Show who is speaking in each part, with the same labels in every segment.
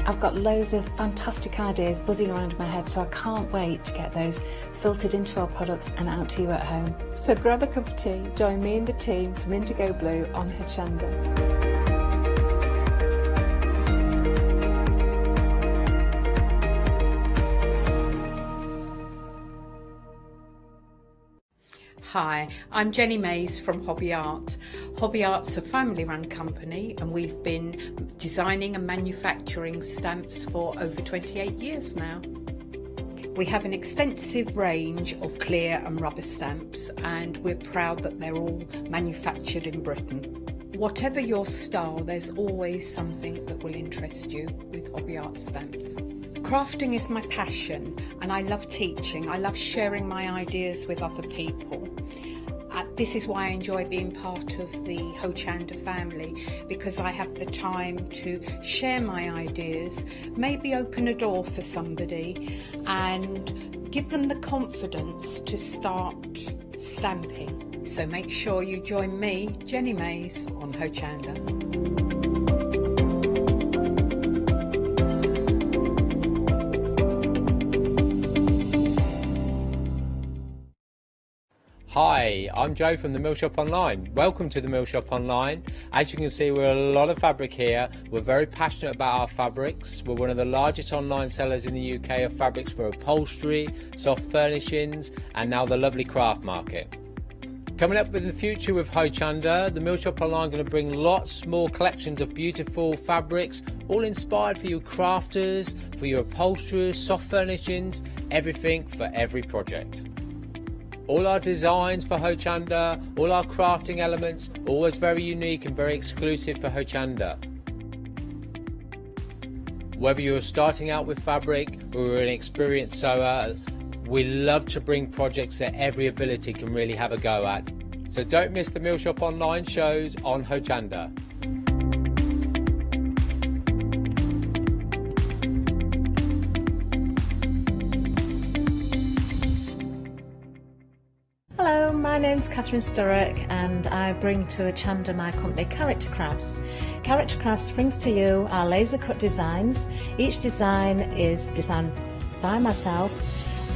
Speaker 1: I've got loads of fantastic ideas buzzing around in my head, so I can't wait to get those filtered into our products and out to you at home. So grab a cup of tea, join me and the team from Indigo Blue on Hochanda.
Speaker 2: Hi, I'm Jenny Mays from Hobby Art. Hobby Art's a family-run company and we've been designing and manufacturing stamps for over 28 years now. We have an extensive range of clear and rubber stamps and we're proud that they're all manufactured in Britain. Whatever your style, there's always something that will interest you with Hobby Art stamps. Crafting is my passion and I love teaching. I love sharing my ideas with other people. This is why I enjoy being part of the Hochanda family, because I have the time to share my ideas, maybe open a door for somebody and give them the confidence to start stamping. So make sure you join me, Jenny Mays, on Hochanda.
Speaker 3: Hi, I'm Joe from the Mill Shop Online. Welcome to the Mill Shop Online. As you can see, we're a lot of fabric here. We're very passionate about our fabrics. We're one of the largest online sellers in the UK of fabrics for upholstery, soft furnishings, and now the lovely craft market. Coming up in the future with Hochanda, the Mill Shop Online are going to bring lots more collections of beautiful fabrics, all inspired for you crafters, for your upholsterers, soft furnishings, everything for every project. All our designs for Hochanda, all our crafting elements, always very unique and very exclusive for Hochanda. Whether you're starting out with fabric or you're an experienced sewer, we love to bring projects that every ability can really have a go at. So don't miss the Mill Shop Online shows on Hochanda.
Speaker 1: Hello, my name's Catherine Sturrock and I bring to Hochanda my company Character Crafts. Character Crafts brings to you our laser cut designs. Each design is designed by myself.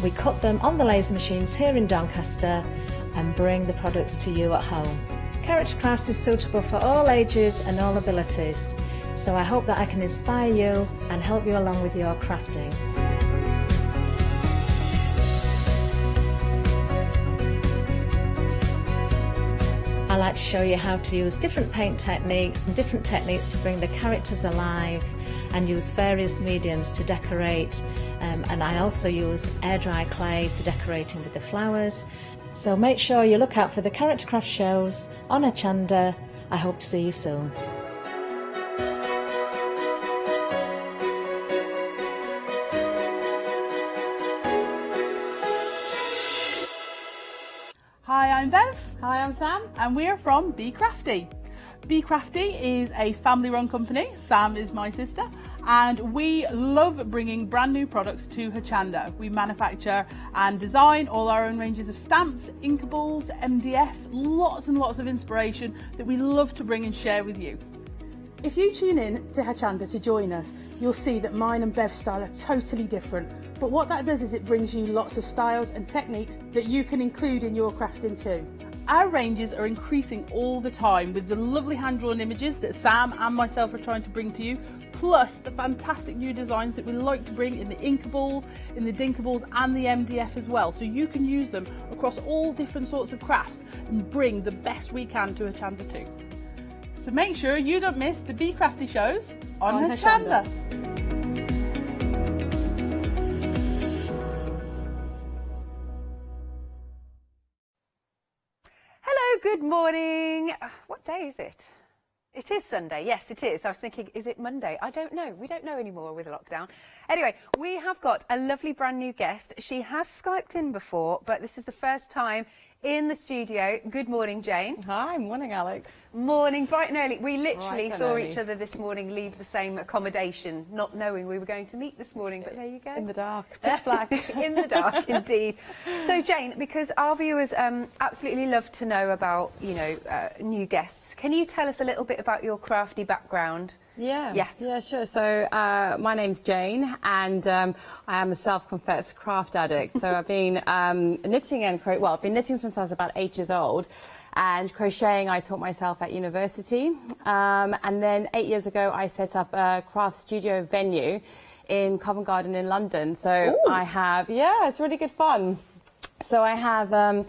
Speaker 1: We cut them on the laser machines here in Doncaster and bring the products to you at home. Character Crafts is suitable for all ages and all abilities, so I hope that I can inspire you and help you along with your crafting. I like to show you how to use different paint techniques and different techniques to bring the characters alive and use various mediums to decorate, and I also use air dry clay for decorating with the flowers. So make sure you look out for the Character Craft shows on Hochanda. I hope to see you soon.
Speaker 4: Hi, I'm Bev. Hi, I'm Sam. And we're from B-Crafty. B-Crafty is a family-run company. Sam is my sister. And we love bringing brand new products to Hochanda. We manufacture and design all our own ranges of stamps, inkables, MDF, lots and lots of inspiration that we love to bring and share with you. If you tune in to Hochanda to join us, you'll see that mine and Bev's style are totally different. But what that does is it brings you lots of styles and techniques that you can include in your crafting too. Our ranges are increasing all the time with the lovely hand-drawn images that Sam and myself are trying to bring to you, plus the fantastic new designs that we like to bring in the inkables, in the dinkables and the MDF as well, so you can use them across all different sorts of crafts and bring the best we can to Hochanda too. So make sure you don't miss the B-Crafty shows on Hochanda.
Speaker 5: Hello, good morning. What day is it? It is Sunday. Yes, it is. I was thinking, is it Monday? I don't know. We don't know anymore with lockdown. Anyway, we have got a lovely brand new guest. She has Skyped in before, but this is the first time in the studio. Good morning, Jane.
Speaker 6: Hi, morning, Alex.
Speaker 5: Morning, bright and early. We literally saw each other this morning leave the same accommodation, not knowing we were going to meet this morning, but there you go.
Speaker 6: In the dark, pitch black.
Speaker 5: In the dark, indeed. So, Jane, because our viewers absolutely love to know about, new guests, can you tell us a little bit about your crafty background
Speaker 6: Yeah.
Speaker 5: Yes.
Speaker 6: Yeah, sure. So my name's Jane, and I am a self-confessed craft addict. So I've been knitting and I've been knitting since I was about 8 years old, and crocheting I taught myself at university. And then 8 years ago, I set up a craft studio venue in Covent Garden in London. So it's really good fun. So I have a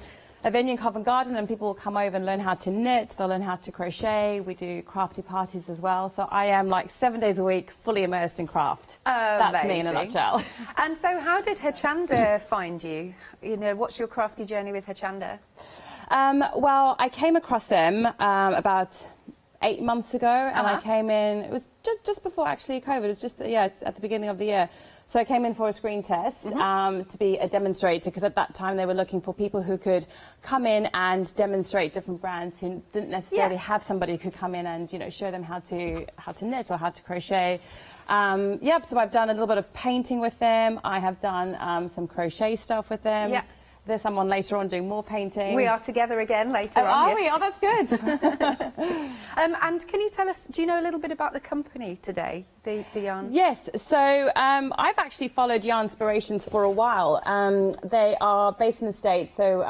Speaker 6: venue in Covent Garden, and people will come over and learn how to knit, they'll learn how to crochet. We do crafty parties as well. So I am like 7 days a week fully immersed in craft. That's me in a nutshell.
Speaker 5: And so how did Hochanda find you? You know, what's your crafty journey with Hochanda?
Speaker 6: Well, I came across them about 8 months ago, and I came in, it was just before actually COVID, it was just, at the beginning of the year. So I came in for a screen test to be a demonstrator, because at that time they were looking for people who could come in and demonstrate different brands who didn't necessarily have somebody who could come in and, you know, show them how to knit or how to crochet. So I've done a little bit of painting with them. I have done some crochet stuff with them. Yeah. There's someone later on doing more painting.
Speaker 5: We are together again later on.
Speaker 6: Are we? Oh, that's good.
Speaker 5: And can you tell us, do you know a little bit about the company today, the yarn?
Speaker 6: Yes, so I've actually followed Yarn Inspirations for a while. They are based in the States, so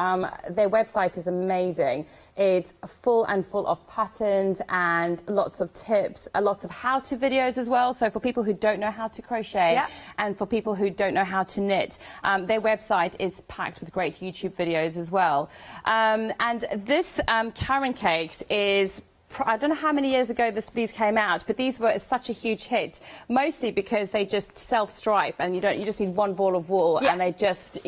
Speaker 6: their website is amazing. It's full of patterns and lots of tips, lots of how-to videos as well. So for people who don't know how to crochet and for people who don't know how to knit, their website is packed with great YouTube videos as well. And this Caron cakes is, I don't know how many years ago these came out, but these were such a huge hit, mostly because they just self-stripe, and you just need one ball of wool, and they just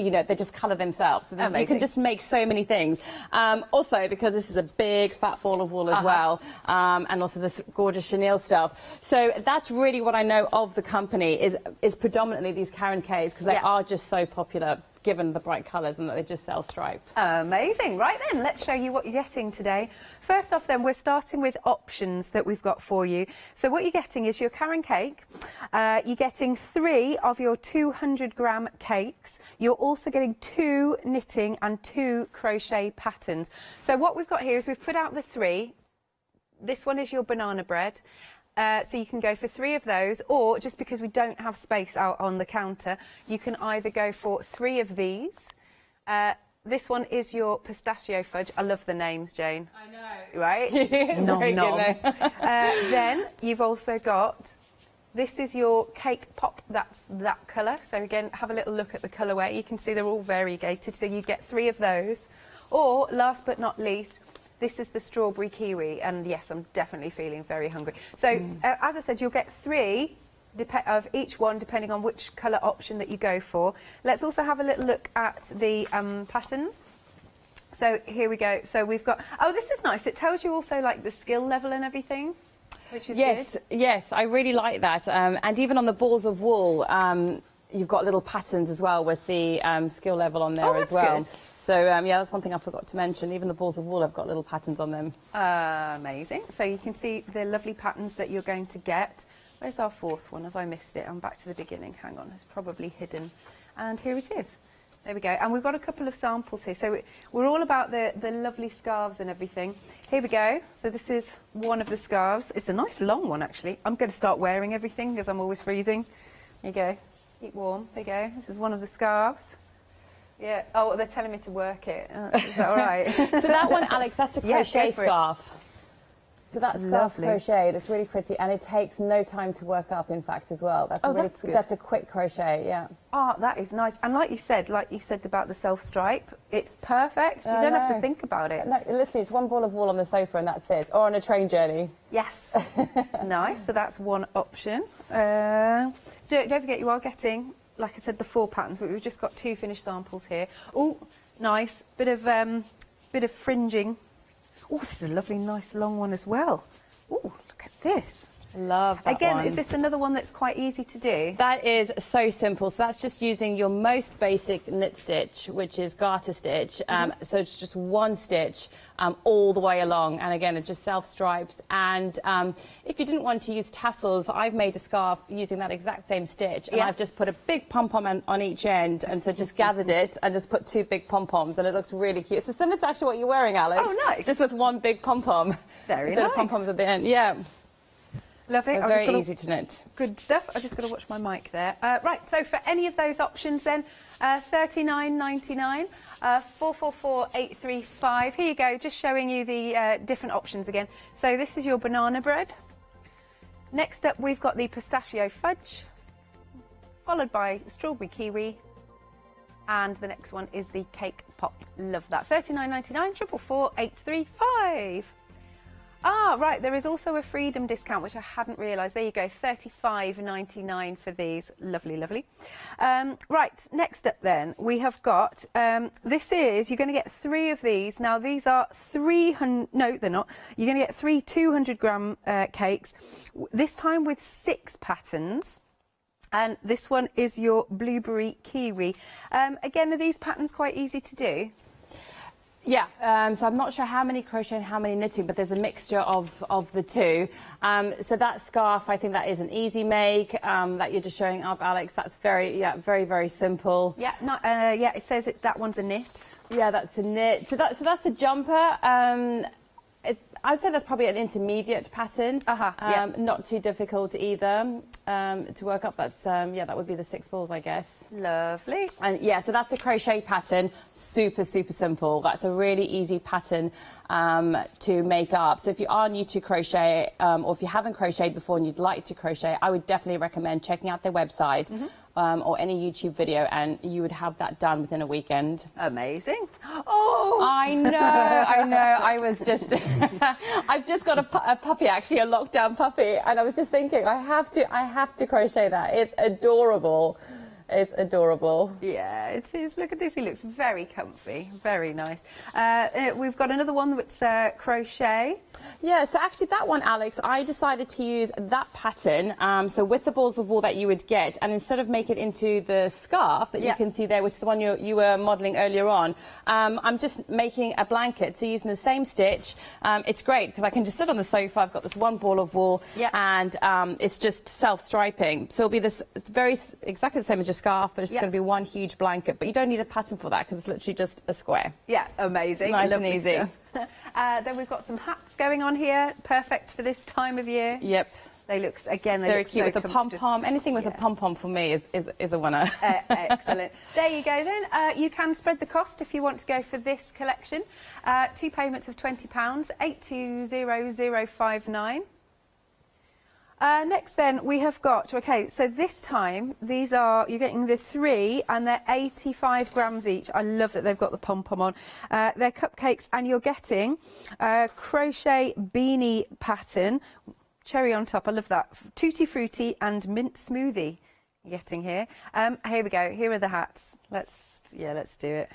Speaker 6: colour themselves. So you can just make so many things. Also, because this is a big fat ball of wool as well, and also this gorgeous chenille stuff. So that's really what I know of the company, is predominantly these Caron cakes, because they are just so popular, given the bright colours and that they just self-stripe.
Speaker 5: Amazing. Right then, let's show you what you're getting today. First off then, we're starting with options that we've got for you. So what you're getting is your Caron cake. You're getting 3 of your 200-gram cakes. You're also getting 2 knitting and 2 crochet patterns. So what we've got here is we've put out the 3. This one is your banana bread. So you can go for 3 of those, or just because we don't have space out on the counter, you can either go for 3 of these. This one is your pistachio fudge. I love the names, Jane. I know. Right? Nom nom. Then you've also got, this is your cake pop, that's that colour. So again, have a little look at the colourway. You can see they're all variegated, so you get 3 of those. Or, last but not least, this is the strawberry kiwi, and yes, I'm definitely feeling very hungry. So, as I said, you'll get 3 of each one, depending on which colour option that you go for. Let's also have a little look at the patterns. So here we go. So we've got, oh, this is nice. It tells you also like the skill level and everything, which is good.
Speaker 6: Yes, I really like that. And even on the balls of wool, you've got little patterns as well with the skill level on there as well. Good. So, that's one thing I forgot to mention. Even the balls of wool have got little patterns on them.
Speaker 5: Amazing. So you can see the lovely patterns that you're going to get. Where's our 4th one? Have I missed it? I'm back to the beginning. Hang on, it's probably hidden. And here it is. There we go. And we've got a couple of samples here. So we're all about the lovely scarves and everything. Here we go. So this is one of the scarves. It's a nice long one, actually. I'm going to start wearing everything because I'm always freezing. There you go. Keep warm. There you go. This is one of the scarves. Yeah. Oh, they're telling me to work it. Is that all right?
Speaker 6: So that one, Alex, that's a crochet scarf. So that scarf's crocheted. It's really pretty, and it takes no time to work up, in fact, as well. That's good. That's a quick crochet, yeah.
Speaker 5: Oh, that is nice. And like you said about the self-stripe, it's perfect. You don't have to think about it.
Speaker 6: No, literally, it's one ball of wool on the sofa and that's it, or on a train journey.
Speaker 5: Yes. Nice. So that's one option. Don't forget, you are getting, like I said, the 4 patterns, but we've just got 2 finished samples here. Oh, nice. Bit of fringing. Oh, this is a lovely, nice, long one as well. Oh, look at this.
Speaker 6: Love that
Speaker 5: Again,
Speaker 6: one.
Speaker 5: is this another one that's quite easy to do?
Speaker 6: That is so simple. So that's just using your most basic knit stitch, which is garter stitch. So it's just 1 stitch all the way along. And again, it just self-stripes. And if you didn't want to use tassels, I've made a scarf using that exact same stitch. And I've just put a big pom-pom on each end. And so just gathered it and just put 2 big pom-poms. And it looks really cute. So similar to actually what you're wearing, Alex.
Speaker 5: Oh, nice.
Speaker 6: Just with 1 big pom-pom.
Speaker 5: Very
Speaker 6: instead
Speaker 5: nice.
Speaker 6: of pom-poms at the end. Yeah.
Speaker 5: Lovely.
Speaker 6: They're very easy to knit.
Speaker 5: Good stuff. I just got to watch my mic there. Right, so for any of those options then, $39.99, 444835. Here you go, just showing you the different options again. So this is your banana bread. Next up, we've got the pistachio fudge, followed by strawberry kiwi, and the next one is the cake pop. Love that. $39.99, 444835. Ah, right, there is also a freedom discount, which I hadn't realised. There you go, $35.99 for these. Lovely, lovely. Right, next up then, we have got, this is, you're going to get 3 of these. Now, these are 300, no, they're not. You're going to get 3 200-gram cakes, this time with 6 patterns. And this one is your blueberry kiwi. Again, are these patterns quite easy to do?
Speaker 6: Yeah, so I'm not sure how many crochet and how many knitting, but there's a mixture of the two. So that scarf, I think that is an easy make that you're just showing up, Alex. That's very, very simple.
Speaker 5: Yeah, not, yeah, it says that one's a knit.
Speaker 6: Yeah, that's a knit. So that's a jumper. I'd say that's probably an intermediate pattern.
Speaker 5: Yeah.
Speaker 6: Not too difficult either to work up. That's yeah, that would be the 6 balls, I guess.
Speaker 5: Lovely.
Speaker 6: And yeah, so that's a crochet pattern. Super simple. That's a really easy pattern to make up. So if you are new to crochet, or if you haven't crocheted before and you'd like to crochet, I would definitely recommend checking out their website. Or any YouTube video, and you would have that done within a weekend.
Speaker 5: Amazing. Oh,
Speaker 6: I know. I was just, I've just got a puppy, actually, a lockdown puppy, and I was just thinking, I have to crochet that. It's adorable. It's adorable.
Speaker 5: Yeah, it is. Look at this. He looks very comfy. Very nice. We've got another one that's crochet.
Speaker 6: Yeah, so actually that one, Alex, I decided to use that pattern, so with the balls of wool that you would get, and instead of make it into the scarf that you can see there, which is the one you were modelling earlier on, I'm just making a blanket, so using the same stitch. It's great because I can just sit on the sofa, I've got this one ball of wool, and it's just self-striping. So it'll be this, it's exactly the same as your scarf, but it's just going to be one huge blanket. But you don't need a pattern for that because it's literally just a square.
Speaker 5: Yeah, amazing.
Speaker 6: Nice and easy.
Speaker 5: Then we've got some hats going on here, perfect for this time of year.
Speaker 6: Yep.
Speaker 5: They look, again, they
Speaker 6: very
Speaker 5: look
Speaker 6: cute
Speaker 5: so
Speaker 6: with a pom-pom. Anything with a pom-pom for me is a winner.
Speaker 5: Excellent. There you go then. You can spread the cost if you want to go for this collection. 2 payments of £20, 820059. Next then we have got, okay, so this time these are, you're getting the 3 and they're 85 grams each. I love that they've got the pom-pom on. They're cupcakes and you're getting crochet beanie pattern, cherry on top, I love that. Tutti Frutti and mint smoothie you're getting here. Here we go, here are the hats. Let's do it.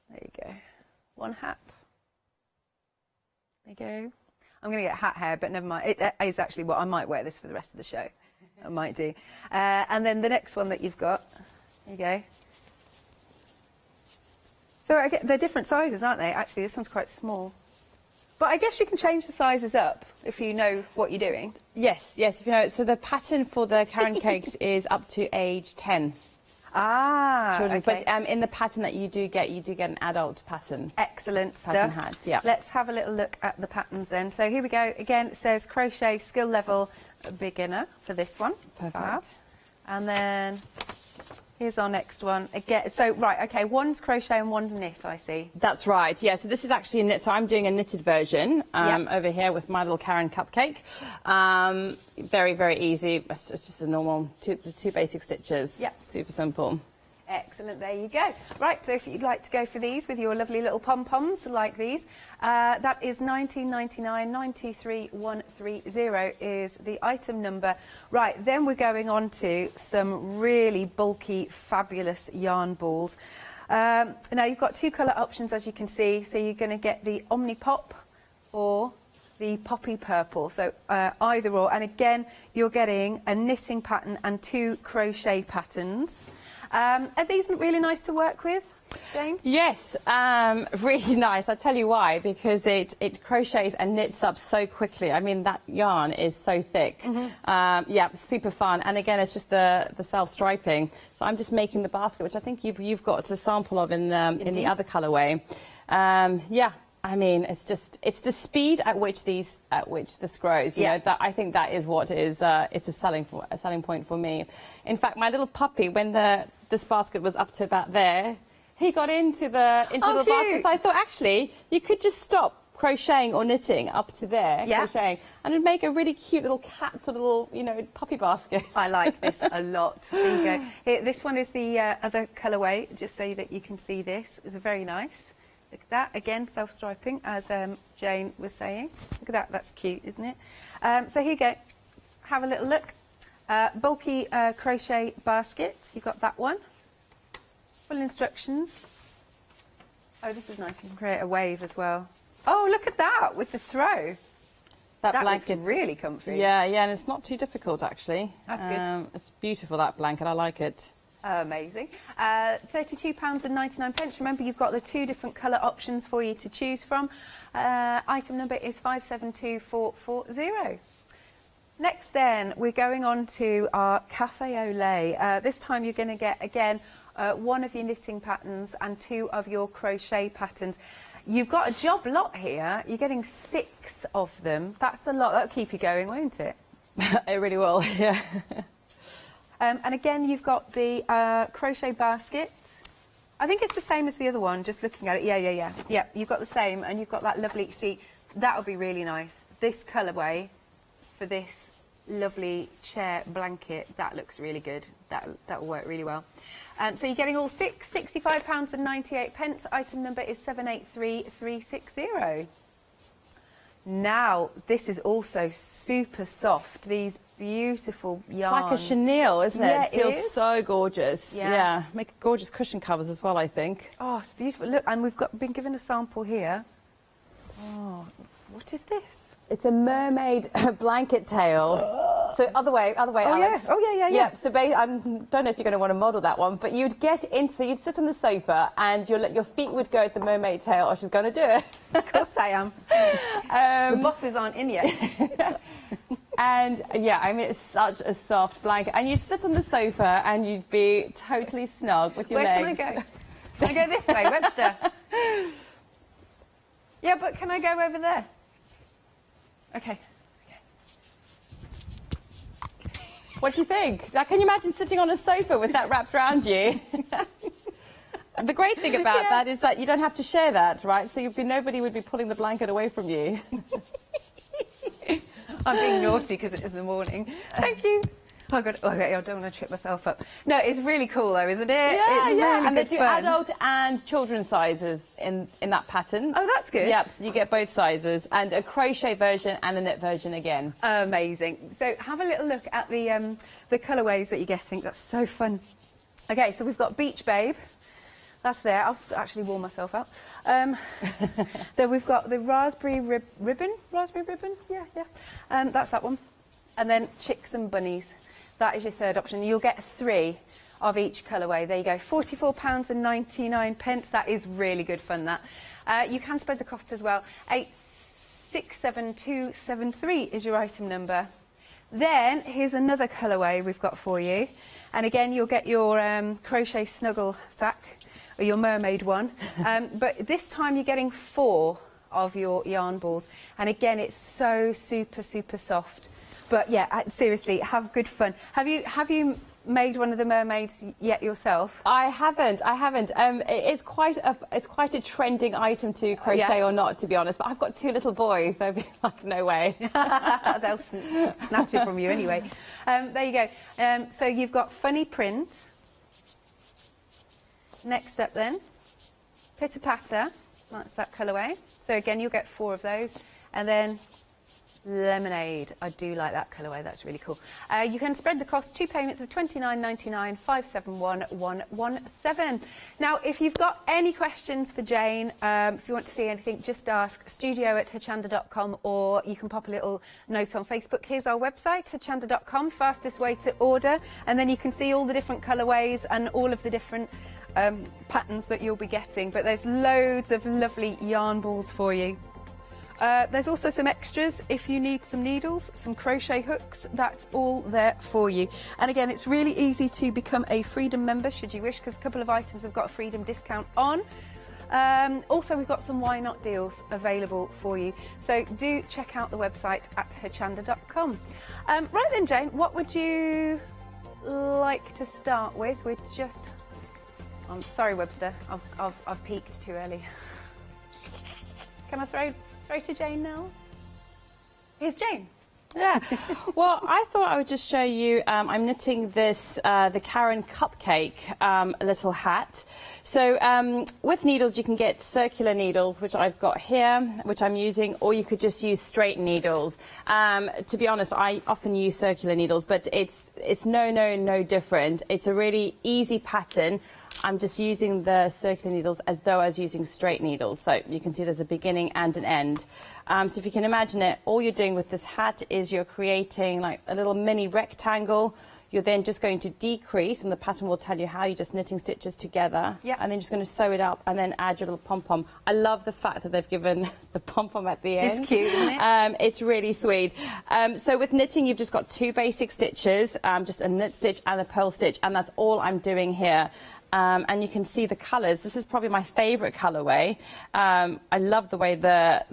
Speaker 5: There you go. One hat. There you go. I'm going to get hat hair, but never mind. It is actually what I might wear this for the rest of the show. I might do. And then the next one that you've got, there you go. So they're different sizes, aren't they? Actually, this one's quite small. But I guess you can change the sizes up if you know what you're doing.
Speaker 6: Yes, if you know. So the pattern for the Caron cakes is up to age 10.
Speaker 5: Okay.
Speaker 6: But in the pattern that you do get an adult pattern.
Speaker 5: Excellent stuff.
Speaker 6: Pattern hat, yeah.
Speaker 5: Let's have a little look at the patterns then. So here we go. Again, it says crochet skill level beginner for this one.
Speaker 6: Perfect.
Speaker 5: Fab. And then here's our next one. Again, so right, okay, one's crochet and one's knit, I see.
Speaker 6: That's right. Yeah. So this is actually a knit. So I'm doing a knitted version over here with my little Caron cupcake. Very easy. It's just a normal the 2 basic stitches.
Speaker 5: Yeah.
Speaker 6: Super simple.
Speaker 5: Excellent, there you go. Right, so if you'd like to go for these with your lovely little pom-poms like these, that is $19.99, 923130 is the item number. Right, then we're going on to some really bulky, fabulous yarn balls. Now you've got 2 colour options, as you can see, so you're going to get the Omni Pop or the poppy purple, so either or, and again you're getting a knitting pattern and 2 crochet patterns. Are these really nice to work with, Jane?
Speaker 6: Yes, really nice. I'll tell you why, because it crochets and knits up so quickly. I mean, that yarn is so thick. Yeah, super fun. And again, it's just the self-striping. So I'm just making the basket, which I think you've got a sample of in the other colourway. Yeah. I mean, it's the speed at which this grows. You know, that I think that is what is it's a selling point for me. In fact, my little puppy, when this basket was up to about there, he got into the basket. So I thought, actually, you could just stop crocheting or knitting up to there, crocheting, and it'd make a really cute little cat, sort of little, you know, puppy basket.
Speaker 5: I like this a lot. There you go. Here, this one is the other colourway, just so that you can see this. It's very nice. Look at that, again, self-striping, as Jane was saying. Look at that, that's cute, isn't it? So here you go. Have a little look. Bulky crochet basket. You've got that one. Full instructions. Oh, this is nice. You can create a wave as well. Oh, look at that with the throw. That blanket's really comfy.
Speaker 6: Yeah, and it's not too difficult, actually.
Speaker 5: That's good.
Speaker 6: It's beautiful, that blanket. I like it.
Speaker 5: Amazing. £32.99. Remember, you've got the 2 different colour options for you to choose from. Item number is 572440. Next then, we're going on to our Cafe Olay. This time you're going to get, again, 1 of your knitting patterns and 2 of your crochet patterns. You've got a job lot here. You're getting 6 of them. That's a lot. That'll keep you going, won't it?
Speaker 6: It really will, yeah.
Speaker 5: And again, you've got the crochet basket. I think it's the same as the other one, just looking at it. Yeah, you've got the same, and you've got that lovely, see, that would be really nice. This colourway for this lovely chair blanket, that looks really good. That will work really well. So you're getting all 6, £65.98. Item number is 783360. Now, this is also super soft. These beautiful yarns.
Speaker 6: It's like a chenille, isn't it?
Speaker 5: Yeah,
Speaker 6: it feels so gorgeous.
Speaker 5: Yeah.
Speaker 6: Make gorgeous cushion covers as well, I think.
Speaker 5: Oh, it's beautiful. Look, and we've been given a sample here. Oh, what is this?
Speaker 6: It's a mermaid blanket tail. So other way, Alex.
Speaker 5: Yeah. Oh, yeah.
Speaker 6: Yep. So I don't know if you're going to want to model that one, but you'd you'd sit on the sofa and your feet would go at the mermaid tail. Oh, she's going to do it.
Speaker 5: Of course I am. The bosses aren't in yet.
Speaker 6: And yeah, I mean, it's such a soft blanket. And you'd sit on the sofa and you'd be totally snug with your legs.
Speaker 5: Where can I go? Can I go this way, Webster? Yeah, but can I go over there? Okay.
Speaker 6: What do you think? Now, can you imagine sitting on a sofa with that wrapped around you? The great thing about that is that you don't have to share that, right? So nobody would be pulling the blanket away from you.
Speaker 5: I'm being naughty because it is the morning. Thank you. Oh, God. Oh, I don't want to trip myself up. No, it's really cool, though, isn't it?
Speaker 6: Yeah,
Speaker 5: it's really
Speaker 6: and they
Speaker 5: good
Speaker 6: do
Speaker 5: fun.
Speaker 6: adult and children's sizes in that pattern.
Speaker 5: Oh, that's good.
Speaker 6: Yep, so you get both sizes, and a crochet version and a knit version again.
Speaker 5: Amazing. So have a little look at the colourways that you're getting. That's so fun. Okay, so we've got Beach Babe. That's there. I've actually worn myself out. Then we've got the raspberry ribbon. Raspberry ribbon? Yeah. That's that one. And then Chicks and Bunnies. That is your third option. You'll get 3 of each colourway. There you go. £44.99. That is really good fun, that. You can spread the cost as well. 867273 is your item number. Then here's another colourway we've got for you. And again, you'll get your crochet snuggle sack, or your mermaid one. But this time you're getting 4 of your yarn balls. And again, it's so super, super soft. But yeah, seriously, have good fun. Have you made one of the mermaids yet yourself?
Speaker 6: I haven't. It's quite a trending item to crochet or not, to be honest. But I've got 2 little boys. They'll be like, no way.
Speaker 5: They'll snatch it from you anyway. There you go. So you've got funny print. Next up then, pitter patter. That's that colourway. So again, you'll get 4 of those, and then lemonade. I do like that colourway. That's really cool. You can spread the cost. 2 payments of £29.99, 571117. Now, if you've got any questions for Jane, if you want to see anything, just ask studio@hochanda.com, or you can pop a little note on Facebook. Here's our website, hochanda.com, fastest way to order, and then you can see all the different colourways and all of the different patterns that you'll be getting. But there's loads of lovely yarn balls for you. There's also some extras if you need some needles, some crochet hooks. That's all there for you. And again, it's really easy to become a Freedom member should you wish, because a couple of items have got a Freedom discount on. Also, we've got some why not deals available for you. So do check out the website at hochanda.com. Right then, Jane, what would you like to start with? We're just... I'm sorry, Webster. I've peaked too early. Can I throw to Jane now? Here's Jane.
Speaker 6: Yeah, well, I thought I would just show you, I'm knitting this, the Caron Cupcake little hat. So with needles, you can get circular needles, which I've got here, which I'm using, or you could just use straight needles. To be honest, I often use circular needles, but it's no different. It's a really easy pattern. I'm just using the circular needles as though I was using straight needles. So you can see there's a beginning and an end. So if you can imagine it, all you're doing with this hat is you're creating like a little mini rectangle. You're then just going to decrease, and the pattern will tell you how you're just knitting stitches together.
Speaker 5: Yeah.
Speaker 6: And then just going to sew it up and then add your little pom-pom. I love the fact that they've given the pom-pom at the end.
Speaker 5: It's cute, isn't it?
Speaker 6: It's really sweet. So with knitting, you've just got 2 basic stitches, just a knit stitch and a purl stitch, and that's all I'm doing here. And you can see the colours. This is probably my favourite colourway. I love the way the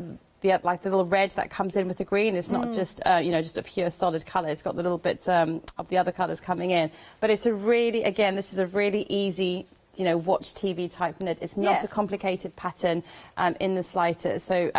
Speaker 6: little red that comes in with the green. It's not just just a pure solid colour. It's got the little bits of the other colours coming in. But it's a really, again, this is a really easy, watch TV type knit. It's not a complicated pattern in the slightest. So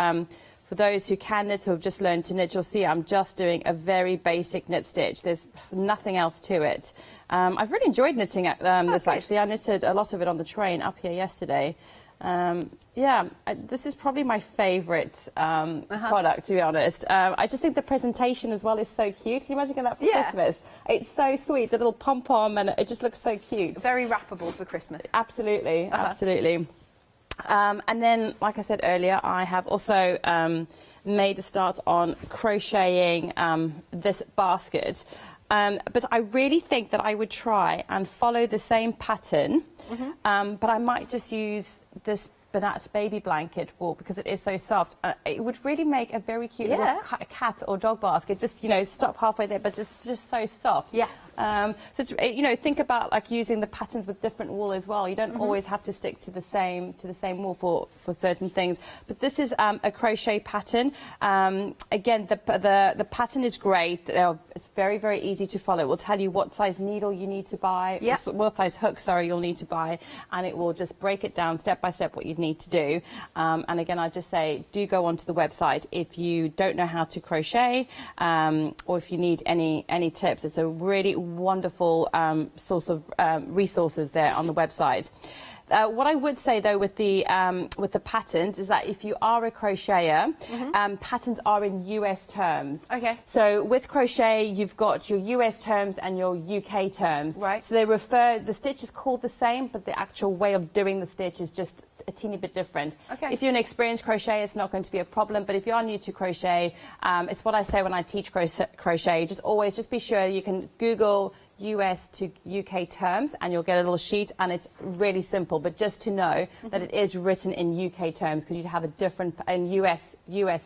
Speaker 6: for those who can knit or have just learned to knit, you'll see I'm just doing a very basic knit stitch. There's nothing else to it. I've really enjoyed knitting this actually. I knitted a lot of it on the train up here yesterday. This is probably my favourite product, to be honest. I just think the presentation as well is so cute. Can you imagine getting that for Christmas? It's so sweet, the little pom-pom, and it just looks so cute.
Speaker 5: Very wrappable for Christmas.
Speaker 6: Absolutely, absolutely. And then, like I said earlier, I have also made a start on crocheting this basket. But I really think that I would try and follow the same pattern, but I might just use this Banat baby blanket wool because it is so soft. It would really make a very cute little cat or dog basket. Just stop halfway there, but just so soft.
Speaker 5: Yes.
Speaker 6: So it's, think about like using the patterns with different wool as well. You don't always have to stick to the same wool for certain things. But this is a crochet pattern. Again, the pattern is great. It's very easy to follow. It will tell you what size needle you need to buy, what size hook, you'll need to buy, and it will just break it down step by step what you'd need to do. And again, I just say, do go onto the website if you don't know how to crochet, or if you need any tips. It's a really wonderful source of resources there on the website. What I would say though with the patterns is that if you are a crocheter, patterns are in US terms.
Speaker 5: Okay.
Speaker 6: So with crochet, you've got your US terms and your UK terms.
Speaker 5: Right.
Speaker 6: So the stitch is called the same, but the actual way of doing the stitch is just a teeny bit different.
Speaker 5: Okay.
Speaker 6: If you're an experienced crocheter, it's not going to be a problem, but if you are new to crochet, it's what I say when I teach crochet, just be sure you can Google US to UK terms and you'll get a little sheet, and it's really simple, but just to know that it is written in UK terms, because you'd have a different, in US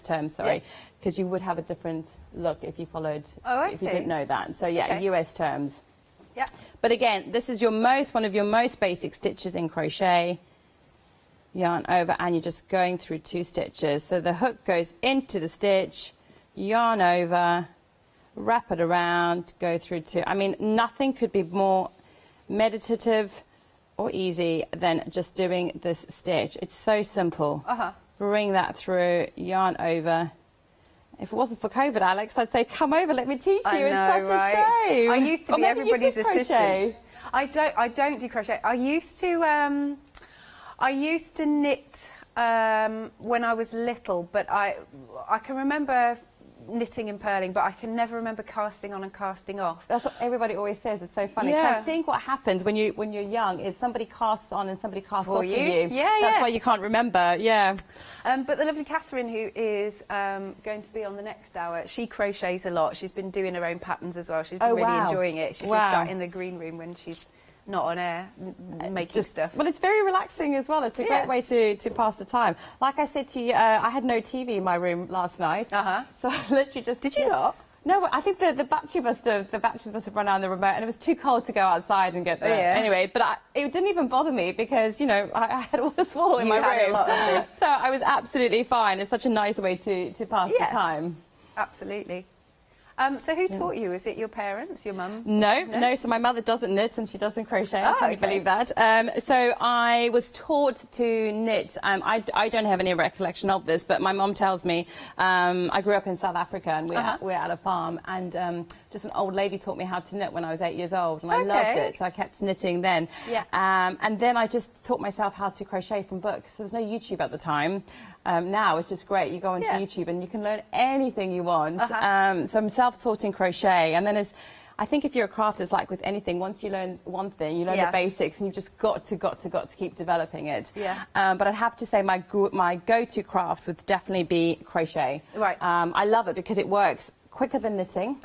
Speaker 6: terms, because you would have a different look if you followed, if you didn't know that. So US terms.
Speaker 5: Yeah.
Speaker 6: But again, this is one of your most basic stitches in crochet. Yarn over, and you're just going through 2 stitches. So the hook goes into the stitch, yarn over, wrap it around, go through 2. I mean, nothing could be more meditative or easy than just doing this stitch. It's so simple. Bring that through, yarn over. If it wasn't for COVID, Alex, I'd say, come over, let me teach you. It's such a shame.
Speaker 5: I used to be everybody's assistant. I don't do crochet. I used to knit when I was little, but I can remember knitting and purling, but I can never remember casting on and casting off.
Speaker 6: That's what everybody always says. It's so funny. Yeah. I think what happens when you're young is somebody casts on and somebody casts off for you. That's why you can't remember. Yeah.
Speaker 5: But the lovely Catherine, who is going to be on the next hour, she crochets a lot. She's been doing her own patterns as well. She's been really enjoying it. She's just sat in the green room when she's not on air making stuff.
Speaker 6: Well, it's very relaxing as well. It's a great way to pass the time. Like I said to you, I had no TV in my room last night. So I literally just...
Speaker 5: Did you not?
Speaker 6: No, I think the batteries must have run out on the remote, and it was too cold to go outside and get there.
Speaker 5: Yeah.
Speaker 6: Anyway, but it didn't even bother me because, you know, I had all this wool in my room. So I was absolutely fine. It's such a nice way to pass the time.
Speaker 5: Absolutely. So who taught you? Is it your parents, your mum?
Speaker 6: No. So my mother doesn't knit and she doesn't crochet.
Speaker 5: Oh,
Speaker 6: Can you believe that? So I was taught to knit. I don't have any recollection of this, but my mum tells me I grew up in South Africa and we're at a farm, and just an old lady taught me how to knit when I was 8 years old, and I loved it. So I kept knitting then.
Speaker 5: Yeah.
Speaker 6: And then I just taught myself how to crochet from books. There was no YouTube at the time. Now it's just great. You go onto YouTube and you can learn anything you want. So I'm self-taught in crochet, and then I think if you're a crafter, it's like with anything. Once you learn one thing, you learn the basics, and you've just got to keep developing it. Yeah. But I'd have to say my go-to craft would definitely be crochet.
Speaker 5: Right.
Speaker 6: I love it because it works quicker than knitting.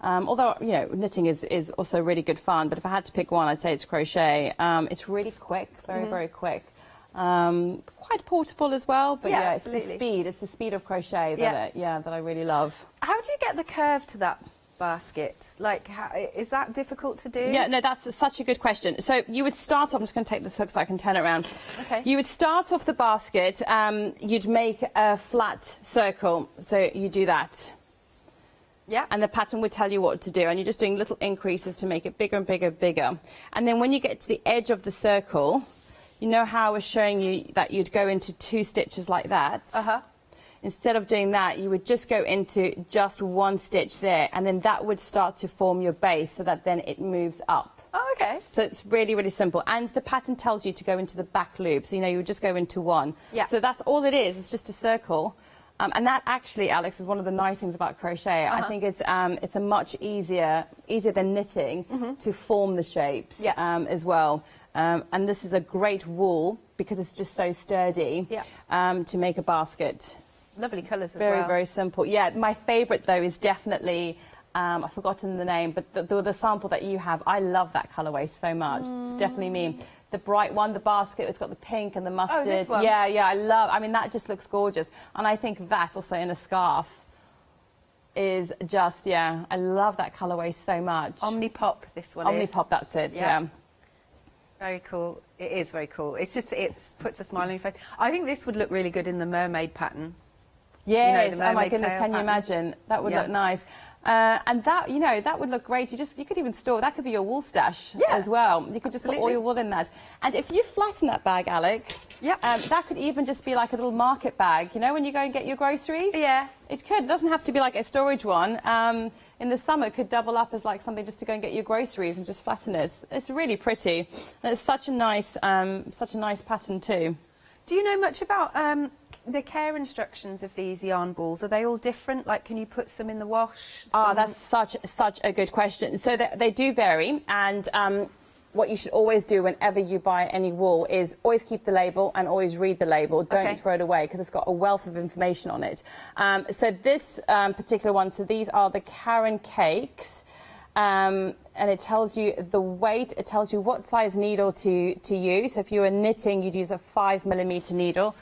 Speaker 6: Although, you know, knitting is also really good fun. But if I had to pick one, I'd say it's crochet. It's really quick, very quick. Quite portable as well, but it's the speed of crochet that I really love.
Speaker 5: How do you get the curve to that basket? Like, is that difficult to do?
Speaker 6: Yeah, no, that's such a good question. So you would start off, I'm just going to take this hook so I can turn it around.
Speaker 5: Okay.
Speaker 6: You would start off the basket, you'd make a flat circle, so you do that.
Speaker 5: Yeah.
Speaker 6: And the pattern would tell you what to do, and you're just doing little increases to make it bigger and bigger. And then when you get to the edge of the circle, you know how I was showing you that you'd go into 2 stitches like that? Instead of doing that, you would just go into just 1 stitch there, and then that would start to form your base so that then it moves up.
Speaker 5: Oh, okay.
Speaker 6: So it's really, really simple. And the pattern tells you to go into the back loop. So, you know, you would just go into 1.
Speaker 5: Yeah.
Speaker 6: So that's all it is. It's just a circle. And that actually, Alex, is one of the nice things about crochet. I think it's a much easier than knitting to form the shapes as well. And this is a great wool because it's just so sturdy to make a basket.
Speaker 5: Lovely colours as well.
Speaker 6: Very simple. Yeah, my favourite though is definitely, I've forgotten the name, but the sample that you have, I love that colourway so much. It's definitely me. The bright one, the basket, it's got the pink and the mustard.
Speaker 5: Oh, this one.
Speaker 6: Yeah, I mean, that just looks gorgeous. And I think that also in a scarf is just, I love that colourway so much.
Speaker 5: Omnipop, this one is.
Speaker 6: Omnipop, that's it, yeah.
Speaker 5: Very cool. It is very cool. It's just, it puts a smile on your face. I think this would look really good in the mermaid pattern.
Speaker 6: Yes,
Speaker 5: you know,
Speaker 6: oh my goodness, can you imagine? That would look nice. And that, you know, that would look great. You could even store, that could be your wool stash as well. You could just put all your wool in that. And if you flatten that bag, Alex, that could even just be like a little market bag, you know, when you go and get your groceries?
Speaker 5: Yeah.
Speaker 6: It could. It doesn't have to be like a storage one. In the summer, it could double up as like something just to go and get your groceries and just flatten it. It's really pretty. And it's such a nice pattern too.
Speaker 5: Do you know much about the care instructions of these yarn balls? Are they all different? Like, can you put some in the wash?
Speaker 6: Oh, that's such a good question. So they do vary, and what you should always do whenever you buy any wool is always keep the label and always read the label. Don't throw it away because it's got a wealth of information on it. So this particular one, so these are the Caron cakes. And it tells you the weight, it tells you what size needle to use. So if you were knitting, you'd use a 5mm needle,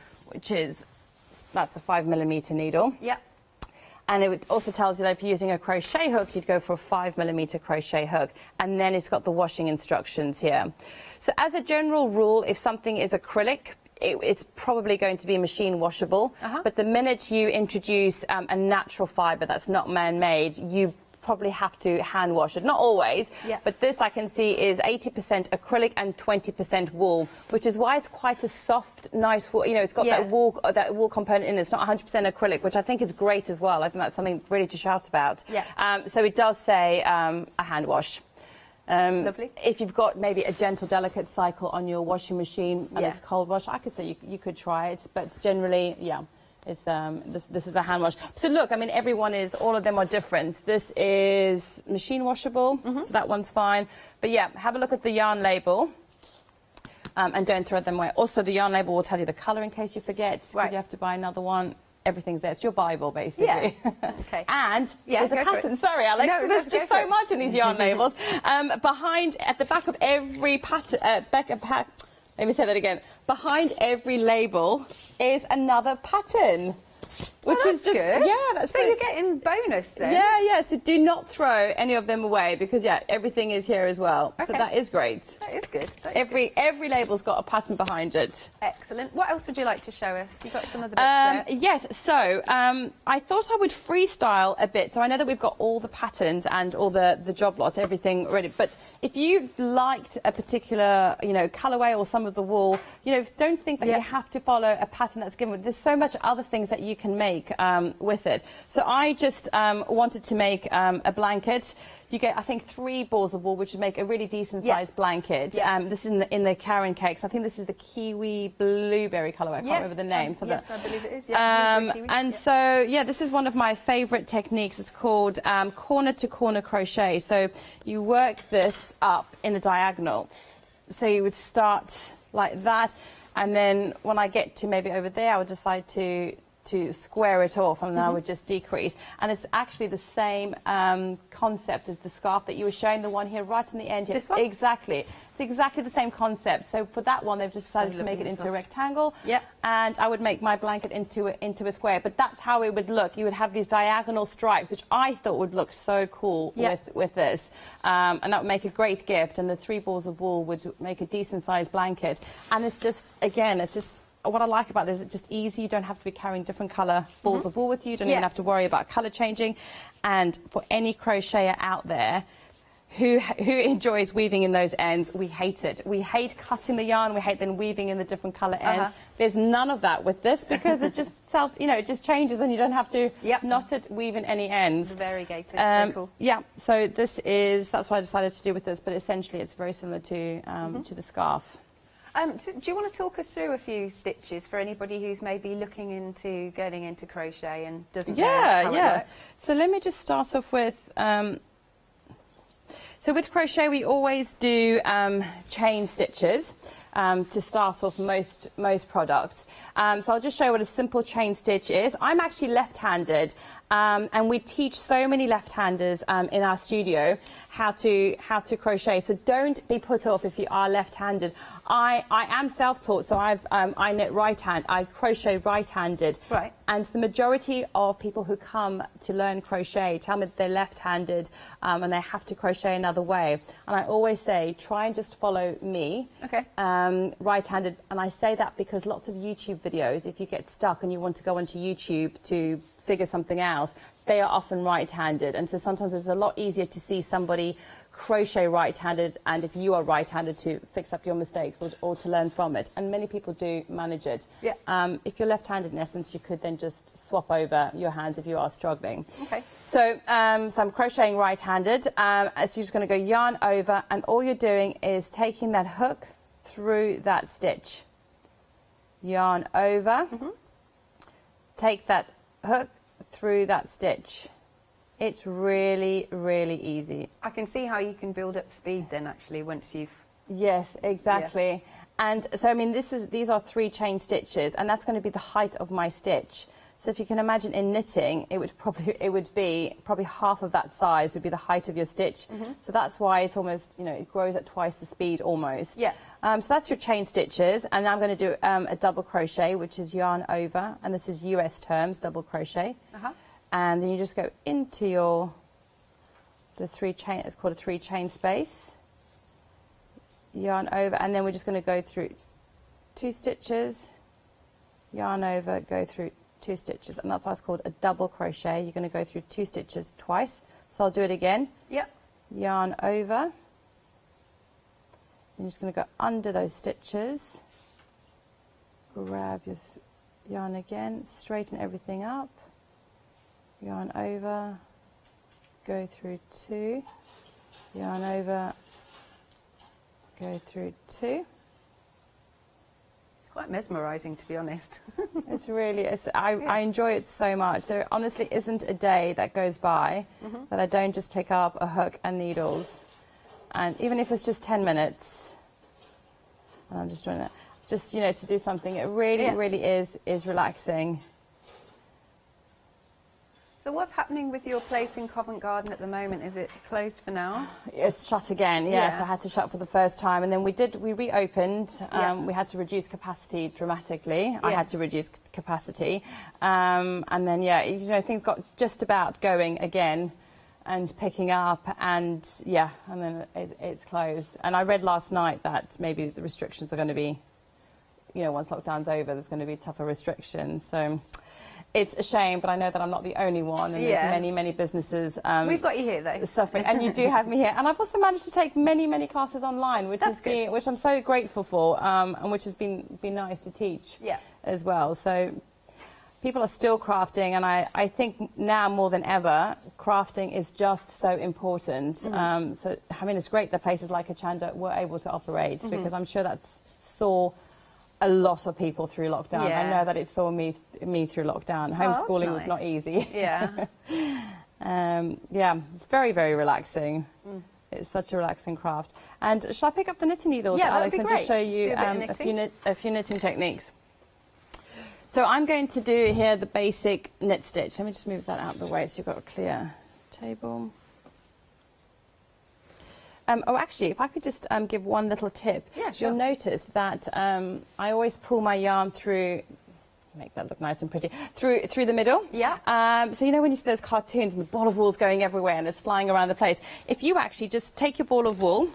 Speaker 6: that's a 5mm needle.
Speaker 5: Yeah.
Speaker 6: And it also tells you that if you're using a crochet hook, you'd go for a 5mm crochet hook. And then it's got the washing instructions here. So as a general rule, if something is acrylic, it's probably going to be machine washable. But the minute you introduce a natural fibre that's not man-made, you probably have to hand wash it. Not always, but this I can see is 80% acrylic and 20% wool, which is why it's quite a soft, nice wool. You know, it's got that wool component in it. It's not 100% acrylic, which I think is great as well. I think that's something really to shout about. So it does say a hand wash.
Speaker 5: Lovely.
Speaker 6: If you've got maybe a gentle, delicate cycle on your washing machine and it's cold wash, I could say you could try it, but generally, it's, this is a hand wash. So look, I mean, all of them are different. This is machine washable, so that one's fine. But have a look at the yarn label and don't throw them away. Also, the yarn label will tell you the colour in case you forget. Right. You have to buy another one. Everything's there. It's your Bible, basically.
Speaker 5: Yeah. Okay.
Speaker 6: And there's a pattern. Sorry, Alex.
Speaker 5: No,
Speaker 6: there's just so much in these yarn labels. At the back of every pattern, let me say that again. Behind every label is another pattern. which is just
Speaker 5: good.
Speaker 6: yeah, that's
Speaker 5: so
Speaker 6: good.
Speaker 5: you're getting bonus then.
Speaker 6: Yeah. So do not throw any of them away because everything is here as well. So
Speaker 5: Okay.
Speaker 6: that is great.
Speaker 5: That is good.
Speaker 6: Every label's got a pattern behind it.
Speaker 5: Excellent. What else would you like to show us? You've got some of the bits there.
Speaker 6: Yes, so I thought I would freestyle a bit. So I know that we've got all the patterns and all the job lots, everything ready. But if you liked a particular, colourway or some of the wool, don't think that you have to follow a pattern that's given. There's so much other things that you can make with it. So I just wanted to make a blanket. You get, I think, 3 balls of wool, which would make a really decent sized blanket. This is in the Caron cakes. I think this is the kiwi blueberry colourway. I can't remember the name.
Speaker 5: Yes, I believe it is.
Speaker 6: This is one of my favourite techniques. It's called corner to corner crochet. So you work this up in a diagonal. So you would start like that, and then when I get to maybe over there, I would decide to square it off, and then I would just decrease. And it's actually the same concept as the scarf that you were showing, the one here right in the end.
Speaker 5: This one?
Speaker 6: Exactly. It's exactly the same concept. So for that one, they've just decided to make it into a rectangle.
Speaker 5: Yep.
Speaker 6: And I would make my blanket into a square. But that's how it would look. You would have these diagonal stripes, which I thought would look so cool with this. And that would make a great gift. And the 3 balls of wool would make a decent sized blanket. And it's just, again, what I like about this is it's just easy. You don't have to be carrying different colour balls of wool with you. You don't even have to worry about colour changing. And for any crocheter out there who enjoys weaving in those ends, we hate it. We hate cutting the yarn. We hate then weaving in the different colour ends. There's none of that with this because it just it just changes and you don't have to knot it, weave in any ends.
Speaker 5: Variegated. Very cool.
Speaker 6: Yeah. So that's what I decided to do with this. But essentially, it's very similar to the scarf.
Speaker 5: Do you want to talk us through a few stitches for anybody who's maybe looking into getting into crochet and doesn't know how it works?
Speaker 6: So let me just start off with. So with crochet, we always do chain stitches to start off most products. So I'll just show you what a simple chain stitch is. I'm actually left-handed, and we teach so many left-handers in our studio how to crochet. So don't be put off if you are left-handed. I am self-taught, so I knit right-hand. I crochet right-handed.
Speaker 5: Right.
Speaker 6: And the majority of people who come to learn crochet tell me that they're left-handed and they have to crochet another way. And I always say, try and just follow me.
Speaker 5: Okay.
Speaker 6: Right-handed. And I say that because lots of YouTube videos, if you get stuck and you want to go onto YouTube to figure something out, they are often right-handed, and so sometimes it's a lot easier to see somebody crochet right-handed, and if you are right-handed, to fix up your mistakes or to learn from it, and many people do manage it. If you're left-handed, in essence, you could then just swap over your hands if you are struggling.
Speaker 5: Okay.
Speaker 6: So I'm crocheting right-handed, so you're just going to go yarn over, and all you're doing is taking that hook through that stitch, yarn over, take that hook through that stitch. It's really, really easy.
Speaker 5: I can see how you can build up speed then, actually, once you've...
Speaker 6: Yes, exactly. And so, I mean, these are 3 chain stitches, and that's going to be the height of my stitch. So if you can imagine in knitting, it would be probably half of that size would be the height of your stitch. So that's why it's almost, it grows at twice the speed almost. So that's your chain stitches, and now I'm going to do a double crochet, which is yarn over, and this is US terms, double crochet. And then you just go into the 3 chain, it's called a 3 chain space, yarn over, and then we're just going to go through 2 stitches, yarn over, go through 2 stitches, and that's why it's called a double crochet. You're going to go through 2 stitches twice. So I'll do it again. Yarn over. You're just going to go under those stitches, grab your yarn again, straighten everything up, yarn over, go through 2, yarn over, go through 2.
Speaker 5: It's quite mesmerising, to be honest.
Speaker 6: It's really, I enjoy it so much. There honestly isn't a day that goes by that I don't just pick up a hook and needles. And even if it's just 10 minutes, and I'm just doing it, just, to do something, it really, really is relaxing.
Speaker 5: So what's happening with your place in Covent Garden at the moment? Is it closed for now?
Speaker 6: It's shut again, yes. I had to shut for the first time, and then we reopened. We had to reduce capacity dramatically. I had to reduce capacity. And then, you know, things got just about going again and picking up, and and then it's closed. And I read last night that maybe the restrictions are going to be, you know, once lockdown's over, there's going to be tougher restrictions. So it's a shame, but I know that I'm not the only one, and there's many, many businesses.
Speaker 5: We've got you here, though.
Speaker 6: Suffering, and you do have me here. And I've also managed to take many, many classes online, which which I'm so grateful for, and which has been nice to teach as well. So people are still crafting, and I think now more than ever, crafting is just so important. So I mean, it's great that places like Hochanda were able to operate, because I'm sure that's saw a lot of people through lockdown. I know that it saw me through lockdown. Homeschooling was not easy. It's very, very relaxing. It's such a relaxing craft. And shall I pick up the knitting needles, Alex, and just show you a few knitting techniques? So I'm going to do here the basic knit stitch. Let me just move that out of the way so you've got a clear table. Oh, actually, if I could just give one little tip. You'll notice that I always pull my yarn through, make that look nice and pretty, through the middle. So you know when you see those cartoons and the ball of wool's going everywhere and it's flying around the place? If you actually just take your ball of wool,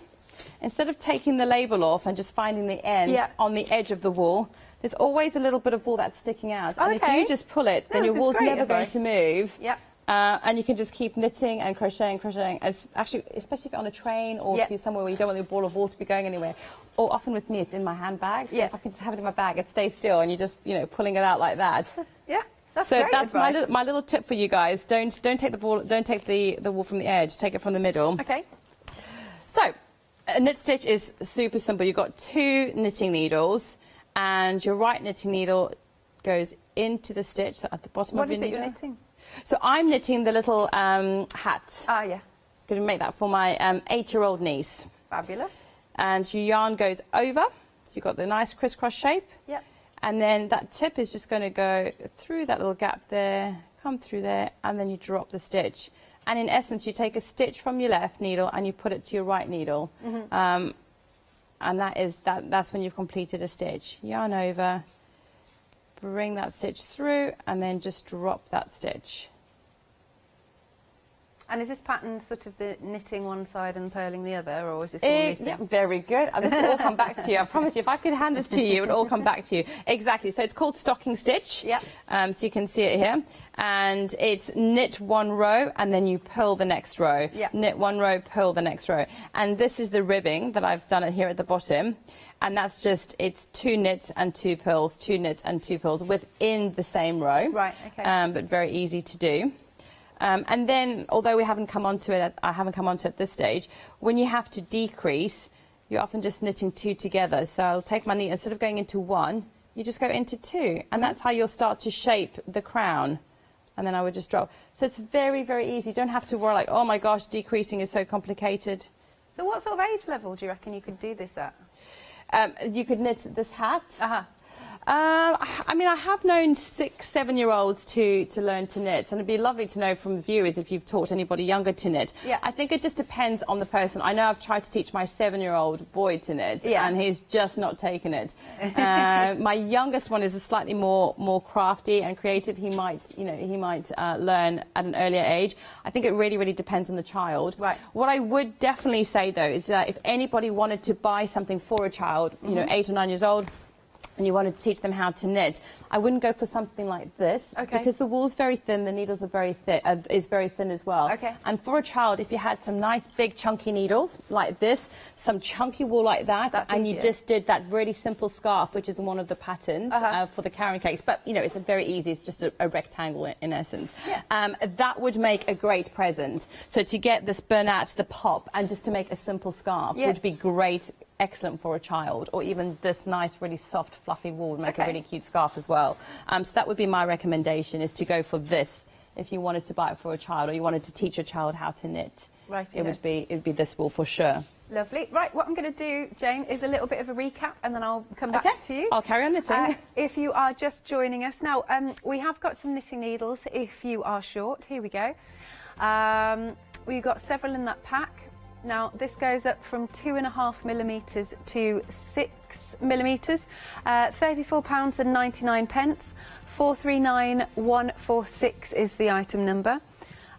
Speaker 6: instead of taking the label off and just finding the end on the edge of the wool, there's always a little bit of wool that's sticking out. And if you just pull it, then your wool's never going to move. And you can just keep knitting and crocheting. It's actually, especially if you're on a train or if you're somewhere where you don't want the ball of wool to be going anywhere. Or often with me, it's in my handbag. So if I can just have it in my bag, it stays still, and you're just, you know, pulling it out like that.
Speaker 5: That's
Speaker 6: so
Speaker 5: great
Speaker 6: that's
Speaker 5: advice.
Speaker 6: my little tip for you guys. Don't take the ball. Don't take the wool from the edge. Take it from the middle.
Speaker 5: Okay.
Speaker 6: So a knit stitch is super simple. You've got 2 knitting needles, and your right knitting needle goes into the stitch, so at the bottom of your needle.
Speaker 5: What is it you're knitting?
Speaker 6: So I'm knitting the little hat.
Speaker 5: Going
Speaker 6: to make that for my 8-year-old niece.
Speaker 5: Fabulous.
Speaker 6: And your yarn goes over, so you've got the nice crisscross shape. And then that tip is just going to go through that little gap there, come through there, and then you drop the stitch. And in essence, you take a stitch from your left needle and you put it to your right needle. And that's when you've completed a stitch. Yarn over, bring that stitch through, and then just drop that stitch.
Speaker 5: And is this pattern sort of the knitting one side and purling the other, or is this all knitting?
Speaker 6: Yeah, very good. This will all come back to you. I promise you, if I could hand this to you, it would all come back to you. Exactly. So it's called stocking stitch. So you can see it here. And it's knit 1 row, and then you purl the next row. Knit 1 row, purl the next row. And this is the ribbing that I've done it here at the bottom. And that's just, it's 2 knits and 2 purls, 2 knits and 2 purls within the same row. But very easy to do. And then, although we haven't come onto it, I haven't come onto it at this stage, when you have to decrease, you're often just knitting 2 together. So I'll take my needle, instead of going into 1, you just go into 2. And that's how you'll start to shape the crown. And then I would just drop. So it's very, very easy. You don't have to worry like, oh my gosh, decreasing is so complicated.
Speaker 5: So what sort of age level do you reckon you could do this at?
Speaker 6: You could knit this hat. I mean, I have known 6-7-year-olds to learn to knit, and it'd be lovely to know from the viewers if you've taught anybody younger to knit. I think it just depends on the person. I know I've tried to teach my 7-year-old boy to knit, and he's just not taken it. My youngest one is a slightly more crafty and creative. He might, learn at an earlier age. I think it really, really depends on the child. What I would definitely say though is that if anybody wanted to buy something for a child, 8 or 9 years old, and you wanted to teach them how to knit, I wouldn't go for something like this, because the wool's very thin, the needles are very thin as well. And for a child, if you had some nice big chunky needles like this, some chunky wool like that, and you just did that really simple scarf, which is one of the patterns for the Caron cakes, but it's very easy, it's just a rectangle in essence. That would make a great present. So to get this burnout, the pop, and just to make a simple scarf would be great. Excellent for a child, or even this nice, really soft, fluffy wool would make a really cute scarf as well. So that would be my recommendation, is to go for this if you wanted to buy it for a child, or you wanted to teach a child how to knit.
Speaker 5: Right,
Speaker 6: it'd be this wool for sure.
Speaker 5: Lovely. Right, what I'm going to do, Jane, is a little bit of a recap, and then I'll come back to you.
Speaker 6: I'll carry on knitting.
Speaker 5: If you are just joining us now, we have got some knitting needles. If you are short, here we go. We've got several in that pack. Now this goes up from 2.5mm to 6mm. £34.99. 439146 is the item number.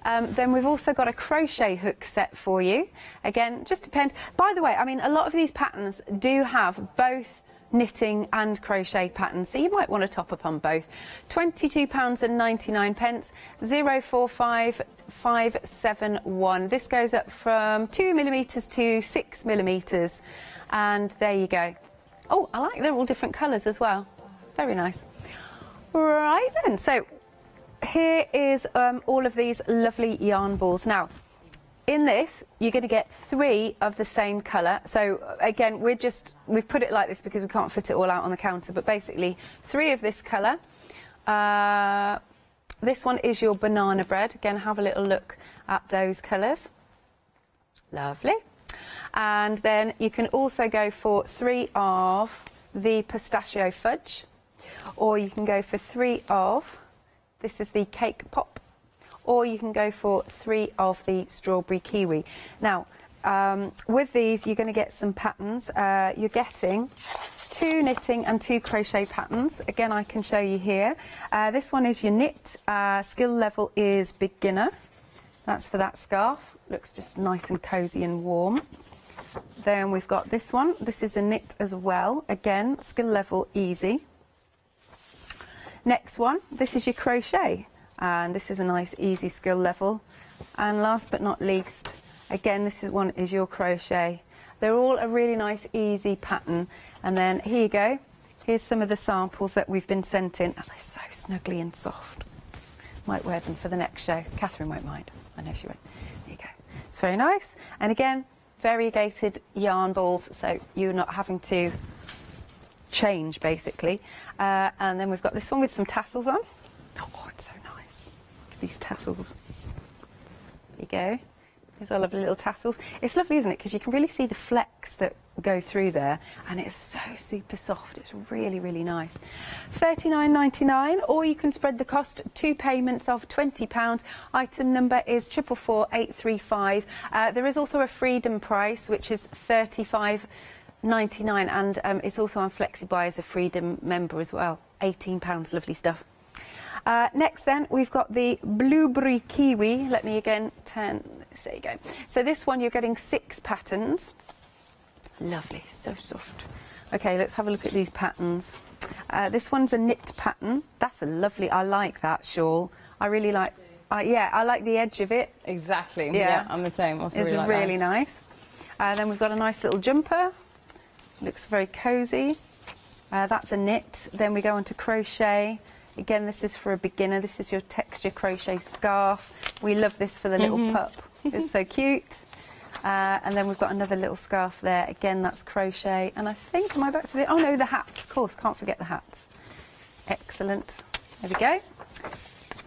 Speaker 5: Then we've also got a crochet hook set for you. Again, just depends. By the way, I mean, a lot of these patterns do have both knitting and crochet patterns, so you might want to top up on both. £22.99. 045571. This goes up from 2mm to 6mm, and there you go. Oh, I like they're all different colours as well. Very nice. Right then, so here is all of these lovely yarn balls. Now, in this, you're going to get 3 of the same colour. So again, we've put it like this because we can't fit it all out on the counter, but basically 3 of this colour. This one is your banana bread. Again, have a little look at those colours. Lovely. And then you can also go for 3 of the pistachio fudge, or you can go for 3 of, this is the cake pop, or you can go for 3 of the strawberry kiwi. Now, with these, you're going to get some patterns. You're getting 2 knitting and 2 crochet patterns. Again, I can show you here. This one is your knit. Skill level is beginner. That's for that scarf. Looks just nice and cozy and warm. Then we've got this one. This is a knit as well. Again, skill level easy. Next one, this is your crochet, and this is a nice easy skill level. And last but not least, again, this is one is your crochet. They're all a really nice easy pattern. And then here you go. Here's some of the samples that we've been sent in. Oh, they're so snuggly and soft. Might wear them for the next show. Catherine won't mind. I know she won't. There you go. It's very nice. And again, variegated yarn balls, so you're not having to change basically. And then we've got this one with some tassels on. Oh, it's so nice. Look at these tassels. There you go. There's all lovely little tassels. It's lovely, isn't it? Because you can really see the flecks that go through there, and it's so super soft. It's really, really nice. £39.99, or you can spread the cost, 2 payments of £20. Item number is 444835. There is also a freedom price, which is £35.99, and it's also on flexi buy as a freedom member as well. £18, lovely stuff. Next then, we've got the blueberry kiwi. Let me again turn, there you go. So this one, you're getting 6 patterns. Lovely, so soft. Okay, let's have a look at these patterns. This one's a knit pattern. That's a lovely, I like that shawl. I really like, yeah, I like the edge of it.
Speaker 6: Exactly, yeah, I'm the same. Also
Speaker 5: it's really nice. Then we've got a nice little jumper. Looks very cozy. That's a knit. Then we go on to crochet. Again, this is for a beginner. This is your texture crochet scarf. We love this for the little pup. It's so cute. And then we've got another little scarf there. Again, that's crochet. And I think, am I back to the, oh no, the hats. Of course, can't forget the hats. Excellent. There we go.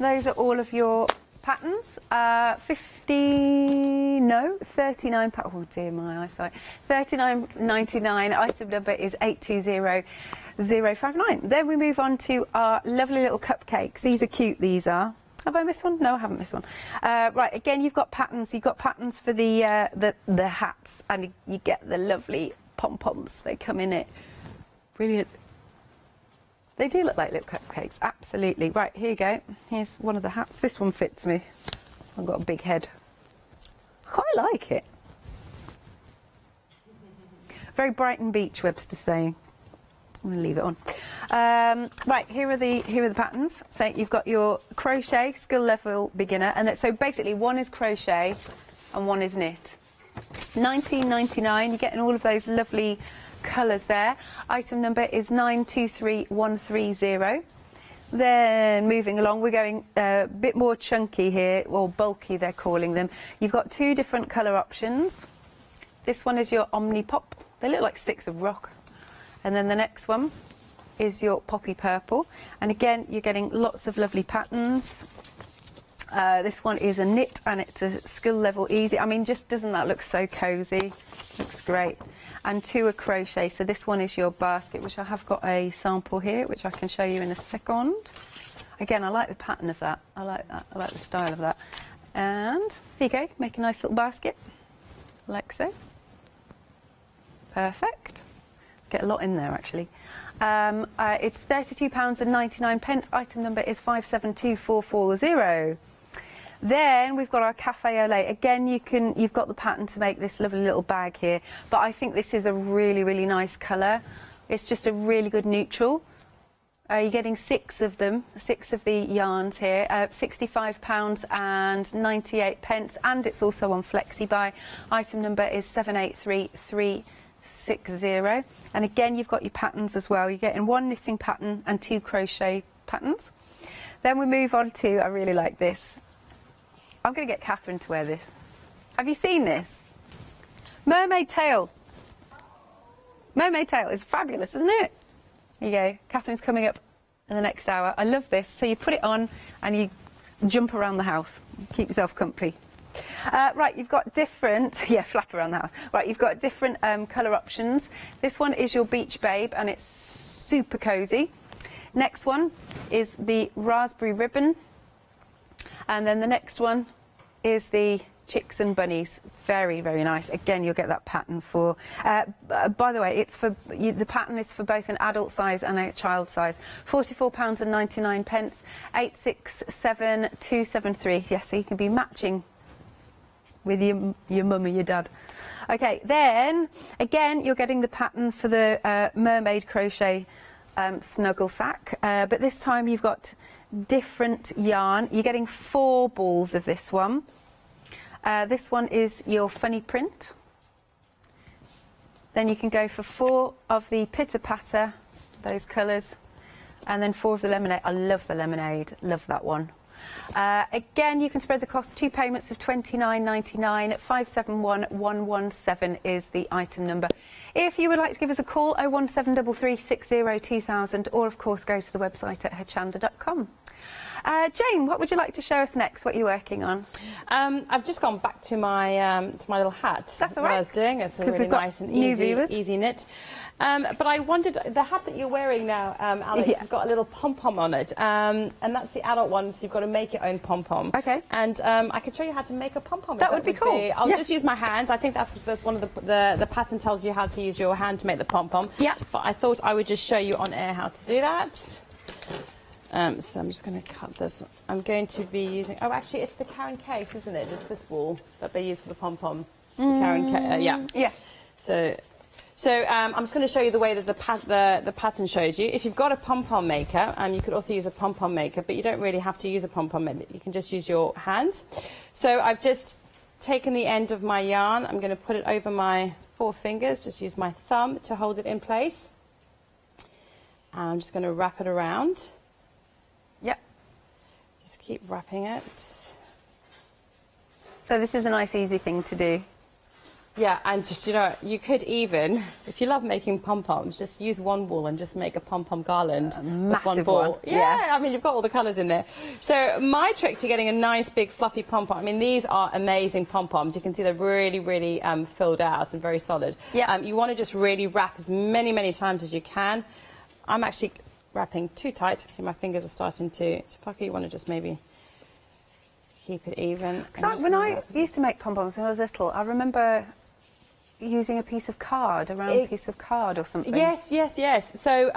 Speaker 5: Those are all of your patterns. 39, oh dear, my eyesight. £39.99. Item number is 820059. Then we move on to our lovely little cupcakes. These are cute, these are. Have I missed one? No, I haven't missed one. Right, again, you've got patterns. You've got patterns for the hats, and you get the lovely pom-poms. They come in it. Brilliant. They do look like little cupcakes, absolutely. Right, here you go. Here's one of the hats. This one fits me. I've got a big head. I quite like it. Very Brighton Beach, Webster saying. I'm going to leave it on. Right, here are the patterns. So you've got your crochet, skill level beginner, and so basically one is crochet and one is knit. £19.99. You're getting all of those lovely colours there. Item number is 923130. Then moving along, we're going a bit more chunky here, or bulky they're calling them. You've got 2 different colour options. This one is your Omni Pop. They look like sticks of rock. And then the next one is your Poppy Purple. And again, you're getting lots of lovely patterns. This one is a knit and it's a skill level easy. I mean, just doesn't that look so cozy? Looks great. And 2 are crochet. So this one is your basket, which I have got a sample here, which I can show you in a second. Again, I like the pattern of that. I like that. I like the style of that. And here you go. Make a nice little basket, like so. Perfect. Get a lot in there, actually. It's £32.99. Item number is 572440. Then we've got our Cafe Olay. Again, you've got the pattern to make this lovely little bag here, but I think this is a really, really nice colour. It's just a really good neutral. You're getting 6 of them, 6 of the yarns here, £65.98, and it's also on flexi buy. Item number is 783360. And again, you've got your patterns as well. You're getting 1 knitting pattern and 2 crochet patterns. Then we move on to, I really like this. I'm going to get Catherine to wear this. Have you seen this? Mermaid tail. Mermaid tail is fabulous, isn't it? Here you go. Catherine's coming up in the next hour. I love this. So you put it on and you jump around the house. Keep yourself comfy. Right, you've got different, flap around the house. Right, you've got different colour options. This one is your Beach Babe and it's super cosy. Next one is the Raspberry Ribbon. And then the next one is the Chicks and Bunnies. Very, very nice. Again, you'll get that pattern for... by the way, it's for the pattern is for both an adult size and a child size. £44.99. 867273. Yes, so you can be matching with your mum or your dad. Okay, then, again, you're getting the pattern for the mermaid crochet snuggle sack. But this time you've got different yarn. You're getting 4 balls of this one. This one is your funny print. Then you can go for 4 of the pitter patter, those colours, and then 4 of the lemonade. I love the lemonade, love that one. Again, you can spread the cost. 2 payments of £29.99. 571117 is the item number. If you would like to give us a call, 01733602000, or of course go to the website at hochanda.com. Jane, what would you like to show us next? What are you working on?
Speaker 6: I've just gone back to my little hat.
Speaker 5: That's all right.
Speaker 6: What I was doing. It's a really nice and easy knit. But I wondered, the hat that you're wearing now, Alex, has got a little pom-pom on it, and that's the adult one, so you've got to make your own pom-pom. Okay. And I can show you how to make a pom-pom.
Speaker 5: That would be cool.
Speaker 6: I'll just use my hands. I think that's one of the pattern tells you how to use your hand to make the pom-pom. Yeah. But I thought I would just show you on air how to do that. So I'm just going to cut this. I'm going to be using... Oh, actually, it's the Caron case, isn't it? It's this wool that they use for the pom-pom. Caron case, yeah. Yeah. So I'm just going to show you the way that the pattern shows you. If you've got a pom-pom maker, you could also use a pom-pom maker, but you don't really have to use a pom-pom maker. You can just use your hands. So I've just taken the end of my yarn. I'm going to put it over my 4 fingers. Just use my thumb to hold it in place. And I'm just going to wrap it around. Yep. Just keep wrapping it.
Speaker 5: So this is a nice, easy thing to do.
Speaker 6: Yeah, and just, you know, you could even, if you love making pom-poms, just use one wool and just make a pom-pom garland with one ball. Yeah, I mean, you've got all the colours in there. So my trick to getting a nice, big, fluffy pom-pom, I mean, these are amazing pom-poms. You can see they're really, really filled out and very solid. Yeah. You want to just really wrap as many, many times as you can. I'm actually wrapping too tight. You can see my fingers are starting to pucker. You want to just maybe keep it even.
Speaker 5: When I used to make pom-poms when I was little, I remember using a piece of card, a round piece of card or something.
Speaker 6: Yes, yes, yes. So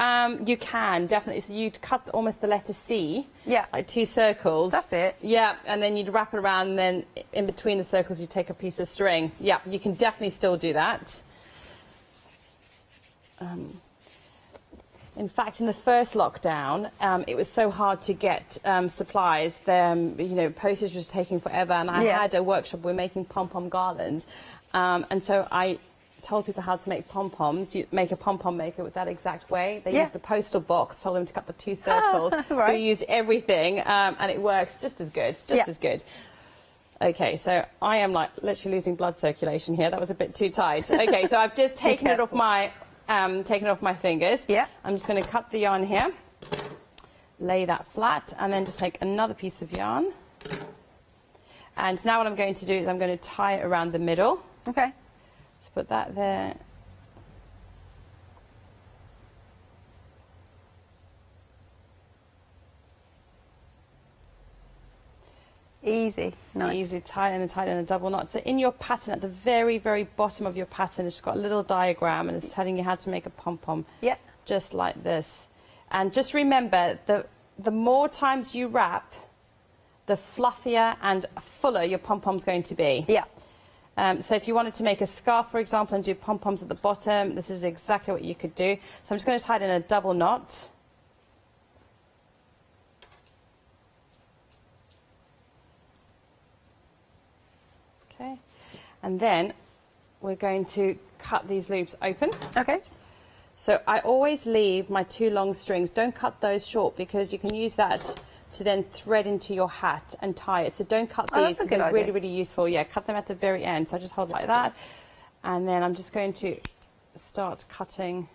Speaker 6: you can, definitely. So you'd cut almost the letter C, like 2 circles. That's it. Yeah, and then you'd wrap it around, and then in between the circles you take a piece of string. Yeah, you can definitely still do that. In fact, in the first lockdown, it was so hard to get supplies. You know, postage was taking forever, and I had a workshop where we're making pom-pom garlands. And so I told people how to make pom-poms. You make a pom-pom maker with that exact way. They used the postal box, told them to cut the 2 circles. So we used everything, and it works just as good, just as good. Okay, so I am like literally losing blood circulation here. That was a bit too tight. Okay, so I've just taken it off my fingers. Yeah. I'm just going to cut the yarn here, lay that flat, and then just take another piece of yarn, And now what I'm going to do is I'm going to tie it around the middle.
Speaker 5: Okay.
Speaker 6: So put that there.
Speaker 5: Easy. Nice.
Speaker 6: Easy, tie and tie in a double knot. So in your pattern, at the very, very bottom of your pattern, it's got a little diagram and it's telling you how to make a pom-pom.
Speaker 5: Yeah.
Speaker 6: Just like this. And just remember, the more times you wrap, the fluffier and fuller your pom-pom's going to be.
Speaker 5: Yeah.
Speaker 6: So if you wanted to make a scarf, for example, and do pom-poms at the bottom, this is exactly what you could do. So I'm just going to tie it in a double knot. Okay. And then we're going to cut these loops open.
Speaker 5: Okay.
Speaker 6: So I always leave my 2 long strings. Don't cut those short because you can use that to then thread into your hat and tie it. So don't cut these because they're really, really useful. Yeah, cut them at the very end. So I just hold like that. And then I'm just going to start cutting.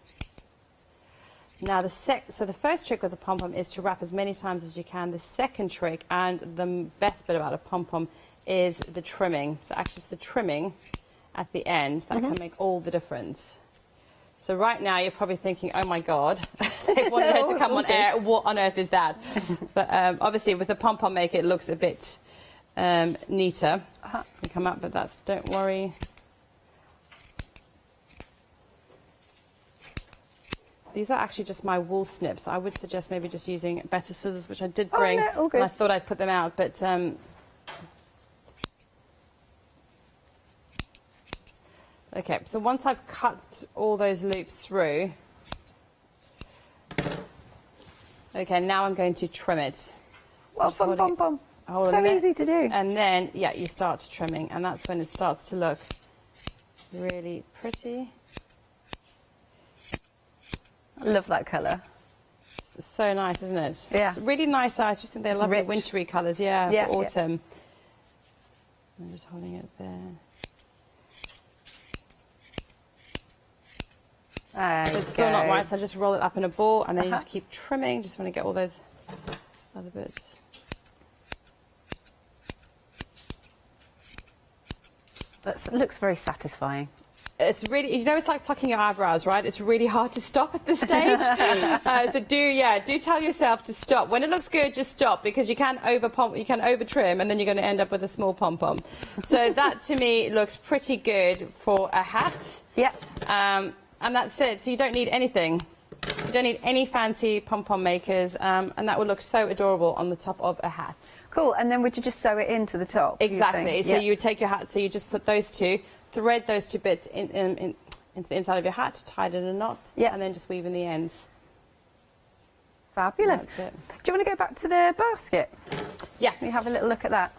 Speaker 6: Now so the first trick with the pom-pom is to wrap as many times as you can. The second trick, and the best bit about a pom-pom, is the trimming. So actually it's the trimming at the end that can make all the difference. So right now you're probably thinking, oh my God, they've wanted her to come on air. What on earth is that? But obviously with the pom-pom maker it looks a bit neater. Can come up, but don't worry. These are actually just my wool snips. I would suggest maybe just using better scissors, which I did bring.
Speaker 5: Oh, no, all good.
Speaker 6: And I thought I'd put them out, but okay, so once I've cut all those loops through, okay, now I'm going to trim it.
Speaker 5: Well, pom-pom. So easy to do.
Speaker 6: And then, yeah, you start trimming, and that's when it starts to look really pretty.
Speaker 5: I love that colour.
Speaker 6: It's so nice, isn't it?
Speaker 5: Yeah.
Speaker 6: It's really nice. I just think they're lovely
Speaker 5: rich.
Speaker 6: wintry colours, yeah,
Speaker 5: Yeah,
Speaker 6: for autumn. I'm just holding it there. It's still not right, so I just roll it up in a ball and then you just keep trimming. Just want to get all those other bits.
Speaker 5: That looks very satisfying.
Speaker 6: It's really, you know, it's like plucking your eyebrows, right? It's really hard to stop at this stage. So do tell yourself to stop. When it looks good, just stop, because you can over trim, and then you're going to end up with a small pom-pom. So that to me looks pretty good for a hat.
Speaker 5: Yeah.
Speaker 6: And that's it. So you don't need anything. You don't need any fancy pom-pom makers, and that would look so adorable on the top of a hat.
Speaker 5: Cool. And then would you just sew it into the top?
Speaker 6: Exactly. So you would take your hat, so you just put those two, thread those two bits into the inside of your hat, tie it in a knot, and then just weave in the ends.
Speaker 5: Fabulous.
Speaker 6: That's it.
Speaker 5: Do you want to go back to the basket?
Speaker 6: Yeah.
Speaker 5: Let me have a little look at that.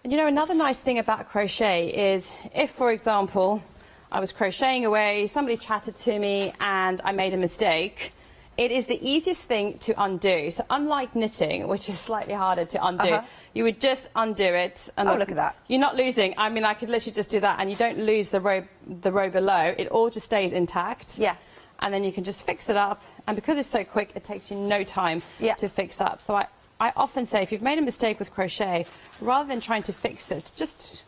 Speaker 6: And you know, another nice thing about crochet is if, for example, I was crocheting away, somebody chatted to me and I made a mistake, it is the easiest thing to undo. So unlike knitting, which is slightly harder to undo, you would just undo it. And
Speaker 5: look at that.
Speaker 6: You're not losing. I mean, I could literally just do that and you don't lose the row below. It all just stays intact.
Speaker 5: Yes.
Speaker 6: And then you can just fix it up. And because it's so quick, it takes you no time to fix up. So I often say, if you've made a mistake with crochet, rather than trying to fix it, just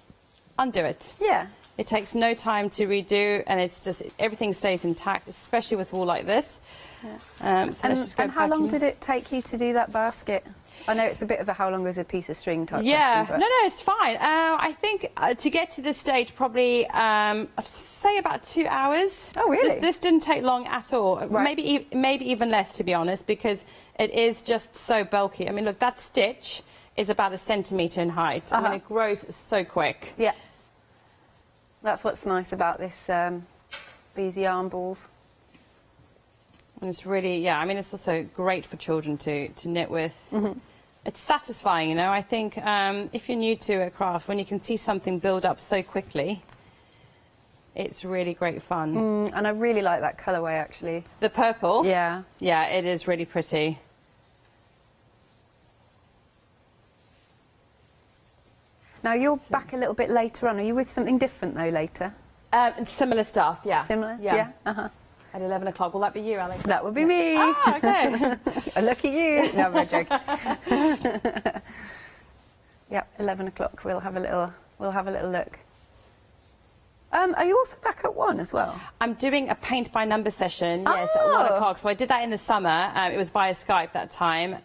Speaker 6: undo it.
Speaker 5: Yeah.
Speaker 6: It takes no time to redo, and it's just everything stays intact, especially with wool like this. Yeah. So let's just go
Speaker 5: and how long did it take you to do that basket? I know it's a bit of a how long is a piece of string type question, but...
Speaker 6: No, it's fine. I think to get to this stage, probably, I'd say about 2 hours.
Speaker 5: Oh, really?
Speaker 6: This didn't take long at all.
Speaker 5: Right.
Speaker 6: Maybe even less, to be honest, because it is just so bulky. I mean, look, that stitch is about 1 centimetre in height. I mean, it grows so quick.
Speaker 5: Yeah. That's what's nice about this, these yarn balls.
Speaker 6: And it's really, I mean, it's also great for children to knit with. It's satisfying, you know. I think if you're new to a craft, when you can see something build up so quickly, it's really great fun.
Speaker 5: And I really like that colourway, actually.
Speaker 6: The purple?
Speaker 5: Yeah.
Speaker 6: Yeah, it is really pretty.
Speaker 5: Now, you're back a little bit later on. Are you with something different, though, later?
Speaker 6: Similar stuff, yeah.
Speaker 5: Similar?
Speaker 6: Yeah. At 11 o'clock. Will that be you, Alex?
Speaker 5: That would be me.
Speaker 6: Ah, okay.
Speaker 5: Look at you. No, I'm joking. Yep, 11 o'clock. We'll have a little look. Are you also back at 1 as well?
Speaker 6: I'm doing a paint by number session, yes, at 1 o'clock. So I did that in the summer. It was via Skype that time.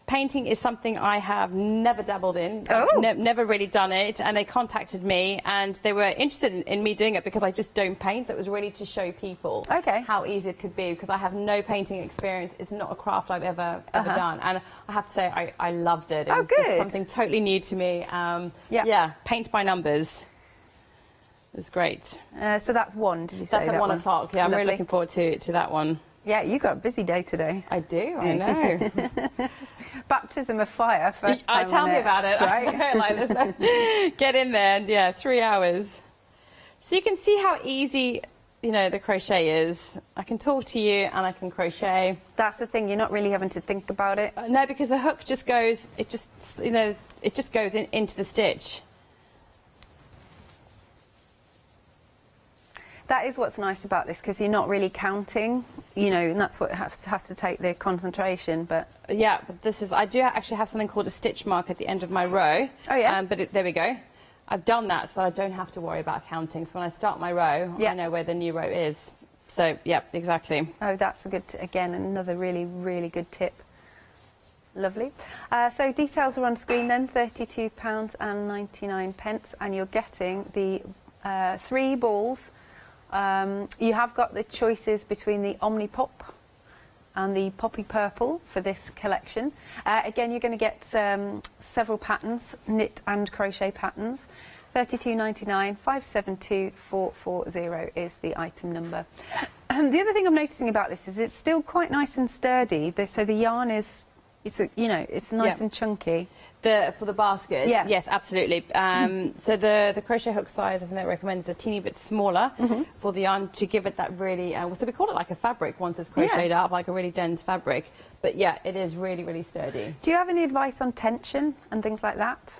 Speaker 6: Painting is something I have never dabbled in, never really done it, and they contacted me and they were interested in me doing it because I just don't paint, so it was really to show people how easy it could be, because I have no painting experience. It's not a craft I've ever done, and I have to say I loved it. It was just something totally new to me. Yeah, paint by numbers. It was great.
Speaker 5: So that's 1, did you say?
Speaker 6: That's at 1 o'clock, yeah. I'm really looking forward to that one.
Speaker 5: Yeah, you got a busy day today.
Speaker 6: I do, I know.
Speaker 5: Baptism of fire, first time
Speaker 6: tell me about it. Right? Like this. Get in there, and yeah, 3 hours. So you can see how easy, you know, the crochet is. I can talk to you and I can crochet.
Speaker 5: That's the thing, you're not really having to think about it.
Speaker 6: No, because the hook just goes, it just goes into the stitch.
Speaker 5: That is what's nice about this, because you're not really counting, you know, and that's what has to take the concentration. But
Speaker 6: yeah, but this is, I do actually have something called a stitch mark at the end of my row.
Speaker 5: Oh, yes.
Speaker 6: But there we go. I've done that so I don't have to worry about counting. So when I start my row, I know where the new row is. So, yeah, exactly.
Speaker 5: Oh, that's a good, again, another really, really good tip. Lovely. So details are on screen then, £32.99, and you're getting the 3 balls. You have got the choices between the Omnipop and the Poppy Purple for this collection. Again, you're going to get several patterns, knit and crochet patterns. £32.99, 572440 is the item number. The other thing I'm noticing about this is it's still quite nice and sturdy. So the yarn is, it's nice and chunky.
Speaker 6: For the basket?
Speaker 5: Yeah.
Speaker 6: Yes, absolutely. So the crochet hook size, I think that recommends a teeny bit smaller for the yarn to give it that really, so we call it like a fabric once it's crocheted up, like a really dense fabric. But yeah, it is really, really sturdy.
Speaker 5: Do you have any advice on tension and things like that?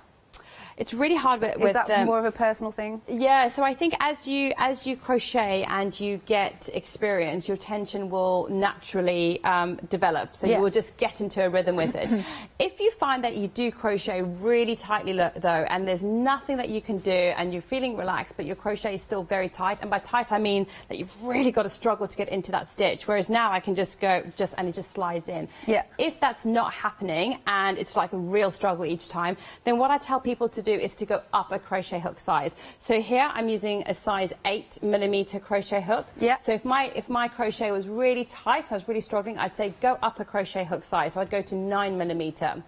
Speaker 6: It's really hard with
Speaker 5: Is that more of a personal thing?
Speaker 6: Yeah, so I think as you crochet and you get experience, your tension will naturally develop. So you will just get into a rhythm with it. If you find that you do crochet really tightly though, and there's nothing that you can do, and you're feeling relaxed, but your crochet is still very tight, and by tight I mean that you've really got to struggle to get into that stitch. Whereas now I can just go and it just slides in. Yeah. If that's not happening and it's like a real struggle each time, then what I tell people to do is to go up a crochet hook size. So here I'm using a size 8mm crochet hook. Yeah. So if my crochet was really tight, I was really struggling, I'd say go up a crochet hook size. So I'd go to 9mm.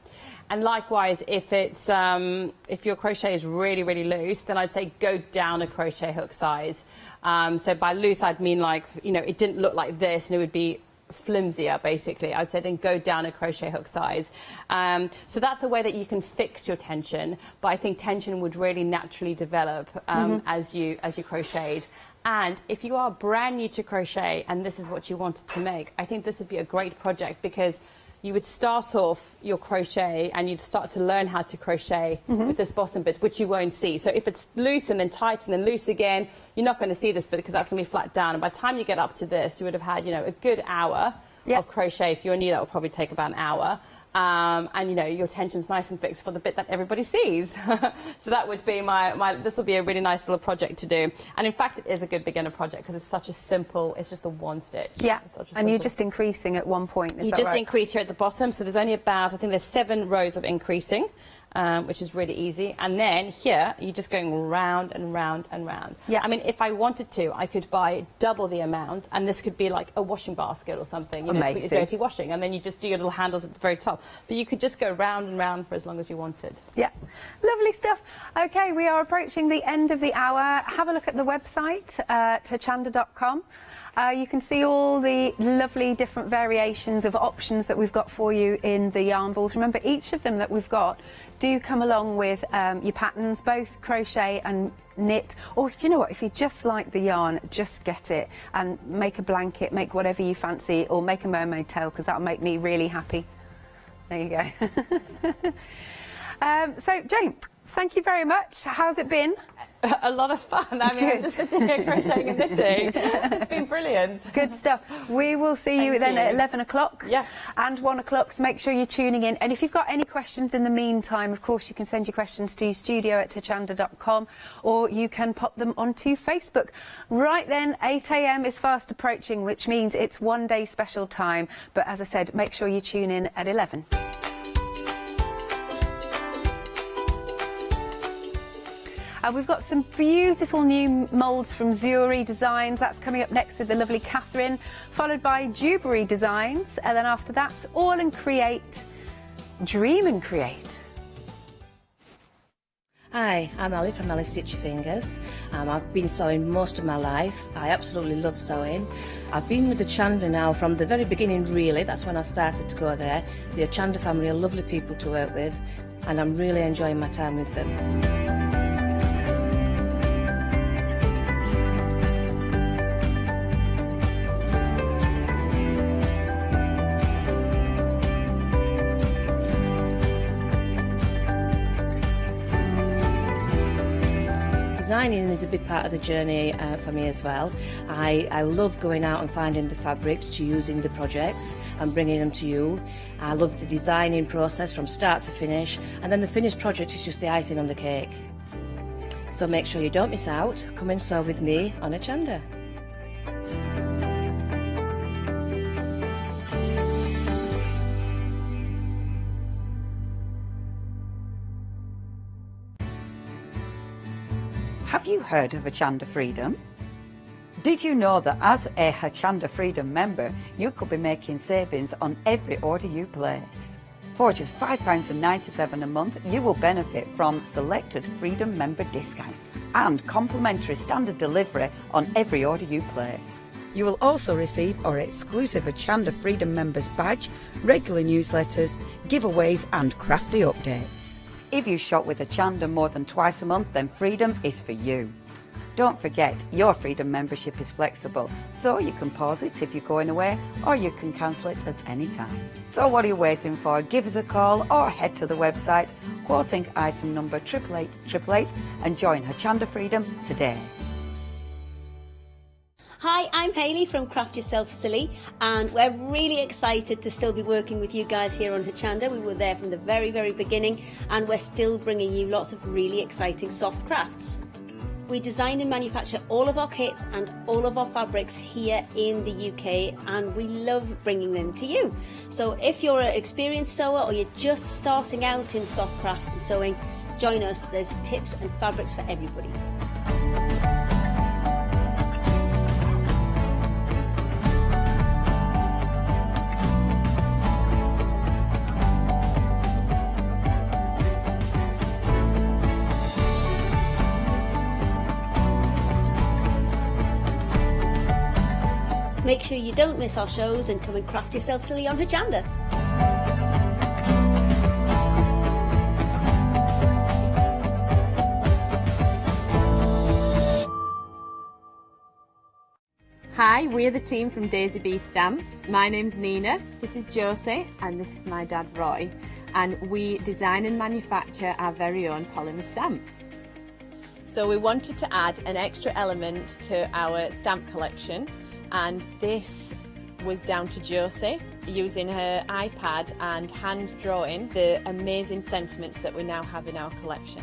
Speaker 6: And likewise, if it's if your crochet is really, really loose, then I'd say go down a crochet hook size. So by loose, I'd mean like, you know, it didn't look like this and it would be flimsier, basically. I'd say then go down a crochet hook size. So that's a way that you can fix your tension, but I think tension would really naturally develop as you crocheted. And if you are brand new to crochet and this is what you wanted to make, I think this would be a great project, because you would start off your crochet and you'd start to learn how to crochet with this bottom bit, which you won't see. So if it's loose and then tight and then loose again, you're not going to see this bit because that's going to be flat down. And by the time you get up to this, you would have had, you know, a good hour of crochet. If you're new, that will probably take about an hour. And you know, your tension's nice and fixed for the bit that everybody sees. So that would be this will be a really nice little project to do. And in fact, it is a good beginner project because it's such a simple, it's just the one stitch. Yeah, and you're just increasing at one point, is that right? You just increase here at the bottom, so there's only about, I think there's 7 rows of increasing. Which is really easy. And then here, you're just going round and round and round. Yeah. I mean, if I wanted to, I could buy double the amount, and this could be like a washing basket or something, you know, for your dirty washing, and then you just do your little handles at the very top. But you could just go round and round for as long as you wanted. Yeah. Lovely stuff. Okay, we are approaching the end of the hour. Have a look at the website, hochanda.com. You can see all the lovely different variations of options that we've got for you in the yarn balls. Remember, each of them that we've got do come along with your patterns, both crochet and knit. Or do you know what, if you just like the yarn, just get it and make a blanket, make whatever you fancy, or make a mermaid tail, because that'll make me really happy. There you go. So Jane,
Speaker 5: thank you very much. How's it been?
Speaker 6: A lot of fun. I mean, I'm just sitting here crocheting and knitting. It's been brilliant.
Speaker 5: Good stuff. We will see you then at 11 o'clock
Speaker 6: Yeah.
Speaker 5: and 1 o'clock, so make sure you're tuning in. And if you've got any questions in the meantime, of course, you can send your questions to studio@hochanda.com, or you can pop them onto Facebook. Right then, 8 a.m. is fast approaching, which means it's one day special time. But as I said, make sure you tune in at 11. We've got some beautiful new moulds from Zuri Designs. That's coming up next with the lovely Catherine, followed by Zuri Designs. And then after that, All and Create, Dream and Create.
Speaker 7: Hi, I'm Ali from Ali Stitchy Fingers. I've been sewing most of my life. I absolutely love sewing. I've been with the Hochanda now from the very beginning, really. That's when I started to go there. The Hochanda family are lovely people to work with, and I'm really enjoying my time with them. Designing is a big part of the journey for me as well. I love going out and finding the fabrics to use in the projects and bringing them to you. I love the designing process from start to finish, and then the finished project is just the icing on the cake. So make sure you don't miss out. Come and sew with me on Hochanda.
Speaker 8: Have you heard of Hochanda Freedom? Did you know that as a Hochanda Freedom member, you could be making savings on every order you place? For just £5.97 a month, you will benefit from selected Freedom member discounts and complimentary standard delivery on every order you place. You will also receive our exclusive Hochanda Freedom members badge, regular newsletters, giveaways and crafty updates. If you shop with Hochanda more than twice a month, then Freedom is for you. Don't forget, your Freedom membership is flexible, so you can pause it if you're going away, or you can cancel it at any time. So what are you waiting for? Give us a call or head to the website, quoting item number 88888, and join Hochanda Freedom today.
Speaker 9: Hi, I'm Hayley from Craft Yourself Silly, and we're really excited to still be working with you guys here on Hochanda. We were there from the very, very beginning, and we're still bringing you lots of really exciting soft crafts. We design and manufacture all of our kits and all of our fabrics here in the UK, and we love bringing them to you. So if you're an experienced sewer or you're just starting out in soft crafts and sewing, join us. There's tips and fabrics for everybody. Make sure you don't miss our shows and come and craft yourself silly on Hochanda.
Speaker 10: Hi, we're the team from Daisy Bee Stamps. My name's Nina, this is Josie, and this is my dad Roy. And we design and manufacture our very own polymer stamps.
Speaker 6: So we wanted to add an extra element to our stamp collection, and this was down to Josie using her iPad and hand drawing the amazing sentiments that we now have in our collection.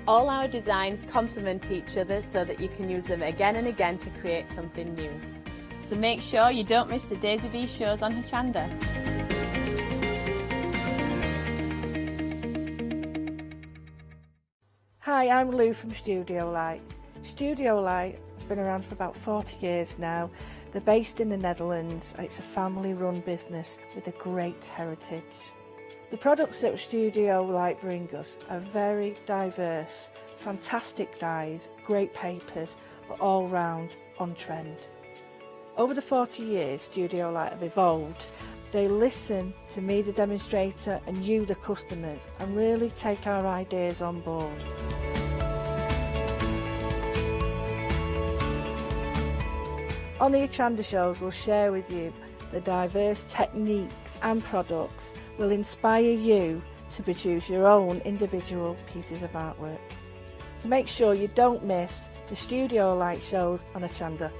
Speaker 6: All our designs complement each other so that you can use them again and again to create something new. So make sure you don't miss the Daisy Bee shows on Hochanda.
Speaker 11: Hi, I'm Lou from Studio Light. Studio Light has been around for about 40 years now. They're based in the Netherlands. It's a family-run business with a great heritage. The products that Studio Light bring us are very diverse, fantastic dyes, great papers, but all round on trend. Over the 40 years Studio Light have evolved. They listen to me, the demonstrator, and you, the customers, and really take our ideas on board. On the Hochanda shows, we'll share with you the diverse techniques and products will inspire you to produce your own individual pieces of artwork. So make sure you don't miss the studio light shows on Hochanda.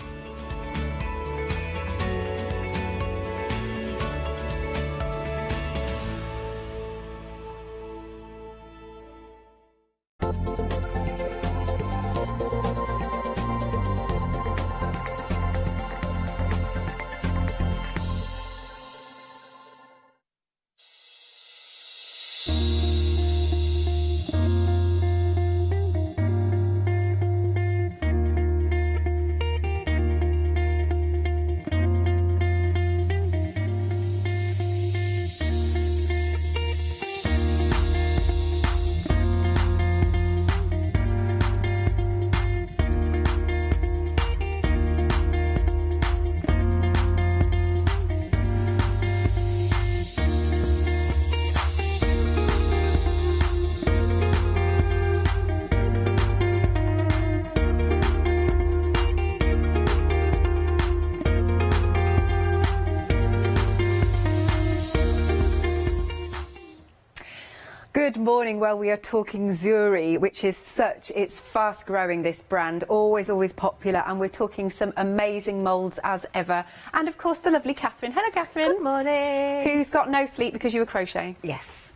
Speaker 5: Good morning. Well, we are talking Zuri, which is it's fast growing, this brand, always popular, and we're talking some amazing moulds as ever. And of course, the lovely Catherine. Hello, Catherine.
Speaker 1: Good morning.
Speaker 5: Who's got no sleep because you were crocheting?
Speaker 1: Yes.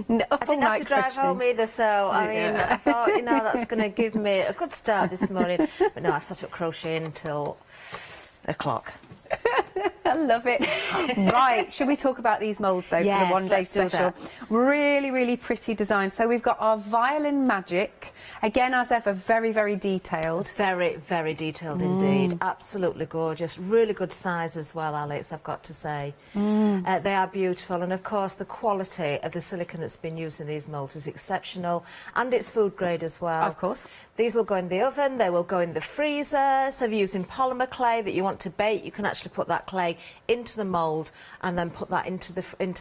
Speaker 5: No,
Speaker 1: I didn't have to drive home either, so I mean, I thought, you know, that's going to give me a good start this morning. But no, I sat up crocheting until o'clock.
Speaker 5: I love it. Right, should we talk about these moulds though,
Speaker 1: yes,
Speaker 5: for the one-day
Speaker 1: let's do
Speaker 5: special?
Speaker 1: that.
Speaker 5: Really pretty design. So we've got our Violin Magic, again as ever, very detailed.
Speaker 1: Very detailed indeed. Absolutely gorgeous. Really good size as well, Alex, I've got to say. They are beautiful, and of course the quality of the silicone that's been used in these moulds is exceptional, and it's food grade as well.
Speaker 5: Of course.
Speaker 1: These will go in the oven, they will go in the freezer. So if you're using polymer clay that you want to bake, you can actually put that clay into the mould and then put that into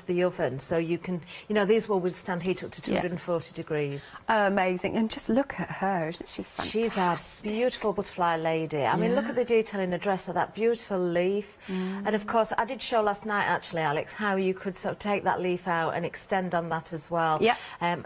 Speaker 1: the oven. So you can, you know, these will withstand heat up to 240 degrees.
Speaker 5: Amazing. And just look at her, isn't she fantastic?
Speaker 1: She's a beautiful butterfly lady. I mean, look at the detail in the dress of that beautiful leaf. And of course, I did show last night, actually, Alex, how you could sort of take that leaf out and extend on that as well.
Speaker 5: Yeah.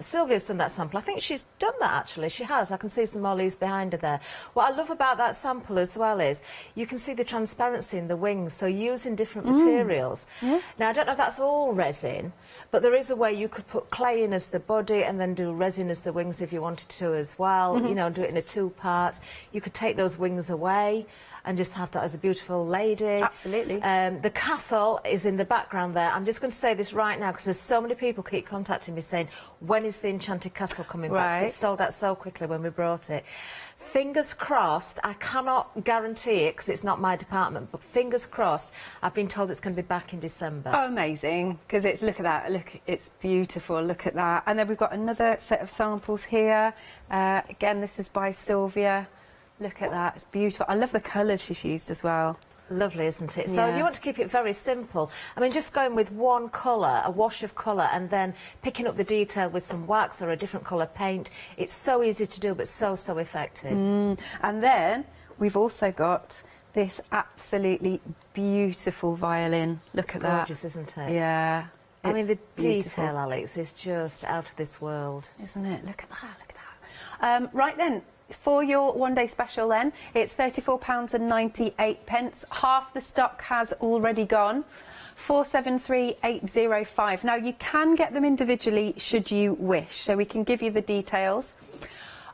Speaker 1: Sylvia's done that sample. I think she's done that, actually. She has. I can see some more leaves behind her there. What I love about that sample as well is you can see the transparency in the wings, so using different materials. Now, I don't know if that's all resin, but there is a way you could put clay in as the body and then do resin as the wings if you wanted to as well, you know, do it in a two-part. You could take those wings away and just have that as a beautiful lady.
Speaker 5: Absolutely.
Speaker 1: The castle is in the background there. I'm just going to say this right now because there's so many people keep contacting me saying, when is the Enchanted Castle coming back? So it sold out so quickly when we brought it. Fingers crossed, I cannot guarantee it because it's not my department, but fingers crossed, I've been told it's going to be back in December.
Speaker 5: Oh, amazing, because it's, look at that, look, it's beautiful, look at that. And then we've got another set of samples here. Again, this is by Sylvia. Look at that, it's beautiful. I love the colours she's used as well.
Speaker 1: Lovely, isn't it? So you want to keep it very simple. I mean, just going with one colour, a wash of colour, and then picking up the detail with some wax or a different colour paint. It's so easy to do, but so effective.
Speaker 5: And then we've also got this absolutely beautiful violin. Look at that.
Speaker 1: Gorgeous, isn't it?
Speaker 5: Yeah.
Speaker 1: I mean, the
Speaker 5: beautiful.
Speaker 1: detail, Alex, is just out of this world.
Speaker 5: Isn't it? Look at that, look at that. Right then, for your one-day special then, it's £34.98. Half the stock has already gone. 473805. Now, you can get them individually should you wish, so we can give you the details.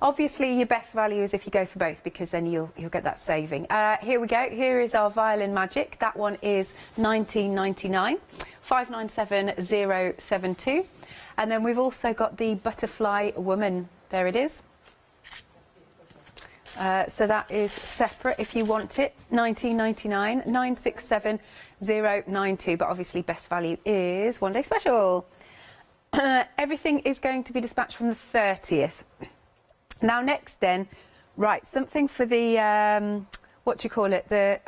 Speaker 5: Obviously, your best value is if you go for both, because then you'll get that saving. Here we go. Here is our Violin Magic. That one is £19.99. 597072. And then we've also got the Butterfly Woman. There it is. So that is separate if you want it. £19.99. 967092. But obviously, best value is one day special. Everything is going to be dispatched from the 30th. Now, next then, right, something for the, what do you call it? The,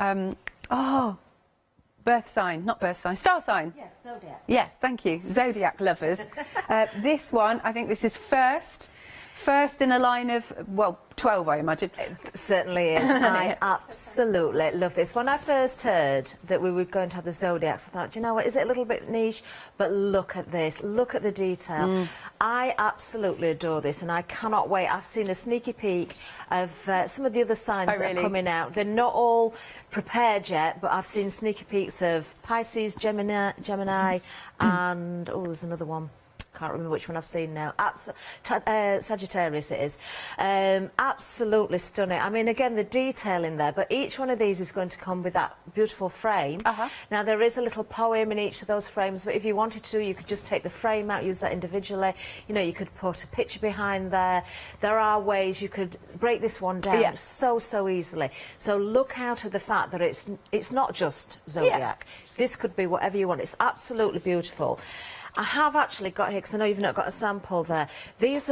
Speaker 5: birth sign, not birth sign, star sign.
Speaker 1: Yes, zodiac.
Speaker 5: Yes, thank you. Zodiac lovers. This one, I think this is first. First in a line of, well, 12, I imagine.
Speaker 1: It certainly is. I absolutely love this. When I first heard that we were going to have the zodiacs, I thought, do you know what, is it a little bit niche? But look at this, look at the detail. I absolutely adore this, and I cannot wait. I've seen a sneaky peek of some of the other signs that are coming out. They're not all prepared yet, but I've seen sneaky peeks of Pisces, Gemini, and, oh, there's another one. Can't remember which one I've seen now. Sagittarius it is. Absolutely stunning. I mean, again, the detail in there, but each one of these is going to come with that beautiful frame. Now, there is a little poem in each of those frames, but if you wanted to, you could just take the frame out, use that individually. You know, you could put a picture behind there. There are ways you could break this one down so easily. So look out at the fact that it's not just zodiac. This could be whatever you want. It's absolutely beautiful. I have actually got here, because I know you've not got a sample there. These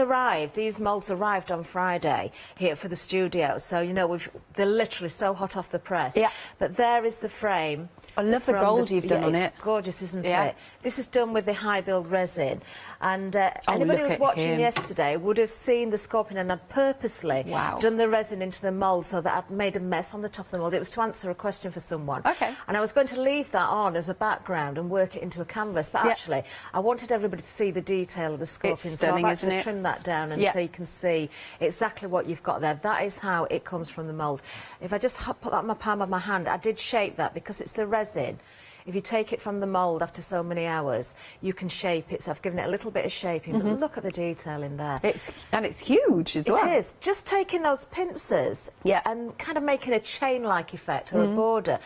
Speaker 1: moulds arrived on Friday here for the studio. So, you know, they're literally so hot off the press. But there is the frame.
Speaker 5: I love the gold you've done on it.
Speaker 1: It's gorgeous, isn't it? This is done with the high build resin. And anybody who was watching yesterday would have seen the scorpion, and I'd purposely done the resin into the mould so that I'd made a mess on the top of the mould. It was to answer a question for someone. And I was going to leave that on as a background and work it into a canvas, but actually I wanted everybody to see the detail of the scorpion.
Speaker 5: It's stunning,
Speaker 1: so I've actually
Speaker 5: isn't it?
Speaker 1: trimmed that down, and so you can see exactly what you've got there. That is how it comes from the mould. If I just put that in my palm of my hand, I did shape that because it's the resin. If you take it from the mould after so many hours, you can shape it. So I've given it a little bit of shaping, but look at the detail in there.
Speaker 5: It's huge as well.
Speaker 1: It is. Just taking those pincers and kind of making a chain-like effect or a border.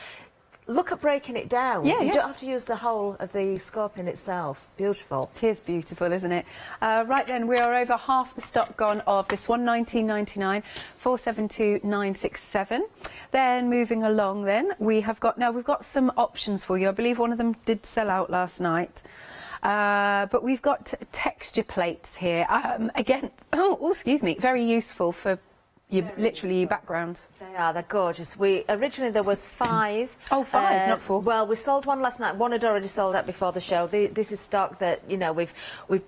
Speaker 1: Look at breaking it down. You don't have to use the whole of the scorpion itself. Beautiful.
Speaker 5: It is beautiful, isn't it? Right then, we are over half the stock gone of this one, £19.99, 472967. Then moving along, then we've got some options for you. I believe one of them did sell out last night. But we've got texture plates here. Again, excuse me, very useful for literally your backgrounds.
Speaker 1: They're gorgeous. Originally there was 5.
Speaker 5: Oh, 5, not 4.
Speaker 1: Well, we sold one last night. One had already sold out before the show. This is stock that, you know, we've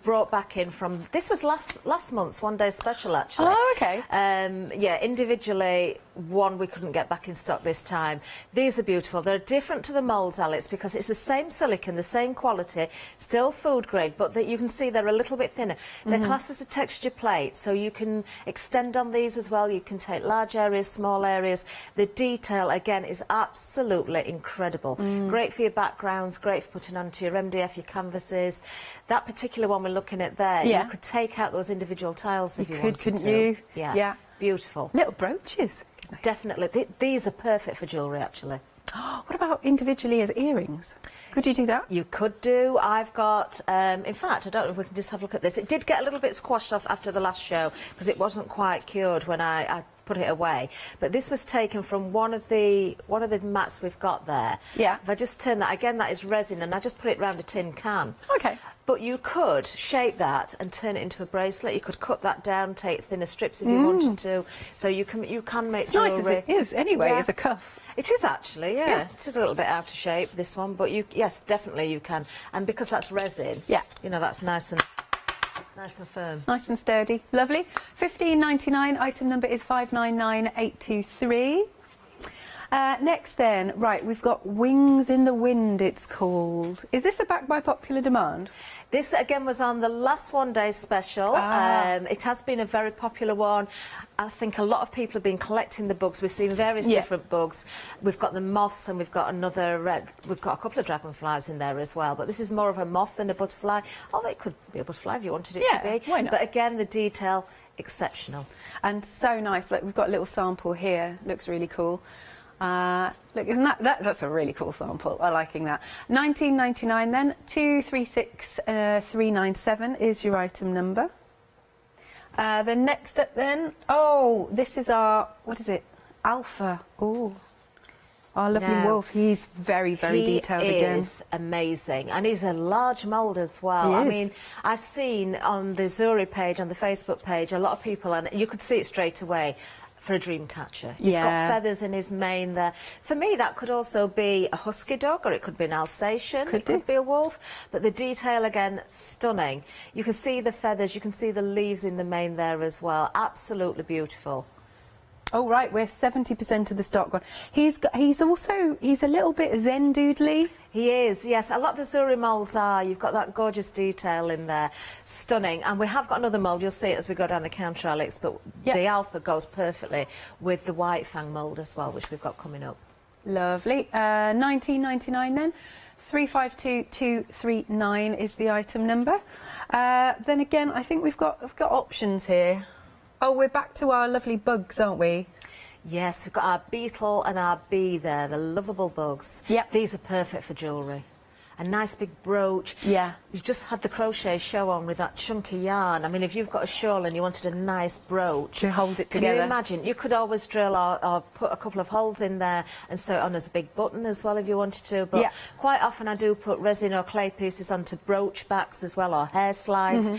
Speaker 1: brought back in from. This was last month's one day special, actually.
Speaker 5: Oh, okay.
Speaker 1: Yeah, individually, one we couldn't get back in stock this time. These are beautiful. They're different to the moulds, Alex, because it's the same silicone, the same quality, still food grade, but that you can see they're a little bit thinner. They're classed as a texture plate, so you can extend on these as well. You can take large areas, small areas. The detail, again, is absolutely incredible. Great for your backgrounds, great for putting onto your MDF, your canvases. That particular one we're looking at there, you could take out those individual tiles if you wanted to.
Speaker 5: Couldn't you?
Speaker 1: Yeah. Beautiful.
Speaker 5: Little brooches.
Speaker 1: Definitely. These are perfect for jewellery, actually.
Speaker 5: What about individually as earrings? Could you do that?
Speaker 1: You could do. I've got, in fact, I don't know if we can just have a look at this. It did get a little bit squashed off after the last show because it wasn't quite cured when I put it away. But this was taken from one of the mats we've got there.
Speaker 5: Yeah.
Speaker 1: If I just turn that, again, that is resin, and I just put it round a tin can.
Speaker 5: Okay.
Speaker 1: But you could shape that and turn it into a bracelet. You could cut that down, take thinner strips if you wanted to. So you can make
Speaker 5: it's
Speaker 1: jewellery.
Speaker 5: Nice as it is anyway, as a cuff.
Speaker 1: It is actually, yeah. It is a little bit out of shape, this one, but yes, definitely you can. And because that's resin, you know, that's nice and firm.
Speaker 5: Nice and sturdy. Lovely. £15.99. Item number is 599823. Next then, right, we've got Wings in the Wind, it's called. Is this backed by popular demand?
Speaker 1: This, again, was on the last one day special. It has been a very popular one. I think a lot of people have been collecting the bugs. We've seen various different bugs. We've got the moths, and we've got we've got a couple of dragonflies in there as well. But this is more of a moth than a butterfly. Although it could be a butterfly if you wanted it to be.
Speaker 5: Why not?
Speaker 1: But again, the detail, exceptional.
Speaker 5: And so nice. Look, we've got a little sample here. Looks really cool. Look, isn't that's a really cool sample. I'm liking that. £19.99 then. 236397 is your item number. Then next up then, this is our, what is it? Alpha. Oh, our lovely wolf. He's very, very detailed again.
Speaker 1: He is amazing, and he's a large mould as well. I mean, I've seen on the Zuri page, on the Facebook page, a lot of people, and you could see it straight away, for a dream catcher. He's got feathers in his mane there. For me, that could also be a husky dog, or it could be an Alsatian. It could be a wolf. But the detail, again, stunning. You can see the feathers, you can see the leaves in the mane there as well. Absolutely beautiful.
Speaker 5: Oh right, we're 70% of the stock gone. He's a little bit Zen doodly.
Speaker 1: He is, yes. A lot of the Zuri moulds are. You've got that gorgeous detail in there. Stunning. And we have got another mould. You'll see it as we go down the counter, Alex. But the alpha goes perfectly with the white fang mould as well, which we've got coming up.
Speaker 5: Lovely. 19.99 then. 352239 is the item number. Then again, I think we've got options here. Oh, we're back to our lovely bugs, aren't we?
Speaker 1: Yes, we've got our beetle and our bee there, the lovable bugs.
Speaker 5: Yep.
Speaker 1: These are perfect for jewellery. A nice big brooch.
Speaker 5: Yeah.
Speaker 1: We've just had the crochet show on with that chunky yarn. I mean, if you've got a shawl and you wanted a nice brooch
Speaker 5: to hold it
Speaker 1: together. Can you imagine? You could always drill or put a couple of holes in there and sew it on as a big button as well if you wanted to. But quite often I do put resin or clay pieces onto brooch backs as well, or hair slides.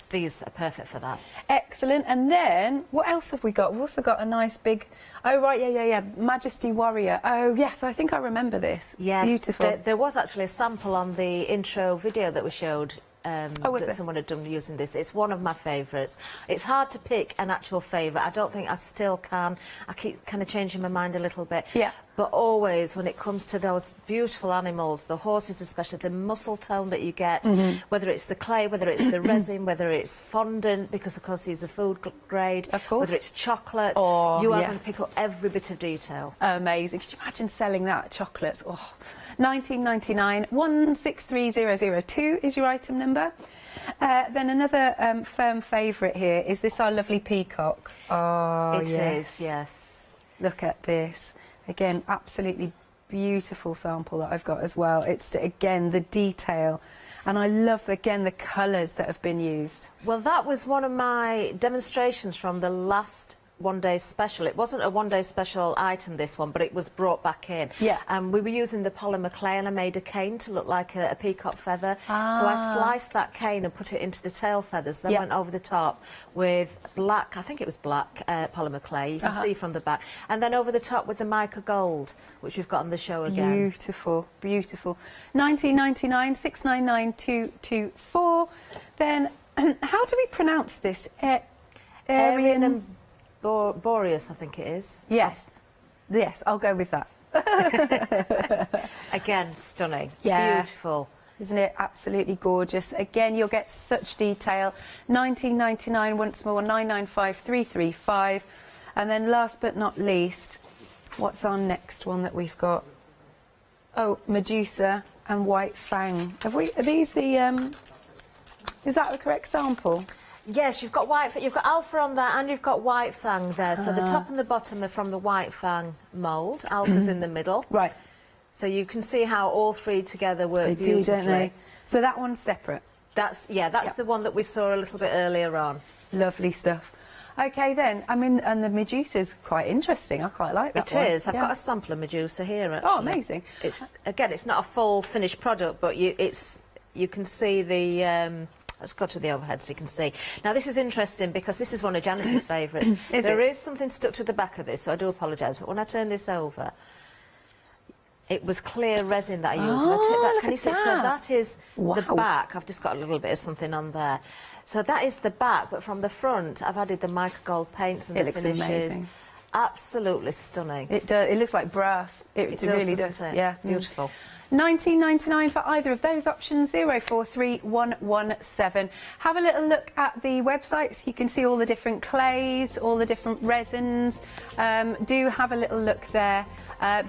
Speaker 1: These are perfect for that.
Speaker 5: Excellent. And then, what else have we got? We've also got a nice big... Oh, right, yeah. Majesty Warrior. Oh, yes, I think I remember this. It's beautiful.
Speaker 1: There was actually a sample on the intro video that we showed that someone had done using this. It's one of my favourites. It's hard to pick an actual favourite. I don't think I still can. I keep kind of changing my mind a little bit.
Speaker 5: Yeah.
Speaker 1: But always, when it comes to those beautiful animals, the horses especially, the muscle tone that you get, whether it's the clay, whether it's the resin, whether it's fondant, because of course these are food grade, whether it's chocolate, you are going to pick up every bit of detail.
Speaker 5: Amazing. Could you imagine selling that, chocolates? Oh. 19.99, 163002 is your item number. Then another firm favourite here is this, our lovely peacock. Oh,
Speaker 1: it is, yes.
Speaker 5: Look at this. Again, absolutely beautiful sample that I've got as well. It's, again, the detail. And I love, again, the colours that have been used.
Speaker 1: Well, that was one of my demonstrations from the last one-day special. It wasn't a one-day special item, this one, but it was brought back in.
Speaker 5: Yeah.
Speaker 1: And we were using the polymer clay, and I made a cane to look like a peacock feather. So I sliced that cane and put it into the tail feathers, then went over the top with black, I think it was black polymer clay, you can see from the back, and then over the top with the mica gold, which we've got on the show again.
Speaker 5: Beautiful, beautiful. 19.99, 699224. Then, how do we pronounce this?
Speaker 1: Aryan and Boreas, I think it is.
Speaker 5: Yes. Yes, I'll go with that.
Speaker 1: Again, stunning.
Speaker 5: Yeah.
Speaker 1: Beautiful.
Speaker 5: Isn't it absolutely gorgeous? Again, you'll get such detail. 19.99 once more, 995335. And then last but not least, what's our next one that we've got? Oh, Medusa and White Fang. Are these the is that the correct sample?
Speaker 1: Yes, you've got alpha on there, and you've got white fang there. So the top and the bottom are from the white fang mould. Alpha's in the middle.
Speaker 5: Right.
Speaker 1: So you can see how all three together work beautifully.
Speaker 5: They do, don't they? So that one's separate.
Speaker 1: That's the one that we saw a little bit earlier on.
Speaker 5: Lovely stuff. Okay then, I mean, and the Medusa's quite interesting. I quite like that one.
Speaker 1: It is. I've got a sample of Medusa here, actually.
Speaker 5: Oh, amazing.
Speaker 1: It's not a full finished product, but you can see the. Let's go to the overhead so you can see. Now, this is interesting because this is one of Janice's favourites. There is something stuck to the back of this, so I do apologise. But when I turn this over, it was clear resin that I used. Can you see? So that is the back. I've just got a little bit of something on there. So that is the back, but from the front, I've added the mica gold paints and the finishes.
Speaker 5: Amazing.
Speaker 1: Absolutely stunning.
Speaker 5: It does. It looks like brass. It really does.
Speaker 1: Yeah, beautiful.
Speaker 5: 19.99 for either of those options, 043117. Have a little look at the website so you can see all the different clays, all the different resins. Do have a little look there,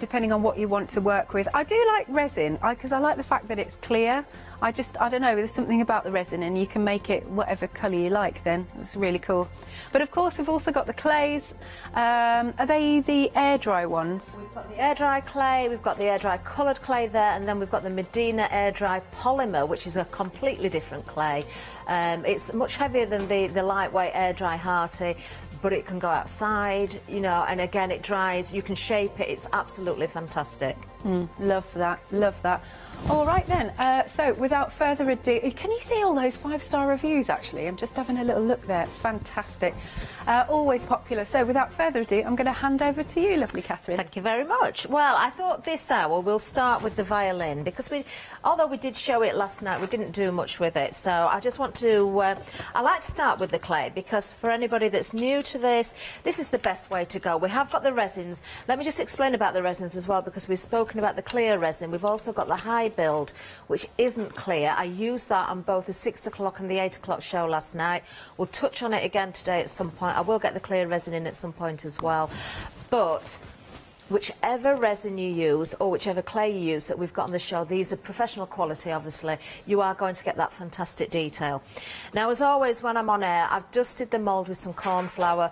Speaker 5: depending on what you want to work with. I do like resin, because I like the fact that it's clear. I don't know, there's something about the resin, and you can make it whatever colour you like then. It's really cool. But of course, we've also got the clays. Are they the air dry ones?
Speaker 1: We've got the air dry clay, we've got the air dry coloured clay there, and then we've got the Medina air dry polymer, which is a completely different clay. It's much heavier than the lightweight air dry hearty, but it can go outside, you know, and again, it dries, you can shape it, it's absolutely fantastic.
Speaker 5: Love that, love that. All right then, so without further ado, can you see all those 5-star reviews actually? I'm just having a little look there, fantastic. Always popular. So without further ado, I'm going to hand over to you, lovely Catherine.
Speaker 1: Thank you very much. Well, I thought this hour we'll start with the violin because although we did show it last night, we didn't do much with it. So I just want to, I like to start with the clay because for anybody that's new to this is the best way to go. We have got the resins. Let me just explain about the resins as well because we've spoken about the clear resin. We've also got the high build, which isn't clear. I used that on both the 6 o'clock and the 8 o'clock show last night. We'll touch on it again today at some point. I will get the clear resin in at some point as well. But whichever resin you use or whichever clay you use that we've got on the show, these are professional quality, obviously. You are going to get that fantastic detail. Now, as always, when I'm on air, I've dusted the mould with some corn flour.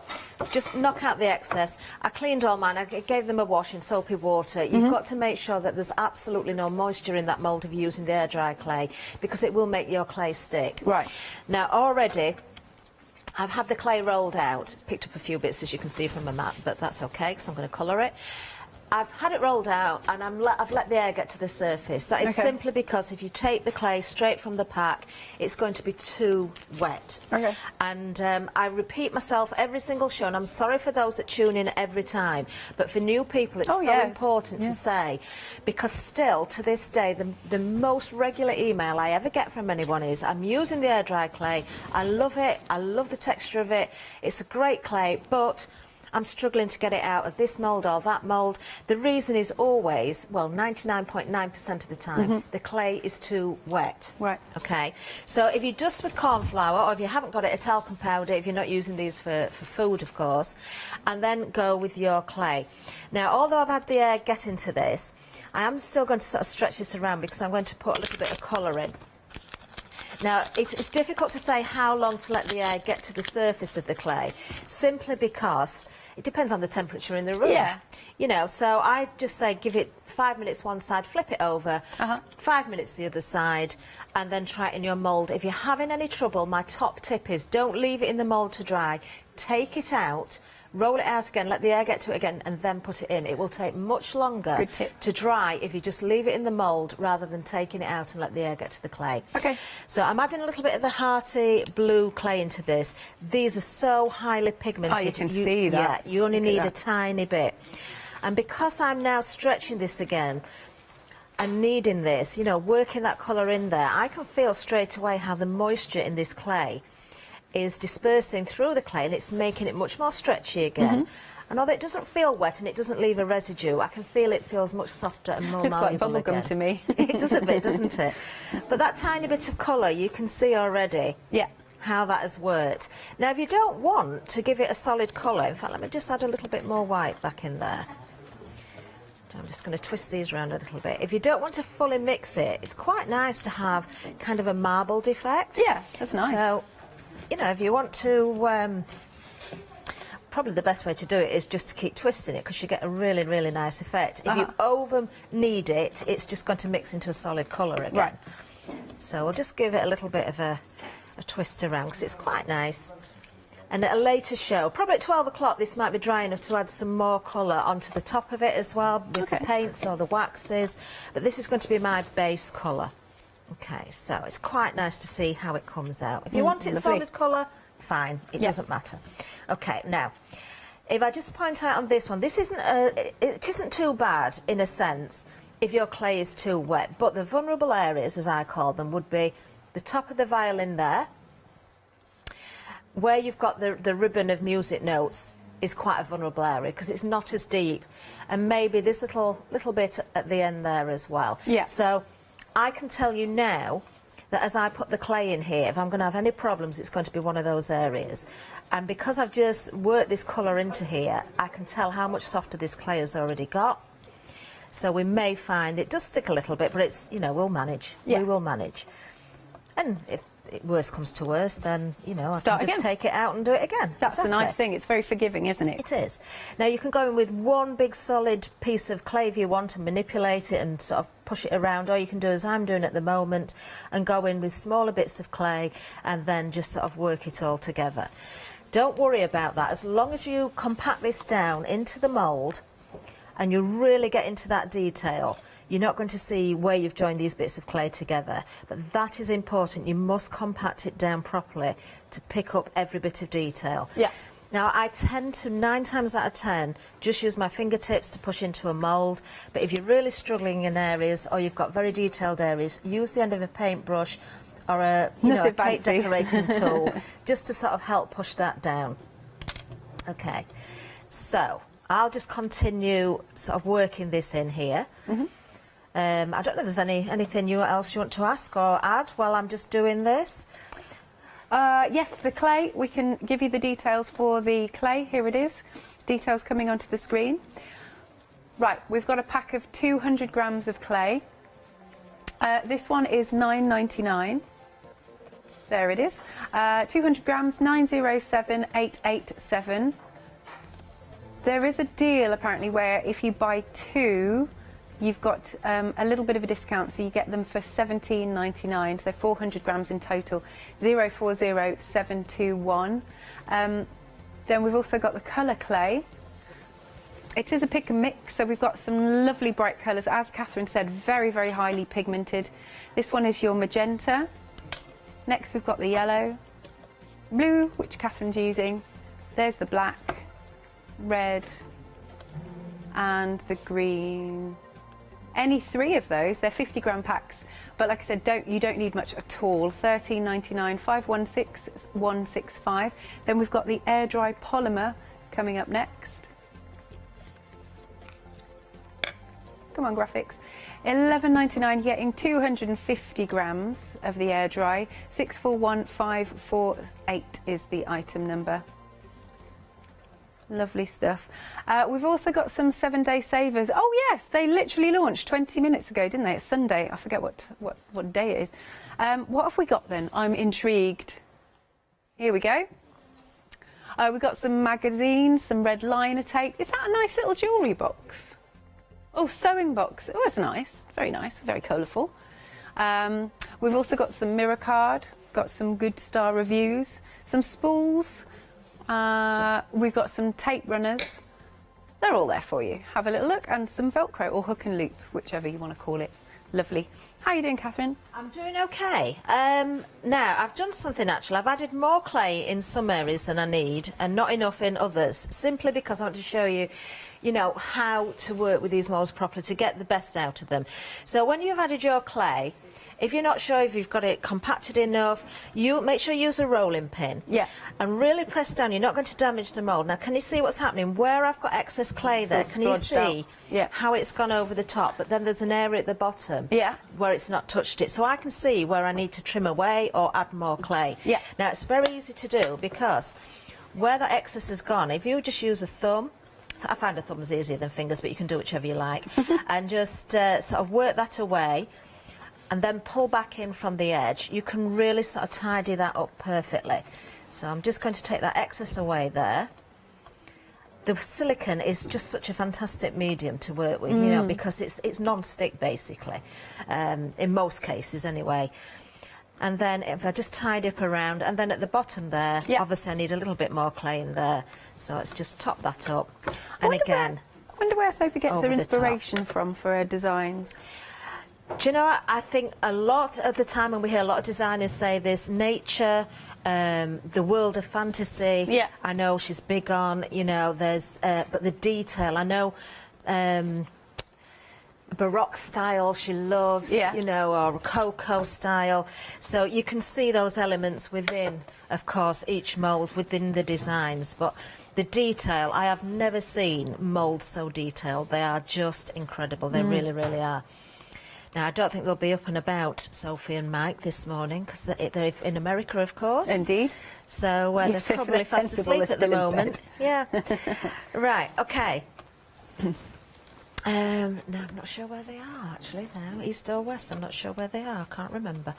Speaker 1: Just knock out the excess. I cleaned all mine. I gave them a wash in soapy water. You've got to make sure that there's absolutely no moisture in that mould if you're using the air dry clay because it will make your clay stick.
Speaker 5: Right.
Speaker 1: Now, already I've had the clay rolled out. It's picked up a few bits, as you can see from my mat, but that's okay because I'm going to colour it. I've had it rolled out and I've let the air get to the surface. That is simply because if you take the clay straight from the pack, it's going to be too wet.
Speaker 5: Okay.
Speaker 1: And I repeat myself every single show, and I'm sorry for those that tune in every time, but for new people it's important to say, because still to this day the most regular email I ever get from anyone is, I'm using the air dry clay, I love it, I love the texture of it, it's a great clay, but I'm struggling to get it out of this mould or that mould. The reason is always, well, 99.9% of the time, the clay is too wet.
Speaker 5: Right.
Speaker 1: Okay. So if you dust with corn flour, or if you haven't got it, a talcum powder, if you're not using these for food, of course, and then go with your clay. Now, although I've had the air get into this, I am still going to sort of stretch this around because I'm going to put a little bit of colour in. Now, it's difficult to say how long to let the air get to the surface of the clay, simply because it depends on the temperature in the room.
Speaker 5: Yeah.
Speaker 1: You know, so I just say give it 5 minutes one side, flip it over, 5 minutes the other side, and then try it in your mould. If you're having any trouble, my top tip is don't leave it in the mould to dry. Take it out, roll it out again, let the air get to it again, and then put it in. It will take much longer to dry if you just leave it in the mould rather than taking it out and let the air get to the clay.
Speaker 5: Okay.
Speaker 1: So I'm adding a little bit of the hearty blue clay into this. These are so highly pigmented.
Speaker 5: Oh, you can see that.
Speaker 1: Yeah, you only need a tiny bit. And because I'm now stretching this again and kneading this, you know, working that colour in there, I can feel straight away how the moisture in this clay is dispersing through the clay and it's making it much more stretchy again. And although it doesn't feel wet and it doesn't leave a residue, I can feel it feels much softer and more malleable.
Speaker 5: Looks like bubblegum to me.
Speaker 1: It does a bit, doesn't it? But that tiny bit of colour, you can see already how that has worked. Now, if you don't want to give it a solid colour, in fact, let me just add a little bit more white back in there. I'm just going to twist these around a little bit. If you don't want to fully mix it, it's quite nice to have kind of a marbled effect.
Speaker 5: Yeah, that's nice.
Speaker 1: So, you know, if you want to, probably the best way to do it is just to keep twisting it because you get a really, really nice effect. If you over knead it, it's just going to mix into a solid colour again.
Speaker 5: Right.
Speaker 1: So we'll just give it a little bit of a twist around because it's quite nice. And at a later show, probably at 12 o'clock, this might be dry enough to add some more colour onto the top of it as well with the paints or the waxes. But this is going to be my base colour. Okay, so it's quite nice to see how it comes out. If you want it solid colour, fine, it doesn't matter. Okay, now, if I just point out on this one, this isn't it isn't too bad in a sense if your clay is too wet, but the vulnerable areas, as I call them, would be the top of the violin there, where you've got the ribbon of music notes is quite a vulnerable area because it's not as deep, and maybe this little bit at the end there as well.
Speaker 5: Yeah.
Speaker 1: So I can tell you now that as I put the clay in here, if I'm going to have any problems, it's going to be one of those areas. And because I've just worked this colour into here, I can tell how much softer this clay has already got. So we may find it does stick a little bit, but it's, you know, we'll manage.
Speaker 5: Yeah.
Speaker 1: We will manage. And if worst comes to worst, then, you know, I
Speaker 5: Start
Speaker 1: can just
Speaker 5: again.
Speaker 1: take it out and do it again.
Speaker 5: That's the nice thing. It's very forgiving, isn't it?
Speaker 1: It is. Now, you can go in with one big solid piece of clay if you want and manipulate it and sort of push it around, or you can do as I'm doing at the moment and go in with smaller bits of clay and then just sort of work it all together. Don't worry about that. As long as you compact this down into the mould and you really get into that detail, you're not going to see where you've joined these bits of clay together. But that is important. You must compact it down properly to pick up every bit of detail.
Speaker 5: Yeah.
Speaker 1: Now, I tend to, 9 times out of 10, just use my fingertips to push into a mould. But if you're really struggling in areas, or you've got very detailed areas, use the end of a paintbrush or a, a cake decorating tool, just to sort of help push that down. Okay, so I'll just continue sort of working this in here. I don't know if there's anything else you want to ask or add while I'm just doing this.
Speaker 5: Yes, the clay. We can give you the details for the clay. Here it is. Details coming onto the screen. Right, we've got a pack of 200 grams of clay. This one is £9.99. There it is. 200 grams, 907887. There is a deal apparently where if you buy 2, you've got a little bit of a discount, so you get them for £17.99, so 400 grams in total, 040721. Then we've also got the colour clay. It is a pick and mix, so we've got some lovely bright colours. As Catherine said, very, very highly pigmented. This one is your magenta. Next we've got the yellow, blue, which Catherine's using. There's the black, red, and the green. Any 3 of those, they're 50 gram packs, but like I said, you don't need much at all. £13.99, 516165. Then we've got the air dry polymer coming up next. Come on, graphics. £11.99, getting 250 grams of the air dry. 641548 is the item number. Lovely stuff. We've also got some 7-day savers. Oh yes, they literally launched 20 minutes ago, didn't they? It's Sunday. I forget what day it is. What have we got then? I'm intrigued. Here we go. We've got some magazines, some red liner tape. Is that a nice little jewellery box? Oh, sewing box. Oh, it's nice. Very colourful. We've also got some mirror card, got some good star reviews, some spools. We've got some tape runners. They're all there for you. Have a little look. And some Velcro or hook and loop, whichever you want to call it. Lovely. How are you doing, Catherine?
Speaker 1: I'm doing okay. Now, I've done something actually. I've added more clay in some areas than I need and not enough in others, simply because I want to show you, how to work with these moulds properly to get the best out of them. So when you've added your clay, if you're not sure if you've got it compacted enough, you make sure you use a rolling pin.
Speaker 5: Yeah.
Speaker 1: And really press down. You're not going to damage the mould. Now, can you see what's happening? Where I've got excess clay there, can you see how it's gone over the top? But then there's an area at the bottom where it's not touched it. So I can see where I need to trim away or add more clay.
Speaker 5: Yeah.
Speaker 1: Now, it's very easy to do because where that excess has gone, if you just use a thumb, I find a thumb is easier than fingers, but you can do whichever you like, and just sort of work that away, and then pull back in from the edge, you can really sort of tidy that up perfectly. So I'm just going to take that excess away there. The silicone is just such a fantastic medium to work with, because it's non-stick basically, in most cases anyway. And then if I just tidy up around, and then at the bottom there, obviously I need a little bit more clay in there. So let's just top that up. And again,
Speaker 5: I wonder where Sophie gets her inspiration from for her designs.
Speaker 1: Do you know what? I think a lot of the time when we hear a lot of designers say this, nature, the world of fantasy.
Speaker 5: Yeah.
Speaker 1: I know she's big on, there's, but the detail, I know, Baroque style she loves, or Rococo style. So you can see those elements within, of course, each mould within the designs. But the detail, I have never seen moulds so detailed. They are just incredible. They really, really are. Now, I don't think they'll be up and about, Sophie and Mike, this morning, because they're in America, of course.
Speaker 5: Indeed.
Speaker 1: So they're probably fast asleep at the moment. Yeah. Right, OK. No, I'm not sure where they are, actually, now. East or west, I'm not sure where they are. I can't remember.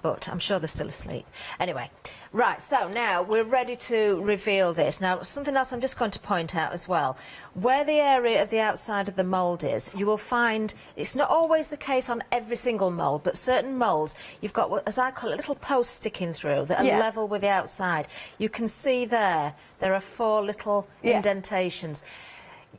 Speaker 1: But I'm sure they're still asleep. Anyway, right, so now we're ready to reveal this. Now, something else I'm just going to point out as well. Where the area of the outside of the mould is, you will find, it's not always the case on every single mould, but certain moulds, you've got, as I call it, little posts sticking through that are level with the outside. You can see there are 4 little indentations.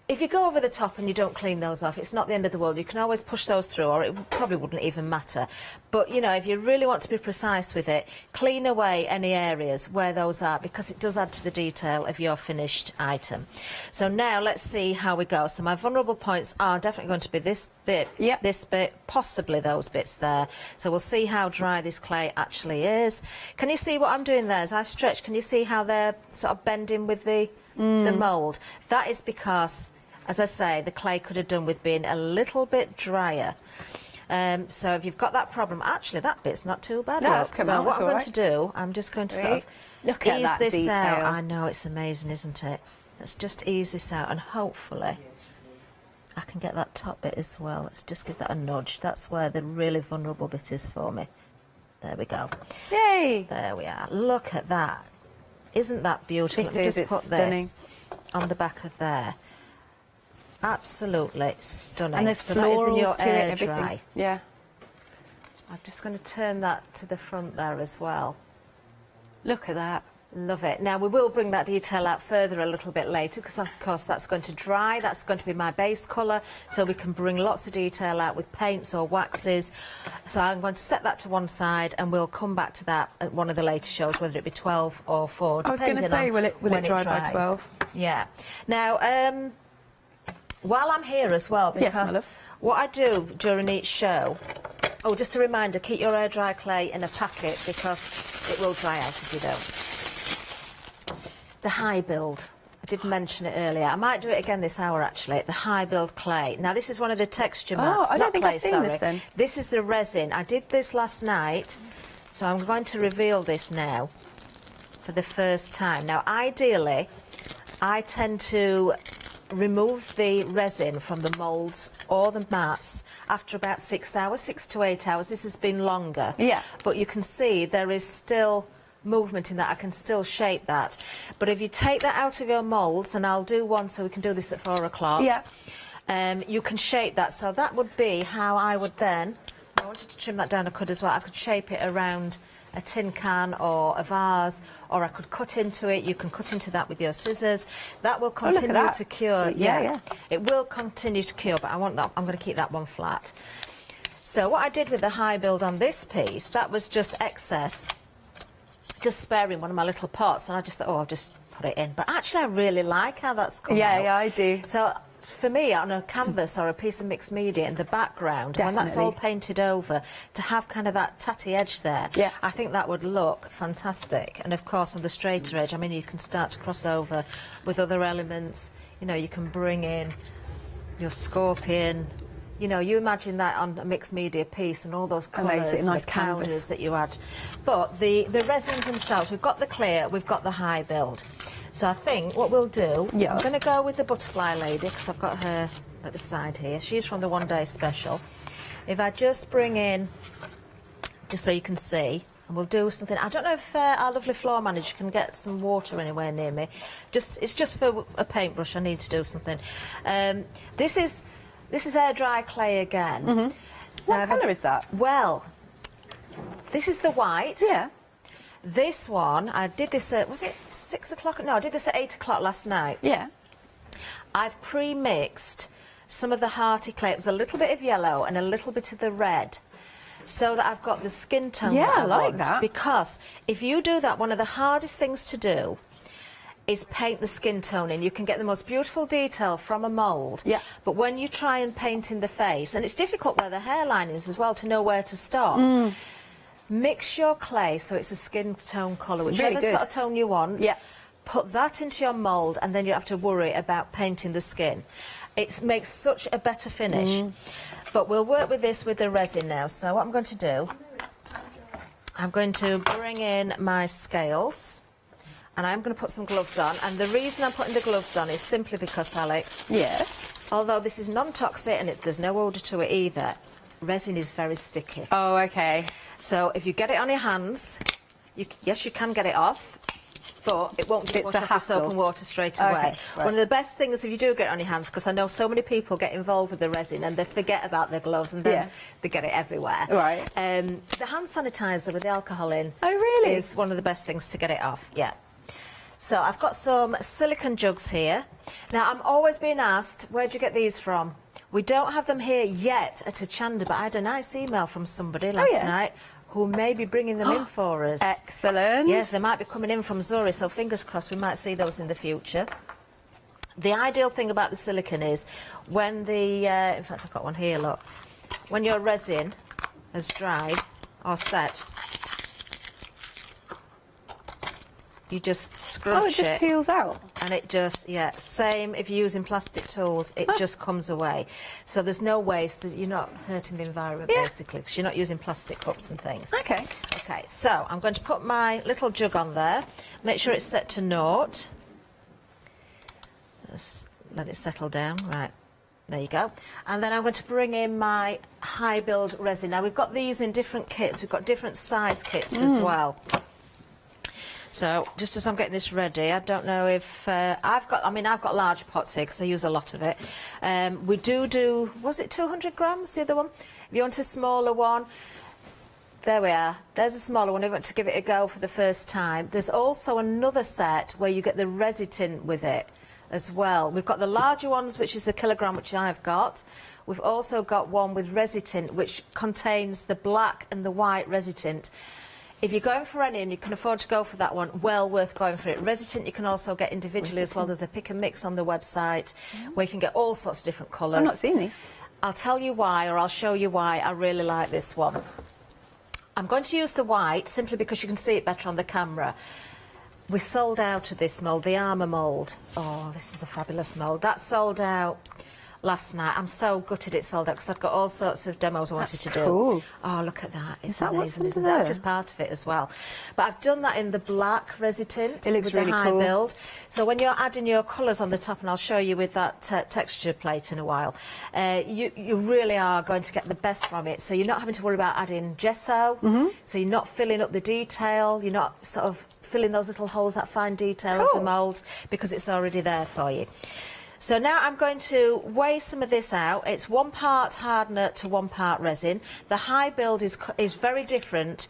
Speaker 1: If you go over the top and you don't clean those off, it's not the end of the world. You can always push those through, or it probably wouldn't even matter. But, you know, if you really want to be precise with it, clean away any areas where those are, because it does add to the detail of your finished item. So now let's see how we go. So my vulnerable points are definitely going to be this bit, this bit, possibly those bits there. So we'll see how dry this clay actually is. Can you see what I'm doing there as I stretch? Can you see how they're sort of bending with the mould? That is because, as I say, the clay could have done with being a little bit drier. So if you've got that problem, actually that bit's not too bad.
Speaker 5: No,
Speaker 1: Look. So what I'm going to do, I'm just going to sort of
Speaker 5: Look at
Speaker 1: ease
Speaker 5: that
Speaker 1: this
Speaker 5: detail.
Speaker 1: out. I know, it's amazing, isn't it? Let's just ease this out, and hopefully I can get that top bit as well. Let's just give that a nudge. That's where the really vulnerable bit is for me. There we go.
Speaker 5: Yay!
Speaker 1: There we are. Look at that. Isn't that beautiful?
Speaker 5: It
Speaker 1: Let me
Speaker 5: is,
Speaker 1: just put
Speaker 5: stunning.
Speaker 1: this on the back of there. Absolutely stunning.
Speaker 5: And there's
Speaker 1: so that is in your
Speaker 5: florals to it,
Speaker 1: air
Speaker 5: everything.
Speaker 1: dry.
Speaker 5: Yeah.
Speaker 1: I'm just going to turn that to the front there as well.
Speaker 5: Look at that.
Speaker 1: Love it. Now we will bring that detail out further a little bit later, because of course that's going to dry. That's going to be my base colour, so we can bring lots of detail out with paints or waxes. So I'm going to set that to one side, and we'll come back to that at one of the later shows, whether it be 12 or 4.
Speaker 5: I was going to say, will it dry by 12?
Speaker 1: Yeah. Now, while I'm here as well,
Speaker 5: Yes, my
Speaker 1: because
Speaker 5: love.
Speaker 1: what I do during each show, oh, just a reminder, keep your air dry clay in a packet, because it will dry out if you don't. The high build, I did mention it earlier. I might do it again this hour actually. The high build clay. Now this is one of the texture mats.
Speaker 5: I don't
Speaker 1: not
Speaker 5: think
Speaker 1: clay,
Speaker 5: I've seen
Speaker 1: sorry.
Speaker 5: this then.
Speaker 1: This is the resin. I did this last night, so I'm going to reveal this now for the first time. Now ideally, I tend to remove the resin from the moulds or the mats after about 6 hours, 6 to 8 hours. This has been longer.
Speaker 5: Yeah.
Speaker 1: But you can see there is still movement in that. I can still shape that. But if you take that out of your moulds, and I'll do one so we can do this at 4 o'clock.
Speaker 5: Yeah.
Speaker 1: You can shape that. So that would be how I would then, if I wanted to trim that down, I could as well. I could shape it around a tin can or a vase, or I could cut into it. You can cut into that with your scissors. That will continue to cure.
Speaker 5: Yeah.
Speaker 1: It will continue to cure, but I want that. I'm going to keep that one flat. So what I did with the high build on this piece, that was just excess, just sparing one of my little pots, and I just thought, oh, I'll just put it in. But actually I really like how that's come out.
Speaker 5: Yeah, I do.
Speaker 1: So for me, on a canvas or a piece of mixed media in the background, when that's all painted over, to have kind of that tatty edge there, I think that would look fantastic. And of course on the straighter edge, I mean, you can start to cross over with other elements. You know, you can bring in your scorpion. You know, you imagine that on a mixed media piece and all those colours and
Speaker 5: nice
Speaker 1: the powders that you add. But the resins themselves, we've got the clear, we've got the high build. So I think what we'll do, I'm going to go with the butterfly lady, because I've got her at the side here. She's from the One Day Special. If I just bring in, just so you can see, and we'll do something. I don't know if our lovely floor manager can get some water anywhere near me. It's just for a paintbrush. I need to do something. This is air dry clay again.
Speaker 5: Mm-hmm. What colour is that?
Speaker 1: Well, this is the white.
Speaker 5: Yeah.
Speaker 1: This one, I did this at, was it 6 o'clock? No, I did this at 8 o'clock last night.
Speaker 5: Yeah.
Speaker 1: I've pre-mixed some of the hearty clay. It was a little bit of yellow and a little bit of the red, so that I've got the skin tone that I
Speaker 5: like
Speaker 1: want.
Speaker 5: that.
Speaker 1: Because if you do that, one of the hardest things to do is paint the skin tone in. You can get the most beautiful detail from a mould, but when you try and paint in the face, and it's difficult where the hairline is as well, to know where to stop. Mix your clay so it's a skin tone colour, whichever sort of tone you want. Put that into your mould, and then you don't have to worry about painting the skin. It makes such a better finish. But we'll work with this with the resin now. So what I'm going to do, I'm going to bring in my scales, and I'm going to put some gloves on. And the reason I'm putting the gloves on is simply because, Alex, although this is non-toxic and there's no odour to it either, resin is very sticky.
Speaker 5: Oh, okay.
Speaker 1: So if you get it on your hands, yes, you can get it off, but it won't just wash off with soap and water straight away. One of the best things, if you do get it on your hands, because I know so many people get involved with the resin and they forget about their gloves, and then they get it everywhere.
Speaker 5: Right.
Speaker 1: The hand sanitizer with the alcohol in
Speaker 5: is
Speaker 1: one of the best things to get it off. Yeah. So I've got some silicone jugs here. Now I'm always being asked, where'd you get these from? We don't have them here yet at Hochanda, but I had a nice email from somebody last night who may be bringing them in for us.
Speaker 5: Excellent.
Speaker 1: Yes, they might be coming in from Zuri, so fingers crossed we might see those in the future. The ideal thing about the silicone is when the, in fact I've got one here, look, when your resin has dried or set, you just scrunch it.
Speaker 5: Oh, it just peels out.
Speaker 1: And it just, yeah, same if you're using plastic tools, it just comes away. So there's no waste, you're not hurting the environment basically, because you're not using plastic cups and things.
Speaker 5: Okay.
Speaker 1: Okay, so I'm going to put my little jug on there, make sure it's set to naught. Let's let it settle down, right. There you go. And then I'm going to bring in my high build resin. Now we've got these in different kits, we've got different size kits as well. So just as I'm getting this ready, I don't know if I've got large pots here because I use a lot of it. We do, was it 200 grams, the other one? If you want a smaller one, there we are. There's a smaller one if you want to give it a go for the first time. There's also another set where you get the resin with it as well. We've got the larger ones, which is a kilogram, which I've got. We've also got one with resin, which contains the black and the white resin. If you're going for any and you can afford to go for that one, well worth going for it. Resin you can also get individually as well. There's a pick and mix on the website where you can get all sorts of different colours.
Speaker 5: I've not seen these.
Speaker 1: I'll tell you why, or I'll show you why I really like this one. I'm going to use the white simply because you can see it better on the camera. We sold out of this mould, the armour mould. Oh, this is a fabulous mould. That sold out last night. I'm so gutted it sold out because I've got all sorts of demos I wanted to do.
Speaker 5: Cool.
Speaker 1: Oh, look at that. It's
Speaker 5: Is that
Speaker 1: amazing,
Speaker 5: what's
Speaker 1: isn't it?
Speaker 5: under
Speaker 1: That's
Speaker 5: there?
Speaker 1: just part of it as well. But I've done that in the black resin
Speaker 5: It looks
Speaker 1: with
Speaker 5: really
Speaker 1: the high
Speaker 5: cool.
Speaker 1: build. So when you're adding your colours on the top, and I'll show you with that texture plate in a while, you really are going to get the best from it. So you're not having to worry about adding gesso. So you're not filling up the detail. You're not sort of filling those little holes, that fine detail of the moulds, because it's already there for you. So now I'm going to weigh some of this out. It's 1 part hardener to 1 part resin. The high build is very different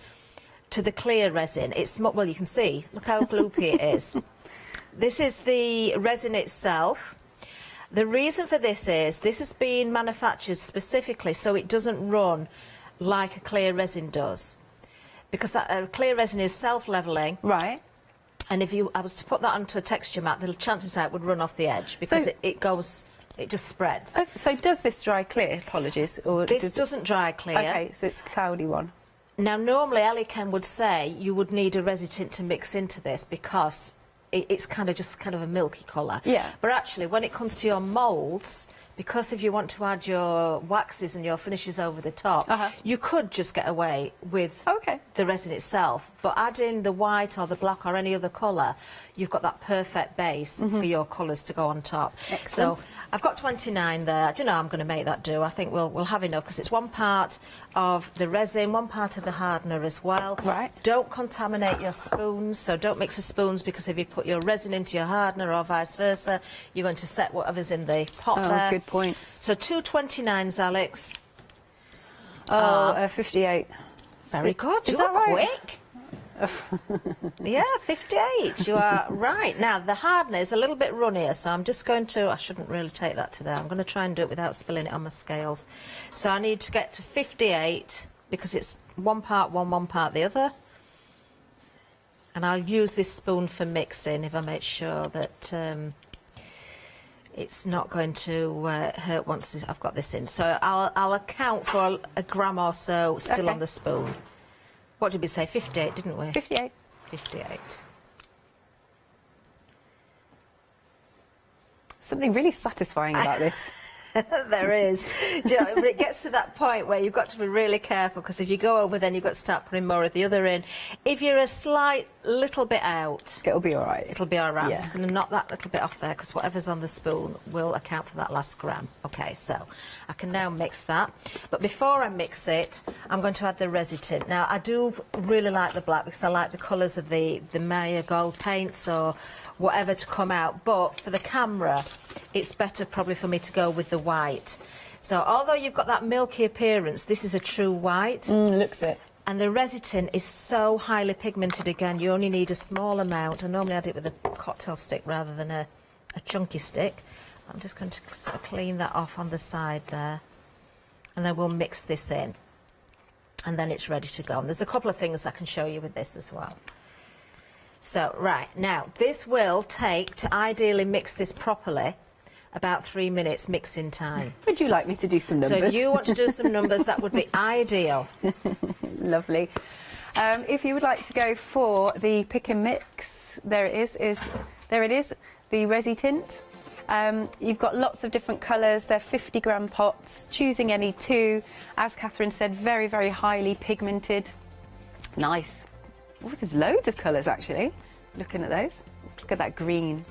Speaker 1: to the clear resin. It's well, you can see. Look how gloopy it is. This is the resin itself. The reason for this is this has been manufactured specifically so it doesn't run like a clear resin does, because that clear resin is self-leveling.
Speaker 5: Right.
Speaker 1: And if I was to put that onto a texture mat, the chances are it would run off the edge because
Speaker 5: So-
Speaker 1: it just spreads.
Speaker 5: So does this dry clear? Apologies. Or
Speaker 1: This doesn't dry clear.
Speaker 5: Okay, so it's a cloudy one.
Speaker 1: Now, normally, Ali Ken would say you would need a resin to mix into this because it's kind of a milky colour.
Speaker 5: Yeah.
Speaker 1: But actually, when it comes to your moulds, because if you want to add your waxes and your finishes over the top, you could just get away with the resin itself. But adding the white or the black or any other colour, you've got that perfect base for your colours to go on top.
Speaker 5: Excellent.
Speaker 1: So I've got 29 there. Do you know I'm going to make that do? I think we'll have enough because it's 1 part of the resin, 1 part of the hardener as well.
Speaker 5: Right.
Speaker 1: Don't contaminate your spoons, so don't mix the spoons because if you put your resin into your hardener or vice versa, you're going to set whatever's in the pot there.
Speaker 5: Good point.
Speaker 1: So 2 29s, Alex.
Speaker 5: 58.
Speaker 1: Very good.
Speaker 5: Is
Speaker 1: You
Speaker 5: that
Speaker 1: are
Speaker 5: right?
Speaker 1: quick. Yeah, 58. You are right. Now, the hardener is a little bit runnier, so I'm just going to... I shouldn't really take that to there. I'm going to try and do it without spilling it on my scales. So I need to get to 58 because it's 1 part one, 1 part the other. And I'll use this spoon for mixing if I make sure that it's not going to hurt once I've got this in. So I'll account for a gram or so still on the spoon. What did we say? 58, didn't we?
Speaker 5: 58.
Speaker 1: 58.
Speaker 5: Something really satisfying about this.
Speaker 1: There is. Do you know, but it gets to that point where you've got to be really careful because if you go over, then you've got to start putting more of the other in. If you're a slight little bit out,
Speaker 5: it'll be all right.
Speaker 1: It'll be all right.
Speaker 5: Yeah.
Speaker 1: I'm just going to knock that little bit off there because whatever's on the spoon will account for that last gram. Okay, so I can now mix that. But before I mix it, I'm going to add the resin. Now, I do really like the black because I like the colours of the Maya gold paints or whatever to come out. But for the camera, it's better probably for me to go with the white. So although you've got that milky appearance, this is a true white.
Speaker 5: Looks it.
Speaker 1: And the resin is so highly pigmented again, you only need a small amount. I normally add it with a cocktail stick rather than a chunky stick. I'm just going to sort of clean that off on the side there. And then we'll mix this in. And then it's ready to go. And there's a couple of things I can show you with this as well. So, right, now, this will take, to ideally mix this properly, about 3 minutes mixing time.
Speaker 5: Would you like me to do some numbers?
Speaker 1: So if you want to do some numbers, that would be ideal.
Speaker 5: Lovely. If you would like to go for the pick and mix, there it is, the Resi tint. You've got lots of different colours. They're 50-gram pots, choosing any two. As Catherine said, very, very highly pigmented. Nice. Oh, there's loads of colours, actually. Looking at those. Look at that green.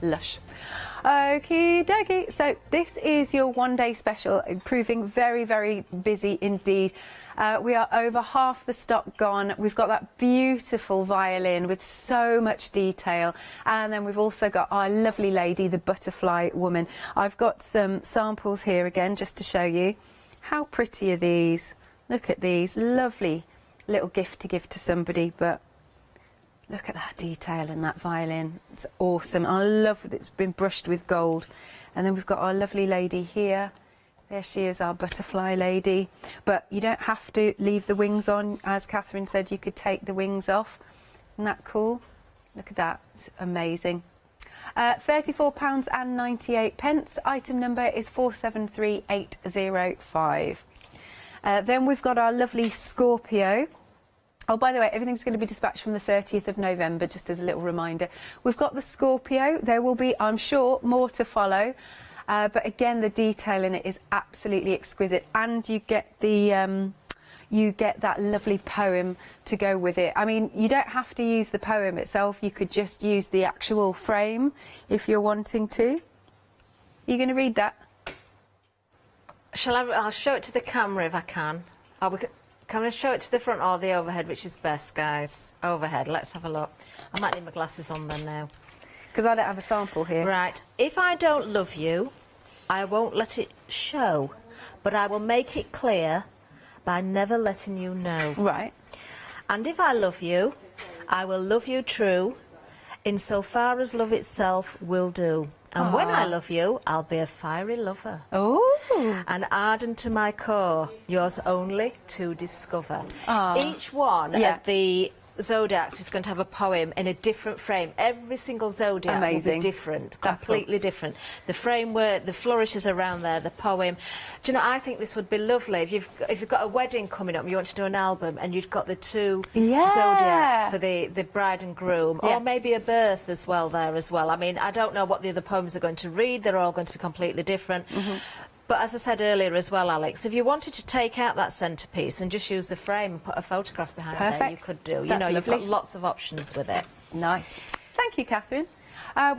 Speaker 5: Lush. Okie dokie. So this is your one-day special, proving very, very busy indeed. We are over half the stock gone. We've got that beautiful violin with so much detail. And then we've also got our lovely lady, the butterfly woman. I've got some samples here again, just to show you. How pretty are these? Look at these. Lovely little gift to give to somebody, but look at that detail in that violin. It's awesome. I love that it's been brushed with gold. And then we've got our lovely lady here. There she is, our butterfly lady. But you don't have to leave the wings on. As Catherine said, you could take the wings off. Isn't that cool? Look at that. It's amazing. £34.98. Item number is 473805. Then we've got our lovely Scorpio. Oh, by the way, everything's going to be dispatched from the 30th of November, just as a little reminder. We've got the Scorpio. There will be, I'm sure, more to follow. But again, the detail in it is absolutely exquisite. And you get the you get that lovely poem to go with it. I mean, you don't have to use the poem itself. You could just use the actual frame if you're wanting to. You're going to read that?
Speaker 1: I'll show it to the camera if I can. Can I show it to the front or the overhead, which is best, guys? Overhead, let's have a look. I might need my glasses on then now.
Speaker 5: Because I don't have a sample here.
Speaker 1: Right. If I don't love you, I won't let it show, but I will make it clear by never letting you know.
Speaker 5: Right.
Speaker 1: And if I love you, I will love you true, insofar as love itself will do. And when I love you, I'll be a fiery lover.
Speaker 5: Oh.
Speaker 1: And ardent to my core, yours only to discover. Each one of the zodiacs is going to have a poem in a different frame. Every single zodiac will be different, completely different. The framework, the flourishes around there, the poem. Do you know, I think this would be lovely if you've got a wedding coming up and you want to do an album and you've got the two zodiacs for the bride and groom, or maybe a birth as well there as well. I mean, I don't know what the other poems are going to read. They're all going to be completely different. But as I said earlier as well, Alex, if you wanted to take out that centrepiece and just use the frame and put a photograph behind there, you could do. You know, you've got lots of options with it.
Speaker 5: Nice. Thank you, Catherine.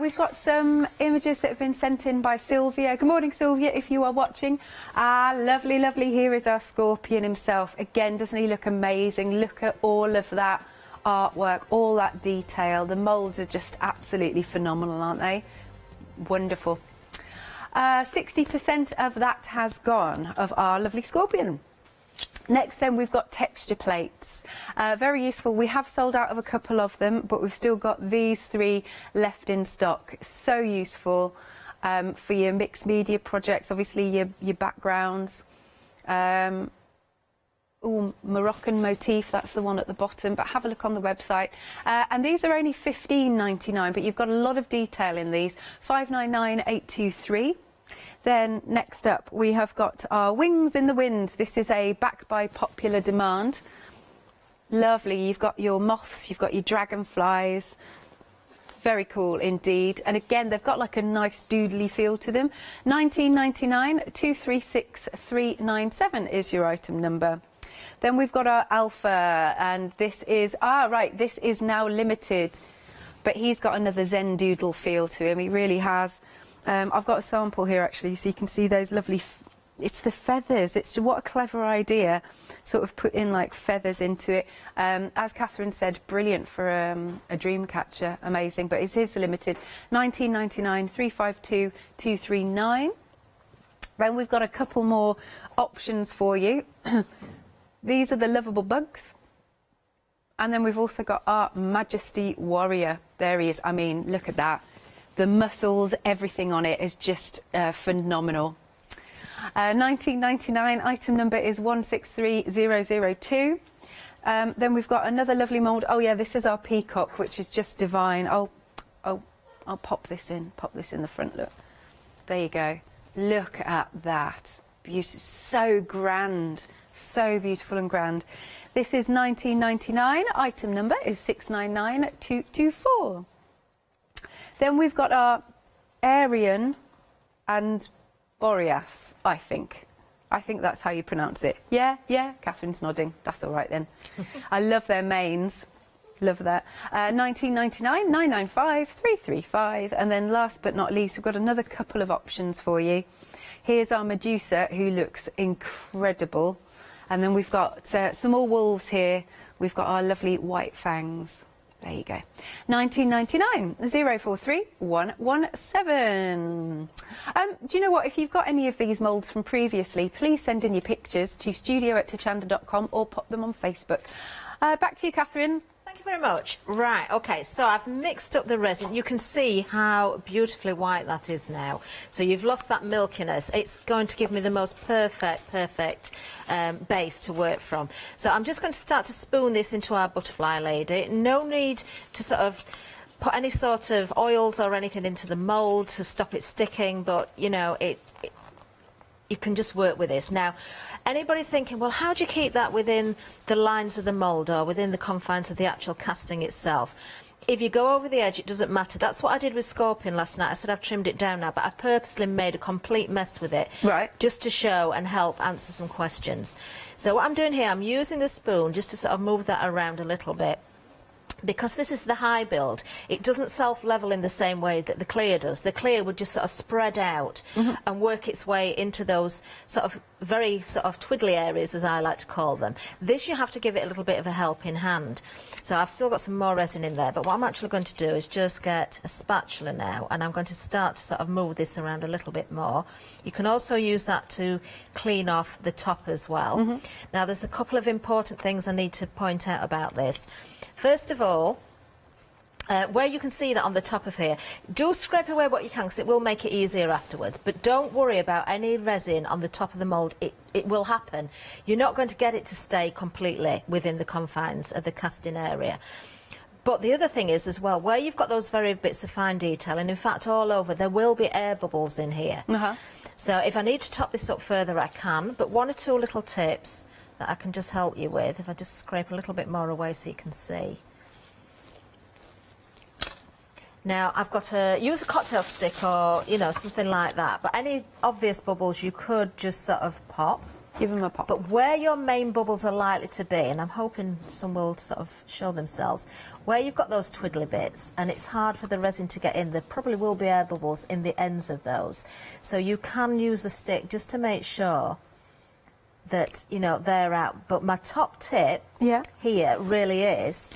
Speaker 5: We've got some images that have been sent in by Sylvia. Good morning, Sylvia, if you are watching. Lovely, lovely. Here is our scorpion himself. Again, doesn't he look amazing? Look at all of that artwork, all that detail. The moulds are just absolutely phenomenal, aren't they? Wonderful. 60% of that has gone, of our lovely scorpion. Next then we've got texture plates. Very useful. We have sold out of a couple of them, but we've still got these three left in stock. So useful for your mixed media projects, obviously your backgrounds. Moroccan motif, that's the one at the bottom, but have a look on the website. And these are only $15.99, but you've got a lot of detail in these. $599,823. Then next up we have got our Wings in the Wind. This is a back by popular demand. Lovely. You've got your moths, you've got your dragonflies. Very cool indeed. And again, they've got like a nice doodly feel to them. $19.99. 236397 is your item number. Then we've got our Alpha, and this is, this is now limited, but he's got another Zen doodle feel to him. He really has. I've got a sample here actually, so you can see those lovely, it's the feathers. It's what a clever idea, sort of put in like feathers into it. As Catherine said, brilliant for a dream catcher, amazing, but it is limited. $19.99, 352,239. Then we've got a couple more options for you. These are the lovable bugs. And then we've also got our Majesty Warrior. There he is. I mean, look at that. The muscles, everything on it is just phenomenal. 1999, item number is 163002. Then we've got another lovely mould. Oh yeah, this is our peacock, which is just divine. I'll pop this in the front, look. There you go. Look at that. Beautiful, so grand, so beautiful and grand. This is 1999, item number is 699224. Then we've got our Aryan and Boreas, I think. I think that's how you pronounce it. Yeah, Catherine's nodding. That's all right then. I love their manes. Love that. 1999, 995, 335. And then last but not least, we've got another couple of options for you. Here's our Medusa, who looks incredible. And then we've got some more wolves here. We've got our lovely white fangs. There you go. 1999 043 117. Do you know what? If you've got any of these moulds from previously, please send in your pictures to studio@hochanda.com or pop them on Facebook. Back to you, Catherine.
Speaker 1: Thank you very much. Right, okay, so I've mixed up the resin. You can see how beautifully white that is now. So you've lost that milkiness. It's going to give me the most perfect base to work from. So I'm just going to start to spoon this into our butterfly lady. No need to sort of put any sort of oils or anything into the mould to stop it sticking, but, you know, you can just work with this. Now, anybody thinking, well, how do you keep that within the lines of the mould or within the confines of the actual casting itself? If you go over the edge, it doesn't matter. That's what I did with scorpion last night. I said I've trimmed it down now, but I purposely made a complete mess with it.
Speaker 5: Right.
Speaker 1: Just to show and help answer some questions. So what I'm doing here, I'm using the spoon just to sort of move that around a little bit. Because this is the high build, it doesn't self-level in the same way that the clear does. The clear would just sort of spread out and work its way into those sort of very sort of twiddly areas, as I like to call them. This you have to give it a little bit of a helping hand. So I've still got some more resin in there, but what I'm actually going to do is just get a spatula now, and I'm going to start to sort of move this around a little bit more. You can also use that to clean off the top as well. Now there's a couple of important things I need to point out about this. First of all, where you can see that on the top of here, do scrape away what you can, because it will make it easier afterwards. But don't worry about any resin on the top of the mould. It will happen. You're not going to get it to stay completely within the confines of the casting area. But the other thing is as well, where you've got those very bits of fine detail, and in fact all over, there will be air bubbles in here. So if I need to top this up further, I can. But one or two little tips that I can just help you with, if I just scrape a little bit more away so you can see. Now I've got to use a cocktail stick or, you know, something like that, but any obvious bubbles you could just sort of pop.
Speaker 5: Give them a pop.
Speaker 1: But where your main bubbles are likely to be, and I'm hoping some will sort of show themselves, where you've got those twiddly bits and it's hard for the resin to get in, there probably will be air bubbles in the ends of those. So you can use a stick just to make sure that, you know, they're out. But my top tip here really is,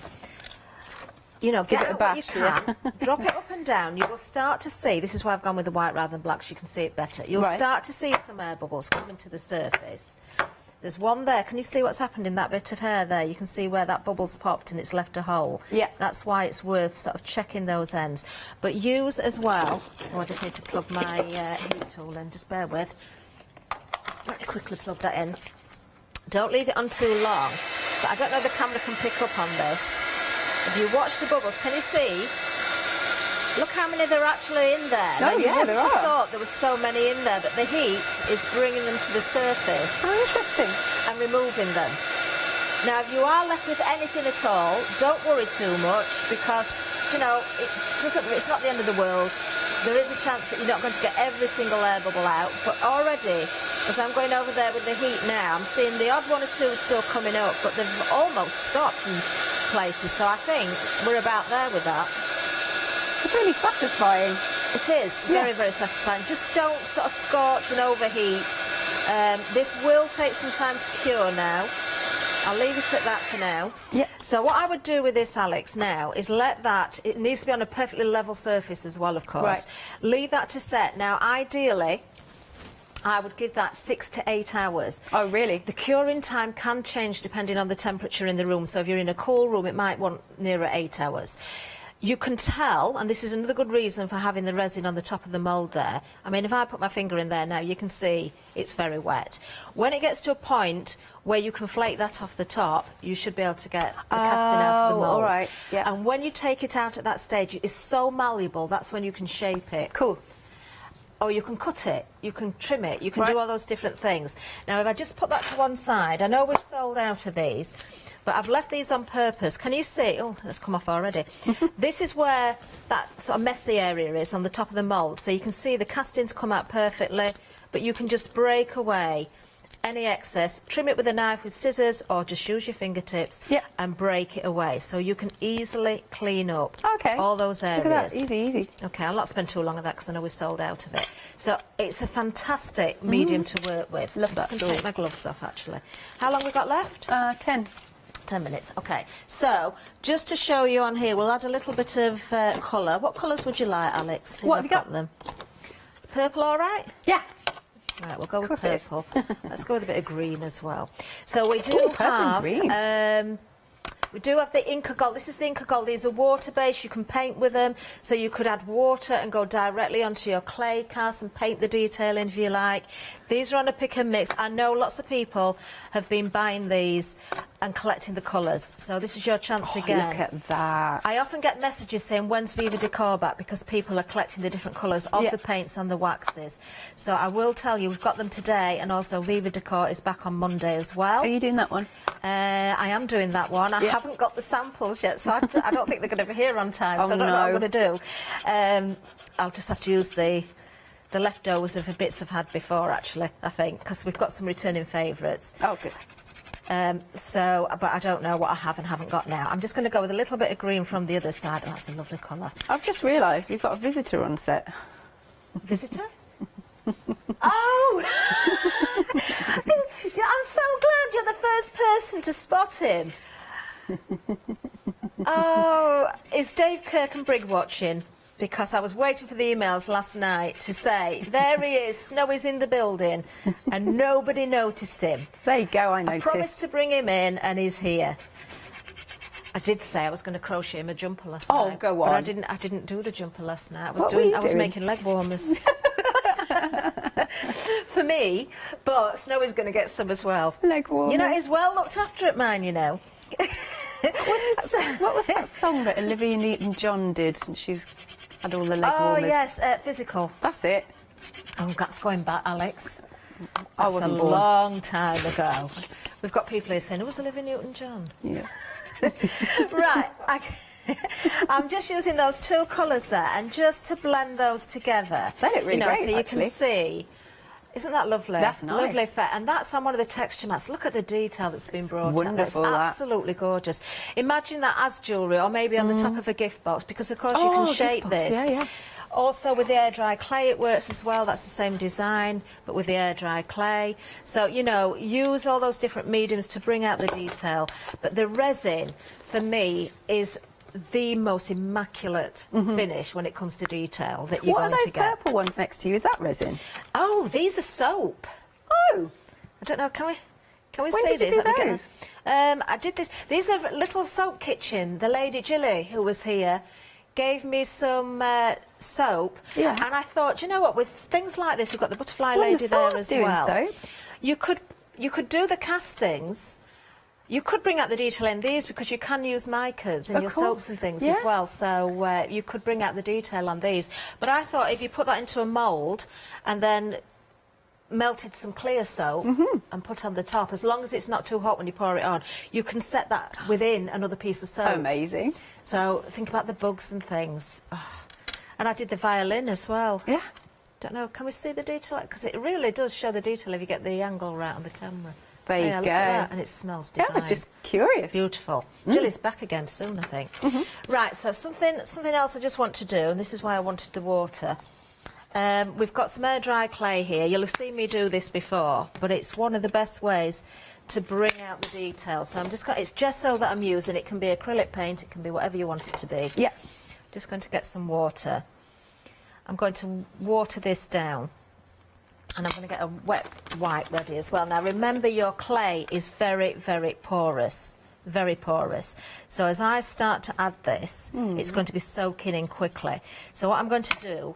Speaker 1: you know,
Speaker 5: Give
Speaker 1: get
Speaker 5: it a
Speaker 1: out
Speaker 5: bash,
Speaker 1: what you can, drop it up and down. You will start to see, this is why I've gone with the white rather than black, so you can see it better. You'll start to see some air bubbles coming to the surface. There's one there. Can you see what's happened in that bit of hair there? You can see where that bubble's popped and it's left a hole.
Speaker 5: Yeah.
Speaker 1: That's why it's worth sort of checking those ends. But use as well, oh, I just need to plug my heat tool in, just bear with. Just very quickly plug that in. Don't leave it on too long, but I don't know if the camera can pick up on this. If you watch the bubbles, can you see? Look how many there are actually in there.
Speaker 5: Oh, yeah, there are.
Speaker 1: I thought there was so many in there, but the heat is bringing them to the surface.
Speaker 5: Oh, interesting.
Speaker 1: And removing them. Now, if you are left with anything at all, don't worry too much, because, you know, it's not the end of the world. There is a chance that you're not going to get every single air bubble out, but already, as I'm going over there with the heat now, I'm seeing the odd one or two still coming up, but they've almost stopped in places, so I think we're about there with that.
Speaker 5: It's really satisfying.
Speaker 1: It is very, very satisfying. Just don't sort of scorch and overheat. This will take some time to cure now. I'll leave it at that for now.
Speaker 5: Yeah.
Speaker 1: So what I would do with this, Alex, now is let that, it needs to be on a perfectly level surface as well, of course.
Speaker 5: Right.
Speaker 1: Leave that to set. Now, ideally, I would give that 6 to 8 hours.
Speaker 5: Oh, really?
Speaker 1: The curing time can change depending on the temperature in the room. So if you're in a cool room, it might want nearer 8 hours. You can tell, and this is another good reason for having the resin on the top of the mould there. I mean, if I put my finger in there now, you can see it's very wet. When it gets to a point where you can flake that off the top, you should be able to get the casting out of the mould.
Speaker 5: All right, yeah.
Speaker 1: And when you take it out at that stage, it's so malleable, that's when you can shape it.
Speaker 5: Cool.
Speaker 1: Or you can cut it, you can trim it, you can do all those different things. Now, if I just put that to one side, I know we've sold out of these, but I've left these on purpose. Can you see? Oh, it's come off already. This is where that sort of messy area is on the top of the mould. So you can see the castings come out perfectly, but you can just break away any excess, trim it with a knife with scissors, or just use your fingertips and break it away. So you can easily clean up all those areas.
Speaker 5: Look at that, easy, easy.
Speaker 1: Okay, I'll not spend too long on that because I know we've sold out of it. So it's a fantastic medium to work with.
Speaker 5: Love that.
Speaker 1: I'm just going to take my gloves off, actually. How long we got left?
Speaker 5: 10.
Speaker 1: 10 minutes, okay. So, just to show you on here, we'll add a little bit of colour. What colours would you like, Alex?
Speaker 5: What have you got?
Speaker 1: Them. Purple, all right?
Speaker 5: Yeah.
Speaker 1: Right, we'll go with purple. Let's go with a bit of green as well. So we do have the Inca Gold. This is the Inca Gold. These are water-based. You can paint with them. So you could add water and go directly onto your clay cast and paint the detail in if you like. These are on a pick and mix. I know lots of people have been buying these and collecting the colours. So this is your chance again.
Speaker 5: Look at that.
Speaker 1: I often get messages saying, when's Viva Decor back? Because people are collecting the different colours of the paints and the waxes. So I will tell you, we've got them today, and also Viva Decor is back on Monday as well.
Speaker 5: Are you doing that one?
Speaker 1: I am doing that one. I haven't got the samples yet, so I don't think they're going to be here on time, so I don't know what I'm going to do. I'll just have to use the leftovers of the bits I've had before, actually, I think, because we've got some returning favourites.
Speaker 5: Oh, good.
Speaker 1: But I don't know what I have and haven't got now. I'm just going to go with a little bit of green from the other side. Oh, that's a lovely colour.
Speaker 5: I've just realised we've got a visitor on set.
Speaker 1: Visitor? Oh! I'm so glad you're the first person to spot him. Oh, is Dave Kirkenbrigg watching? Because I was waiting for the emails last night to say, there he is, Snowy's in the building, and nobody noticed him.
Speaker 5: There you go, I noticed.
Speaker 1: I promised to bring him in, and he's here. I did say I was going to crochet him a jumper last night.
Speaker 5: Oh, go on.
Speaker 1: But I didn't do the jumper last night. I was
Speaker 5: What were you
Speaker 1: making leg warmers. For me, but Snowy's going to get some as well.
Speaker 5: Leg warmers.
Speaker 1: You know, he's well looked after at mine, you know.
Speaker 5: What was that song that Olivia Newton-John did since she's had all the leg warmers?
Speaker 1: Oh, yes, Physical.
Speaker 5: That's it.
Speaker 1: Oh, that's going back, Alex.
Speaker 5: I
Speaker 1: That's
Speaker 5: wasn't
Speaker 1: a
Speaker 5: born.
Speaker 1: long time ago. We've got people here saying, who was Olivia Newton-John?
Speaker 5: Yeah.
Speaker 1: Right, I'm just using those two colours there, and just to blend those together.
Speaker 5: They look really great,
Speaker 1: so you
Speaker 5: actually.
Speaker 1: can see. Isn't that lovely?
Speaker 5: That's nice.
Speaker 1: Lovely effect. And that's on one of the texture mats. Look at the detail that's been brought out.
Speaker 5: wonderful,
Speaker 1: It's
Speaker 5: that.
Speaker 1: absolutely gorgeous. Imagine that as jewellery, or maybe on the top of a gift box, because of course you
Speaker 5: Oh,
Speaker 1: can
Speaker 5: gift
Speaker 1: shape
Speaker 5: box,
Speaker 1: this.
Speaker 5: yeah, yeah.
Speaker 1: Also with the air dry clay it works as well. That's the same design, but with the air dry clay. So, you know, use all those different mediums to bring out the detail. But the resin, for me, is the most immaculate finish when it comes to detail that you're
Speaker 5: What are
Speaker 1: going
Speaker 5: those
Speaker 1: to get.
Speaker 5: purple ones next to you? Is that resin?
Speaker 1: Oh, these are soap.
Speaker 5: Oh.
Speaker 1: I don't know, can we
Speaker 5: When
Speaker 1: see
Speaker 5: did you
Speaker 1: these?
Speaker 5: do
Speaker 1: Let me get
Speaker 5: those?
Speaker 1: them. I did this. These are Little Soap Kitchen. The lady Jilly, who was here, gave me some soap.
Speaker 5: Yeah.
Speaker 1: And I thought, you know what, with things like this, we've got the butterfly
Speaker 5: Wouldn't
Speaker 1: lady
Speaker 5: have thought
Speaker 1: there
Speaker 5: of
Speaker 1: as
Speaker 5: doing
Speaker 1: well.
Speaker 5: soap.
Speaker 1: You could do the castings. You could bring out the detail in these because you can use micas in
Speaker 5: Of
Speaker 1: your
Speaker 5: course,
Speaker 1: soaps and things
Speaker 5: yeah.
Speaker 1: as well. So you could bring out the detail on these. But I thought if you put that into a mould and then melted some clear soap and put on the top, as long as it's not too hot when you pour it on, you can set that within another piece of soap.
Speaker 5: Amazing.
Speaker 1: So think about the bugs and things. Oh. And I did the violin as well.
Speaker 5: Yeah.
Speaker 1: Don't know, can we see the detail? Because it really does show the detail if you get the angle right on the camera.
Speaker 5: There you
Speaker 1: Yeah, look
Speaker 5: go.
Speaker 1: at that, and it smells divine.
Speaker 5: Yeah, I was just curious.
Speaker 1: Beautiful. Jilly's back again soon, I think. Right, so something else I just want to do, and this is why I wanted the water. We've got some air dry clay here. You'll have seen me do this before, but it's one of the best ways to bring out the detail. So it's gesso that I'm using. It can be acrylic paint, it can be whatever you want it to be.
Speaker 5: Yeah.
Speaker 1: Just going to get some water. I'm going to water this down. And I'm going to get a wet wipe ready as well. Now remember, your clay is very, very porous. Very porous. So as I start to add this, it's going to be soaking in quickly. So what I'm going to do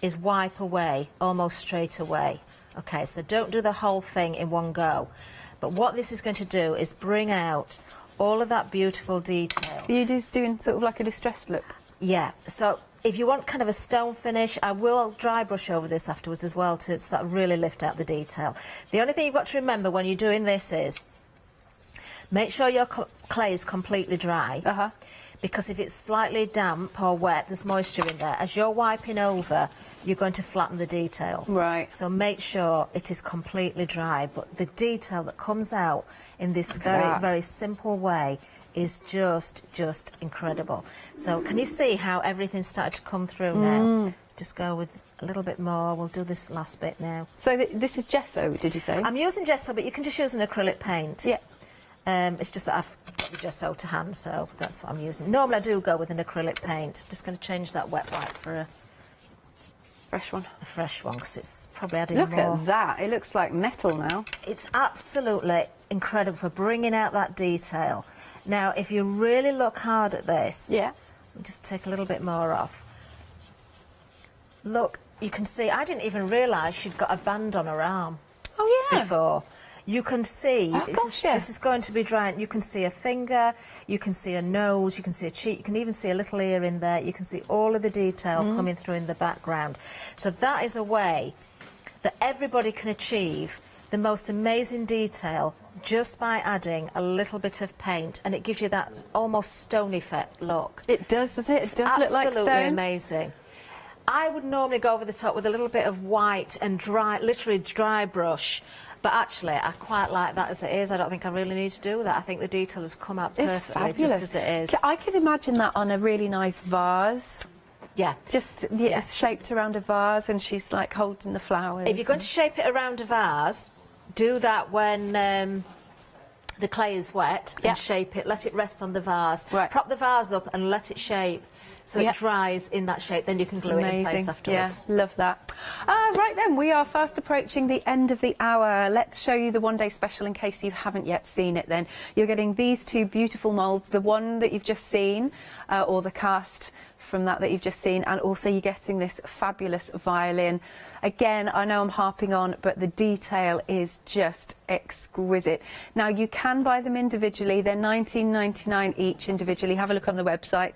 Speaker 1: is wipe away almost straight away. Okay, so don't do the whole thing in one go. But what this is going to do is bring out all of that beautiful detail.
Speaker 5: Are you just doing sort of like a distressed look?
Speaker 1: Yeah, so if you want kind of a stone finish, I will dry brush over this afterwards as well to sort of really lift out the detail. The only thing you've got to remember when you're doing this is make sure your clay is completely dry, because if it's slightly damp or wet, there's moisture in there. As you're wiping over, you're going to flatten the detail.
Speaker 5: Right.
Speaker 1: So make sure it is completely dry, but the detail that comes out in this very, very simple way is just incredible. So can you see how everything's started to come through now? Just go with a little bit more. We'll do this last bit now.
Speaker 5: So this is gesso, did you say?
Speaker 1: I'm using gesso, but you can just use an acrylic paint.
Speaker 5: Yeah.
Speaker 1: It's just that I've got the gesso to hand, so that's what I'm using. Normally I do go with an acrylic paint. I'm just going to change that wet wipe for a
Speaker 5: fresh one.
Speaker 1: A fresh one, because it's probably adding
Speaker 5: more. Look at that. It looks like metal now.
Speaker 1: It's absolutely incredible for bringing out that detail. Now, if you really look hard at this, I'll just take a little bit more off. Look, you can see, I didn't even realise she'd got a band on her arm.
Speaker 5: Oh, yeah.
Speaker 1: Before. You can see, this is going to be dry. You can see a finger, you can see a nose, you can see a cheek, you can even see a little ear in there. You can see all of the detail coming through in the background. So that is a way that everybody can achieve the most amazing detail just by adding a little bit of paint, and it gives you that almost stone effect look.
Speaker 5: It does, doesn't it? It does look like stone.
Speaker 1: Absolutely amazing. I would normally go over the top with a little bit of white and dry, literally dry brush, but actually I quite like that as it is. I don't think I really need to do that. I think the detail has come out perfectly just as it is.
Speaker 5: I could imagine that on a really nice vase.
Speaker 1: Yeah.
Speaker 5: Just shaped around a vase, and she's like holding the flowers.
Speaker 1: If you're going to shape it around a vase, do that when the clay is wet, and shape it, let it rest on the vase. Right. Prop the vase up and let it shape so it dries in that shape, then you can glue it in place afterwards.
Speaker 5: Yeah, love that. Right then, we are fast approaching the end of the hour. Let's show you the one-day special in case you haven't yet seen it then. You're getting these two beautiful moulds, the one that you've just seen, or the cast from that you've just seen, and also you're getting this fabulous violin. Again, I know I'm harping on, but the detail is just exquisite. Now, you can buy them individually. They're £19.99 each individually. Have a look on the website.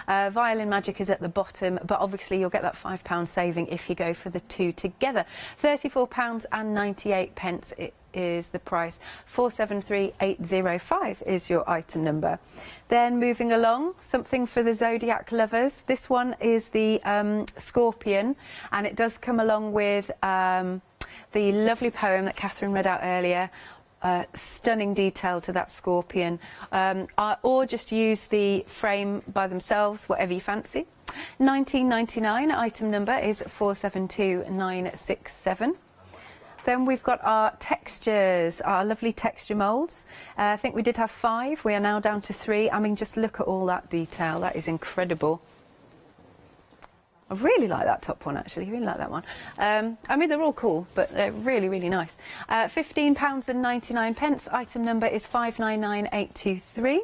Speaker 5: Violin Magic is at the bottom, but obviously you'll get that £5 saving if you go for the two together. £34.98 it is the price. 473805 is your item number. Then moving along, something for the zodiac lovers. This one is the Scorpion, and it does come along with the lovely poem that Catherine read out earlier. Stunning detail to that scorpion, or just use the frame by themselves, whatever you fancy. £19.99, item number is 472967. Then we've got our textures, our lovely texture moulds. I think we did have 5, we are now down to 3. I mean, just look at all that detail, that is incredible. I really like that top one, actually. I really like that one. I mean, they're all cool, but they're really, really nice. £15.99. Item number is 599823.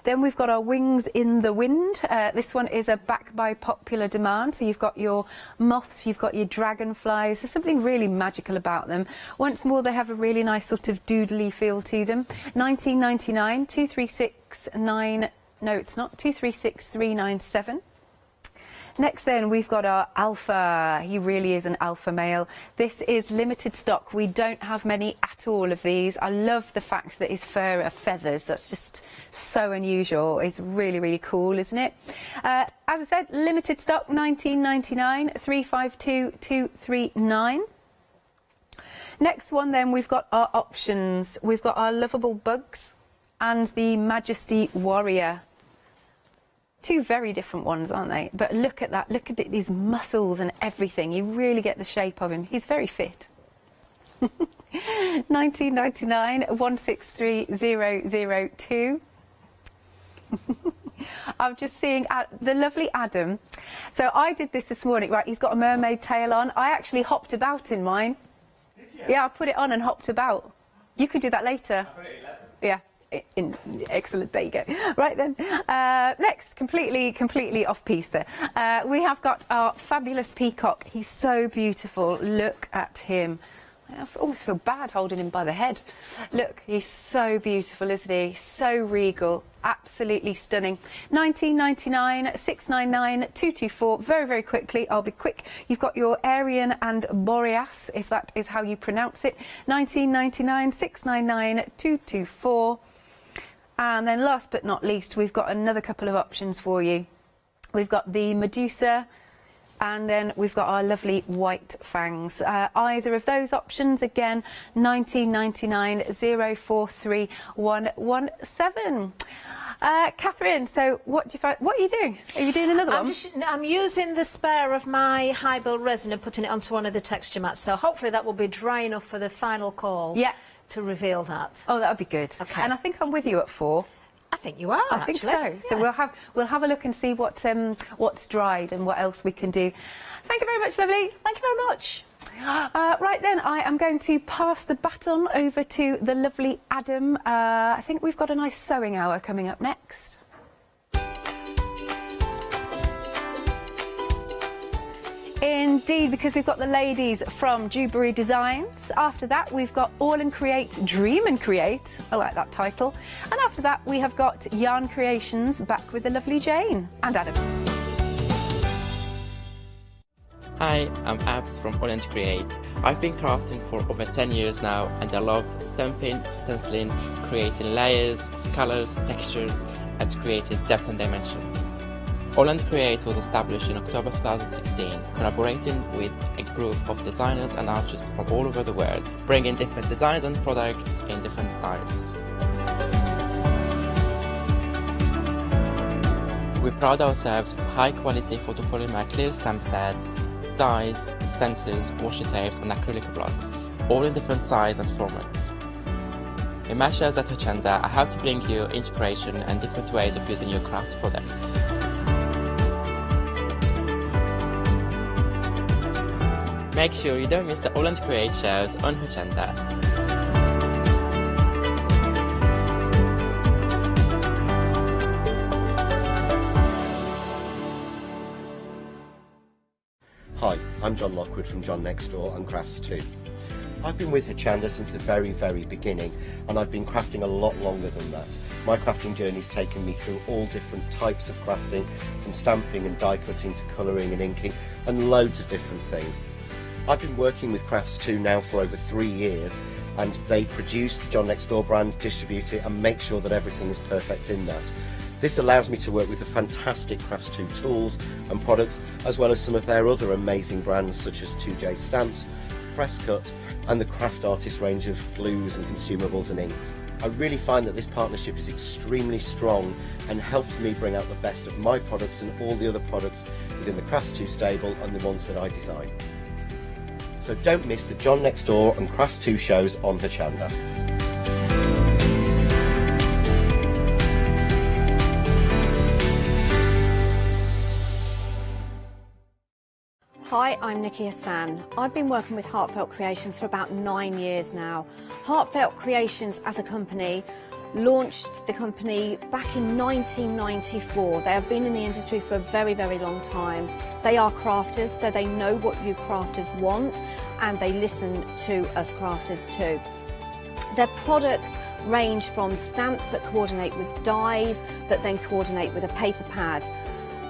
Speaker 5: Then we've got our Wings in the Wind. This one is a back by popular demand. So you've got your moths, you've got your dragonflies. There's something really magical about them. Once more, they have a really nice sort of doodly feel to them. £19.99, 2369. No, it's not. 236397. Next then, we've got our alpha. He really is an alpha male. This is limited stock. We don't have many at all of these. I love the fact that his fur are feathers. That's just so unusual. It's really, really cool, isn't it? As I said, limited stock, £19.99, 352239. Next one then, we've got our options. We've got our lovable bugs and the Majesty Warrior. Two very different ones, aren't they? But look at that. Look at these muscles and everything. You really get the shape of him. He's very fit. £19.99, 163002. I'm just seeing the lovely Adam. So I did this morning. Right, he's got a mermaid tail on. I actually hopped about in mine. Did you? Yeah, I put it on and hopped about. You could do that later. I put it at 11. Yeah. Excellent, there you go. Right then, next, completely off piece there. We have got our fabulous peacock. He's so beautiful. Look at him. I almost feel bad holding him by the head. Look, he's so beautiful, isn't he? So regal, absolutely stunning. 19.99, 6.99, 224. Very, very quickly, I'll be quick. You've got your Aryan and Boreas, if that is how you pronounce it. 19.99, 6.99, 224. And then last but not least, we've got another couple of options for you. We've got the Medusa, and then we've got our lovely white fangs. Either of those options, again, 19.99, 043 117. Catherine, so what are you doing? Are you doing another one?
Speaker 1: I'm using the spare of my high build resin and putting it onto one of the texture mats, so hopefully that will be dry enough for the final call.
Speaker 5: Yeah.
Speaker 1: To reveal that.
Speaker 5: Oh, that would be good. Okay. And I think I'm with you at 4.
Speaker 1: I think you are.
Speaker 5: I think so.
Speaker 1: Yeah.
Speaker 5: So we'll have a look and see what's dried and what else we can do. Thank you very much, lovely.
Speaker 1: Thank you very much.
Speaker 5: Right then, I am going to pass the baton over to the lovely Adam. I think we've got a nice sewing hour coming up next. Indeed, because we've got the ladies from Zuri Designs. After that, we've got All and Create, Dream and Create. I like that title. And after that, we have got Yarn Creations back with the lovely Jane and Adam.
Speaker 12: Hi, I'm Abs from Olay and Create. I've been crafting for over 10 years now, and I love stamping, stenciling, creating layers of colors, textures, and creating depth and dimension. Olay and Create was established in October 2016, collaborating with a group of designers and artists from all over the world, bringing different designs and products in different styles. We pride ourselves with high-quality photopolymer clear stamp sets, dies, stencils, washi tapes and acrylic blocks, all in different size and formats. In my shows at Hochanda, I hope to bring you inspiration and different ways of using your craft products. Make sure you don't miss the Olay and Create shows on Hochanda.
Speaker 13: Hi, I'm John Lockwood from John Next Door and Crafts 2. I've been with Hochanda since the very beginning, and I've been crafting a lot longer than that. My crafting journey's taken me through all different types of crafting, from stamping and die cutting to colouring and inking, and loads of different things. I've been working with Crafts 2 now for over 3 years, and they produce the John Next Door brand, distribute it and make sure that everything is perfect in that. This allows me to work with the fantastic Crafts 2 tools and products, as well as some of their other amazing brands such as 2J Stamps, Presscut and the Craft Artist range of glues and consumables and inks. I really find that this partnership is extremely strong and helps me bring out the best of my products and all the other products within the Crafts 2 stable and the ones that I design. So don't miss the John Next Door and Crafts 2 shows on Hochanda.
Speaker 14: Hi, I'm Nikki Hassan. I've been working with Heartfelt Creations for about 9 years now. Heartfelt Creations as a company launched the company back in 1994. They have been in the industry for a very long time. They are crafters, so they know what you crafters want, and they listen to us crafters too. Their products range from stamps that coordinate with dies that then coordinate with a paper pad.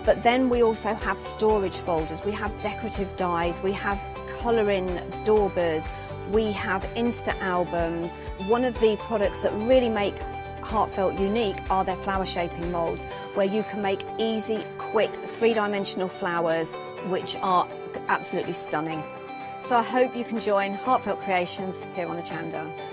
Speaker 14: But then we also have storage folders, we have decorative dies, we have colouring daubers, we have Insta albums. One of the products that really make Heartfelt unique are their flower shaping moulds, where you can make easy, quick, 3-dimensional flowers, which are absolutely stunning. So I hope you can join Heartfelt Creations here on Hochanda.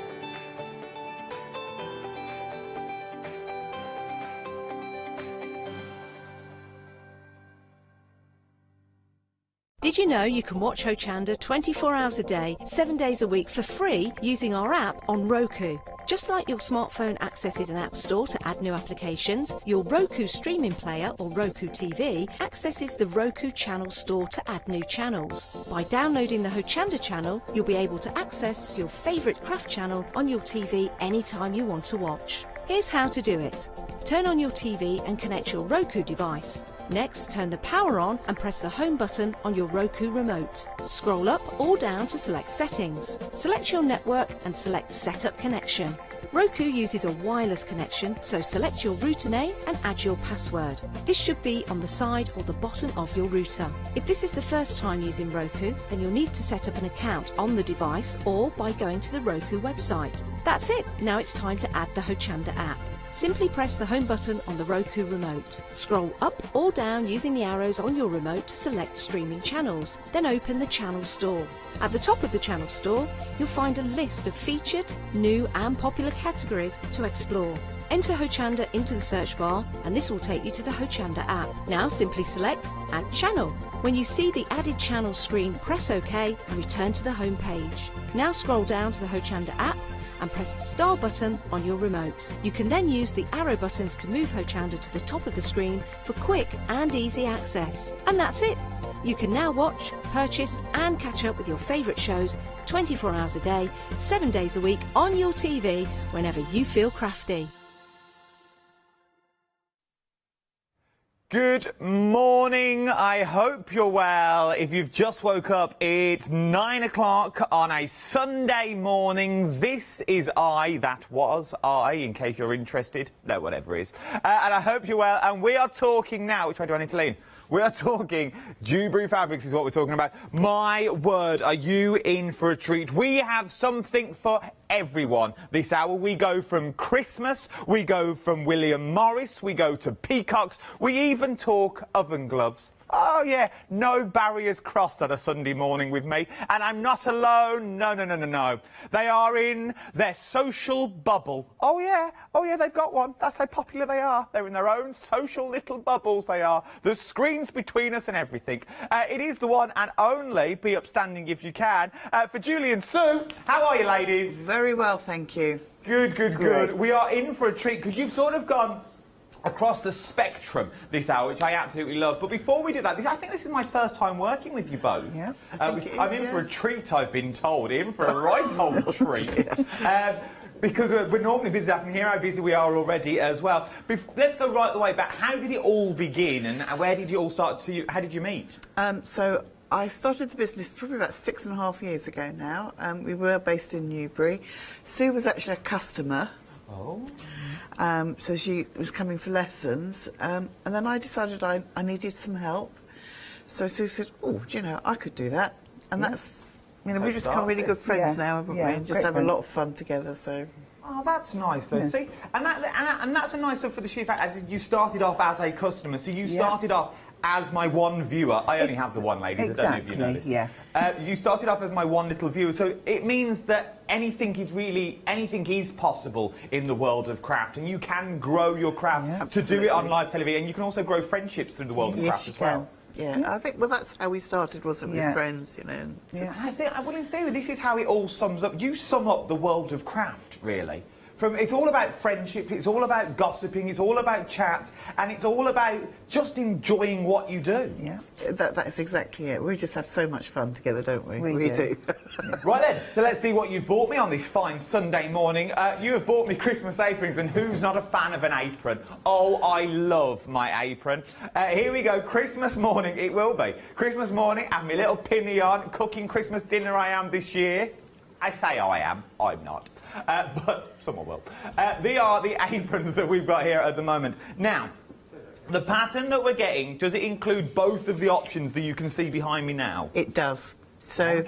Speaker 15: Did you know you can watch Hochanda 24 hours a day, 7 days a week for free using our app on Roku? Just like your smartphone accesses an app store to add new applications, your Roku streaming player or Roku TV accesses the Roku channel store to add new channels. By downloading the Hochanda channel, you'll be able to access your favourite craft channel on your TV anytime you want to watch. Here's how to do it. Turn on your TV and connect your Roku device. Next, turn the power on and press the home button on your Roku remote. Scroll up or down to select settings. Select your network and select setup connection. Roku uses a wireless connection, so select your router name and add your password. This should be on the side or the bottom of your router. If this is the first time using Roku, then you'll need to set up an account on the device or by going to the Roku website. That's it. Now it's time to add the Hochanda app. Simply press the home button on the Roku remote. Scroll up or down using the arrows on your remote to select streaming channels. Then open the channel store. At the top of the channel store, you'll find a list of featured, new and popular categories to explore. Enter Hochanda into the search bar and this will take you to the Hochanda app. Now simply select Add Channel. When you see the added channel screen, press OK and return to the home page. Now scroll down to the Hochanda app and press the star button on your remote. You can then use the arrow buttons to move Hochanda to the top of the screen for quick and easy access. And that's it! You can now watch, purchase and catch up with your favourite shows 24 hours a day, 7 days a week on your TV whenever you feel crafty.
Speaker 16: Good morning, I hope you're well. If you've just woke up, it's 9 o'clock on a Sunday morning. This is that was I, in case you're interested. No, whatever it is. And I hope you're well. And we are talking now, which way do I need to lean? We are talking Dewberry fabrics is what we're talking about. My word, are you in for a treat? We have something for everyone this hour. We go from Christmas, we go from William Morris, we go to peacocks, we even talk oven gloves. Oh yeah, no barriers crossed on a Sunday morning with me. And I'm not alone. No. They are in their social bubble. Oh yeah, they've got one. That's how popular they are. They're in their own social little bubbles, they are. There's screens between us and everything. It is the one and only, be upstanding if you can, for Julie and Sue. How are you, ladies?
Speaker 17: Very well, thank you.
Speaker 16: Good. We are in for a treat because you've sort of gone across the spectrum this hour, which I absolutely love. But before we do that, I think this is my first time working with you both.
Speaker 17: Yeah, I think it is,
Speaker 16: I'm in for a treat, I've been told. In for a right old treat. Because we're normally busy. I can hear how busy we are already as well. Let's go right the way back. How did it all begin and where did you all start to... How did you meet?
Speaker 17: So I started the business probably about 6.5 years ago now. We were based in Newbury. Sue was actually a customer.
Speaker 16: Oh.
Speaker 17: So she was coming for lessons, and then I decided I needed some help. So Sue said, "Oh, do you know, I could do that," and that's, you know, we've just become really good friends now, haven't we? And just have a lot of fun together. So.
Speaker 16: Oh, that's nice, though. See, and that's a nice stuff for the sheer fact, as you started off as a customer. So you started off as my one viewer. I only have the one, ladies.
Speaker 17: Exactly,
Speaker 16: I don't know if you know this. You started off as my one little viewer, so it means that anything is possible in the world of craft, and you can grow your craft to do it on live television, and you can also grow friendships through the world of craft as well.
Speaker 17: Yeah, I think, well, that's how we started, wasn't it, with friends, you know.
Speaker 16: I think, well, in theory, this is how it all sums up. You sum up the world of craft, really. It's all about friendship, it's all about gossiping, it's all about chat, and it's all about just enjoying what you do.
Speaker 17: Yeah, that's exactly it. We just have so much fun together, don't we? We do.
Speaker 16: Right then, so let's see what you've bought me on this fine Sunday morning. You have bought me Christmas aprons, and who's not a fan of an apron? Oh, I love my apron. Here we go, Christmas morning, it will be. Christmas morning, have my little pinny on, cooking Christmas dinner I am this year. I say I am, I'm not. But someone will. They are the aprons that we've got here at the moment. Now, the pattern that we're getting, does it include both of the options that you can see behind me now?
Speaker 17: It does. So,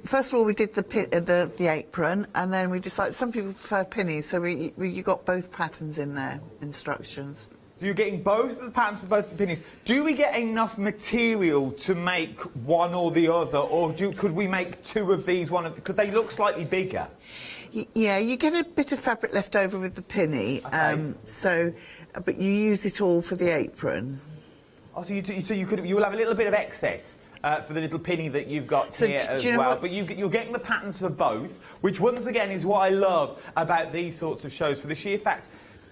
Speaker 17: first of all, we did the apron, and then we decided some people prefer pinnies, so you got both patterns in there, instructions.
Speaker 16: So you're getting both of the patterns for both the pinnies. Do we get enough material to make one or the other, or could we make two of these, because they look slightly bigger?
Speaker 17: Yeah, you get a bit of fabric left over with the pinny, but you use it all for the apron.
Speaker 16: Oh, so you will have a little bit of excess. for the little pinny that you've got here as well. But you're getting the patterns for both, which once again is what I love about these sorts of shows, for the sheer fact,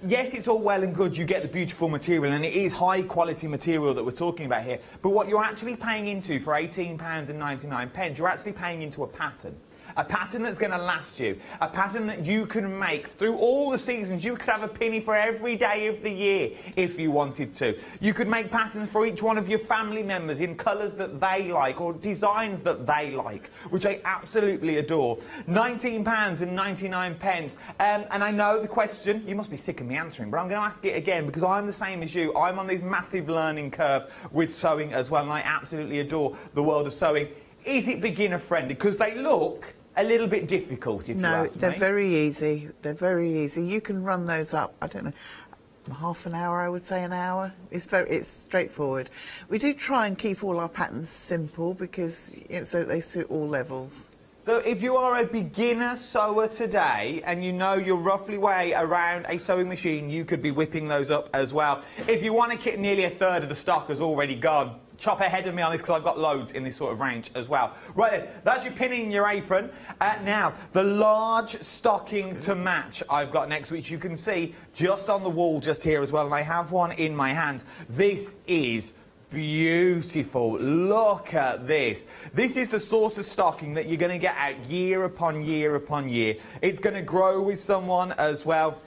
Speaker 16: yes, it's all well and good, you get the beautiful material, and it is high quality material that we're talking about here, but what you're actually paying into for £18.99, you're actually paying into a pattern. A pattern that's going to last you. A pattern that you can make through all the seasons. You could have a pinny for every day of the year if you wanted to. You could make patterns for each one of your family members in colours that they like or designs that they like, which I absolutely adore. £19.99. And I know the question, you must be sick of me answering, but I'm going to ask it again because I'm the same as you. I'm on this massive learning curve with sewing as well, and I absolutely adore the world of sewing. Is it beginner friendly? Because they look a little bit difficult, if you ask me.
Speaker 17: No, they're very easy. They're very easy. You can run those up, I don't know, half an hour, I would say an hour. It's straightforward. We do try and keep all our patterns simple because so they suit all levels.
Speaker 16: So if you are a beginner sewer today and you know your roughly way around a sewing machine, you could be whipping those up as well. If you want to kit, nearly a third of the stock has already gone. Chop ahead of me on this because I've got loads in this sort of range as well. Right then, that's your pinning in your apron. Now, the large stocking to match I've got next, which you can see just on the wall just here as well, and I have one in my hands. This is beautiful. Look at this. This is the sort of stocking that you're going to get out year upon year upon year. It's going to grow with someone as well.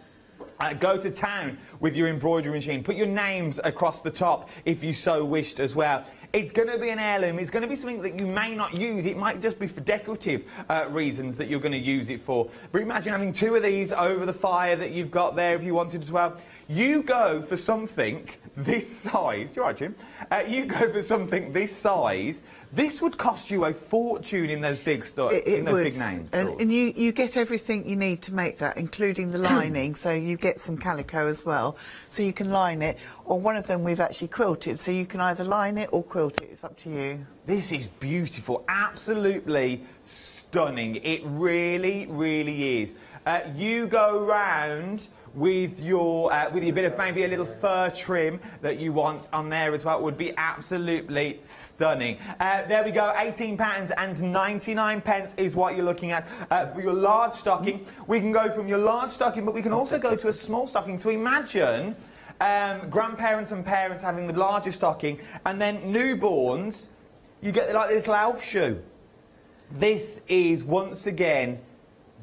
Speaker 16: Go to town with your embroidery machine. Put your names across the top if you so wished as well. It's going to be an heirloom. It's going to be something that you may not use. It might just be for decorative reasons that you're going to use it for. But imagine having two of these over the fire that you've got there if you wanted as well. You go for something this size. You're right, Jim. You go for something this size. This would cost you a fortune in those big big names.
Speaker 17: And you get everything you need to make that, including the lining. So you get some calico as well, so you can line it. Or one of them we've actually quilted, so you can either line it or quilt it. It's up to you.
Speaker 16: This is beautiful. Absolutely stunning. It really, really is. You go round with your bit of maybe a little fur trim that you want on there as well. It would be absolutely stunning. There we go, £18.99 is what you're looking at for your large stocking. We can go from your large stocking, but we can also go to a small stocking. So imagine grandparents and parents having the larger stocking, and then newborns, you get like the little elf shoe. This is once again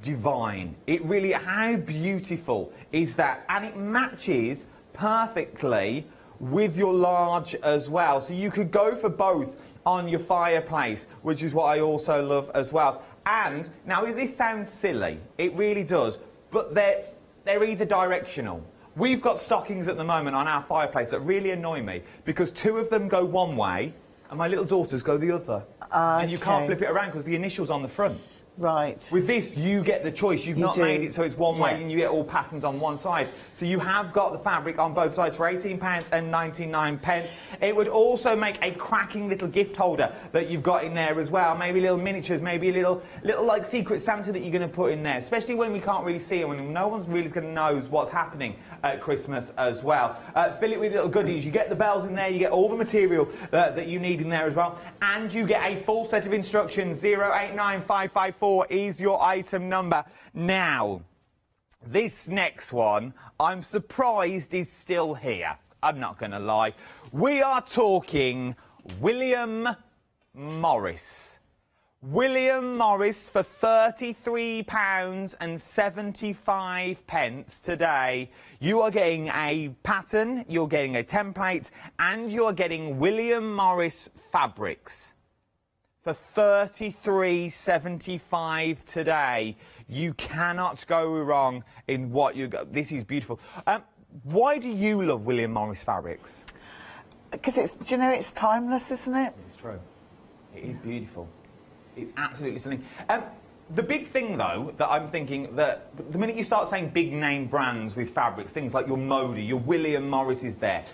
Speaker 16: divine. It really, how beautiful is that? And it matches perfectly with your large as well. So you could go for both on your fireplace, which is what I also love as well. And now this sounds silly, it really does, but they're either directional. We've got stockings at the moment on our fireplace that really annoy me because two of them go one way and my little daughters go the other. And you can't flip it around because the initial's on the front.
Speaker 17: Right.
Speaker 16: With this, you get the choice. You've not made it so it's one way and you get all patterns on one side. So you have got the fabric on both sides for £18.99. It would also make a cracking little gift holder that you've got in there as well. Maybe little miniatures, maybe a little like Secret Santa that you're going to put in there, especially when we can't really see it, when no one's really going to know what's happening at Christmas as well. Fill it with little goodies. You get the bells in there, you get all the material that you need in there as well, and you get a full set of instructions. 089554 is your item number. Now, this next one, I'm surprised is still here. I'm not going to lie. We are talking William Morris. William Morris for £33.75 today. You are getting a pattern, you're getting a template, and you're getting William Morris fabrics. For £33.75 today. You cannot go wrong in what you got. This is beautiful. Why do you love William Morris fabrics?
Speaker 17: Because it's, do you know, it's timeless, isn't it?
Speaker 16: It's true. It is beautiful. It's absolutely stunning. The big thing, though, that I'm thinking, that the minute you start saying big-name brands with fabrics, things like your Modi, your William Morris is there,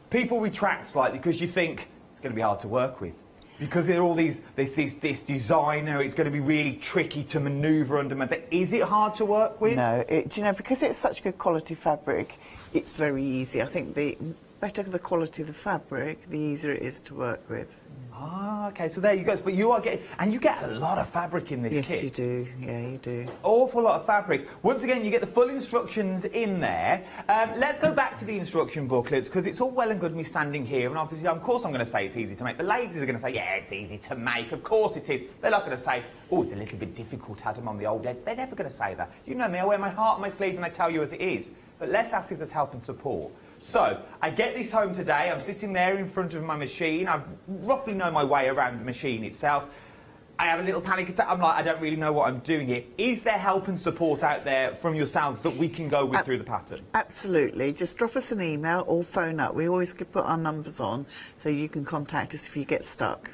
Speaker 16: people retract slightly because you think it's going to be hard to work with. Because there are all this designer, it's going to be really tricky to manoeuvre under. Is it hard to work with?
Speaker 17: No, do you know, because it's such good quality fabric, it's very easy. I think the better the quality of the fabric, the easier it is to work with.
Speaker 16: Ah, okay, so there you go. But you are getting, and you get a lot of fabric in this kit.
Speaker 17: Yes, you do. Yeah, you do.
Speaker 16: Awful lot of fabric. Once again, you get the full instructions in there. Let's go back to the instruction booklets, because it's all well and good me standing here, and obviously, of course, I'm going to say it's easy to make. The ladies are going to say, yeah, it's easy to make. Of course it is. They're not going to say, oh, it's a little bit difficult, Adam, on the old head. They're never going to say that. You know me, I wear my heart on my sleeve and I tell you as it is. But let's ask if there's help and support. So, I get this home today, I'm sitting there in front of my machine, I roughly know my way around the machine itself. I have a little panic attack, I'm like, I don't really know what I'm doing here. Is there help and support out there from yourselves that we can go with through the pattern?
Speaker 17: Absolutely, just drop us an email or phone up. We always put our numbers on so you can contact us if you get stuck.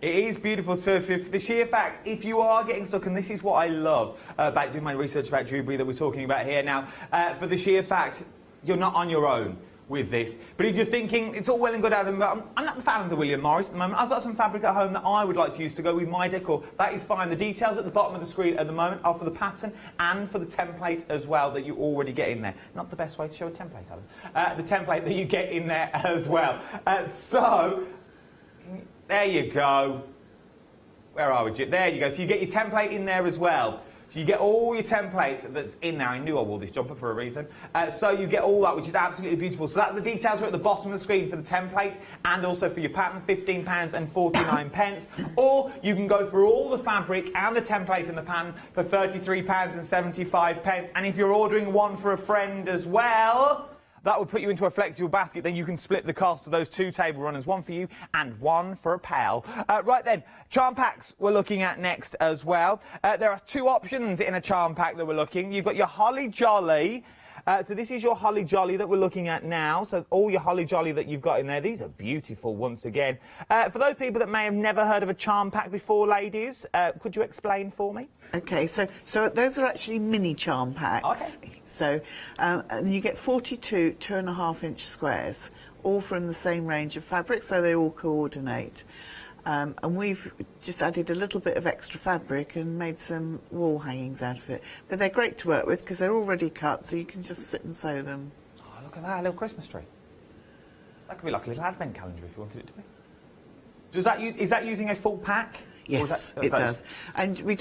Speaker 16: It is beautiful, so for the sheer fact, if you are getting stuck, and this is what I love about doing my research about jewellery that we're talking about here now, for the sheer fact, you're not on your own with this. But if you're thinking, it's all well and good, Adam, but I'm not the fan of the William Morris at the moment. I've got some fabric at home that I would like to use to go with my decor. That is fine. The details at the bottom of the screen at the moment are for the pattern and for the template as well that you already get in there. Not the best way to show a template, Adam. The template that you get in there as well. So, there you go. Where are we? There you go. So you get your template in there as well. So you get all your templates that's in there. I knew I wore this jumper for a reason. So you get all that, which is absolutely beautiful. So the details are at the bottom of the screen for the template and also for your pattern, £15.49. Or you can go for all the fabric and the template and the pattern for £33.75. And if you're ordering one for a friend as well, that will put you into a flexible basket. Then you can split the cost of those two table runners, one for you and one for a pal. Right then, charm packs we're looking at next as well. There are two options in a charm pack that we're looking. You've got your Holly Jolly. So this is your Holly Jolly that we're looking at now. So all your Holly Jolly that you've got in there, these are beautiful once again. For those people that may have never heard of a charm pack before, ladies, could you explain for me?
Speaker 17: Okay, so those are actually mini charm packs. Okay. So and you get 42 2.5-inch squares, all from the same range of fabric, so they all coordinate. And we've just added a little bit of extra fabric and made some wall hangings out of it. But they're great to work with because they're already cut, so you can just sit and sew them.
Speaker 16: Oh, look at that, a little Christmas tree. That could be like a little advent calendar if you wanted it to be. Is that using a full pack?
Speaker 17: Yes, it does. And we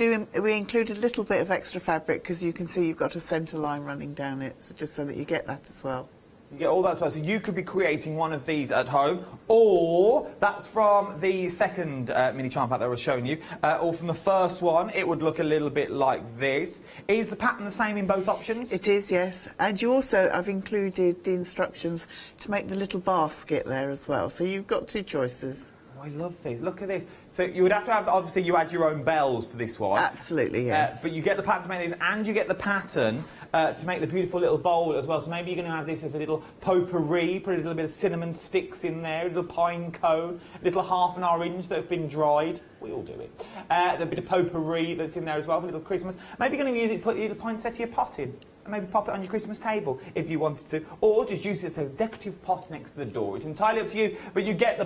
Speaker 17: include a little bit of extra fabric because you can see you've got a centre line running down it, so just so that you get that as well.
Speaker 16: You get all that as well. So you could be creating one of these at home, or that's from the second mini charm pack that I was showing you, or from the first one, it would look a little bit like this. Is the pattern the same in both options?
Speaker 17: It is, yes. And you also, I've included the instructions to make the little basket there as well. So you've got two choices.
Speaker 16: Oh, I love these. Look at this. So you would have to have, obviously, you add your own bells to this one.
Speaker 17: Absolutely, yes.
Speaker 16: But you get the pattern to make these, and you get the pattern to make the beautiful little bowl as well. So maybe you're going to have this as a little potpourri, put a little bit of cinnamon sticks in there, a little pine cone, a little half an orange that have been dried. We all do it. A bit of potpourri that's in there as well, for a little Christmas. Maybe you're going to use it to put a little poinsettia pot in. And maybe pop it on your Christmas table if you wanted to, or just use it as a decorative pot next to the door. It's entirely up to you, but you get the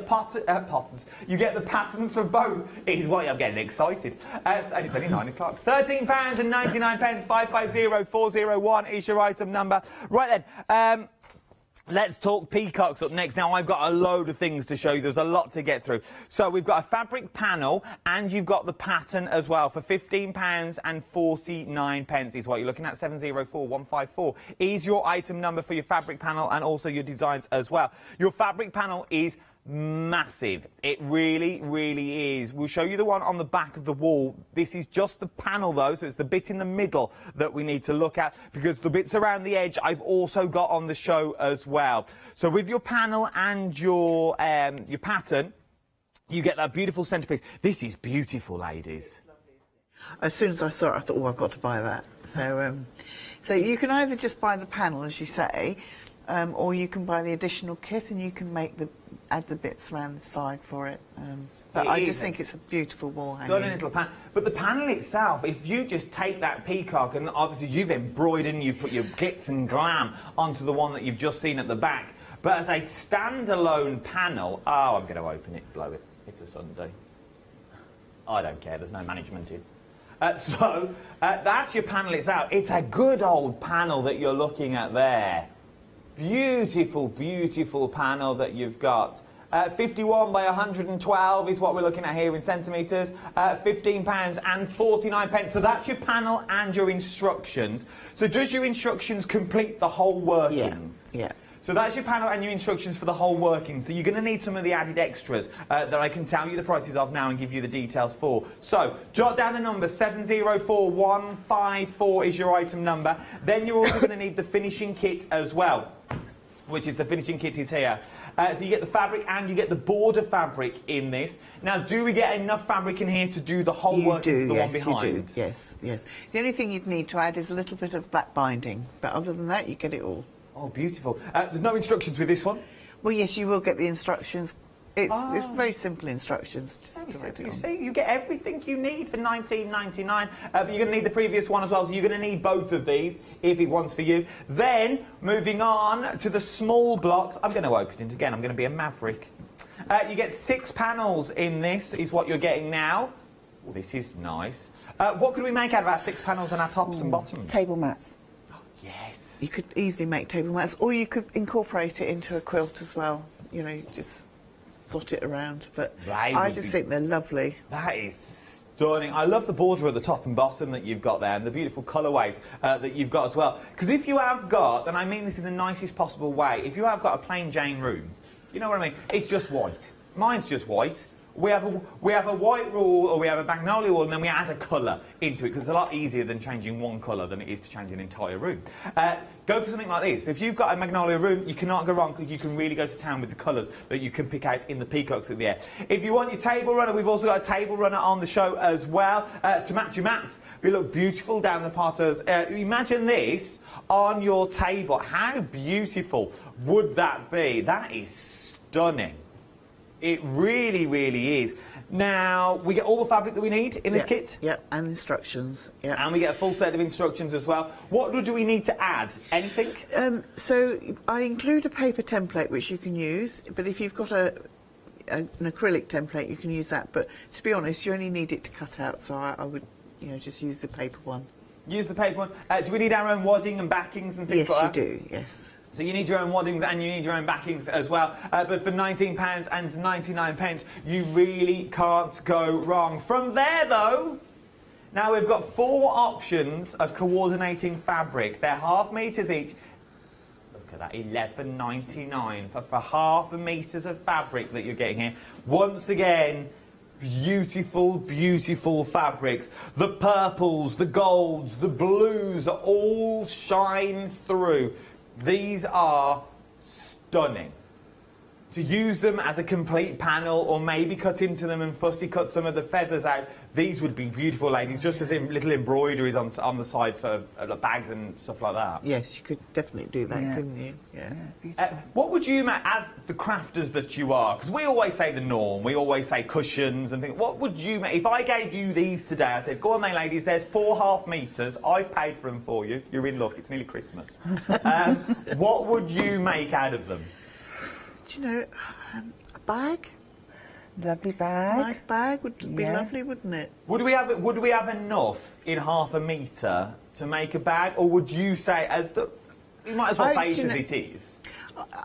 Speaker 16: you get the patterns for both. Is why I'm getting excited. And it's only 9 o'clock. £13.99, 550401 is your item number. Right then. Let's talk peacocks up next. Now, I've got a load of things to show you. There's a lot to get through. So we've got a fabric panel, and you've got the pattern as well for £15.49 is what you're looking at. 704154 is your item number for your fabric panel and also your designs as well. Your fabric panel is massive. It really, really is. We'll show you the one on the back of the wall. This is just the panel though, so it's the bit in the middle that we need to look at, because the bits around the edge I've also got on the show as well. So with your panel and your pattern, you get that beautiful centerpiece. This is beautiful, ladies.
Speaker 17: As soon as I saw it, I thought, oh, I've got to buy that. So, so you can either just buy the panel, as you say, or you can buy the additional kit and you can add the bits around the side for it. But I just think it's a beautiful wall hanging.
Speaker 16: Stunning little panel. But the panel itself, if you just take that peacock, and obviously you've embroidered and you've put your glitz and glam onto the one that you've just seen at the back, but as a standalone panel, oh, I'm going to open it, blow it. It's a Sunday. I don't care, there's no management in. So that's your panel itself. It's a good old panel that you're looking at there. Beautiful, beautiful panel that you've got. 51 by 112 is what we're looking at here in centimetres. £15 and 49 pence. So that's your panel and your instructions. So does your instructions complete the whole workings?
Speaker 17: Yeah.
Speaker 16: So that's your panel and your instructions for the whole working. So you're going to need some of the added extras that I can tell you the prices of now and give you the details for. So jot down the number, 704154 is your item number. Then you're also going to need the finishing kit as well, which is the finishing kit is here. So you get the fabric and you get the border fabric in this. Now, do we get enough fabric in here to do the whole working to the one behind?
Speaker 17: You do, yes, yes. The only thing you'd need to add is a little bit of black binding, but other than that, you get it all.
Speaker 16: Oh, beautiful. There's no instructions with this one?
Speaker 17: Well, yes, you will get the instructions. It's very simple instructions. Just to write it on.
Speaker 16: You see, you get everything you need for $19.99, but you're going to need the previous one as well, so you're going to need both of these if it one's for you. Then, moving on to the small blocks, I'm going to open it again, I'm going to be a maverick. You get 6 panels in this, is what you're getting now. Oh, this is nice. What could we make out of our 6 panels on our tops and bottoms?
Speaker 17: Table mats.
Speaker 16: Yes.
Speaker 17: You could easily make table mats, or you could incorporate it into a quilt as well. You know, you just dot it around. But I just think they're lovely.
Speaker 16: That is stunning. I love the border at the top and bottom that you've got there, and the beautiful colourways that you've got as well. Because if you have got, and I mean this in the nicest possible way, if you have got a plain Jane room, you know what I mean? It's just white. Mine's just white. We have a white wall, or we have a magnolia wall, and then we add a colour into it, because it's a lot easier than changing one colour than it is to change an entire room. Go for something like this. If you've got a magnolia room, you cannot go wrong, because you can really go to town with the colours that you can pick out in the peacocks at the air. If you want your table runner, we've also got a table runner on the show as well, to match your mats. They look beautiful down the potters. Imagine this on your table. How beautiful would that be? That is stunning. It really, really is. Now, we get all the fabric that we need in this kit?
Speaker 17: Yep, and instructions. Yep.
Speaker 16: And we get a full set of instructions as well. What do we need to add? Anything?
Speaker 17: So I include a paper template which you can use, but if you've got an acrylic template, you can use that. But to be honest, you only need it to cut out, so I would, you know, just use the paper one.
Speaker 16: Use the paper one. Do we need our own wadding and backings and things like that?
Speaker 17: Yes, you do, yes.
Speaker 16: So you need your own waddings and you need your own backings as well. But for £19 and 99 pence, you really can't go wrong. From there, though, now we've got 4 options of coordinating fabric. They're ½ meters each. Look at that, $11.99 for half a metres of fabric that you're getting here. Once again, beautiful, beautiful fabrics. The purples, the golds, the blues all shine through. These are stunning. To use them as a complete panel, or maybe cut into them and fussy cut some of the feathers out, these would be beautiful, ladies, just as little embroideries on the sides of bags and stuff like that.
Speaker 17: Yes, you could definitely do that, couldn't you? Yeah.
Speaker 16: What would you make, as the crafters that you are, because we always say the norm, we always say cushions and things, what would you make, if I gave you these today, I said, go on then ladies, there's 4 ½ meters, I've paid for them for you, you're in luck, it's nearly Christmas. What would you make out of them?
Speaker 17: Do you know, a bag?
Speaker 18: Lovely bag.
Speaker 17: Nice bag would be lovely, wouldn't it?
Speaker 16: Would we have enough in ½ a metre to make a bag, or would you say, you might as well say it as it is?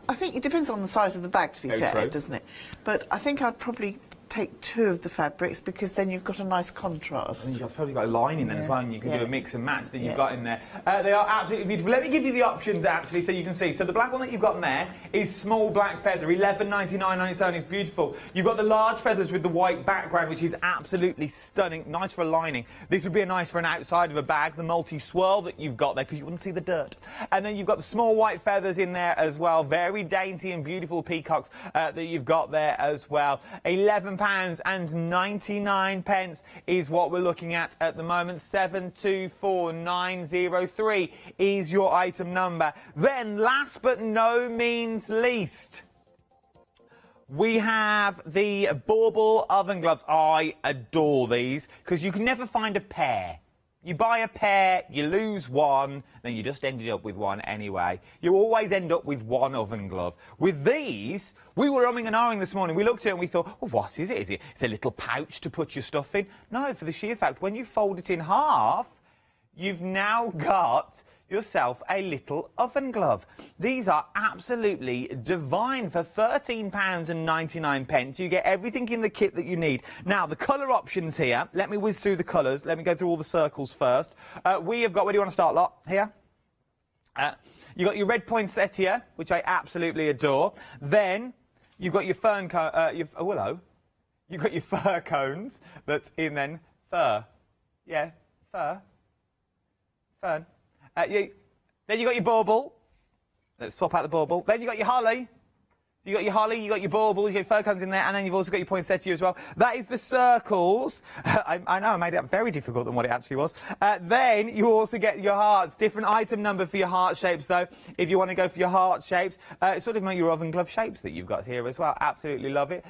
Speaker 17: I think it depends on the size of the bag, to be fair, doesn't it? But I think I'd probably take 2 of the fabrics, because then you've got a nice contrast.
Speaker 16: And you've probably got a lining then as well, and you can do a mix and match that you've got in there. They are absolutely beautiful. Let me give you the options actually, so you can see. So the black one that you've got in there is small black feather, $11.99 on its own. It's beautiful. You've got the large feathers with the white background, which is absolutely stunning. Nice for a lining. This would be nice for an outside of a bag. The multi-swirl that you've got there, because you wouldn't see the dirt. And then you've got the small white feathers in there as well. Very dainty and beautiful peacocks that you've got there as well. £11 and 99 pence is what we're looking at the moment. 724903 is your item number. Then, last but no means least, we have the bauble oven gloves. I adore these, because you can never find a pair. You buy a pair, you lose one, then you just ended up with one anyway. You always end up with one oven glove. With these, we were umming and ahhing this morning. We looked at it and we thought, well, what is it? It's a little pouch to put your stuff in? No, for the sheer fact, when you fold it in half, you've now got yourself a little oven glove. These are absolutely divine. For £13.99, you get everything in the kit that you need. Now, the colour options here, let me whiz through the colours. Let me go through all the circles first. We have got, where do you want to start, Lot? Here? You've got your red poinsettia, which I absolutely adore. Then, you've got your fern willow. You've got your fir cones that's in then fir. Yeah, fir. Fern. Then you got your bauble. Let's swap out the bauble. Then you got your holly. You got your holly, you got your baubles, your fir cones in there, and then you've also got your poinsettia as well. That is the circles. I know I made it very difficult than what it actually was. Then you also get your hearts. Different item number for your heart shapes, though, if you want to go for your heart shapes. Sort of like your oven glove shapes that you've got here as well. Absolutely love it.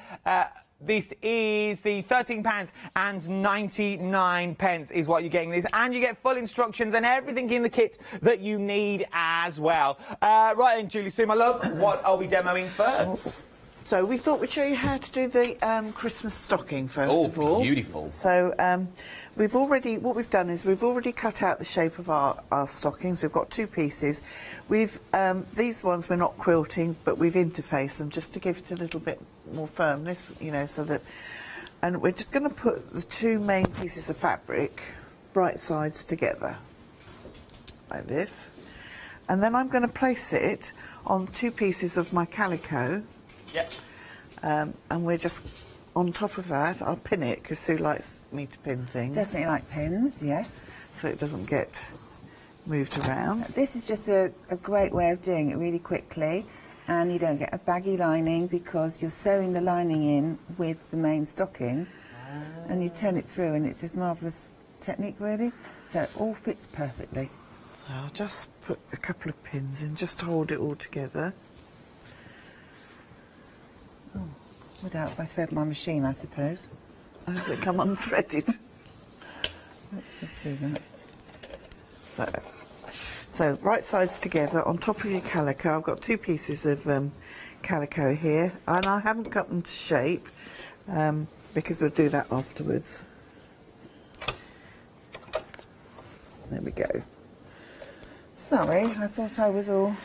Speaker 16: This is the £13.99 is what you're getting this, and you get full instructions and everything in the kit that you need as well. Right then, Julie Sue, my love, what are we demoing first?
Speaker 17: So we thought we'd show you how to do the Christmas stocking first of all.
Speaker 16: Beautiful.
Speaker 17: So what we've done is we've already cut out the shape of our stockings. We've got two pieces. These ones we're not quilting, but we've interfaced them just to give it a little bit more firmness, you know, so that, and we're just going to put the two main pieces of fabric right sides together, like this. And then I'm going to place it on two pieces of my calico.
Speaker 16: Yep.
Speaker 17: And we're just on top of that. I'll pin it because Sue likes me to pin things.
Speaker 18: Definitely like pins, yes.
Speaker 17: So it doesn't get moved around.
Speaker 18: This is just a great way of doing it really quickly, and you don't get a baggy lining because you're sewing the lining in with the main stocking, and you turn it through, and it's just marvellous technique, really. So it all fits perfectly.
Speaker 17: I'll just put a couple of pins in just to hold it all together.
Speaker 18: Would help if I thread my machine, I suppose.
Speaker 17: Does it come unthreaded?
Speaker 18: Let's just do that.
Speaker 17: So right sides together on top of your calico. I've got two pieces of calico here, and I haven't cut them to shape because we'll do that afterwards. There we go.
Speaker 18: Sorry, I thought I was all...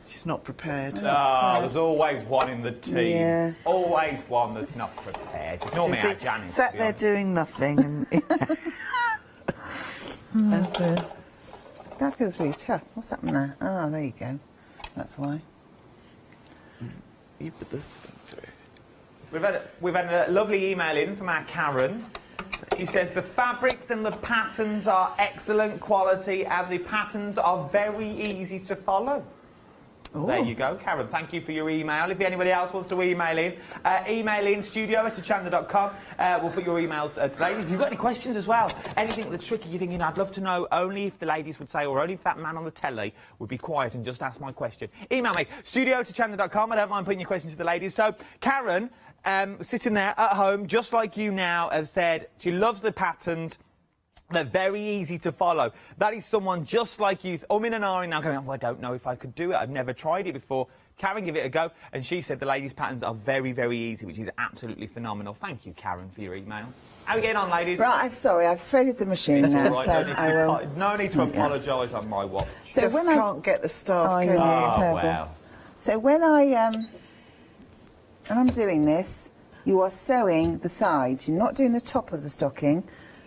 Speaker 17: She's not prepared.
Speaker 16: There's always one in the team.
Speaker 17: Yeah.
Speaker 16: Always one that's not prepared. It's normally our Janice.
Speaker 17: Sat there doing nothing. And
Speaker 18: that feels really tough. What's happened there? Oh, there you go. That's why.
Speaker 17: You put the through.
Speaker 16: We've had a lovely email in from our Caron. She says the fabrics and the patterns are excellent quality and the patterns are very easy to follow.
Speaker 17: Ooh.
Speaker 16: There you go, Caron. Thank you for your email. If anybody else wants to email in studio@hochanda.com. We'll put your emails today. If you've got any questions as well, anything that's tricky, you're thinking, I'd love to know, only if the ladies would say, or only if that man on the telly would be quiet and just ask my question. Email me, studio@hochanda.com. I don't mind putting your questions to the ladies. So, Caron, sitting there at home, just like you now, has said she loves the patterns. They're very easy to follow. That is someone just like you, umming and ahhing now, going, oh, I don't know if I could do it. I've never tried it before. Caron, give it a go. And she said the ladies' patterns are very, very easy, which is absolutely phenomenal. Thank you, Caron, for your email. How are we getting on, ladies?
Speaker 18: Right, I'm sorry, I've threaded the machine
Speaker 16: It's
Speaker 18: now,
Speaker 16: all right,
Speaker 18: so I will...
Speaker 16: no need to apologise on my watch.
Speaker 18: So
Speaker 17: just
Speaker 18: when
Speaker 17: can't get the staff.
Speaker 18: I know, it's terrible.
Speaker 16: Well.
Speaker 18: So when I'm doing this, you are sewing the sides. You're not doing the top of the stocking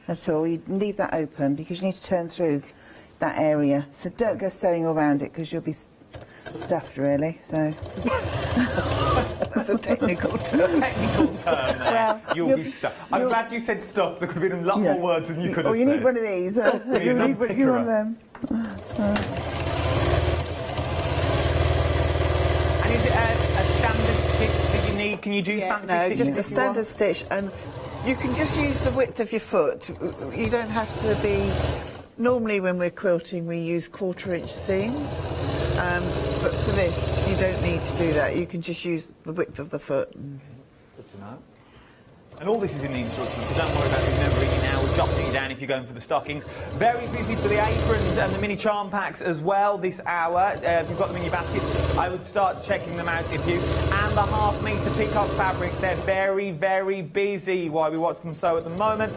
Speaker 18: at all. You leave that open because you need to turn through that area. So don't go sewing around it because you'll be stuffed, really. So that's a technical term.
Speaker 16: Technical term there.
Speaker 18: Well,
Speaker 16: you'll be stuffed. I'm glad you said stuff. There could have been a lot more words than you could have
Speaker 18: Or you
Speaker 16: said.
Speaker 18: need one of these. You need one of them.
Speaker 16: And is it a standard stitch that you need? Can you do fancy
Speaker 17: No,
Speaker 16: stitches?
Speaker 17: just a standard stitch, and you can just use the width of your foot. You don't have to be... Normally when we're quilting we use 1/4-inch seams, but for this you don't need to do that. You can just use the width of the foot.
Speaker 16: Good to know. And all this is in the instructions, so don't worry about remembering it now. jotting it down if you're going for the stockings. Very busy for the aprons and the mini charm packs as well this hour. If you've got them in your baskets, I would start checking them out if you. And the half-metre peacock fabrics, they're very, very busy while we watch them sew at the moment.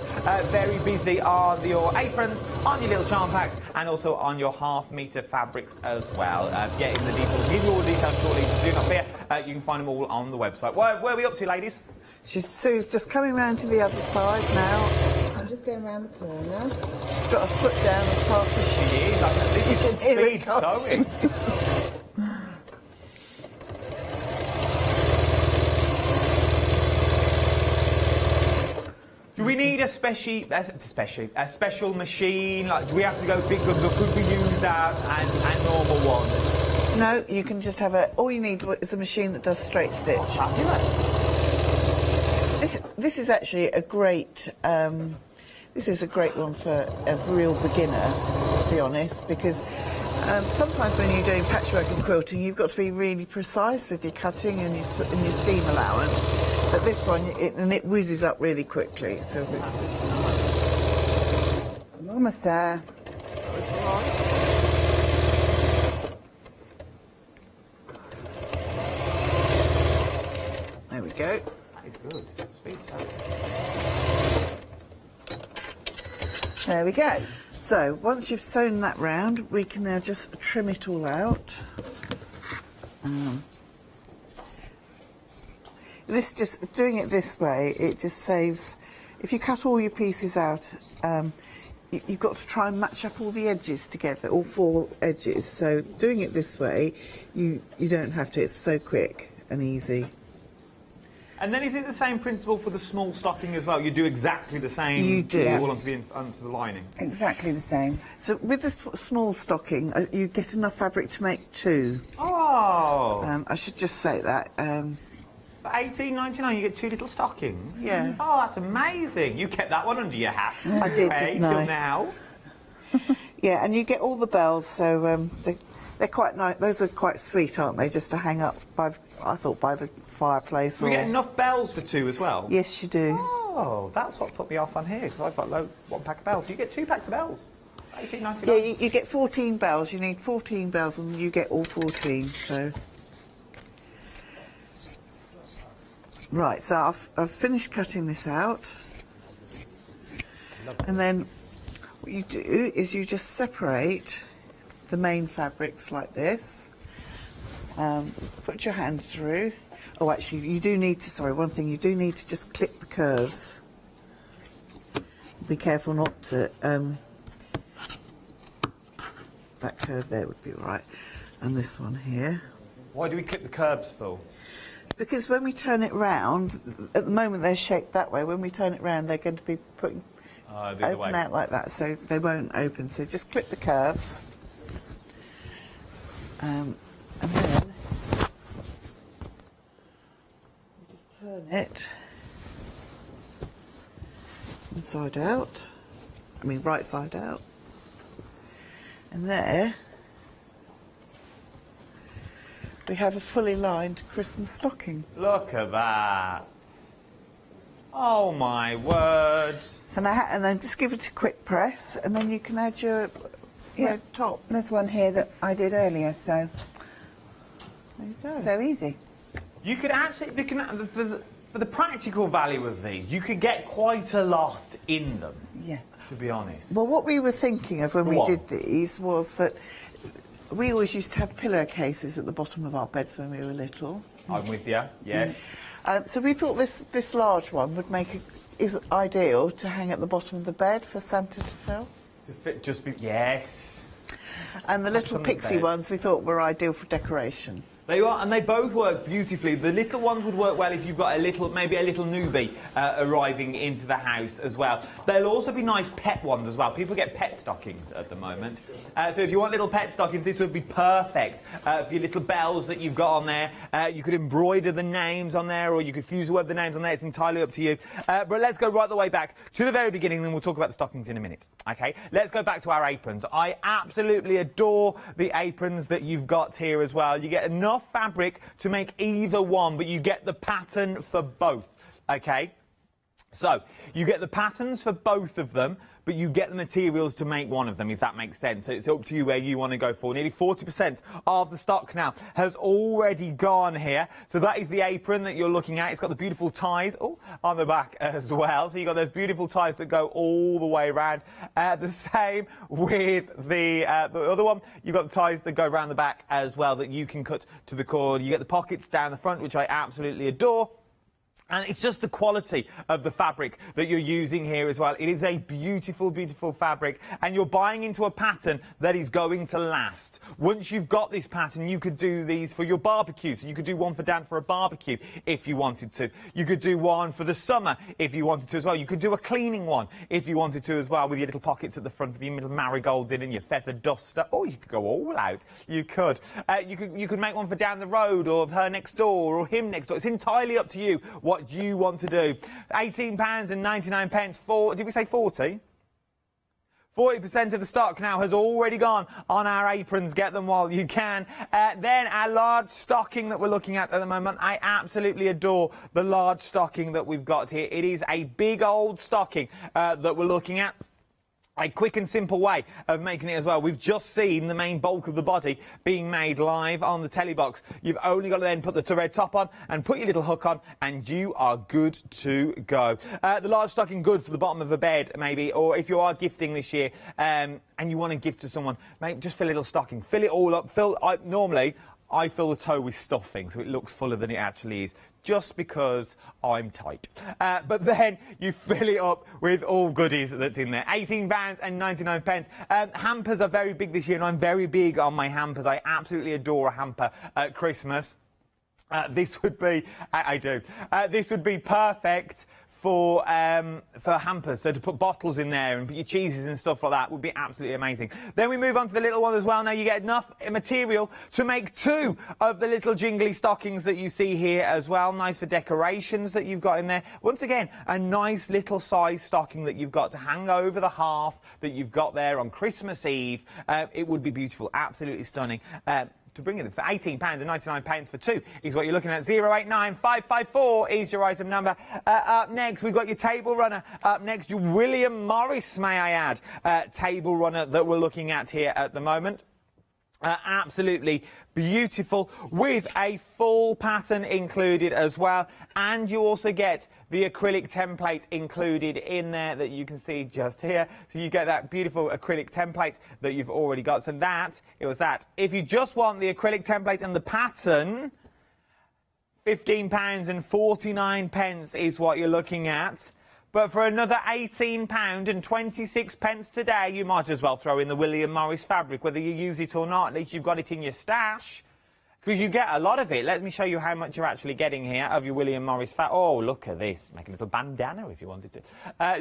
Speaker 16: Very busy on your aprons, on your little charm packs, and also on your half-metre fabrics as well. Get in the details, give you all the details shortly, so do not fear. You can find them all on the website. Where are we up to, ladies?
Speaker 17: Sue's just coming round to the other side now.
Speaker 18: I'm just going round the corner.
Speaker 17: She's got a foot down as fast as she is.
Speaker 16: This is speed sewing. Do we need a special machine? Like, do we have to go big guns, or could we use a normal one?
Speaker 17: No, you can just have all you need is a machine that does straight stitch.
Speaker 16: Oh, fabulous.
Speaker 17: This is actually a great. This is a great one for a real beginner, to be honest, because sometimes when you're doing patchwork and quilting, you've got to be really precise with your cutting and your seam allowance. But this one, it whizzes up really quickly. So
Speaker 18: I'm almost there.
Speaker 17: There we go.
Speaker 16: That is good. Speed sewing.
Speaker 17: There we go. So once you've sewn that round, we can now just trim it all out. Doing it this way, it just saves. If you cut all your pieces out, you've got to try and match up all the edges together, all 4 edges. So doing it this way, you don't have to. It's so quick and easy.
Speaker 16: And then is it the same principle for the small stocking as well? You do exactly the same.
Speaker 17: You do.
Speaker 16: All onto the lining.
Speaker 18: Exactly the same.
Speaker 17: So with the small stocking, you get enough fabric to make 2.
Speaker 16: Oh!
Speaker 17: I should just say that.
Speaker 16: For $18.99, you get 2 little stockings.
Speaker 17: Yeah.
Speaker 16: Oh, that's amazing. You kept that one under your hat.
Speaker 17: I did, didn't I?
Speaker 16: Till now.
Speaker 17: Yeah, and you get all the bells, so they're quite nice. Those are quite sweet, aren't they? Just to hang up by the fireplace.
Speaker 16: Do we get enough bells for 2 as well?
Speaker 17: Yes, you do.
Speaker 16: Oh, that's what put me off on here, because I've got 1 pack of bells. You get 2 packs of bells. $18.99.
Speaker 17: Yeah, you get 14 bells. You need 14 bells, and you get all 14. So. Right, so I've finished cutting this out, and then what you do is you just separate the main fabrics like this. Put your hand through. Oh, actually, you do need to. Sorry, one thing you do need to just clip the curves. Be careful not to. That curve there would be right, and this one here.
Speaker 16: Why do we clip the curves for?
Speaker 17: Because when we turn it round, at the moment they're shaped that way. When we turn it round, they're going to be open out like that, so they won't open. So just clip the curves, and then you just turn it inside out. I mean, right side out, and there. We have a fully lined Christmas stocking.
Speaker 16: Look at that. Oh my word.
Speaker 17: So now, and then just give it a quick press, and then you can add your top.
Speaker 18: There's one here that I did earlier, so
Speaker 17: there you go.
Speaker 18: So easy.
Speaker 16: You could actually, for the practical value of these, you could get quite a lot in them.
Speaker 18: Yeah.
Speaker 16: To be honest.
Speaker 17: Well, what we were thinking of when we did these was that we always used to have pillowcases at the bottom of our beds when we were little.
Speaker 16: I'm with you, yes.
Speaker 17: So we thought this large one would is ideal to hang at the bottom of the bed for Santa to fill.
Speaker 16: To fit, yes.
Speaker 17: And the little pixie ones we thought were ideal for decoration.
Speaker 16: They are, and they both work beautifully. The little ones would work well if you've got maybe a little newbie arriving into the house as well. They'll also be nice pet ones as well. People get pet stockings at the moment. So if you want little pet stockings, this would be perfect for your little bells that you've got on there. You could embroider the names on there, or you could fuse web the names on there. It's entirely up to you. But let's go right the way back to the very beginning, and then we'll talk about the stockings in a minute. Okay, let's go back to our aprons. I absolutely adore the aprons that you've got here as well. You get enough fabric to make either one, but you get the pattern for both. Okay, So you get the patterns for both of them, but you get the materials to make one of them, if that makes sense. So it's up to you where you want to go for. Nearly 40% of the stock now has already gone here. So that is the apron that you're looking at. It's got the beautiful ties on the back as well. So you've got those beautiful ties that go all the way around. The same with the other one. You've got the ties that go around the back as well that you can cut to the cord. You get the pockets down the front, which I absolutely adore. And it's just the quality of the fabric that you're using here as well. It is a beautiful, beautiful fabric. And you're buying into a pattern that is going to last. Once you've got this pattern, you could do these for your barbecue. So you could do one for Dan for a barbecue if you wanted to. You could do one for the summer if you wanted to as well. You could do a cleaning one if you wanted to as well, with your little pockets at the front with your little marigolds in and your feather duster. Oh, you could go all out. You could. You could make one for down the road or her next door or him next door. It's entirely up to you what you want to do. £18.99 for, did we say 40? 40% of the stock now has already gone on our aprons. Get them while you can. Then our large stocking that we're looking at the moment. I absolutely adore the large stocking that we've got here. It is a big old stocking that we're looking at. A quick and simple way of making it as well. We've just seen the main bulk of the body being made live on the telly box. You've only got to then put the red top on and put your little hook on and you are good to go. The large stocking good for the bottom of a bed maybe, or if you are gifting this year and you want to gift to someone, mate, just fill a little stocking. Fill it all up. Normally I fill the toe with stuffing so it looks fuller than it actually is, just because I'm tight. But then you fill it up with all goodies that's in there. £18.99. Hampers are very big this year, and I'm very big on my hampers. I absolutely adore a hamper at Christmas. This would be, I do. This would be perfect for hampers, so to put bottles in there and put your cheeses and stuff like that would be absolutely amazing. Then we move on to the little one as well. Now you get enough material to make 2 of the little jingly stockings that you see here as well. Nice for decorations that you've got in there. Once again, a nice little size stocking that you've got to hang over the hearth that you've got there on Christmas Eve. It would be beautiful, absolutely stunning. To bring it for £18.99 for 2 is what you're looking at. 089554 is your item number. Up next, we've got your table runner. Up next, your William Morris, may I add, table runner that we're looking at here at the moment. Absolutely beautiful, with a full pattern included as well, and you also get the acrylic template included in there that you can see just here. So you get that beautiful acrylic template that you've already got. So it was that. If you just want the acrylic template and the pattern, £15.49 is what you're looking at. But for another £18.26 today, you might as well throw in the William Morris fabric, whether you use it or not. At least you've got it in your stash, because you get a lot of it. Let me show you how much you're actually getting here of your William Morris fabric. Oh, look at this. Make a little bandana if you wanted to.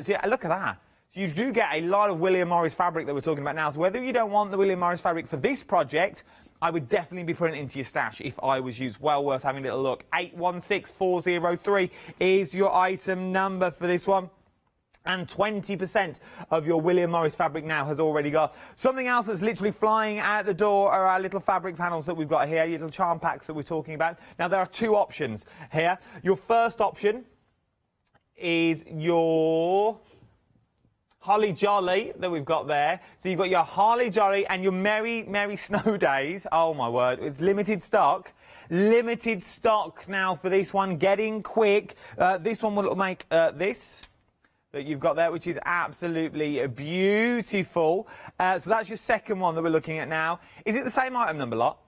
Speaker 16: So yeah, look at that. So you do get a lot of William Morris fabric that we're talking about now. So whether you don't want the William Morris fabric for this project, I would definitely be putting it into your stash if I was you. Well worth having a little look. 816403 is your item number for this one. And 20% of your William Morris fabric now has already got. Something else that's literally flying out the door are our little fabric panels that we've got here, your little charm packs that we're talking about. Now, there are 2 options here. Your first option is your Holly Jolly that we've got there. So you've got your Holly Jolly and your Merry Merry Snow Days. Oh my word, it's limited stock. Limited stock now for this one, getting quick. This one will make this that you've got there, which is absolutely beautiful. So that's your second one that we're looking at now. Is it the same item number lot?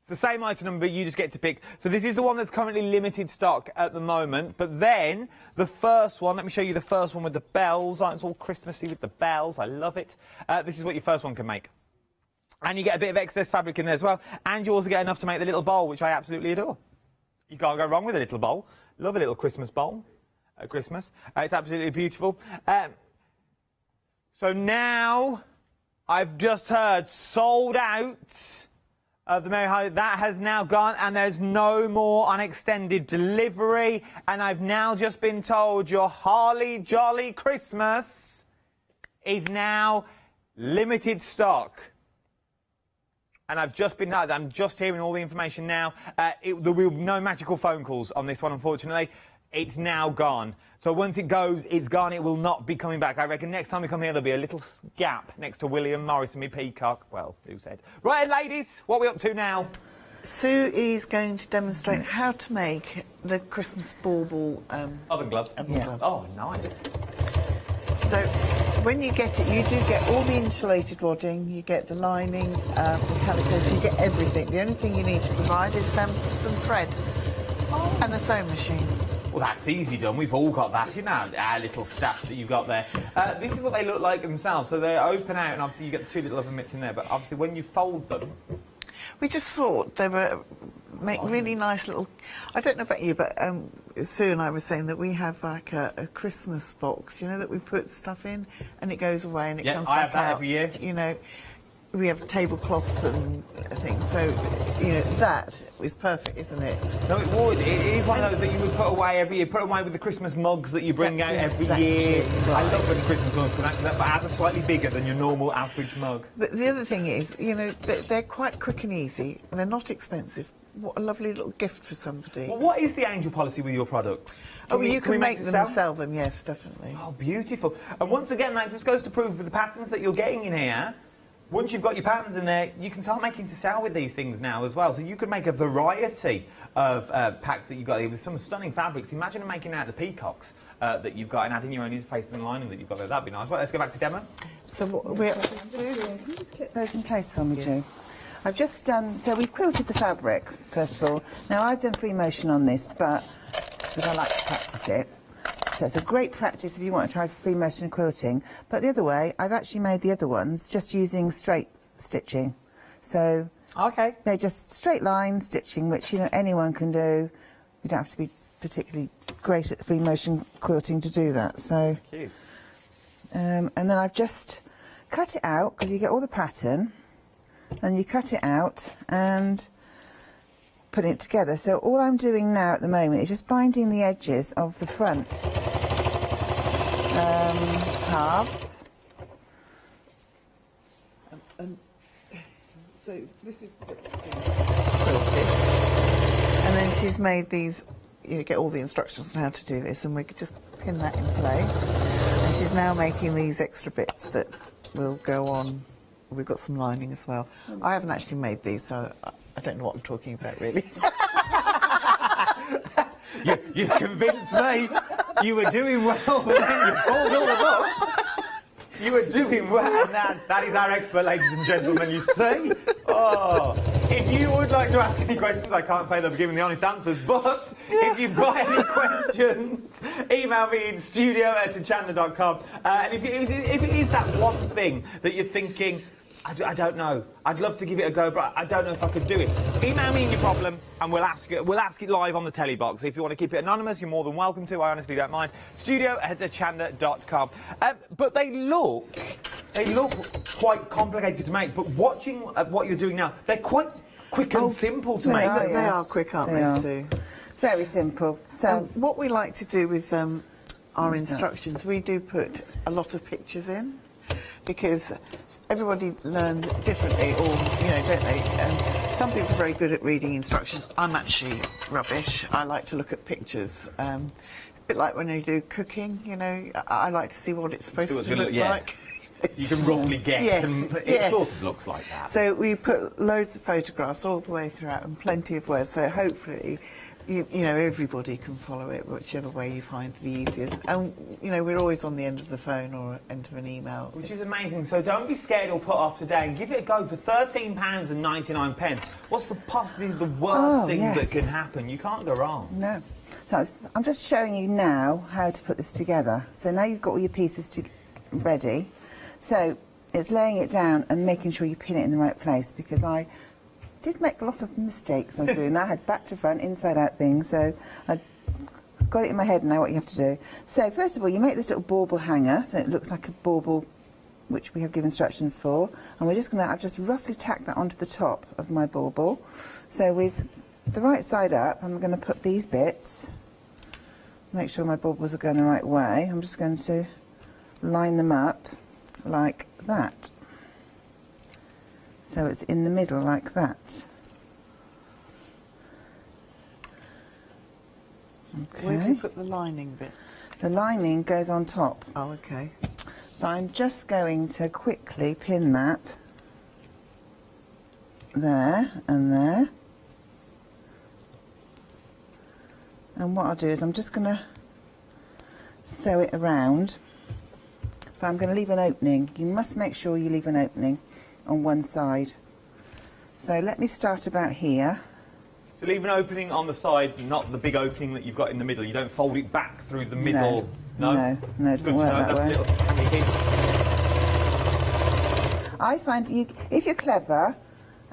Speaker 16: It's the same item number, but you just get to pick. So this is the one that's currently limited stock at the moment. But then the first one, let me show you the first one with the bells. Oh, it's all Christmassy with the bells. I love it. This is what your first one can make. And you get a bit of excess fabric in there as well. And you also get enough to make the little bowl, which I absolutely adore. You can't go wrong with a little bowl. Love a little Christmas bowl at Christmas. It's absolutely beautiful. So now I've just heard sold out of the Merry Holly. That has now gone, and there's no more on extended delivery. And I've now just been told your Holly Jolly Christmas is now limited stock. And I'm just hearing all the information now. There will be no magical phone calls on this one, unfortunately. it's now gone. So once it goes, it's gone. It will not be coming back. I reckon next time we come here, there'll be a little gap next to William Morris and me peacock. Well, who said? Right, ladies, what are we up to now?
Speaker 17: Sue is going to demonstrate how to make the Christmas bauble
Speaker 16: oven glove.
Speaker 17: Yeah.
Speaker 16: Oh, nice.
Speaker 17: So when you get it, you do get all the insulated wadding, you get the lining, the calicos, you get everything. The only thing you need to provide is some thread and a sewing machine.
Speaker 16: Well, that's easy done. We've all got that, you know, our little stash that you've got there. This is what they look like themselves. So they open out, and obviously you get the two little oven mitts in there, but obviously when you fold them...
Speaker 17: We just thought they were make really nice little... I don't know about you, but Sue and I were saying that we have like a Christmas box, you know, that we put stuff in and it goes away and it comes back out.
Speaker 16: I have that every year.
Speaker 17: You know, we have tablecloths and things, so, you know, that is perfect, isn't it?
Speaker 16: No, it would. It is one of those that you would put away every year. Put away with the Christmas mugs that you bring out every year. Right. I love when the Christmas mugs come out, but ours are slightly bigger than your normal average mug.
Speaker 17: But the other thing is, you know, they're quite quick and easy, and they're not expensive. What a lovely little gift for somebody.
Speaker 16: Well, what is the angel policy with your products?
Speaker 17: Oh, well, you can make them and sell them, yes, definitely.
Speaker 16: Oh, beautiful. And once again, that just goes to prove with the patterns that you're getting in here, once you've got your patterns in there, you can start making to sell with these things now as well. So you could make a variety of packs that you've got here with some stunning fabrics. Imagine making out the peacocks that you've got and adding your own interfaces and lining that you've got there. That'd be nice. Right, let's go back to demo.
Speaker 18: So we're... Can you just clip those in place for me, Joe? I've just done... So we've quilted the fabric, first of all. Now, I've done free motion on this, but because I like to practice it. So it's a great practice if you want to try free motion quilting. But the other way, I've actually made the other ones just using straight stitching. So they're just straight line stitching, which, you know, anyone can do. You don't have to be particularly great at free motion quilting to do that. So,
Speaker 16: cute.
Speaker 18: And then I've just cut it out because you get all the pattern, and you cut it out and put it together. So all I'm doing now at the moment is just binding the edges of the front halves.
Speaker 17: So this is the bit and then she's made these, you know, get all the instructions on how to do this, and we could just pin that in place. And she's now making these extra bits that will go on. We've got some lining as well. I haven't actually made these, so I don't know what I'm talking about, really.
Speaker 16: You convinced me. You were doing well, but then you called all of us. You were doing well. And that is our expert, ladies and gentlemen, you see. Oh, if you would like to ask any questions, I can't say they'll be giving the honest answers, but if you've got any questions, email me in studio@hochanda.com. And if it is that one thing that you're thinking, I don't know, I'd love to give it a go, but I don't know if I could do it, email me your problem and we'll ask it live on the telly box. If you want to keep it anonymous, you're more than welcome to. I honestly don't mind. studio@hochanda.com. But they look quite complicated to make, but watching what you're doing now, they're quite quick and simple to make.
Speaker 17: They are quick, aren't they, Sue?
Speaker 18: Very simple. So
Speaker 17: what we like to do with our instructions, we do put a lot of pictures in, because everybody learns differently, or, you know, don't they? Some people are very good at reading instructions. I'm actually rubbish. I like to look at pictures. It's a bit like when you do cooking, you know, I like to see what it's supposed to look like.
Speaker 16: You can roughly guess, and it sort of looks like that.
Speaker 17: So we put loads of photographs all the way throughout and plenty of words, so hopefully, you know, everybody can follow it, whichever way you find the easiest. And, you know, we're always on the end of the phone or end of an email.
Speaker 16: Which is amazing, so don't be scared or put off today, and give it a go for £13.99. What's possibly the worst thing that can happen? You can't go wrong.
Speaker 18: No. So I'm just showing you now how to put this together. So now you've got all your pieces ready. So it's laying it down and making sure you pin it in the right place, because I did make a lot of mistakes I was doing that. I had back to front, inside out things, so I got it in my head now what you have to do. So first of all, you make this little bauble hanger, so it looks like a bauble, which we have given instructions for, and we're just going to, I've just roughly tacked that onto the top of my bauble. So with the right side up, I'm going to put these bits, make sure my baubles are going the right way. I'm just going to line them up like that. So it's in the middle like that.
Speaker 17: Where do you put the lining bit?
Speaker 18: The lining goes on top.
Speaker 17: Oh, okay.
Speaker 18: But I'm just going to quickly pin that there and there. And what I'll do is I'm just going to sew it around, but I'm going to leave an opening. You must make sure you leave an opening on one side. So let me start about here.
Speaker 16: So leave an opening on the side, not the big opening that you've got in the middle. You don't fold it back through the middle.
Speaker 18: No, it doesn't work that way. I find if you're clever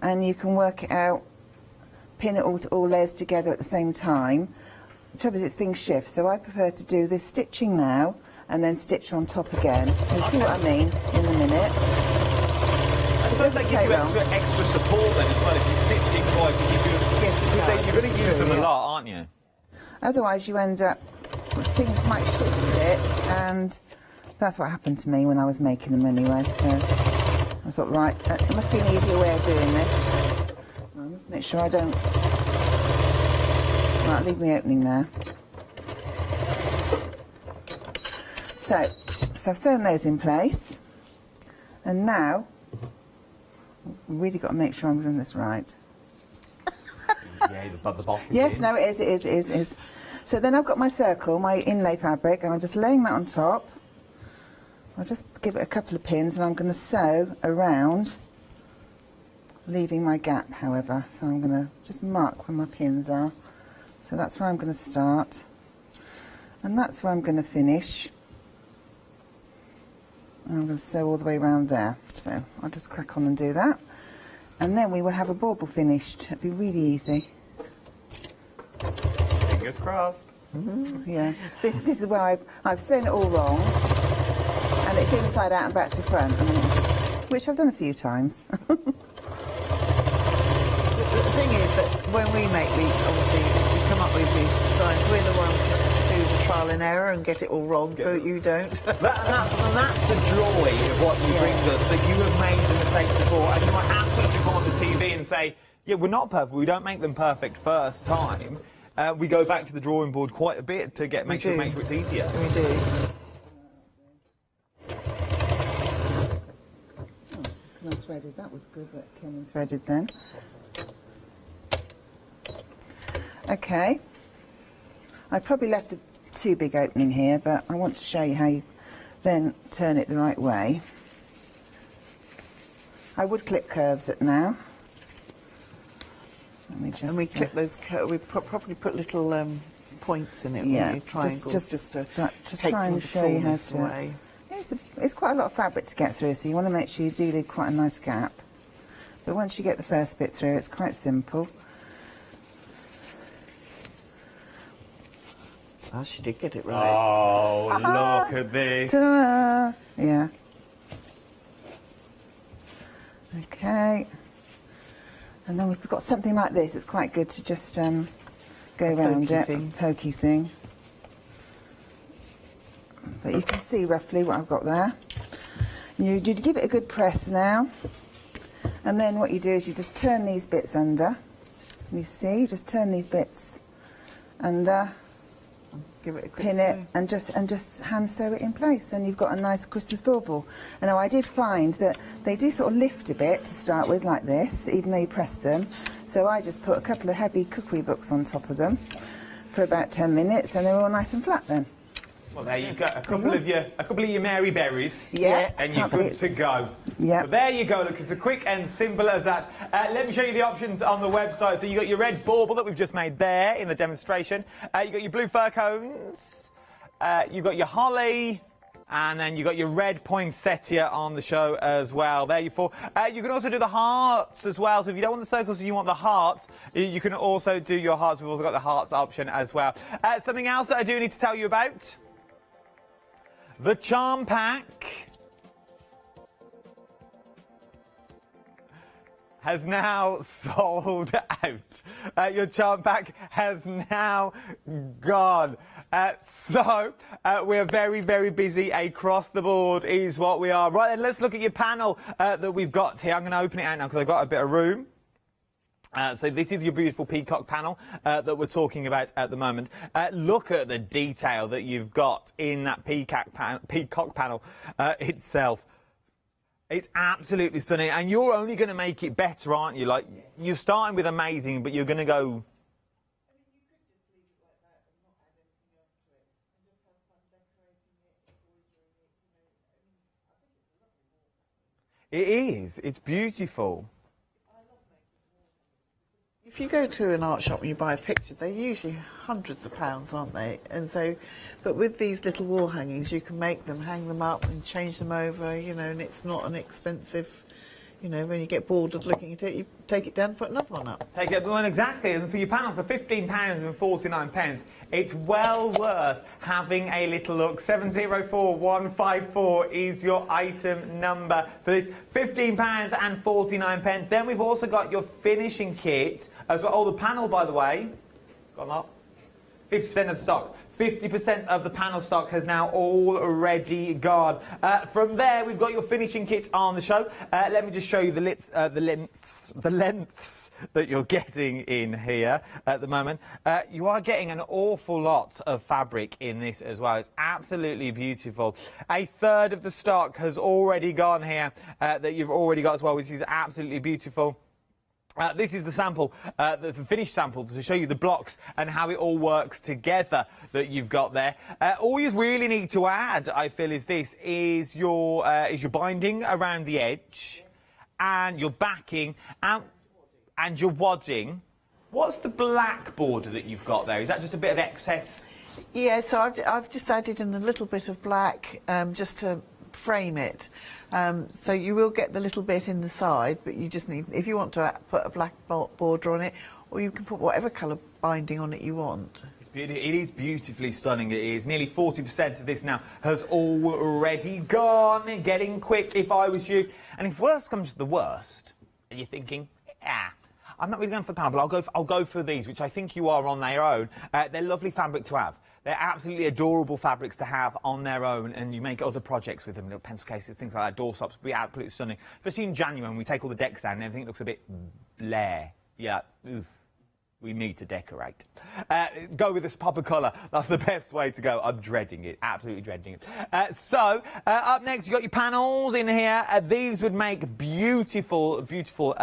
Speaker 18: and you can work it out, pin it all layers together at the same time. The trouble is things shift, so I prefer to do this stitching now and then stitch on top again. You'll see what I mean in a minute.
Speaker 16: I suppose that gives you extra support then as well if you stitch it right to give you...
Speaker 18: Yes,
Speaker 16: you're going to use them a lot, aren't you?
Speaker 18: Otherwise you end up, things might shift a bit, and that's what happened to me when I was making them anyway. So I thought, right, there must be an easier way of doing this. I must make sure I don't... Right, leave me opening there. So I've sewn those in place, and now I've really got to make sure I'm doing this right.
Speaker 16: Yeah, the boss is
Speaker 18: yes,
Speaker 16: in.
Speaker 18: no, it is. So then I've got my circle, my inlay fabric, and I'm just laying that on top. I'll just give it a couple of pins, and I'm going to sew around, leaving my gap, however. So I'm going to just mark where my pins are. So that's where I'm going to start, and that's where I'm going to finish. And I'm going to sew all the way around there. So I'll just crack on and do that. And then we will have a bauble finished. It'll be really easy.
Speaker 16: Fingers crossed.
Speaker 18: Yeah. This is where I've sewn it all wrong. And it's inside out and back to front. Which I've done a few times.
Speaker 17: The thing is that when we make obviously, we come up with these designs, we're the ones that do the trial and error and get it all wrong, so that you don't.
Speaker 16: That's the joy of what you bring us, that you have made the mistakes before, and you are happy to go on the TV and say, yeah, we're not perfect, we don't make them perfect first time. We go back to the drawing board quite a bit to make sure it's easier.
Speaker 17: We do.
Speaker 18: Threaded. That was good that came in threaded then. Okay. I probably left a too big opening here, but I want to show you how you then turn it the right way. I would clip curves at now. Let me just...
Speaker 17: And we clip those we probably put little points in it,
Speaker 18: yeah,
Speaker 17: triangles, just to take
Speaker 18: try
Speaker 17: some
Speaker 18: and show you how to...
Speaker 17: away.
Speaker 18: It's quite a lot of fabric to get through, so you want to make sure you do leave quite a nice gap. But once you get the first bit through, it's quite simple.
Speaker 17: Oh, she did get it right.
Speaker 16: Oh, look at this.
Speaker 18: Ta-da! Yeah. Okay. And then we've got something like this. It's quite good to just go around it. Pokey thing. But you can see roughly what I've got there. You give it a good press now, and then what you do is you just turn these bits under. You see, you just turn these bits under,
Speaker 17: give it a quick
Speaker 18: pin it, and just hand sew it in place, and you've got a nice Christmas bauble. And now I did find that they do sort of lift a bit to start with, like this, even though you press them. So I just put a couple of heavy cookery books on top of them for about 10 minutes, and they're all nice and flat then.
Speaker 16: Well, there you go. A couple of your Mary Berries.
Speaker 18: Yeah.
Speaker 16: And you're good to go.
Speaker 18: Yeah.
Speaker 16: So there you go. Look, it's as quick and simple as that. Let me show you the options on the website. So you got your red bauble that we've just made there in the demonstration. You got your blue fir cones. You got your holly. And then you got your red poinsettia on the show as well. There you four. You can also do the hearts as well. So if you don't want the circles, you want the hearts, you can also do your hearts. We've also got the hearts option as well. Something else that I do need to tell you about. The charm pack has now sold out. Your charm pack has now gone. We're very, very busy across the board is what we are. Right then, let's look at your panel that we've got here. I'm going to open it out now because I've got a bit of room. So this is your beautiful peacock panel that we're talking about at the moment. Look at the detail that you've got in that peacock panel itself. It's absolutely stunning, and you're only going to make it better, aren't you? Like, you're starting with amazing, but you're going to go... It is. It's beautiful.
Speaker 17: If you go to an art shop and you buy a picture, they're usually hundreds of pounds, aren't they? And so, but with these little wall hangings, you can make them, hang them up and change them over, you know, and it's not an expensive, you know, when you get bored of looking at it, you take it down and put another one up.
Speaker 16: Take it, well, exactly, and for your panel, for £15.49, it's well worth having a little look. 704154 is your item number for this, £15.49. Then we've also got your finishing kit as well. Oh, the panel, by the way, gone up, 50% of stock. 50% of the panel stock has now already gone. From there, we've got your finishing kit on the show. Let me just show you the lengths that you're getting in here at the moment. You are getting an awful lot of fabric in this as well. It's absolutely beautiful. A third of the stock has already gone here that you've already got as well, which is absolutely beautiful. This is the sample, the finished sample, to show you the blocks and how it all works together that you've got there. All you really need to add, I feel, is your binding around the edge, and your backing, and your wadding. What's the black border that you've got there? Is that just a bit of excess?
Speaker 17: Yeah, so I've just added in a little bit of black just to frame it. So you will get the little bit in the side, but you just need, if you want to put a black border on it, or you can put whatever colour binding on it you want.
Speaker 16: It is beautifully stunning. It is. Nearly 40% of this now has already gone. Getting quick if I was you. And if worst comes to the worst, and you're thinking, I'm not really going for the panel, but I'll go for these, which I think you are on their own. They're lovely fabric to have. They're absolutely adorable fabrics to have on their own, and you make other projects with them, little pencil cases, things like that, doorstops, be absolutely stunning. Especially in January when we take all the decks down and everything looks a bit blare. Yeah, oof. We need to decorate. Go with this pop of colour. That's the best way to go. I'm dreading it, absolutely dreading it. Up next, you've got your panels in here. These would make beautiful, beautiful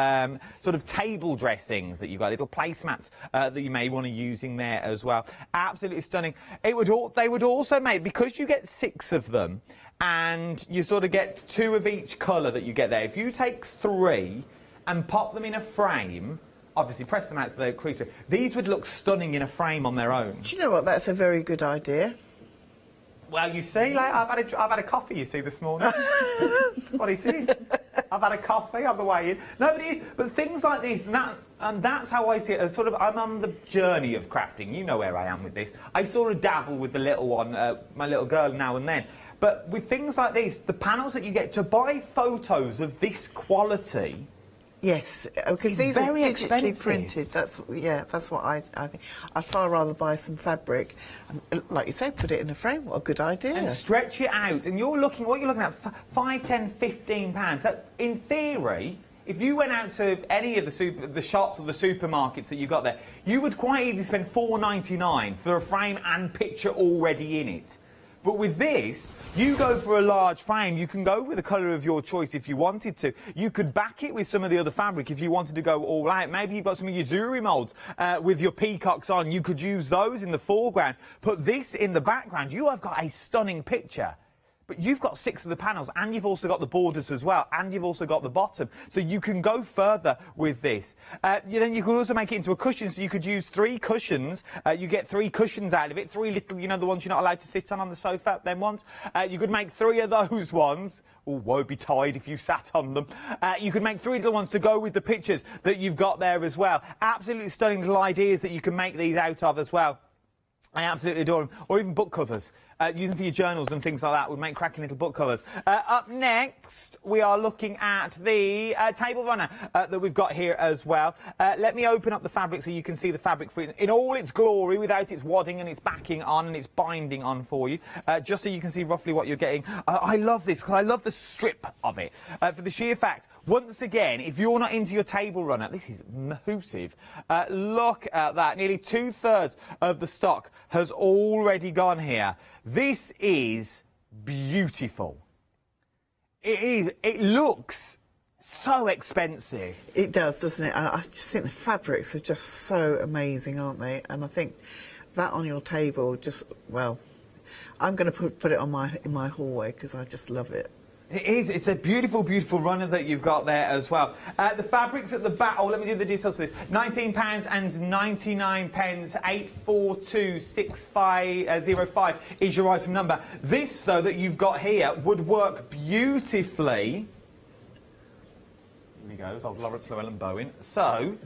Speaker 16: sort of table dressings that you've got, little placemats that you may want to use in there as well. Absolutely stunning. They would also make, because you get 6 of them, and you sort of get 2 of each colour that you get there. If you take 3 and pop them in a frame, obviously press them out so they're creased. These would look stunning in a frame on their own.
Speaker 17: Do you know what? That's a very good idea.
Speaker 16: Well, you see, like, I've had a coffee, you see, this morning. That's what it is. I've had a coffee on the way in. No, but it is. But things like this, and that's how I see it. As sort of, I'm on the journey of crafting. You know where I am with this. I sort of dabble with the little one, my little girl, now and then. But with things like this, the panels that you get to buy photos of this quality.
Speaker 17: Yes, because these are digitally printed. That's what I think. I'd far rather buy some fabric, and, like you say, put it in a frame. What a good idea!
Speaker 16: And stretch it out. And what you're looking at, £5, £10, £15. That, in theory, if you went out to any of the shops or the supermarkets that you got there, you would quite easily spend £4.99 for a frame and picture already in it. But with this, you go for a large frame. You can go with the colour of your choice if you wanted to. You could back it with some of the other fabric if you wanted to go all out. Maybe you've got some of your Zuri moulds with your peacocks on. You could use those in the foreground. Put this in the background. You have got a stunning picture. But you've got 6 of the panels, and you've also got the borders as well, and you've also got the bottom. So you can go further with this. Then you could also make it into a cushion, so you could use 3 cushions. You get 3 cushions out of it, 3 little, you know, the ones you're not allowed to sit on the sofa, them ones. You could make 3 of those ones. Oh, woe betide if you sat on them. You could make 3 little ones to go with the pictures that you've got there as well. Absolutely stunning little ideas that you can make these out of as well. I absolutely adore them. Or even book covers. Using for your journals and things like that would make cracking little book covers. Up next, we are looking at the table runner that we've got here as well. Let me open up the fabric so you can see the fabric in all its glory, without its wadding and its backing on and its binding on for you, just so you can see roughly what you're getting. I love this because I love the strip of it. For the sheer fact, Once again, if you're not into your table runner, this is massive. Look at that. Nearly 2/3 of the stock has already gone here. This is beautiful. It is. It looks so expensive.
Speaker 17: It does, doesn't it? I just think the fabrics are just so amazing, aren't they? And I think that on your table, just, well, I'm going to put it on in my hallway because I just love it.
Speaker 16: It is. It's a beautiful, beautiful runner that you've got there as well. The fabrics at the back. Oh, let me do the details for this. £19.99. 8426505 is your item number. This, though, that you've got here would work beautifully. Here we go. It's old Lawrence Llewellyn Bowen. So.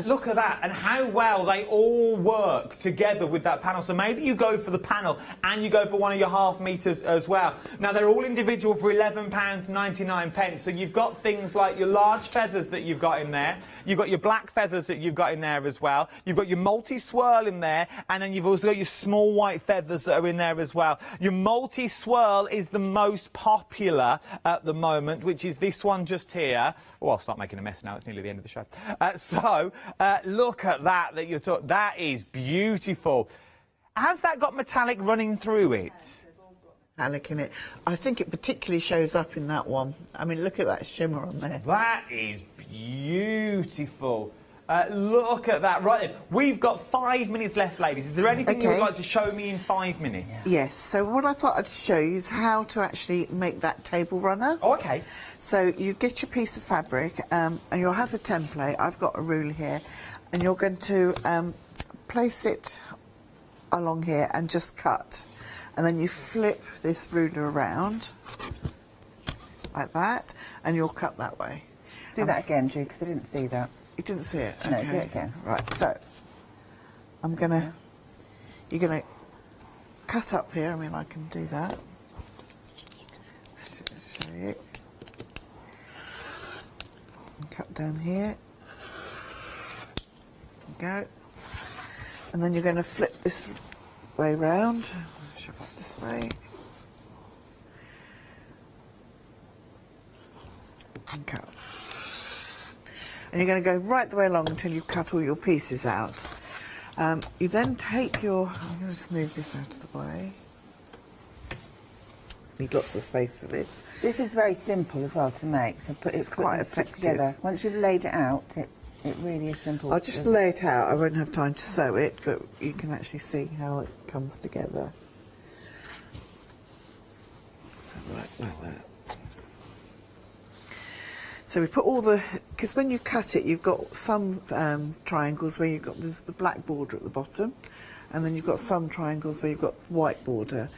Speaker 16: Look at that, and how well they all work together with that panel. So maybe you go for the panel and you go for one of your half meters as well. Now, they're all individual for £11.99. So you've got things like your large feathers that you've got in there. You've got your black feathers that you've got in there as well. You've got your multi-swirl in there, and then you've also got your small white feathers that are in there as well. Your multi-swirl is the most popular at the moment, which is this one just here. Oh, I'll start making a mess now. It's nearly the end of the show. Look at that you're talking. That is beautiful. Has that got metallic running through it?
Speaker 17: Metallic in it. I think it particularly shows up in that one. I mean, look at that shimmer on there.
Speaker 16: That is beautiful. Look at that. Right then, we've got 5 minutes left, ladies. Is there anything you would like to show me in 5 minutes?
Speaker 17: Yes. So what I thought I'd show you is how to actually make that table runner.
Speaker 16: Oh, okay.
Speaker 17: So you get your piece of fabric, and you'll have a template. I've got a ruler here, and you're going to place it along here and just cut. And then you flip this ruler around like that, and you'll cut that way.
Speaker 18: Do that again, Drew, because I didn't see that.
Speaker 17: You didn't see it?
Speaker 18: No,
Speaker 17: okay.
Speaker 18: do it again.
Speaker 17: Right, so you're gonna cut up here. I mean, I can do that. Show you. And cut down here. There you go. And then you're going to flip this way round. Shove up this way. And cut. And you're going to go right the way along until you've cut all your pieces out. You then take your... I'm going to just move this out of the way. Need lots of space for this.
Speaker 18: This is very simple as well to make. So
Speaker 17: it's quite effective.
Speaker 18: Together. Once you've laid it out, it really is simple.
Speaker 17: I'll just lay it out. I won't have time to sew it, but you can actually see how it comes together. So like that. So we put all the, because when you cut it, you've got some triangles where you've got the black border at the bottom, and then you've got some triangles where you've got white border.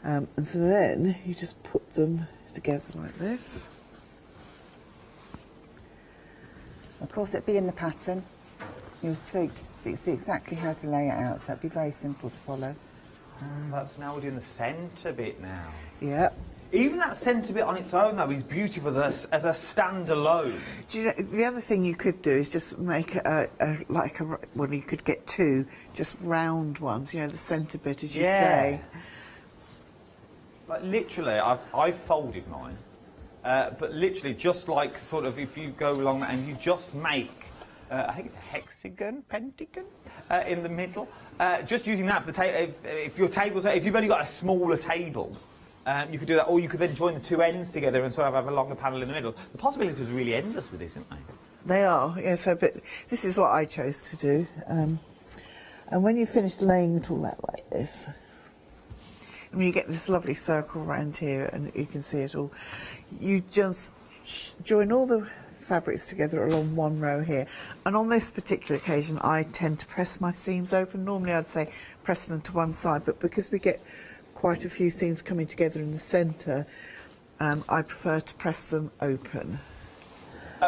Speaker 17: And so then you just put them together like this.
Speaker 18: Of course, it'd be in the pattern. You'll see exactly how to lay it out, so it'd be very simple to follow.
Speaker 16: That's now we're doing the centre bit now.
Speaker 17: Yeah.
Speaker 16: Even that centre bit on its own, though, is beautiful as a standalone.
Speaker 17: Do you know, the other thing you could do is just make well, you could get two just round ones, you know, the centre bit, as you say.
Speaker 16: Like, literally, I've folded mine, but literally just like sort of if you go along and you just make, I think it's a hexagon, pentagon in the middle. Just using that for the table. If you've only got a smaller table. You could do that, or you could then join the two ends together and sort of have a longer panel in the middle. The possibilities are really endless with this, aren't they?
Speaker 17: They are, yeah. So, but this is what I chose to do. And when you finish laying it all out like this, I mean, you get this lovely circle around here, and you can see it all. You just join all the fabrics together along one row here. And on this particular occasion, I tend to press my seams open. Normally, I'd say press them to one side, but because we get quite a few seams coming together in the centre, I prefer to press them open.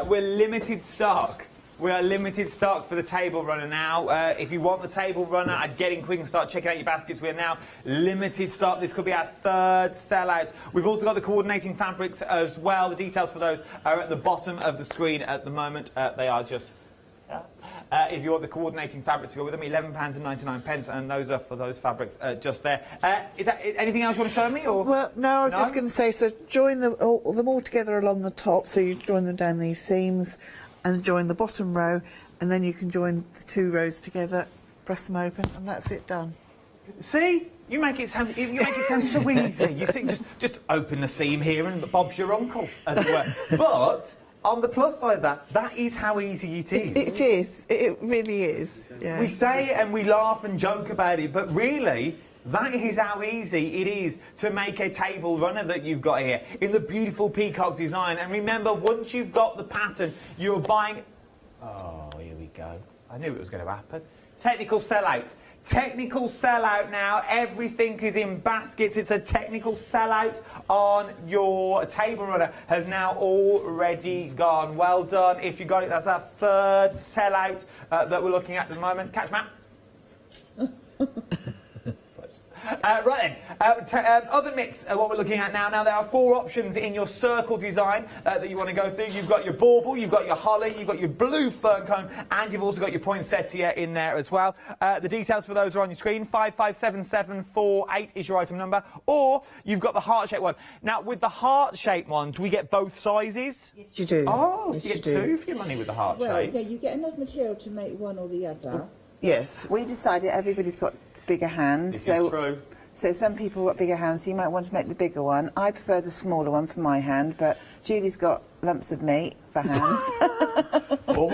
Speaker 16: We're limited stock. We are limited stock for the table runner now. If you want the table runner, I'd get in quick and start checking out your baskets. We're now limited stock. This could be our third sellout. We've also got the coordinating fabrics as well. The details for those are at the bottom of the screen at the moment. They are just... if you want the coordinating fabrics to go with them, £11.99, and those are for those fabrics just there. Is that anything else you want to show me? Or?
Speaker 17: Well, no, I was just going to say, so join them all together along the top, so you join them down these seams and join the bottom row, and then you can join the 2 rows together, press them open, and that's it done.
Speaker 16: See? You make it sound so easy. You see, just open the seam here and Bob's your uncle, as it were. But on the plus side of that is how easy it is.
Speaker 17: It is. It really is. Yeah.
Speaker 16: We say it and we laugh and joke about it, but really, that is how easy it is to make a table runner that you've got here in the beautiful peacock design. And remember, once you've got the pattern, you're buying... Oh, here we go. I knew it was going to happen. Technical sellout. Technical sellout now. Everything is in baskets. It's a technical sellout on your table runner. Has now already gone. Well done. If you got it, that's our 3rd sellout that we're looking at the moment. Catch, Matt. Right then, other mitts are what we're looking at now. Now, there are 4 options in your circle design that you want to go through. You've got your bauble, you've got your holly, you've got your blue fern cone, and you've also got your poinsettia in there as well. The details for those are on your screen. 557748 is your item number. Or you've got the heart-shaped one. Now, with the heart-shaped one, do we get both sizes?
Speaker 18: Yes, you do.
Speaker 16: Oh,
Speaker 18: yes,
Speaker 16: so you get 2 for your money with the heart-shaped.
Speaker 18: Well, yeah, you get enough material to make one or the other.
Speaker 17: Yes.
Speaker 18: We decided everybody's got bigger hands.
Speaker 16: This is true.
Speaker 18: So some people have got bigger hands, so you might want to make the bigger one. I prefer the smaller one for my hand, but Julie's got lumps of meat for hands.
Speaker 16: Oh,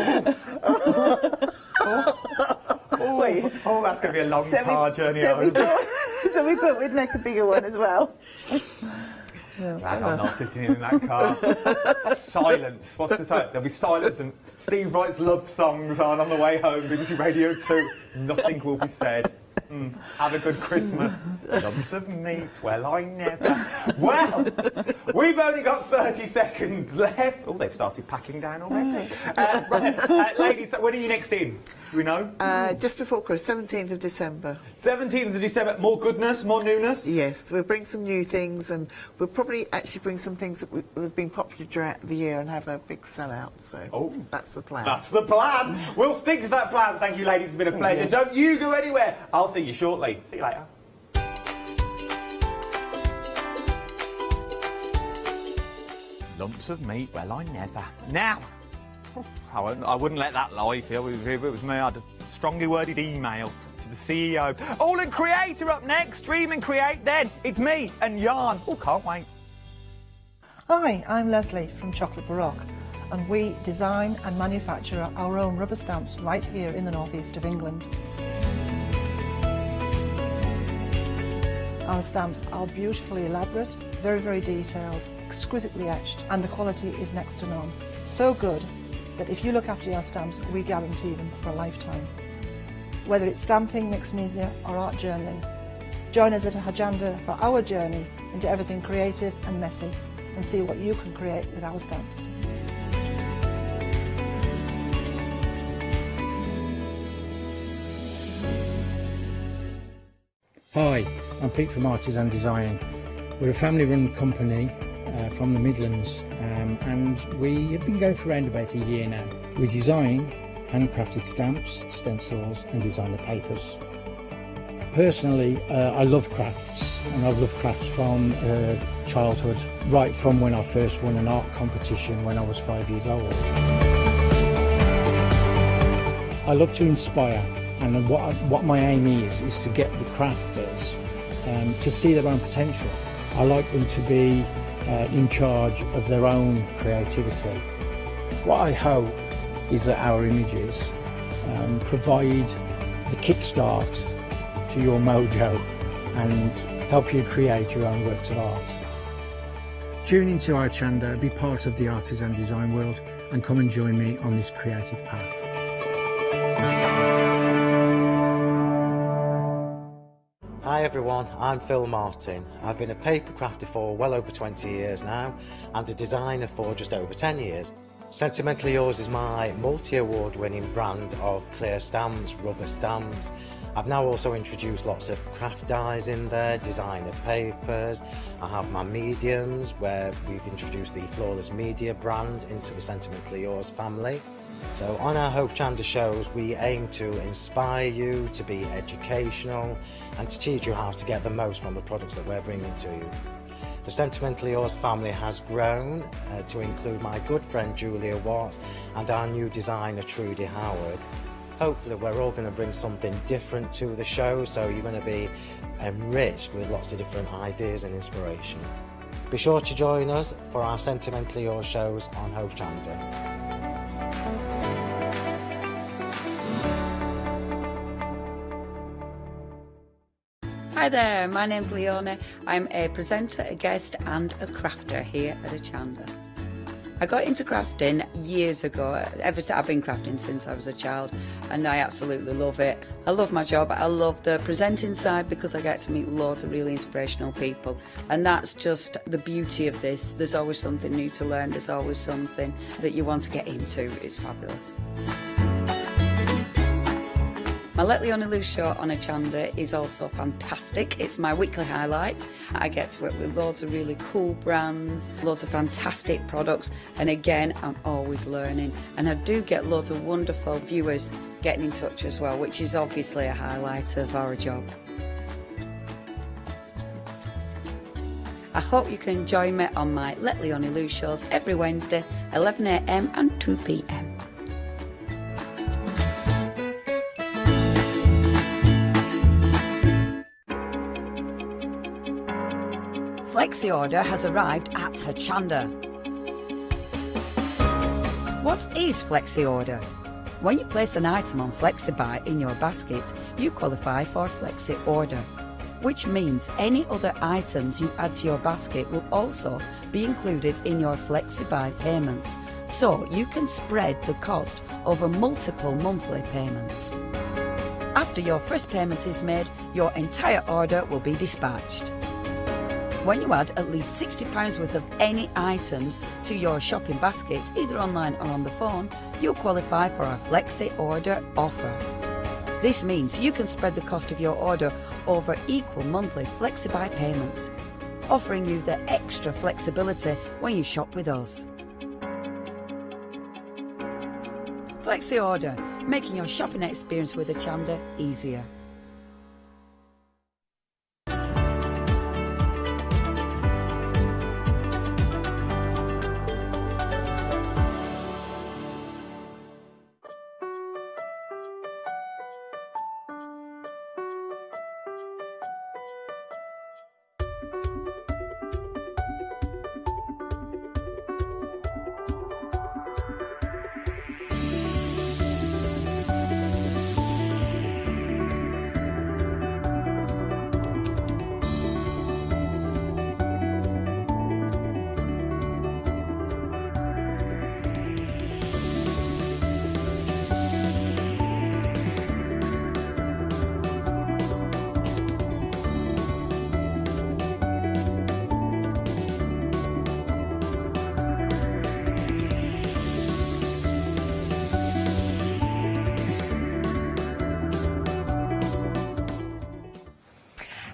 Speaker 16: that's going to be a long car journey home.
Speaker 18: So we thought we'd make a bigger one as well.
Speaker 16: Glad I'm not sitting in that car. Silence. What's the title? There'll be silence and Steve writes love songs on the way home. BBC Radio 2. Nothing will be said. Have a good Christmas. Lumps of meat, well, I never. Well, we've only got 30 seconds left. Oh, they've started packing down already. Ladies, when are you next in? Do we know?
Speaker 17: Just before Christmas, 17th of December.
Speaker 16: 17th of December. More goodness, more newness?
Speaker 17: Yes, we'll bring some new things, and we'll probably actually bring some things that have been popular throughout the year and have a big sellout. So that's the plan.
Speaker 16: That's the plan. We'll stick to that plan. Thank you, ladies. It's been a pleasure. Don't you go anywhere. I'll see you shortly. See you later. Lumps of meat, well, I never. Now, I wouldn't let that lie if it was me. I'd strongly worded email to the CEO. All and Create are up next. Dream and Create. Then it's me and Yarn. Oh, can't wait.
Speaker 19: Hi, I'm Leslie from Chocolate Baroque, and we design and manufacture our own rubber stamps right here in the northeast of England. Our stamps are beautifully elaborate, very, very detailed, exquisitely etched, and the quality is next to none. So good that if you look after your stamps, we guarantee them for a lifetime. Whether it's stamping, mixed media, or art journaling, join us at Hochanda for our journey into everything creative and messy, and see what you can create with our stamps.
Speaker 20: Hi, I'm Pete from Artis and Design. We're a family-run company from the Midlands, and we have been going for around about a year now. We design handcrafted stamps, stencils and designer papers. Personally, I love crafts, and I've loved crafts from childhood, right from when I first won an art competition when I was 5 years old. I love to inspire, and what my aim is to get the crafters to see their own potential. I like them to be in charge of their own creativity. What I hope is that our images provide the kickstart to your mojo and help you create your own works of art. Tune into Hochanda, be part of the Artis and Design world, and come and join me on this creative path.
Speaker 21: Hi everyone, I'm Phil Martin. I've been a paper crafter for well over 20 years now and a designer for just over 10 years. Sentimentally Yours is my multi-award winning brand of clear stamps, rubber stamps. I've now also introduced lots of craft dyes in there, designer papers. I have my mediums where we've introduced the Flawless Media brand into the Sentimentally Yours family. So on our Hochanda shows, we aim to inspire you, to be educational, and to teach you how to get the most from the products that we're bringing to you. The Sentimentally Yours family has grown to include my good friend Julia Watts and our new designer Trudy Howard. Hopefully we're all going to bring something different to the show, so you're going to be enriched with lots of different ideas and inspiration. Be sure to join us for our Sentimentally Yours shows on Hochanda.
Speaker 8: Hi there, my name's Leona. I'm a presenter, a guest and a crafter here at Hochanda. I got into crafting years ago. I've been crafting since I was a child and I absolutely love it. I love my job. I love the presenting side because I get to meet loads of really inspirational people, and that's just the beauty of this. There's always something new to learn. There's always something that you want to get into. It's fabulous. My Let Leona Loose show on Hochanda is also fantastic. It's my weekly highlight. I get to work with loads of really cool brands, loads of fantastic products, and again, I'm always learning. And I do get loads of wonderful viewers getting in touch as well, which is obviously a highlight of our job. I hope you can join me on my Let Leona Loose shows every Wednesday, 11 AM and 2 PM. Flexi order has arrived at Hochanda. What is Flexi order? When you place an item on FlexiBuy in your basket, you qualify for Flexi order, which means any other items you add to your basket will also be included in your FlexiBuy payments, so you can spread the cost over multiple monthly payments. After your first payment is made, your entire order will be dispatched. When you add at least £60 worth of any items to your shopping baskets, either online or on the phone, you'll qualify for our Flexi Order offer. This means you can spread the cost of your order over equal monthly FlexiBuy payments, offering you the extra flexibility when you shop with us. Flexi Order, making your shopping experience with Hochanda easier.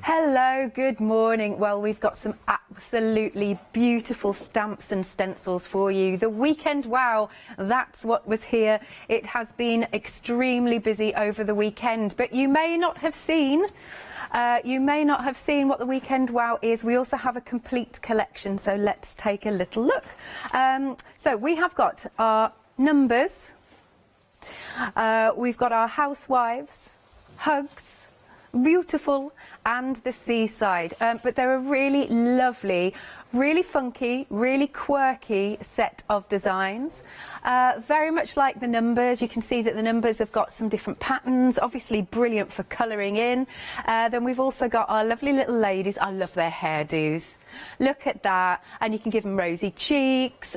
Speaker 5: Hello, good morning. Well, we've got some absolutely beautiful stamps and stencils for you. The weekend wow, that's what was here. It has been extremely busy over the weekend, but you may not have seen what the weekend wow is. We also have a complete collection, so let's take a little look. So we have got our numbers, we've got our housewives, hugs, beautiful, and the seaside, but they're a really lovely, really funky, really quirky set of designs, very much like the numbers. You can see that the numbers have got some different patterns, obviously brilliant for colouring in. Then we've also got our lovely little ladies. I love their hairdos, look at that, and you can give them rosy cheeks.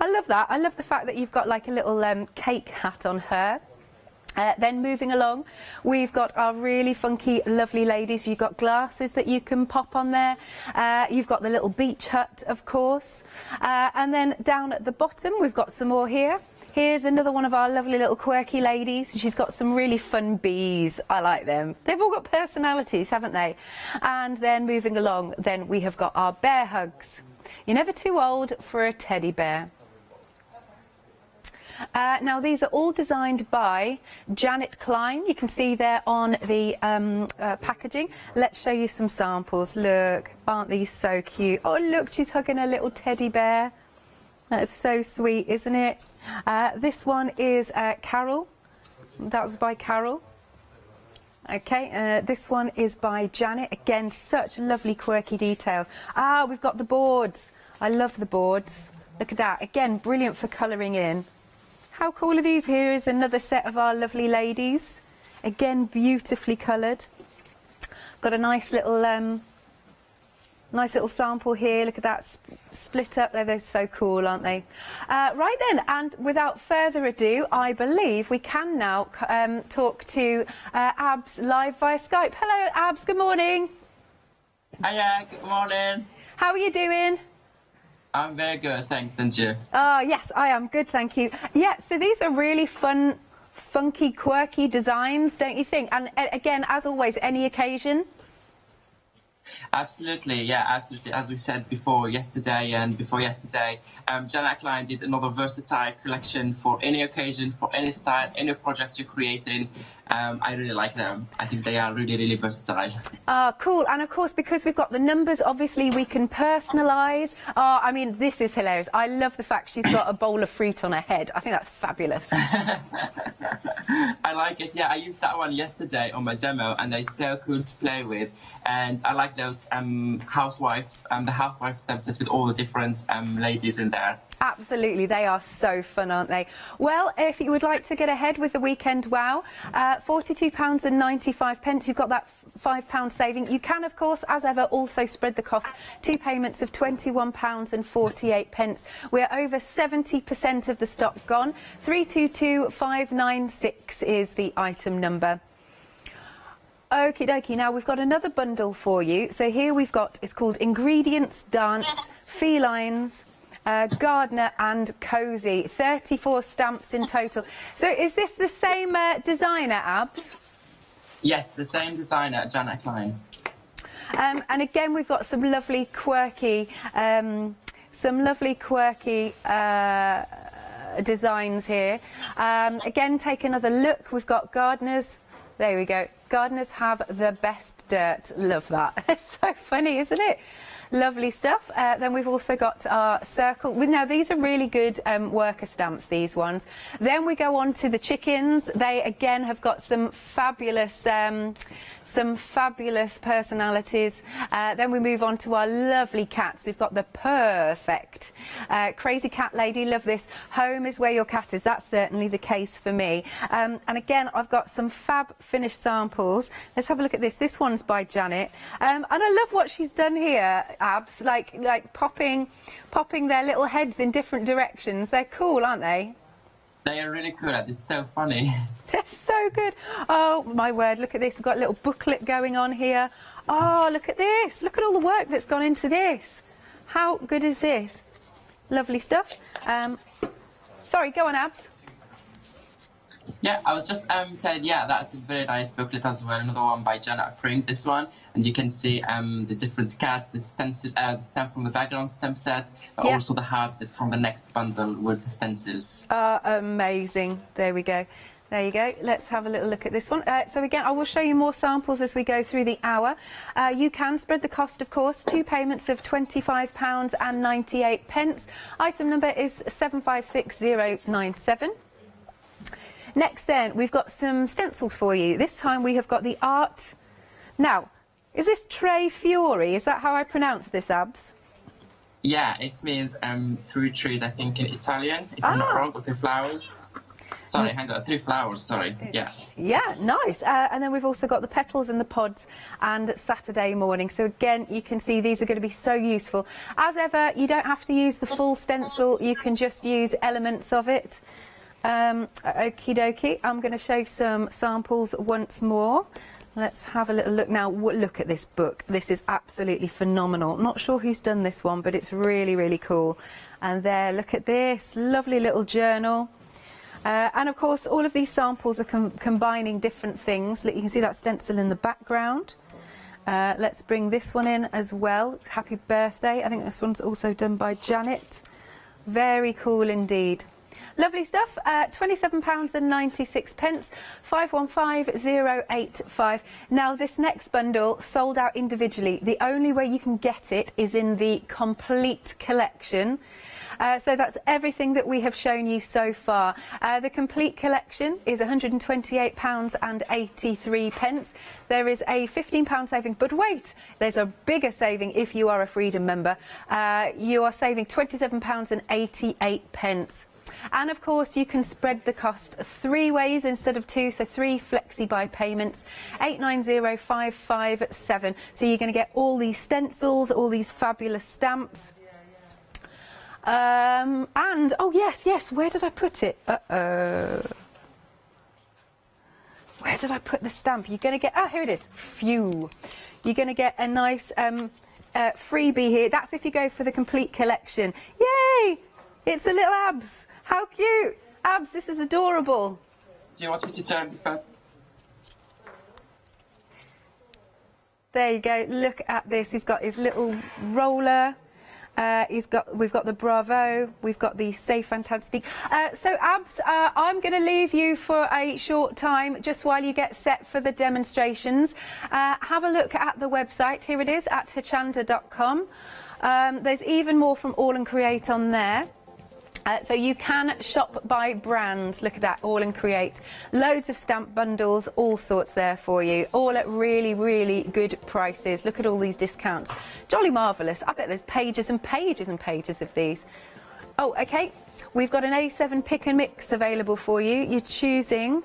Speaker 5: I love that. I love the fact that you've got like a little cake hat on her. Then moving along, we've got our really funky, lovely ladies. You've got glasses that you can pop on there. You've got the little beach hut, of course. And then down at the bottom, we've got some more here. Here's another one of our lovely little quirky ladies. She's got some really fun bees. I like them. They've all got personalities, haven't they? And then moving along, then we have got our bear hugs. You're never too old for a teddy bear. Now these are all designed by Janet Klein. You can see there on the packaging. Let's show you some samples. Look, aren't these so cute? Oh look, she's hugging a little teddy bear. That's so sweet, isn't it? This one is Carol. That was by Carol. Okay, this one is by Janet. Again, such lovely quirky details. Ah, we've got the boards. I love the boards. Look at that. Again, brilliant for colouring in. How cool are these? Here is another set of our lovely ladies. Again, beautifully coloured. Got a nice little sample here. Look at that split up there. They're so cool, aren't they? Right then, and without further ado, I believe we can now talk to Abs live via Skype. Hello, Abs. Good morning.
Speaker 2: Hiya. Good morning.
Speaker 5: How are you doing?
Speaker 2: I'm very good, thanks, and you?
Speaker 5: Yes, I am good, thank you. Yeah, so these are really fun, funky, quirky designs, don't you think? And again, as always, any occasion?
Speaker 2: Absolutely, yeah, absolutely. As we said before, yesterday and before yesterday, Janet Klein did another versatile collection for any occasion, for any style, any project you're creating. I really like them. I think they are really, really versatile.
Speaker 5: Cool. And of course, because we've got the numbers, obviously we can personalise. I mean, this is hilarious. I love the fact she's got a bowl of fruit on her head. I think that's fabulous.
Speaker 2: I like it, yeah. I used that one yesterday on my demo, and they're so cool to play with. And I like those the housewife stamp sets with all the different ladies in there.
Speaker 5: Absolutely, they are so fun, aren't they? Well, if you would like to get ahead with the weekend wow, £42.95, you've got that £5 saving. You can, of course, as ever, also spread the cost. 2 payments of £21.48. We're over 70% of the stock gone. 322596 is the item number. Okie dokie, now we've got another bundle for you. So here we've got, it's called Ingredients, Dance, Felines, Gardener and Cozy. 34 stamps in total. So is this the same designer, Abs?
Speaker 2: Yes, the same designer, Janet Klein.
Speaker 5: And again, we've got some lovely quirky designs here. Again, take another look. We've got gardeners. There we go. Gardeners have the best dirt. Love that. It's so funny, isn't it? Lovely stuff. Then we've also got our circle. Now, these are really good worker stamps, these ones. Then we go on to the chickens. They, again, have got some fabulous personalities. Then we move on to our lovely cats. We've got the perfect crazy cat lady. Love this. Home is where your cat is. That's certainly the case for me. And again, I've got some fab finished samples. Let's have a look at this. This one's by Janet. And I love what she's done here, Abs, like popping their little heads in different directions. They're cool, aren't they?
Speaker 2: They are really cool. It's so funny.
Speaker 5: They're so good. Oh, my word. Look at this. We've got a little booklet going on here. Oh, look at this. Look at all the work that's gone into this. How good is this? Lovely stuff. Sorry, go on, Abs.
Speaker 2: Yeah, I was just saying, yeah, that's a very nice booklet as well. Another one by Janet Print, this one. And you can see the different cats, the stencils, the stamp from the background stamp set, but also the hearts is from the next bundle with the stencils.
Speaker 5: Amazing. There we go. There you go. Let's have a little look at this one. So again, I will show you more samples as we go through the hour. You can spread the cost, of course. 2 payments of £25.98. Item number is 756097. Next then, we've got some stencils for you. This time we have got the art. Now, is this Tre Fiori? Is that how I pronounce this, Abs?
Speaker 2: Yeah, it means through trees, I think, in Italian, if I'm not wrong, with the flowers. Sorry, hang on, 3 flowers, sorry, yeah.
Speaker 5: Yeah, nice. And then we've also got the petals and the pods and Saturday morning. So again, you can see these are going to be so useful. As ever, you don't have to use the full stencil. You can just use elements of it. Okie dokie. I'm going to show some samples once more. Let's have a little look now. Look at this book. This is absolutely phenomenal. Not sure who's done this one, but it's really, really cool. And there, look at this. Lovely little journal. And of course, all of these samples are combining different things. Look, you can see that stencil in the background. Let's bring this one in as well. Happy birthday. I think this one's also done by Janet. Very cool indeed. Lovely stuff. £27.96, 515085. Now, this next bundle sold out individually. The only way you can get it is in the complete collection. So that's everything that we have shown you so far. The complete collection is £128.83. There is a £15 saving, but wait, there's a bigger saving if you are a Freedom member. You are saving £27.88. And of course, you can spread the cost 3 ways instead of 2, so 3 flexi buy payments, 890557. So you're going to get all these stencils, all these fabulous stamps. And, oh yes, where did I put it? Where did I put the stamp? You're going to get, here it is, phew. You're going to get a nice freebie here. That's if you go for the complete collection. Yay! It's a little Abs. How cute. Abs, this is adorable.
Speaker 2: Do you want me to turn before?
Speaker 5: There you go. Look at this. He's got his little roller. We've got the Bravo, we've got the Say Fantastic. So Abs, I'm going to leave you for a short time just while you get set for the demonstrations. Have a look at the website. Here it is at hochanda.com. There's even more from All and Create on there. So you can shop by brand. Look at that, All and Create. Loads of stamp bundles, all sorts there for you, all at really, really good prices. Look at all these discounts. Jolly marvellous. I bet there's pages and pages and pages of these. Oh, okay. We've got an A7 pick and mix available for you. You're choosing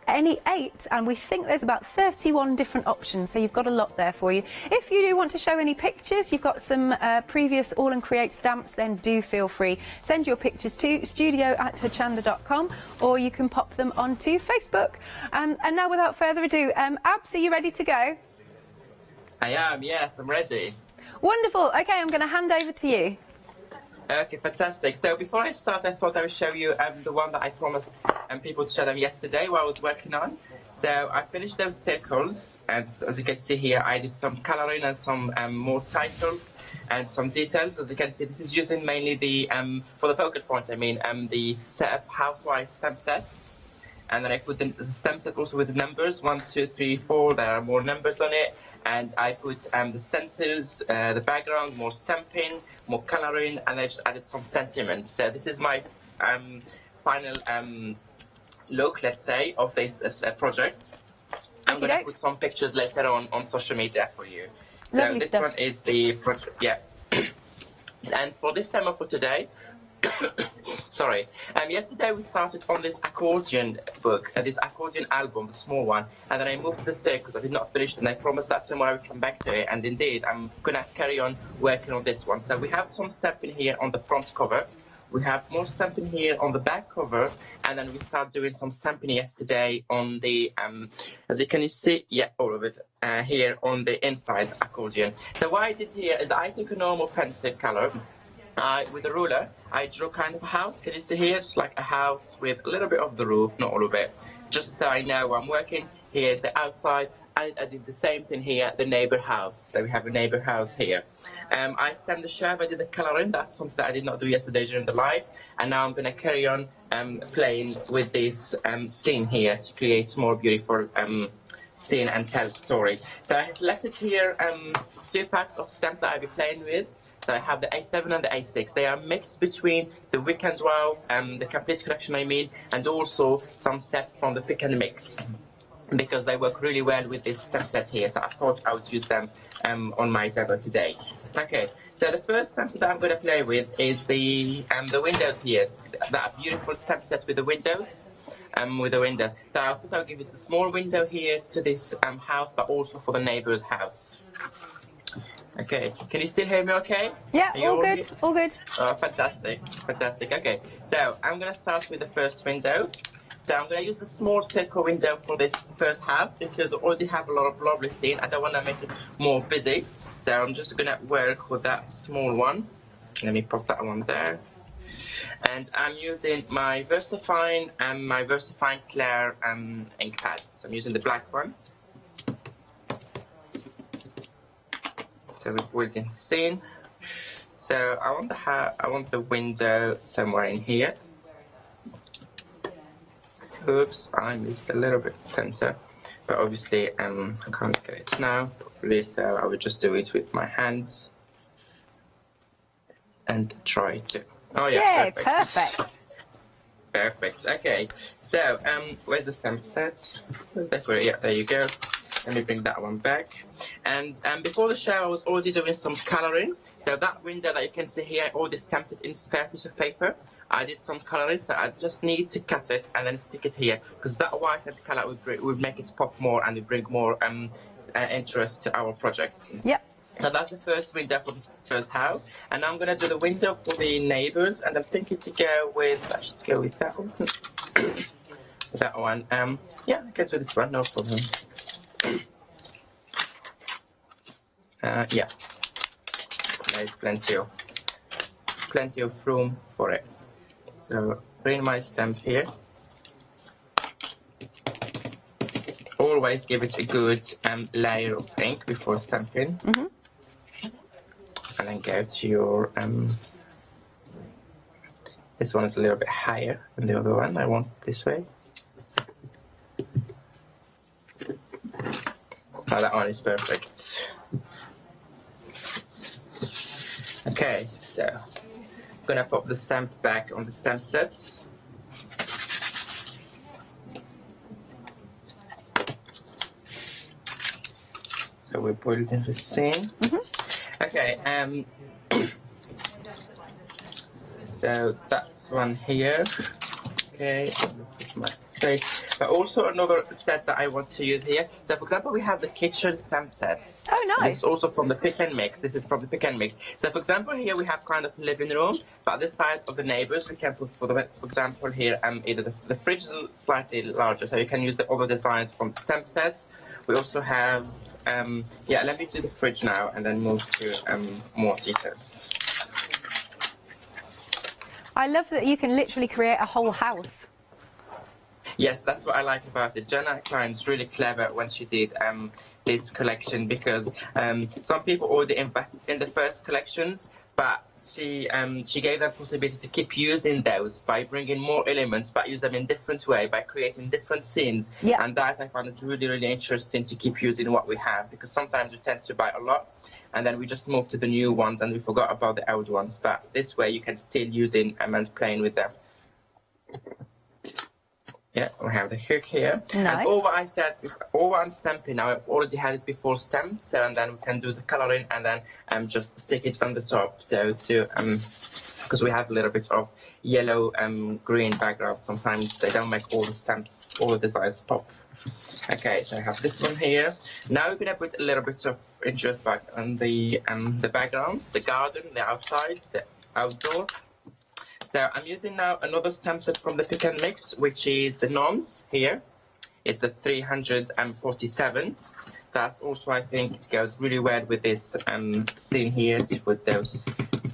Speaker 5: any 8, and we think there's about 31 different options, so you've got a lot there for you. If you do want to show any pictures, you've got some previous All and Create stamps, then do feel free. Send your pictures to studio@hochanda.com, or you can pop them onto Facebook. And now, without further ado, Abs, are you ready to go?
Speaker 2: I am, yes, I'm ready.
Speaker 5: Wonderful. Okay, I'm going to hand over to you.
Speaker 2: Okay, fantastic. So before I start, I thought I would show you the one that I promised people to show them yesterday, what I was working on. So I finished those circles, and as you can see here, I did some colouring and some more titles and some details. As you can see, this is using mainly the, for the focal point, the setup housewife stamp sets. And then I put the stamp set also with the numbers, 1, 2, 3, 4, there are more numbers on it. And I put the stencils, the background, more stamping, more colouring, and I just added some sentiment. So this is my final look, let's say, of this project. I'm going to put some pictures later on social media for you. So
Speaker 5: Lovely
Speaker 2: this
Speaker 5: stuff.
Speaker 2: one is the project, yeah. And for this demo for today, sorry. Yesterday we started on this accordion book, this accordion album, the small one, and then I moved to the circles. I did not finish it, and I promised that tomorrow I would come back to it, and indeed I'm gonna carry on working on this one. So we have some stamping here on the front cover, we have more stamping here on the back cover, and then we start doing some stamping yesterday on the, as you can see, yeah, all of it, here on the inside accordion. So what I did here is I took a normal pencil color, with a ruler, I drew kind of a house. Can you see here? Just like a house with a little bit of the roof, not all of it. Just so I know where I'm working. Here's the outside. I did the same thing here, the neighbour house. So we have a neighbour house here. I stamped the shelf, I did the colouring. That's something that I did not do yesterday during the live. And now I'm going to carry on playing with this scene here to create more beautiful scene and tell story. So I have selected here 2 packs of stamps that I'll be playing with. So I have the A7 and the A6. They are mixed between the Weekend Wow, the complete collection and also some sets from the Pick and Mix, because they work really well with this stamp set here. So I thought I would use them on my demo today. Okay, so the first stamp set that I'm going to play with is the windows here. That beautiful stamp set with the windows. So I thought I'll give it a small window here to this house, but also for the neighbour's house. Okay, can you still hear me okay?
Speaker 5: Yeah, all good, all good.
Speaker 2: Oh, fantastic, fantastic. Okay, so I'm going to start with the first window. So I'm going to use the small circle window for this first house because I already have a lot of lovely scene. I don't want to make it more busy. So I'm just going to work with that small one. Let me pop that one there. And I'm using my VersaFine and my VersaFine Clair ink pads. I'm using the black one. So we've built the scene. So I want the window somewhere in here. Oops, I missed a little bit center, but obviously I can't get it now properly, so I will just do it with my hands and try to. Oh yeah,
Speaker 5: perfect.
Speaker 2: Perfect. Okay, so where's the stamp set? Yeah, there you go. Let me bring that one back. And before the show, I was already doing some coloring. So that window that you can see here, all this stamped in spare piece of paper. I did some coloring, so I just need to cut it and then stick it here, because that white and color would make it pop more and would bring more interest to our project.
Speaker 5: Yep.
Speaker 2: So that's the first window for the first house, and I'm gonna do the window for the neighbors, and I'm thinking to go with, I should go with that one. That one. Yeah, I can do this one, no problem. Yeah, there's plenty of room for it. So bring my stamp here. Always give it a good layer of ink before stamping. And then go to your this one is a little bit higher than the other one. I want it this way. Oh, that one is perfect. Okay, so I'm gonna pop the stamp back on the stamp sets. So we put it in the scene. Okay, so that's one here. Okay, but also another set that I want to use here. So for example, we have the kitchen stamp sets.
Speaker 5: Oh, nice.
Speaker 2: This is also from the pick and mix. This is from the pick and mix. So for example, here we have kind of living room, but this side of the neighbors, we can put, for example, here either the fridge is slightly larger, so you can use the other designs from the stamp sets. We also have, yeah, let me do the fridge now and then move to more details.
Speaker 5: I love that you can literally create a whole house.
Speaker 2: Yes, that's what I like about it. Jenna Klein's really clever when she did this collection, because some people already invested in the first collections, but she gave them possibility to keep using those by bringing more elements, but use them in different way, by creating different scenes.
Speaker 5: Yeah.
Speaker 2: And that I found it really, really interesting to keep using what we have, because sometimes we tend to buy a lot and then we just move to the new ones and we forgot about the old ones. But this way you can still use it and playing with them. Yeah, we have the hook here.
Speaker 5: Nice.
Speaker 2: And all what I said, all what I'm stamping now, I've already had it before stamped, so and then we can do the coloring and then just stick it on the top. So to because we have a little bit of yellow green background, sometimes they don't make all the stamps, all the designs pop. Okay, so I have this one here. Now we're gonna put a little bit of interest back on the background, the garden, the outside, the outdoor. So I'm using now another stamp set from the Pick and Mix, which is the Gnomes here. It's the 347. That's also, I think, it goes really well with this scene here, to put those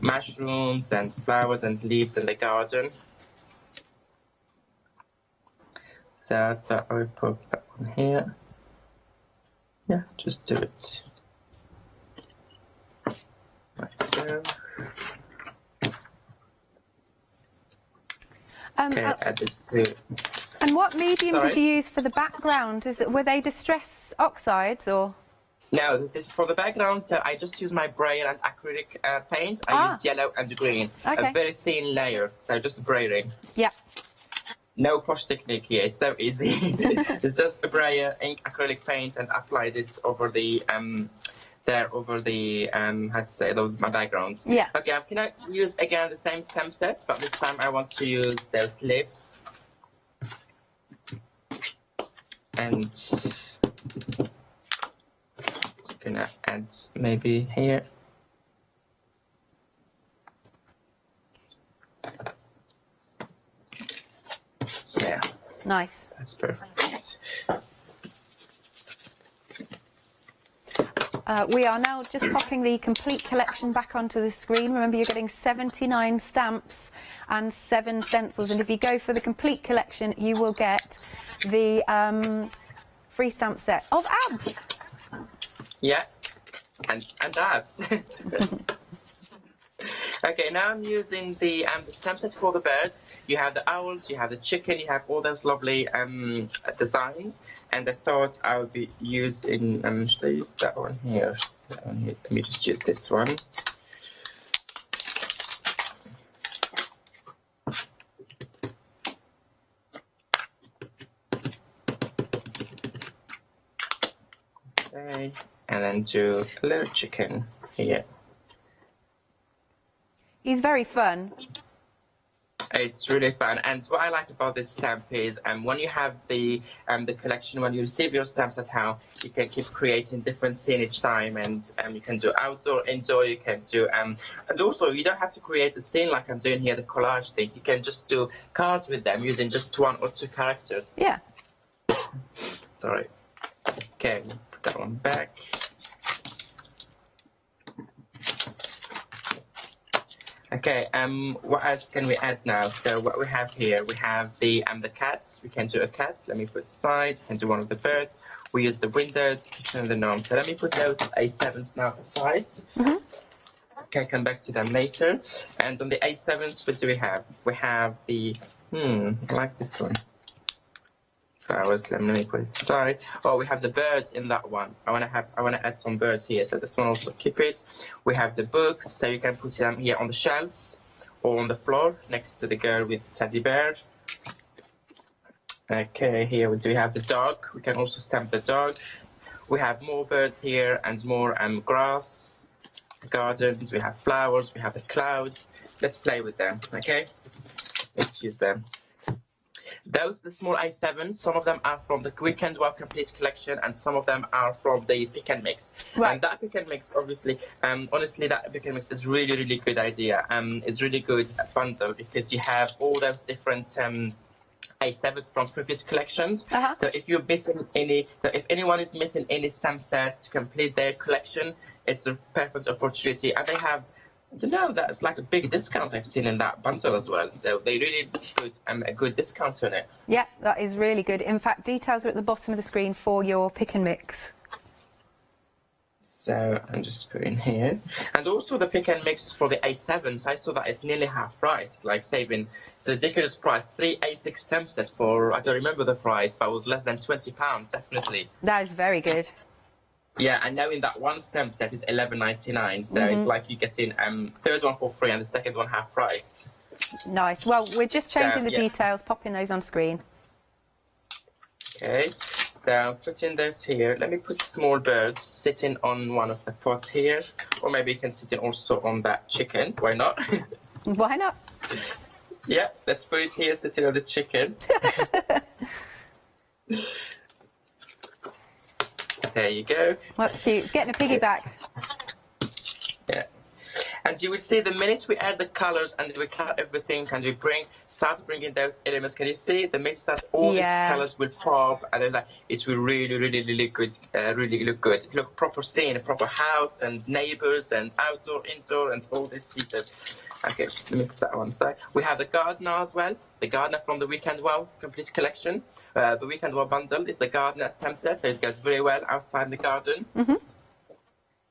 Speaker 2: mushrooms and flowers and leaves in the garden. So I thought I would put that one here. Yeah, just do it like so. Okay, add this to.
Speaker 5: And what medium
Speaker 2: Sorry?
Speaker 5: did you use for the background? Were they distress oxides or?
Speaker 2: No, this for the background. So I just use my braille and acrylic paint. I use yellow and green,
Speaker 5: Okay.
Speaker 2: a very thin layer. So just brailing.
Speaker 5: Yeah.
Speaker 2: No push technique here. It's so easy. It's just a braille, ink, acrylic paint, and applied it over the over the how to say, my background.
Speaker 5: Yeah.
Speaker 2: Okay, I'm gonna use again the same stamp set, but this time I want to use those leaves. And gonna add maybe here. Yeah.
Speaker 5: Nice.
Speaker 2: That's perfect.
Speaker 5: We are now just popping the complete collection back onto the screen. Remember, you're getting 79 stamps and 7 stencils, and if you go for the complete collection, you will get the free stamp set of abs.
Speaker 2: Yeah, and abs. Okay, now I'm using the stamp set for the birds. You have the owls, you have the chicken, you have all those lovely designs. And I thought I would be using, should I use that one here? That one here. Let me just use this one. Okay, and then do a little chicken here.
Speaker 5: He's very fun.
Speaker 2: It's really fun, and what I like about this stamp is when you have the collection, when you receive your stamps at home, you can keep creating different scenes each time, and you can do outdoor, indoor, you can do and also you don't have to create the scene like I'm doing here, the collage thing. You can just do cards with them using just 1 or 2 characters.
Speaker 5: Yeah.
Speaker 2: Sorry. Okay, put that one back. Okay, what else can we add now? So what we have here, we have the cats. We can do a cat. Let me put aside. We can do one of the birds. We use the windows, kitchen, and the gnome. So let me put those A7s now aside. Okay, come back to them later. And on the A7s, what do we have? We have the, I like this one. Flowers, let me put it aside. Oh, we have the birds in that one. I want to add some birds here, so this one also keep it. We have the books, so you can put them here on the shelves or on the floor next to the girl with teddy bear. Okay, here we do have the dog. We can also stamp the dog. We have more birds here and more grass, gardens. We have flowers. We have the clouds. Let's play with them. Okay, let's use them. Those are the small A7s. Some of them are from the Weekend Wow Complete collection, and some of them are from the Pick and Mix.
Speaker 5: Right.
Speaker 2: And that Pick and Mix, obviously, honestly, that Pick and Mix is really, really good idea. It's really good bundle because you have all those different A7s from previous collections. So if you're missing any, so if anyone is missing any stamp set to complete their collection, it's a perfect opportunity. And they have, I don't know, that's like a big discount I've seen in that bundle as well. So they really put a good discount on it.
Speaker 5: Yeah, that is really good. In fact, details are at the bottom of the screen for your Pick and Mix.
Speaker 2: So I'm just putting here. And also the Pick and Mix for the A7s, I saw that it's nearly half price, like saving, it's a ridiculous price. 3 A6 stamp set for, I don't remember the price, but it was less than £20, definitely.
Speaker 5: That is very good.
Speaker 2: Yeah, and now in that one stamp set is $11.99, so it's like you're getting third one for free and the second one half price.
Speaker 5: Nice. Well, we're just changing the details, popping those on screen.
Speaker 2: Okay, so I'm putting this here. Let me put small birds sitting on one of the pots here, or maybe you can sit in also on that chicken. Why not?
Speaker 5: Why not?
Speaker 2: Yeah, let's put it here, sitting on the chicken. There you go.
Speaker 5: That's cute. It's getting a piggyback.
Speaker 2: Yeah. And you will see the minute we add the colors and we cut everything and we start bringing those elements, can you see the minute that all these colors will pop and then it will really, really, really good, really look good. It look proper scene, a proper house and neighbors and outdoor, indoor and all these details. Okay, let me put that one aside. We have the gardener as well. The gardener from the Weekend Wow Complete collection. The Weekend Wow bundle is the gardener stamp set, so it goes very well outside the garden.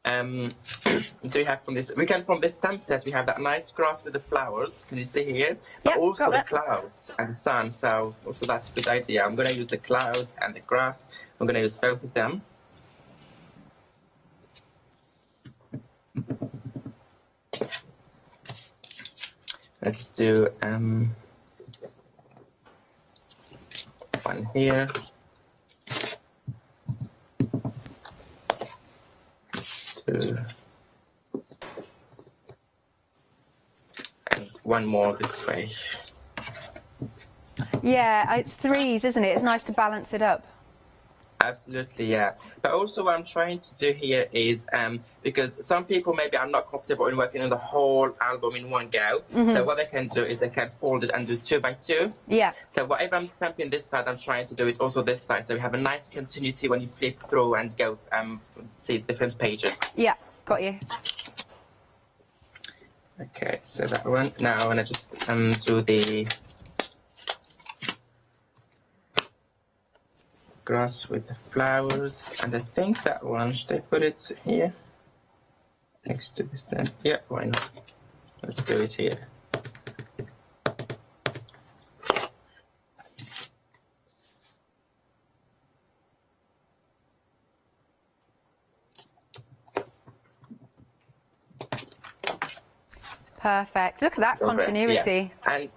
Speaker 2: So we have from this stamp set, we have that nice grass with the flowers. Can you see here? But also the clouds and the sun. So also that's a good idea. I'm going to use the clouds and the grass. I'm going to use both of them. Let's do one here. Two. And one more this way.
Speaker 5: Yeah, it's threes, isn't it? It's nice to balance it up.
Speaker 2: Absolutely, yeah. But also what I'm trying to do here is, because some people maybe are not comfortable in working on the whole album in one go. So what they can do is they can fold it and do 2 by 2.
Speaker 5: Yeah.
Speaker 2: So whatever I'm stamping this side, I'm trying to do it also this side. So we have a nice continuity when you flip through and go see different pages.
Speaker 5: Yeah, got you.
Speaker 2: Okay, so that one. Now I want to just do the grass with the flowers, and I think that one, should I put it here next to this then? Yeah, why not? Let's do it here.
Speaker 5: Perfect. Look at that continuity.
Speaker 2: Yeah. And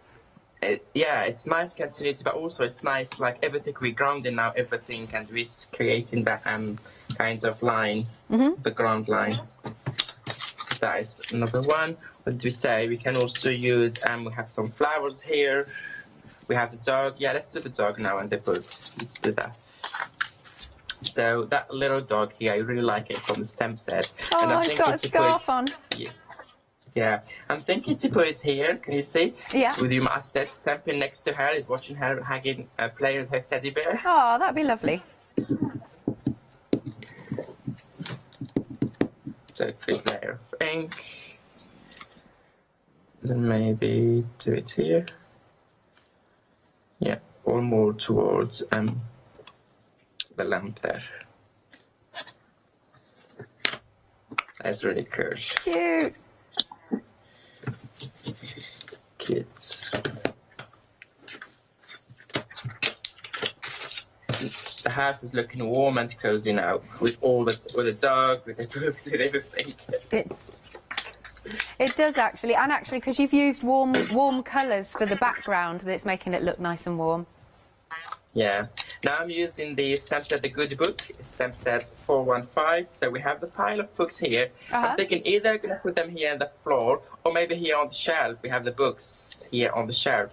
Speaker 2: it's nice continuity, but also it's nice, like everything we grounding now, everything, and we're creating that kind of line, the ground line. That is another one. What do we say? We can also use, we have some flowers here. We have the dog. Yeah, let's do the dog now and the books. Let's do that. So that little dog here, I really like it from the stem set.
Speaker 5: Oh,
Speaker 2: and I
Speaker 5: it's
Speaker 2: think
Speaker 5: got a scarf on.
Speaker 2: Yes. Yeah, I'm thinking to put it here. Can you see?
Speaker 5: Yeah.
Speaker 2: With your masthead stamping next to her, is watching her playing with her teddy bear.
Speaker 5: Oh, that'd be lovely.
Speaker 2: So a quick layer of ink. Then maybe do it here. Yeah, or more towards the lamp there. That's really cool.
Speaker 5: Cute.
Speaker 2: Kids. The house is looking warm and cozy now, with the dog, with the books, with everything.
Speaker 5: It does actually, and actually because you've used warm colours for the background, that's making it look nice and warm.
Speaker 2: Yeah. Now I'm using the stamp set, the Good Book, stamp set 415. So we have the pile of books here. I'm thinking either I'm going to put them here on the floor, or maybe here on the shelf. We have the books here on the shelf.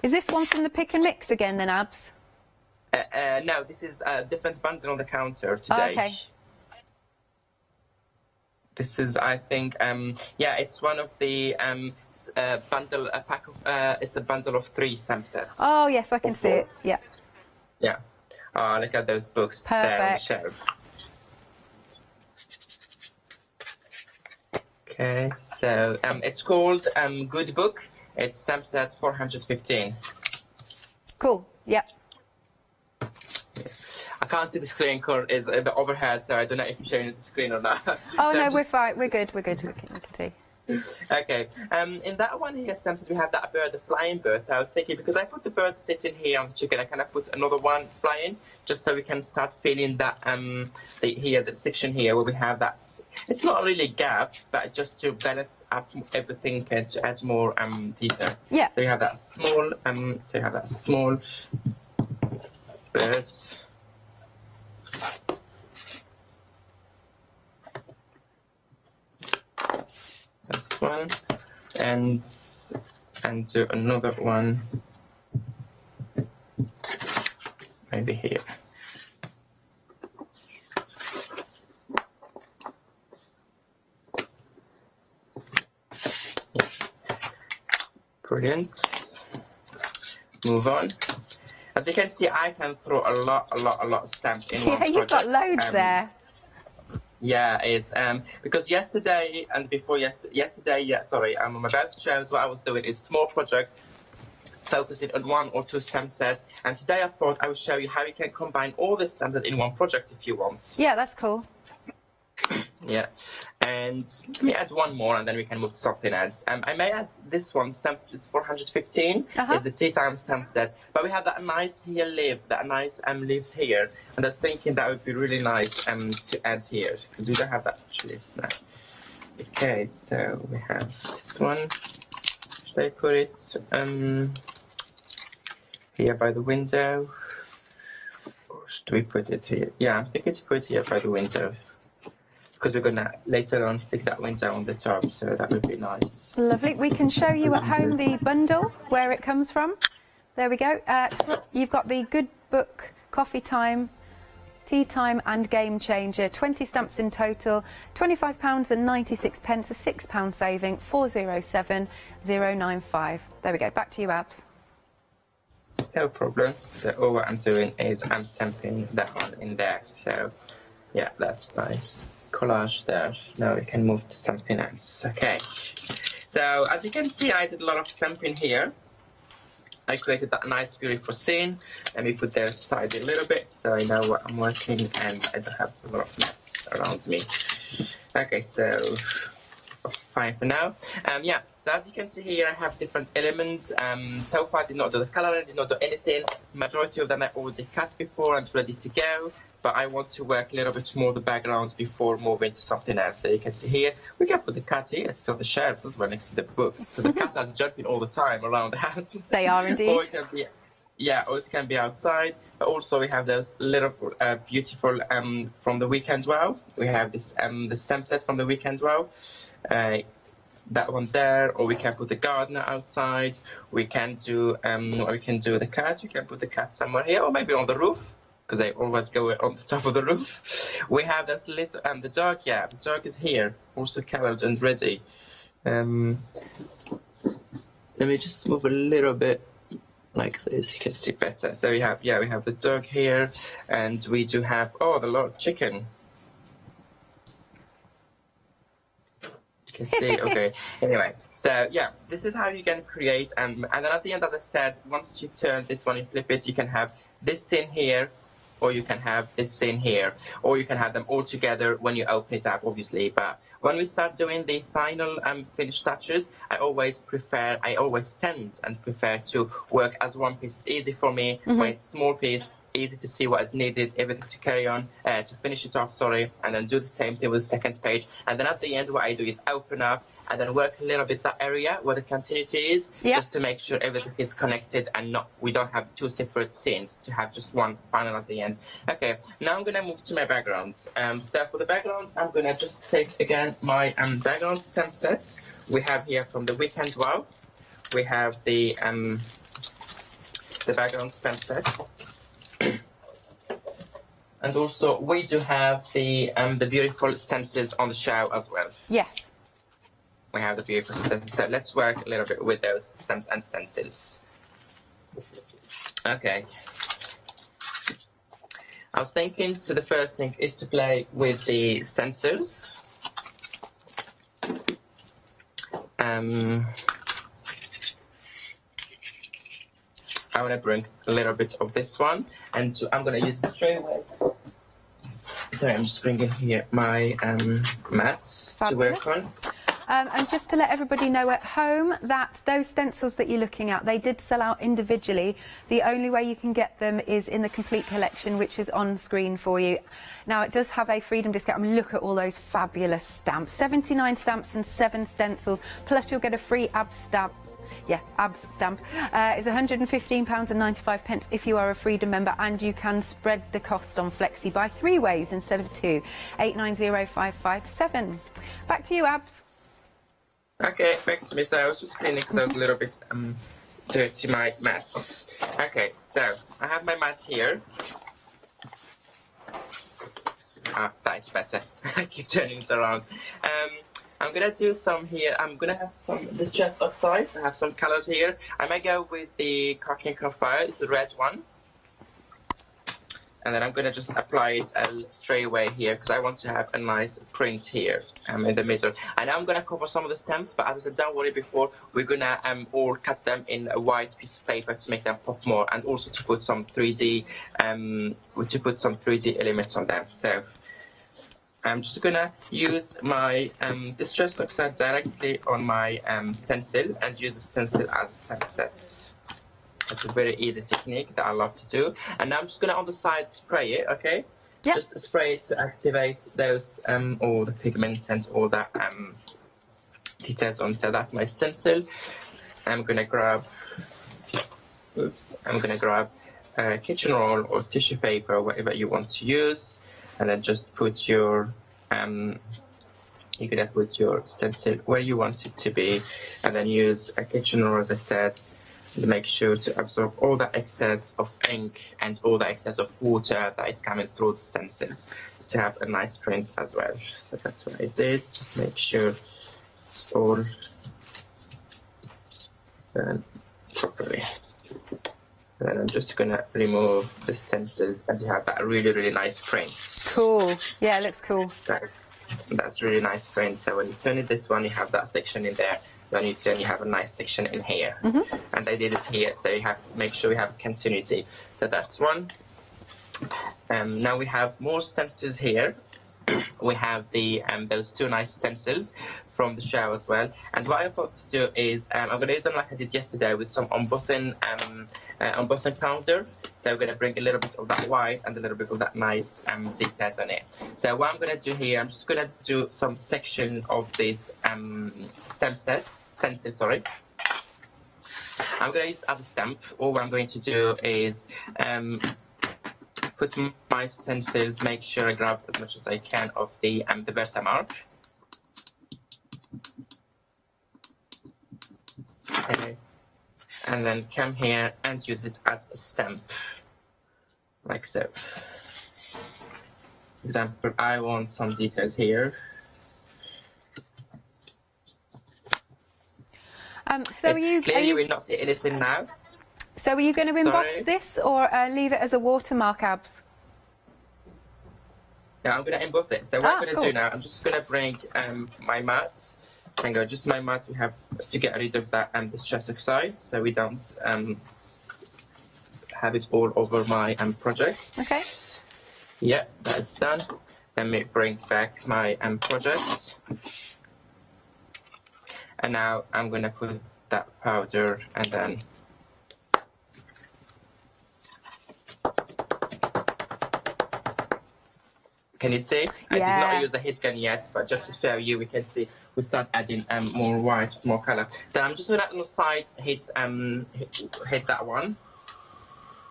Speaker 5: Is this one from the pick and mix again then, Abs?
Speaker 2: No, this is a different bundle on the counter today.
Speaker 5: Okay.
Speaker 2: This is, I think, it's one of the bundle, a pack of, it's a bundle of 3 stamp sets.
Speaker 5: Oh, yes, I can see it. Yeah.
Speaker 2: Yeah. Oh, look at those books there on the shelf. Okay, so it's called Good Book. It's stamp set 415.
Speaker 5: Cool. Yep.
Speaker 2: I can't see the screen because it's a bit overhead, so I don't know if you're showing the screen or not.
Speaker 5: Oh,
Speaker 2: So
Speaker 5: no,
Speaker 2: I'm
Speaker 5: we're
Speaker 2: just-
Speaker 5: fine. We're good. We can see.
Speaker 2: Okay. In that one here, Samson, we have that bird, the flying bird. So I was thinking, because I put the bird sitting here on the chicken, I kind of put another one flying, just so we can start filling that the section here where we have that. It's not really a gap, but just to balance up everything and to add more detail.
Speaker 5: Yeah.
Speaker 2: So you have that small. Birds. This one, and do another one maybe here. Yeah. Brilliant. Move on. As you can see, I can throw a lot of stamps in one project.
Speaker 5: Yeah, you've got loads there.
Speaker 2: Yeah, it's because yesterday and before yesterday, I'm about to share what I was doing is small project focusing on 1 or 2 stamp sets, and today I thought I would show you how you can combine all the stamp sets in one project if you want.
Speaker 5: Yeah, that's cool.
Speaker 2: Yeah, and let me add one more and then we can move to something else. I may add this one, stamp is 415, is the tea time stamp set, but we have that nice here leaf, that nice leaves here, and I was thinking that would be really nice to add here, because we don't have that much leaves now. Okay, so we have this one. Should I put it here by the window? Or should we put it here? Yeah, I'm thinking to put it here by the window, because we're going to later on stick that window on the top, so that would be nice.
Speaker 5: Lovely. We can show you at home the bundle, where it comes from. There we go. You've got the Good Book, Coffee Time, Tea Time and Game Changer. 20 stamps in total, £25.96, a £6 saving, 407095. There we go. Back to you, Abs.
Speaker 2: No problem. So all what I'm doing is I'm stamping that one in there. So yeah, that's nice. Collage there. Now we can move to something else. Okay. So as you can see, I did a lot of stamping here. I created that nice beautiful scene. Let me put this aside a little bit so I know what I'm working and I don't have a lot of mess around me. Okay, so fine for now. Yeah, so as you can see here, I have different elements. So far I did not do the coloring, did not do anything. Majority of them I already cut before and ready to go. But I want to work a little bit more the background before moving to something else. So you can see here, we can put the cat here, it's on the shelves as well next to the book. Because the cats are jumping all the time around the house.
Speaker 5: They are indeed.
Speaker 2: Or it can be, yeah, or it can be outside. But also we have those little beautiful from the Weekend Wow. We have this the stamp set from the Weekend Wow. That one there, or we can put the gardener outside. We can do the cat. You can put the cat somewhere here, or maybe on the roof, because they always go on the top of the roof. We have this little, the dog, yeah, the dog is here, also colored and ready. Let me just move a little bit like this, you can see better. So we have the dog here, and we do have, oh, the Lord chicken. You can see, okay. Anyway, so yeah, this is how you can create, and then at the end, as I said, once you turn this one, you flip it, you can have this scene here, or you can have this scene here, or you can have them all together when you open it up, obviously. But when we start doing the final finished touches, I always tend and prefer to work as one piece. It's easy for me when it's small piece, easy to see what is needed, everything to carry on, to finish it off, sorry, and then do the same thing with the second page. And then at the end, what I do is open up and then work a little bit that area where the continuity is, just to make sure everything is connected and we don't have two separate scenes, to have just one final at the end. Okay, now I'm going to move to my background. So for the background, I'm going to just take again my background stamp sets. We have here from the Weekend Wow. We have the background stamp set. And also we do have the beautiful stencils on the show as well.
Speaker 5: Yes.
Speaker 2: We have the beautiful stencils. So let's work a little bit with those stamps and stencils. Okay. I was thinking, so the first thing is to play with the stencils. I want to bring a little bit of this one, and I'm going to use the tray away. Sorry, I'm just bringing here my mats to work on.
Speaker 5: And just to let everybody know at home that those stencils that you're looking at, they did sell out individually. The only way you can get them is in the complete collection, which is on screen for you. Now, it does have a freedom discount. I mean, look at all those fabulous stamps. 79 stamps and 7 stencils, plus you'll get a free ABS stamp. Yeah, ABS stamp. It's £115.95 if you are a Freedom member, and you can spread the cost on Flexi by 3 ways instead of 2. 890557. Back to you, ABS.
Speaker 2: Okay, back to me. So I was just cleaning because I was a little bit dirty my mats. Okay, so I have my mat here. That is better. I keep turning it around. I'm gonna do some here. I'm gonna have some distress oxides. I have some colors here. I might go with the Cupcake on Fire. It's the red one. And then I'm gonna just apply it straight away here because I want to have a nice print here in the middle. And I'm gonna cover some of the stems, but as I said, don't worry before, we're gonna all cut them in a white piece of paper to make them pop more, and also to put some 3D elements on them. So I'm just gonna use my distress oxide directly on my stencil and use the stencil as a stamp set. It's a very easy technique that I love to do. And now I'm just gonna on the side spray it, okay? Yep. Just spray it to activate those all the pigment and all that details on. So that's my stencil. I'm gonna grab a kitchen roll or tissue paper, whatever you want to use, and then just put your you're gonna put your stencil where you want it to be, and then use a kitchen roll, as I said, to make sure to absorb all the excess of ink and all the excess of water that is coming through the stencils to have a nice print as well. So that's what I did, just to make sure it's all done properly. And then I'm just going to remove the stencils, and you have that really, really nice print.
Speaker 5: Cool. Yeah, it looks cool.
Speaker 2: That's really nice print. So when you turn it this one, you have that section in there.
Speaker 12: then you have a nice section in here. And I did it here, so you have make sure you have continuity. So that's one. Now we have more stencils here. We have the those two nice stencils from the show as well. And what I thought to do is I'm going to use them like I did yesterday with some embossing powder. So I'm going to bring a little bit of that white and a little bit of that nice details on it. So what I'm going to do here, I'm just going to do some section of these stencil, sorry. I'm going to use it as a stamp. All what I'm going to do is put my stencils, make sure I grab as much as I can of the Versamark. Okay. And then come here and use it as a stamp, like so. For example, I want some details here.
Speaker 5: So are you
Speaker 12: will not see anything now.
Speaker 5: So are you going to emboss
Speaker 12: Sorry?
Speaker 5: this or leave it as a watermark, Abs?
Speaker 12: Yeah, I'm going to emboss it. So what I'm going to do now, I'm just going to bring my mat. Hang on, just my mat. We have to get rid of that the stress oxide, so we don't have it all over my project.
Speaker 5: Okay.
Speaker 12: Yeah, that's done. Let me bring back my project. And now I'm going to put that powder and then can you see? I did not use a heat gun yet, but just to show you, we can see we start adding more white, more color. So I'm just gonna on the side hit that one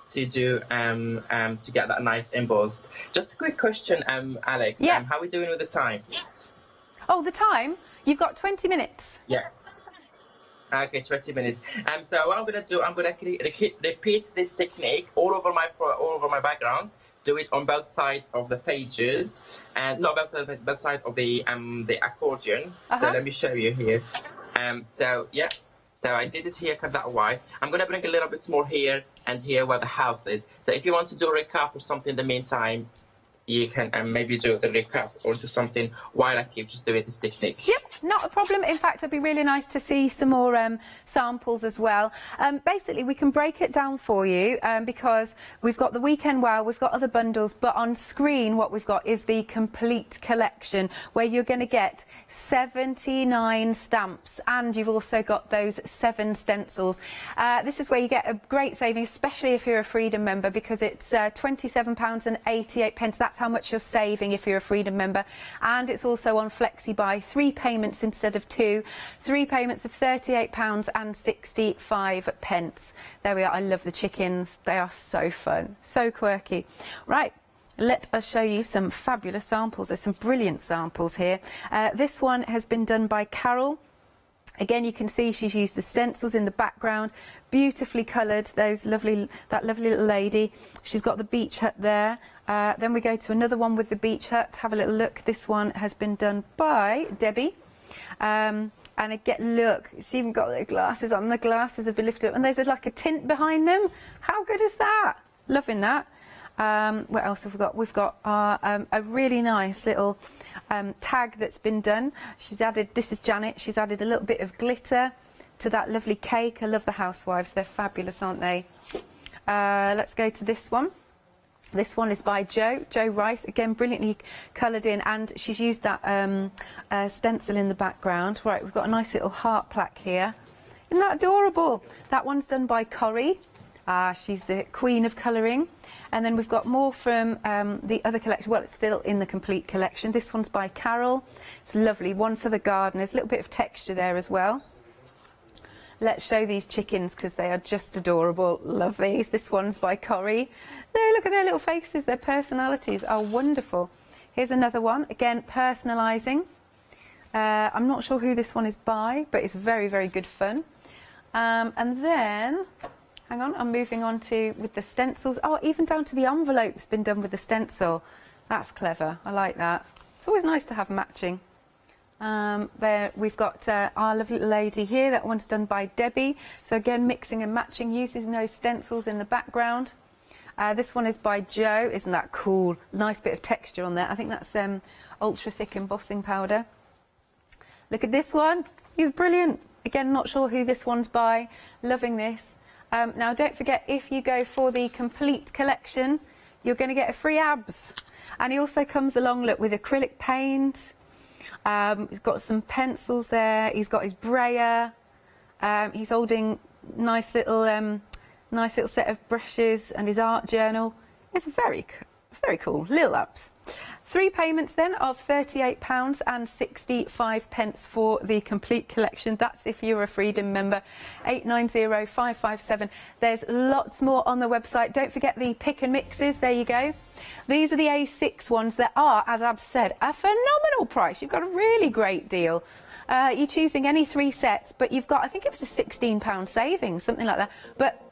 Speaker 12: to do to get that nice embossed. Just a quick question, Alex.
Speaker 5: Yeah.
Speaker 12: How are we doing with the time?
Speaker 5: Oh, the time? You've got 20 minutes.
Speaker 12: Yeah. Okay, 20 minutes. So what I'm gonna do, I'm gonna repeat this technique all over my background. Do it on both sides of the pages, and not both sides of the accordion. So let me show you here. So yeah, so I did it here, cut that white. I'm gonna bring a little bit more here and here where the house is. So if you want to do a recap or something in the meantime, you can maybe do the recap or do something while I keep just doing this technique.
Speaker 5: Yep, not a problem. In fact, it'd be really nice to see some more samples as well. Basically, we can break it down for you because we've got the Weekend Wow, we've got other bundles, but on screen what we've got is the complete collection where you're going to get 79 stamps and you've also got those 7 stencils. This is where you get a great saving, especially if you're a Freedom member, because it's £27.88. That's how much you're saving if you're a Freedom member, and it's also on flexi buy, 3 payments instead of 2, 3 payments of £38.65. There we are. I love the chickens, they are so fun, so quirky. Right, let us show you some fabulous samples. There's some brilliant samples here. This one has been done by Caron. Again, you can see she's used the stencils in the background, beautifully coloured, that lovely little lady. She's got the beach hut there. Then we go to another one with the beach hut. Have a little look. This one has been done by Debbie. And again, look, she even got the glasses on. The glasses have been lifted up, and there's like a tint behind them. How good is that? Loving that. What else have we got? We've got a really nice little tag that's been done. She's added, this is Janet, she's added a little bit of glitter to that lovely cake. I love the housewives, they're fabulous, aren't they? Let's go to this one. This one is by Jo Rice, again brilliantly coloured in, and she's used that stencil in the background. Right, we've got a nice little heart plaque here. Isn't that adorable? That one's done by Corrie. She's the queen of colouring. And then we've got more from the other collection. Well, it's still in the complete collection. This one's by Carol. It's lovely. One for the gardeners. A little bit of texture there as well. Let's show these chickens because they are just adorable. Love these. This one's by Corrie. There, look at their little faces. Their personalities are wonderful. Here's another one. Again, personalising. I'm not sure who this one is by, but it's very, very good fun. And then... hang on, I'm moving on to with the stencils. Oh, even down to the envelope's been done with the stencil. That's clever. I like that. It's always nice to have matching. There we've got our lovely lady here. That one's done by Debbie. So again, mixing and matching, using those stencils in the background. This one is by Jo. Isn't that cool? Nice bit of texture on there. I think that's ultra thick embossing powder. Look at this one. He's brilliant. Again, not sure who this one's by. Loving this. Now, don't forget, if you go for the complete collection, you're going to get a free abs. And he also comes along, look, with acrylic paint. He's got some pencils there. He's got his brayer. He's holding nice little set of brushes and his art journal. It's very cool. Little abs. 3 payments then of £38.65 for the complete collection. That's if you're a Freedom member. 890557. There's lots more on the website. Don't forget the pick and mixes. There you go. These are the A6 ones that are, as Ab said, a phenomenal price. You've got a really great deal. You're choosing any 3 sets, but you've got, I think it was a £16 savings, something like that. But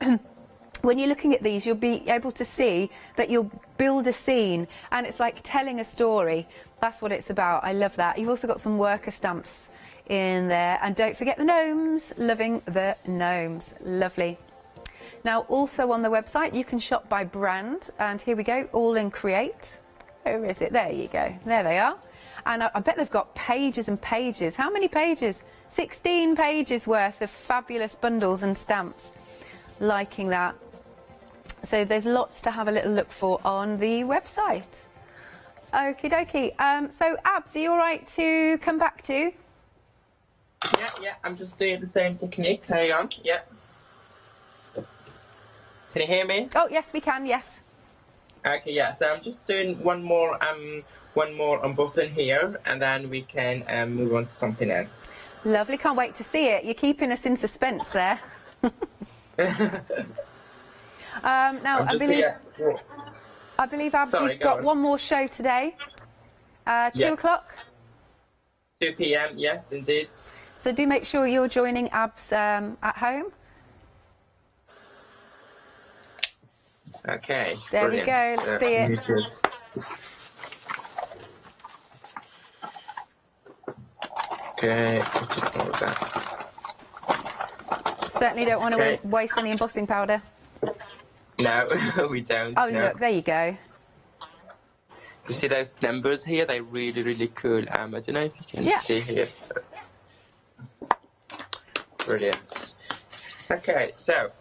Speaker 5: when you're looking at these, you'll be able to see that you'll build a scene, and it's like telling a story. That's what it's about. I love that. You've also got some worker stamps in there. And don't forget the gnomes. Loving the gnomes. Lovely. Now, also on the website, you can shop by brand. And here we go, all in Create. Where is it? There you go. There they are. And I bet they've got pages and pages. How many pages? 16 pages worth of fabulous bundles and stamps. Liking that. So there's lots to have a little look for on the website. Okie dokie. So Abs, are you all right to come back to?
Speaker 2: Yeah, I'm just doing the same technique. Carry on. Yeah. Can you hear me?
Speaker 5: Oh, yes, we can, yes.
Speaker 2: Okay, yeah, so I'm just doing one more embossing here, and then we can move on to something else.
Speaker 5: Lovely, can't wait to see it. You're keeping us in suspense there. Now, I believe, Abs, you've got one more show today. 2 o'clock?
Speaker 2: 2 p.m, yes, indeed.
Speaker 5: So do make sure you're joining Abs at home.
Speaker 2: Okay.
Speaker 5: There we go, let's see it.
Speaker 2: Okay.
Speaker 5: Certainly don't want to waste any embossing powder.
Speaker 2: No, we don't.
Speaker 5: Oh,
Speaker 2: no.
Speaker 5: look, there you go.
Speaker 2: You see those numbers here? They're really, really cool. I don't know if you can see here. Brilliant. Okay, so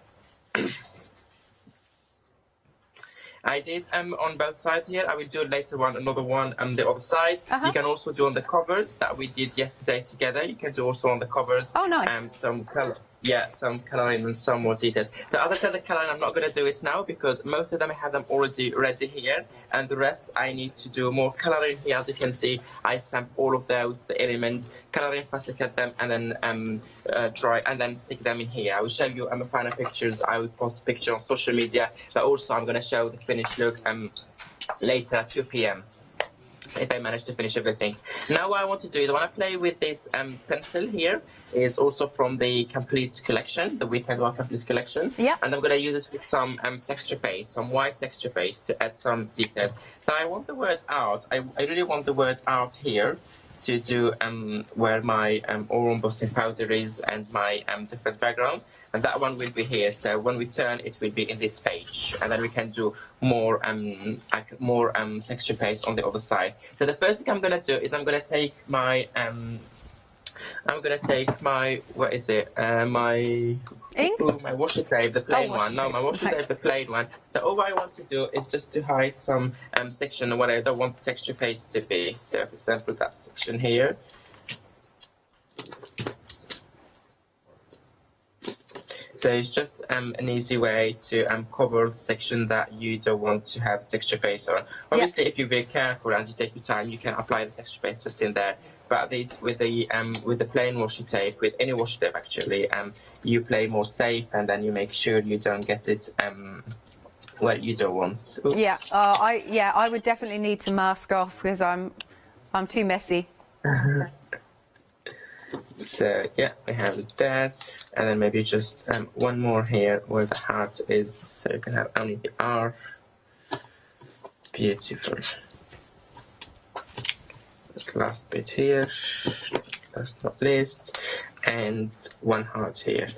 Speaker 2: I did on both sides here. I will do later on another one on the other side. You can also do on the covers that we did yesterday together. You can do also on the covers.
Speaker 5: Oh, nice.
Speaker 2: Some color. Yeah, some colouring and some more details. So as I said, the colouring, I'm not going to do it now because most of them I have them already ready here, and the rest I need to do more colouring here. As you can see, I stamp all of those, the elements, colouring, fabricate them, and then dry, and then stick them in here. I will show you final pictures. I will post a picture on social media, but also I'm going to show the finished look later at 2 p.m. if I manage to finish everything. Now what I want to do is I want to play with this stencil here. Is also from the complete collection, the Weekend One complete collection.
Speaker 5: Yeah.
Speaker 2: And I'm going to use it with some texture paste, some white texture paste to add some details. So I want the words out. I really want the words out here to do where my oil embossing powder is and my different background. And that one will be here. So when we turn, it will be in this page, and then we can do more texture paste on the other side. So the first thing I'm going to do is I'm going to take my what is it? My
Speaker 5: ink?
Speaker 2: My washi tape, the plain one. No, my washi tape, the plain one. So all I want to do is just to hide some section where I don't want the texture paste to be. So for example, that section here. So it's just an easy way to cover the section that you don't want to have texture paste on. Obviously, if you're very careful and you take your time, you can apply the texture paste just in there. But this with the plain washi tape, with any washi tape actually, you play more safe, and then you make sure you don't get it where you don't want. Oops.
Speaker 5: Yeah, I would definitely need to mask off because I'm too messy.
Speaker 2: So yeah, we have that, and then maybe just one more here where the heart is, so you can have only the R. Beautiful. The last bit here, last not least, and one heart here.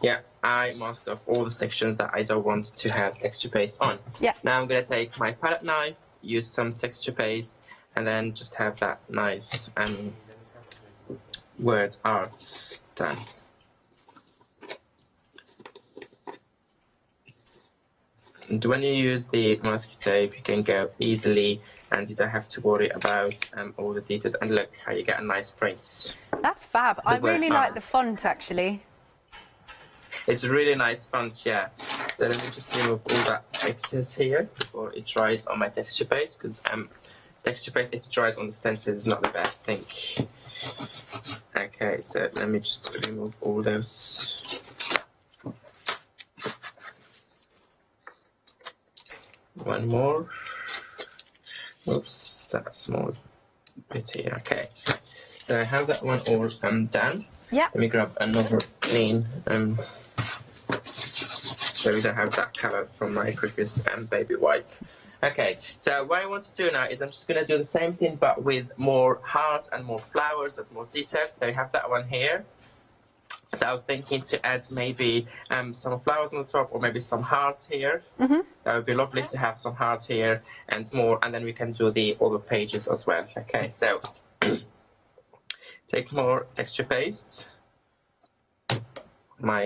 Speaker 2: Yeah, I masked off all the sections that I don't want to have texture paste on.
Speaker 5: Yeah.
Speaker 2: Now I'm going to take my palette knife, use some texture paste, and then just have that nice word art done. And when you use the masking tape, you can go easily and you don't have to worry about all the details. And look how you get a nice print.
Speaker 5: That's fab. I really like the font, actually.
Speaker 2: It's a really nice font, yeah. So let me just remove all that excess here before it dries on my texture paste, because texture paste, if it dries on the stencil, is not the best thing. Okay, so let me just remove all those. One more. Oops, that's small bit here. Okay, so I have that one all done.
Speaker 5: Yeah.
Speaker 2: Let me grab another clean so we don't have that color from my previous baby wipe. Okay, so what I want to do now is I'm just going to do the same thing but with more heart and more flowers and more details. So you have that one here. So I was thinking to add maybe some flowers on the top or maybe some heart here. That would be lovely to have some heart here and more, and then we can do the other pages as well. Okay, so take more texture paste, my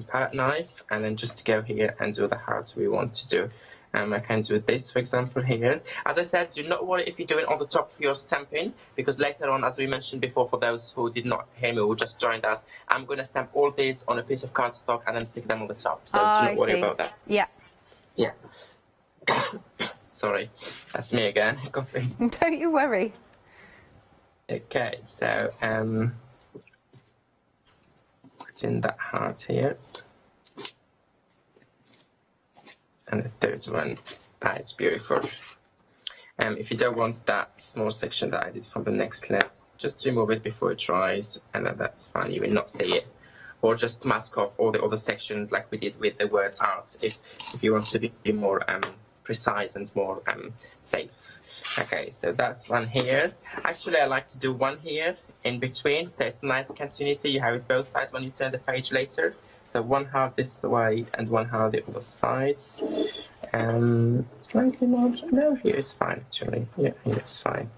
Speaker 2: palette knife, and then just go here and do the hearts we want to do. I can do this, for example, here. As I said, do not worry if you do it on the top of your stamping, because later on, as we mentioned before, for those who did not hear me, who just joined us, I'm going to stamp all these on a piece of cardstock and then stick them on the top. So do not worry about that.
Speaker 5: Yeah.
Speaker 2: Yeah. Sorry, that's me again. Coffee.
Speaker 5: Don't you worry.
Speaker 2: Okay, so put in that heart here. And the third one, that is beautiful. If you don't want that small section that I did from the next layer, just remove it before it dries, and then that's fine, you will not see it. Or just mask off all the other sections like we did with the word art, if you want to be more precise and more safe. Okay, so that's one here. Actually, I like to do one here in between, so it's a nice continuity. You have it both sides when you turn the page later. So one half this way and one half the other side. Slightly more. No, here is fine actually. Yeah, here is fine.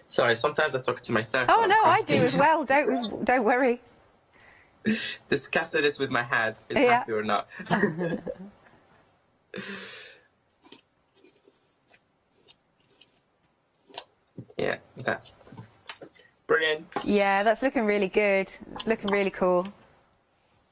Speaker 2: Sorry, sometimes I talk to myself.
Speaker 5: Oh no, I do as well. Don't worry.
Speaker 2: Discussing it with my head, is happy or not. Yeah, that. Brilliant.
Speaker 5: Yeah, that's looking really good. It's looking really cool.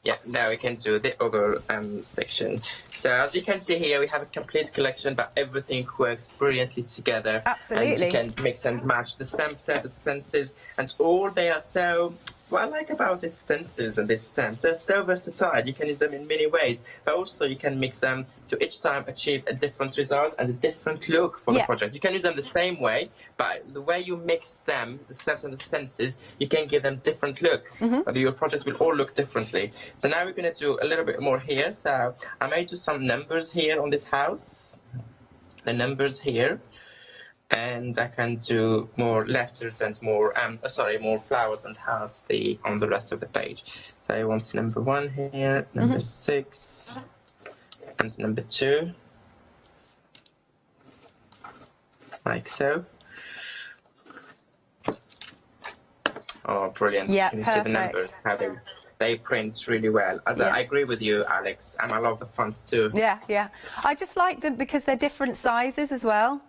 Speaker 2: Yeah, now we can do the other section. So as you can see here, we have a complete collection, but everything works brilliantly together.
Speaker 5: Absolutely.
Speaker 2: And you can mix and match the stamp set, the stencils, and all they are so... What I like about these stencils and these stamps, they're so versatile. You can use them in many ways, but also you can mix them to each time achieve a different result and a different look for the project. You can use them the same way, but the way you mix them, the stamps and the stencils, you can give them different look. Your project will all look differently. So now we're going to do a little bit more here. So I may do some numbers here on this house, the numbers here. And I can do more letters and more, more flowers and hearts on the rest of the page. So I want number 1 here, number 6, and number 2, like so. Oh, brilliant!
Speaker 5: Yeah,
Speaker 2: can you see the numbers? How they print really well. I agree with you, Alex, and I love the font too.
Speaker 5: Yeah, yeah. I just like them because they're different sizes as well.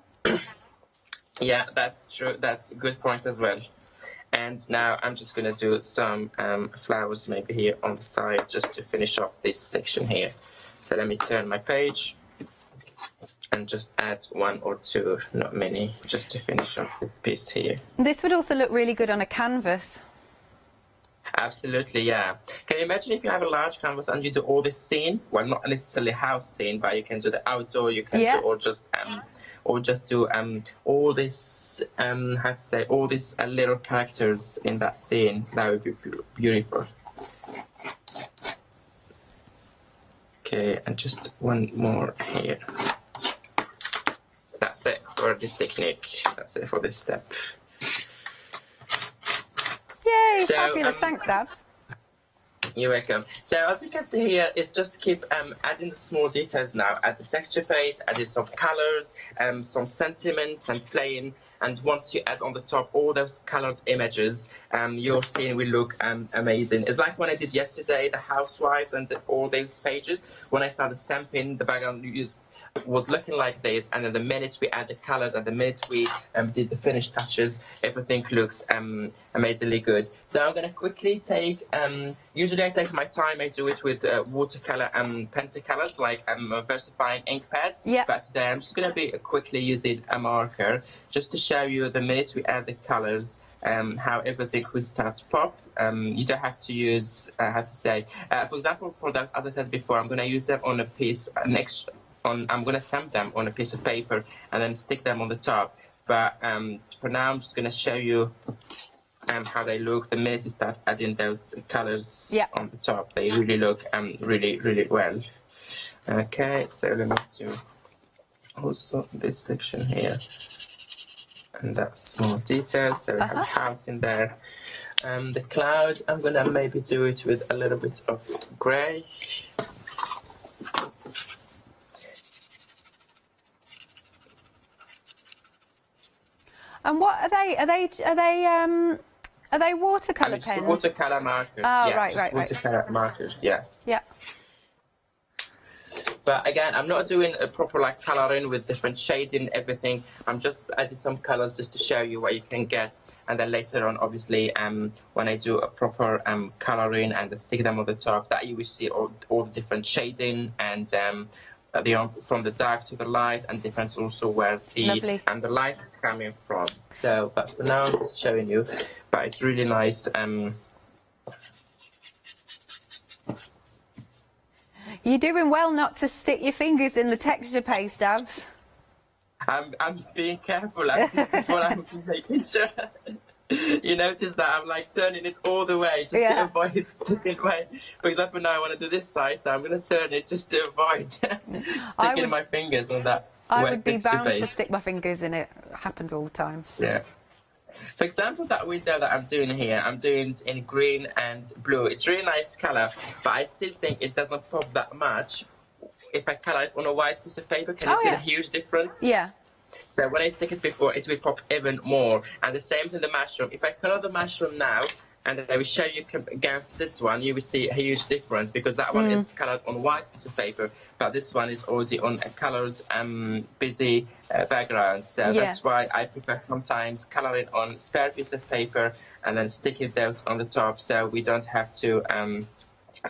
Speaker 2: Yeah, that's true. That's a good point as well. And now I'm just going to do some flowers maybe here on the side just to finish off this section here. So let me turn my page and just add 1 or 2, not many, just to finish off this piece here.
Speaker 5: This would also look really good on a canvas.
Speaker 2: Absolutely, yeah. Can you imagine if you have a large canvas and you do all this scene? Well, not necessarily house scene, but you can do the outdoor, you can do or just do all this all these little characters in that scene. That would be beautiful. Okay, and just one more here. That's it for this technique. That's it for this step.
Speaker 5: Yay, fabulous. Thanks, Abs.
Speaker 2: You're welcome. So as you can see here, it's just keep adding the small details now. Add the texture paste, add some colors, some sentiments, and playing and once you add on the top all those colored images, your scene will look amazing. It's like when I did yesterday, the housewives and all those pages. When I started stamping, the background was looking like this, and then the minute we add the colors and the minute we did the finished touches, everything looks amazingly good. So I'm going to quickly take, usually I take my time, I do it with watercolor and pencil colors, like a versifying ink pad.
Speaker 5: Yeah.
Speaker 2: But today I'm just going to be quickly using a marker just to show you the minute we add the colors, how everything will start to pop. You don't have to use, I have to say, for example, for those, as I said before, I'm going to use them on a piece, I'm going to stamp them on a piece of paper and then stick them on the top. But for now, I'm just going to show you how they look the minute you start adding those colors on the top. They really look really, really well. Okay, so let me do also this section here. And that's more detail. So we have a house in there. The cloud, I'm going to maybe do it with a little bit of grey.
Speaker 5: And what are they? Are they watercolor pens?
Speaker 2: Watercolor markers.
Speaker 5: Oh,
Speaker 2: yeah,
Speaker 5: right.
Speaker 2: Watercolor markers. Yeah.
Speaker 5: Yeah.
Speaker 2: But again, I'm not doing a proper like coloring with different shading, everything. I'm just adding some colors just to show you what you can get, and then later on, obviously, when I do a proper coloring and stick them on the top, that you will see all the different shading and. From the dark to the light, and depends also where the light is coming from. So, but for now I'm just showing you, but it's really nice.
Speaker 5: You're doing well not to stick your fingers in the texture paste, Abs.
Speaker 2: I'm being careful. I'm making sure. You notice that I'm like turning it all the way just to avoid it sticking away. For example, now I want to do this side, so I'm going to turn it just to avoid sticking my fingers on that.
Speaker 5: I would be bound to stick my fingers in it. It happens all the time.
Speaker 2: Yeah. For example, that window that I'm doing here, I'm doing it in green and blue. It's really nice color, but I still think it doesn't pop that much. If I color it on a white piece of paper, can you see the huge difference?
Speaker 5: Yeah.
Speaker 2: So when I stick it before, it will pop even more. And the same thing the mushroom. If I color the mushroom now, and then I will show you against this one, you will see a huge difference, because that one is colored on white piece of paper, but this one is already on a colored, busy background. So that's why I prefer sometimes coloring on spare piece of paper and then sticking those on the top, so we don't have to.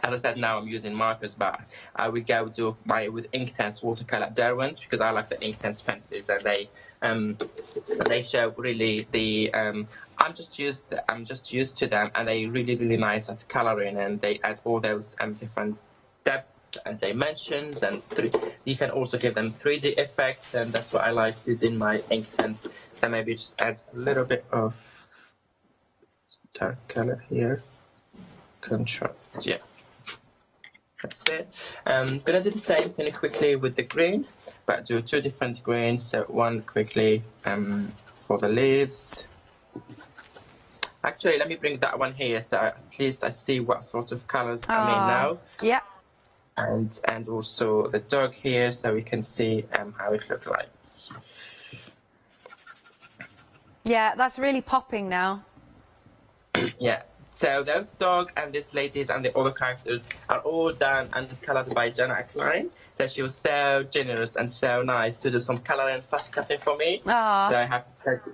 Speaker 2: As I said, now I'm using markers, but I will go do with Inktense watercolor Derwents, because I like the Inktense pencils, and they show really the. I'm just used to them, and they really, really nice at coloring, and they add all those different depth and dimensions, and you can also give them 3D effects, and that's what I like using my Inktense. So maybe just add a little bit of dark color here, contrast, yeah. That's it. I'm going to do the same thing quickly with the green, but do two different greens. So one quickly for the leaves. Actually, let me bring that one here, so at least I see what sort of colors I'm in now.
Speaker 5: Yeah.
Speaker 2: And also the dog here, so we can see how it looks like.
Speaker 5: Yeah, that's really popping now.
Speaker 2: Yeah. So those dog and this ladies and the other characters are all done and colored by Jenna Klein. So she was so generous and so nice to do some coloring and fast cutting for me.
Speaker 5: Aww.
Speaker 2: So I have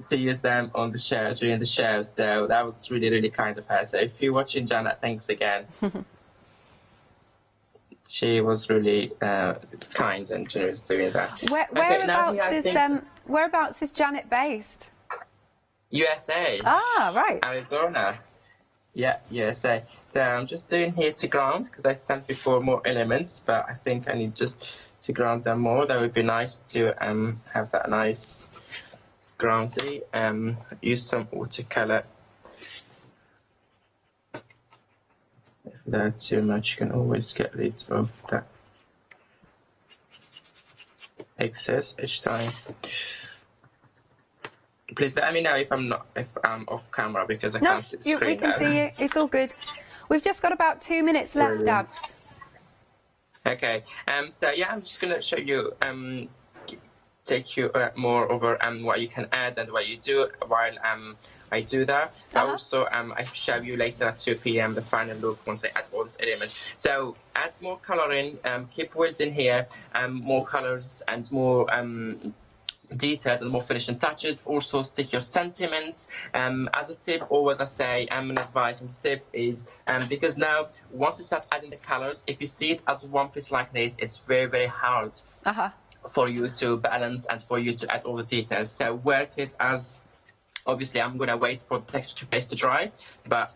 Speaker 2: to use them on the shows, during the shows. So that was really, really kind of her. So if you're watching, Jenna, thanks again. She was really kind and generous doing that.
Speaker 5: Whereabouts is Janet based?
Speaker 2: USA.
Speaker 5: Ah, right.
Speaker 2: Arizona. Yeah, USA. So I'm just doing here to ground, because I stamped before more elements, but I think I need just to ground them more. That would be nice to have that nice groundy. Use some watercolor. If that's too much, you can always get rid of that excess each time. Please let me know if I'm off camera, because I can't see the screen.
Speaker 5: We can see you. It's all good. We've just got about 2 minutes left, Abs.
Speaker 2: Okay. So yeah, I'm just gonna show you take you more over what you can add and what you do while I do that. But also I show you later at 2 p.m. the final look once I add all this element. So add more coloring, keep building here, more colors and more details and more finishing touches. Also stick your sentiments. As a tip, always I say, an advice and tip is because now once you start adding the colors, if you see it as one piece like this, it's very, very hard for you to balance and for you to add all the details. So work it as, obviously I'm gonna wait for the texture paste to dry, but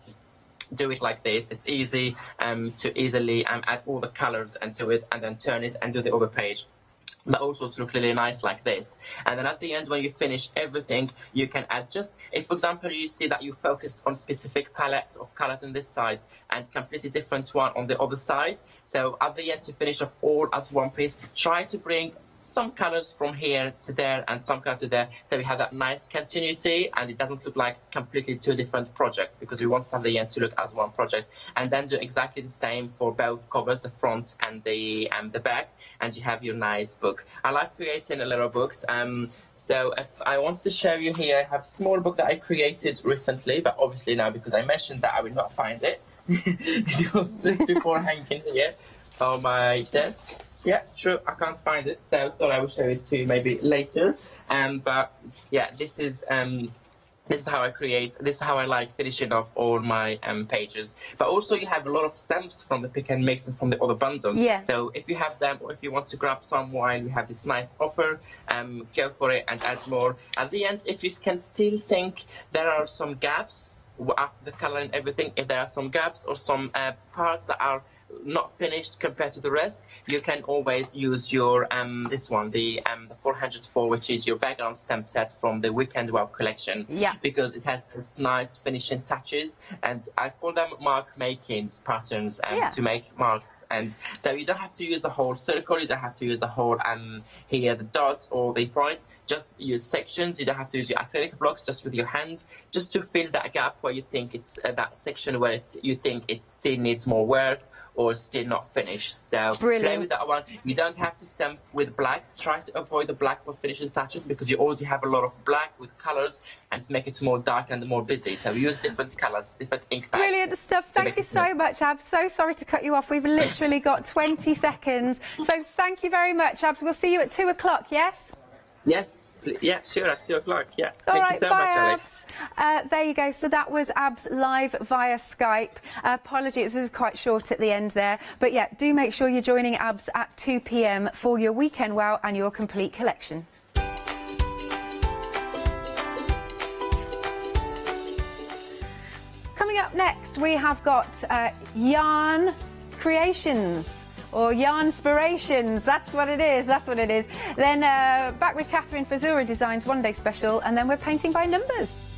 Speaker 2: do it like this. It's easy to easily add all the colors into it and then turn it and do the other page. But also to look really nice like this. And then at the end, when you finish everything, you can add just, if for example you see that you focused on specific palette of colors on this side and completely different one on the other side. So at the end, to finish off all as one piece, try to bring some colors from here to there and some colors to there, so we have that nice continuity and it doesn't look like completely two different projects, because we want at the end to look as one project. And then do exactly the same for both covers, the front and the back, and you have your nice book. I like creating little books. So if I wanted to show you here, I have a small book that I created recently, but obviously now because I mentioned that I will not find it. It was just before hanging here on my desk. Yeah, true, I can't find it, so sorry, I will show it to you maybe later. But yeah, this is how I create, this is how I like finishing off all my pages. But also you have a lot of stamps from the pick and mix and from the other bundles. Yeah. So if you have them, or if you want to grab some while we have this nice offer, go for it and add more. At the end, if you can still think there are some gaps after the color and everything, if there are some gaps or some parts that are not finished compared to the rest, you can always use your this one, the 404, which is your background stamp set from the Weekend Wow collection. Yeah. Because it has those nice finishing touches, and I call them mark making patterns to make marks. And so you don't have to use the whole circle, you don't have to use the whole here the dots or the points. Just use sections. You don't have to use your acrylic blocks, just with your hand, just to fill that gap where you think it's that section where you think it still needs more work or still not finished. So play with that one. You don't have to stamp with black. Try to avoid the black for finishing touches, because you already have a lot of black with colors and to make it more dark and more busy. So use different colors, different ink pads.
Speaker 5: Brilliant stuff. Thank you so much, Abs. So sorry to cut you off. We've literally got 20 seconds. So thank you very much, Abs. We'll see you at 2 o'clock, yes?
Speaker 2: Yes, yeah, sure, at 2 o'clock, yeah.
Speaker 5: All
Speaker 2: Thank
Speaker 5: right,
Speaker 2: you so
Speaker 5: bye,
Speaker 2: much, Alex.
Speaker 5: Abs. There you go. So that was Abs live via Skype. Apologies, it was quite short at the end there. But yeah, do make sure you're joining Abs at 2 p.m. for your Weekend Wow and your complete collection. Coming up next, we have got Yarn Creations. Or Yarnspirations, that's what it is, that's what it is. Then back with Catherine for Zuri Designs One Day Special, and then we're painting by numbers.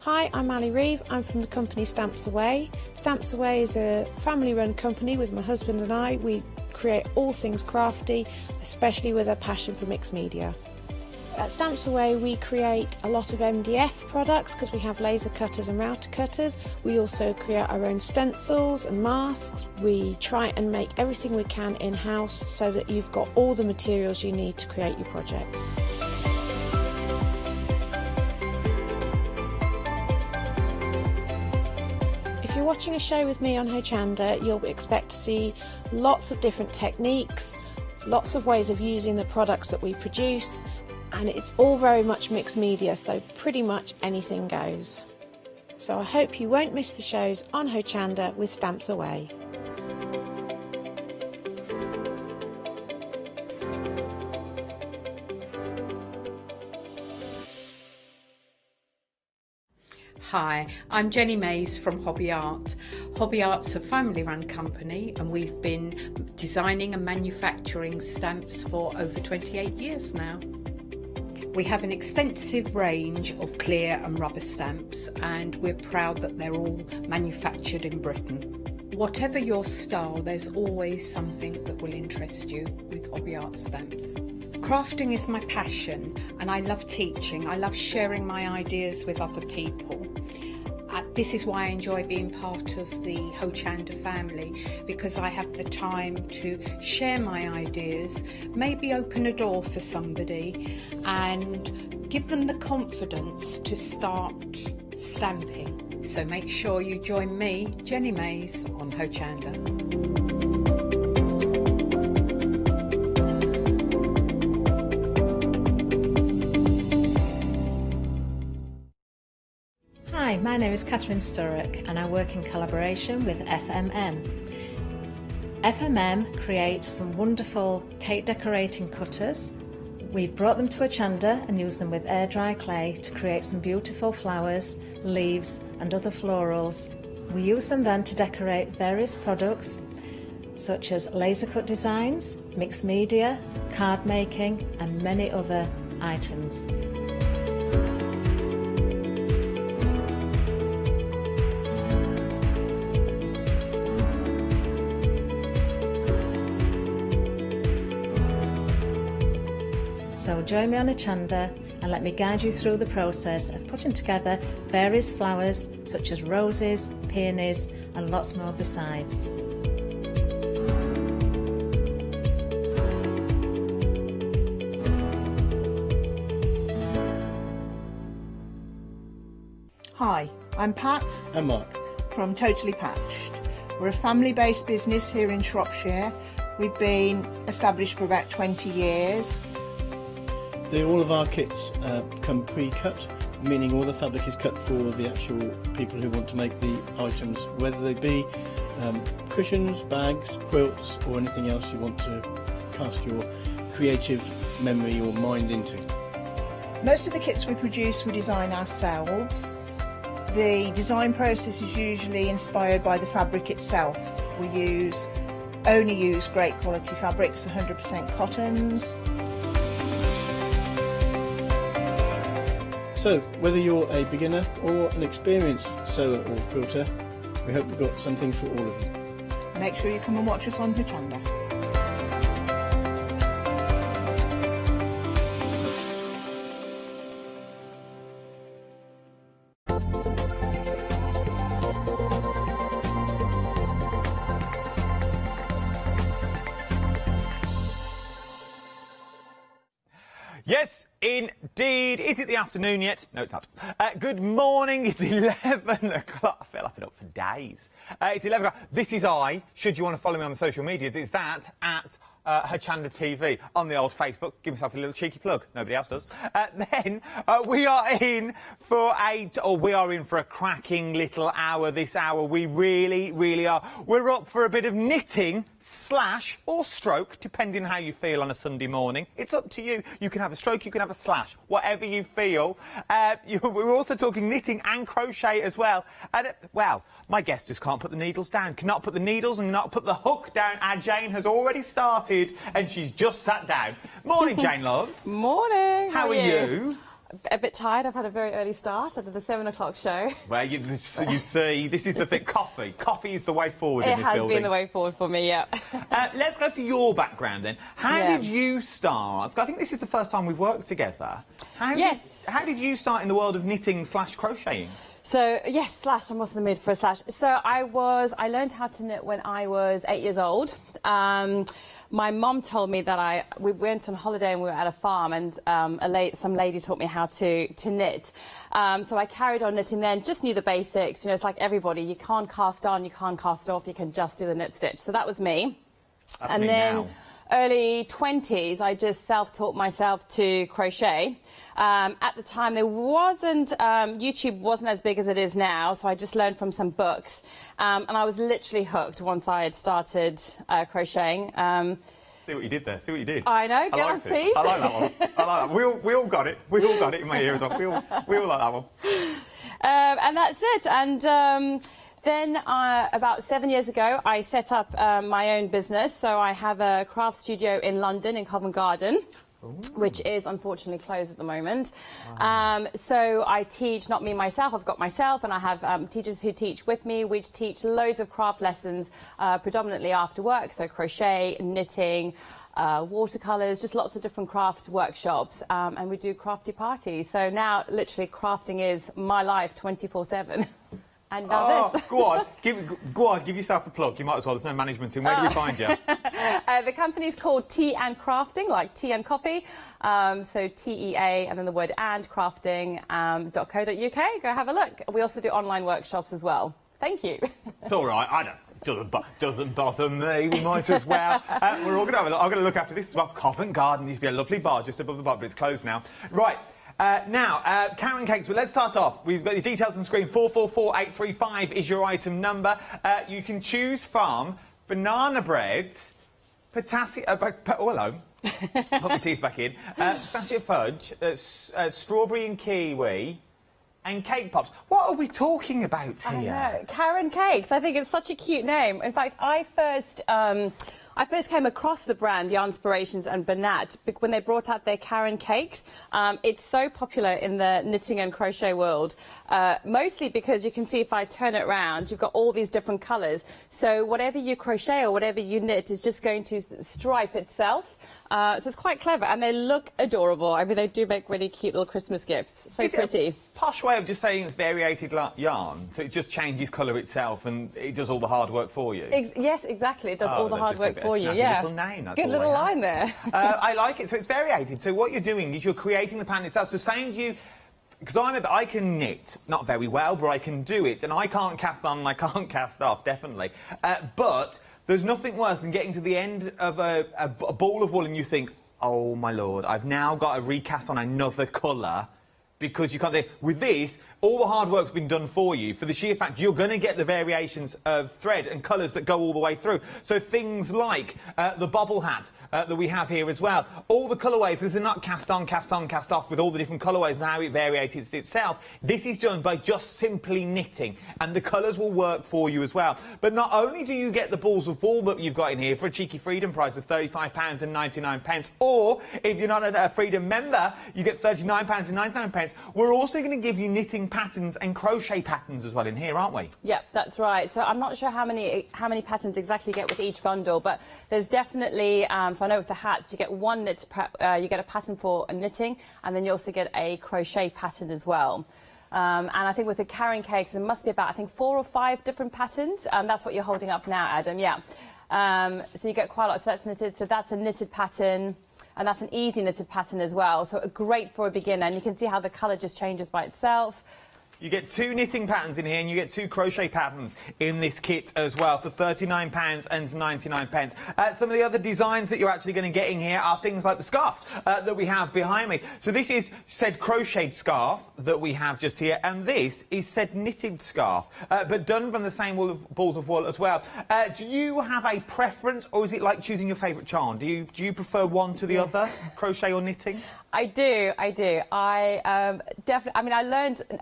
Speaker 3: Hi, I'm Ali Reeves. I'm from the company Stamps Away. Stamps Away is a family-run company with my husband and I. We create all things crafty, especially with a passion for mixed media. At Stamps Away, we create a lot of MDF products because we have laser cutters and router cutters. We also create our own stencils and masks. We try and make everything we can in-house so that you've got all the materials you need to create your projects. If you're watching a show with me on Hochanda, you'll expect to see lots of different techniques, lots of ways of using the products that we produce, and it's all very much mixed media, so pretty much anything goes. So I hope you won't miss the shows on Hochanda with Stamps Away.
Speaker 22: Hi, I'm Jenny Mays from Hobby Art. Hobby Art's a family-run company, and we've been designing and manufacturing stamps for over 28 years now. We have an extensive range of clear and rubber stamps, and we're proud that they're all manufactured in Britain. Whatever your style, there's always something that will interest you with Hobby Art stamps. Crafting is my passion, and I love teaching. I love sharing my ideas with other people. This is why I enjoy being part of the Hochanda family, because I have the time to share my ideas, maybe open a door for somebody and give them the confidence to start stamping. So make sure you join me, Jenny Mays, on Hochanda.
Speaker 1: Hi, my name is Catherine Sturrock and I work in collaboration with FMM. FMM creates some wonderful cake decorating cutters. We've brought them to Hochanda and used them with air dry clay to create some beautiful flowers, leaves and other florals. We use them then to decorate various products such as laser cut designs, mixed media, card making and many other items. So join me on Hochanda and let me guide you through the process of putting together various flowers such as roses, peonies and lots more besides.
Speaker 4: Hi, I'm Pat.
Speaker 20: And Mark.
Speaker 4: From Totally Patched. We're a family-based business here in Shropshire. We've been established for about 20 years.
Speaker 20: All of our kits come pre-cut, meaning all the fabric is cut for the actual people who want to make the items, whether they be cushions, bags, quilts or anything else you want to cast your creative memory or mind into.
Speaker 4: Most of the kits we produce we design ourselves. The design process is usually inspired by the fabric itself. We only use great quality fabrics, 100% cottons.
Speaker 20: So, whether you're a beginner or an experienced sewer or quilter, we hope we've got something for all of you.
Speaker 4: Make sure you come and watch us on Hochanda.
Speaker 16: Yes, indeed. Is it the afternoon yet? No, it's not. Good morning. It's 11 o'clock. I feel like I've been up for days. It's 11 o'clock. This is I. Should you want to follow me on the social medias, it's that at Hochanda TV on the old Facebook. Give myself a little cheeky plug. Nobody else does. Then we are in for a cracking little hour this hour. We really, really are. We're up for a bit of knitting / or stroke, depending how you feel on a Sunday morning. It's up to you. You can have a stroke, you can have a slash, whatever you feel. We're also talking knitting and crochet as well. And, well, my guest just can't put the needles down. Cannot put the needles and cannot put the hook down. Our Jane has already started and she's just sat down. Morning, Jane, love.
Speaker 6: Morning.
Speaker 16: How are you?
Speaker 6: A bit tired. I've had a very early start. I did the 7 o'clock show.
Speaker 16: Well, you see, this is the thing. Coffee is the way forward in this building. It has
Speaker 6: been the way forward for me, yeah.
Speaker 16: Let's go for your background then. How did you start? I think this is the first time we've worked together. How did you start in the world of knitting / crocheting?
Speaker 6: So, yes, slash. I'm also in the mood for a slash. So I learned how to knit when I was 8 years old. My mum told me that we went on holiday and we were at a farm and some lady taught me how to knit. So I carried on knitting then, just knew the basics. You know, it's like everybody, you can't cast on, you can't cast off, you can just do the knit stitch. So that was me.
Speaker 16: That's me now.
Speaker 6: Early 20s, I just self-taught myself to crochet. At the time, YouTube wasn't as big as it is now, so I just learned from some books. And I was literally hooked once I had started crocheting.
Speaker 16: See what you did there. See what you did.
Speaker 6: I know. Get on feet.
Speaker 16: I like that one. I like that. We all got it. We all got it in my ear as well. We all like that one.
Speaker 6: And that's it. And then about 7 years ago, I set up my own business. So I have a craft studio in London, in Covent Garden. which is unfortunately closed at the moment. So I teach, not me myself, I've got myself, and I have teachers who teach with me. We teach loads of craft lessons, predominantly after work, so crochet, knitting, watercolours, just lots of different craft workshops, and we do crafty parties. So now, literally, crafting is my life 24/7. And now this.
Speaker 16: Go on, give yourself a plug. You might as well. There's no management in. Where do we find you?
Speaker 6: The company's called Tea and Crafting, like tea and coffee. So TEA and then the word and crafting.co.uk. Go have a look. We also do online workshops as well. Thank you.
Speaker 16: It's all right. Doesn't bother me. We might as well. We're all going to have a look. I'm going to look after this as well. Covent Garden used to be a lovely bar just above the bar, but it's closed now. Right. Now, Caron cakes, but let's start off. We've got your details on screen. 444835 is your item number. You can choose from banana bread, potassium... hello. Put my teeth back in. Pistachio fudge, strawberry and kiwi, and cake pops. What are we talking about here?
Speaker 6: I know. Caron cakes. I think it's such a cute name. In fact, I first came across the brand, the Inspirations and Banat, when they brought out their Caron cakes. It's so popular in the knitting and crochet world, mostly because you can see if I turn it around, you've got all these different colours. So whatever you crochet or whatever you knit is just going to stripe itself. So it's quite clever, and they look adorable. I mean, they do make really cute little Christmas gifts. So pretty.
Speaker 16: Posh way of just saying it's variated yarn, so it just changes colour itself and it does all the hard work for you.
Speaker 6: Yes, exactly. It does all the hard work for you. Yeah.
Speaker 16: Little name. That's
Speaker 6: good little line there.
Speaker 16: I like it. So it's variated. So what you're doing is you're creating the pattern itself. So saying you. Because I can knit, not very well, but I can do it, and I can't cast on and I can't cast off, definitely. But there's nothing worse than getting to the end of a ball of wool and you think, oh my lord, I've now got to recast on another colour because you can't do it. With this, all the hard work's been done for you, for the sheer fact you're going to get the variations of thread and colours that go all the way through. So things like the bobble hat that we have here as well. All the colourways, this is not cast on, cast on, cast off with all the different colourways and how it variates itself. This is done by just simply knitting, and the colours will work for you as well. But not only do you get the balls of wool that you've got in here for a cheeky Freedom price of £35.99, or if you're not a Freedom member, you get £39.99. We're also going to give you knitting patterns and crochet patterns as well in here, aren't we?
Speaker 6: Yep, that's right. So I'm not sure how many patterns exactly you get with each bundle, but there's definitely so I know with the hats you get one knit, you get a pattern for knitting, and then you also get a crochet pattern as well. And I think with the Caron cakes there must be about 4 or 5 different patterns. That's what you're holding up now, Adam. Yeah. So you get quite a lot. So that's knitted. So that's a knitted pattern. And that's an easy knitted pattern as well, so great for a beginner. And you can see how the colour just changes by itself.
Speaker 16: You get 2 knitting patterns in here and you get 2 crochet patterns in this kit as well for £39.99. Some of the other designs that you're actually going to get in here are things like the scarves that we have behind me. So this is said crocheted scarf that we have just here, and this is said knitted scarf, but done from the same balls of wool as well. Do you have a preference, or is it like choosing your favourite charm? Do you prefer one to the other, crochet or knitting?
Speaker 6: I do. Definitely. I mean,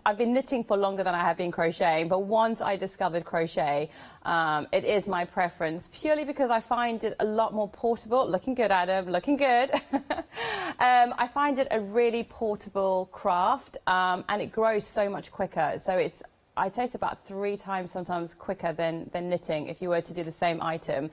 Speaker 6: I've been knitting for longer than I have been crocheting, but once I discovered crochet, it is my preference, purely because I find it a lot more portable. Looking good, Adam, looking good. I find it a really portable craft, and it grows so much quicker. So I'd say it's about 3 times sometimes quicker than knitting if you were to do the same item.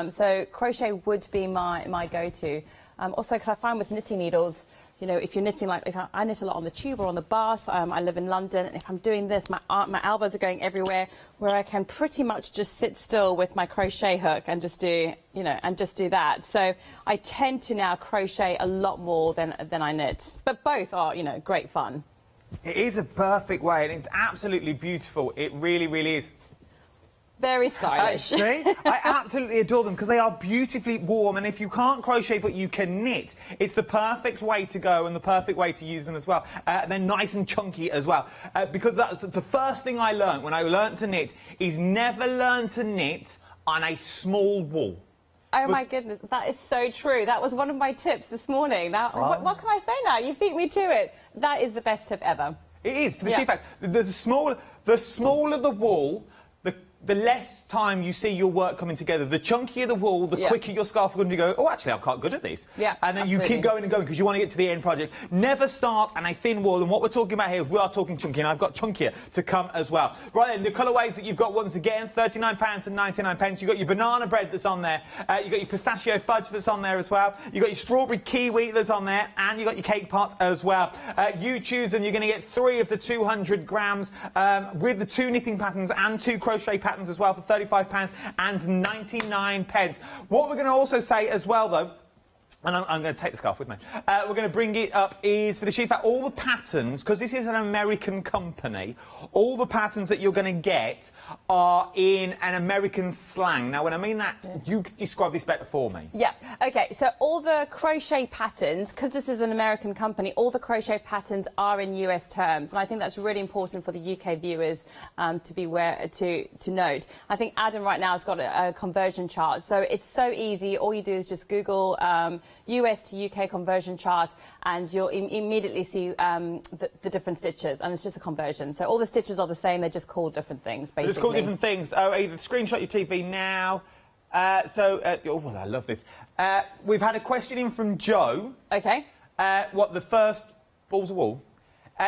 Speaker 6: So crochet would be my go-to. Also, because I find with knitting needles, you know, if you're knitting, like if I knit a lot on the tube or on the bars, I live in London, and if I'm doing this, my elbows are going everywhere, where I can pretty much just sit still with my crochet hook and just do, that. So I tend to now crochet a lot more than I knit. But both are, great fun.
Speaker 16: It is a perfect way, and it's absolutely beautiful. It really, really is.
Speaker 6: Very stylish.
Speaker 16: See? I absolutely adore them because they are beautifully warm, and if you can't crochet but you can knit, it's the perfect way to go and the perfect way to use them as well. They're nice and chunky as well, because that's the first thing I learned when I learned to knit is never learn to knit on a small wool.
Speaker 6: Oh my goodness, that is so true. That was one of my tips this morning. Now, what can I say now? You beat me to it. That is the best tip ever.
Speaker 16: It is, for the sheer fact, the smaller the wool, the less time you see your work coming together. The chunkier the wool, the quicker your scarf is going to go, oh, actually, I'm quite good at this.
Speaker 6: Yeah,
Speaker 16: and then
Speaker 6: absolutely.
Speaker 16: you keep going and going because you want to get to the end project. Never start on a thin wool, and what we're talking about here is we are talking chunky, and I've got chunkier to come as well. Right then, the colourways that you've got once again, £39 and 99p. You've got your banana bread that's on there. You've got your pistachio fudge that's on there as well. You've got your strawberry kiwi that's on there, and you've got your cake pot as well. You choose, and you're going to get 3 of the 200 grams with the 2 knitting patterns and 2 crochet patterns as well for £35 and 99p. What we're going to also say as well, though, and I'm going to take the scarf with me. We're going to bring it up is for the sheer fact, all the patterns, because this is an American company, all the patterns that you're going to get are in an American slang. Now, when I mean that, you describe this better for me.
Speaker 6: Yeah, okay, so all the crochet patterns, because this is an American company, all the crochet patterns are in US terms, and I think that's really important for the UK viewers to be aware, to note. I think Adam right now has got a conversion chart, so it's so easy. All you do is just Google US to UK conversion chart, and you'll immediately see the different stitches, and it's just a conversion. So all the stitches are the same, they're just called different things, basically.
Speaker 16: It's called different things. Oh, either screenshot your TV now. Oh, I love this. We've had a question in from Joe.
Speaker 6: Okay.
Speaker 16: What, the first balls of wool?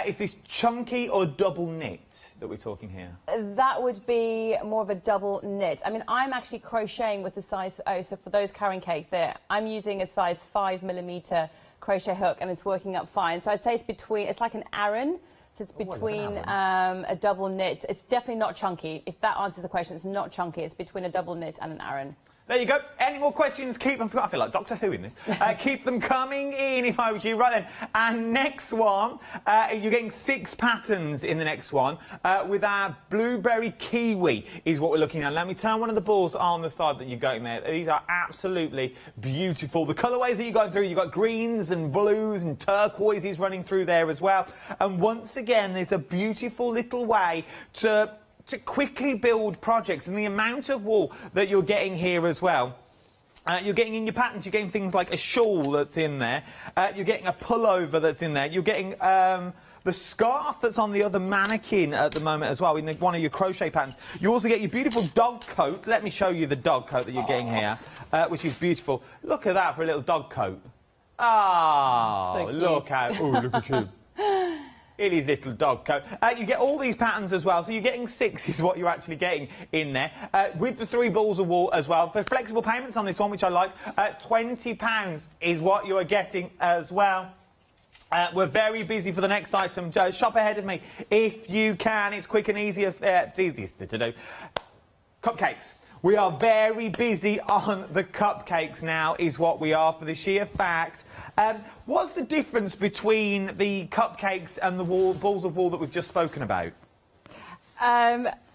Speaker 16: Is this chunky or double knit that we're talking here?
Speaker 6: That would be more of a double knit. I mean, I'm actually crocheting with the size, so for those Caron cakes there, I'm using a size 5mm crochet hook, and it's working up fine. So I'd say it's like an Aran. So it's between a double knit. It's definitely not chunky. If that answers the question, it's not chunky. It's between a double knit and an Aran.
Speaker 16: There you go. Any more questions? Keep them. I feel like Doctor Who in this. Keep them coming in if I was you. Right then. And next one, you're getting 6 patterns in the next one with our blueberry kiwi is what we're looking at. Let me turn one of the balls on the side that you're going there. These are absolutely beautiful. The colourways that you're going through, you've got greens and blues and turquoises running through there as well. And once again, there's a beautiful little way to quickly build projects, and the amount of wool that you're getting here as well. You're getting in your patterns, you're getting things like a shawl that's in there, you're getting a pullover that's in there, you're getting the scarf that's on the other mannequin at the moment as well, in one of your crochet patterns. You also get your beautiful dog coat. Let me show you the dog coat that you're getting here, which is beautiful. Look at that for a little dog coat. Oh,
Speaker 6: so
Speaker 16: look at you. It is little dog coat. You get all these patterns as well, so you're getting 6 is what you're actually getting in there, with the 3 balls of wool as well. For flexible payments on this one, which I like, £20 is what you are getting as well. We're very busy for the next item. Shop ahead of me if you can. It's quick and easy to do. Cupcakes. We are very busy on the cupcakes now, is what we are, for the sheer fact. What's the difference between the cupcakes and the balls of wool that we've just spoken about?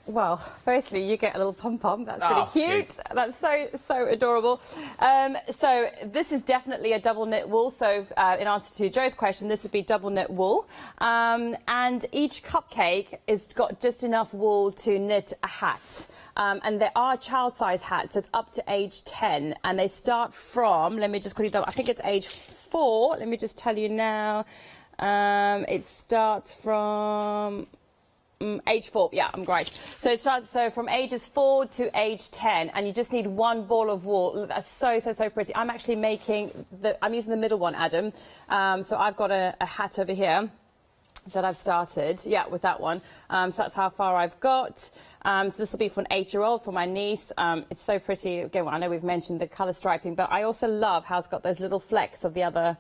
Speaker 6: Well, firstly, you get a little pom-pom. That's really cute. That's so adorable. So this is definitely a double knit wool. So in answer to Joe's question, this would be double knit wool. And each cupcake has got just enough wool to knit a hat. And there are child size hats. So it's up to age 10. And they start from, let me just quickly double, I think it's age 4. Let me just tell you now. It starts from... age 4, yeah, I'm great. So it starts from ages 4 to age 10, and you just need 1 ball of wool. That's so pretty. I'm actually I'm using the middle one, Adam. So I've got a hat over here that I've started, with that one. So that's how far I've got. So this will be for an 8-year-old, for my niece. It's so pretty. Again, I know we've mentioned the colour striping, but I also love how it's got those little flecks of the other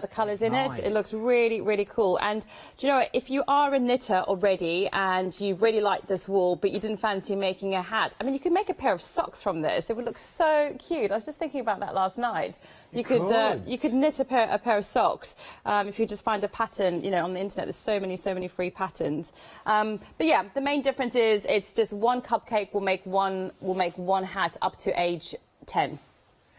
Speaker 6: colours in it. It looks really cool. And do you know what, if you are a knitter already and you really like this wool but you didn't fancy making a hat, I mean, you could make a pair of socks from this. It would look so cute. I was just thinking about that last night. You could knit a pair of socks if you just find a pattern, you know, on the internet. There's so many free patterns. But yeah, the main difference is it's just 1 cupcake will make one hat up to age 10.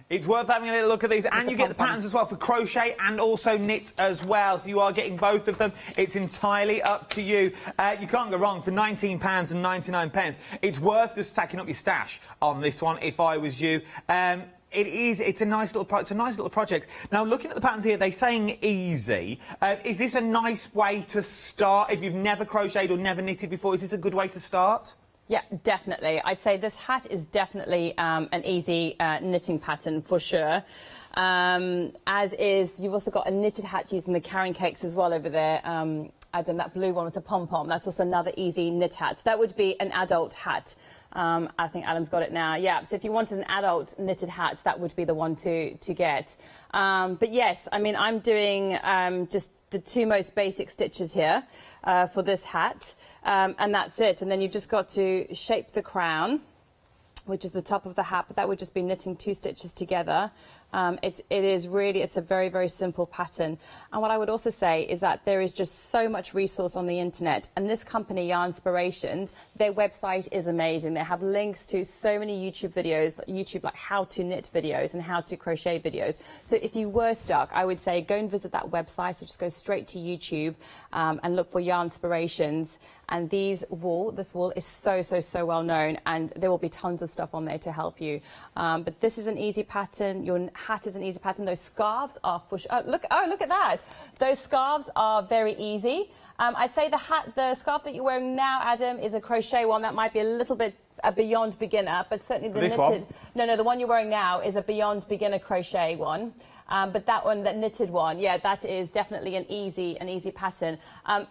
Speaker 16: It's worth having a little look at these, and you get the patterns as well for crochet and also knit as well, so you are getting both of them. It's entirely up to you. You can't go wrong for £19 and 99p. It's worth just stacking up your stash on this one if I was you. It's a nice little project. Now, looking at the patterns here, they're saying easy. Is this a nice way to start? If you've never crocheted or never knitted before, is this a good way to start?
Speaker 6: Yeah, definitely. I'd say this hat is definitely an easy knitting pattern for sure. As is, you've also got a knitted hat using the Caron cakes as well over there. Adam, that blue one with the pom-pom, that's also another easy knit hat. So that would be an adult hat. I think Adam's got it now. Yeah, so if you wanted an adult knitted hat, that would be the one to get. But yes, I mean, I'm doing just the two most basic stitches here for this hat, and that's it. And then you've just got to shape the crown, which is the top of the hat, but that would just be knitting 2 stitches together. It's a very, very simple pattern. And what I would also say is that there is just so much resource on the internet. And this company, Yarnspirations, their website is amazing. They have links to so many YouTube videos, like how to knit videos and how to crochet videos. So if you were stuck, I would say go and visit that website or just go straight to YouTube and look for Yarnspirations. And this wool is so well known, and there will be tons of stuff on there to help you. But this is an easy pattern. Your hat is an easy pattern. Those scarves are look at that. Those scarves are very easy. I'd say the scarf that you're wearing now, Adam, is a crochet one. That might be a little bit a beyond beginner, but certainly the knitted. No, the one you're wearing now is a beyond beginner crochet one. But that one, that knitted one, yeah, that is definitely an easy pattern.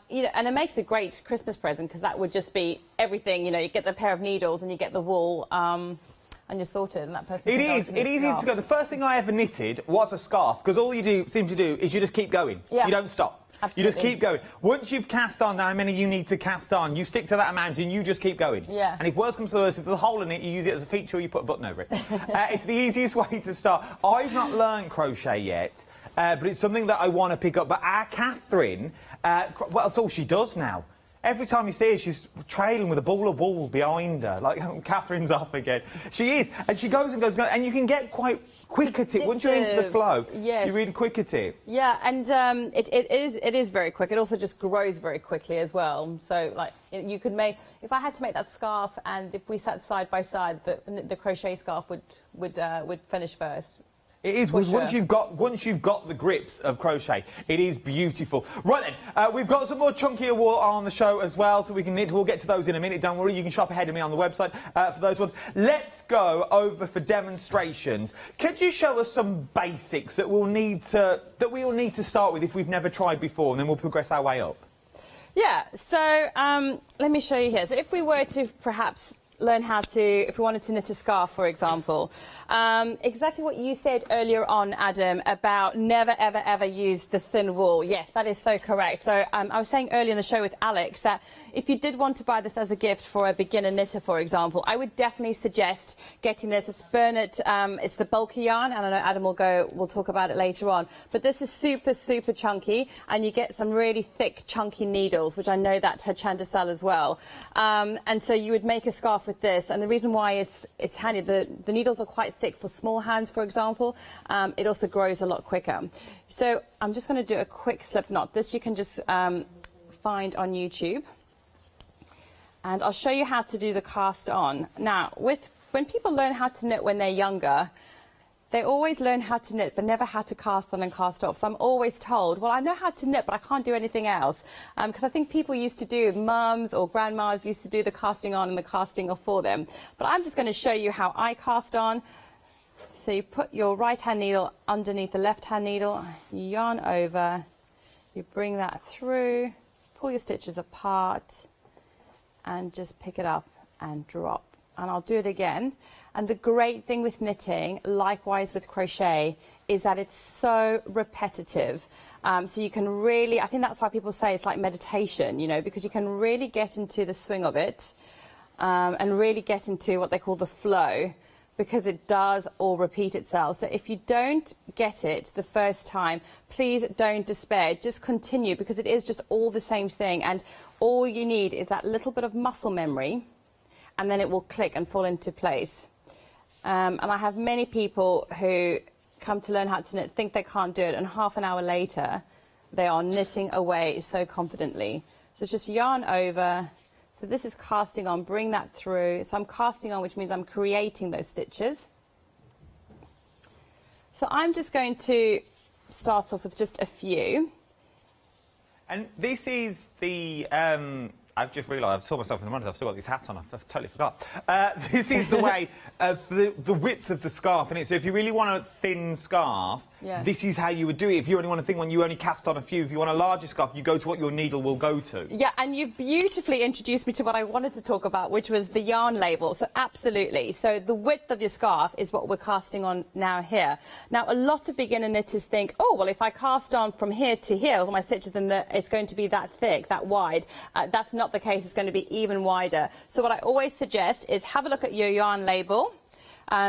Speaker 6: You know, and it makes a great Christmas present because that would just be everything. You know, you get the pair of needles and you get the wool, and you're sorted. And that person. It is
Speaker 16: easy to go. The first thing I ever knitted was a scarf because all you seem to do is you just keep going. Yeah. You don't stop. Absolutely. You just keep going. Once you've cast on how many you need to cast on, you stick to that amount and you just keep going. Yeah. And if worse comes to worse, if there's a hole in it, you use it as a feature or you put a button over it. It's the easiest way to start. I've not learned crochet yet, but it's something that I want to pick up. But our Catherine, well, that's all she does now. Every time you see her, she's trailing with a ball of wool behind her. Like, Catherine's off again. She is. And she goes and goes, and you can get quite quick at it. Once you're into the flow, yes. You're really quick at it.
Speaker 6: Yeah, and it is very quick. It also just grows very quickly as well. So, like, you could make... If I had to make that scarf, and if we sat side by side, the crochet scarf would finish first.
Speaker 16: It is, because once you've got the grips of crochet, it is beautiful. Right then, we've got some more chunkier wool on the show as well, so we can knit. We'll get to those in a minute. Don't worry, you can shop ahead of me on the website for those ones. Let's go over for demonstrations. Could you show us some basics that we'll need to start with if we've never tried before, and then we'll progress our way up?
Speaker 6: Yeah. So let me show you here. So if we were to perhaps learn how to, if we wanted to knit a scarf, for example. Exactly what you said earlier on, Adam, about never, ever, ever use the thin wool. Yes, that is so correct. So I was saying earlier in the show with Alex that if you did want to buy this as a gift for a beginner knitter, for example, I would definitely suggest getting this. It's Bernat, it's the bulky yarn, and I know Adam we'll talk about it later on. But this is super, super chunky, and you get some really thick, chunky needles, which I know that Hochanda sell as well. And so you would make a scarf with this, and the reason why it's handy, the needles are quite thick for small hands, for example. It also grows a lot quicker. So I'm just going to do a quick slip knot. This you can just find on YouTube, and I'll show you how to do the cast on. Now, when people learn how to knit when they're younger, they always learn how to knit, but never how to cast on and cast off. So I'm always told, well, I know how to knit, but I can't do anything else. Because I think people used to do, mums or grandmas used to do the casting on and the casting off for them. But I'm just going to show you how I cast on. So you put your right-hand needle underneath the left-hand needle, you yarn over, you bring that through, pull your stitches apart, and just pick it up and drop. And I'll do it again. And the great thing with knitting, likewise with crochet, is that it's so repetitive. So you can really, I think that's why people say it's like meditation, you know, because you can really get into the swing of it and really get into what they call the flow, because it does all repeat itself. So if you don't get it the first time, please don't despair. Just continue, because it is just all the same thing. And all you need is that little bit of muscle memory, and then it will click and fall into place. And I have many people who come to learn how to knit, think they can't do it, and half an hour later, they are knitting away so confidently. So it's just yarn over. So this is casting on, bring that through. So I'm casting on, which means I'm creating those stitches. So I'm just going to start off with just a few.
Speaker 16: And this is the, I've just realised, I saw myself in the monitor, I've still got this hat on, I've totally forgot. This is the way of the width of the scarf in it. So if you really want a thin scarf, this is how you would do it. If you only want a thin one, you only cast on a few. If you want a larger scarf, you go to what your needle will go to.
Speaker 6: Yeah, and you've beautifully introduced me to what I wanted to talk about, which was the yarn label. So absolutely. So the width of your scarf is what we're casting on now here. Now, a lot of beginner knitters think, oh, well, if I cast on from here to here with my stitches, then it's going to be that thick, that wide. That's not the case. It's going to be even wider. So what I always suggest is have a look at your yarn label.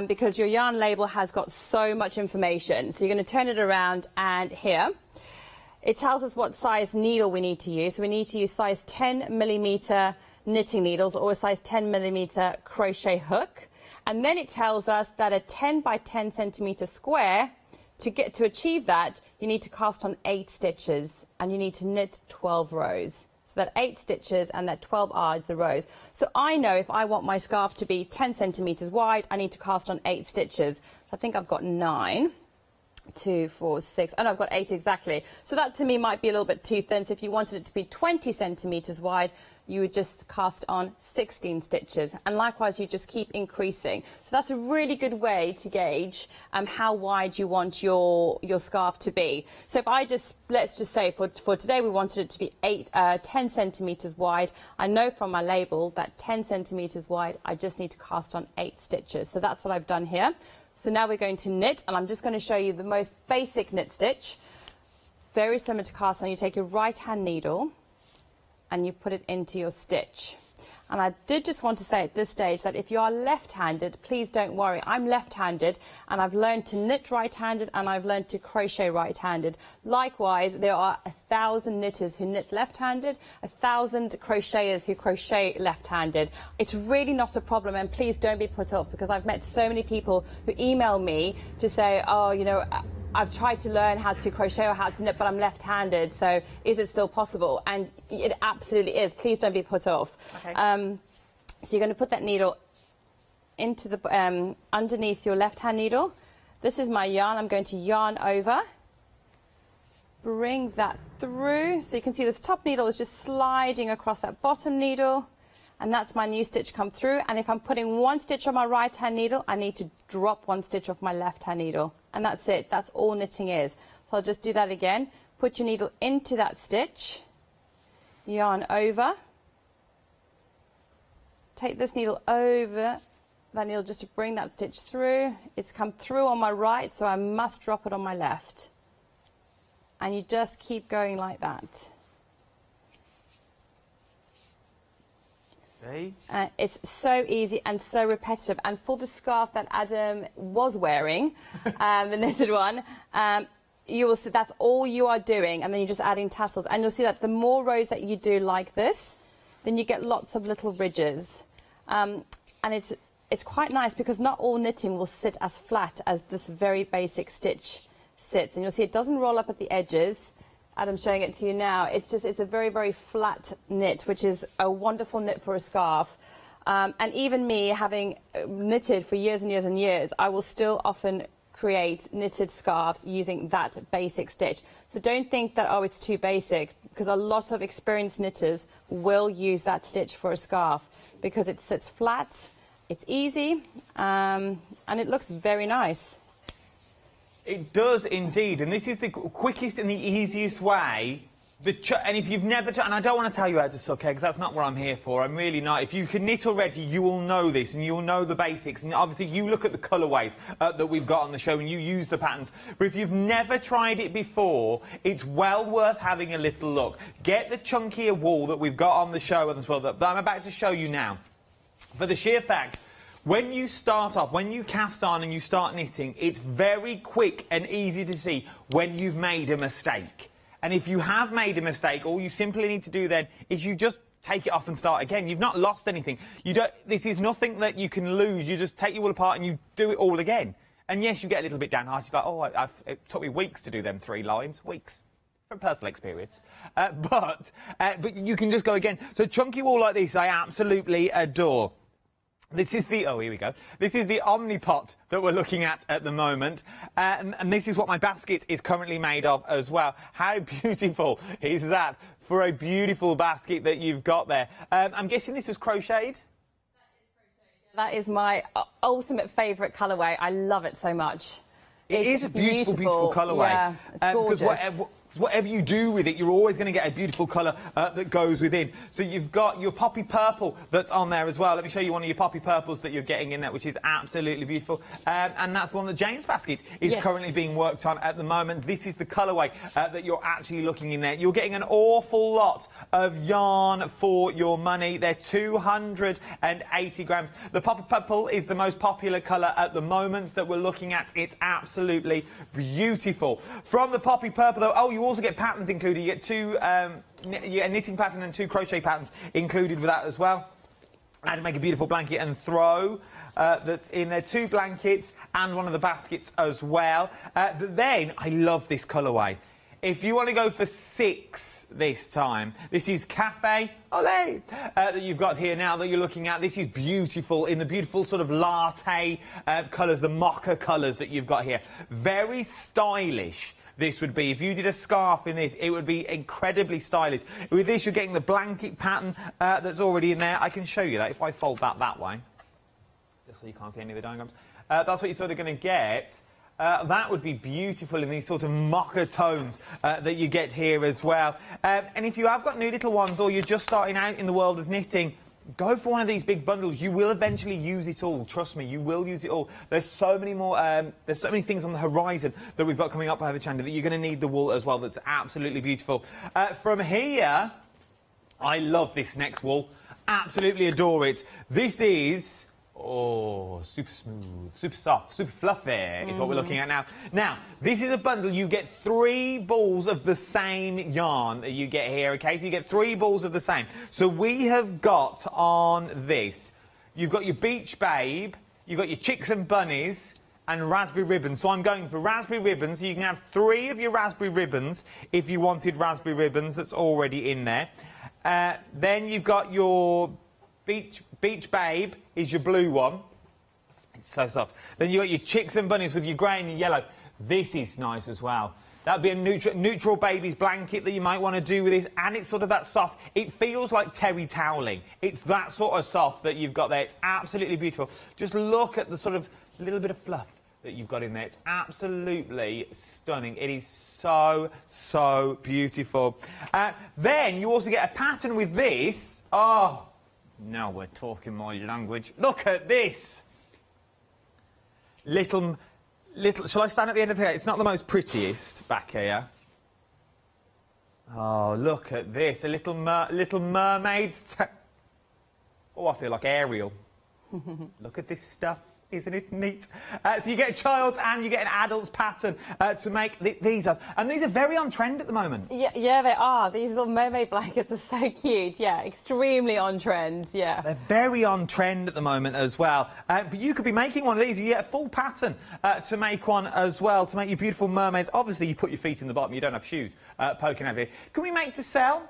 Speaker 6: Because your yarn label has got so much information. So you're going to turn it around, and here it tells us what size needle we need to use. So we need to use size 10mm knitting needles or a size 10mm crochet hook. And then it tells us that a 10 by 10 centimetre square, to achieve that, you need to cast on 8 stitches and you need to knit 12 rows. So that 8 stitches and that 12 are the rows. So I know if I want my scarf to be 10 centimetres wide, I need to cast on 8 stitches. I think I've got 9, 2, 4, 6, and I've got 8 exactly. So that to me might be a little bit too thin. So if you wanted it to be 20 centimetres wide, you would just cast on 16 stitches. And likewise, you just keep increasing. So that's a really good way to gauge how wide you want your scarf to be. So if I just, let's just say for today, we wanted it to be 10 centimetres wide. I know from my label that 10 centimetres wide, I just need to cast on 8 stitches. So that's what I've done here. So now we're going to knit, and I'm just going to show you the most basic knit stitch. Very similar to cast on. You take your right-hand needle and you put it into your stitch. And I did just want to say at this stage that if you are left-handed, please don't worry. I'm left-handed and I've learned to knit right-handed and I've learned to crochet right-handed. Likewise, there are 1,000 knitters who knit left-handed, 1,000 crocheters who crochet left-handed. It's really not a problem, and please don't be put off, because I've met so many people who email me to say, oh, you know, I've tried to learn how to crochet or how to knit, but I'm left-handed, so is it still possible? And it absolutely is. Please don't be put off. Okay. So you're going to put that needle into the underneath your left-hand needle. This is my yarn. I'm going to yarn over. Bring that through. So you can see this top needle is just sliding across that bottom needle. And that's my new stitch come through. And if I'm putting 1 stitch on my right-hand needle, I need to drop 1 stitch off my left-hand needle. And that's it. That's all knitting is. So I'll just do that again. Put your needle into that stitch. Yarn over. Take this needle over that needle just to bring that stitch through. It's come through on my right, so I must drop it on my left. And you just keep going like that. It's so easy and so repetitive. And for the scarf that Adam was wearing, the knitted one, you will see that's all you are doing, and then you're just adding tassels. And you'll see that the more rows that you do like this, then you get lots of little ridges. And it's quite nice because not all knitting will sit as flat as this very basic stitch sits. And you'll see it doesn't roll up at the edges. Adam's showing it to you now. It's a very, very flat knit, which is a wonderful knit for a scarf. And even me, having knitted for years and years and years, I will still often create knitted scarves using that basic stitch. So don't think that, oh, it's too basic, because a lot of experienced knitters will use that stitch for a scarf because it sits flat, it's easy, and it looks very nice.
Speaker 16: It does indeed, and this is the quickest and the easiest way. And if you've never and I don't want to tell you how to suck eggs, that's not what I'm here for. I'm really not. If you can knit already, you will know this, and you'll know the basics. And obviously, you look at the colourways that we've got on the show, and you use the patterns. But if you've never tried it before, it's well worth having a little look. Get the chunkier wool that we've got on the show as well, that I'm about to show you now. For the sheer fact, when you start off, when you cast on and you start knitting, it's very quick and easy to see when you've made a mistake. And if you have made a mistake, all you simply need to do then is you just take it off and start again. You've not lost anything. This is nothing that you can lose. You just take it all apart and you do it all again. And yes, you get a little bit downhearted, like, oh, it took me weeks to do them 3 lines. Weeks. From personal experience. But you can just go again. So chunky wool like this, I absolutely adore. This is the, oh, here we go. This is the Omnipot that we're looking at the moment. And this is what my basket is currently made of as well. How beautiful is that for a beautiful basket that you've got there? I'm guessing this was crocheted?
Speaker 6: That is my ultimate favourite colourway. I love it so much.
Speaker 16: It is a beautiful, beautiful colourway.
Speaker 6: Yeah, it's gorgeous.
Speaker 16: Because whatever you do with it, you're always going to get a beautiful colour that goes within. So you've got your poppy purple that's on there as well. Let me show you one of your poppy purples that you're getting in there, which is absolutely beautiful. And that's the one that Jane's basket is currently being worked on at the moment. This is the colourway that you're actually looking in there. You're getting an awful lot of yarn for your money. They're 280 grams. The poppy purple is the most popular colour at the moment that we're looking at. It's absolutely beautiful. From the poppy purple, though, oh, you also get patterns included. You get you get a knitting pattern and 2 crochet patterns included with that as well. And to make a beautiful blanket and throw that's in there. 2 blankets and one of the baskets as well. But then, I love this colourway. If you want to go for 6 this time, this is Cafe Olay that you've got here now that you're looking at. This is beautiful in the beautiful sort of latte colours, the mocha colours that you've got here. Very stylish. This would be, if you did a scarf in this, it would be incredibly stylish. With this, you're getting the blanket pattern that's already in there. I can show you that if I fold that way, just so you can't see any of the diagrams. That's what you're sort of going to get. That would be beautiful in these sort of mocha tones that you get here as well. And if you have got new little ones or you're just starting out in the world of knitting, go for one of these big bundles. You will eventually use it all. Trust me, you will use it all. There's so many more. There's so many things on the horizon that we've got coming up over Hochanda that you're going to need the wool as well. That's absolutely beautiful. From here, I love this next wool. Absolutely adore it. This is. Oh, super smooth, super soft, super fluffy is what we're looking at now. Now, this is a bundle. You get 3 balls of the same yarn that you get here, okay? So you get 3 balls of the same. So we have got on this, you've got your Beach Babe, you've got your Chicks and Bunnies, and raspberry ribbons. So I'm going for raspberry ribbons. You can have 3 of your raspberry ribbons if you wanted raspberry ribbons. That's already in there. Then you've got your Beach Babe is your blue one. It's so soft. Then you've got your Chicks and Bunnies with your grey and your yellow. This is nice as well. That would be a neutral baby's blanket that you might want to do with this. And it's sort of that soft. It feels like terry toweling. It's that sort of soft that you've got there. It's absolutely beautiful. Just look at the sort of little bit of fluff that you've got in there. It's absolutely stunning. It is so, so beautiful. Then you also get a pattern with this. Oh, now we're talking my language. Look at this. Little, shall I stand at the end of the day? It's not the most prettiest back here. Oh, look at this. A little mermaid. Oh, I feel like Ariel. Look at this stuff. Isn't it neat? So you get a child's and you get an adult's pattern to make these. And these are very on trend at the moment.
Speaker 6: Yeah, they are. These little mermaid blankets are so cute. Yeah, extremely on trend. Yeah.
Speaker 16: They're very on trend at the moment as well. But you could be making one of these. You get a full pattern to make one as well, to make your beautiful mermaids. Obviously, you put your feet in the bottom. You don't have shoes poking over here. Can we make to sell?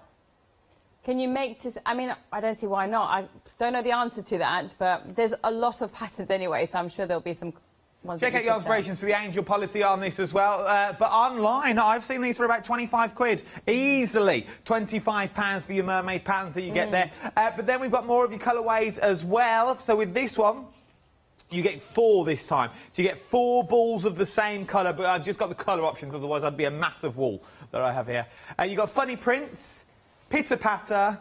Speaker 6: Can you make to... I mean, I don't see why not. I don't know the answer to that, but there's a lot of patterns anyway, so I'm sure there'll be some ones.
Speaker 16: Check out your inspirations for the angel policy on this as well. But online, I've seen these for about 25 quid. Easily £25 for your mermaid patterns that you get there. But then we've got more of your colourways as well. So with this one, you get 4 this time. So you get 4 balls of the same colour, but I've just got the colour options, otherwise I'd be a massive wall that I have here. You've got funny prints, pitter patter,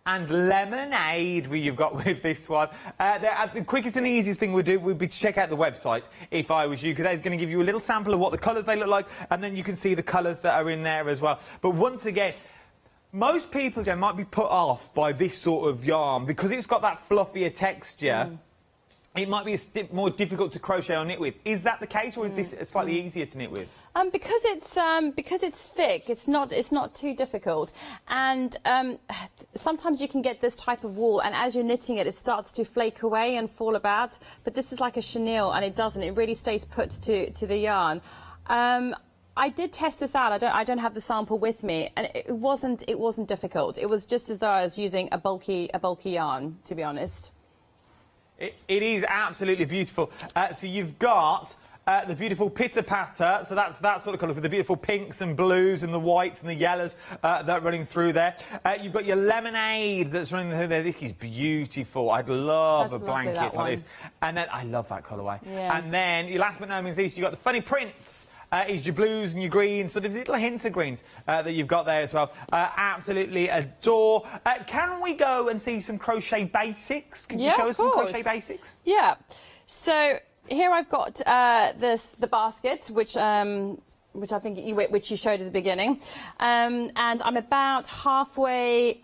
Speaker 16: and lemonade you've got with this one. The quickest and easiest thing we'd do would be to check out the website if I was you, because they're going to give you a little sample of what the colours they look like, and then you can see the colours that are in there as well. But once again, most people might be put off by this sort of yarn because it's got that fluffier texture. It might be a more difficult to crochet or knit with. Is that the case, or is this slightly easier to knit with?
Speaker 6: Because it's thick, it's not too difficult, and sometimes you can get this type of wool, and as you're knitting it, it starts to flake away and fall about. But this is like a chenille, and it doesn't. It really stays put to the yarn. I did test this out. I don't have the sample with me, and it wasn't difficult. It was just as though I was using a bulky yarn, to be honest.
Speaker 16: It is absolutely beautiful. So you've got the beautiful pitter-patter, so that's that sort of colour, with the beautiful pinks and blues and the whites and the yellows that are running through there. You've got your lemonade that's running through there. This is beautiful. I'd love a blanket like this. And then, I love that colourway.
Speaker 6: Yeah.
Speaker 16: And then, last but not least, you've got the funny prints. Is your blues and your greens, sort of little hints of greens that you've got there as well. Absolutely adore. Can we go and see some crochet basics? Can you show us some crochet basics?
Speaker 6: Yeah. So here I've got the basket, which I think which you showed at the beginning, and I'm about halfway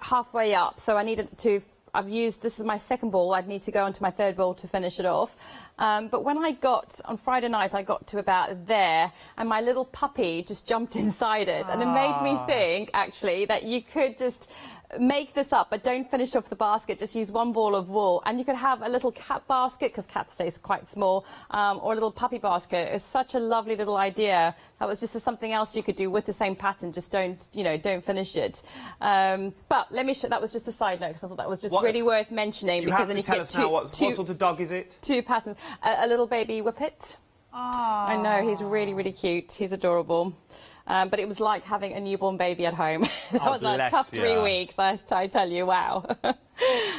Speaker 6: up. So I needed to. This is my second ball. I'd need to go onto my third ball to finish it off. But when on Friday night, I got to about there, and my little puppy just jumped inside it. And it made me think, actually, that you could just make this up, but don't finish off the basket. Just use one ball of wool. And you could have a little cat basket, because cat stays quite small, or a little puppy basket. It's such a lovely little idea. That was just something else you could do with the same pattern. Just don't finish it. But let me show. That was just a side note, because I thought that was just really worth mentioning. Because then you get
Speaker 16: what sort of dog is it?
Speaker 6: Two patterns. A little baby whippet. I know, he's really, really cute. He's adorable. But it was like having a newborn baby at home. That was a tough 3 weeks, I tell you, wow.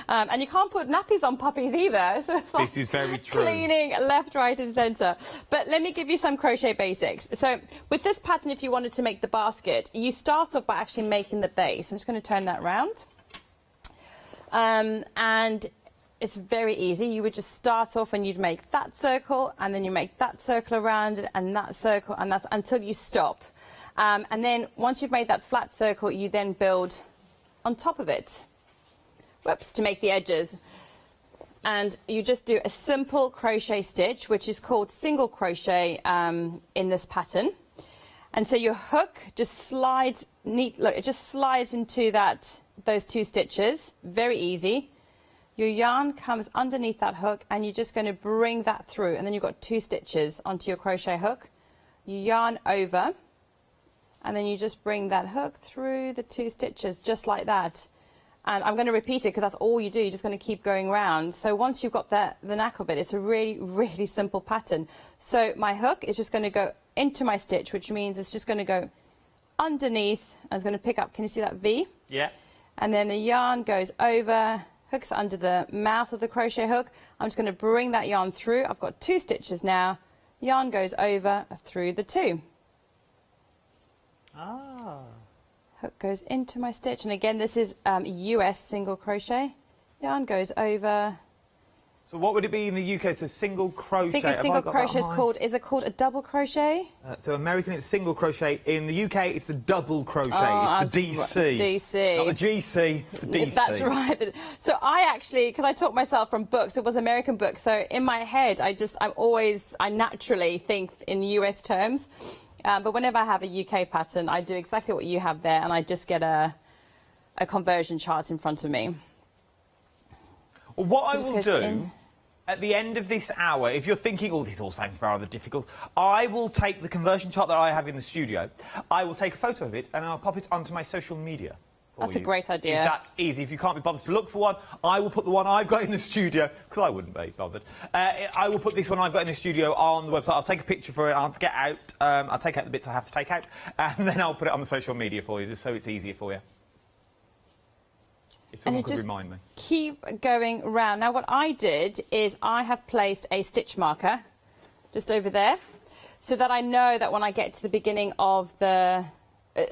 Speaker 6: And you can't put nappies on puppies either. So it's like
Speaker 16: this is very true.
Speaker 6: Cleaning left, right and centre. But let me give you some crochet basics. So with this pattern, if you wanted to make the basket, you start off by actually making the base. I'm just going to turn that round. And it's very easy. You would just start off and you'd make that circle, and then you make that circle around it, and that circle, and that's until you stop. And then once you've made that flat circle, you then build on top of it. Whoops, to make the edges. And you just do a simple crochet stitch, which is called single crochet in this pattern. And so your hook just slides look, it just slides into those two stitches. Very easy. Your yarn comes underneath that hook, and you're just going to bring that through, and then you've got 2 stitches onto your crochet hook. You yarn over, and then you just bring that hook through the 2 stitches, just like that. And I'm going to repeat it because that's all you do. You're just going to keep going round. So once you've got the knack of it, it's a really, really simple pattern. So my hook is just going to go into my stitch, which means it's just going to go underneath, and it's going to pick up. Can you see that V?
Speaker 16: Yeah.
Speaker 6: And then the yarn goes over, hooks under the mouth of the crochet hook. I'm just going to bring that yarn through. I've got 2 stitches now. Yarn goes over through the 2. Hook goes into my stitch, and again this is US single crochet. Yarn goes over.
Speaker 16: So what would it be in the UK? So single crochet.
Speaker 6: I think a single crochet is it called a double crochet?
Speaker 16: So American it's single crochet. In the UK it's the double crochet. It's the DC.
Speaker 6: DC.
Speaker 16: Not the GC, it's the DC.
Speaker 6: That's right. So I actually, because I taught myself from books, it was American books. So in my head I naturally think in US terms. But whenever I have a UK pattern, I do exactly what you have there, and I just get a conversion chart in front of me.
Speaker 16: Well, what I will do at the end of this hour, if you're thinking, oh, this all sounds rather difficult, I will take the conversion chart that I have in the studio, I will take a photo of it, and I'll pop it onto my social media.
Speaker 6: That's a great idea.
Speaker 16: If that's easy. If you can't be bothered to look for one, I will put the one I've got in the studio, because I wouldn't be bothered. I will put this one I've got in the studio on the website. I'll take a picture for it. I'll take out the bits I have to take out, and then I'll put it on the social media for you, just so it's easier for you. If someone could remind me.
Speaker 6: Keep going round. Now, what I did is I have placed a stitch marker just over there, so that I know that when I get to the beginning of the...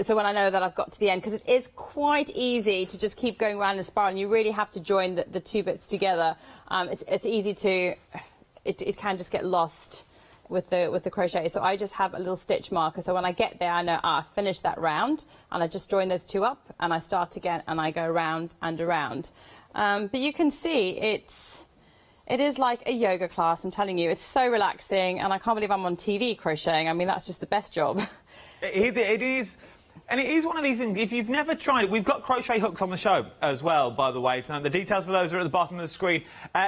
Speaker 6: So when I know that I've got to the end, because it is quite easy to just keep going around in a spiral, and you really have to join the 2 bits together. It's easy to... It can just get lost with the crochet. So I just have a little stitch marker, so when I get there I know I've finished that round, and I just join those 2 up, and I start again, and I go around and around. But you can see it is like a yoga class. I'm telling you, it's so relaxing, and I can't believe I'm on TV crocheting. I mean, that's just the best job.
Speaker 16: It is. And it is one of these things, if you've never tried it, we've got crochet hooks on the show as well, by the way. So the details for those are at the bottom of the screen.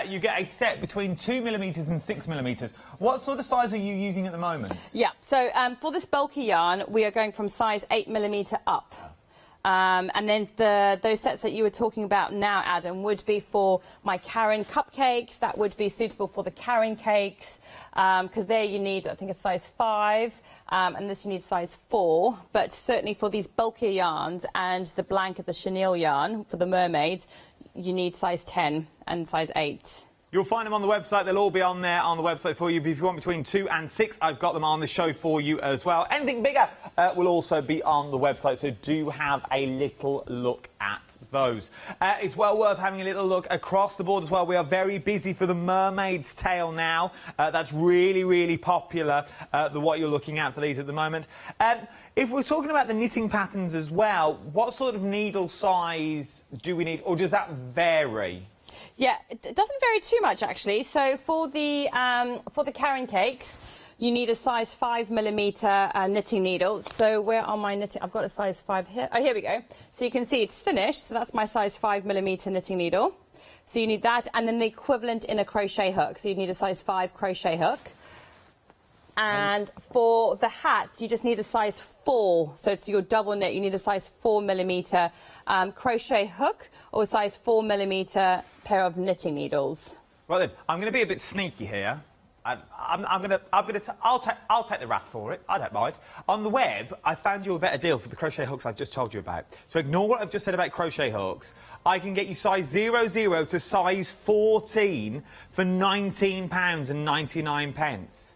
Speaker 16: You get a set between 2mm and 6mm. What sort of size are you using at the moment?
Speaker 6: Yeah, so for this bulky yarn, we are going from size 8mm up. And then those sets that you were talking about now, Adam, would be for my Caron cupcakes. That would be suitable for the Caron cakes, because there you need, I think, a size 5, and this you need size 4. But certainly for these bulkier yarns and the blanket, the chenille yarn for the mermaids, you need size 10 and size 8.
Speaker 16: You'll find them on the website. They'll all be on there on the website for you. But if you want between 2 and 6, I've got them on the show for you as well. Anything bigger will also be on the website, so do have a little look at those. It's well worth having a little look across the board as well. We are very busy for the mermaid's tail now. That's really, really popular, what you're looking at for these at the moment. If we're talking about the knitting patterns as well, what sort of needle size do we need, or does that vary?
Speaker 6: Yeah, it doesn't vary too much, actually. So for the Caron cakes, you need a size 5mm knitting needle. So where are my knitting? I've got a size 5 here. Oh, here we go. So you can see it's finished. So that's my size 5mm knitting needle. So you need that, and then the equivalent in a crochet hook. So you need a size 5 crochet hook. And for the hats, you just need a size 4. So it's your double knit. You need a size 4mm crochet hook or a size 4mm pair of knitting needles.
Speaker 16: Right then, I'm going to be a bit sneaky here. I'll take the wrath for it. I don't mind. On the web, I found you a better deal for the crochet hooks I've just told you about. So ignore what I've just said about crochet hooks. I can get you size 00 to size 14 for £19.99.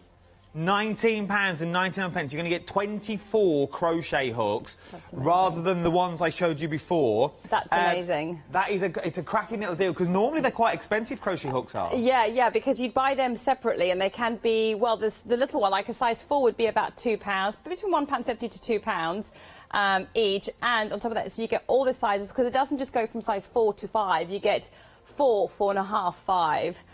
Speaker 16: £19.99. You're going to get 24 crochet hooks rather than the ones I showed you before.
Speaker 6: That's amazing.
Speaker 16: It's a cracking little deal, because normally they're quite expensive, crochet hooks are.
Speaker 6: Yeah, because you'd buy them separately, and they can be, well, the little one, like a size 4, would be about £2, between £1.50 to £2 each. And on top of that, so you get all the sizes, because it doesn't just go from size 4 to 5. You get 4, 4.5, 5.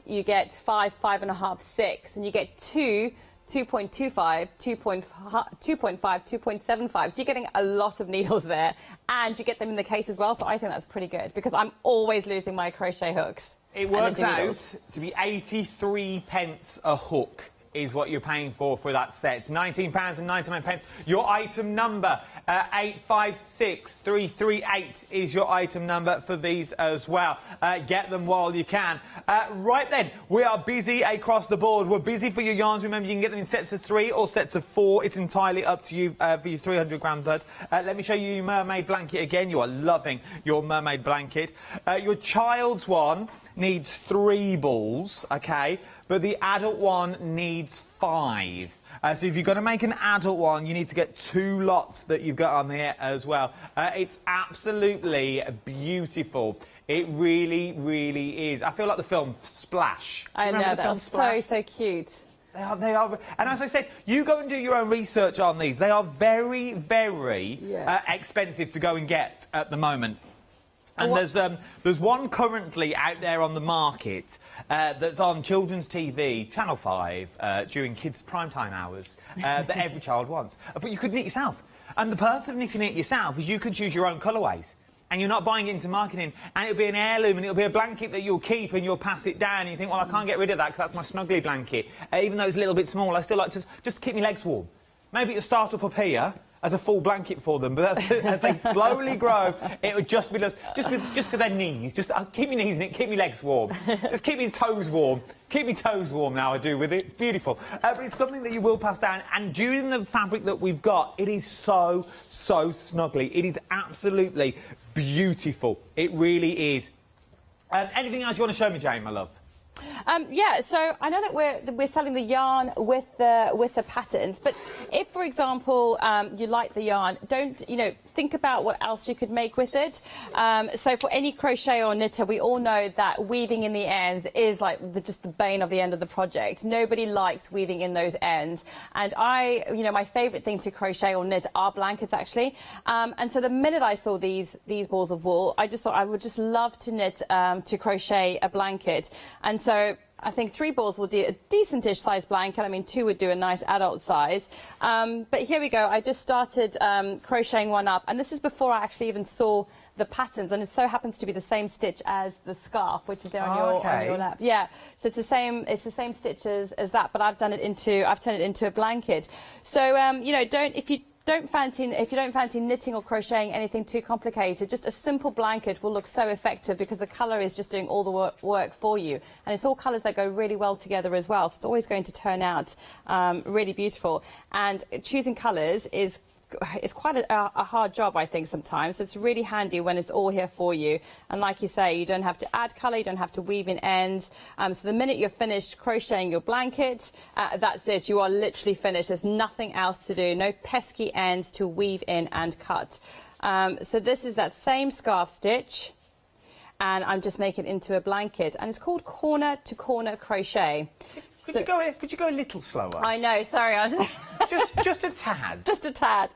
Speaker 6: You get 5, 5.5, 6, and you get 2, 2.25, 2.5, 2.75. So you're getting a lot of needles there, and you get them in the case as well. So I think that's pretty good, because I'm always losing my crochet hooks.
Speaker 16: It works out to be 83 pence a hook is what you're paying for that set. £19.99. Your item number, 856338 is your item number for these as well. Get them while you can. Right then, we are busy across the board. We're busy for your yarns. Remember, you can get them in sets of 3 or sets of 4. It's entirely up to you for your 300-gram bird. Let me show you your mermaid blanket again. You are loving your mermaid blanket. Your child's one needs 3 balls, okay, but the adult one needs 5. So if you're going to make an adult one, you need to get 2 lots that you've got on there as well. It's absolutely beautiful. It really, really is. I feel like the film Splash.
Speaker 6: I know, that was so cute.
Speaker 16: They are, and as I said, you go and do your own research on these. They are very, very expensive to go and get at the moment. And there's one currently out there on the market that's on children's TV, Channel 5, during kids' primetime hours, that every child wants. But you could knit yourself. And the perks of knitting it yourself is you can choose your own colourways. And you're not buying it into marketing. And it'll be an heirloom, and it'll be a blanket that you'll keep, and you'll pass it down. And you think, well, I can't get rid of that because that's my snuggly blanket. Even though it's a little bit small, I still like to just keep my legs warm. Maybe it'll start up here as a full blanket for them, but as they slowly grow, it would just be for their knees. Just keep your knees in it, keep your legs warm. Just keep your toes warm. Keep your toes warm now, I do with it. It's beautiful. But it's something that you will pass down, and due to the fabric that we've got, it is so snuggly. It is absolutely beautiful. It really is. Anything else you want to show me, Jane, my love?
Speaker 6: Yeah, so I know that we're selling the yarn with the patterns, but if, for example, you like the yarn, don't think about what else you could make with it. So for any crochet or knitter, we all know that weaving in the ends is like just the bane of the end of the project. Nobody likes weaving in those ends, and my favourite thing to crochet or knit are blankets, actually. And so the minute I saw these balls of wool, I just thought I would just love to knit to crochet a blanket. And so I think 3 balls will do a decent-ish size blanket. I mean, 2 would do a nice adult size. But here we go. I just started crocheting one up, and this is before I actually even saw the patterns, and it so happens to be the same stitch as the scarf, which is there on your lap. Yeah, so it's the same stitches as that, but I've turned it into a blanket. So if you if you don't fancy knitting or crocheting anything too complicated, just a simple blanket will look so effective because the colour is just doing all the work for you. And it's all colours that go really well together as well. So it's always going to turn out really beautiful. And choosing colours is quite a hard job, I think, sometimes. So it's really handy when it's all here for you. And like you say, you don't have to add colour, you don't have to weave in ends. So the minute you're finished crocheting your blanket, that's it. You are literally finished. There's nothing else to do. No pesky ends to weave in and cut. So this is that same scarf stitch. And I'm just making it into a blanket. And it's called corner to corner crochet.
Speaker 16: Could you go a little slower?
Speaker 6: I know, sorry.
Speaker 16: just a tad.
Speaker 6: Just a tad.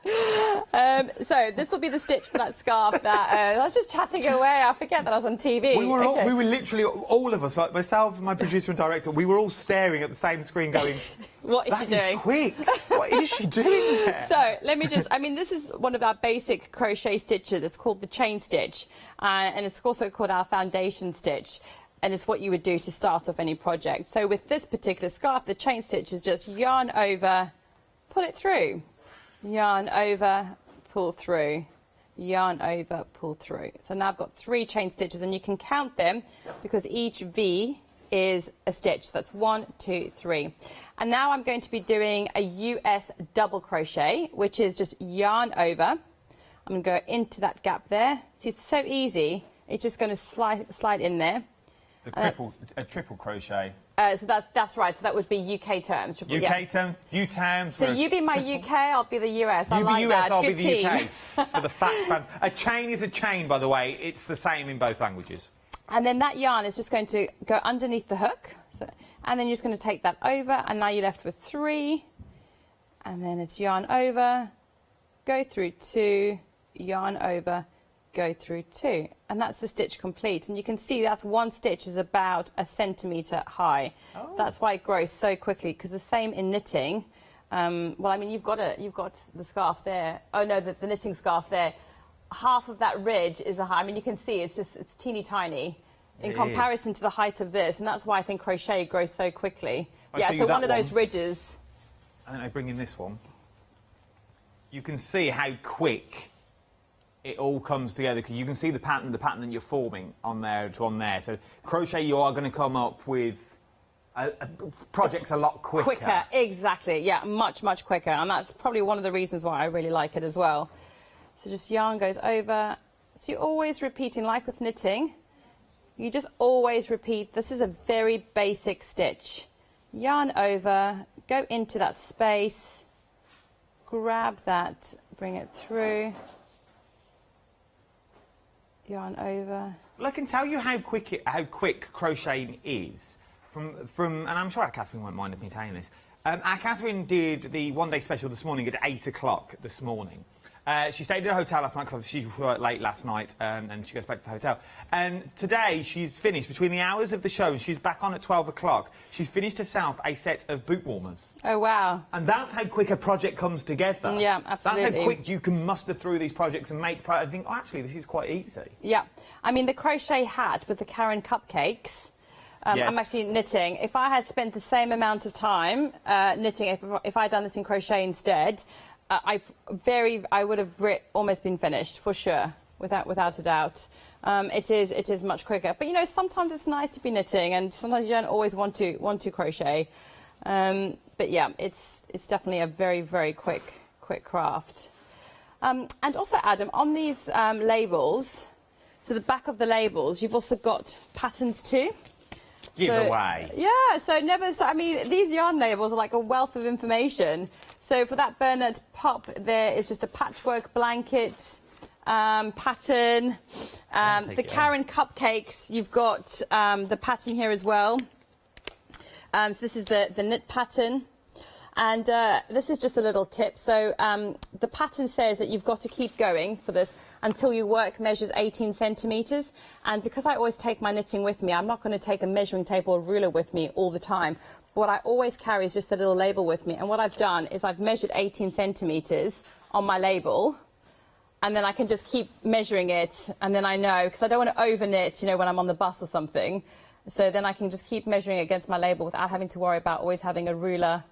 Speaker 6: So this will be the stitch for that scarf that I was just chatting away. I forget that I was on TV.
Speaker 16: We were literally, all of us, like myself, my producer and director, we were all staring at the same screen going,
Speaker 6: what is she doing?
Speaker 16: That is quick. What is she doing there?
Speaker 6: So let me just, this is one of our basic crochet stitches. It's called the chain stitch. And it's also called our foundation stitch. And it's what you would do to start off any project. So with this particular scarf, the chain stitch is just yarn over, pull it through. Yarn over, pull through. Yarn over, pull through. So now I've got 3 chain stitches, and you can count them because each V is a stitch. So that's 1, 2, 3. And now I'm going to be doing a US double crochet, which is just yarn over. I'm going to go into that gap there. See, it's so easy. It's just going to slide in there.
Speaker 16: A triple crochet.
Speaker 6: So that's right. So that would be UK terms.
Speaker 16: UK terms.
Speaker 6: So you be my UK, I'll be the US. I like
Speaker 16: be US,
Speaker 6: that.
Speaker 16: I'll
Speaker 6: Good
Speaker 16: be
Speaker 6: team.
Speaker 16: the UK. For the fat fans. A chain is a chain, by the way. It's the same in both languages.
Speaker 6: And then that yarn is just going to go underneath the hook. And then you're just going to take that over, and now you're left with 3. And then it's yarn over, go through 2, yarn over, go through 2, and that's the stitch complete. And you can see that's one stitch is about 1 centimetre high. That's why it grows so quickly, because the same in knitting. You've got the scarf there. Oh no, the knitting scarf there. Half of that ridge is a high. You can see it's teeny tiny in comparison to the height of this, and that's why I think crochet grows so quickly. So one of those ridges.
Speaker 16: And then I bring in this one. You can see how quick it all comes together, because you can see the pattern that you're forming on there to on there. So crochet, you are going to come up with projects a lot quicker.
Speaker 6: Exactly. Yeah, much quicker, and that's probably one of the reasons why I really like it as well. So just yarn goes over. So you're always repeating, like with knitting. You just always repeat. This is a very basic stitch. Yarn over, go into that space, grab that, bring it through. Yarn over.
Speaker 16: Well, I can tell you how quick crocheting is from, and I'm sure our Catherine won't mind me saying this. Our Catherine did the one-day special this morning at 8 o'clock this morning. She stayed at a hotel last night because she worked late last night, and she goes back to the hotel. And today she's finished, between the hours of the show, and she's back on at 12 o'clock, she's finished herself a set of boot warmers.
Speaker 6: Oh, wow.
Speaker 16: And that's how quick a project comes together.
Speaker 6: Yeah, absolutely.
Speaker 16: That's how quick you can muster through these projects and make, I think, actually, this is quite easy.
Speaker 6: Yeah. The crochet hat with the Caron cupcakes,
Speaker 16: yes.
Speaker 6: I'm actually knitting. If I had spent the same amount of time knitting, if I'd done this in crochet instead, I would have almost been finished for sure, without a doubt. It is much quicker, but sometimes it's nice to be knitting, and sometimes you don't always want to crochet. But yeah, it's definitely a very quick craft. And also, Adam, on these labels, so the back of the labels, you've also got patterns too.
Speaker 16: Giveaway.
Speaker 6: Yeah, these yarn labels are like a wealth of information. So for that Bernard Pop, there is just a patchwork blanket pattern. The Caron cupcakes, you've got the pattern here as well. So this is the knit pattern. And this is just a little tip. So the pattern says that you've got to keep going for this until your work measures 18 centimetres. And because I always take my knitting with me, I'm not going to take a measuring tape or a ruler with me all the time. What I always carry is just a little label with me. And what I've done is I've measured 18 centimetres on my label. And then I can just keep measuring it. And then I know, because I don't want to over knit, when I'm on the bus or something. So then I can just keep measuring against my label without having to worry about always having a ruler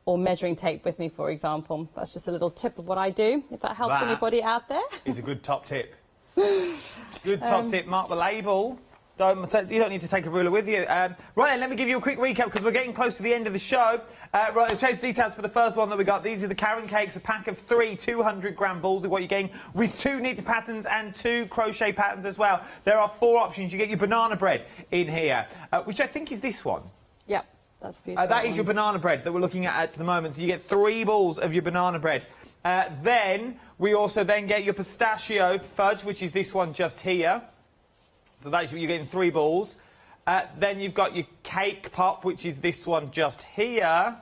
Speaker 6: or measuring tape with me, for example. That's just a little tip of what I do, if that helps anybody out there.
Speaker 16: It's a good top tip. Good top tip. Mark the label. You don't need to take a ruler with you. Right then, let me give you a quick recap because we're getting close to the end of the show. Right, I'll show you the details for the first one that we got. These are the Caron cakes, a pack of 3 200-gram balls is what you're getting, with 2 knit patterns and 2 crochet patterns as well. There are 4 options. You get your banana bread in here, which I think is this one.
Speaker 6: Yep, that's beautiful.
Speaker 16: That is your banana bread that we're looking at the moment. So you get 3 balls of your banana bread. Then we also then get your pistachio fudge, which is this one just here. So that's what you're getting, 3 balls. Then you've got your cake pop, which is this one just here.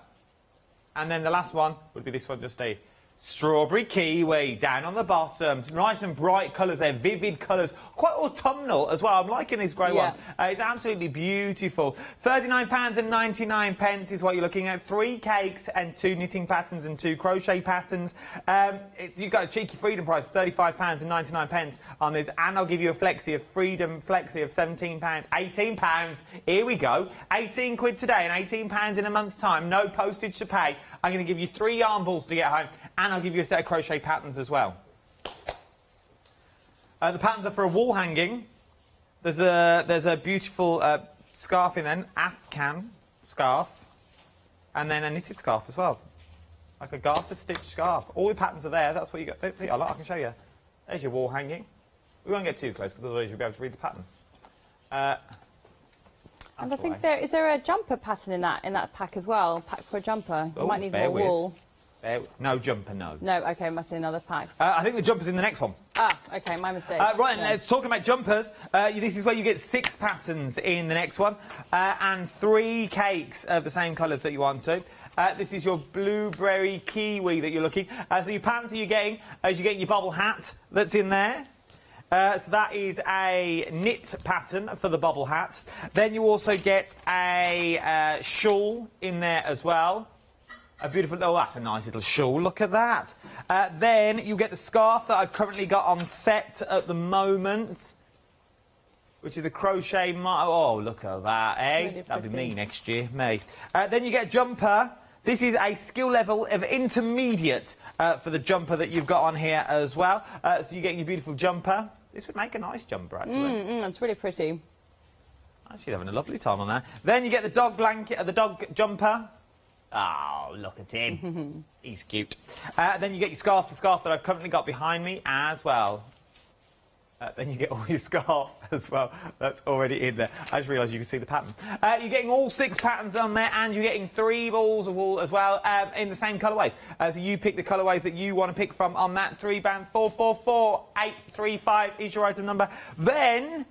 Speaker 16: And then the last one would be this one just here. Strawberry kiwi down on the bottom. Nice and bright colours there, vivid colours. Quite autumnal as well. I'm liking this grey one. It's absolutely beautiful. £39.99 is what you're looking at. 3 cakes and 2 knitting patterns and 2 crochet patterns. You've got a cheeky freedom price, £35.99 on this. And I'll give you a flexi, a freedom flexi of £17, £18. Here we go. 18 quid today and £18 in a month's time. No postage to pay. I'm going to give you 3 yarn balls to get home. And I'll give you a set of crochet patterns as well. The patterns are for a wall hanging. There's a beautiful scarf in there, Afghan scarf, and then a knitted scarf as well, like a garter stitch scarf. All the patterns are there. That's what you got. I can show you. There's your wall hanging. We won't get too close because otherwise you'll be able to read the pattern.
Speaker 6: And I think is there a jumper pattern in that pack as well? Pack for a jumper. You might need more wool.
Speaker 16: No jumper, no.
Speaker 6: No, okay, must be another pack.
Speaker 16: I think the jumper's in the next one.
Speaker 6: Ah, okay, my mistake.
Speaker 16: Right, let's talk about jumpers. This is where you get 6 patterns in the next one, and 3 cakes of the same colours that you want to. This is your blueberry kiwi that you're looking. So your patterns that you're getting, as you get your bobble hat that's in there. So that is a knit pattern for the bobble hat. Then you also get a shawl in there as well. A beautiful, oh, that's a nice little shawl, look at that. Then you get the scarf that I've currently got on set at the moment, which is a crochet, oh, look at that, eh?
Speaker 6: Really
Speaker 16: that'll be me next year, me. Then you get a jumper. This is a skill level of intermediate for the jumper that you've got on here as well. So you get your beautiful jumper. This would make a nice jumper, actually.
Speaker 6: It's really pretty.
Speaker 16: Actually, having a lovely time on that. Then you get the dog blanket, the dog jumper. Oh, look at him. He's cute. Then you get your scarf, the scarf that I've currently got behind me as well. Then you get all your scarf as well. That's already in there. I just realised you can see the pattern. You're getting all 6 patterns on there, and you're getting 3 balls of wool as well in the same colourways. So you pick the colourways that you want to pick from on that 3-band 444835 is your item number. Then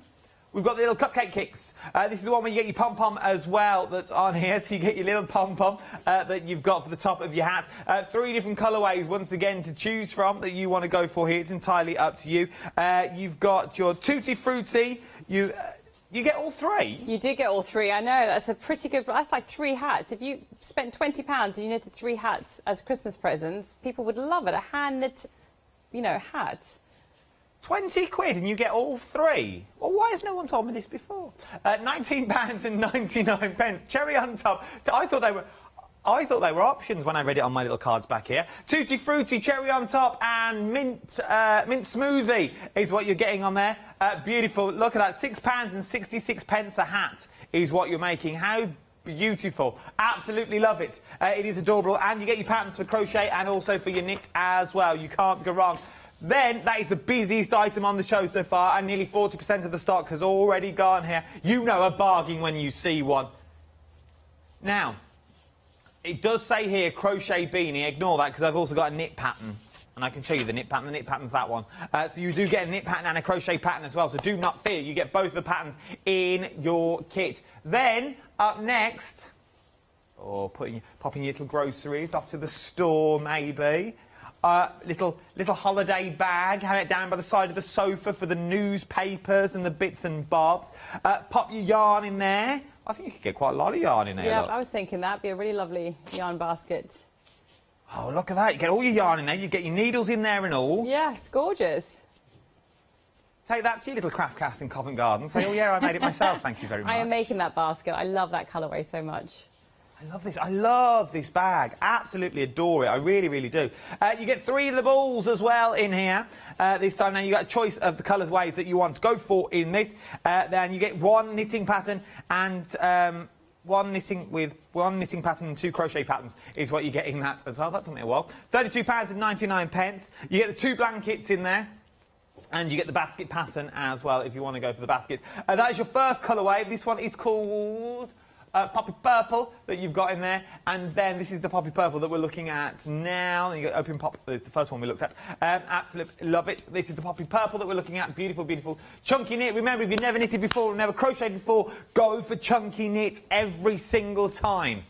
Speaker 16: we've got the little cupcake kicks. This is the one where you get your pom-pom as well that's on here. So you get your little pom-pom that you've got for the top of your hat. 3 different colourways, once again, to choose from that you want to go for here. It's entirely up to you. You've got your Tutti Frutti. You get all 3.
Speaker 6: You did get all 3, I know. That's a pretty good... That's like 3 hats. If you spent £20 and you knitted 3 hats as Christmas presents, people would love it. A hand-knit, hat.
Speaker 16: 20 quid and you get all 3? Well, why has no one told me this before? £19.99. Cherry on top. I thought they were options when I read it on my little cards back here. Tutti Frutti, cherry on top, and mint smoothie is what you're getting on there. Beautiful. Look at that. £6.66 a hat is what you're making. How beautiful. Absolutely love it. It is adorable. And you get your patterns for crochet and also for your knit as well. You can't go wrong. Then, that is the busiest item on the show so far, and nearly 40% of the stock has already gone here. You know a bargain when you see one. Now, it does say here, crochet beanie. Ignore that, because I've also got a knit pattern. And I can show you the knit pattern. The knit pattern's that one. So you do get a knit pattern and a crochet pattern as well, so do not fear. You get both of the patterns in your kit. Then, up next... or popping your little groceries off to the store, maybe... little holiday bag, have it down by the side of the sofa for the newspapers and the bits and bobs. Pop your yarn in there. I think you could get quite a lot of yarn in there.
Speaker 6: Yeah,
Speaker 16: look.
Speaker 6: I was thinking that'd be a really lovely yarn basket.
Speaker 16: Oh, look at that. You get all your yarn in there. You get your needles in there and all.
Speaker 6: Yeah, it's gorgeous.
Speaker 16: Take that to your little craft cast in Covent Garden. Say, oh, yeah, I made it myself. Thank you very much.
Speaker 6: I am making that basket. I love that colourway so much.
Speaker 16: I love this. I love this bag. Absolutely adore it. I really, really do. You get 3 of the balls as well in here. This time now you got a choice of the colours ways that you want to go for in this. Then you get 1 knitting pattern and one knitting pattern and 2 crochet patterns is what you get in that as well. That's something a while. £32.99. You get the 2 blankets in there. And you get the basket pattern as well if you want to go for the basket. That is your first colourway. This one is called Poppy Purple that you've got in there. And then this is the Poppy Purple that we're looking at now. And you got Open Pop, the first one we looked at. Absolutely love it. This is the Poppy Purple that we're looking at. Beautiful, beautiful. Chunky knit. Remember, if you've never knitted before or never crocheted before, go for chunky knit every single time.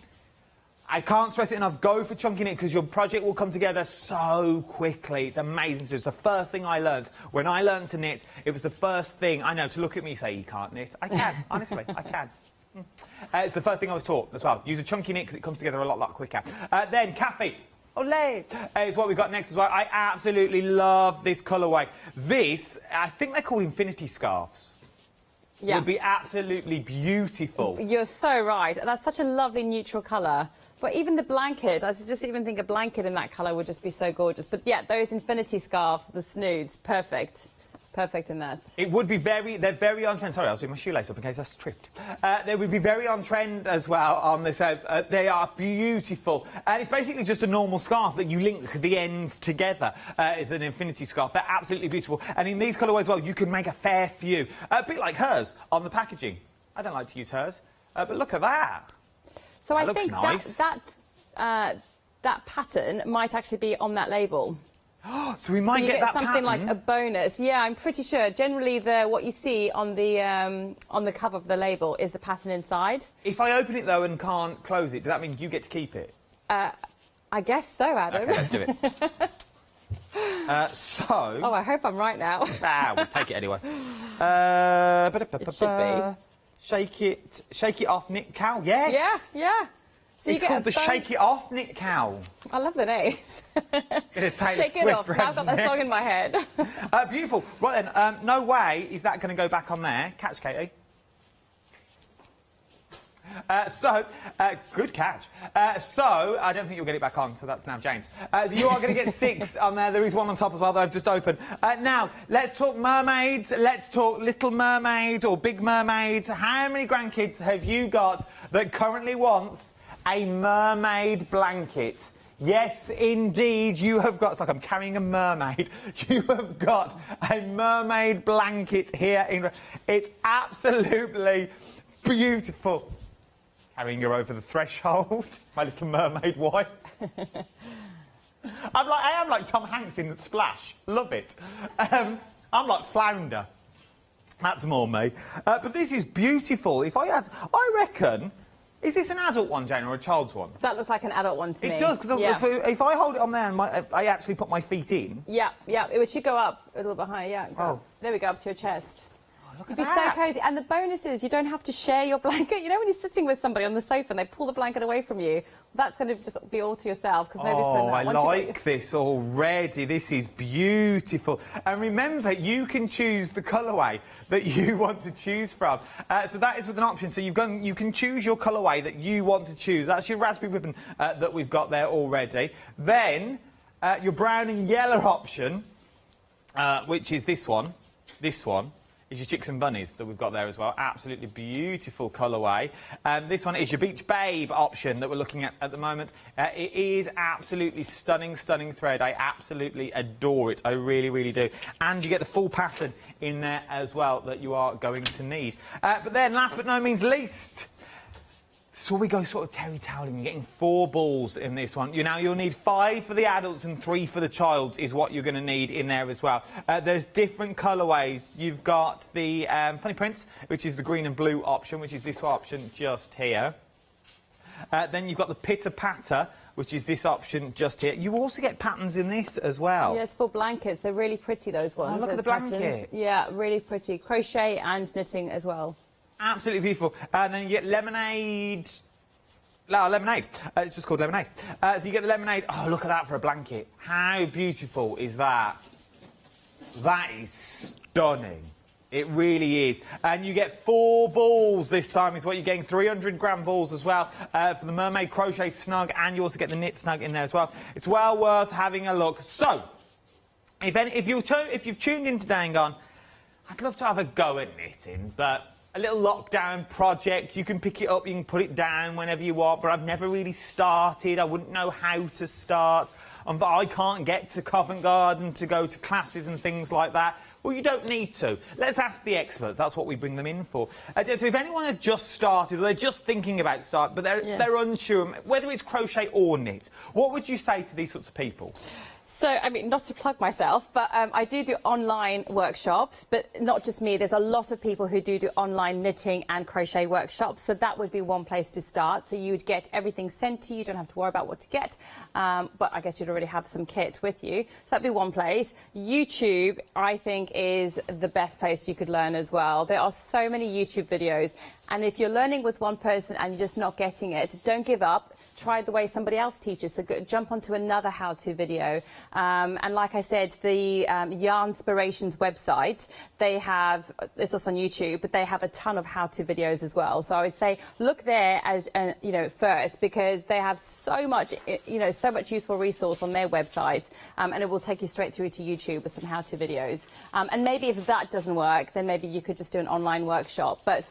Speaker 16: I can't stress it enough, go for chunky knit because your project will come together so quickly. It's amazing. So it's the first thing I learned. When I learned to knit, it was the first thing, I know, to look at me and say, you can't knit. I can, honestly, I can. It's the first thing I was taught as well. Use a chunky knit because it comes together a lot quicker. Then Cafe. Olay is what we've got next as well. I absolutely love this colourway. This, I think they're called infinity scarves. Yeah. Would be absolutely beautiful.
Speaker 6: You're so right. That's such a lovely neutral colour. But even the blanket, I just even think a blanket in that colour would just be so gorgeous. But yeah, those infinity scarves, the snoods, perfect. Perfect in that.
Speaker 16: It would be they're very on trend. Sorry, I was doing my shoelace up in case that's tripped. They would be very on trend as well on this. They are beautiful. And it's basically just a normal scarf that you link the ends together. It's an infinity scarf. They're absolutely beautiful. And in these colourways as well, you can make a fair few. A bit like hers on the packaging. I don't like to use hers. But look at that.
Speaker 6: So
Speaker 16: that
Speaker 6: I think
Speaker 16: nice.
Speaker 6: that pattern might actually be on that label.
Speaker 16: So we might
Speaker 6: get
Speaker 16: that
Speaker 6: something
Speaker 16: pattern.
Speaker 6: like a bonus. Yeah, I'm pretty sure. Generally, what you see on the cover of the label is the pattern inside.
Speaker 16: If I open it though and can't close it, does that mean you get to keep it?
Speaker 6: I guess so, Adam.
Speaker 16: Okay, let's do it.
Speaker 6: Oh, I hope I'm right now.
Speaker 16: We'll take it anyway.
Speaker 6: It should be.
Speaker 16: Shake it off, knit cowl. Yes.
Speaker 6: Yeah. So
Speaker 16: it's called the Shake It Off knit cowl.
Speaker 6: I love the names.
Speaker 16: Shake
Speaker 6: it off. Now I've got that song in my head.
Speaker 16: Beautiful. Right then, no way is that going to go back on there. Catch, Katie. Good catch. So, I don't think you'll get it back on, so that's now Jane's. You are going to get 6 on there. There is one on top as well that I've just opened. Now, let's talk mermaids. Let's talk Little Mermaid or Big Mermaids. How many grandkids have you got that currently wants a mermaid blanket? Yes, indeed, you have got... It's like I'm carrying a mermaid. You have got a mermaid blanket here. It's absolutely beautiful. Carrying her over the threshold, my little mermaid wife. I am like Tom Hanks in Splash. Love it. I'm like Flounder. That's more me. But this is beautiful. I reckon... Is this an adult one, Jane, or a child's one?
Speaker 6: That looks like an adult one to me.
Speaker 16: It does, because if I hold it on there and I actually put my feet in...
Speaker 6: Yeah, it should go up a little bit higher, yeah. There we go, up to your chest.
Speaker 16: Look
Speaker 6: It'd be so cozy. And the bonus is you don't have to share your blanket. You know when you're sitting with somebody on the sofa and they pull the blanket away from you? That's going to just be all to yourself because nobody's putting that.
Speaker 16: I like this already. This is beautiful. And remember, you can choose the colourway that you want to choose from. So that is with an option. So you can choose your colourway that you want to choose. That's your raspberry ribbon that we've got there already. Then your brown and yellow option, which is this one. This one is your chicks and bunnies that we've got there as well. Absolutely beautiful colourway. This one is your Beach Babe option that we're looking at the moment. It is absolutely stunning, stunning thread. I absolutely adore it. I really, really do. And you get the full pattern in there as well that you are going to need. But then, last but no means least, so we go sort of terry toweling. You're getting 4 balls in this one. You'll need 5 for the adults and 3 for the child is what you're going to need in there as well. There's different colourways. You've got the Funny Prints, which is the green and blue option, which is this option just here. Then you've got the Pitter Patter, which is this option just here. You also get patterns in this as well.
Speaker 6: Yeah, it's full blankets. They're really pretty, those ones.
Speaker 16: Oh, look at the blanket.
Speaker 6: Patterns. Yeah, really pretty. Crochet and knitting as well.
Speaker 16: Absolutely beautiful. And then you get lemonade. Lemonade. It's just called lemonade. So you get the lemonade. Oh, look at that for a blanket. How beautiful is that? That is stunning. It really is. And you get 4 balls this time is what you're getting, 300-gram balls as well for the Mermaid Crochet Snug, and you also get the Knit Snug in there as well. It's well worth having a look. So, if you've tuned in today and gone, I'd love to have a go at knitting, but a little lockdown project, you can pick it up, you can put it down whenever you want, but I've never really started, I wouldn't know how to start, but I can't get to Covent Garden to go to classes and things like that. Well, you don't need to. Let's ask the experts. That's what we bring them in for. So if anyone had just started, or they're just thinking about start, but they're unsure, whether it's crochet or knit, what would you say to these sorts of people?
Speaker 6: So, I mean, not to plug myself, but I do online workshops, but not just me. There's a lot of people who do online knitting and crochet workshops, so that would be one place to start. So you would get everything sent to you, you don't have to worry about what to get, but I guess you'd already have some kit with you. So that'd be one place. YouTube, I think, is the best place you could learn as well. There are so many YouTube videos, and if you're learning with one person and you're just not getting it, don't give up. Try the way somebody else teaches, so jump onto another how-to video. And like I said, the Yarnspirations website, they have, it's also on YouTube, but they have a ton of how-to videos as well. So I would say look there as, you know, first, because they have so much, you know, so much useful resource on their website, and it will take you straight through to YouTube with some how-to videos. And maybe if that doesn't work, then maybe you could just do an online workshop. But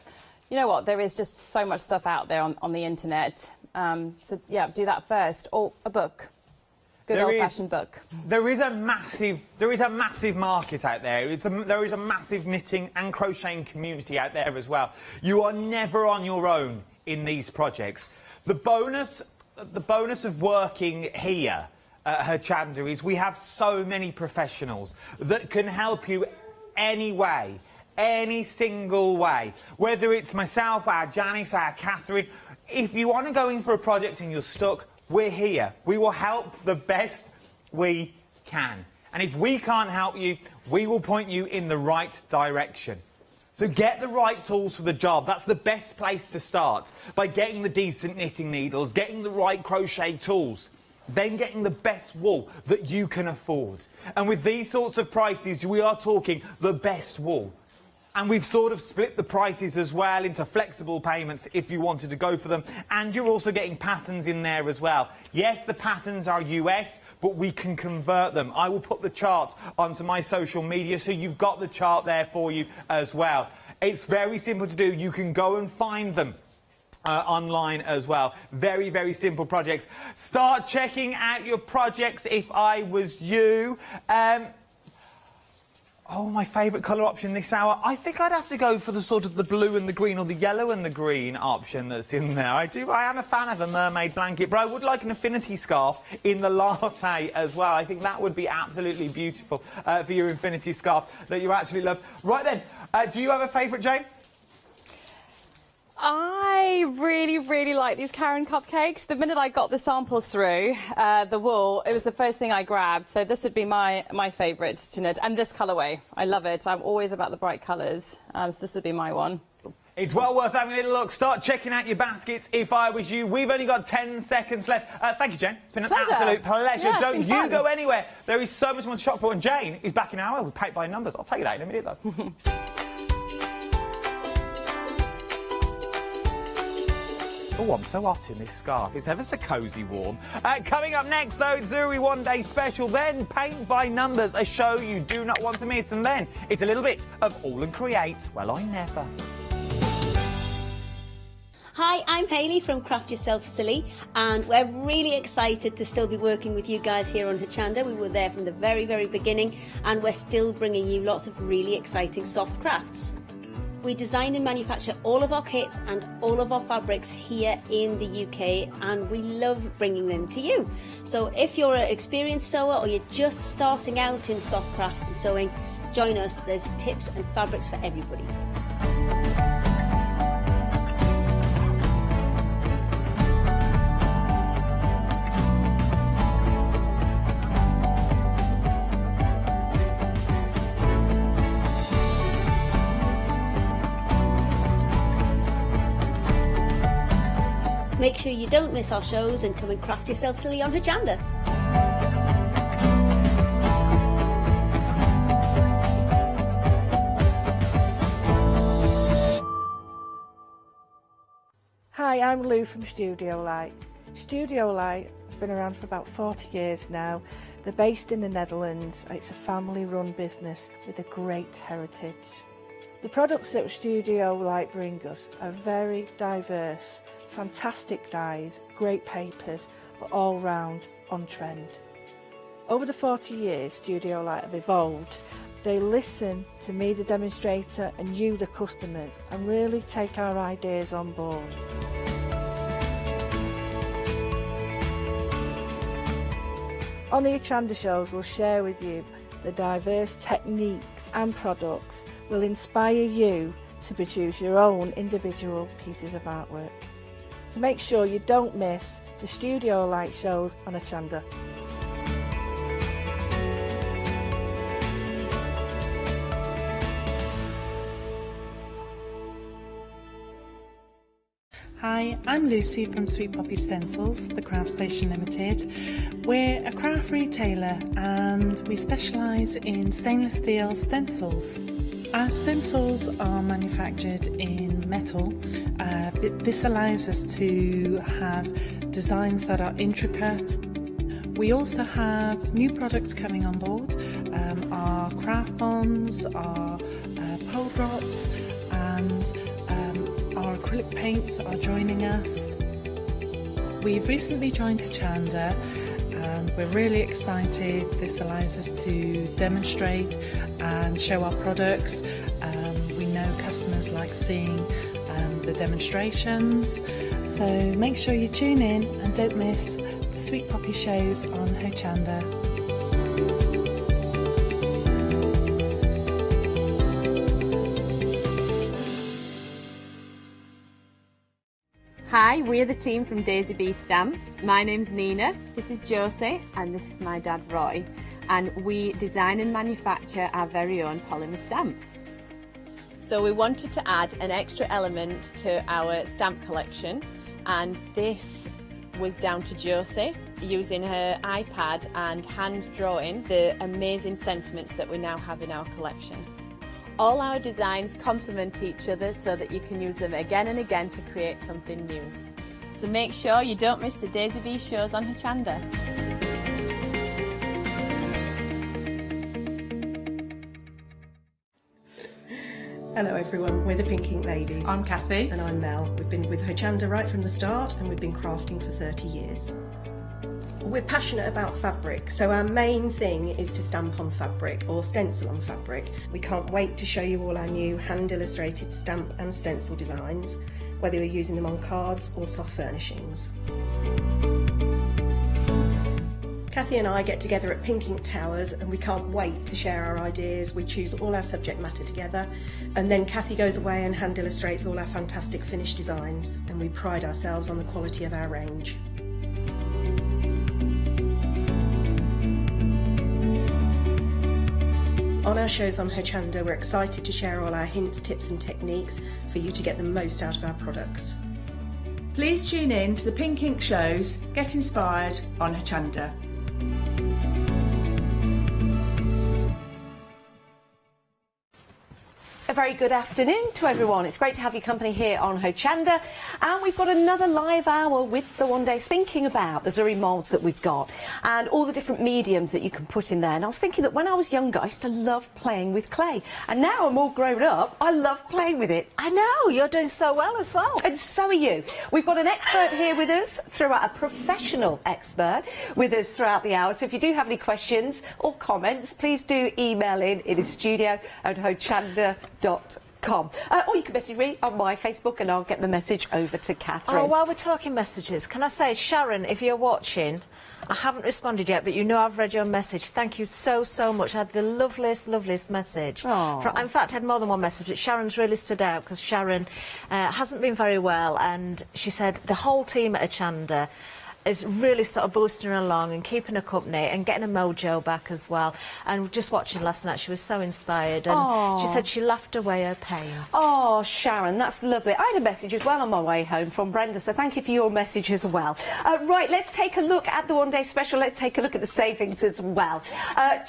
Speaker 6: you know what, there is just so much stuff out there on the internet. So yeah, do that first, or a book, good old-fashioned book.
Speaker 16: There is a massive market out there. There is a massive knitting and crocheting community out there as well. You are never on your own in these projects. The bonus of working here at Hochanda is we have so many professionals that can help you any way, any single way. Whether it's myself, our Janice, our Catherine. If you want to go in for a project and you're stuck, we're here. We will help the best we can. And if we can't help you, we will point you in the right direction. So get the right tools for the job. That's the best place to start, by getting the decent knitting needles, getting the right crochet tools, then getting the best wool that you can afford. And with these sorts of prices, we are talking the best wool. And we've sort of split the prices as well into flexible payments if you wanted to go for them. And you're also getting patterns in there as well. Yes, the patterns are US, but we can convert them. I will put the chart onto my social media, so you've got the chart there for you as well. It's very simple to do. You can go and find them online as well. Very, very simple projects. Start checking out your projects if I was you. Oh, my favourite colour option this hour. I think I'd have to go for the sort of the blue and the green, or the yellow and the green option that's in there. I am a fan of a mermaid blanket, but I would like an infinity scarf in the latte as well. I think that would be absolutely beautiful for your infinity scarf that you actually love. Right then, do you have a favourite, Jane?
Speaker 6: I really, really like these Caron cupcakes. The minute I got the samples through, the wool, it was the first thing I grabbed. So this would be my favourites to knit. And this colourway, I love it. I'm always about the bright colours. So this would be my one.
Speaker 16: It's well worth having a little look. Start checking out your baskets if I was you. We've only got 10 seconds left. Thank you, Jane. It's been an absolute pleasure.
Speaker 6: Yeah,
Speaker 16: Don't you go anywhere. There is so much more to shop for. And Jane is back in an hour with Paint by Numbers. I'll tell you that in a minute, though. Oh, I'm so hot in this scarf. It's ever so cosy warm. Coming up next, though, Zuri One Day Special. Then Paint by Numbers, a show you do not want to miss. And then it's a little bit of All and Create. Well, I never.
Speaker 7: Hi, I'm Hayley from Craft Yourself Silly, and we're really excited to still be working with you guys here on Hochanda. We were there from the very, very beginning, and we're still bringing you lots of really exciting soft crafts. We design and manufacture all of our kits and all of our fabrics here in the UK, and we love bringing them to you. So if you're an experienced sewer or you're just starting out in soft crafts and sewing, join us. There's tips and fabrics for everybody. Make sure you don't miss our shows and come and craft yourself silly on Hochanda.
Speaker 11: Hi, I'm Lou from Studio Light. Studio Light has been around for about 40 years now. They're based in the Netherlands. It's a family-run business with a great heritage. The products that Studio Light bring us are very diverse, fantastic dyes, great papers, but all round on trend. Over the 40 years Studio Light have evolved. They listen to me, the demonstrator, and you, the customers, and really take our ideas on board. On the Hochanda shows, we'll share with you the diverse techniques and products will inspire you to produce your own individual pieces of artwork. So make sure you don't miss the Studio Light shows on Hochanda.
Speaker 9: Hi, I'm Lucy from Sweet Poppy Stencils, the Craft Station Limited. We're a craft retailer and we specialise in stainless steel stencils. Our stencils are manufactured in metal. This allows us to have designs that are intricate. We also have new products coming on board, our craft bonds, our pole drops, and our acrylic paints are joining us. We've recently joined Hochanda and we're really excited. This allows us to demonstrate and show our products. We know customers like seeing the demonstrations, so make sure you tune in and don't miss the Sweet Poppy shows on Hochanda.
Speaker 10: Hi, we're the team from Daisy Bee Stamps. My name's Nina, this is Josie, and this is my dad Roy. And we design and manufacture our very own polymer stamps. So we wanted to add an extra element to our stamp collection, and this was down to Josie using her iPad and hand drawing the amazing sentiments that we now have in our collection. All our designs complement each other so that you can use them again and again to create something new. So make sure you don't miss the Daisy Bee shows on Hochanda.
Speaker 23: Hello everyone, we're the Pink Ink Ladies.
Speaker 24: I'm Kathy.
Speaker 23: And I'm Mel. We've been with Hochanda right from the start and we've been crafting for 30 years. We're passionate about fabric, so our main thing is to stamp on fabric or stencil on fabric. We can't wait to show you all our new hand illustrated stamp and stencil designs, whether you're using them on cards or soft furnishings. Kathy and I get together at Pink Ink Towers and we can't wait to share our ideas. We choose all our subject matter together and then Kathy goes away and hand illustrates all our fantastic finished designs, and we pride ourselves on the quality of our range. On our shows on Hochanda, we're excited to share all our hints, tips and techniques for you to get the most out of our products.
Speaker 24: Please tune in to the Pink Ink shows, get inspired on Hochanda.
Speaker 15: A very good afternoon to everyone. It's great to have your company here on Hochanda, and we've got another live hour with the one day thinking about the Zuri moulds that we've got and all the different mediums that you can put in there. And I was thinking that when I was younger I used to love playing with clay, and now I'm all grown up I love playing with it.
Speaker 1: I know, you're doing so well as well.
Speaker 15: And so are you. We've got an expert here with us throughout, a professional expert with us throughout the hour. So if you do have any questions or comments, please do email in. It is studio@hochanda.com. Or you can message me on my Facebook and I'll get the message over to Catherine.
Speaker 1: Oh, while we're talking messages, can I say, Sharon, if you're watching, I haven't responded yet, but you know I've read your message. Thank you so, so much. I had the loveliest, loveliest message. In fact, I had more than one message, but Sharon's really stood out because Sharon hasn't been very well, and she said the whole team at Hochanda is really sort of boosting her along and keeping her company and getting a mojo back as well. And just watching last night, she was so inspired, and she said she laughed away her pain.
Speaker 5: Oh, Sharon, that's lovely. I had a message as well on my way home from Brenda, so thank you for your message as well. Right, let's take a look at the one-day special. Let's take a look at the savings as well.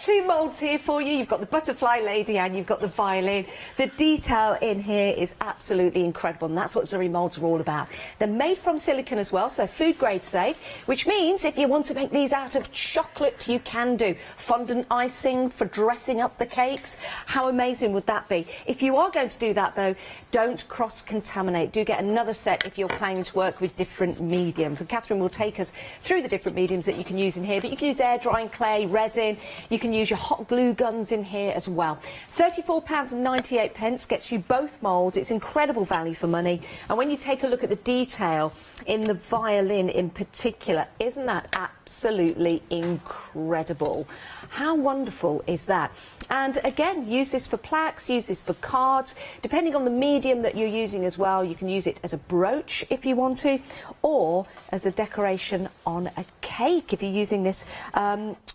Speaker 5: 2 moulds here for you. You've got the butterfly lady and you've got the violin. The detail in here is absolutely incredible, and that's what Zuri moulds are all about. They're made from silicone as well, so food grade safe, which means if you want to make these out of chocolate, you can do. Fondant icing for dressing up the cakes. How amazing would that be? If you are going to do that, though, don't cross-contaminate. Do get another set if you're planning to work with different mediums. And Catherine will take us through the different mediums that you can use in here. But you can use air drying clay, resin. You can use your hot glue guns in here as well. £34.98 gets you both moulds. It's incredible value for money. And when you take a look at the detail in the violin in particular, isn't that absolutely incredible? How wonderful is that? And again, use this for plaques, use this for cards. Depending on the medium that you're using as well, you can use it as a brooch if you want to, or as a decoration on a cake if you're using this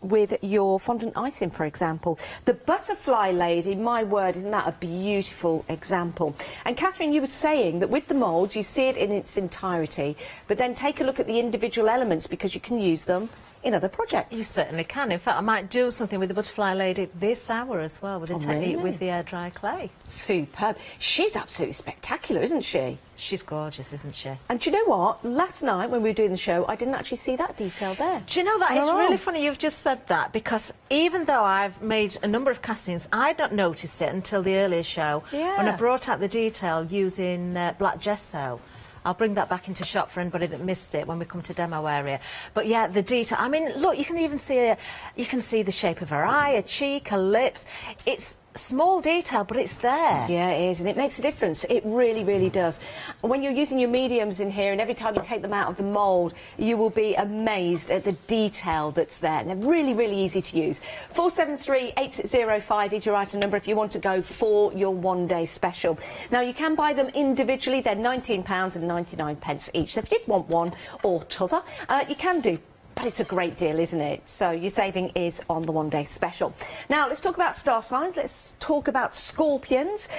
Speaker 5: with your fondant icing, for example. The butterfly lady, my word, isn't that a beautiful example? And Catherine, you were saying that with the mould, you see it in its entirety, but then take a look at the individual elements because you can use them in other projects.
Speaker 1: You certainly can. In fact, I might do something with the butterfly lady this hour as well with the technique
Speaker 5: really?
Speaker 1: with the air dry clay.
Speaker 5: Superb. She's absolutely spectacular, isn't she?
Speaker 1: She's gorgeous, isn't she?
Speaker 5: And do you know what? Last night when we were doing the show, I didn't actually see that detail there.
Speaker 1: Do you know that? It's really funny you've just said that, because even though I've made a number of castings, I don't notice it until the earlier show when I brought out the detail using black gesso. I'll bring that back into shop for anybody that missed it when we come to demo area. But yeah, the detail. I mean, look, you can even see the shape of her eye, her cheek, her lips. It's small detail, but it's there.
Speaker 5: Yeah, it is, and it makes a difference. It really, really does. And when you're using your mediums in here, and every time you take them out of the mould, you will be amazed at the detail that's there. And they're really, really easy to use. 473-8605 is your item number if you want to go for your one-day special. Now, you can buy them individually. They're £19.99 each. So if you did want one or t'other, you can do. But it's a great deal, isn't it? So your saving is on the one-day special. Now, let's talk about star signs. Let's talk about scorpions.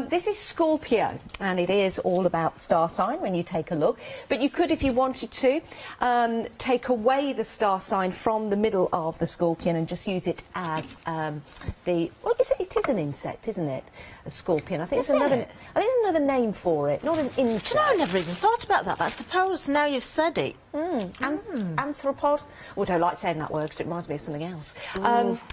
Speaker 5: This is Scorpio, and it is all about the star sign when you take a look. But you could, if you wanted to, take away the star sign from the middle of the scorpion and just use it as well, it is an insect, isn't it? A scorpion. I think it's another name for it, not an insect.
Speaker 1: Do you know, I never even thought about that, but I suppose now you've said it.
Speaker 5: Anthropod. Oh, I don't like saying that word because it reminds me of something else.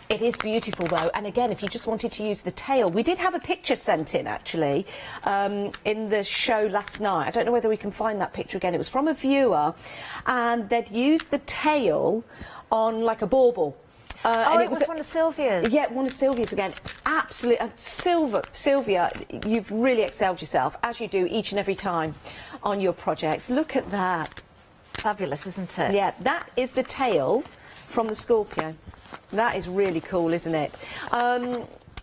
Speaker 5: It is beautiful, though. And again, if you just wanted to use the tail, we did have a picture sent in, actually, in the show last night. I don't know whether we can find that picture again. It was from a viewer, and they'd used the tail on, like, a bauble.
Speaker 1: And it was one of Sylvia's.
Speaker 5: Yeah, one of Sylvia's again. Absolutely. Sylvia, you've really excelled yourself, as you do each and every time on your projects. Look at that.
Speaker 1: Fabulous, isn't it?
Speaker 5: Yeah, that is the tail from the Scorpio. That is really cool, isn't it?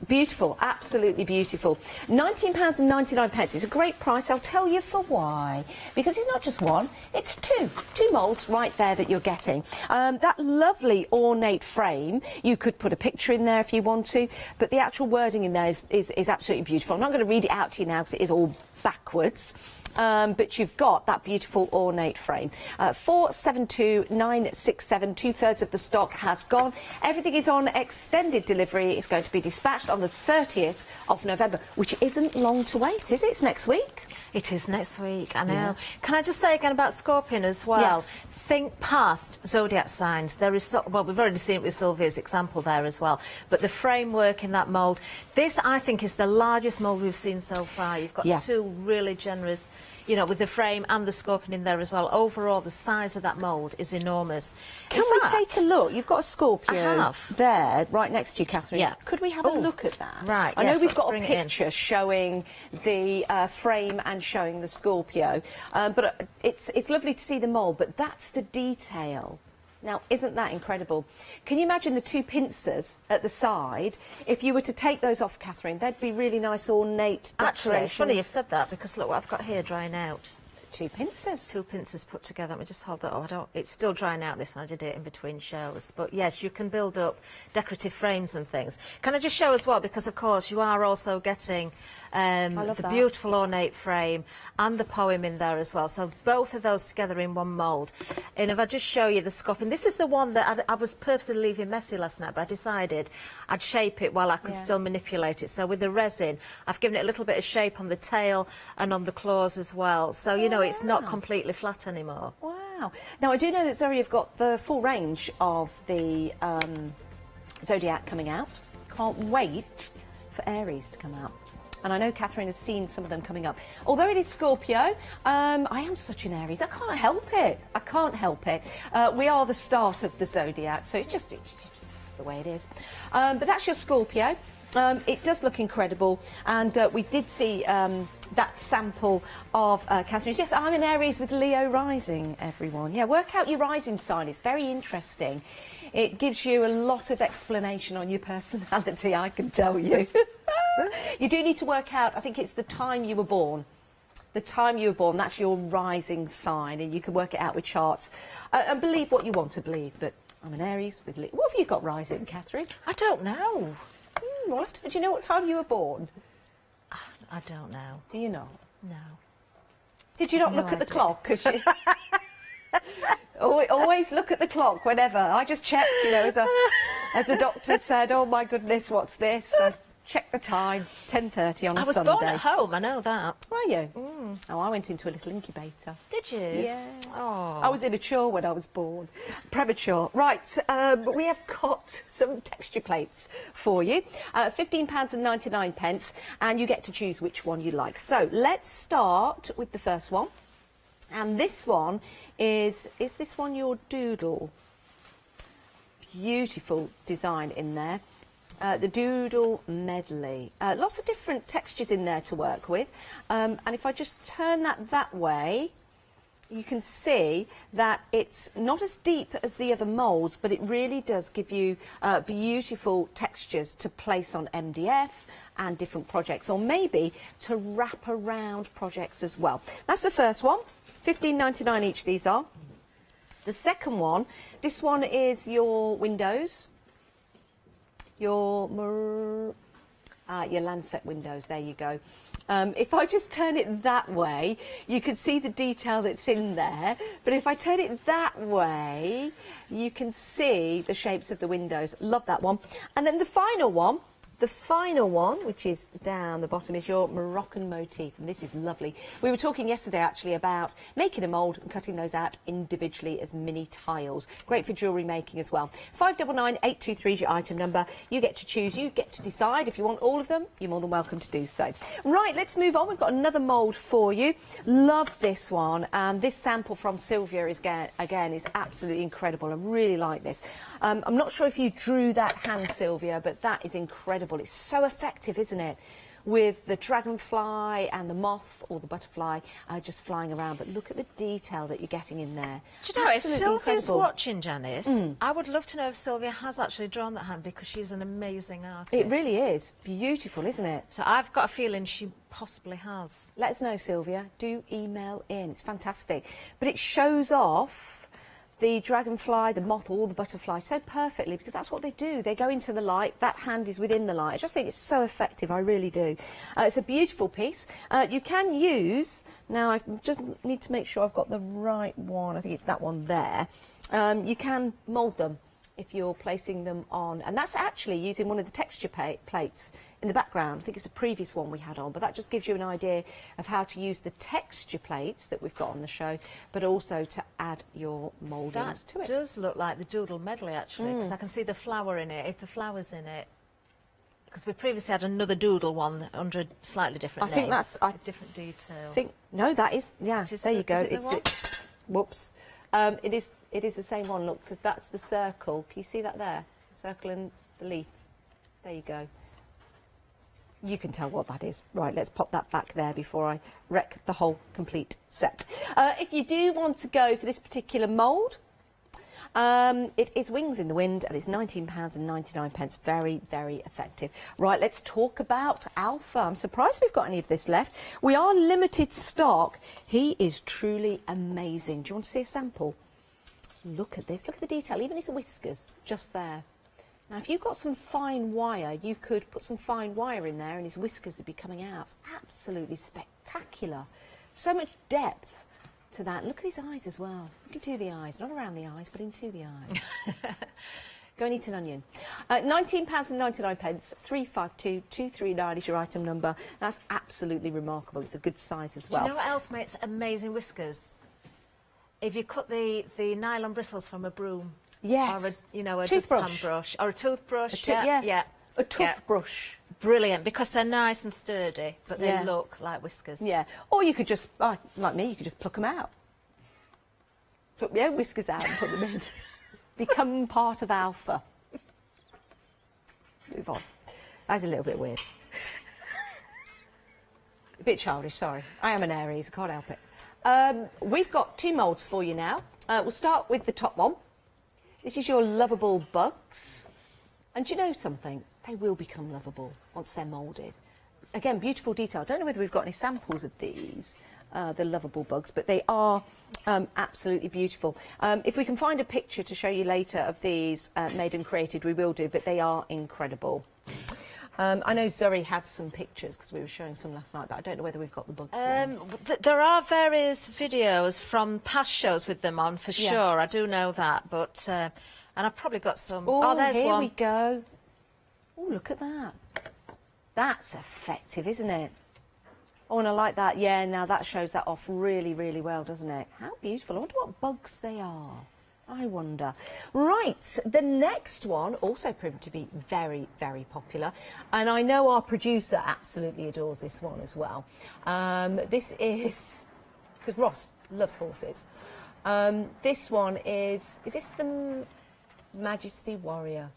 Speaker 5: Beautiful, absolutely beautiful. £19.99. It's a great price. I'll tell you for why. Because it's not just one, it's two moulds right there that you're getting. That lovely ornate frame, you could put a picture in there if you want to, but the actual wording in there is absolutely beautiful. I'm not going to read it out to you now because it is all backwards. But you've got that beautiful ornate frame. 472967, 2/3 of the stock has gone. Everything is on extended delivery. It's going to be dispatched on the 30th of November, which isn't long to wait, is it? It's next week.
Speaker 1: It is next week, I know. Yeah. Can I just say again about Scorpion as well?
Speaker 5: Yes.
Speaker 1: Think past zodiac signs. There is well, we've already seen it with Sylvia's example there as well. But the framework in that mould, this I think is the largest mould we've seen so far. You've got two really generous, you know, with the frame and the scorpion in there as well. Overall, the size of that mould is enormous.
Speaker 5: Can we take a look? You've got a Scorpio there, right next to you, Catherine.
Speaker 1: Yeah.
Speaker 5: Could we have a look at that?
Speaker 1: Right.
Speaker 5: I know we've got a picture showing the frame and showing the Scorpio, but it's lovely to see the mould, but that's the detail. Now, isn't that incredible? Can you imagine the two pincers at the side? If you were to take those off, Catherine, they'd be really nice ornate decorations.
Speaker 1: Actually, it's funny you've said that, because look what I've got here drying out.
Speaker 15: 2 pincers.
Speaker 1: 2 pincers put together. Let me just hold that. Oh, it's still drying out this one. I did it in between shows. But yes, you can build up decorative frames and things. Can I just show as well? Because of course you are also getting the beautiful ornate frame and the poem in there as well. So both of those together in one mould. And if I just show you the scupping, this is the one that I was purposely leaving messy last night, but I decided I'd shape it while I could still manipulate it. So with the resin, I've given it a little bit of shape on the tail and on the claws as well. So, you know, it's not completely flat anymore.
Speaker 15: Wow. Now, I do know that Zuri have got the full range of the Zodiac coming out. Can't wait for Aries to come out. And I know Catherine has seen some of them coming up. Although it is Scorpio, I am such an Aries. I can't help it. I can't help it. We are the start of the Zodiac, so it's just the way it is. But that's your Scorpio. It does look incredible, and we did see that sample of Catherine's. Yes, I'm an Aries with Leo rising, everyone. Yeah, work out your rising sign. It's very interesting. It gives you a lot of explanation on your personality, I can tell you. You do need to work out, I think it's the time you were born. The time you were born, that's your rising sign, and you can work it out with charts. And believe what you want to believe, but I'm an Aries with Leo. What have you got rising, Catherine?
Speaker 1: I don't know.
Speaker 15: Do you know what time you were born?
Speaker 1: I don't know.
Speaker 15: Do you not?
Speaker 1: No.
Speaker 15: Did you not look at the clock? 'Cause you... Always look at the clock whenever. I just checked, you know, as a doctor said, oh my goodness, what's this? I checked the time, 10:30 on a Sunday.
Speaker 1: I was born at home, I know that.
Speaker 15: Were you? Oh, I went into a little incubator.
Speaker 1: Did you?
Speaker 15: Yeah.
Speaker 1: Oh.
Speaker 15: I was immature when I was born. Premature. Right, we have got some texture plates for you. £15.99, and you get to choose which one you like. So let's start with the first one. And this one is this one your doodle? Beautiful design in there. The doodle medley. Lots of different textures in there to work with. And if I just turn that way, you can see that it's not as deep as the other moulds, but it really does give you beautiful textures to place on MDF and different projects, or maybe to wrap around projects as well. That's the first one. £15.99 each these are. The second one, this one is your windows. Your Lancet windows, there you go. If I just turn it that way, you can see the detail that's in there. But if I turn it that way, you can see the shapes of the windows. Love that one. And then the final one, which is down the bottom, is your Moroccan motif, and this is lovely. We were talking yesterday actually about making a mould and cutting those out individually as mini tiles. Great for jewellery making as well. 599823 is your item number. You get to choose, you get to decide if you want all of them. You're more than welcome to do so. Right, let's move on. We've got another mould for you. Love this one, and this sample from Sylvia is again is absolutely incredible. I really like this. I'm not sure if you drew that hand, Sylvia, but that is incredible. It's so effective, isn't it? With the dragonfly and the moth or the butterfly just flying around. But look at the detail that you're getting in there.
Speaker 1: Do you know, if
Speaker 15: Absolutely
Speaker 1: Sylvia's
Speaker 15: incredible.
Speaker 1: watching, Janice, I would love to know if Sylvia has actually drawn that hand, because she's an amazing artist.
Speaker 15: It really is. Beautiful, isn't it?
Speaker 1: So I've got a feeling she possibly has.
Speaker 15: Let us know, Sylvia. Do email in. It's fantastic. But it shows off the dragonfly, the moth, or the butterfly so perfectly, because that's what they do. They go into the light. That hand is within the light. I just think it's so effective. I really do. It's a beautiful piece. You can use... Now, I just need to make sure I've got the right one. I think it's that one there. You can mould them if you're placing them on. And that's actually using one of the texture plates in the background. I think it's a previous one we had on, but that just gives you an idea of how to use the texture plates that we've got on the show, but also to add your mouldings to it.
Speaker 1: That does look like the doodle medley, actually, because I can see the flower in it, if the flower's in it. Because we previously had another doodle one under a slightly different name.
Speaker 15: I think that's...
Speaker 1: a different detail.
Speaker 15: No, that is... Yeah, there you go.
Speaker 1: Is it
Speaker 15: Whoops. It is the same one, look, because that's the circle. Can you see that there? Circle and the leaf. There you go. You can tell what that is. Right, let's pop that back there before I wreck the whole complete set. If you do want to go for this particular mould, It is Wings in the Wind, and it's £19.99. Very, very effective. Right, let's talk about Alpha. I'm surprised we've got any of this left. We are limited stock. He is truly amazing. Do you want to see a sample? Look at this. Look at the detail. Even his whiskers, just there. Now, if you've got some fine wire, you could put some fine wire in there and his whiskers would be coming out. It's absolutely spectacular. So much depth to that. Look at his eyes as well. Look into the eyes. Not around the eyes, but into the eyes. Go and eat an onion. £19.99, 352239 is your item number. That's absolutely remarkable. It's a good size as well.
Speaker 1: Do you know what else makes amazing whiskers? If you cut the nylon bristles from a broom.
Speaker 15: Yes.
Speaker 1: Or a
Speaker 15: toothbrush.
Speaker 1: dustpan brush. Or a toothbrush.
Speaker 15: Yeah. A toothbrush.
Speaker 1: Yeah. Brilliant, because they're nice and sturdy, but they look like whiskers.
Speaker 15: Yeah. Or you could just, like me, you could just pluck them out. Pluck your own whiskers out and put them in. Become part of Alpha. Let's move on. That's a little bit weird. A bit childish, sorry. I am an Aries, I can't help it. We've got 2 moulds for you now. We'll start with the top one. This is your lovable bugs. And do you know something? They will become lovable once they're moulded. Again, beautiful detail. I don't know whether we've got any samples of these, the lovable bugs, but they are absolutely beautiful. If we can find a picture to show you later of these made and created, we will do, but they are incredible. I know Zuri had some pictures because we were showing some last night, but I don't know whether we've got the bugs on.
Speaker 1: There are various videos from past shows with them on, for sure. I do know that, but... and I've probably got some...
Speaker 15: Oh,
Speaker 1: there's
Speaker 15: here
Speaker 1: one.
Speaker 15: we go. Oh, look at that. That's effective, isn't it? Oh, and I like that. Yeah, now that shows that off really, really well, doesn't it? How beautiful. I wonder what bugs they are. I wonder. Right, the next one also proved to be very, very popular. And I know our producer absolutely adores this one as well. This is... because Ross loves horses. This one is this the Majesty Warrior?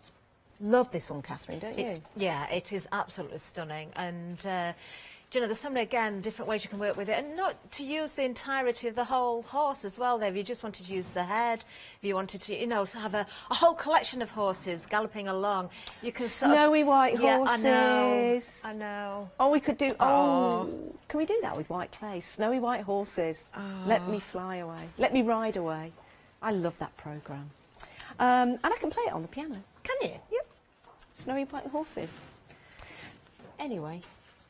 Speaker 15: Love this one, Catherine, don't you?
Speaker 1: Yeah, it is absolutely stunning. And, you know, there's so many, again, different ways you can work with it. And not to use the entirety of the whole horse as well, there. If you just wanted to use the head, if you wanted to, you know, to have a whole collection of horses galloping along, you can
Speaker 15: Snowy white horses.
Speaker 1: Yeah, I know.
Speaker 15: Oh, we could do... Oh, can we do that with white clay? Snowy white horses. Let me fly away. Let me ride away. I love that programme. And I can play it on the piano.
Speaker 1: Can you?
Speaker 15: Yep. Snowy white horses. Anyway,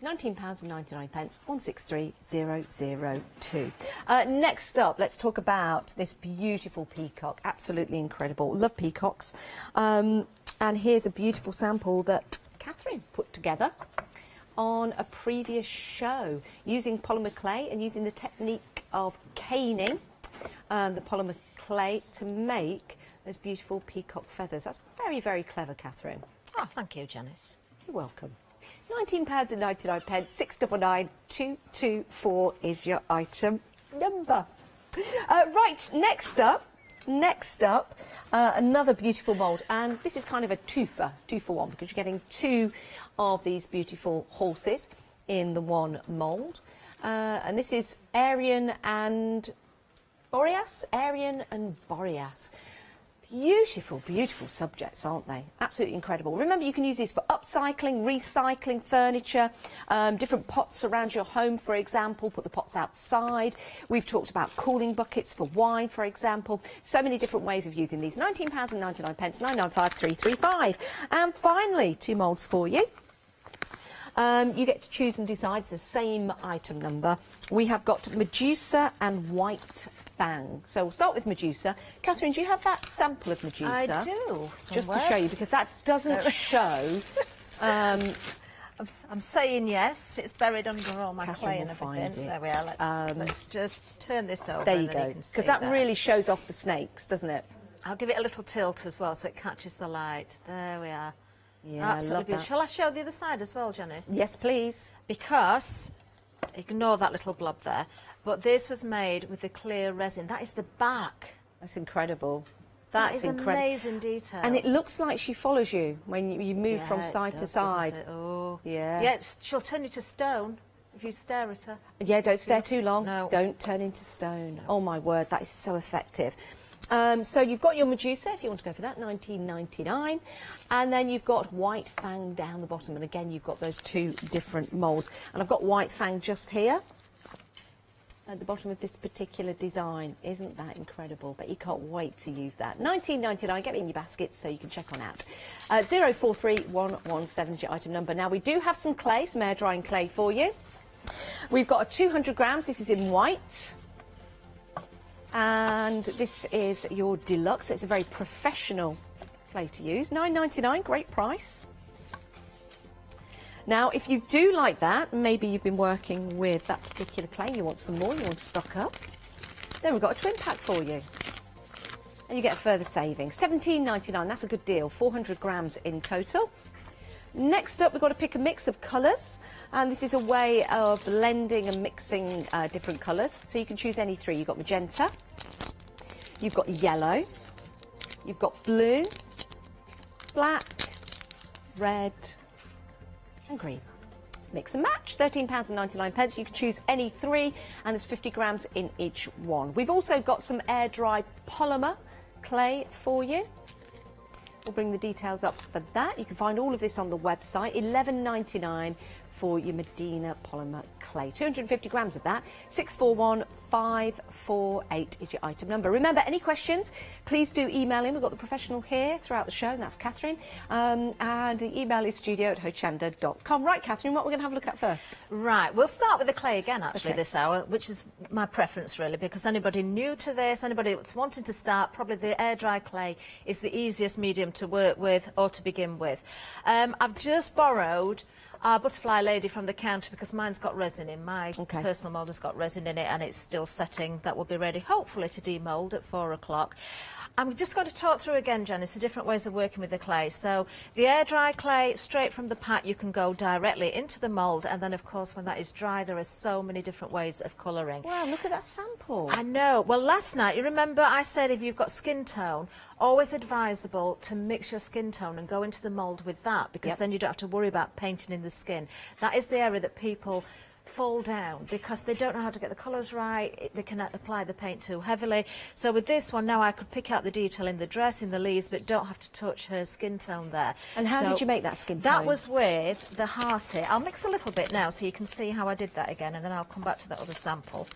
Speaker 15: £19.99, 163002. Next up, let's talk about this beautiful peacock. Absolutely incredible. Love peacocks. And here's a beautiful sample that Catherine put together on a previous show using polymer clay and using the technique of caning the polymer clay to make those beautiful peacock feathers. That's very, very clever, Catherine.
Speaker 1: Oh, thank you, Janice.
Speaker 15: You're welcome. £19.99, 699224 is your item number. Right, next up, another beautiful mould, and this is kind of a twofer one because you're getting 2 of these beautiful horses in the one mould, and this is Arian and Boreas. Beautiful, beautiful subjects, aren't they? Absolutely incredible. Remember, you can use these for upcycling, recycling furniture, different pots around your home, for example. Put the pots outside. We've talked about cooling buckets for wine, for example. So many different ways of using these. £19.99, 995335. And finally, 2 moulds for you. You get to choose and decide. It's the same item number. We have got Medusa and White Fang. So we'll start with Medusa. Catherine, do you have that sample of Medusa?
Speaker 1: I do,
Speaker 15: just to
Speaker 1: somewhere.
Speaker 15: show you, because that doesn't show.
Speaker 1: I'm saying yes. It's buried under all my
Speaker 15: Catherine
Speaker 1: clay and
Speaker 15: will find
Speaker 1: everything.
Speaker 15: it.
Speaker 1: There we are. Let's just turn this over.
Speaker 15: There
Speaker 1: and
Speaker 15: you
Speaker 1: then
Speaker 15: go.
Speaker 1: you can see
Speaker 15: Because that really shows off the snakes, doesn't it?
Speaker 1: I'll give it a little tilt as well so it catches the light. There we are.
Speaker 15: Yeah,
Speaker 1: absolutely
Speaker 15: I love
Speaker 1: beautiful.
Speaker 15: that.
Speaker 1: Shall I show the other side as well, Janice?
Speaker 15: Yes, please.
Speaker 1: Because, ignore that little blob there, but this was made with the clear resin. That is the back.
Speaker 15: That's incredible.
Speaker 1: That
Speaker 15: That's
Speaker 1: is
Speaker 15: incredible.
Speaker 1: amazing detail.
Speaker 15: And it looks like she follows you when you move from
Speaker 1: it
Speaker 15: side to
Speaker 1: does,
Speaker 15: side.
Speaker 1: doesn't it? Oh.
Speaker 15: Yeah.
Speaker 1: Yeah, she'll turn you to stone if you stare at her.
Speaker 15: Yeah, don't stare too long.
Speaker 1: No.
Speaker 15: Don't turn into stone. Oh, my word, that is so effective. So you've got your Medusa, if you want to go for that, $19.99. And then you've got White Fang down the bottom. And again, you've got those two different moulds. And I've got White Fang just here at the bottom of this particular design. Isn't that incredible? But you can't wait to use that. $19.99. Get it in your baskets so you can check on out. 043117 is your item number. Now, we do have some clay, some air drying clay for you. We've got a 200 grams. This is in white. And this is your deluxe. So it's a very professional clay to use. $9.99. Great price. Now, if you do like that, maybe you've been working with that particular clay, you want some more, you want to stock up, then we've got a twin pack for you. And you get a further saving. $17.99, that's a good deal, 400 grams in total. Next up, we've got to pick a mix of colours, and this is a way of blending and mixing different colours. So you can choose any three. You've got magenta, you've got yellow, you've got blue, black, red, and green. Mix and match, £13.99. You can choose any three, and there's 50 grams in each one. We've also got some air dry polymer clay for you. We'll bring the details up for that. You can find all of this on the website. $11.99 for your Medina polymer clay. 250 grams of that. 641548 is your item number. Remember, any questions, please do email in. We've got the professional here throughout the show, and that's Catherine. And the email is studio@hochanda.com. Right, Catherine, what we're going to have a look at first?
Speaker 1: Right, we'll start with the clay again, actually,
Speaker 15: Okay.
Speaker 1: this hour, which is my preference, really, because anybody new to this, anybody that's wanting to start, probably the air dry clay is the easiest medium to work with or to begin with. I've just borrowed our butterfly lady from the counter because mine's got resin in. My personal mould has got resin in it, and it's still setting. That will be ready, hopefully, to demould at 4 o'clock. I'm just going to talk through again, Janice, the different ways of working with the clay. So the air dry clay, straight from the pack, you can go directly into the mould, and then, of course, when that is dry, there are so many different ways of colouring.
Speaker 15: Wow, look at that sample.
Speaker 1: I know. Well, last night, you remember I said if you've got skin tone, always advisable to mix your skin tone and go into the mould with that, because then you don't have to worry about painting in the skin. That is the area that people fall down because they don't know how to get the colours right. They can apply the paint too heavily. So with this one now, I could pick out the detail in the dress, in the leaves, but don't have to touch her skin tone there.
Speaker 15: And how did you make that skin tone?
Speaker 1: That was with the Hearty. I'll mix a little bit now so you can see how I did that again, and then I'll come back to that other sample.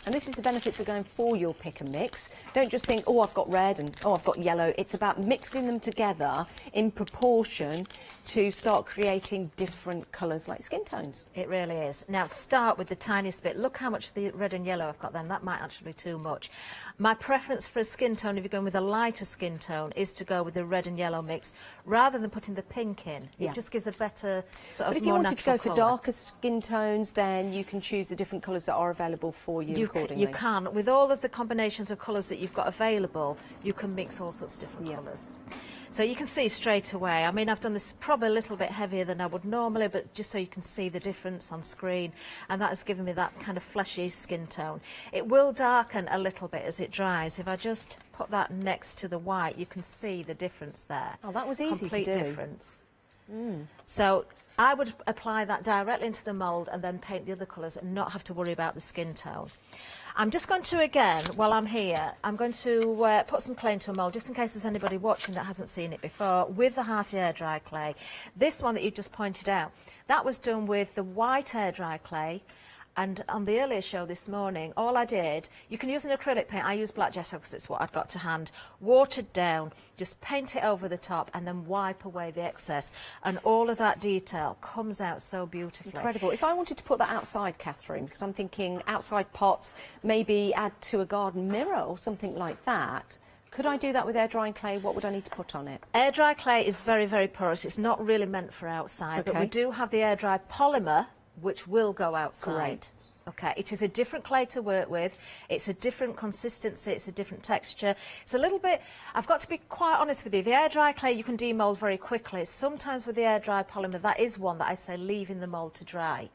Speaker 15: And this is the benefits of going for your pick and mix. Don't just think, oh, I've got red and oh, I've got yellow. It's about mixing them together in proportion to start creating different colours like skin tones.
Speaker 1: It really is. Now start with the tiniest bit. Look how much the red and yellow I've got then. That might actually be too much. My preference for a skin tone, if you're going with a lighter skin tone, is to go with the red and yellow mix rather than putting the pink in.
Speaker 15: Yeah.
Speaker 1: It just gives a better sort of
Speaker 15: But if you
Speaker 1: more
Speaker 15: wanted to go
Speaker 1: natural
Speaker 15: for
Speaker 1: colour.
Speaker 15: darker skin tones, then you can choose the different colours that are available for you accordingly.
Speaker 1: You can. With all of the combinations of colours that you've got available, you can mix all sorts of different colours. So you can see straight away. I mean, I've done this probably a little bit heavier than I would normally, but just so you can see the difference on screen. And that has given me that kind of fleshy skin tone. It will darken a little bit as it dries. If I just put that next to the white, you can see the difference there.
Speaker 15: Oh, that was easy
Speaker 1: Complete
Speaker 15: to do.
Speaker 1: difference. So I would apply that directly into the mould and then paint the other colours and not have to worry about the skin tone. I'm just going to, again, while I'm here, I'm going to put some clay into a mould, just in case there's anybody watching that hasn't seen it before, with the Hearty air dry clay. This one that you just pointed out, that was done with the white air dry clay. And on the earlier show this morning, all I did, you can use an acrylic paint, I use black gesso because it's what I'd got to hand, watered down, just paint it over the top and then wipe away the excess. And all of that detail comes out so beautifully.
Speaker 15: Incredible. If I wanted to put that outside, Catherine, because I'm thinking outside pots, maybe add to a garden mirror or something like that, could I do that with air drying clay? What would I need to put on it?
Speaker 1: Air dry clay is very, very porous. It's not really meant for outside, but we do have the air dry polymer, which will go outside.
Speaker 15: Great.
Speaker 1: Okay, it is a different clay to work with. It's a different consistency. It's a different texture. It's a little bit, I've got to be quite honest with you, the air dry clay you can demould very quickly. Sometimes with the air dry polymer, that is one that I say leave in the mould to dry.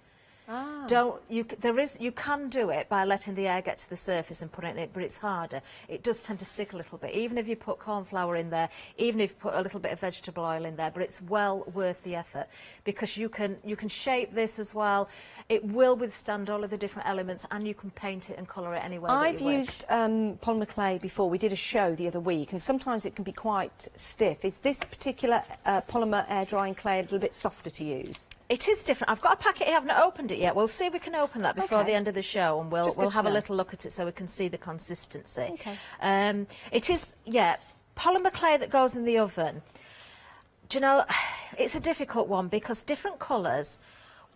Speaker 1: You can do it by letting the air get to the surface and putting it in it, but it's harder. It does tend to stick a little bit, even if you put corn flour in there, even if you put a little bit of vegetable oil in there, but it's well worth the effort because you can shape this as well. It will withstand all of the different elements, and you can paint it and colour it anywhere that
Speaker 15: I've
Speaker 1: you wish.
Speaker 15: used polymer clay before. We did a show the other week, and sometimes it can be quite stiff. Is this particular polymer air drying clay a little bit softer to use?
Speaker 1: It is different. I've got a packet here. I haven't opened it yet. We'll see if we can open that before the end of the show, and we'll have a little look at it so we can see the consistency.
Speaker 15: Okay.
Speaker 1: It is, polymer clay that goes in the oven. Do you know, it's a difficult one because different colours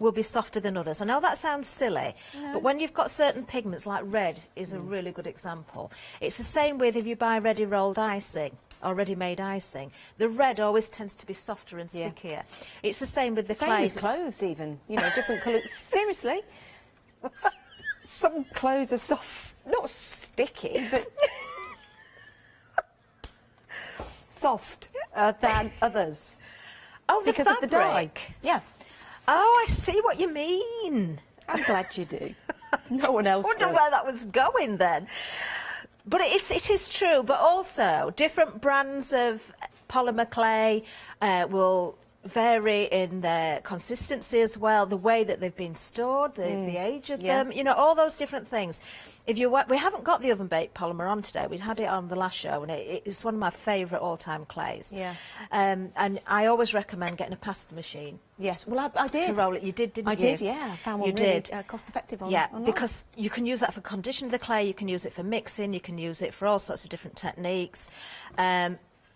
Speaker 1: will be softer than others. I know that sounds silly, but when you've got certain pigments, like red is a really good example. It's the same with if you buy ready rolled icing or ready-made icing. The red always tends to be softer and stickier. It's the same with the clays.
Speaker 15: Same with clothes even, you know, different colours. Seriously, some clothes are soft, not sticky, but soft than others.
Speaker 1: Oh, the
Speaker 15: because
Speaker 1: fabric.
Speaker 15: of the dye. Yeah.
Speaker 1: Oh, I see what you mean.
Speaker 15: I'm glad you do. No one else
Speaker 1: I wonder
Speaker 15: does.
Speaker 1: where that was going then. But it is true, but also different brands of polymer clay will vary in their consistency as well, the way that they've been stored, the age of them, you know, all those different things. We haven't got the oven baked polymer on today. We had it on the last show, and it's one of my favourite all-time clays.
Speaker 15: Yeah.
Speaker 1: And I always recommend getting a pasta machine.
Speaker 15: Yes, well, I did.
Speaker 1: To roll it. You did, didn't you?
Speaker 15: I did, yeah. I found one really cost-effective on online.
Speaker 1: Because you can use that for conditioning the clay, you can use it for mixing, you can use it for all sorts of different techniques.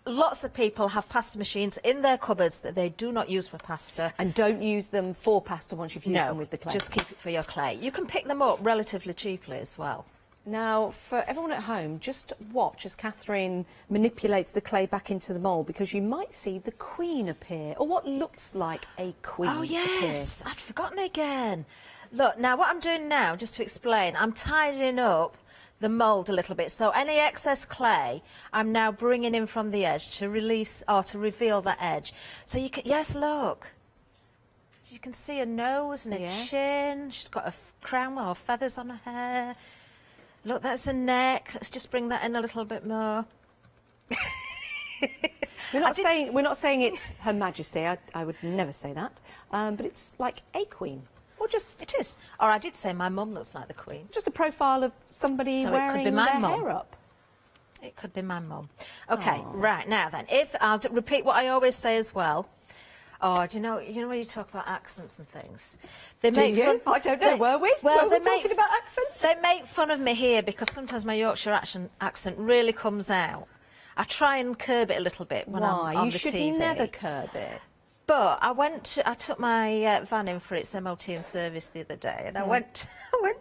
Speaker 1: Lots of people have pasta machines in their cupboards that they do not use for pasta.
Speaker 15: And don't use them for pasta once you've used them with the clay.
Speaker 1: Just keep it for your clay. You can pick them up relatively cheaply as well.
Speaker 15: Now, for everyone at home, just watch as Catherine manipulates the clay back into the mould, because you might see the queen appear, or what looks like a queen
Speaker 1: Oh, yes, I'd forgotten again. Look, now what I'm doing now, just to explain, I'm tidying up the mould a little bit. So any excess clay, I'm now bringing in from the edge to release or to reveal that edge. So you can, yes, look. You can see a nose and a chin. She's got a crown or feathers on her hair. Look, that's a neck. Let's just bring that in a little bit more.
Speaker 15: We're not saying it's Her Majesty. I would never say that. But it's like a queen.
Speaker 1: Or just, it is. Or I did say my mum looks like the queen.
Speaker 15: Just a profile of somebody
Speaker 1: So
Speaker 15: wearing
Speaker 1: it could be my
Speaker 15: their
Speaker 1: mum.
Speaker 15: hair up.
Speaker 1: It could be my mum. Okay, right, now then, if I'll repeat what I always say as well. Oh, do you know when you talk about accents and things? They
Speaker 15: Do you? I don't know, were we?
Speaker 1: Well,
Speaker 15: Were we talking about accents?
Speaker 1: They make fun of me here because sometimes my Yorkshire accent really comes out. I try and curb it a little bit when I'm on
Speaker 15: You
Speaker 1: the
Speaker 15: should
Speaker 1: TV.
Speaker 15: never curb it.
Speaker 1: But I took my van in for its MOT and service the other day, and I went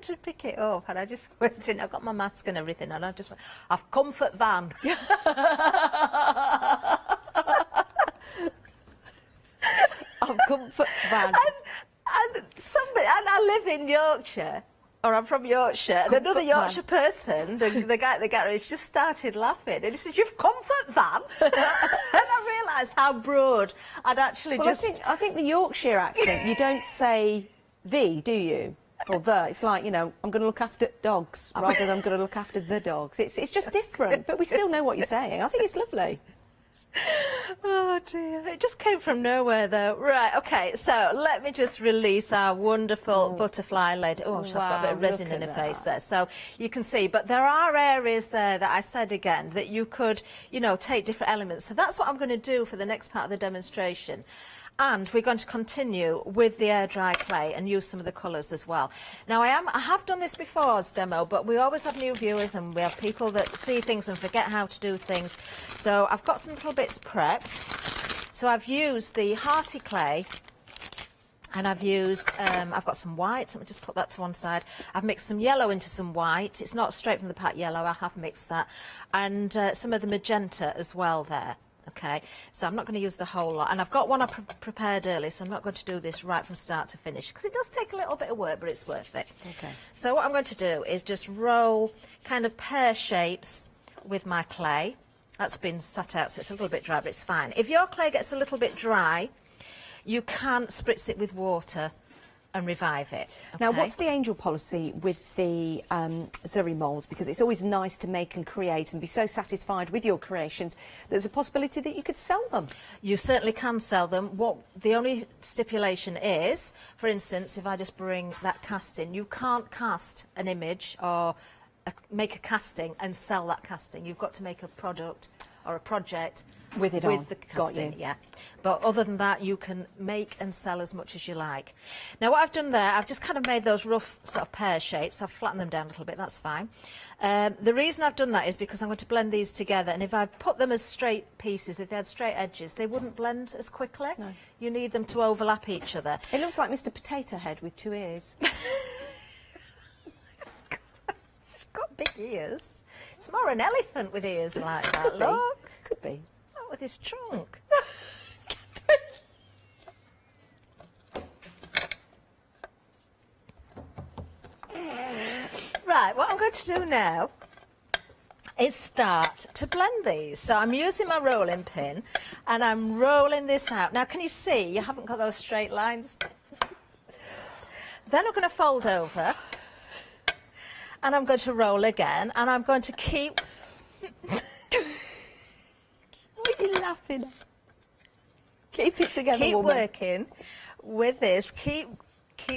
Speaker 1: to pick it up, and I just went in. I got my mask and everything, and I just went, "I've comfort van."
Speaker 15: I've comfort van.
Speaker 1: And I live in Yorkshire. Or I'm from Yorkshire, and another Yorkshire person, the guy at the garage, just started laughing, and he said, "You've comfort van?" And I realised how broad I'd actually
Speaker 15: Well, I think the Yorkshire accent, you don't say "the," do you? Or "the." It's like, you know, I'm going to look after dogs rather than I'm going to look after the dogs. It's just different, but we still know what you're saying. I think it's lovely.
Speaker 1: Oh dear, it just came from nowhere though. Right, okay, so let me just release our wonderful butterfly lady. Oh, she's got a bit of resin in her face there, so you can see. But there are areas there that I said again that you could, you know, take different elements. So that's what I'm going to do for the next part of the demonstration. And we're going to continue with the air dry clay and use some of the colours as well. Now I have done this before as demo, but we always have new viewers and we have people that see things and forget how to do things. So I've got some little bits prepped. So I've used the hearty clay, and I've used, I've got some white. Let me just put that to one side. I've mixed some yellow into some white. It's not straight from the pack yellow, I have mixed that. And some of the magenta as well there. Okay, so I'm not going to use the whole lot, and I've got one I prepared early, so I'm not going to do this right from start to finish because it does take a little bit of work, but it's worth it.
Speaker 15: Okay.
Speaker 1: So what I'm going to do is just roll kind of pear shapes with my clay. That's been sat out, so it's a little bit dry, but it's fine. If your clay gets a little bit dry, you can spritz it with water and revive it.
Speaker 15: Now,
Speaker 1: okay?
Speaker 15: what's the angel policy with the Zuri moulds? Because it's always nice to make and create and be so satisfied with your creations. There's a possibility that you could sell them.
Speaker 1: You certainly can sell them. What the only stipulation is, for instance, if I just bring that casting, you can't cast an image or make a casting and sell that casting. You've got to make a product or a project
Speaker 15: with it
Speaker 1: with
Speaker 15: on.
Speaker 1: the
Speaker 15: Got
Speaker 1: casting,
Speaker 15: you.
Speaker 1: yeah. But other than that, you can make and sell as much as you like. Now, what I've done there, I've just kind of made those rough sort of pear shapes. I've flattened them down a little bit, that's fine. The reason I've done that is because I'm going to blend these together, and if I put them as straight pieces, if they had straight edges, they wouldn't blend as quickly.
Speaker 15: No.
Speaker 1: You need them to overlap each other.
Speaker 15: It looks like Mr. Potato Head with 2 ears.
Speaker 1: It's got big ears. It's more an elephant with ears like that.
Speaker 15: Could be.
Speaker 1: Look.
Speaker 15: Could be.
Speaker 1: Not with his trunk. Right, what I'm going to do now is start to blend these. So I'm using my rolling pin and I'm rolling this out. Now, can you see you haven't got those straight lines? Then I'm going to fold over and I'm going to roll again and I'm going to keep...
Speaker 15: What are you laughing at? Keep it together,
Speaker 1: Keep
Speaker 15: woman.
Speaker 1: working with this.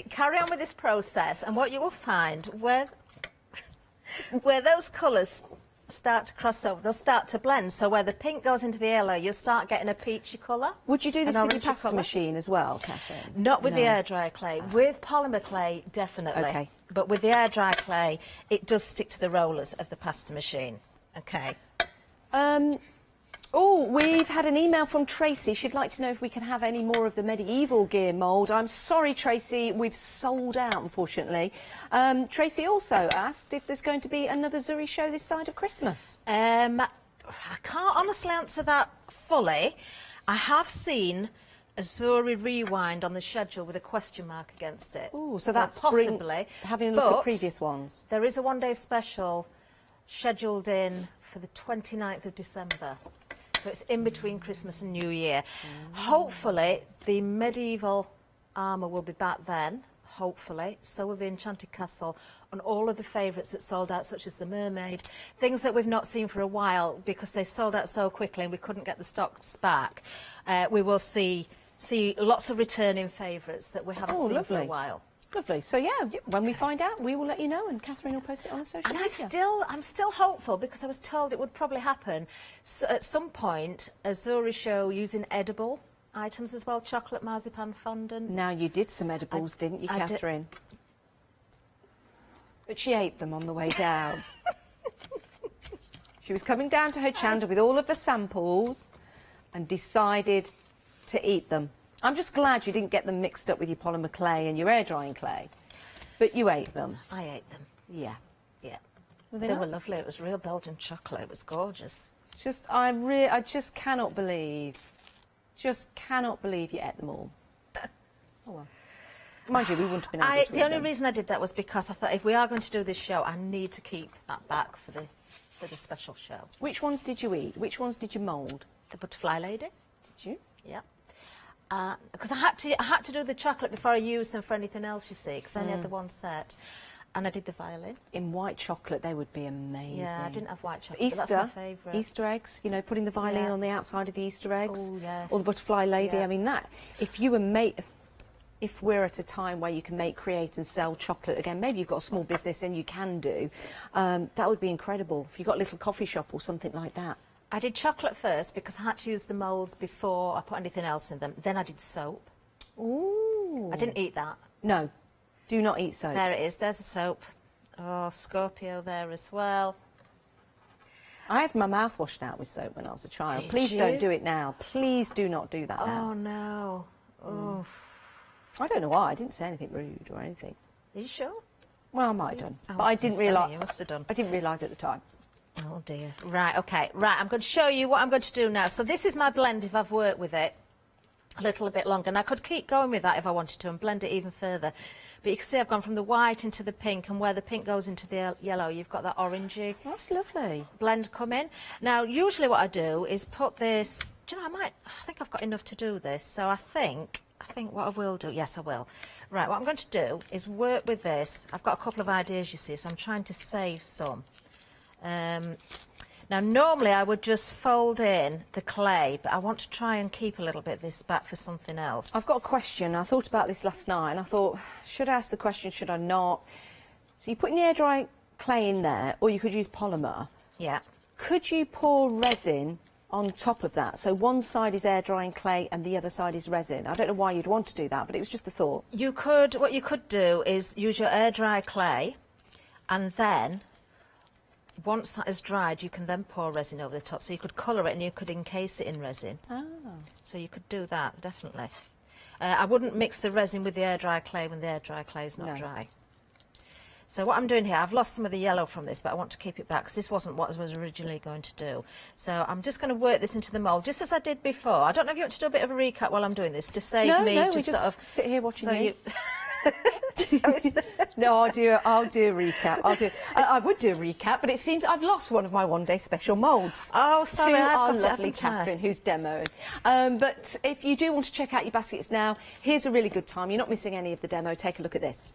Speaker 1: Carry on with this process, and what you will find where those colours start to cross over, they'll start to blend. So where the pink goes into the yellow, you'll start getting a peachy colour.
Speaker 15: Would you do this
Speaker 1: an
Speaker 15: with your
Speaker 1: orangey
Speaker 15: pasta
Speaker 1: colour.
Speaker 15: machine as well, Catherine?
Speaker 1: Not with
Speaker 15: No.
Speaker 1: the air dry clay. With polymer clay, definitely.
Speaker 15: Okay.
Speaker 1: But with the air dry clay, it does stick to the rollers of the pasta machine. Okay.
Speaker 15: Oh, we've had an email from Tracy. She'd like to know if we can have any more of the medieval gear mould. I'm sorry, Tracy, we've sold out, unfortunately. Tracy also asked if there's going to be another Zuri show this side of Christmas.
Speaker 1: I can't honestly answer that fully. I have seen a Zuri rewind on the schedule with a question mark against it.
Speaker 15: Ooh, so that's
Speaker 1: possibly
Speaker 15: having a look at
Speaker 1: but
Speaker 15: previous ones.
Speaker 1: There is a one-day special scheduled in for the 29th of December. So it's in between Christmas and New Year. Hopefully, the medieval armour will be back then, hopefully. So will the Enchanted Castle and all of the favourites that sold out, such as the Mermaid. Things that we've not seen for a while because they sold out so quickly and we couldn't get the stocks back. We will see lots of returning favourites that we haven't seen for a while.
Speaker 15: Lovely. So, yeah, when we find out, we will let you know, and Catherine will post it on the social
Speaker 1: And
Speaker 15: media.
Speaker 1: I'm still hopeful because I was told it would probably happen at some point, a Zuri show using edible items as well, chocolate, marzipan, fondant.
Speaker 15: Now, you did some edibles, didn't you, Catherine? But she ate them on the way down. She was coming down to Hochanda with all of the samples and decided to eat them. I'm just glad you didn't get them mixed up with your polymer clay and your air drying clay. But you ate them.
Speaker 1: I ate them.
Speaker 15: Yeah.
Speaker 1: Yeah.
Speaker 15: Were
Speaker 1: They
Speaker 15: they
Speaker 1: were
Speaker 15: nice?
Speaker 1: lovely. It was real Belgian chocolate. It was gorgeous.
Speaker 15: I just cannot believe you ate them all. Oh well. Mind you, we wouldn't have been able to
Speaker 1: The
Speaker 15: eat
Speaker 1: only
Speaker 15: them.
Speaker 1: reason I did that was because I thought if we are going to do this show, I need to keep that back for the special show.
Speaker 15: Which ones did you eat? Which ones did you mould?
Speaker 1: The Butterfly Lady.
Speaker 15: Did you?
Speaker 1: Yeah. Because I had to do the chocolate before I used them for anything else, you see, because I only had the one set. And I did the violin.
Speaker 15: In white chocolate, they would be amazing.
Speaker 1: Yeah, I didn't have white chocolate,
Speaker 15: Easter,
Speaker 1: but that's my favourite.
Speaker 15: Easter eggs, you know, putting the violin
Speaker 1: Yeah.
Speaker 15: on the outside of the Easter eggs.
Speaker 1: Oh, yes.
Speaker 15: Or the Butterfly Lady.
Speaker 1: Yeah.
Speaker 15: I mean, that, if we're at a time where you can make, create and sell chocolate, again, maybe you've got a small business and you can do, that would be incredible. If you've got a little coffee shop or something like that.
Speaker 1: I did chocolate first because I had to use the moulds before I put anything else in them. Then I did soap.
Speaker 15: Ooh.
Speaker 1: I didn't eat that.
Speaker 15: No, do not eat soap.
Speaker 1: There it is. There's the soap. Oh, Scorpio there as well.
Speaker 15: I had my mouth washed out with soap when I was a child.
Speaker 1: Did
Speaker 15: Please
Speaker 1: you?
Speaker 15: don't do it now. Please do not do that now.
Speaker 1: Oh, no. Oh.
Speaker 15: I don't know why. I didn't say anything rude or anything.
Speaker 1: Are you sure?
Speaker 15: Well, I might have done.
Speaker 1: Oh,
Speaker 15: But I
Speaker 1: was
Speaker 15: didn't
Speaker 1: gonna say,
Speaker 15: realise.
Speaker 1: you must have done.
Speaker 15: I didn't realise at the time.
Speaker 1: Oh, dear. Right, OK. Right, I'm going to show you what I'm going to do now. So this is my blend if I've worked with it a little bit longer. And I could keep going with that if I wanted to and blend it even further. But you can see I've gone from the white into the pink, and where the pink goes into the yellow, you've got that orangey.
Speaker 15: That's lovely.
Speaker 1: Blend come in. Now, usually what I do is put this... Do you know, I think I've got enough to do this. So I think I think what I will do, yes I will. Right, what I'm going to do is work with this. I've got a couple of ideas, you see, so I'm trying to save some. Now normally I would just fold in the clay, but I want to try and keep a little bit of this back for something else.
Speaker 15: I've got a question. I thought about this last night and I thought, should I ask the question, should I not? So you're putting the air dry clay in there, or you could use polymer.
Speaker 1: Yeah.
Speaker 15: Could you pour resin on top of that? So one side is air drying clay and the other side is resin. I don't know why you'd want to do that, but it was just a thought.
Speaker 1: You could, what you could do is use your air dry clay, and then once that is dried, you can then pour resin over the top. So you could colour it and you could encase it in resin.
Speaker 15: Oh.
Speaker 1: So you could do that, definitely. I wouldn't mix the resin with the air dry clay when the air dry clay is not dry. So what I'm doing here, I've lost some of the yellow from this, but I want to keep it back because this wasn't what I was originally going to do. So I'm just going to work this into the mould, just as I did before. I don't know if you want to do a bit of a recap while I'm doing this, to save me
Speaker 15: no,
Speaker 1: just
Speaker 15: we
Speaker 1: sort of
Speaker 15: sit here watching
Speaker 1: so
Speaker 15: you.
Speaker 1: You
Speaker 15: No, I'll do a recap. I would do a recap, but it seems I've lost one of my one-day special moulds.
Speaker 1: Oh, sorry,
Speaker 15: to
Speaker 1: I've
Speaker 15: our
Speaker 1: got it,
Speaker 15: lovely
Speaker 1: haven't I?
Speaker 15: Catherine, who's demoing. But if you do want to check out your baskets now, here's a really good time. You're not missing any of the demo. Take a look at this.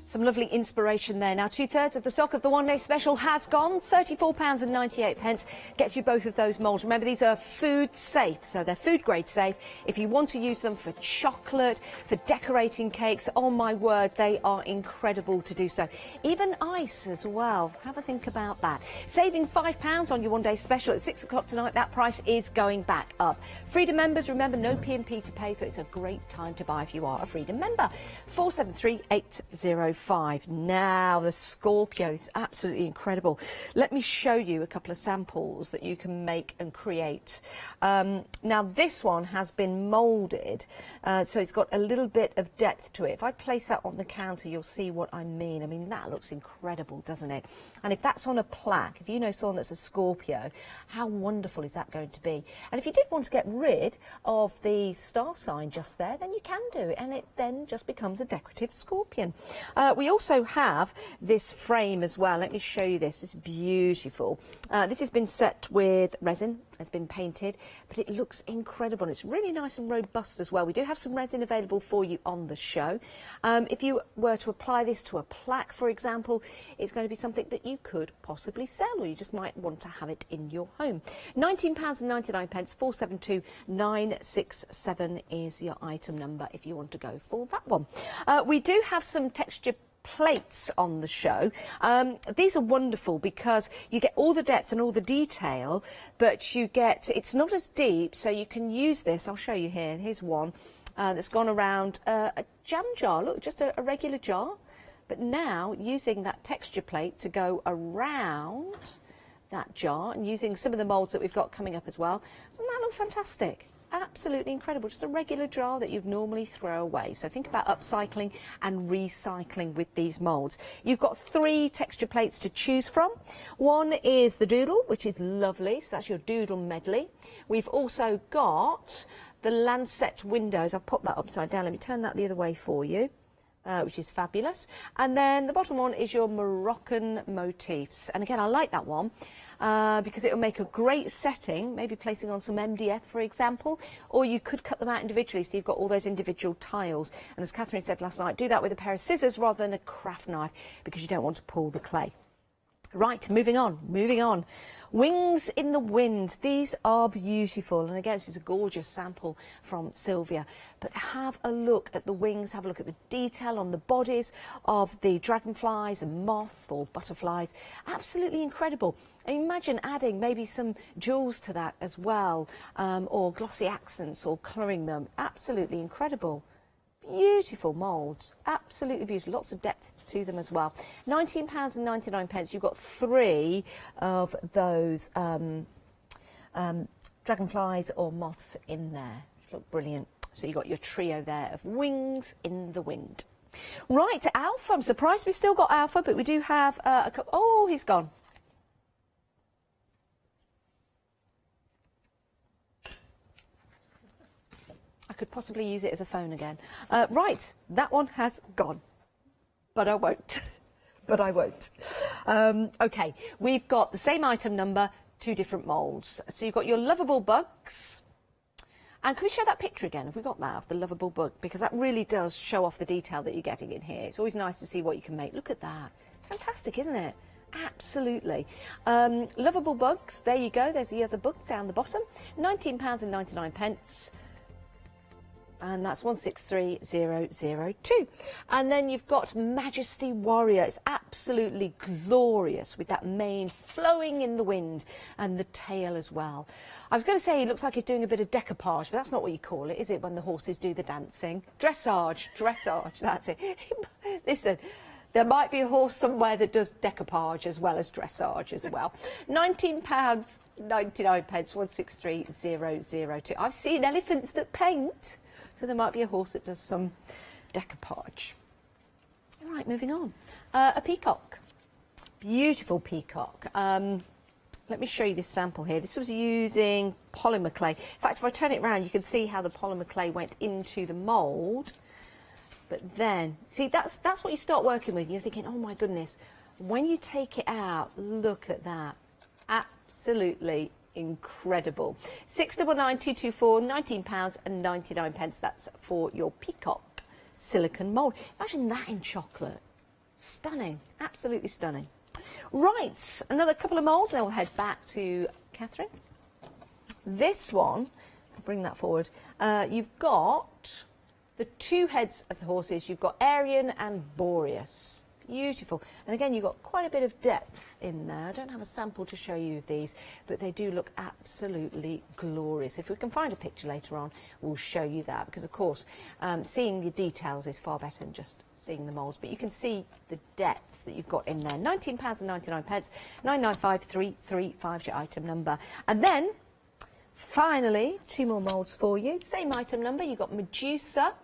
Speaker 15: Some lovely inspiration there. Now, 2/3 of the stock of the one-day special has gone. £34.98 gets you both of those moulds. Remember, these are food safe, so they're food grade safe. If you want to use them for chocolate, for decorating cakes, oh my word, they are incredible to do so. Even ice as well. Have a think about that. Saving £5 on your one-day special at 6 o'clock tonight. That price is going back up. Freedom members, remember, no P&P to pay, so it's a great time to buy if you are a Freedom member. 473805. Now, the Scorpio is absolutely incredible. Let me show you a couple of samples that you can make and create. Now, this one has been moulded, so it's got a little bit of depth to it. If I place that on the counter, you'll see what I mean. I mean, that looks incredible, doesn't it? And if that's on a plaque, if you know someone that's a Scorpio, how wonderful is that going to be? And if you did want to get rid of the star sign just there, then you can do it, and it then just becomes a decorative scorpion. We also have this frame as well. Let me show you this. It's beautiful. This has been set with resin. Has been painted, but it looks incredible, and it's really nice and robust as well. We do have some resin available for you on the show. If you were to apply this to a plaque, for example, it's going to be something that you could possibly sell, or you just might want to have it in your home. £19.99, 472967 is your item number if you want to go for that one. We do have some texture plates on the show. These are wonderful because you get all the depth and all the detail, but you get, it's not as deep, so you can use this. I'll show you here. Here's one that's gone around a jam jar. Look, just a regular jar, but now using that texture plate to go around that jar and using some of the moulds that we've got coming up as well. Doesn't that look fantastic? Absolutely incredible. Just a regular jar that you'd normally throw away. So think about upcycling and recycling with these moulds. You've got 3 texture plates to choose from. One is the doodle, which is lovely. So that's your doodle medley. We've also got the lancet windows. I've popped that upside down. Let me turn that the other way for you. Which is fabulous. And then the bottom one is your Moroccan motifs. And again, I like that one because it will make a great setting, maybe placing on some MDF, for example, or you could cut them out individually so you've got all those individual tiles. And as Catherine said last night, do that with a pair of scissors rather than a craft knife because you don't want to pull the clay. Right, moving on, moving on. Wings in the Wind. These are beautiful, and again, this is a gorgeous sample from Sylvia. But have a look at the wings, have a look at the detail on the bodies of the dragonflies and moth or butterflies. Absolutely incredible. And imagine adding maybe some jewels to that as well, or glossy accents or colouring them. Absolutely incredible. Beautiful moulds, absolutely beautiful, lots of depth to them as well. £19.99. You've got 3 of those dragonflies or moths in there. Look brilliant. So you've got your trio there of Wings in the Wind. Right, Alpha. I'm surprised we've still got Alpha, but we do have a couple. Oh, he's gone. I could possibly use it as a phone again. Right, that one has gone, but I won't. But I won't. Okay, we've got the same item number, 2 different moulds. So you've got your lovable bugs. And can we show that picture again? Have we got that of the lovable bug? Because that really does show off the detail that you're getting in here. It's always nice to see what you can make. Look at that. It's fantastic, isn't it? Absolutely. Lovable bugs. There you go. There's the other bug down the bottom. £19.99. And that's 163002. And then you've got Majesty Warrior. It's absolutely glorious with that mane flowing in the wind and the tail as well. I was going to say he looks like he's doing a bit of decoupage, but that's not what you call it, is it, when the horses do the dancing? Dressage, that's it. Listen, there might be a horse somewhere that does decoupage as well as dressage as well. £19.99, 163002. I've seen elephants that paint. So there might be a horse that does some decoupage. All right, moving on. A peacock. Beautiful peacock. Let me show you this sample here. This was using polymer clay. In fact, if I turn it around, you can see how the polymer clay went into the mould. But then, see, that's what you start working with. You're thinking, oh my goodness, when you take it out, look at that. Absolutely incredible. 699224, £19.99. That's for your peacock silicone mould. Imagine that in chocolate. Stunning, absolutely stunning. Right, another couple of moulds, then we'll head back to Catherine. This one, I'll bring that forward. You've got the 2 heads of the horses. You've got Arian and Boreas. Beautiful. And again, you've got quite a bit of depth in there. I don't have a sample to show you of these, but they do look absolutely glorious. If we can find a picture later on, we'll show you that, because of course, seeing the details is far better than just seeing the moulds, but you can see the depth that you've got in there. £19.99, 995335 your item number. And then, finally, 2 more moulds for you. Same item number. You've got Medusa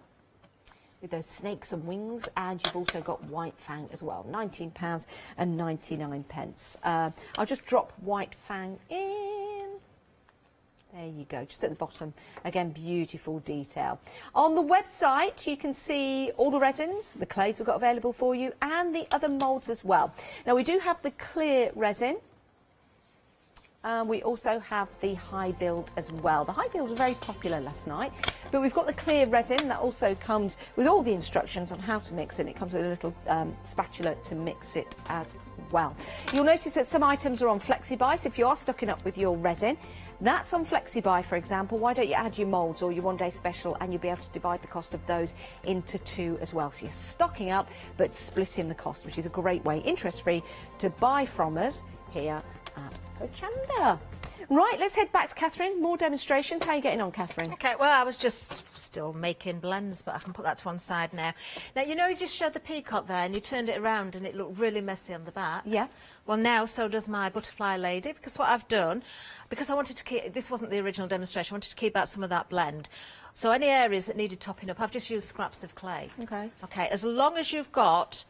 Speaker 15: with those snakes and wings, and you've also got White Fang as well, £19.99. I'll just drop White Fang in. There you go, just at the bottom. Again, beautiful detail. On the website, you can see all the resins, the clays we've got available for you, and the other moulds as well. Now, we do have the clear resin. We also have the high build as well. The high build was very popular last night, but we've got the clear resin that also comes with all the instructions on how to mix it. It comes with a little spatula to mix it as well. You'll notice that some items are on flexi buy, so if you are stocking up with your resin, that's on flexi buy, for example. Why don't you add your moulds or your one-day special, and you'll be able to divide the cost of those into 2 as well. So you're stocking up but splitting the cost, which is a great way, interest-free, to buy from us here at Hochanda. Right, let's head back to Catherine. More demonstrations. How are you getting on, Catherine?
Speaker 1: Okay, well, I was just still making blends, but I can put that to one side now. Now, you know, you just showed the peacock there and you turned it around and it looked really messy on the back.
Speaker 15: Yeah.
Speaker 1: Well, now so does my butterfly lady, because what I've done, because I wanted to keep, this wasn't the original demonstration, I wanted to keep out some of that blend. So any areas that needed topping up, I've just used scraps of clay.
Speaker 15: Okay.
Speaker 1: Okay, as long as you've got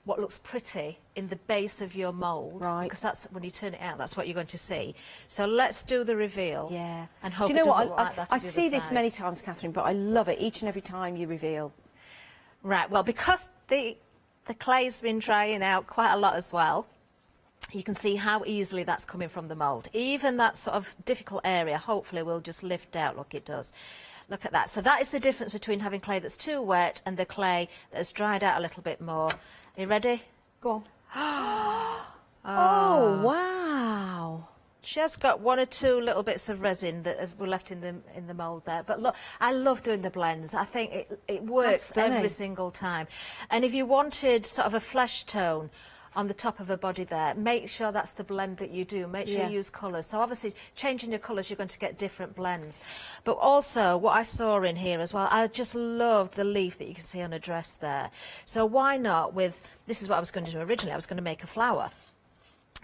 Speaker 1: what looks pretty in the base of your mould,
Speaker 15: right?
Speaker 1: Because that's when you turn it out, that's what you're going to see. So let's do the reveal.
Speaker 15: Yeah.
Speaker 1: And hope
Speaker 15: do you know
Speaker 1: it doesn't
Speaker 15: what?
Speaker 1: look like that
Speaker 15: I
Speaker 1: on the
Speaker 15: see
Speaker 1: other
Speaker 15: this
Speaker 1: side.
Speaker 15: many times, Catherine, but I love it each and every time you reveal.
Speaker 1: Right. Well, because the clay's been drying out quite a lot as well, you can see how easily that's coming from the mould. Even that sort of difficult area, hopefully, will just lift out. Look, it does. Look at that. So that is the difference between having clay that's too wet and the clay that's dried out a little bit more. Are you ready?
Speaker 15: Go on.
Speaker 1: Oh,
Speaker 5: wow.
Speaker 1: She has got one or two little bits of resin that were left in the mould there. But look, I love doing the blends. I think it works every single time. And if you wanted sort of a flesh tone on the top of her body there, make sure that's the blend that you do. Make sure you use colours. So obviously, changing your colours, you're going to get different blends. But also, what I saw in here as well, I just love the leaf that you can see on a dress there. So why not with, this is what I was going to do originally, I was going to make a flower.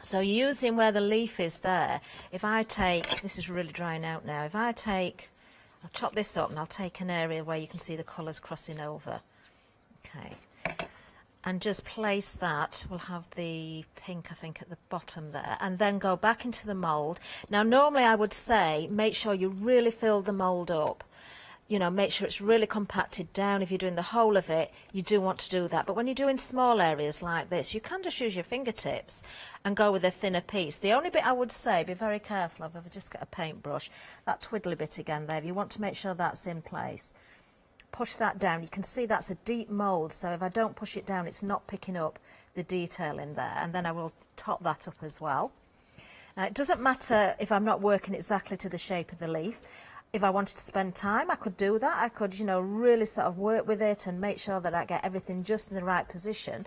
Speaker 1: So using where the leaf is there, if I take, this is really drying out now, if I take, I'll chop this up and I'll take an area where you can see the colours crossing over. Okay. And just place that, we'll have the pink I think at the bottom there, and then go back into the mould. Now normally I would say make sure you really fill the mould up. You know, make sure it's really compacted down. If you're doing the whole of it, you do want to do that. But when you're doing small areas like this, you can just use your fingertips and go with a thinner piece. The only bit I would say, be very careful of, if I just get a paintbrush, that twiddly bit again there, if you want to make sure that's in place. Push that down. You can see that's a deep mould, so if I don't push it down, it's not picking up the detail in there. And then I will top that up as well. Now, it doesn't matter if I'm not working exactly to the shape of the leaf. If I wanted to spend time, I could do that. I could, you know, really sort of work with it and make sure that I get everything just in the right position.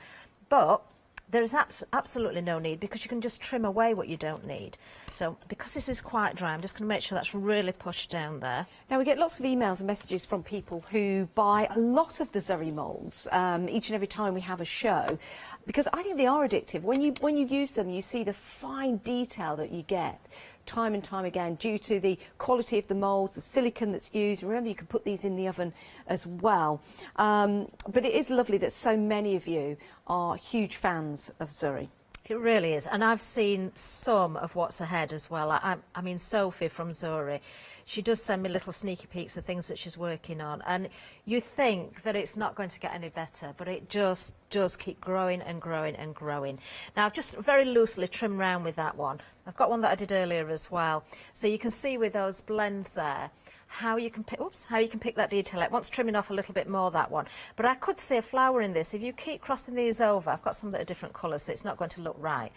Speaker 1: But there is absolutely no need, because you can just trim away what you don't need. So because this is quite dry, I'm just going to make sure that's really pushed down there.
Speaker 5: Now, we get lots of emails and messages from people who buy a lot of the Zuri moulds each and every time we have a show, because I think they are addictive. When you use them, you see the fine detail that you get time and time again due to the quality of the moulds, the silicone that's used. Remember, you can put these in the oven as well. But it is lovely that so many of you are huge fans of Zuri.
Speaker 1: It really is, and I've seen some of what's ahead as well. I mean, Sophie from Zuri, she does send me little sneaky peeks of things that she's working on, and you think that it's not going to get any better, but it just does keep growing and growing and growing. Now, I've just very loosely trimmed around with that one. I've got one that I did earlier as well, so you can see with those blends there how you can pick that detail. It wants trimming off a little bit more, that one. But I could see a flower in this. If you keep crossing these over, I've got some that are different colours, so it's not going to look right.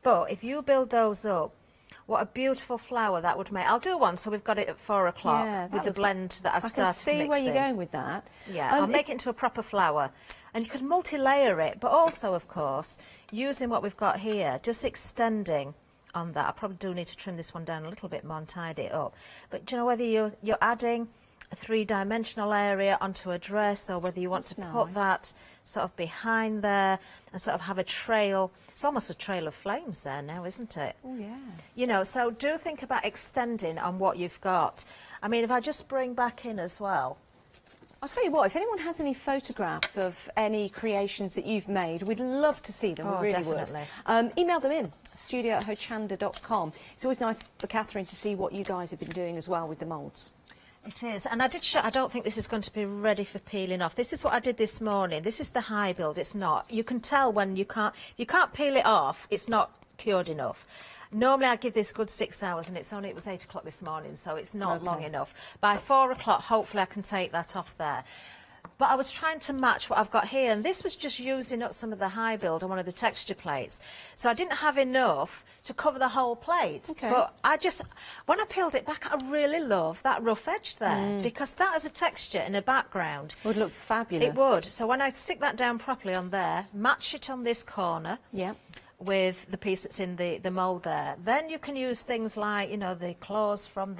Speaker 1: But if you build those up, what a beautiful flower that would make. I'll do one so we've got it at 4 o'clock with the blend that I've started mixing.
Speaker 5: I can see where you're going with that.
Speaker 1: Yeah, I'll make it into a proper flower. And you could multi-layer it, but also, of course, using what we've got here, just extending on that. I probably do need to trim this one down a little bit more and tidy it up. But do you know, whether you're adding a 3-dimensional area onto a dress, or whether you want to put that sort of behind there and sort of have a trail. It's almost a trail of flames there now, isn't it?
Speaker 5: Oh, yeah.
Speaker 1: You know, so do think about extending on what you've got. I mean, if I just bring back in as well.
Speaker 5: I'll tell you what, if anyone has any photographs of any creations that you've made, we'd love to see them.
Speaker 1: Oh,
Speaker 5: we really
Speaker 1: definitely
Speaker 5: would. Email them in, studio@hochanda.com. It's always nice for Catherine to see what you guys have been doing as well with the moulds.
Speaker 1: It is, and I don't think this is going to be ready for peeling off. This is what I did this morning. This is the high build. It's not. You can tell when you can't peel it off. It's not cured enough. Normally I give this good 6 hours, and it was 8 o'clock this morning, so it's not long enough. By 4 o'clock, hopefully I can take that off there. But I was trying to match what I've got here, and this was just using up some of the high build on one of the texture plates. So I didn't have enough to cover the whole plate.
Speaker 5: Okay.
Speaker 1: But when I peeled it back, I really love that rough edge there, because that as a texture in a background
Speaker 5: would look fabulous.
Speaker 1: It would. So when I stick that down properly on there, match it on this corner.
Speaker 5: Yeah.
Speaker 1: With the piece that's in the mould there. Then you can use things like, you know, the claws from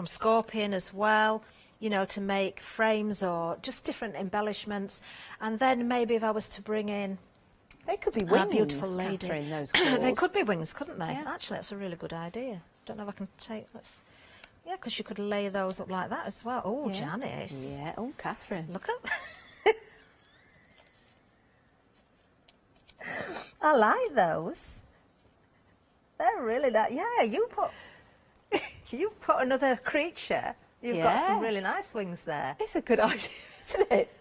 Speaker 1: Scorpion as well, you know, to make frames or just different embellishments. And then maybe if I was to bring in...
Speaker 5: They could be wings,
Speaker 1: beautiful lady.
Speaker 5: Catherine, those claws.
Speaker 1: They could be wings, couldn't they?
Speaker 5: Yeah.
Speaker 1: Actually, that's a really good idea. Don't know if I can take this. Yeah, because you could lay those up like that as well. Oh,
Speaker 5: yeah.
Speaker 1: Janice.
Speaker 5: Yeah, oh, Catherine.
Speaker 1: Look at... I like those. They're really nice. Yeah, you put another creature. You've got some really nice wings there.
Speaker 5: It's a good idea, isn't it?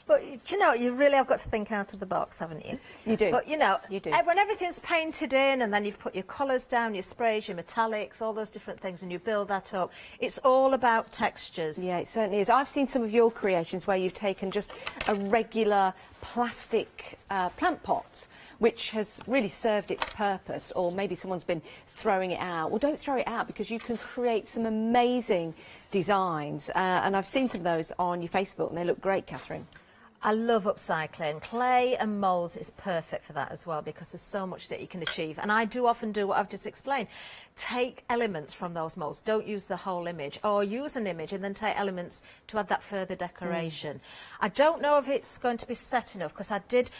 Speaker 1: But, you know, you really have got to think out of the box, haven't you?
Speaker 5: You do.
Speaker 1: But, you know,
Speaker 5: you do.
Speaker 1: When everything's painted in and then you've put your colours down, your sprays, your metallics, all those different things, and you build that up, it's all about textures.
Speaker 5: Yeah, it certainly is. I've seen some of your creations where you've taken just a regular
Speaker 15: plastic plant pot, which has really served its purpose, or maybe someone's been throwing it out. Well, don't throw it out, because you can create some amazing designs, and I've seen some of those on your Facebook and they look great, Catherine.
Speaker 1: I love upcycling. Clay and moulds is perfect for that as well, because there's so much that you can achieve. And I do often do what I've just explained. Take elements from those moulds. Don't use the whole image, or use an image and then take elements to add that further decoration. I don't know if it's going to be set enough, because I did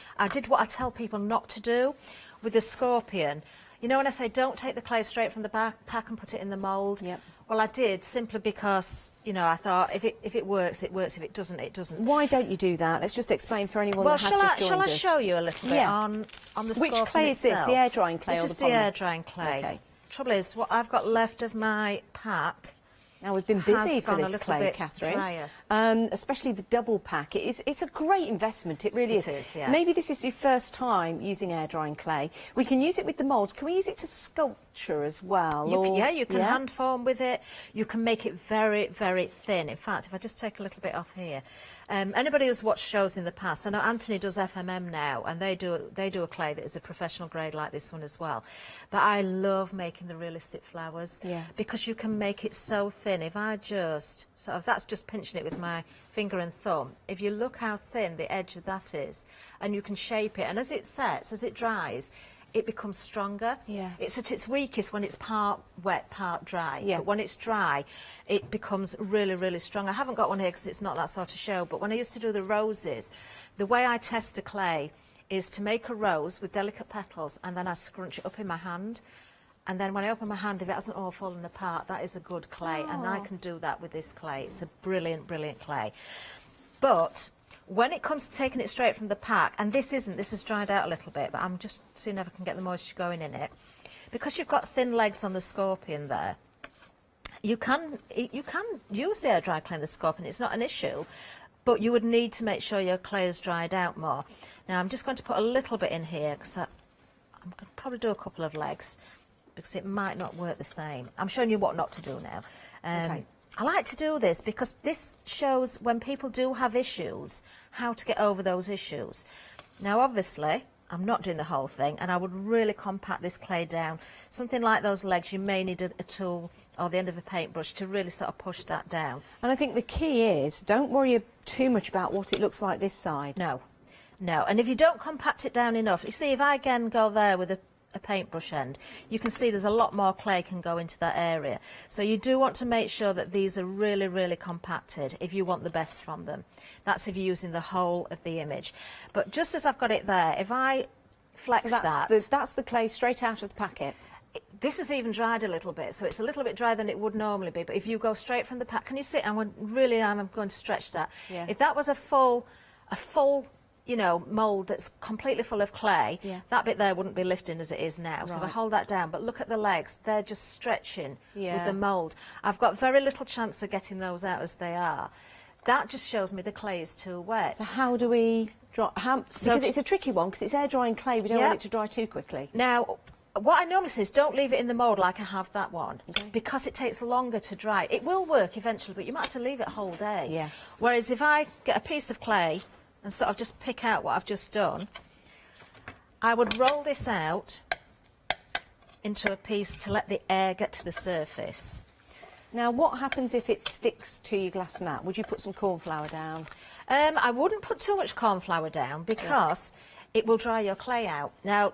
Speaker 1: what I tell people not to do with the scorpion. You know, when I say don't take the clay straight from the pack and put it in the mould? Yep. Well, I did, simply because, you know, I thought if it works, it works. If it doesn't, it doesn't.
Speaker 15: Why don't you do that? Let's just explain for anyone that has just joined us.
Speaker 1: Shall I show you a little bit on the scorpion
Speaker 15: Which clay is this?
Speaker 1: itself?
Speaker 15: The air drying clay or the
Speaker 1: This is the
Speaker 15: polymer?
Speaker 1: air drying clay.
Speaker 15: Okay.
Speaker 1: Trouble is, what I've got left of my pack.
Speaker 15: Now, we've been busy for
Speaker 1: gone a
Speaker 15: this
Speaker 1: little
Speaker 15: clay,
Speaker 1: bit
Speaker 15: Catherine.
Speaker 1: drier.
Speaker 15: Especially the double pack. It's a great investment, it really is.
Speaker 1: It is, yeah.
Speaker 15: Maybe this is your first time using air drying clay. We can use it with the moulds. Can we use it to sculpture as well?
Speaker 1: You can hand form with it. You can make it very, very thin. In fact, if I just take a little bit off here. Anybody who's watched shows in the past, I know Anthony does FMM now, and they do a clay that is a professional grade like this one as well. But I love making the realistic flowers, because you can make it so thin. If I just sort of, that's just pinching it with my finger and thumb. If you look how thin the edge of that is, and you can shape it, and as it sets, as it dries, it becomes stronger. Yeah. It's at its weakest when it's part wet, part dry. Yeah. But when it's dry, it becomes really, really strong. I haven't got one here because it's not that sort of show, but when I used to do the roses, the way I test a clay is to make a rose with delicate petals, and then I scrunch it up in my hand. And then when I open my hand, if it hasn't all fallen apart, that is a good clay. And I can do that with this clay. It's a brilliant, brilliant clay. But when it comes to taking it straight from the pack, and this has dried out a little bit, but I'm just seeing if I can get the moisture going in it. Because you've got thin legs on the scorpion there, you can use the air dry clay in the scorpion, it's not an issue, but you would need to make sure your clay is dried out more. Now I'm just going to put a little bit in here, because I'm going to probably do a couple of legs, because it might not work the same. I'm showing you what not to do now. Okay. I like to do this because this shows when people do have issues, how to get over those issues. Now, obviously, I'm not doing the whole thing, and I would really compact this clay down. Something like those legs, you may need a tool or the end of a paintbrush to really sort of push that down.
Speaker 15: And I think the key is, don't worry too much about what it looks like this side.
Speaker 1: No, and if you don't compact it down enough, you see, if I again go there with a paintbrush end, you can see there's a lot more clay can go into that area. So you do want to make sure that these are really, really compacted if you want the best from them. That's if you're using the whole of the image. But just as I've got it there, if I flex
Speaker 15: that's the clay straight out of the packet.
Speaker 1: This has even dried a little bit, so it's a little bit drier than it would normally be. But if you go straight from the pack, can you see? I'm going to stretch that. Yeah. If that was a full you know, mould that's completely full of clay, that bit there wouldn't be lifting as it is now. Right. So if I hold that down, but look at the legs, they're just stretching with the mould. I've got very little chance of getting those out as they are. That just shows me the clay is too wet.
Speaker 15: So how do we dry? Because it's a tricky one, because it's air drying clay, we don't want it to dry too quickly.
Speaker 1: Now, what I normally say is don't leave it in the mould like I have that one, because it takes longer to dry. It will work eventually, but you might have to leave it a whole day. Yeah. Whereas if I get a piece of clay and sort of just pick out what I've just done, I would roll this out into a piece to let the air get to the surface.
Speaker 15: Now, what happens if it sticks to your glass mat? Would you put some corn flour down?
Speaker 1: I wouldn't put too much corn flour down, because it will dry your clay out. Now,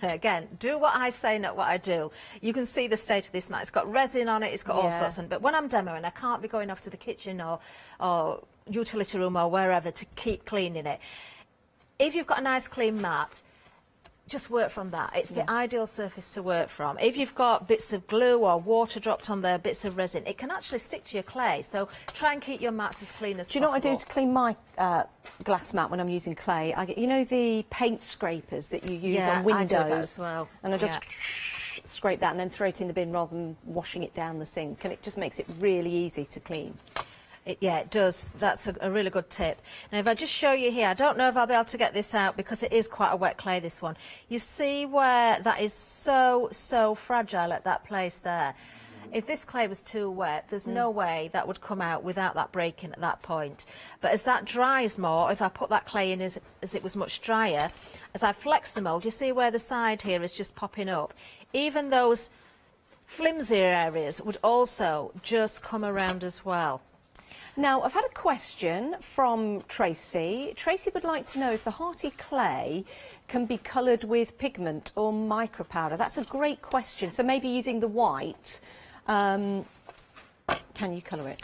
Speaker 1: again, do what I say, not what I do. You can see the state of this mat. It's got resin on it, it's got all sorts of, but when I'm demoing, I can't be going off to the kitchen or utility room or wherever to keep cleaning it. If you've got a nice clean mat, just work from that. It's the ideal surface to work from. If you've got bits of glue or water dropped on there, bits of resin, it can actually stick to your clay. So try and keep your mats as clean as possible.
Speaker 15: Do you know what I do to clean my glass mat when I'm using clay? I get, you know, the paint scrapers that you use on windows?
Speaker 1: I do that as well.
Speaker 15: And I just scrape that and then throw it in the bin rather than washing it down the sink. And it just makes it really easy to clean.
Speaker 1: It does. That's a really good tip. Now, if I just show you here, I don't know if I'll be able to get this out because it is quite a wet clay, this one. You see where that is so fragile at that place there. If this clay was too wet, there's no way that would come out without that breaking at that point. But as that dries more, if I put that clay in as it was much drier, as I flex the mould, you see where the side here is just popping up. Even those flimsier areas would also just come around as well.
Speaker 5: Now, I've had a question from Tracy. Tracy would like to know if the hearty clay can be coloured with pigment or micropowder. That's a great question. So maybe using the white, can you colour it?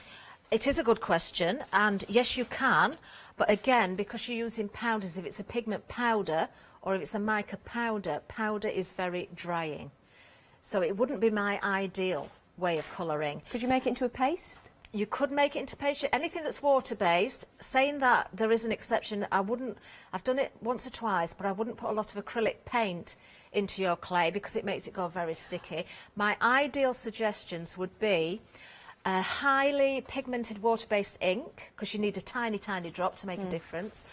Speaker 1: It is a good question, and yes, you can. But again, because you're using powders, if it's a pigment powder or if it's a mica powder, powder is very drying. So it wouldn't be my ideal way of colouring.
Speaker 5: Could you make it into a paste?
Speaker 1: You could make it into paste. Anything that's water-based, saying that there is an exception, I've done it once or twice, but I wouldn't put a lot of acrylic paint into your clay because it makes it go very sticky. My ideal suggestions would be a highly pigmented water-based ink, because you need a tiny, tiny drop to make a difference,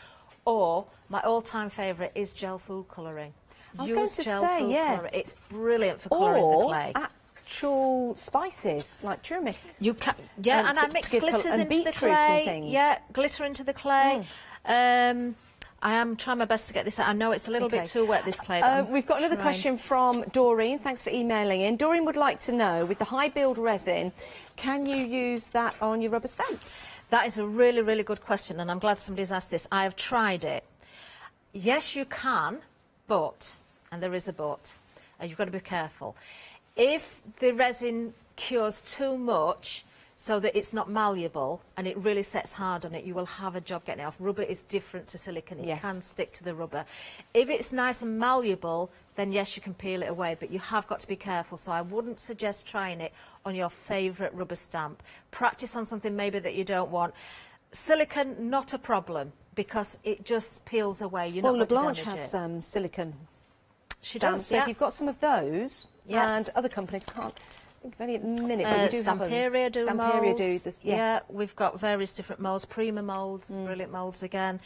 Speaker 1: or my all-time favourite is gel food colouring.
Speaker 5: I was going to say,
Speaker 1: colour. It's brilliant for colouring the clay.
Speaker 5: Actual spices like turmeric.
Speaker 1: You can, yeah, and I mix glitters into the clay. Yeah, glitter into the clay. I am trying my best to get this out. I know it's a little bit too wet, this clay.
Speaker 5: We've got another question from Doreen. Thanks for emailing in. Doreen would like to know, with the high build resin, can you use that on your rubber stamps?
Speaker 1: That is a really, really good question, and I'm glad somebody's asked this. I have tried it. Yes, you can, but, and there is a but, you've got to be careful. If the resin cures too much so that it's not malleable and it really sets hard on it, you will have a job getting it off. Rubber is different to silicone. It can stick to the rubber. If it's nice and malleable, then yes, you can peel it away, but you have got to be careful. So I wouldn't suggest trying it on your favourite rubber stamp. Practice on something maybe that you don't want. Silicone, not a problem, because it just peels away. You're not going to damage it.
Speaker 5: Blanche has silicone
Speaker 1: She
Speaker 5: stamps,
Speaker 1: does,
Speaker 5: so if you've got some of those, and other companies can't think of any at the minute, but you do have them.
Speaker 1: Stamperia do moulds.
Speaker 5: This,
Speaker 1: Yeah, we've got various different moulds, Prima moulds, brilliant moulds again.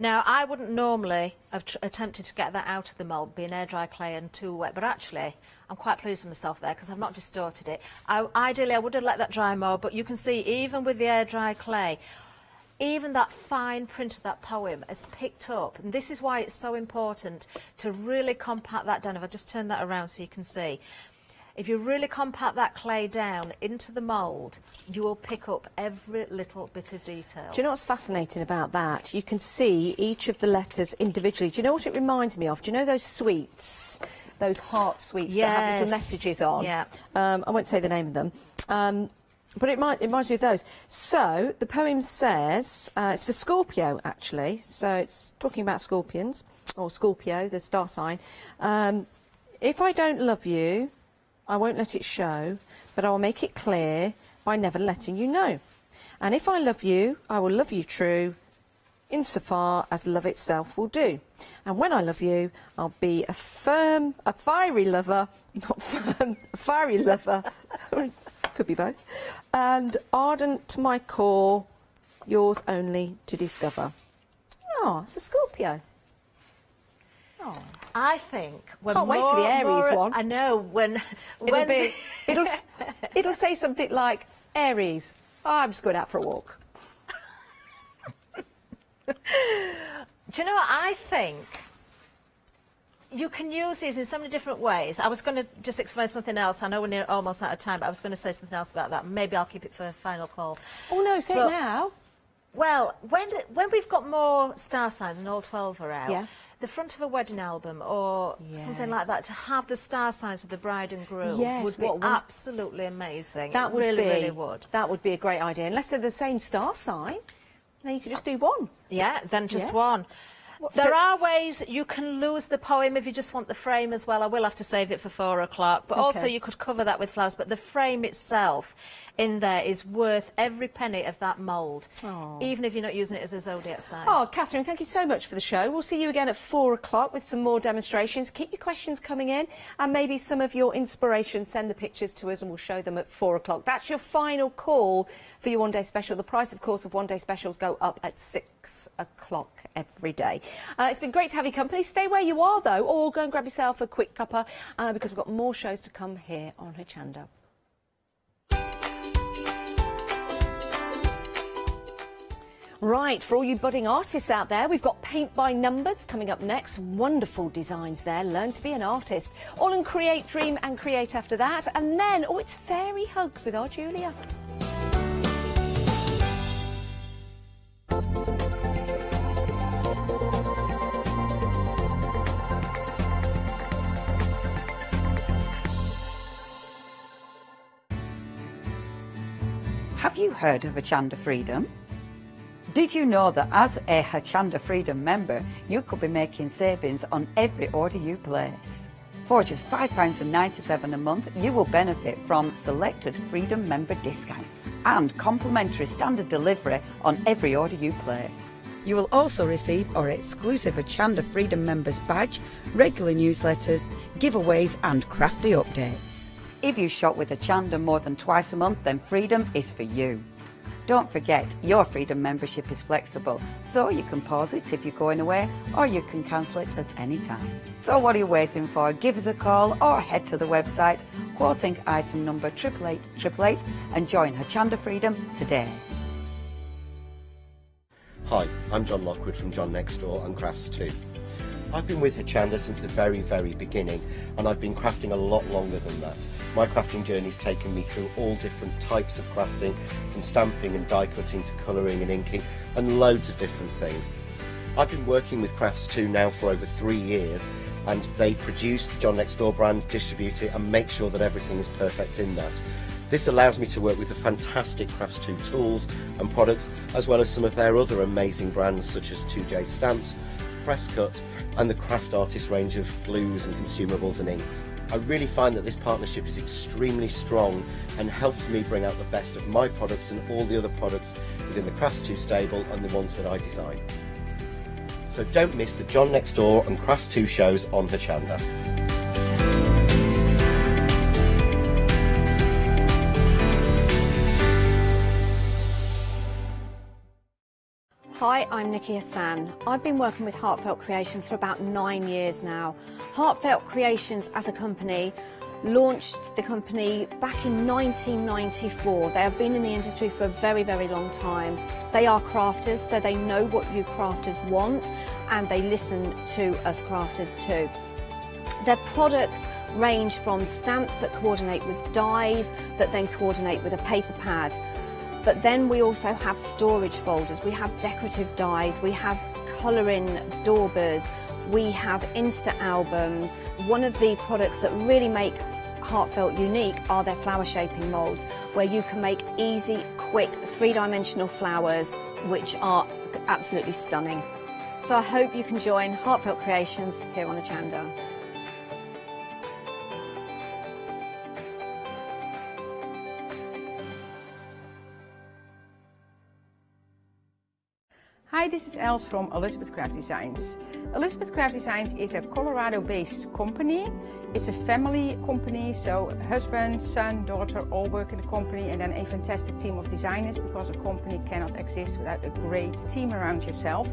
Speaker 1: Now, I wouldn't normally have attempted to get that out of the mould, being air dry clay and too wet, but actually, I'm quite pleased with myself there because I've not distorted it. Ideally, I would have let that dry more, but you can see, even with the air dry clay, even that fine print of that poem has picked up. And this is why it's so important to really compact that down. If I just turn that around so you can see. If you really compact that clay down into the mould, you will pick up every little bit of detail.
Speaker 5: Do you know what's fascinating about that? You can see each of the letters individually. Do you know what it reminds me of? Do you know those sweets? Those heart sweets that have little messages on?
Speaker 1: Yeah.
Speaker 5: I won't say the name of them. But it reminds me of those. So, the poem says, it's for Scorpio, actually. So, it's talking about scorpions, or Scorpio, the star sign. If I don't love you, I won't let it show, but I will make it clear by never letting you know. And if I love you, I will love you true, insofar as love itself will do. And when I love you, I'll be a fiery lover, not firm, a fiery lover, could be both, and ardent to my core, yours only to discover. Oh, it's a Scorpio. Oh.
Speaker 1: I think when
Speaker 5: can't wait for the Aries one.
Speaker 1: I know when
Speaker 5: it'll say something like Aries. Oh, I'm just going out for a walk.
Speaker 1: Do you know what I think? You can use these in so many different ways. I was going to just explain something else. I know we're almost out of time, but I was going to say something else about that. Maybe I'll keep it for a final call.
Speaker 5: Oh no, say it now.
Speaker 1: Well, when we've got more star signs and all 12 are out, the front of a wedding album or something like that, to have the star signs of the bride and groom would be absolutely amazing.
Speaker 5: That would
Speaker 1: really would.
Speaker 5: That would be a great idea. Unless they're the same star sign, then you could just do one.
Speaker 1: Yeah, then just one. There are ways you can lose the poem if you just want the frame as well. I will have to save it for 4 o'clock. But also you could cover that with flowers. But the frame itself in there is worth every penny of that mould, even if you're not using it as a zodiac sign.
Speaker 5: Oh, Catherine, thank you so much for the show. We'll see you again at 4 o'clock with some more demonstrations. Keep your questions coming in and maybe some of your inspiration. Send the pictures to us and we'll show them at 4 o'clock. That's your final call for your one-day special. The price, of course, of one-day specials go up at 6 o'clock every day. It's been great to have your company. Stay where you are, though, or go and grab yourself a quick cuppa because we've got more shows to come here on Hochanda.
Speaker 15: Right, for all you budding artists out there, we've got Paint by Numbers coming up next. Wonderful designs there. Learn to be an artist. All in Create, Dream and Create after that. And then, oh, it's Fairy Hugs with our Julia.
Speaker 8: Have you heard of Hochanda Freedom? Did you know that as a Hochanda Freedom member, you could be making savings on every order you place? For just £5.97 a month, you will benefit from selected Freedom member discounts and complimentary standard delivery on every order you place. You will also receive our exclusive Hochanda Freedom members badge, regular newsletters, giveaways and crafty updates. If you shop with Hochanda more than twice a month, then Freedom is for you. Don't forget, your Freedom membership is flexible, so you can pause it if you're going away, or you can cancel it at any time. So what are you waiting for? Give us a call or head to the website, quoting item number 88888 and join Hochanda Freedom today.
Speaker 13: Hi, I'm John Lockwood from John Next Door and Crafts 2. I've been with Hochanda since the very beginning, and I've been crafting a lot longer than that. My crafting journey's taken me through all different types of crafting, from stamping and die cutting to colouring and inking, and loads of different things. I've been working with Crafts 2 now for over 3 years, and they produce the John Next Door brand, distribute it and make sure that everything is perfect in that. This allows me to work with the fantastic Crafts 2 tools and products, as well as some of their other amazing brands such as 2J Stamps, Press Cut and the Craft Artist range of glues and consumables and inks. I really find that this partnership is extremely strong and helps me bring out the best of my products and all the other products within the Crafts 2 stable and the ones that I design. So don't miss the John Next Door and Crafts 2 shows on Hochanda.
Speaker 15: Hi, I'm Nikki Hassan. I've been working with Heartfelt Creations for about 9 years now. Heartfelt Creations as a company launched the company back in 1994. They have been in the industry for a very long time. They are crafters, so they know what you crafters want, and they listen to us crafters too. Their products range from stamps that coordinate with dies that then coordinate with a paper pad. But then we also have storage folders, we have decorative dies, we have colouring daubers, we have Insta albums. One of the products that really make Heartfelt unique are their flower shaping moulds, where you can make easy, quick, three-dimensional flowers, which are absolutely stunning. So I hope you can join Heartfelt Creations here on Hochanda.
Speaker 14: Hi, this is Els from Elizabeth Craft Designs. Elizabeth Craft Designs is a Colorado-based company. It's a family company, so husband, son, daughter all work in the company, and then a fantastic team of designers, because a company cannot exist without a great team around yourself.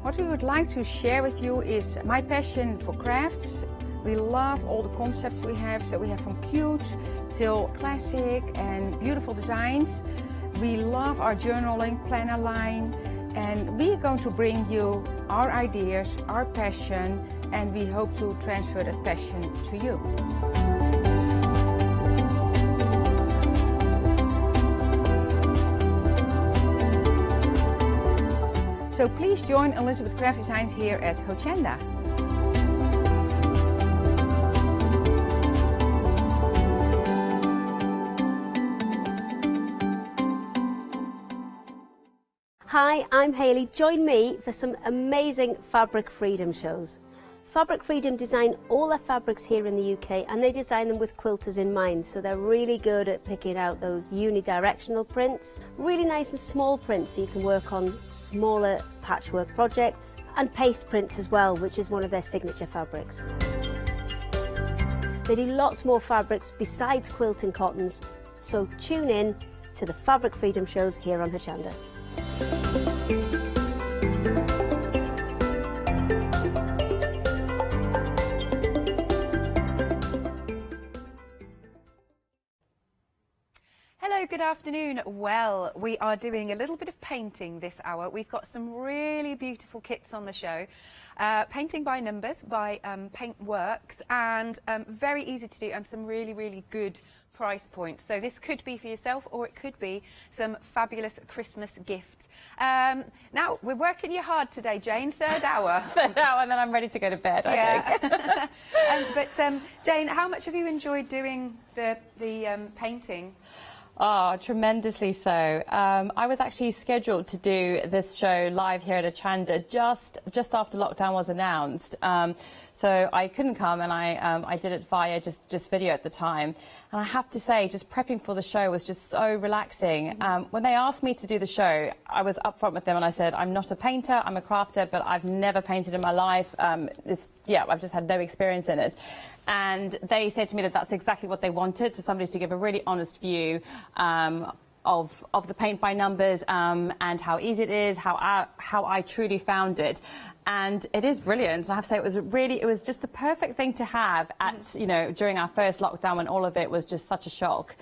Speaker 14: What we would like to share with you is my passion for crafts. We love all the concepts we have, so we have from cute till classic and beautiful designs. We love our journaling planner line, and we are going to bring you our ideas, our passion, and we hope to transfer that passion to you. So please join Elizabeth Craft Designs here at Hochanda.
Speaker 7: Hi, I'm Hayley. Join me for some amazing Fabric Freedom shows. Fabric Freedom design all their fabrics here in the UK, and they design them with quilters in mind, so they're really good at picking out those unidirectional prints, really nice and small prints so you can work on smaller patchwork projects, and paste prints as well, which is one of their signature fabrics. They do lots more fabrics besides quilt and cottons, so tune in to the Fabric Freedom shows here on Hochanda.
Speaker 15: Hello
Speaker 5: Hello, good afternoon. Well, we are doing a little bit of painting this hour. We've got some really beautiful kits on the show. Painting by numbers by Paintworks, and very easy to do, and some really, really good price points. So this could be for yourself, or it could be some fabulous Christmas gifts. Now, we're working you hard today, Jane. Third hour.
Speaker 6: Third hour, and then I'm ready to go to bed, I think.
Speaker 5: But Jane, how much have you enjoyed doing the painting?
Speaker 6: Oh, tremendously so. I was actually scheduled to do this show live here at Hochanda just after lockdown was announced. So I couldn't come, and I did it via just video at the time. And I have to say, just prepping for the show was just so relaxing. When they asked me to do the show, I was upfront with them and I said, I'm not a painter, I'm a crafter, but I've never painted in my life. I've just had no experience in it. And they said to me that that's exactly what they wanted, so somebody to give a really honest view of the paint by numbers and how easy it is, how I truly found it. And it is brilliant. I have to say, it was just the perfect thing to have at, during our first lockdown when all of it was just such a shock.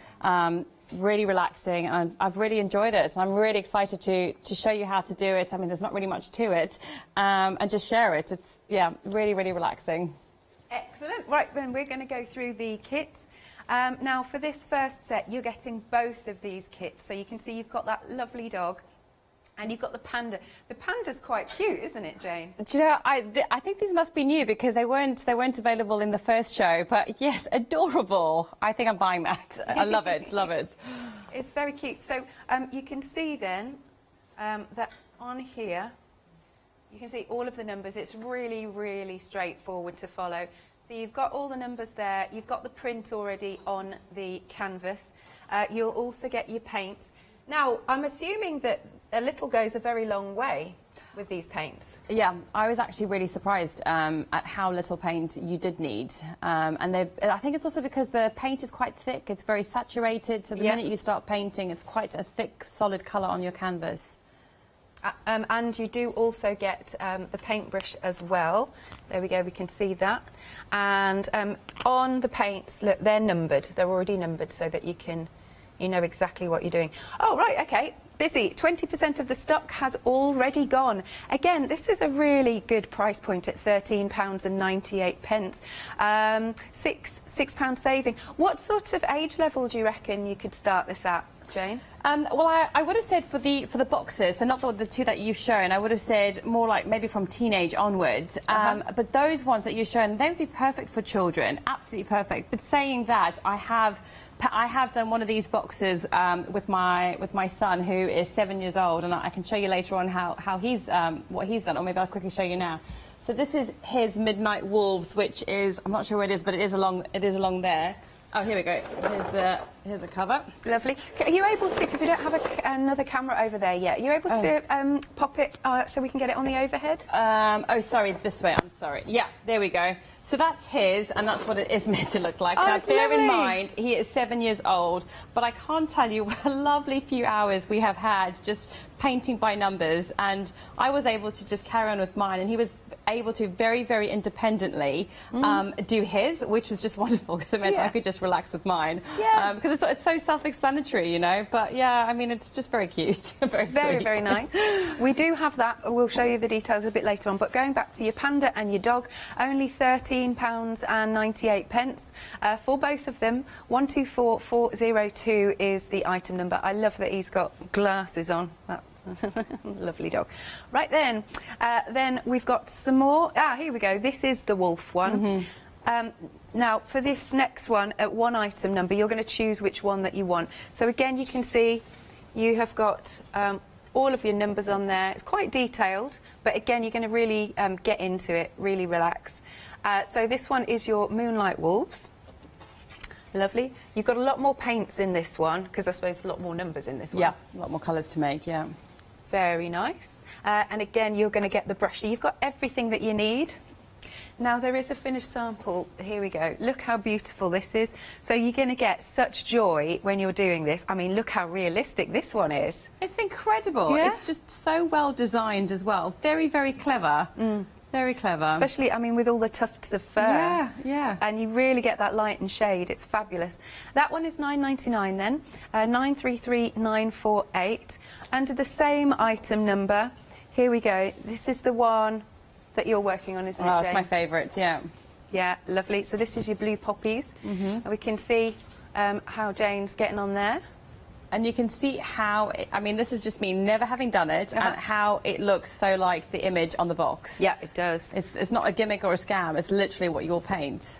Speaker 6: Really relaxing, and I've really enjoyed it. And I'm really excited to show you how to do it. I mean, there's not really much to it, and just share it. It's, really, really relaxing.
Speaker 5: Excellent. Right, then we're going to go through the kits. Now, for this first set, you're getting both of these kits. So you can see you've got that lovely dog, and you've got the panda. The panda's quite cute, isn't it, Jane?
Speaker 6: Do you know, I think these must be new because they weren't available in the first show. But yes, adorable. I think I'm buying that. I love it, love it.
Speaker 5: It's very cute. So you can see then that on here, you can see all of the numbers. It's really, really straightforward to follow. So you've got all the numbers there. You've got the print already on the canvas. You'll also get your paints. Now, I'm assuming that a little goes a very long way with these paints.
Speaker 6: Yeah, I was actually really surprised at how little paint you did need. And I think it's also because the paint is quite thick. It's very saturated. So the minute you start painting, it's quite a thick, solid colour on your canvas.
Speaker 5: And you do also get the paintbrush as well. There we go, we can see that. And on the paints, look, they're numbered. They're already numbered so that you know exactly what you're doing. Oh, right, okay. Busy. 20% of the stock has already gone. Again, this is a really good price point at £13.98. £6 saving. What sort of age level do you reckon you could start this at, Jane?
Speaker 6: Well, I would have said for the boxes, so not the two that you've shown, I would have said more like maybe from teenage onwards. But those ones that you've shown, they would be perfect for children, absolutely perfect. But saying that, I have done one of these boxes with my son, who is 7 years old, and I can show you later on how he's what he's done, or maybe I'll quickly show you now. So this is his Midnight Wolves, which is, I'm not sure where it is, but it is along there. Oh, here we go. Here's a cover.
Speaker 5: Lovely. Are you able to, because we don't have another camera over there yet, are you able to pop it so we can get it on the overhead?
Speaker 6: Oh, sorry, this way, I'm sorry. Yeah, there we go. So that's his, and that's what it is meant to look like.
Speaker 5: Oh,
Speaker 6: now, bear in mind, he is 7 years old, but I can't tell you what a lovely few hours we have had just painting by numbers, and I was able to just carry on with mine, and he was able to very, very independently do his, which was just wonderful because it meant I could just relax with mine. Yeah. Because it's so self-explanatory, you know. But yeah, I mean, it's just very cute.
Speaker 5: Very, very nice. We do have that. We'll show you the details a bit later on. But going back to your panda and your dog, only £13.98 for both of them. 124402 is the item number. I love that he's got glasses on. Lovely dog. Right then we've got some more. Here we go. This is the wolf one. Now for this next one, at one item number, you're going to choose which one that you want. So again, you can see you have got all of your numbers on there. It's quite detailed, but again, you're going to really get into it, really relax. So this one is your Moonlight Wolves. Lovely. You've got a lot more paints in this one, because I suppose a lot more numbers in this one.
Speaker 6: Yeah, a lot more colours to make, yeah.
Speaker 5: Very nice. And again, you're going to get the brush. You've got everything that you need. Now, there is a finished sample. Here we go. Look how beautiful this is. So you're going to get such joy when you're doing this. I mean, look how realistic this one is.
Speaker 6: It's incredible. Yeah? It's just so well designed as well. Very, very clever. Very clever.
Speaker 5: Especially, I mean, with all the tufts of fur.
Speaker 6: Yeah, yeah.
Speaker 5: And you really get that light and shade. It's fabulous. That one is £9.99 then, 933948. Under the same item number, here we go. This is the one that you're working on, isn't it, Jane?
Speaker 6: It's my favourite, yeah.
Speaker 5: Yeah, lovely. So this is your blue poppies. And we can see how Jane's getting on there.
Speaker 6: And you can see how, I mean, this is just me never having done it, and how it looks so like the image on the box.
Speaker 5: Yeah, it does.
Speaker 6: It's not a gimmick or a scam, it's literally what you'll paint.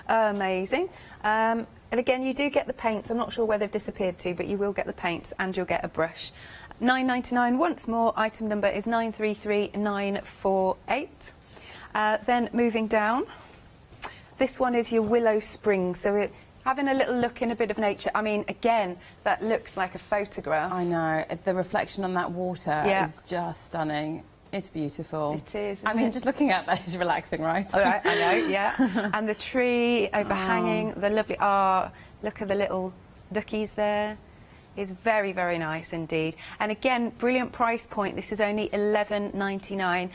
Speaker 5: Amazing. And again, you do get the paints. I'm not sure where they've disappeared to, but you will get the paints and you'll get a brush. £9.99 once more. Item number is 933948. Then moving down, this one is your Willow Spring. So having a little look in a bit of nature. I mean, again, that looks like a photograph.
Speaker 6: I know. The reflection on that water is just stunning. It's beautiful.
Speaker 5: It is.
Speaker 6: I mean, just looking at that is relaxing, right?
Speaker 5: All right, I know, yeah. And the tree overhanging, the lovely, look at the little duckies there. Is very, very nice indeed. And again, brilliant price point. This is only £11.99.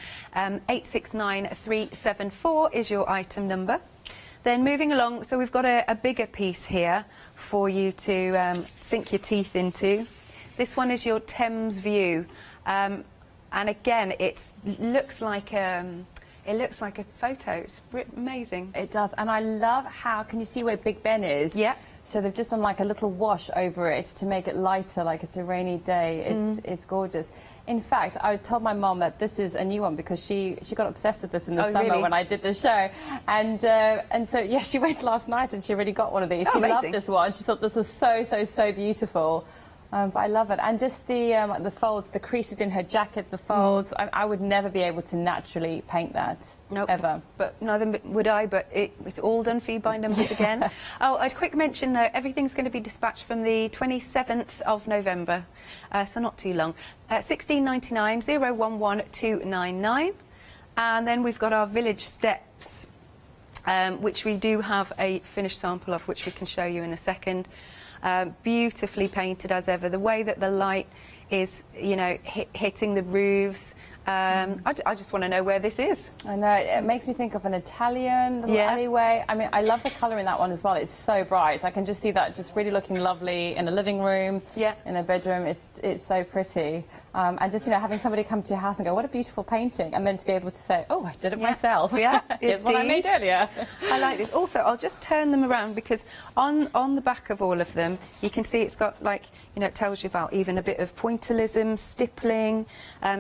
Speaker 5: 869374 is your item number. Then moving along, so we've got a bigger piece here for you to sink your teeth into. This one is your Thames View. And again, it looks like a photo. It's amazing.
Speaker 6: It does. And I love how, can you see where Big Ben is?
Speaker 5: Yeah.
Speaker 6: So they've just done like a little wash over it to make it lighter, like it's a rainy day. It's gorgeous. In fact, I told my mom that this is a new one because she got obsessed with this in the summer when I did the show. And so, yeah, she went last night and she already got one of these. She loved this one. She thought this was so beautiful. But I love it. And just the folds, the creases in her jacket, the folds. I would never be able to naturally paint that, ever.
Speaker 5: But neither would I, but it's all done for you by numbers again. Oh, a quick mention though, everything's going to be dispatched from the 27th of November, so not too long. £16.99, 011299. And then we've got our village steps, which we do have a finished sample of, which we can show you in a second. Beautifully painted as ever. The way that the light is, you know, hitting the roofs. I just want to know where this is.
Speaker 6: I know, it makes me think of an Italian little alleyway. I mean, I love the colour in that one as well. It's so bright. I can just see that just really looking lovely in a living room, in a bedroom. It's so pretty. And just, you know, having somebody come to your house and go, what a beautiful painting, and then to be able to say, oh, I did it myself.
Speaker 5: Yeah,
Speaker 6: it's what I made earlier.
Speaker 5: I like this. Also, I'll just turn them around because on the back of all of them, you can see it's got, like, you know, it tells you about even a bit of pointillism, stippling.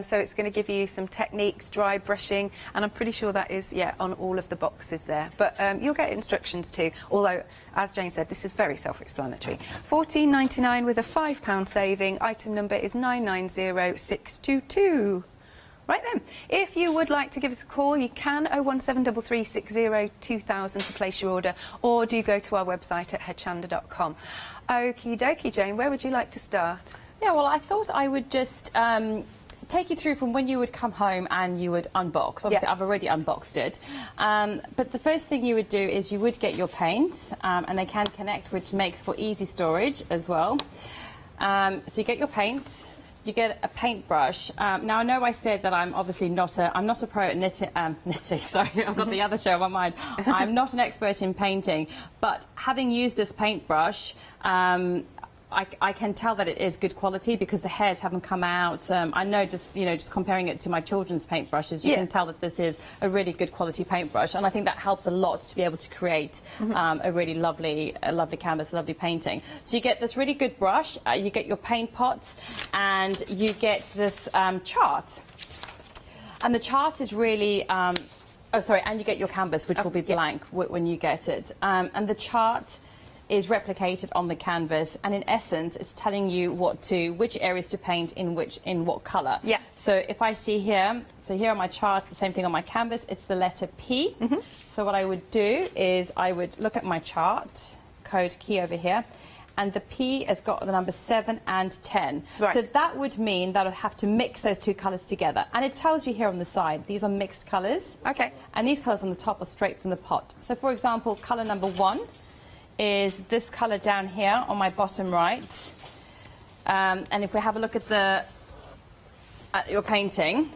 Speaker 5: So it's going to give you some techniques, dry brushing, and I'm pretty sure that is, on all of the boxes there. But you'll get instructions too, although, as Jane said, this is very self-explanatory. £14.99 with a £5 saving. Item number is 990622. Right then, if you would like to give us a call, you can 01733602000 to place your order, or do go to our website at hochanda.com. Okie dokie, Jane, where would you like to start?
Speaker 6: Yeah, well, I thought I would just take you through from when you would come home and you would unbox. Obviously, I've already unboxed it. But the first thing you would do is you would get your paint, and they can connect, which makes for easy storage as well. So you get your paint. You get a paintbrush. Now, I know I said that I'm obviously not a pro at knitting, sorry, I've got the other show on my mind. I'm not an expert in painting, but having used this paintbrush, I can tell that it is good quality because the hairs haven't come out. I know, just comparing it to my children's paintbrushes, you can tell that this is a really good quality paintbrush, and I think that helps a lot to be able to create a really lovely canvas, a lovely painting. So you get this really good brush, you get your paint pot, and you get this chart. And the chart is really, and you get your canvas, which will be blank when you get it. And the chart is replicated on the canvas, and in essence it's telling you which areas to paint in what colour. So if I see here, so here on my chart, the same thing on my canvas, it's the letter P. So what I would do is I would look at my chart, code key over here, and the P has got the number 7 and 10. So that would mean that I'd have to mix those two colours together, and it tells you here on the side these are mixed colours. And these colours on the top are straight from the pot. So for example, colour number 1 is this colour down here on my bottom right, and if we have a look at your painting,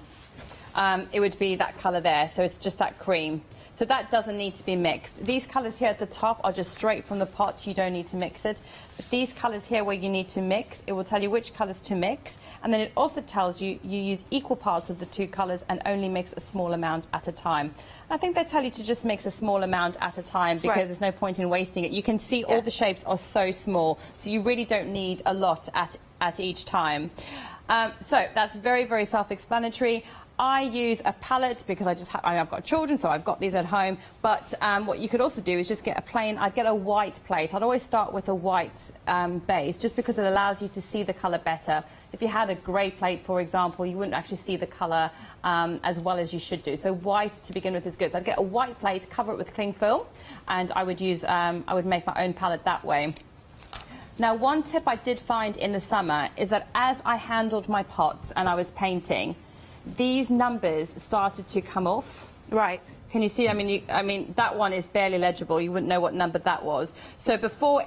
Speaker 6: it would be that colour there. So it's just that cream. So that doesn't need to be mixed. These colours here at the top are just straight from the pot. You don't need to mix it. But these colours here where you need to mix, it will tell you which colours to mix. And then it also tells you you use equal parts of the two colours and only mix a small amount at a time. I think they tell you to just mix a small amount at a time because there's no point in wasting it. You can see all the shapes are so small. So you really don't need a lot at each time. So that's very, very self-explanatory. I use a palette because I've got children, so I've got these at home. But what you could also do is just get a plain, I'd get a white plate. I'd always start with a white base just because it allows you to see the colour better. If you had a grey plate, for example, you wouldn't actually see the colour as well as you should do. So white to begin with is good. So I'd get a white plate, cover it with cling film, and I would use, I would make my own palette that way. Now, one tip I did find in the summer is that as I handled my pots and I was painting, these numbers started to come off.
Speaker 3: Right.
Speaker 6: Can you see? I mean, that one is barely legible. You wouldn't know what number that was. So before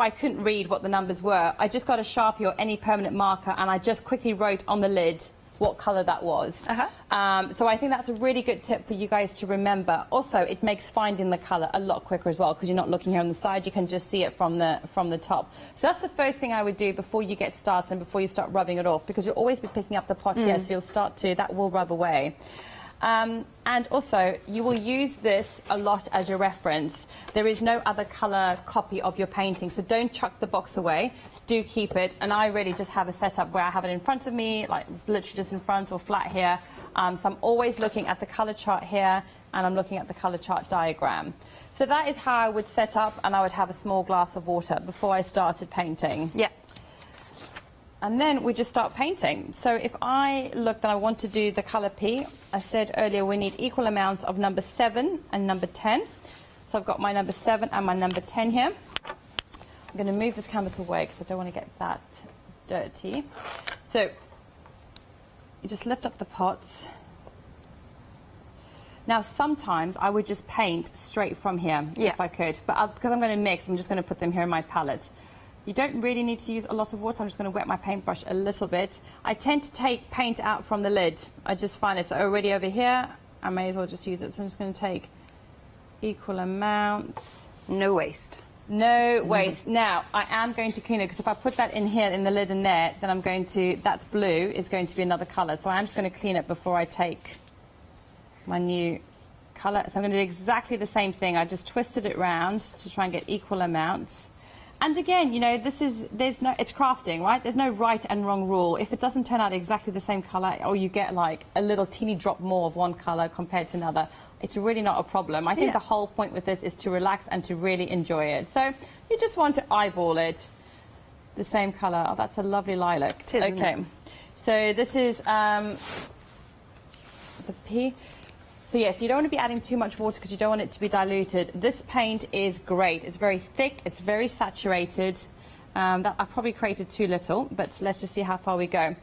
Speaker 6: I couldn't read what the numbers were, I just got a Sharpie or any permanent marker and I just quickly wrote on the lid what colour that was. So I think that's a really good tip for you guys to remember. Also, it makes finding the colour a lot quicker as well because you're not looking here on the side. You can just see it from the top. So that's the first thing I would do before you get started and before you start rubbing it off, because you'll always be picking up the pot here, so you'll start to, that will rub away. And also, you will use this a lot as your reference. There is no other colour copy of your painting, so don't chuck the box away. Do keep it. And I really just have a setup where I have it in front of me, like literally just in front or flat here. So I'm always looking at the colour chart here, and I'm looking at the colour chart diagram. So that is how I would set up, and I would have a small glass of water before I started painting.
Speaker 3: Yeah.
Speaker 6: And then we just start painting. So if I look that I want to do the colour P, I said earlier we need equal amounts of number 7 and number 10. So I've got my number 7 and my number 10 here. I'm going to move this canvas away because I don't want to get that dirty. So you just lift up the pots. Now sometimes I would just paint straight from here if I could, but because I'm going to mix, I'm just going to put them here in my palette. You don't really need to use a lot of water. I'm just going to wet my paintbrush a little bit. I tend to take paint out from the lid. I just find it's already over here. I may as well just use it. So I'm just going to take equal amounts.
Speaker 3: No waste.
Speaker 6: No waste. Now, I am going to clean it because if I put that in here in the lid and there, then I'm going to, that blue is going to be another colour. So I'm just going to clean it before I take my new colour. So I'm going to do exactly the same thing. I just twisted it round to try and get equal amounts. And again, you know, it's crafting, right? There's no right and wrong rule. If it doesn't turn out exactly the same colour, or you get like a little teeny drop more of one colour compared to another, it's really not a problem. I think the whole point with this is to relax and to really enjoy it. So you just want to eyeball it. The same colour. Oh, that's a lovely lilac.
Speaker 3: It is,
Speaker 6: okay. So this is the P. So yes, you don't want to be adding too much water because you don't want it to be diluted. This paint is great. It's very thick. It's very saturated. That I've probably created too little, but let's just see how far we go.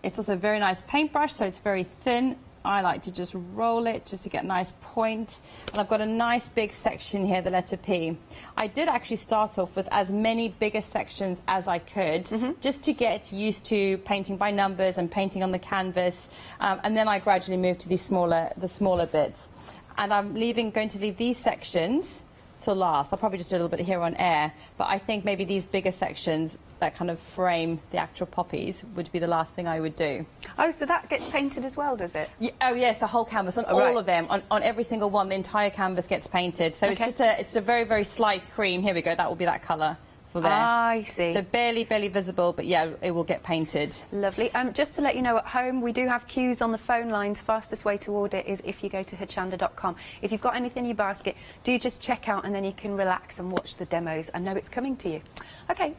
Speaker 6: It's also a very nice paintbrush, so it's very thin. I like to just roll it just to get a nice point. And I've got a nice big section here, the letter P. I did actually start off with as many bigger sections as I could, just to get used to painting by numbers and painting on the canvas. And then I gradually moved to the smaller bits. And I'm going to leave these sections till last. I'll probably just do a little bit here on air, but I think maybe these bigger sections that kind of frame the actual poppies would be the last thing I would do.
Speaker 5: Oh, so that gets painted as well, does it?
Speaker 6: Yeah, oh yes, the whole canvas, on all of them, on every single one, the entire canvas gets painted. So it's just it's a very, very slight cream. Here we go, that will be that colour for there.
Speaker 5: I see.
Speaker 6: So barely visible, but yeah, it will get painted.
Speaker 5: Lovely. Just to let you know, at home we do have queues on the phone lines. Fastest way to order is if you go to hochanda.com. If you've got anything in your basket, do just check out and then you can relax and watch the demos and know it's coming to you. Okay.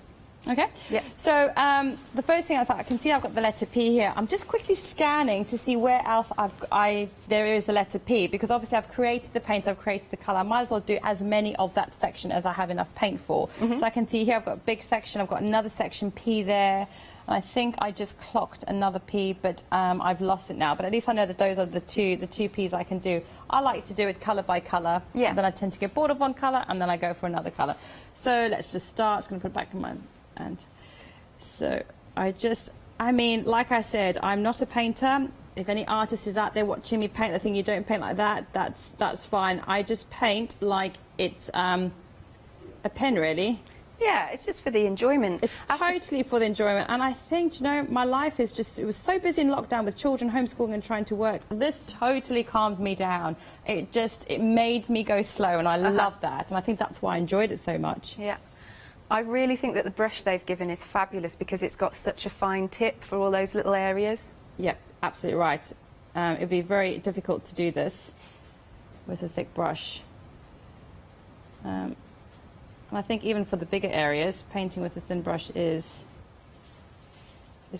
Speaker 6: Okay.
Speaker 5: Yeah.
Speaker 6: So the first thing I can see I've got the letter P here. I'm just quickly scanning to see where else there is the letter P, because obviously I've created the paint, I've created the colour. I might as well do as many of that section as I have enough paint for. So I can see here I've got a big section, I've got another section P there. And I think I just clocked another P, but I've lost it now. But at least I know that those are the two Ps I can do. I like to do it colour by colour. Yeah. Then I tend to get bored of one colour and then I go for another colour. So let's just start. I'm just going to put it back in my... And so I mean, like I said, I'm not a painter. if any artist is out there watching me paint, they think you don't paint like that, that's fine. I just paint like it's a pen, really.
Speaker 5: Yeah, it's just for the enjoyment.
Speaker 6: It's totally for the enjoyment. And I think, you know, my life is just, it was so busy in lockdown with children, homeschooling and trying to work. This totally calmed me down. It made me go slow, and I love that. And I think that's why I enjoyed it so much.
Speaker 5: Yeah. I really think that the brush they've given is fabulous because it's got such a fine tip for all those little areas.
Speaker 6: Yeah, absolutely right. It'd be very difficult to do this with a thick brush. And I think even for the bigger areas, painting with a thin brush is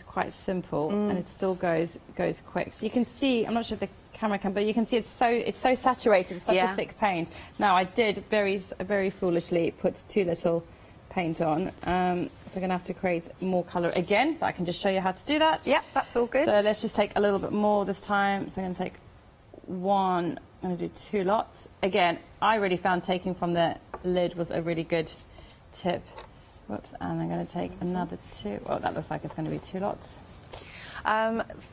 Speaker 6: quite simple, and it still goes quick. So you can see, I'm not sure if the camera can, but you can see it's so saturated, it's such a thick paint. Now I did very foolishly put too little paint on, so I'm going to have to create more colour again, but I can just show you how to do that.
Speaker 5: Yeah, that's all good.
Speaker 6: So let's just take a little bit more this time. So I'm going to take one, I'm going to do 2 lots. Again, I really found taking from the lid was a really good tip. Whoops, and I'm going to take another 2. Well, that looks like it's going to be 2 lots.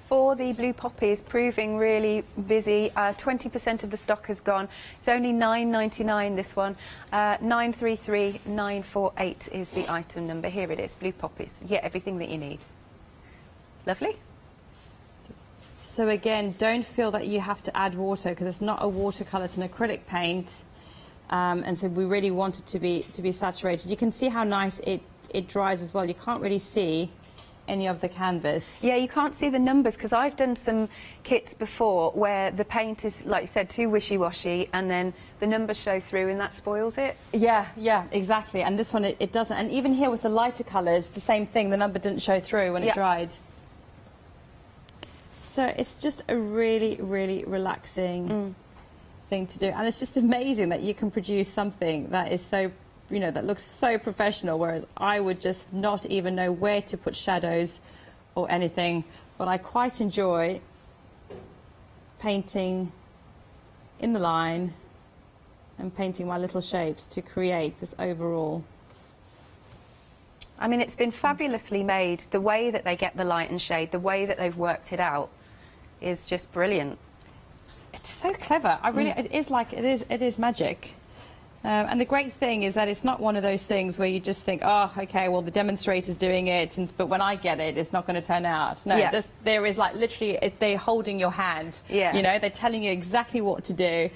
Speaker 5: For the blue poppy is proving really busy. 20% of the stock has gone. It's only $9.99 this one. 933948 is the item number. Here it is, blue poppies. Yeah, everything that you need. Lovely.
Speaker 6: So again, don't feel that you have to add water because it's not a watercolour, it's an acrylic paint. And so we really want it to be saturated. You can see how nice it dries as well. You can't really see any of the canvas.
Speaker 5: Yeah, you can't see the numbers because I've done some kits before where the paint is, like you said, too wishy-washy, and then the numbers show through and that spoils it.
Speaker 6: Yeah, exactly. And this one, it doesn't. And even here with the lighter colours, the same thing. The number didn't show through when it dried. So it's just a really, really relaxing thing to do, and it's just amazing that you can produce something that is so, you know, that looks so professional, whereas I would just not even know where to put shadows or anything. But I quite enjoy painting in the line and painting my little shapes to create this overall.
Speaker 5: I mean, it's been fabulously made. The way that they get the light and shade, the way that they've worked it out is just brilliant.
Speaker 6: It's so clever. I really, it is magic. And the great thing is that it's not one of those things where you just think, oh, okay, well, the demonstrator's doing it, but when I get it, it's not going to turn out. No, there is like literally, they're holding your hand.
Speaker 5: Yeah.
Speaker 6: You know, they're telling you exactly what to do.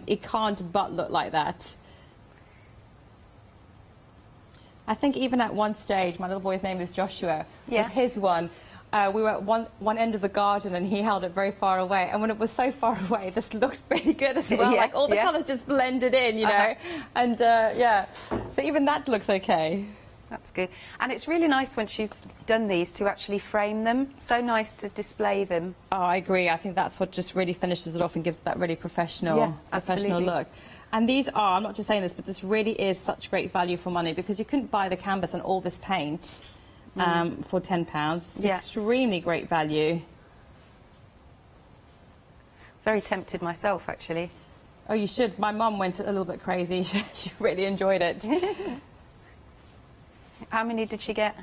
Speaker 6: It can't but look like that. I think even at one stage, my little boy's name is Joshua, with his one, we were at one end of the garden and he held it very far away, and when it was so far away, this looked really good as well. Like all the colours just blended in, you know, and so even that looks okay.
Speaker 5: That's good. And it's really nice once you've done these to actually frame them. So nice to display them.
Speaker 6: Oh, I agree. I think that's what just really finishes it off and gives that really professional look. And these are, I'm not just saying this, but this really is such great value for money, because you couldn't buy the canvas and all this paint for £10. It's extremely great value.
Speaker 5: Very tempted myself, actually.
Speaker 6: Oh, you should. My mum went a little bit crazy. She really enjoyed it.
Speaker 5: How many did she get?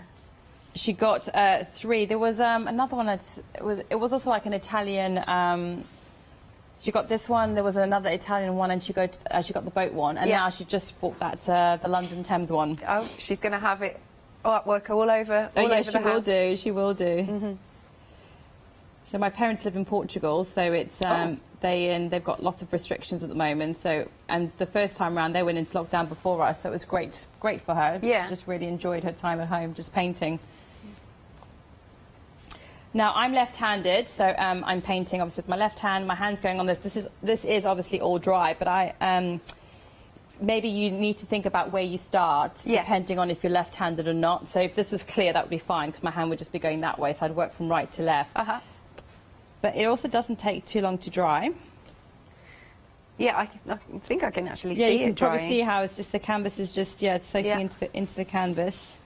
Speaker 6: She got 3. There was another one. It was also like an Italian. She got this one. There was another Italian one, and she got the boat one, and now she just bought that the London Thames one.
Speaker 5: Oh, she's going to have it artwork all over.
Speaker 6: Oh, yeah,
Speaker 5: she will
Speaker 6: do. She will do. So my parents live in Portugal, so it's they've got lots of restrictions at the moment. So, and the first time round they went into lockdown before us, so it was great for her.
Speaker 5: Yeah,
Speaker 6: she just really enjoyed her time at home, just painting. Now I'm left-handed, so I'm painting obviously with my left hand. My hand's going on this. This is obviously all dry, but I maybe you need to think about where you start, depending on if you're left-handed or not. So if this was clear, that would be fine, because my hand would just be going that way, so I'd work from right to left. But it also doesn't take too long to dry.
Speaker 5: Yeah, I think I can actually see it
Speaker 6: drying. Yeah, you can probably
Speaker 5: drying.
Speaker 6: see how it's just the canvas is just it's soaking into the canvas.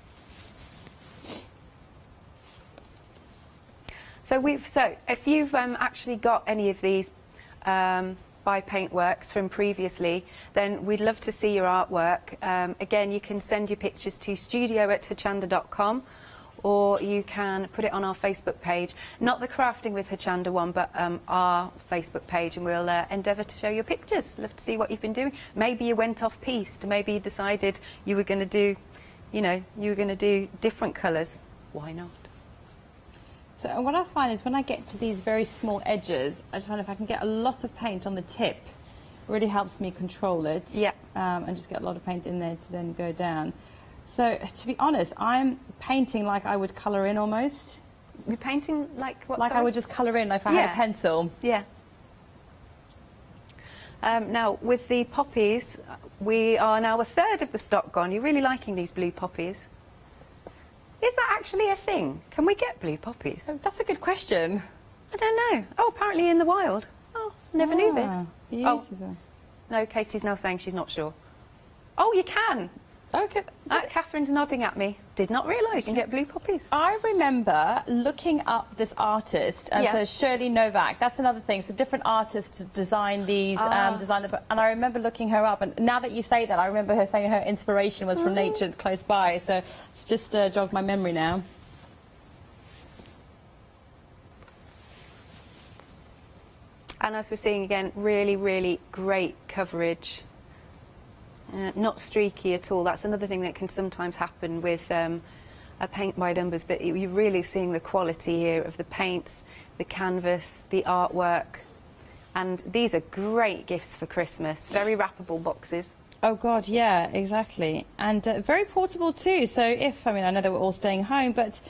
Speaker 5: So if you've actually got any of these by Paintworks from previously, then we'd love to see your artwork. Again, you can send your pictures to studio@hochanda.com, or you can put it on our Facebook page. Not the Crafting with Hochanda one, but our Facebook page, and we'll endeavour to show your pictures. Love to see what you've been doing. Maybe you went off piste. Maybe you decided you were going to do, you know, you were going to do different colours. Why not?
Speaker 6: So and what I find is when I get to these very small edges, I just find if I can get a lot of paint on the tip, it really helps me control it.
Speaker 5: Yeah.
Speaker 6: And just get a lot of paint in there to then go down. So to be honest, I'm painting like I would colour in almost.
Speaker 5: You're painting like what?
Speaker 6: Like
Speaker 5: sorry?
Speaker 6: I would just colour in if I had a pencil.
Speaker 5: Yeah. Now with the poppies, we are now a third of the stock gone. You're really liking these blue poppies. Is that actually a thing? Can we get blue poppies?
Speaker 6: Oh, that's a good question.
Speaker 5: I don't know. Oh, apparently in the wild. Oh, never knew this.
Speaker 6: Beautiful.
Speaker 5: Oh. No, Katie's now saying she's not sure. Oh, you can.
Speaker 6: Okay.
Speaker 5: Catherine's nodding at me. Did not realise you can get blue poppies.
Speaker 6: I remember looking up this artist, and so Shirley Novak. That's another thing. So different artists to design these, and I remember looking her up. And now that you say that, I remember her saying her inspiration was from nature close by. So it's just jogged my memory now.
Speaker 5: And as we're seeing again, really, really great coverage. Not streaky at all. That's another thing that can sometimes happen with a paint by numbers, but you're really seeing the quality here of the paints, the canvas, the artwork. And these are great gifts for Christmas. Very wrappable boxes.
Speaker 6: Oh God, yeah, exactly. And very portable too. So if, I mean, I know that we're all staying home, but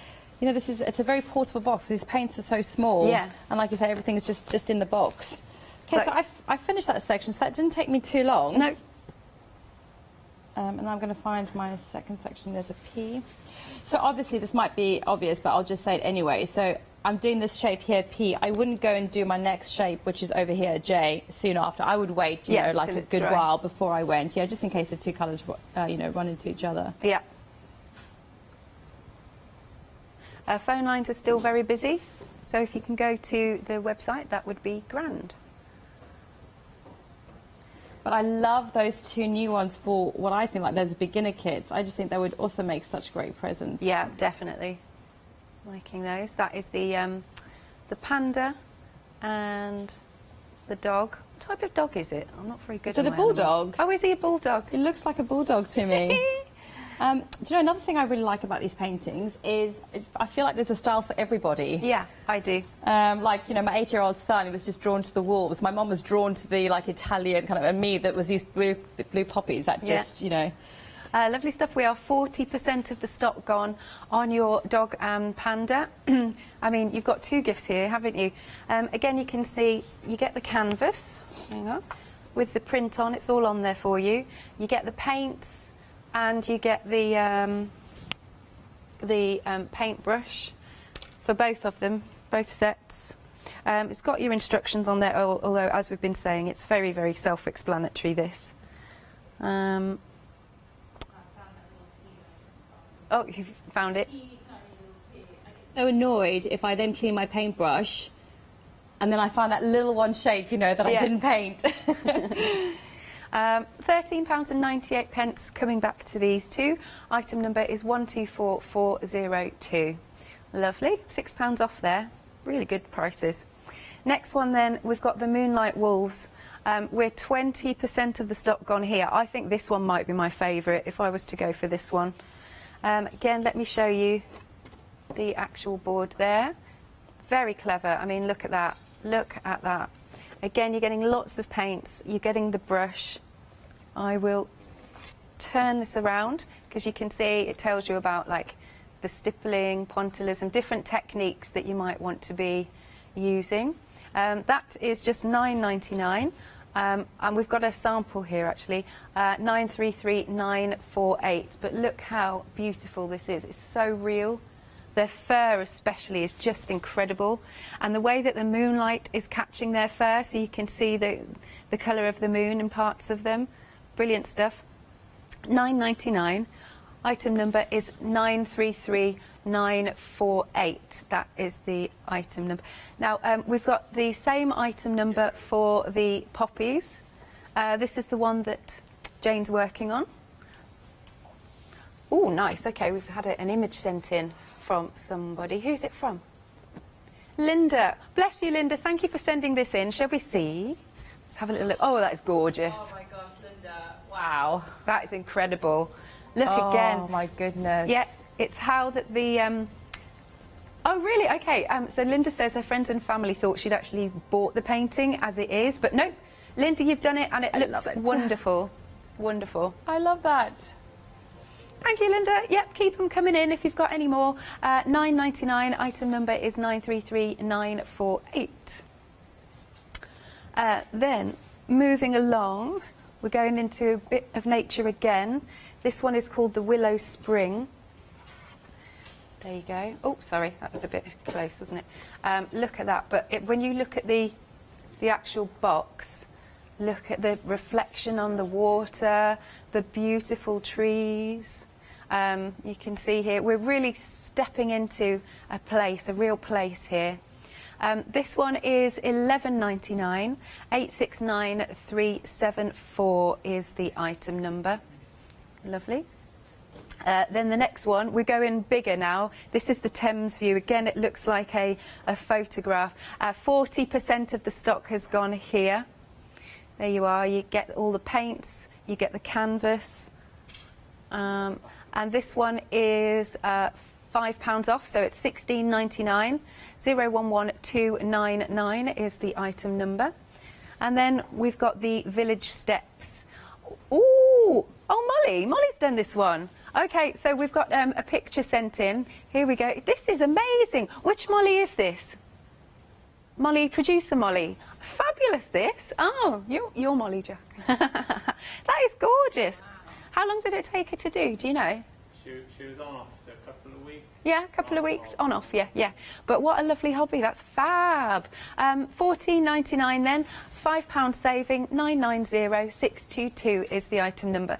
Speaker 6: you know, it's a very portable box. These paints are so small.
Speaker 5: Yeah.
Speaker 6: And like you say, everything's just in the box. Okay, so I finished that section, so that didn't take me too long.
Speaker 5: No.
Speaker 6: And I'm going to find my second section. There's a P. So obviously this might be obvious, but I'll just say it anyway. So I'm doing this shape here, P. I wouldn't go and do my next shape, which is over here, J, soon after. I would wait, you know, like a good while before I went. Yeah, just in case the two colours, you know, run into each other.
Speaker 5: Yeah. Phone lines are still very busy, so if you can go to the website, that would be grand.
Speaker 6: But I love those two new ones for what I think like those beginner kits. I just think they would also make such great presents.
Speaker 5: Yeah, definitely. Liking those. That is the panda and the dog. What type of dog is it? I'm not very good
Speaker 6: at
Speaker 5: at
Speaker 6: Is it a bulldog?
Speaker 5: Oh, is he a bulldog?
Speaker 6: It looks like a bulldog to me. Do you know, another thing I really like about these paintings is I feel like there's a style for everybody.
Speaker 5: Yeah, I do.
Speaker 6: Like, you know, my 8-year-old son, he was just drawn to the wolves. My mum was drawn to the, like, Italian kind of, and me that was these blue poppies that just, you know.
Speaker 5: Lovely stuff. We are 40% of the stock gone on your dog and panda. I mean, you've got two gifts here, haven't you? Again, you can see, you get the canvas, hang on, with the print on. It's all on there for you. You get the paints, and you get the paintbrush for both of them, both sets. It's got your instructions on there, although, as we've been saying, it's very, very self-explanatory, this. Oh, you've found it?
Speaker 6: So annoyed if I then clean my paintbrush and then I find that little one shape, you know, that I didn't paint.
Speaker 5: £13.98 coming back to these two. Item number is 124402. Lovely, £6 off there. Really good prices. Next one then, we've got the Moonlight Wolves. We're 20% of the stock gone here. I think this one might be my favourite if I was to go for this one. Again, let me show you the actual board there. Very clever. I mean, look at that. Look at that. Again, you're getting lots of paints. You're getting the brush. I will turn this around because you can see it tells you about like the stippling, pointillism, different techniques that you might want to be using. That is just £9.99. And we've got a sample here actually, 933948. But look how beautiful this is. It's so real. Their fur especially is just incredible. And the way that the moonlight is catching their fur, so you can see the colour of the moon in parts of them. Brilliant stuff. £9.99. Item number is 933948. That is the item number. Now, we've got the same item number for the poppies. This is the one that Jane's working on. Oh, nice. OK, we've had an image sent in from somebody. Who's it from? Linda. Bless you, Linda. Thank you for sending this in. Shall we see? Let's have a little look. Oh, that is gorgeous.
Speaker 6: Oh my gosh, Linda. Wow.
Speaker 5: That is incredible. Look
Speaker 6: oh,
Speaker 5: again.
Speaker 6: Oh my goodness.
Speaker 5: Yeah, it's how that the... Oh, really? Okay. So Linda says her friends and family thought she'd actually bought the painting as it is. But no, Linda, you've done it and it looks wonderful. Wonderful.
Speaker 6: I love that.
Speaker 5: Thank you, Linda. Yep, keep them coming in if you've got any more. $9.99. Item number is 933948. Then, moving along, we're going into a bit of nature again. This one is called the Willow Spring. There you go. Oh, sorry, that was a bit close, wasn't it? Look at that. But when you look at the actual box, look at the reflection on the water, the beautiful trees. You can see here, we're really stepping into a place, a real place here. This one is $11.99. 869374 is the item number. Lovely. Then the next one, we're going bigger now. This is the Thames view. Again, it looks like a photograph. 40% of the stock has gone here. There you are. You get all the paints, you get the canvas. And this one is £5 off, so it's $16.99. 011299 is the item number. And then we've got the Village Steps. Ooh! Oh, Molly's done this one. Okay, so we've got a picture sent in. Here we go. This is amazing. Which Molly is this? Molly, producer Molly. Fabulous, this. Oh, you're Molly, Jack. That is gorgeous. How long did it take her to do? Do you know?
Speaker 17: She was on off for a couple of weeks.
Speaker 5: Yeah, a couple of weeks. On off, yeah. But what a lovely hobby. That's fab. $14.99 then. £5 saving. 990622 is the item number.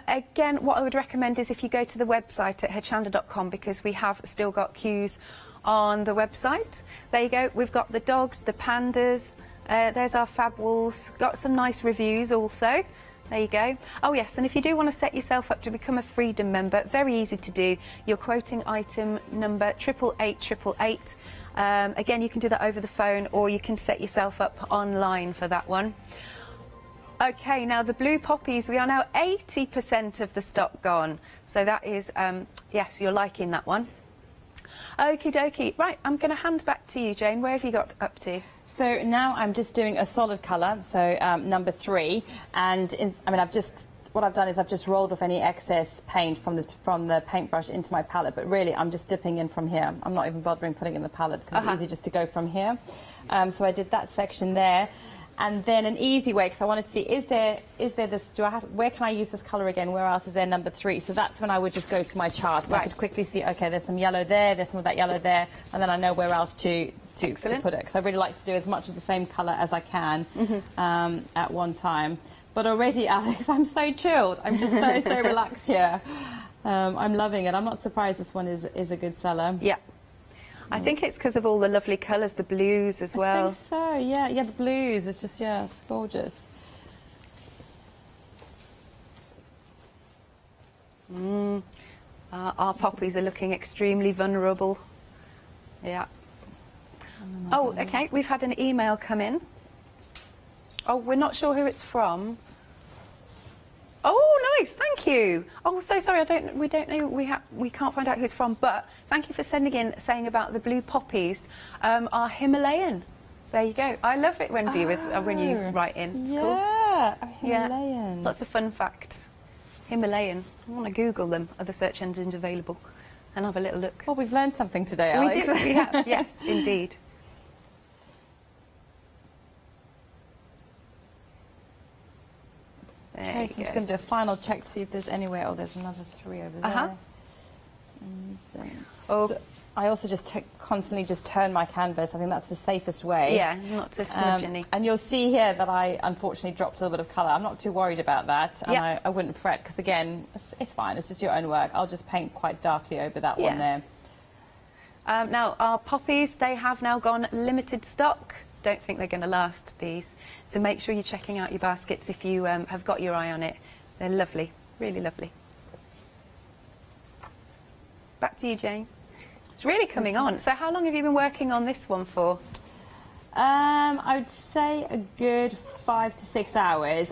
Speaker 5: Again, what I would recommend is if you go to the website at hochanda.com, because we have still got queues on the website. There you go. We've got the dogs, the pandas. There's our fab walls. Got some nice reviews also. There you go. Oh yes, and if you do want to set yourself up to become a Freedom member, very easy to do. You're quoting item number 88888. Again, you can do that over the phone, or you can set yourself up online for that one. Okay, now the blue poppies, we are now 80% of the stock gone. So that is, yes, you're liking that one. Okie dokie. Right, I'm going to hand back to you, Jane. Where have you got up to?
Speaker 6: So now I'm just doing a solid colour, so number 3, and what I've done is I've just rolled off any excess paint from the paintbrush into my palette, but really I'm just dipping in from here. I'm not even bothering putting in the palette because it's easy just to go from here. So I did that section there. And then an easy way, because I wanted to see, is there this, where can I use this colour again? Where else is there number 3? So that's when I would just go to my chart. And I could quickly see, okay, there's some yellow there, there's some of that yellow there, and then I know where else to put it. Because I really like to do as much of the same colour as I can at one time. But already, Alex, I'm so chilled. I'm just so relaxed here. I'm loving it. I'm not surprised this one is a good seller.
Speaker 5: Yeah. I think it's because of all the lovely colours, the blues as well.
Speaker 6: I think so, yeah, the blues, it's just, yeah, it's gorgeous.
Speaker 5: Our poppies are looking extremely vulnerable. Yeah. Oh, okay, we've had an email come in. Oh, we're not sure who it's from. Oh, nice, thank you. Oh, so sorry, we don't know, we can't find out who it's from, but thank you for sending in, saying about the blue poppies are Himalayan. There you go. I love it when viewers, when you write in. It's cool.
Speaker 6: Himalayan.
Speaker 5: Yeah, lots of fun facts. Himalayan. I want to Google them, other search engines available, and have a little look.
Speaker 6: Well, we've learned something today, Alex.
Speaker 5: We have, yes, indeed.
Speaker 6: Okay, so I'm just going to do a final check to see if there's anywhere. Oh, there's another 3 over there. So I also just constantly just turn my canvas. I think that's the safest way.
Speaker 5: Yeah, not to smudge any.
Speaker 6: And you'll see here that I unfortunately dropped a little bit of colour. I'm not too worried about that, and I wouldn't fret because again, it's fine. It's just your own work. I'll just paint quite darkly over that one there.
Speaker 5: Now our poppies, they have now gone limited stock. Don't think they're going to last, these. So make sure you're checking out your baskets if you have got your eye on it. They're lovely, really lovely. Back to you, Jane. It's really coming on. So how long have you been working on this one for?
Speaker 6: I would say a good 5 to 6 hours.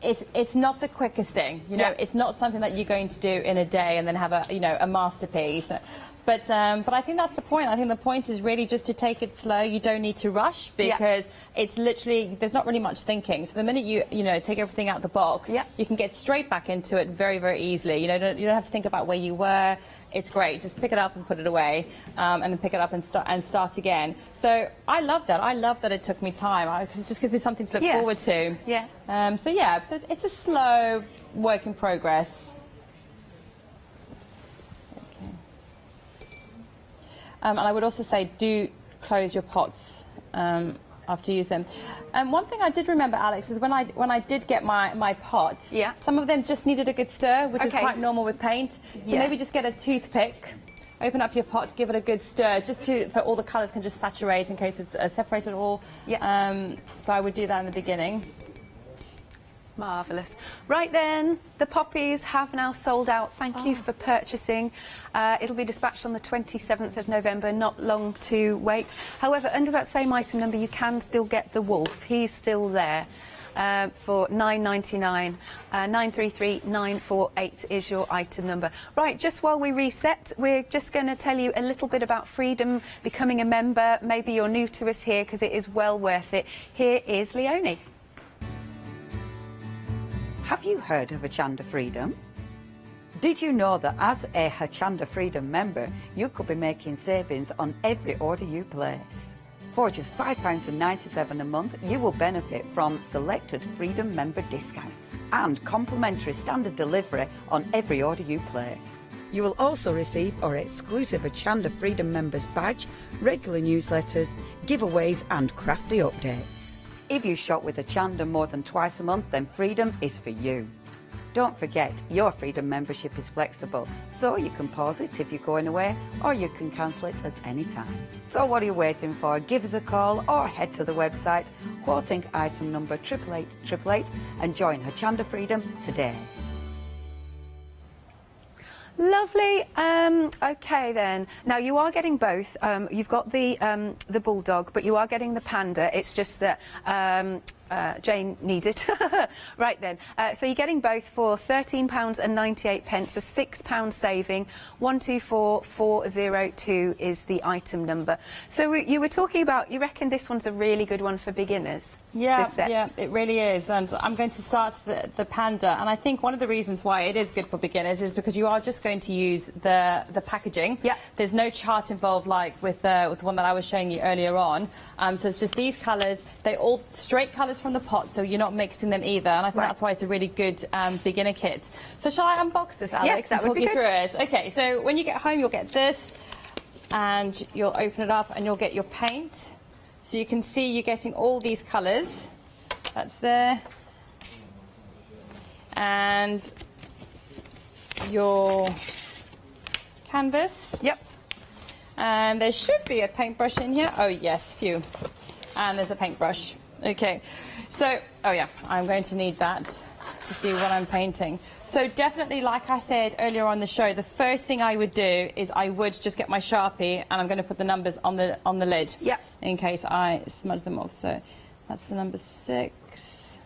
Speaker 6: It's not the quickest thing, you know. It's not something that you're going to do in a day and then have a masterpiece. But I think that's the point. I think the point is really just to take it slow. You don't need to rush because it's literally, there's not really much thinking. So the minute you take everything out the box, you can get straight back into it very, very easily. You don't have to think about where you were. It's great. Just pick it up and put it away, and then pick it up and start again. So I love that. I love that it took me time. It just gives me something to look forward to. So it's a slow work in progress. And I would also say, do close your pots after you use them. And one thing I did remember, Alex, is when I did get my pots, some of them just needed a good stir, which is quite normal with paint. So maybe just get a toothpick, open up your pot, give it a good stir, just so all the colours can just saturate in case it's separated at all. So I would do that in the beginning.
Speaker 5: Marvellous. Right then, the poppies have now sold out. Thank you for purchasing. It'll be dispatched on the 27th of November, not long to wait. However, under that same item number, you can still get the wolf. He's still there for $9.99. 933948 is your item number. Right, just while we reset, we're just going to tell you a little bit about Freedom, becoming a member. Maybe you're new to us here because it is well worth it. Here is Leona.
Speaker 8: Have you heard of Hochanda Freedom? Did you know that as a Hochanda Freedom member, you could be making savings on every order you place? For just £5.97 a month, you will benefit from selected Freedom member discounts and complimentary standard delivery on every order you place. You will also receive our exclusive Hochanda Freedom members badge, regular newsletters, giveaways and crafty updates. If you shop with Hochanda more than twice a month, then Freedom is for you. Don't forget, your Freedom membership is flexible, so you can pause it if you're going away, or you can cancel it at any time. So what are you waiting for? Give us a call or head to the website, quoting item number 88888, and join Hochanda Freedom today.
Speaker 5: Lovely. Okay then. Now you are getting both. You've got the bulldog, but you are getting the panda. It's just that Jane needs it. Right then. So you're getting both for £13.98, a £6 saving. 124402 is the item number. So you were talking about, you reckon this one's a really good one for beginners?
Speaker 6: Yeah, it really is. And I'm going to start the panda. And I think one of the reasons why it is good for beginners is because you are just going to use the packaging. There's no chart involved like with the one that I was showing you earlier on. So it's just these colours. They're all straight colours from the pot, so you're not mixing them either. And I think that's why it's a really good beginner kit. So shall I unbox this, Alex,
Speaker 5: yes, that
Speaker 6: and
Speaker 5: would
Speaker 6: talk
Speaker 5: be
Speaker 6: you
Speaker 5: good.
Speaker 6: through it? Okay, so when you get home, you'll get this, and you'll open it up, and you'll get your paint. So you can see you're getting all these colours. That's there. And your canvas. And there should be a paintbrush in here. Oh, yes, phew. And there's a paintbrush. Okay. So, oh, yeah, I'm going to need that to see what I'm painting. So definitely, like I said earlier on the show, the first thing I would do is I would just get my Sharpie and I'm going to put the numbers on the lid. In case I smudge them off. So that's the number 6.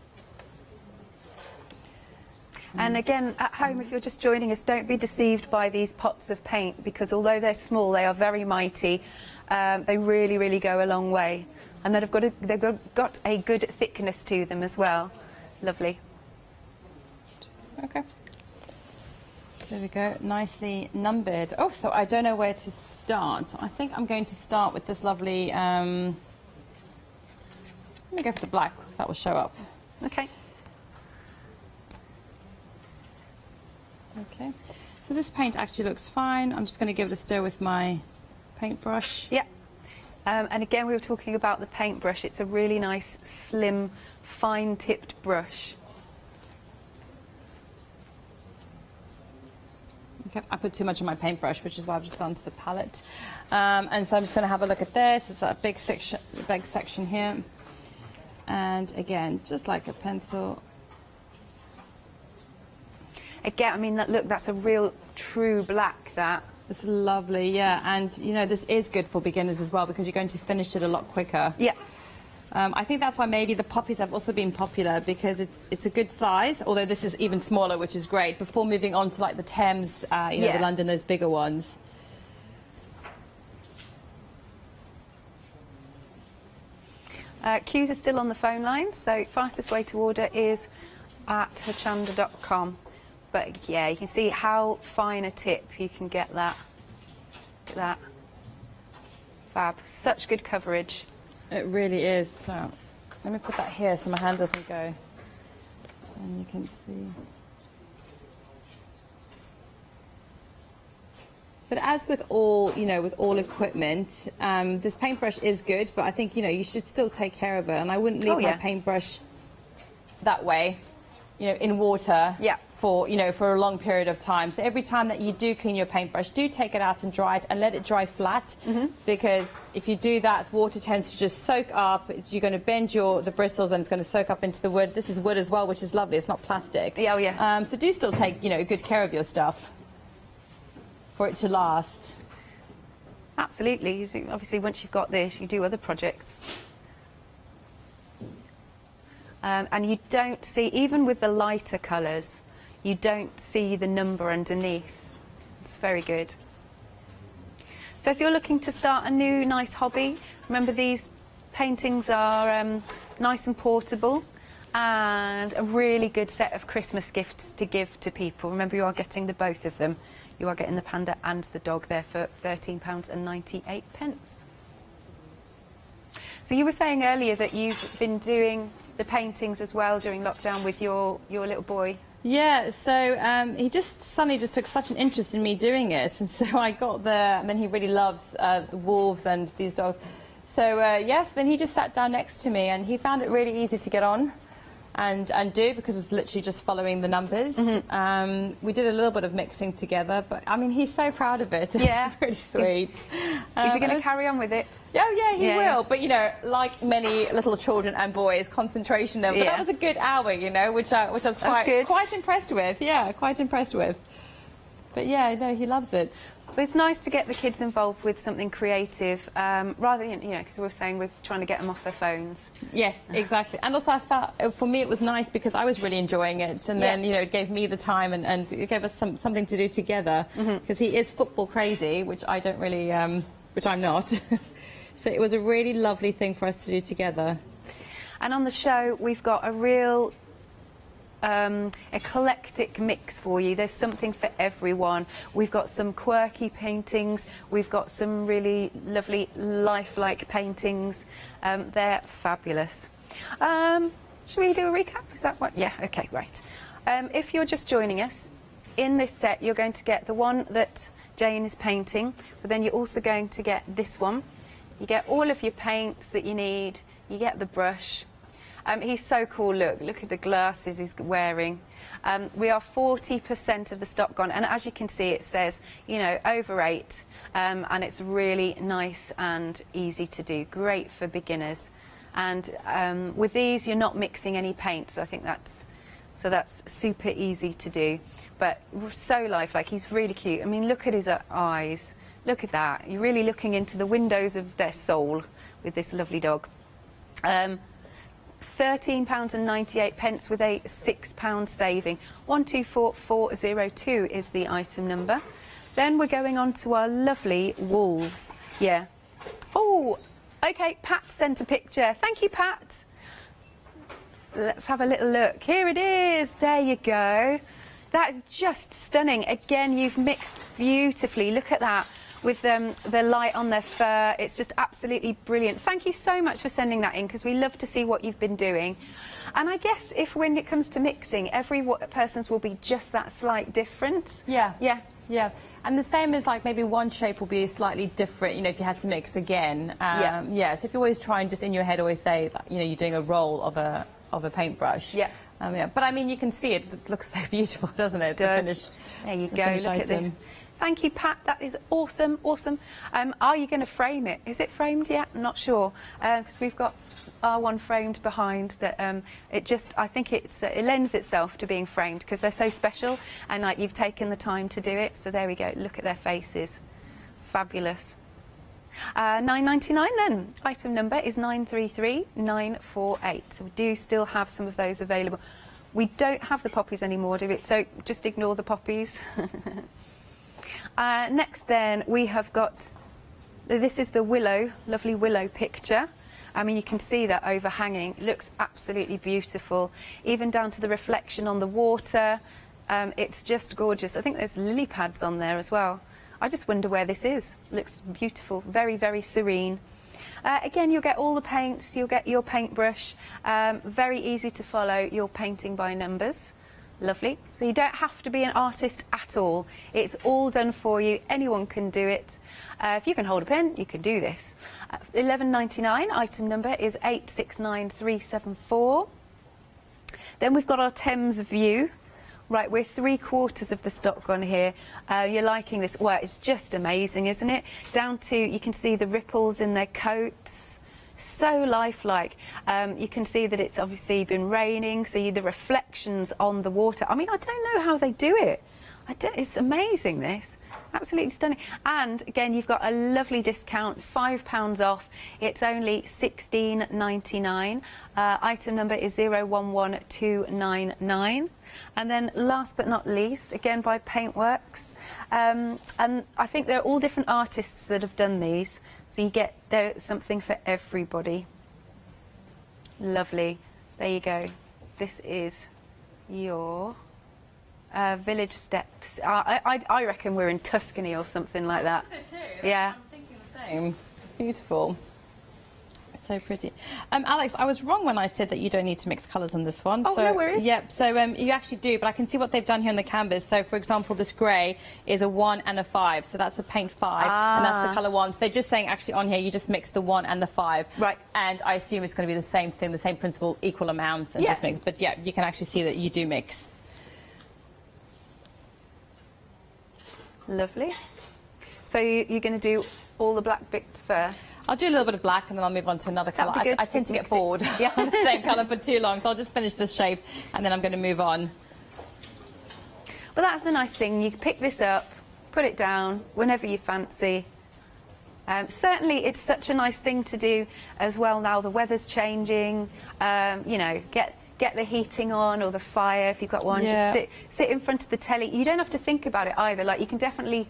Speaker 5: And again, at home, if you're just joining us, don't be deceived by these pots of paint, because although they're small, they are very mighty. They really, really go a long way. And they've got a good thickness to them as well. Lovely.
Speaker 6: Okay. There we go, nicely numbered. Oh, so I don't know where to start. So I think I'm going to start with this lovely, let me go for the black, that will show up.
Speaker 5: Okay.
Speaker 6: Okay, so this paint actually looks fine. I'm just going to give it a stir with my paintbrush.
Speaker 5: And again, we were talking about the paintbrush. It's a really nice, slim, fine-tipped brush.
Speaker 6: Okay, I put too much on my paintbrush, which is why I've just gone to the palette. And so I'm just going to have a look at this. It's that big section here. And again, just like a pencil.
Speaker 5: Again, I mean, look, that's a real true black, that.
Speaker 6: It's lovely, yeah, and you know this is good for beginners as well because you're going to finish it a lot quicker.
Speaker 5: Yeah.
Speaker 6: I think that's why maybe the poppies have also been popular because it's a good size, although this is even smaller, which is great, before moving on to like the Thames, you know, the London, those bigger ones.
Speaker 5: Queues are still on the phone lines, so fastest way to order is at hochanda.com. But yeah, you can see how fine a tip you can get that. Look at that. Fab. Such good coverage.
Speaker 6: It really is. So let me put that here so my hand doesn't go. And you can see. But as with all, you know, with all equipment, this paintbrush is good, but I think, you know, you should still take care of it. And I wouldn't leave my paintbrush that way, you know, in water for, you know, for a long period of time. So every time that you do clean your paintbrush, do take it out and dry it and let it dry flat, because if you do that, water tends to just soak up. You're going to bend the bristles and it's going to soak up into the wood. This is wood as well, which is lovely. It's not plastic.
Speaker 5: Yeah, oh yes.
Speaker 6: So do still take, you know, good care of your stuff for it to last.
Speaker 5: Absolutely. Obviously, once you've got this, you do other projects. And you don't see, even with the lighter colours, you don't see the number underneath. It's very good. So if you're looking to start a new nice hobby, remember these paintings are nice and portable and a really good set of Christmas gifts to give to people. Remember, you are getting the both of them. You are getting the panda and the dog there for £13.98. So you were saying earlier that you've been doing the paintings as well during lockdown with your little boy.
Speaker 6: Yeah, so he just suddenly just took such an interest in me doing it, and so I got there, and then he really loves the wolves and these dogs. So yes, then he just sat down next to me and he found it really easy to get on and do, because it was literally just following the numbers. We did a little bit of mixing together, but I mean, he's so proud of it.
Speaker 5: Yeah.
Speaker 6: It's really sweet.
Speaker 5: Is he going to carry on with it?
Speaker 6: Oh yeah, he will. But you know, like many little children and boys, concentration level. But that was a good hour, you know, which I was quite impressed with. Yeah, quite impressed with. But yeah, no, he loves it.
Speaker 5: But it's nice to get the kids involved with something creative, rather than, you know, because we were saying we're trying to get them off their phones.
Speaker 6: Yes, exactly. And also I felt, for me, it was nice because I was really enjoying it, and then, you know, it gave me the time and it gave us something to do together, because he is football crazy, which I don't really, which I'm not. So it was a really lovely thing for us to do together.
Speaker 5: And on the show, we've got a real eclectic mix for you. There's something for everyone. We've got some quirky paintings. We've got some really lovely lifelike paintings. They're fabulous. Should we do a recap? Is that what? Yeah, okay, right. If you're just joining us, in this set, you're going to get the one that Jane is painting, but then you're also going to get this one. You get all of your paints that you need. You get the brush. He's so cool. Look at the glasses he's wearing. We are 40% of the stock gone, and as you can see, it says, you know, over 8, and it's really nice and easy to do. Great for beginners. And with these, you're not mixing any paint, so I think that's super easy to do. But so lifelike. He's really cute. I mean, look at his eyes. Look at that. You're really looking into the windows of their soul with this lovely dog. £13.98 with a £6 saving. 124402 is the item number. Then we're going on to our lovely wolves. Yeah. Oh, okay, Pat sent a picture. Thank you, Pat. Let's have a little look. Here it is. There you go. That is just stunning. Again, you've mixed beautifully. Look at that. With the light on their fur. It's just absolutely brilliant. Thank you so much for sending that in, because we love to see what you've been doing. And I guess when it comes to mixing, every person's will be just that slight different.
Speaker 6: Yeah. And the same as, like, maybe one shape will be slightly different, you know, if you had to mix again. So if you always try and just in your head always say, you know, you're doing a roll of a paintbrush. But I mean, you can see it looks so beautiful, doesn't it?
Speaker 5: It does. There you go. Look at this. Thank you, Pat. That is awesome, awesome. Are you going to frame it? Is it framed yet? I'm not sure, because we've got one framed behind that. I think it lends itself to being framed because they're so special, and like you've taken the time to do it. So there we go. Look at their faces, fabulous. $9.99 then. Item number is 933948. So we do still have some of those available. We don't have the poppies anymore, do we? So just ignore the poppies. Next then we have got, this is the willow, lovely willow picture. I mean, you can see that overhanging. It looks absolutely beautiful, even down to the reflection on the water. It's just gorgeous. I think there's lily pads on there as well. I just wonder where this is. Looks beautiful, very, very serene. Again, you'll get all the paints, you'll get your paintbrush. Very easy to follow, your painting by numbers. Lovely. So you don't have to be an artist at all. It's all done for you. Anyone can do it. If you can hold a pen, you can do this. $11.99. Item number is 869374. Then we've got our Thames View. Right, we're 3/4 of the stock gone here. You're liking this. Well, it's just amazing, isn't it? Down to, you can see the ripples in their coats. So lifelike. You can see that it's obviously been raining, so the reflections on the water. I mean, I don't know how they do it. It's amazing, this. Absolutely stunning. And again, you've got a lovely discount, £5 off. It's only $16.99. Item number is 011299. And then last but not least, again by Paintworks. And I think they're all different artists that have done these. So you get there's something for everybody. Lovely. There you go. This is your village steps. I reckon we're in Tuscany or something like that.
Speaker 6: I think so too.
Speaker 5: Yeah.
Speaker 6: I'm thinking the same. It's beautiful. It's so pretty. Alex, I was wrong when I said that you don't need to mix colours on this one.
Speaker 5: Oh,
Speaker 6: so,
Speaker 5: no worries.
Speaker 6: Yep, so you actually do, but I can see what they've done here on the canvas. So, for example, this grey is a 1 and a 5, so that's a paint 5, and that's the colour 1. So they're just saying, actually, on here, you just mix the 1 and the 5.
Speaker 5: Right.
Speaker 6: And I assume it's going to be the same thing, the same principle, equal amounts, and just mix. But, yeah, you can actually see that you do mix.
Speaker 5: Lovely. So you're going to do all the black bits first?
Speaker 6: I'll do a little bit of black and then I'll move on to another colour. I tend to get bored on the same colour for too long, so I'll just finish this shape and then I'm going to move on.
Speaker 5: But that's the nice thing. You can pick this up, put it down whenever you fancy. Certainly, it's such a nice thing to do as well now the weather's changing. You know, get the heating on or the fire if you've got one.
Speaker 6: Yeah.
Speaker 5: Just sit in front of the telly. You don't have to think about it either. Like, you can definitely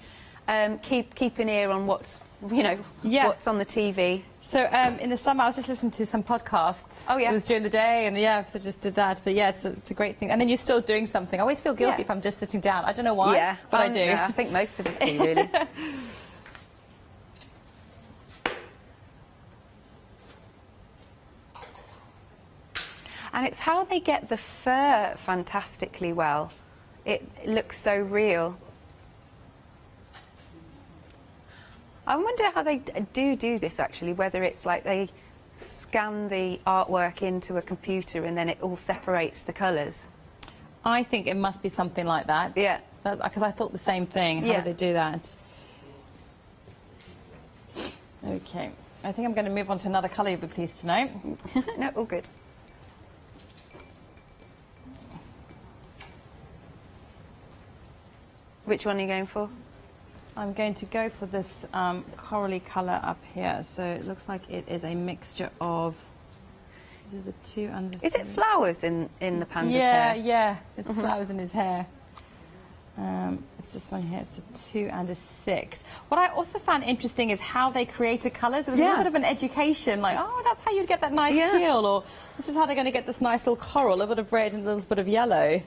Speaker 5: keep an ear on what's on the TV.
Speaker 6: So in the summer I was just listening to some podcasts.
Speaker 5: Oh yeah.
Speaker 6: It was during the day, and so just did that. But yeah, it's a great thing. And then you're still doing something. I always feel guilty if I'm just sitting down. I don't know why, but I do.
Speaker 5: Yeah, I think most of us do, really. And it's how they get the fur fantastically well. It looks so real. I wonder how they do this, actually, whether it's like they scan the artwork into a computer and then it all separates the colours.
Speaker 6: I think it must be something like that.
Speaker 5: Yeah.
Speaker 6: Because I thought the same thing. How do they do that? Okay. I think I'm going to move on to another colour, you'll be pleased to know.
Speaker 5: No, all good. Which one are you going for?
Speaker 6: I'm going to go for this corally colour up here. So it looks like it is a mixture of the 2 and the 3.
Speaker 5: Is it flowers in the panda's hair?
Speaker 6: Yeah. It's flowers in his hair. It's this one here. It's a 2 and a 6. What I also found interesting is how they created colours. It was a little bit of an education, like, oh, that's how you'd get that nice teal, or this is how they're going to get this nice little coral, a little bit of red and a little bit of yellow.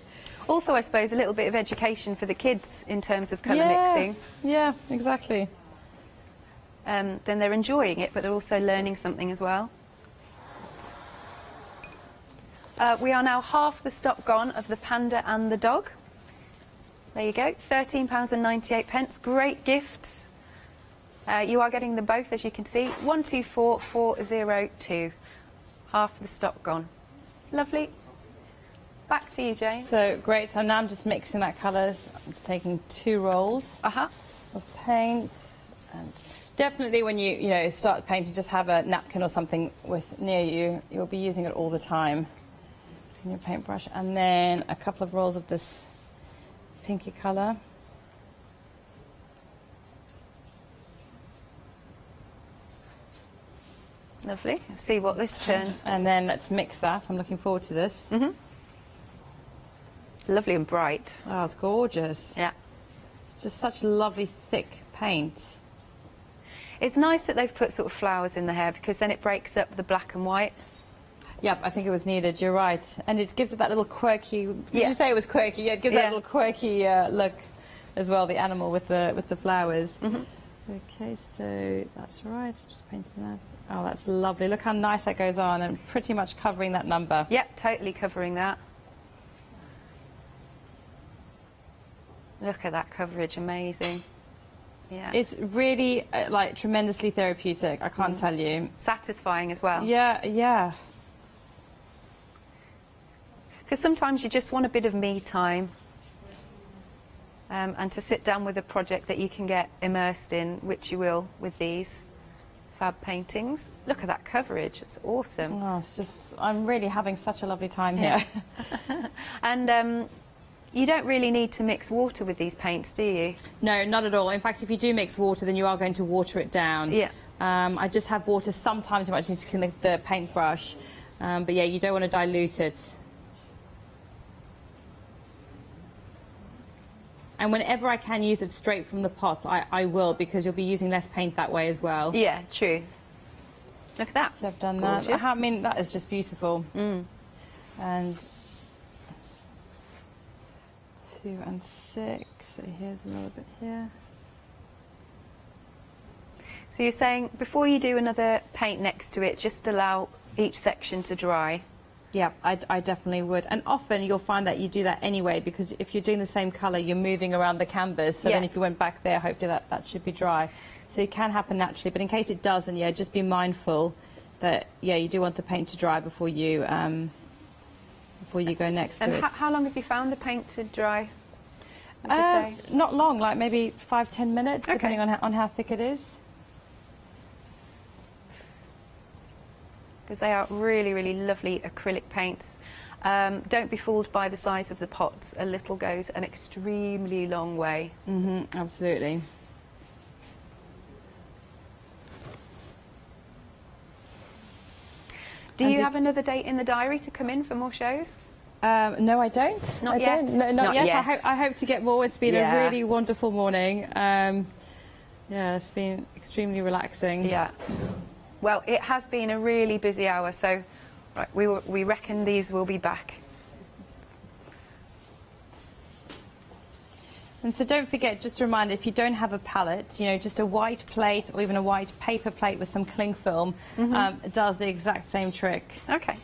Speaker 5: Also, I suppose, a little bit of education for the kids in terms of colour mixing.
Speaker 6: Yeah, exactly.
Speaker 5: Then they're enjoying it, but they're also learning something as well. We are now half the stock gone of the panda and the dog. There you go, £13.98. Great gifts. You are getting them both, as you can see. 124402. Half the stock gone. Lovely. Back to you, Jane.
Speaker 6: So, great. So now I'm just mixing that colours. I'm just taking 2 rolls of paint and Definitely when you start painting, just have a napkin or something near you. You'll be using it all the time in your paintbrush. And then a couple of rolls of this pinky colour.
Speaker 5: Lovely. Let's see what this turns.
Speaker 6: And then let's mix that. I'm looking forward to this.
Speaker 5: Lovely and bright.
Speaker 6: Oh, it's gorgeous.
Speaker 5: Yeah.
Speaker 6: It's just such lovely thick paint.
Speaker 5: It's nice that they've put sort of flowers in the hair because then it breaks up the black and white.
Speaker 6: Yep, I think it was needed, you're right. And it gives it that little quirky... Did you say it was quirky? Yeah, it gives that little quirky look as well, the animal with the flowers. Okay, so that's right, just painting that. Oh, that's lovely. Look how nice that goes on and pretty much covering that number.
Speaker 5: Yep, totally covering that. Look at that coverage, amazing. Yeah.
Speaker 6: It's really, like, tremendously therapeutic, I can't tell you.
Speaker 5: Satisfying as well.
Speaker 6: Yeah, yeah.
Speaker 5: Because sometimes you just want a bit of me time. And to sit down with a project that you can get immersed in, which you will with these fab paintings. Look at that coverage, it's awesome.
Speaker 6: Oh, it's just, I'm really having such a lovely time here.
Speaker 5: And you don't really need to mix water with these paints, do you?
Speaker 6: No, not at all. In fact, if you do mix water, then you are going to water it down.
Speaker 5: Yeah.
Speaker 6: I just have water sometimes you might need to clean the paintbrush. But yeah, you don't want to dilute it. And whenever I can use it straight from the pot, I will, because you'll be using less paint that way as well.
Speaker 5: Yeah, true. Look at that.
Speaker 6: So I've done
Speaker 5: Gorgeous.
Speaker 6: that. I mean, that is just beautiful. And 2 and 6. So here's a little bit here.
Speaker 5: So you're saying before you do another paint next to it, just allow each section to dry?
Speaker 6: Yeah, I definitely would. And often you'll find that you do that anyway, because if you're doing the same colour, you're moving around the canvas. So then if you went back there, hopefully that should be dry. So it can happen naturally. But in case it doesn't, yeah, just be mindful that, yeah, you do want the paint to dry before you go next to it.
Speaker 5: And how long have you found the paint to dry? Would you say?
Speaker 6: Not long, like maybe 5-10 minutes, depending on how thick it is.
Speaker 5: Because they are really, really lovely acrylic paints. Don't be fooled by the size of the pots. A little goes an extremely long way.
Speaker 6: Absolutely.
Speaker 5: Do you have another date in the diary to come in for more shows?
Speaker 6: No, I don't.
Speaker 5: Not yet?
Speaker 6: No, not yet.
Speaker 5: yet.
Speaker 6: I hope to get more. It's been a really wonderful morning. Yeah, it's been extremely relaxing.
Speaker 5: Yeah. Well, it has been a really busy hour, so right, we reckon these will be back.
Speaker 6: And so don't forget, just a reminder, if you don't have a palette, just a white plate or even a white paper plate with some cling film does the exact same trick.
Speaker 5: Okay.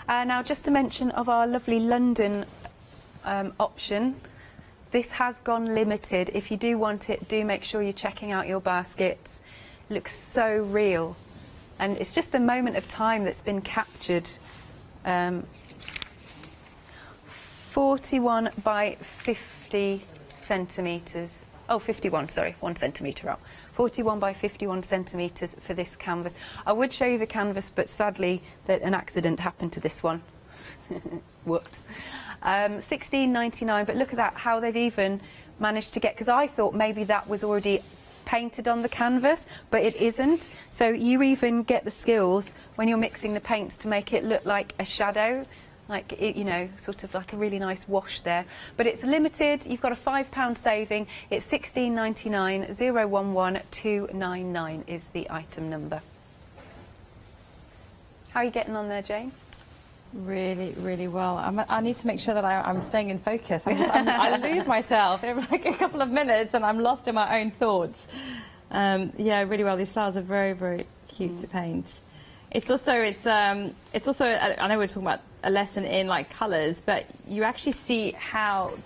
Speaker 5: Now, just a mention of our lovely London option. This has gone limited. If you do want it, do make sure you're checking out your baskets. It looks so real. And it's just a moment of time that's been captured. 41 by 50 centimetres. Oh, 51, sorry, 1 centimetre out. 41 by 51 centimetres for this canvas. I would show you the canvas, but sadly an accident happened to this one. Whoops. $16.99, but look at that, how they've even managed to get, because I thought maybe that was already painted on the canvas, but it isn't. So you even get the skills when you're mixing the paints to make it look like a shadow, like it, sort of like a really nice wash there. But it's limited. You've got a £5 saving. It's $16.99. 011299 is the item number. How are you getting on there, Jane?
Speaker 6: Really, really well. I need to make sure that I'm staying in focus. I lose myself every like a couple of minutes, and I'm lost in my own thoughts. Yeah, really well. These flowers are very, very cute to paint. It's also I know we're talking about a lesson in like colours, but you actually see how,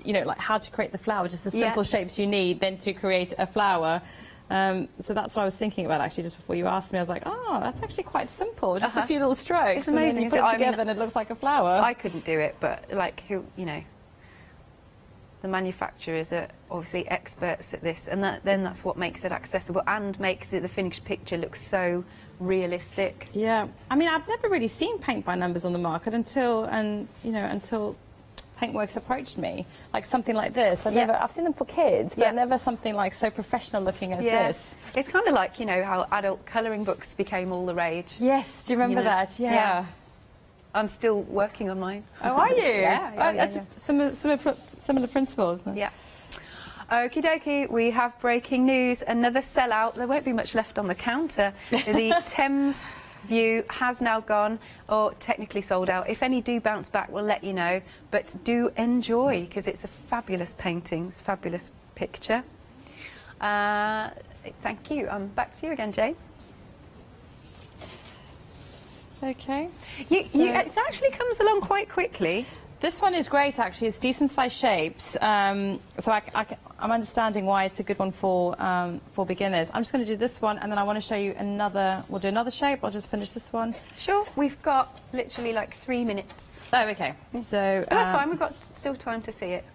Speaker 6: like how to create the flower, just the simple shapes you need, then to create a flower. So that's what I was thinking about actually just before you asked me. I was like, oh, that's actually quite simple. Just a few little strokes.
Speaker 5: It's amazing.
Speaker 6: And then you put it together and it looks like a flower.
Speaker 5: I couldn't do it, but like, the manufacturers are obviously experts at this, and then that's what makes it accessible and makes it, the finished picture look so realistic.
Speaker 6: Yeah, I mean, I've never really seen paint by numbers on the market until Paintworks approached me, like something like this. I've seen them for kids, but never something like so professional looking as this.
Speaker 5: It's kind of like, you know, how adult colouring books became all the rage.
Speaker 6: Yes, do you remember that? Yeah.
Speaker 5: I'm still working on mine.
Speaker 6: Oh, are you?
Speaker 5: Yeah.
Speaker 6: Similar principles.
Speaker 5: Yeah. Okie dokie, we have breaking news. Another sellout. There won't be much left on the counter. The Thames View has now gone, or technically sold out. If any do bounce back, we'll let you know. But do enjoy, because it's a fabulous painting, it's a fabulous picture. Thank you. Back to you again, Jane. Okay. It actually comes along quite quickly.
Speaker 6: This one is great, actually. It's decent sized shapes. So I'm understanding why it's a good one for beginners. I'm just going to do this one, and then I want to show you another. We'll do another shape. I'll just finish this one.
Speaker 5: Sure. We've got literally like 3 minutes.
Speaker 6: Oh, okay. So
Speaker 5: that's fine. We've got still time to see it.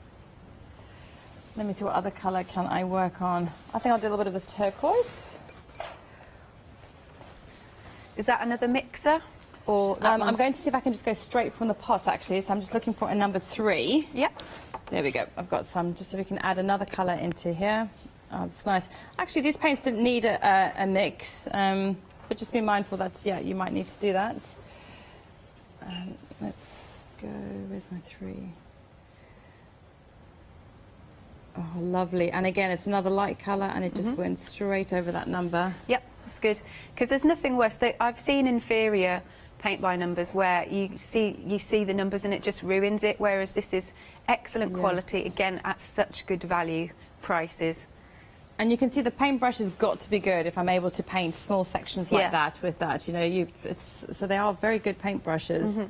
Speaker 6: Let me see what other colour can I work on. I think I'll do a little bit of this turquoise.
Speaker 5: Is that another mixer? Or
Speaker 6: I'm going to see if I can just go straight from the pot, actually. So I'm just looking for a number 3.
Speaker 5: Yep.
Speaker 6: There we go. I've got some, just so we can add another colour into here. Oh, that's nice. Actually, these paints didn't need a mix, but just be mindful that, yeah, you might need to do that. Let's go, where's my 3? Oh, lovely. And again, it's another light colour, and it just went straight over that number.
Speaker 5: Yep, that's good. Because there's nothing worse. I've seen inferior paint by numbers where you see the numbers and it just ruins it, whereas this is excellent quality, again, at such good value prices.
Speaker 6: And you can see the paintbrush has got to be good if I'm able to paint small sections like that with that. You know, so they are very good paintbrushes.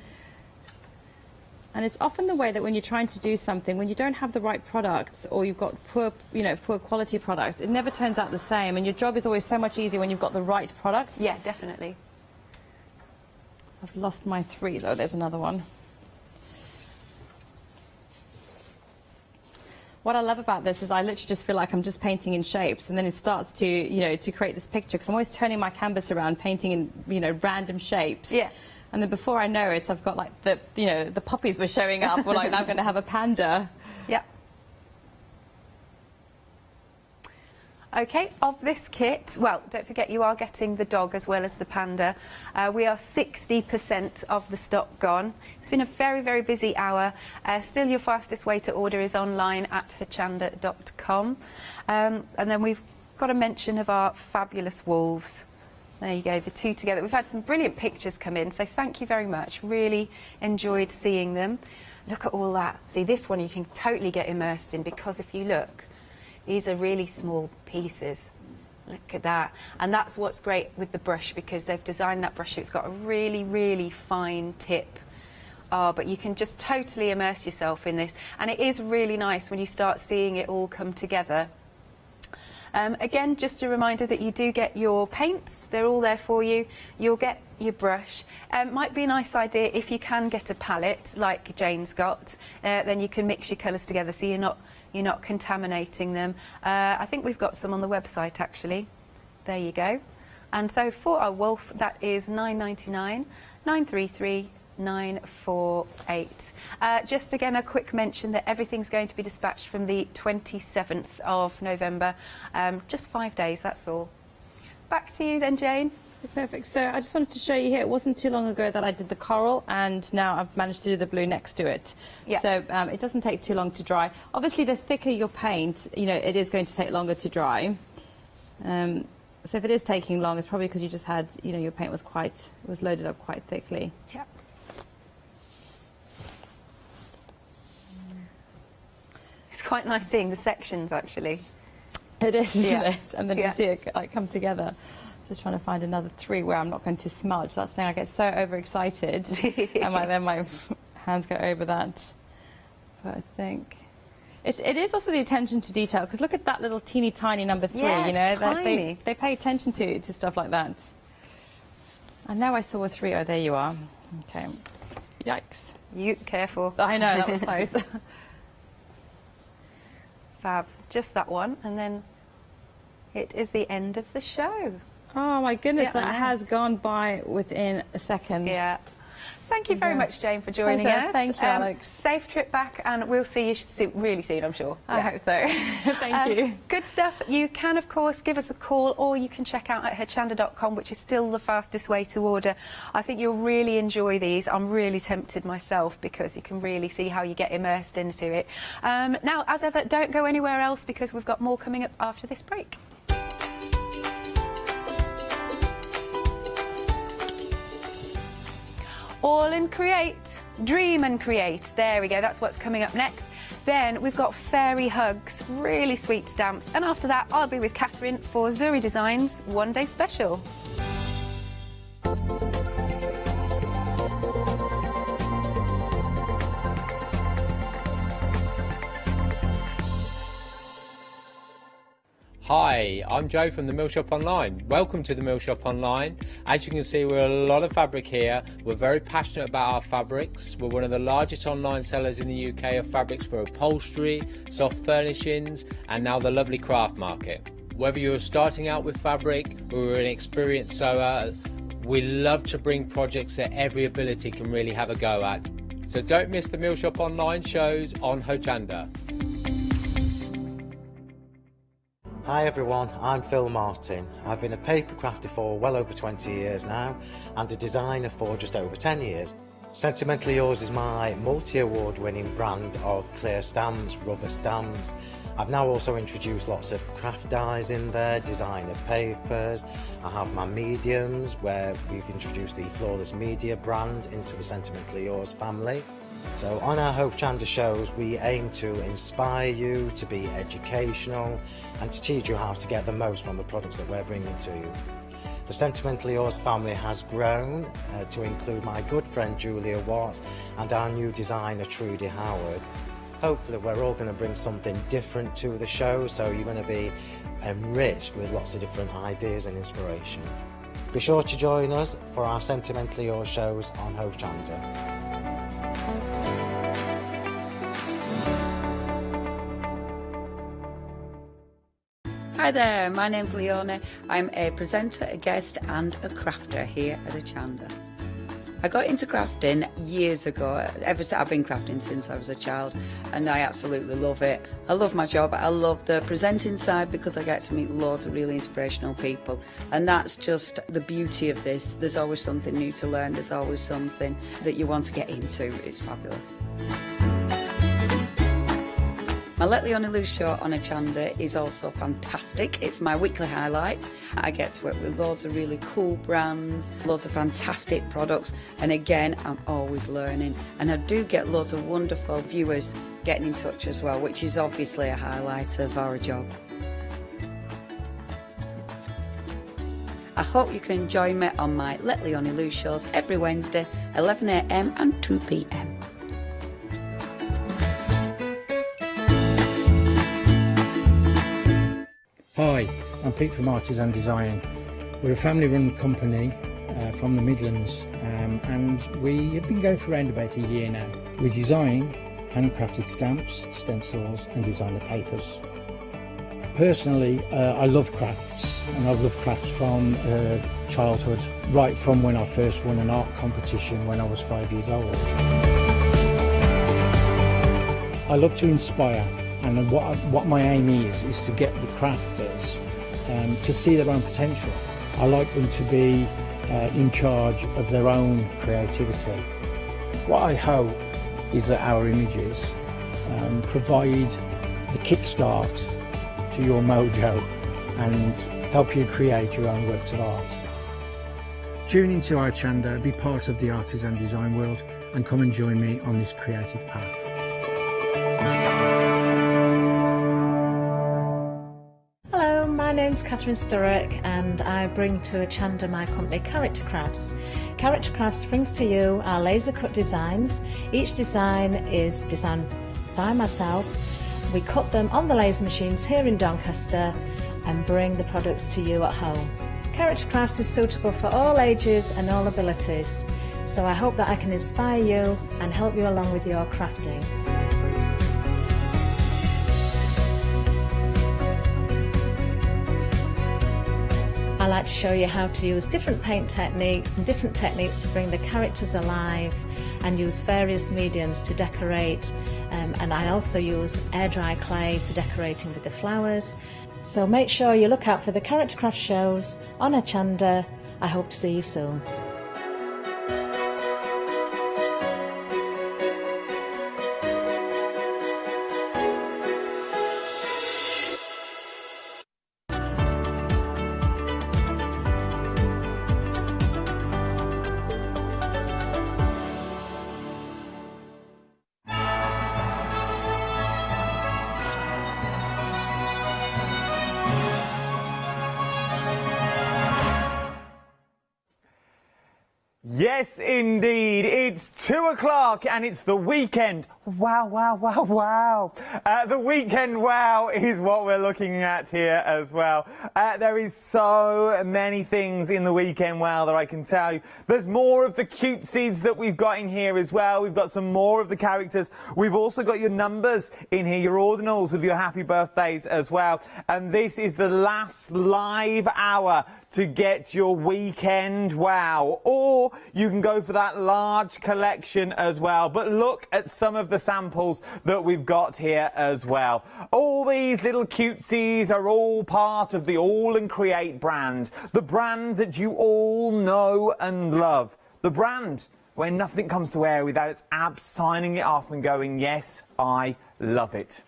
Speaker 6: And it's often the way that when you're trying to do something, when you don't have the right products or you've got poor quality products, it never turns out the same. And your job is always so much easier when you've got the right products.
Speaker 5: Yeah, definitely.
Speaker 6: I've lost my 3s. Oh, there's another one. What I love about this is I literally just feel like I'm just painting in shapes, and then it starts to, you know, to create this picture, because I'm always turning my canvas around, painting in, you know, random shapes.
Speaker 5: Yeah.
Speaker 6: And then before I know it, I've got like the poppies were showing up. We're like, now I'm going to have a panda.
Speaker 5: Yeah. Okay, of this kit, well, don't forget you are getting the dog as well as the panda. We are 60% of the stock gone. It's been a very, very busy hour. Still, your fastest way to order is online at hochanda.com. And then we've got a mention of our fabulous wolves. There you go, the 2 together. We've had some brilliant pictures come in, so thank you very much. Really enjoyed seeing them. Look at all that. See, this one you can totally get immersed in, because if you look, these are really small pieces. Look at that. And that's what's great with the brush, because they've designed that brush. It's got a really, really fine tip. But you can just totally immerse yourself in this. And it is really nice when you start seeing it all come together. Again, just a reminder that you do get your paints. They're all there for you. You'll get your brush. Might be a nice idea if you can get a palette like Jane's got. Then you can mix your colours together, so you're not contaminating them. I think we've got some on the website, actually. There you go. And so for our wolf, that is $9.99, 933 948. Just again a quick mention that everything's going to be dispatched from the 27th of November. Just 5 days, that's all. Back to you then, Jane.
Speaker 6: Perfect. So I just wanted to show you here, it wasn't too long ago that I did the coral, and now I've managed to do the blue next to it.
Speaker 5: Yeah.
Speaker 6: So it doesn't take too long to dry. Obviously, the thicker your paint, you know, it is going to take longer to dry. So if it is taking long, it's probably because you just had, you know, your paint was loaded up quite thickly.
Speaker 5: Yeah. It's quite nice seeing the sections, actually.
Speaker 6: It is, isn't it? And then to see it like come together. Just trying to find another 3 where I'm not going to smudge. That's the thing, I get so overexcited. And then my hands go over that. But I think it is also the attention to detail, because look at that little teeny tiny number 3,
Speaker 5: yeah,
Speaker 6: you know,
Speaker 5: tiny.
Speaker 6: they pay attention to stuff like that. And now I saw a 3. Oh, there you are. Okay. Yikes.
Speaker 5: You careful.
Speaker 6: I know, that was close.
Speaker 5: Fab. Just that one, and then it is the end of the show.
Speaker 6: Oh my goodness,
Speaker 5: Yeah,
Speaker 6: that
Speaker 5: I know.
Speaker 6: has gone by within a second.
Speaker 5: Yeah. Thank you very much, Jane, for joining
Speaker 6: Pleasure.
Speaker 5: us.
Speaker 6: Thank you, Alex.
Speaker 5: Safe trip back, and we'll see you really soon, I'm sure.
Speaker 6: I hope so. Thank you.
Speaker 5: Good stuff. You can, of course, give us a call, or you can check out at hochanda.com, which is still the fastest way to order. I think you'll really enjoy these. I'm really tempted myself because you can really see how you get immersed into it. Now, as ever, don't go anywhere else because we've got more coming up after this break. All in Create, Dream and Create. There we go, that's what's coming up next. Then we've got Fairy Hugs, really sweet stamps. And after that, I'll be with Catherine for Zuri Designs One Day Special.
Speaker 12: Hi, I'm Joe from the Mill Shop Online. Welcome to the Mill Shop Online. As you can see, we're a lot of fabric here. We're very passionate about our fabrics. We're one of the largest online sellers in the UK of fabrics for upholstery, soft furnishings, and now the lovely craft market. Whether you're starting out with fabric or an experienced sewer, we love to bring projects that every ability can really have a go at. So don't miss the Mill Shop Online shows on Hochanda.
Speaker 18: Hi everyone, I'm Phil Martin. I've been a paper crafter for well over 20 years now and a designer for just over 10 years. Sentimentally Yours is my multi-award winning brand of clear stamps, rubber stamps. I've now also introduced lots of craft dyes in there, designer papers. I have my mediums where we've introduced the Flawless Media brand into the Sentimentally Yours family. So on our Hochanda shows we aim to inspire you, to be educational and to teach you how to get the most from the products that we're bringing to you. The Sentimentally Yours family has grown to include my good friend Julia Watt and our new designer Trudy Howard. Hopefully we're all going to bring something different to the show, so you're going to be enriched with lots of different ideas and inspiration. Be sure to join us for our Sentimentally Yours shows on Hochanda.
Speaker 8: Hi there, my name's Leona. I'm a presenter, a guest and a crafter here at Hochanda. I got into crafting years ago. I've been crafting since I was a child and I absolutely love it. I love my job. I love the presenting side because I get to meet loads of really inspirational people, and that's just the beauty of this. There's always something new to learn. There's always something that you want to get into. It's fabulous. My Let Leona Loose show on Hochanda is also fantastic. It's my weekly highlight. I get to work with loads of really cool brands, loads of fantastic products, and again, I'm always learning. And I do get loads of wonderful viewers getting in touch as well, which is obviously a highlight of our job. I hope you can join me on my Let Leona Loose shows every Wednesday, 11 AM and 2 PM.
Speaker 20: Hi, I'm Pete from Artis and Design. We're a family-run company from the Midlands, and we have been going for around about a year now. We design handcrafted stamps, stencils and designer papers. Personally, I love crafts, and I've loved crafts from childhood, right from when I first won an art competition when I was 5 years old. I love to inspire, and what my aim is to get the crafters to see their own potential. I like them to be in charge of their own creativity. What I hope is that our images provide the kickstart to your mojo and help you create your own works of art. Tune into Hochanda, be part of the Artis and Design world, and come and join me on this creative path.
Speaker 1: Hello, my name's Catherine Sturrock and I bring to Hochanda my company Character Crafts. Character Crafts brings to you our laser cut designs. Each design is designed by myself. We cut them on the laser machines here in Doncaster and bring the products to you at home. Character Crafts is suitable for all ages and all abilities, so I hope that I can inspire you and help you along with your crafting. like to show you how to use different paint techniques and different techniques to bring the characters alive, and use various mediums to decorate, and I also use air dry clay for decorating with the flowers. So make sure you look out for the character craft shows on Hochanda. I hope to see you soon.
Speaker 16: Yes, indeed. It's 2 o'clock and it's the weekend. Wow, wow, wow, wow. The weekend wow is what we're looking at here as well. There is so many things in the weekend wow that I can tell you. There's more of the cutesies that we've got in here as well. We've got some more of the characters. We've also got your numbers in here, your ordinals with your happy birthdays as well. And this is the last live hour to get your weekend wow, or you can go for that large collection as well. But look at some of the samples that we've got here as well. All these little cutesies are all part of the All and Create brand, the brand that you all know and love, the brand where nothing comes to air without its abs signing it off and going, yes, I love it.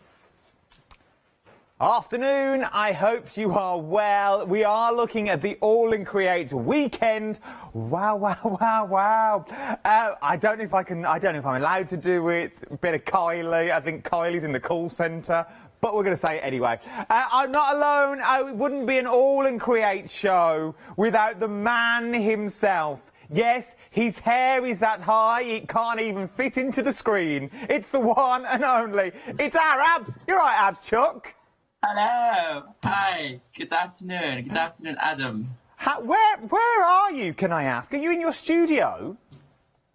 Speaker 16: Afternoon, I hope you are well. We are looking at the All and Create weekend. Wow, wow, wow, wow. I don't know if I'm allowed to do it. A bit of Kylie. I think Kylie's in the call centre, but we're going to say it anyway. I'm not alone. It wouldn't be an All and Create show without the man himself. Yes, his hair is that high, it can't even fit into the screen. It's the one and only. It's our Abs. You're right, Abs Chuck.
Speaker 2: Hello. Hi. Good afternoon. Good afternoon, Adam.
Speaker 16: Where are you, can I ask? Are you in your studio?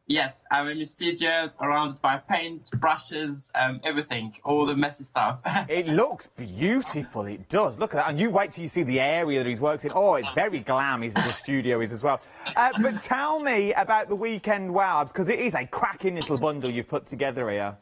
Speaker 2: Yes, I'm in the studio, surrounded by paint, brushes, everything, all the messy stuff.
Speaker 16: It looks beautiful, it does. Look at that. And you wait till you see the area that he's worked in. Oh, it's very glam, his little studio is as well. But tell me about the weekend wow, because it is a cracking little bundle you've put together here.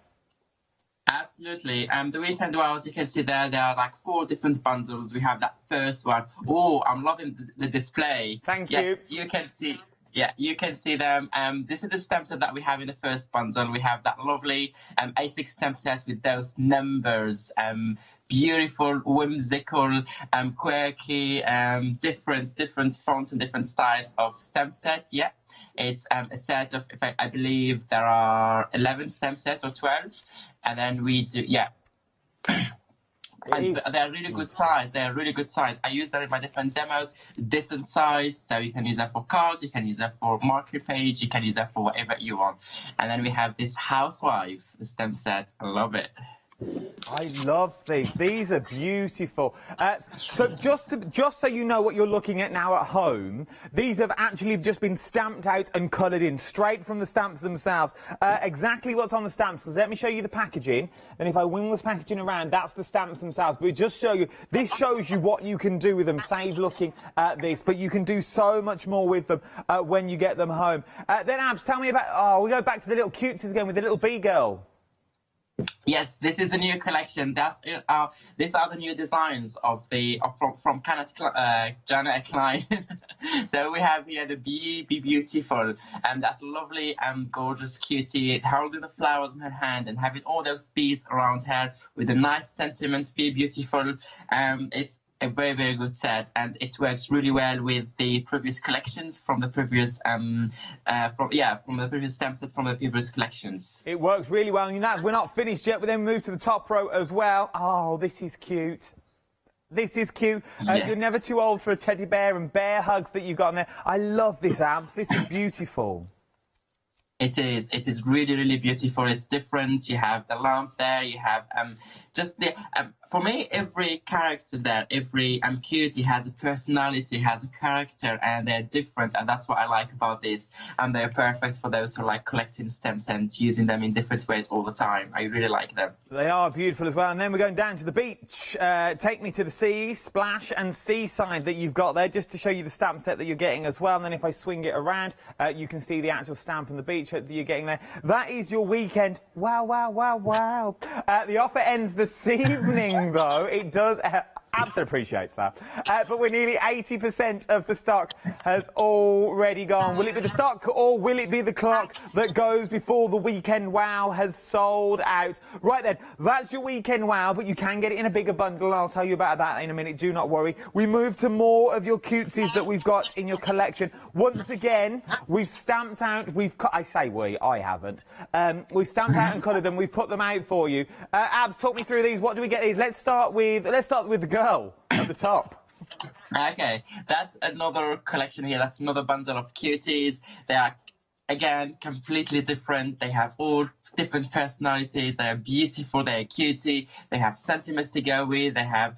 Speaker 2: Absolutely. The weekend wow, as you can see there are like 4 different bundles. We have that first one. Oh, I'm loving the display.
Speaker 16: Thank you.
Speaker 2: Yes, you can see. Yeah, you can see them. This is the stamp set that we have in the first bundle. We have that lovely A6 stamp set with those numbers. Beautiful, whimsical, quirky, different fonts and different styles of stamp sets. Yeah. It's a set of, I believe there are 11 stamp sets or 12. And then we do, yeah. And they're really good size. They're really good size. I use them in my different demos, decent size. So you can use that for cards, you can use that for marker page, you can use that for whatever you want. And then we have this housewife stamp set. I love it.
Speaker 16: I love these. These are beautiful. So just so you know what you're looking at now at home, these have actually just been stamped out and coloured in straight from the stamps themselves. Exactly what's on the stamps, because let me show you the packaging. Then if I wing this packaging around, that's the stamps themselves. But just show you, this shows you what you can do with them. Save looking at this, but you can do so much more with them when you get them home. Then Abs, tell me about, we go back to the little cutesies again with the little bee girl.
Speaker 2: Yes, this is a new collection. These are the new designs from Janet Klein. So we have here the Be Beautiful, and that's lovely gorgeous cutie holding the flowers in her hand and having all those bees around her with a nice sentiment. Be Beautiful. It's a very, very good set, and it works really well with the previous collections from the previous from the previous stamp set from the previous collections.
Speaker 16: It works really well, and we're not finished yet. We then move to the top row as well. Oh, this is cute. This is cute.
Speaker 2: Yeah.
Speaker 16: You're never too old for a teddy bear and bear hugs that you've got in there. I love this, Abs. This is beautiful.
Speaker 2: It is really, really beautiful. It's different. You have the lamp there. You have just the for me, every character there, every cutie has a personality, has a character, and they're different. And that's what I like about this. And they're perfect for those who like collecting stamps and using them in different ways all the time. I really like them.
Speaker 16: They are beautiful as well. And then we're going down to the beach. Take me to the sea, splash and seaside that you've got there, just to show you the stamp set that you're getting as well. And then if I swing it around, you can see the actual stamp on the beach that you're getting there. That is your weekend. Wow, wow, wow, wow. The offer ends this evening, though. It does. Absolutely appreciates that. But we're nearly 80% of the stock has already gone. Will it be the stock or will it be the clock that goes before the weekend wow has sold out? Right then, that's your weekend wow, but you can get it in a bigger bundle. I'll tell you about that in a minute. Do not worry. We move to more of your cutesies that we've got in your collection. Once again, we've stamped out, we've cut, I say we, I haven't. We've stamped out and coloured them. We've put them out for you. Abs, talk me through these. What do we get these? Let's start with the girl at the top.
Speaker 2: Okay, that's another collection here. That's another bundle of cuties. They are, again, completely different. They have all different personalities. They are beautiful. They are cutie. They have sentiments to go with. They have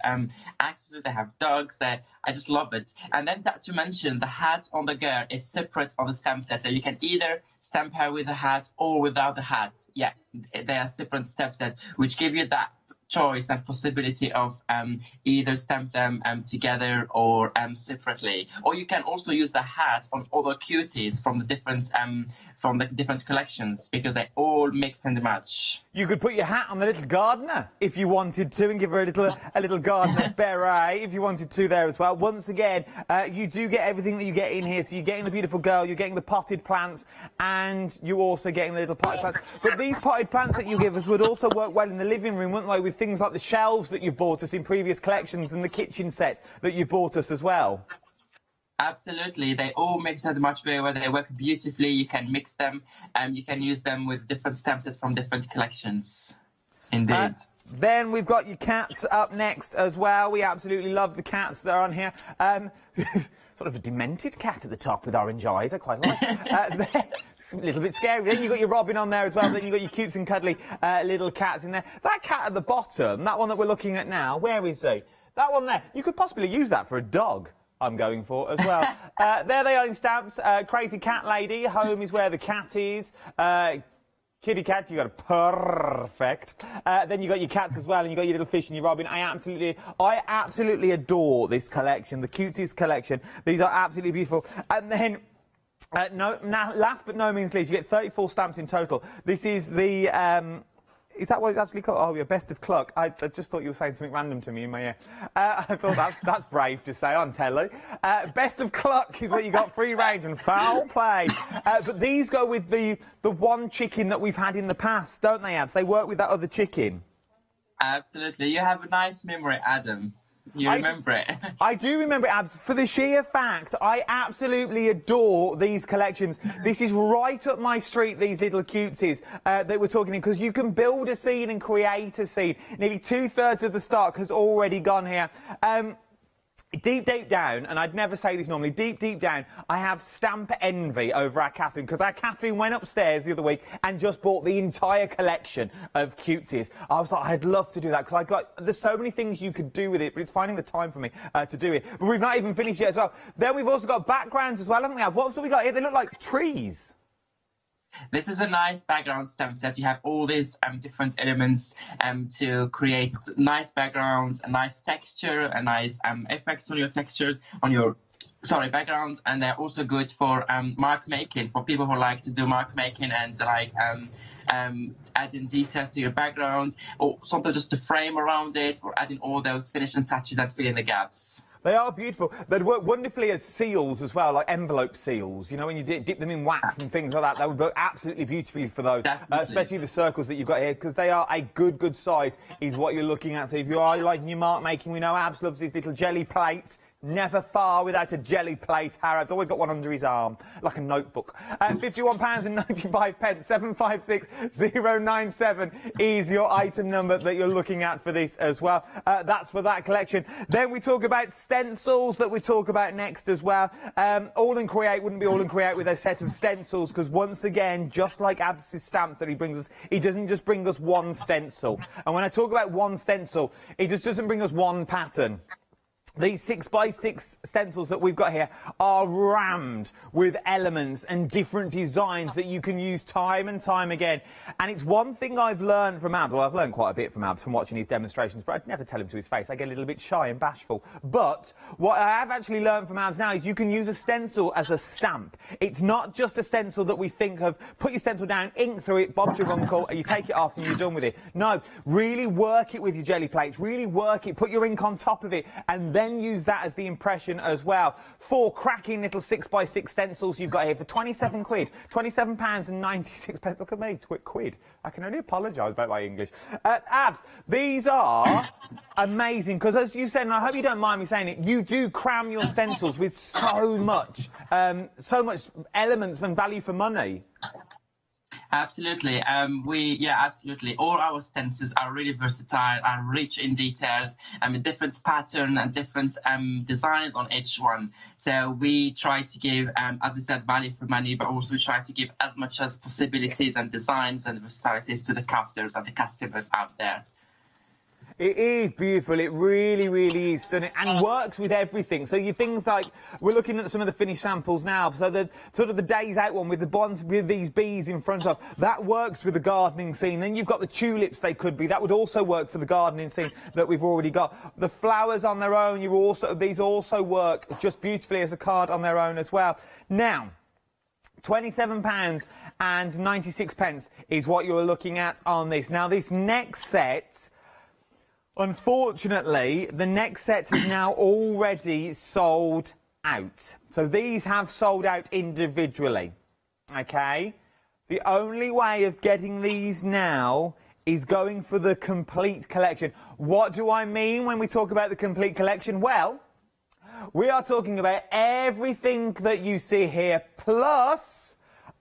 Speaker 2: accessories. They have dogs. I just love it. And then to mention, the hat on the girl is separate on the stamp set. So you can either stamp her with the hat or without the hat. Yeah, they are separate stamp set, which give you that choice and possibility of either stamp them together or separately, or you can also use the hat on other cuties from the different collections, because they all mix and match.
Speaker 16: You could put your hat on the little gardener if you wanted to, and give her a little gardener beret if you wanted to there as well. Once again, you do get everything that you get in here. So you're getting the beautiful girl, you're getting the potted plants, and you're also getting the little potted plants. But these potted plants that you give us would also work well in the living room, wouldn't they, with things like the shelves that you've bought us in previous collections and the kitchen set that you've bought us as well.
Speaker 2: Absolutely, they all mix and match very well. They work beautifully. You can mix them, and you can use them with different stamp sets from different collections. Indeed.
Speaker 16: Then we've got your cats up next as well. We absolutely love the cats that are on here. Sort of a demented cat at the top with orange eyes. I quite like. A little bit scary. Then you've got your Robin on there as well. Then you've got your cutes and cuddly little cats in there. That cat at the bottom, that one that we're looking at now, where is he? That one there. You could possibly use that for a dog, I'm going for as well. There they are in stamps. Crazy Cat Lady, home is where the cat is. Kitty cat, you got a perfect. Then you got your cats as well, and you got your little fish and your Robin. I absolutely adore this collection, the cutesiest collection. These are absolutely beautiful. And then last but no means least, you get 34 stamps in total. This is the, is that what it's actually called? Oh, yeah, Best of Cluck. I just thought you were saying something random to me in my ear. I thought that's brave to say on telly. Best of Cluck is what you got, free range and foul play. But these go with the one chicken that we've had in the past, don't they, Abs? They work with that other chicken.
Speaker 2: Absolutely. You have a nice memory, Adam. You remember it.
Speaker 16: I do remember it, Abs. For the sheer fact, I absolutely adore these collections. This is right up my street, these little cutesies that we're talking in, because you can build a scene and create a scene. Nearly 2/3 of the stock has already gone here. Deep down, and I'd never say this normally, deep down, I have stamp envy over our Catherine, because our Catherine went upstairs the other week and just bought the entire collection of cutesies. I was like, I'd love to do that, because there's so many things you could do with it, but it's finding the time for me to do it. But we've not even finished yet as well. Then we've also got backgrounds as well, haven't we? What's we got here? They look like trees.
Speaker 2: This is a nice background stamp set. You have all these different elements to create nice backgrounds, a nice texture, a nice effects on your textures, on your backgrounds, and they're also good for mark making, for people who like to do mark making and like adding details to your background, or something just to frame around it, or adding all those finishing touches and filling the gaps.
Speaker 16: They are beautiful. They'd work wonderfully as seals as well, like envelope seals. You know, when you dip them in wax and things like that, they would work absolutely beautifully for those. Especially the circles that you've got here, because they are a good size, is what you're looking at. So if you are liking your mark making, we know Abs loves these little jelly plates. Never far without a jelly plate. Harab's always got one under his arm, like a notebook. £51.95, 756097 is your item number that you're looking at for this as well. That's for that collection. Then we talk about stencils that we talk about next as well. All and Create wouldn't be All and Create with a set of stencils, because once again, just like Abs' stamps that he brings us, he doesn't just bring us one stencil. And when I talk about one stencil, he just doesn't bring us one pattern. These 6x6 stencils that we've got here are rammed with elements and different designs that you can use time and time again. And it's one thing I've learned from Abs. Well, I've learned quite a bit from Abs from watching his demonstrations, but I'd never tell him to his face. I get a little bit shy and bashful. But what I have actually learned from Abs now is you can use a stencil as a stamp. It's not just a stencil that we think of, put your stencil down, ink through it, Bob's your uncle, and you take it off and you're done with it. No, really work it with your jelly plates, really work it, put your ink on top of it, and then use that as the impression as well. 4 cracking little 6x6 stencils you've got here for 27 quid, £27.96. Look at me, quid. I can only apologise about my English. Abs, these are amazing, because as you said, and I hope you don't mind me saying it, you do cram your stencils with so much elements and value for money.
Speaker 2: Absolutely. Absolutely. All our stencils are really versatile and rich in details, with different pattern and different designs on each one. So we try to give, as we said, value for money, but also try to give as much as possibilities and designs and versatilities to the crafters and the customers out there.
Speaker 16: It is beautiful. It really, really is stunning, and works with everything. So you things like, we're looking at some of the finished samples now. So the sort of the days out one with the bonds with these bees in front of, that works with the gardening scene. Then you've got the tulips. They could be, that would also work for the gardening scene that we've already got. The flowers on their own, these also work just beautifully as a card on their own as well. Now, £27.96 is what you're looking at on this. Now, this next set, unfortunately, the next set is now already sold out. So these have sold out individually, okay? The only way of getting these now is going for the complete collection. What do I mean when we talk about the complete collection? Well, we are talking about everything that you see here, plus,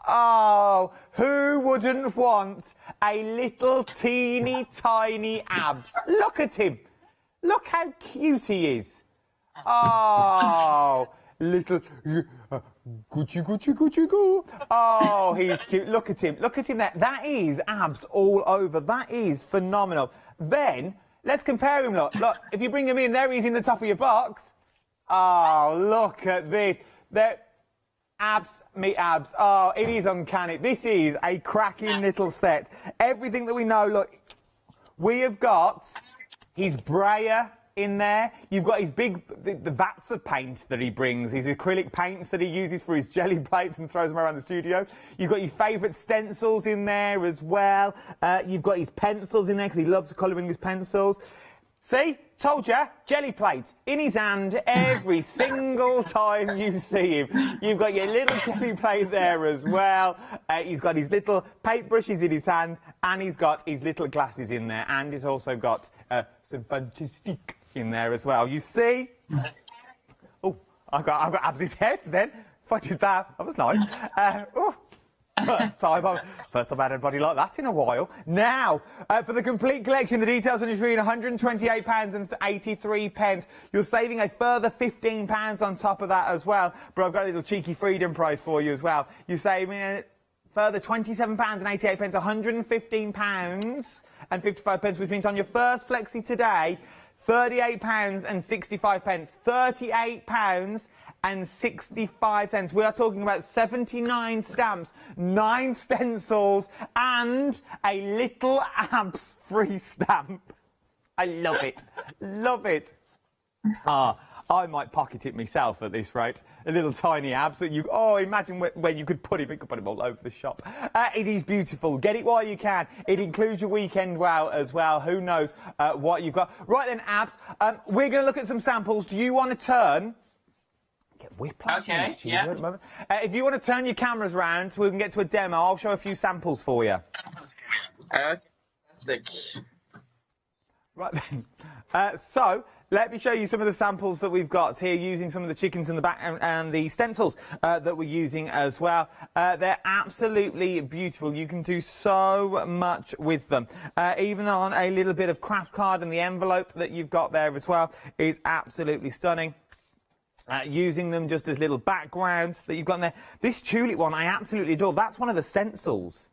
Speaker 16: oh, who wouldn't want a little teeny tiny Abs? Look at him. Look how cute he is. Oh, little Gucci goo. Oh, he's cute. Look at him. Look at him there. That is Abs all over. That is phenomenal. Then, let's compare him. Look, if you bring him in, there he's in the top of your box. Oh, look at this. There. Abs, meet Abs. Oh, it is uncanny. This is a cracking little set. Everything that we know, look, we have got his brayer in there. You've got his the vats of paint that he brings, his acrylic paints that he uses for his jelly plates and throws them around the studio. You've got your favourite stencils in there as well. You've got his pencils in there because he loves colouring his pencils. See? Told ya, jelly plate in his hand every single time you see him. You've got your little jelly plate there as well. He's got his little paint brushes in his hand, and he's got his little glasses in there, and he's also got some fantastique in there as well. You see? Oh, I've got Abs' head then. If I did that, that was nice. First time I've had anybody like that in a while. Now, for the complete collection, the details on your screen, £128.83. You're saving a further £15 on top of that as well. But I've got a little cheeky freedom prize for you as well. You're saving a further £27.88, £115.55, which means on your first flexi today, £38.65. £38.65. We are talking about 79 stamps, 9 stencils, and a little Abs free stamp. I love it. Love it. I might pocket it myself at this rate. A little tiny Abs that you... Oh, imagine where you could put him. You could put him all over the shop. It is beautiful. Get it while you can. It includes your weekend wow as well. Who knows what you've got. Right then, Abs, we're going to look at some samples. Do you want to turn... Get whiplash in the studio at the moment. If you want to turn your cameras round so we can get to a demo, I'll show a few samples for you.
Speaker 2: Fantastic.
Speaker 16: Right then. So let me show you some of the samples that we've got here, using some of the chickens in the back and the stencils that we're using as well. They're absolutely beautiful. You can do so much with them. Even on a little bit of craft card, and the envelope that you've got there as well is absolutely stunning. Using them just as little backgrounds that you've got in there. This tulip one I absolutely adore. That's one of the stencils.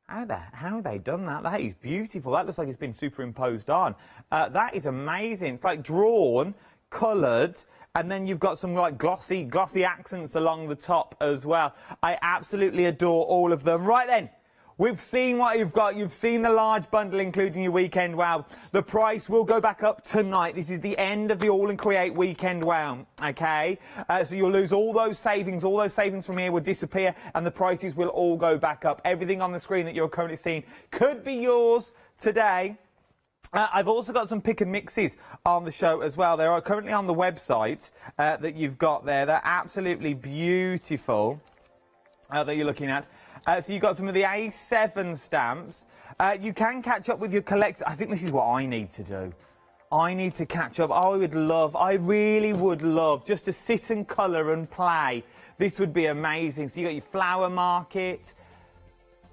Speaker 16: How have they done that? That is beautiful. That looks like it's been superimposed on. That is amazing. It's like drawn, coloured, and then you've got some like glossy accents along the top as well. I absolutely adore all of them. Right then. We've seen what you've got. You've seen the large bundle, including your weekend wow. The price will go back up tonight. This is the end of the All and Create weekend wow, okay? So you'll lose all those savings. All those savings from here will disappear, and the prices will all go back up. Everything on the screen that you're currently seeing could be yours today. I've also got some pick and mixes on the show as well. They are currently on the website that you've got there. They're absolutely beautiful that you're looking at. So you've got some of the A7 stamps. You can catch up with your collector. I think this is what I need to do. I need to catch up. I really would love just to sit and colour and play. This would be amazing. So you've got your flower market,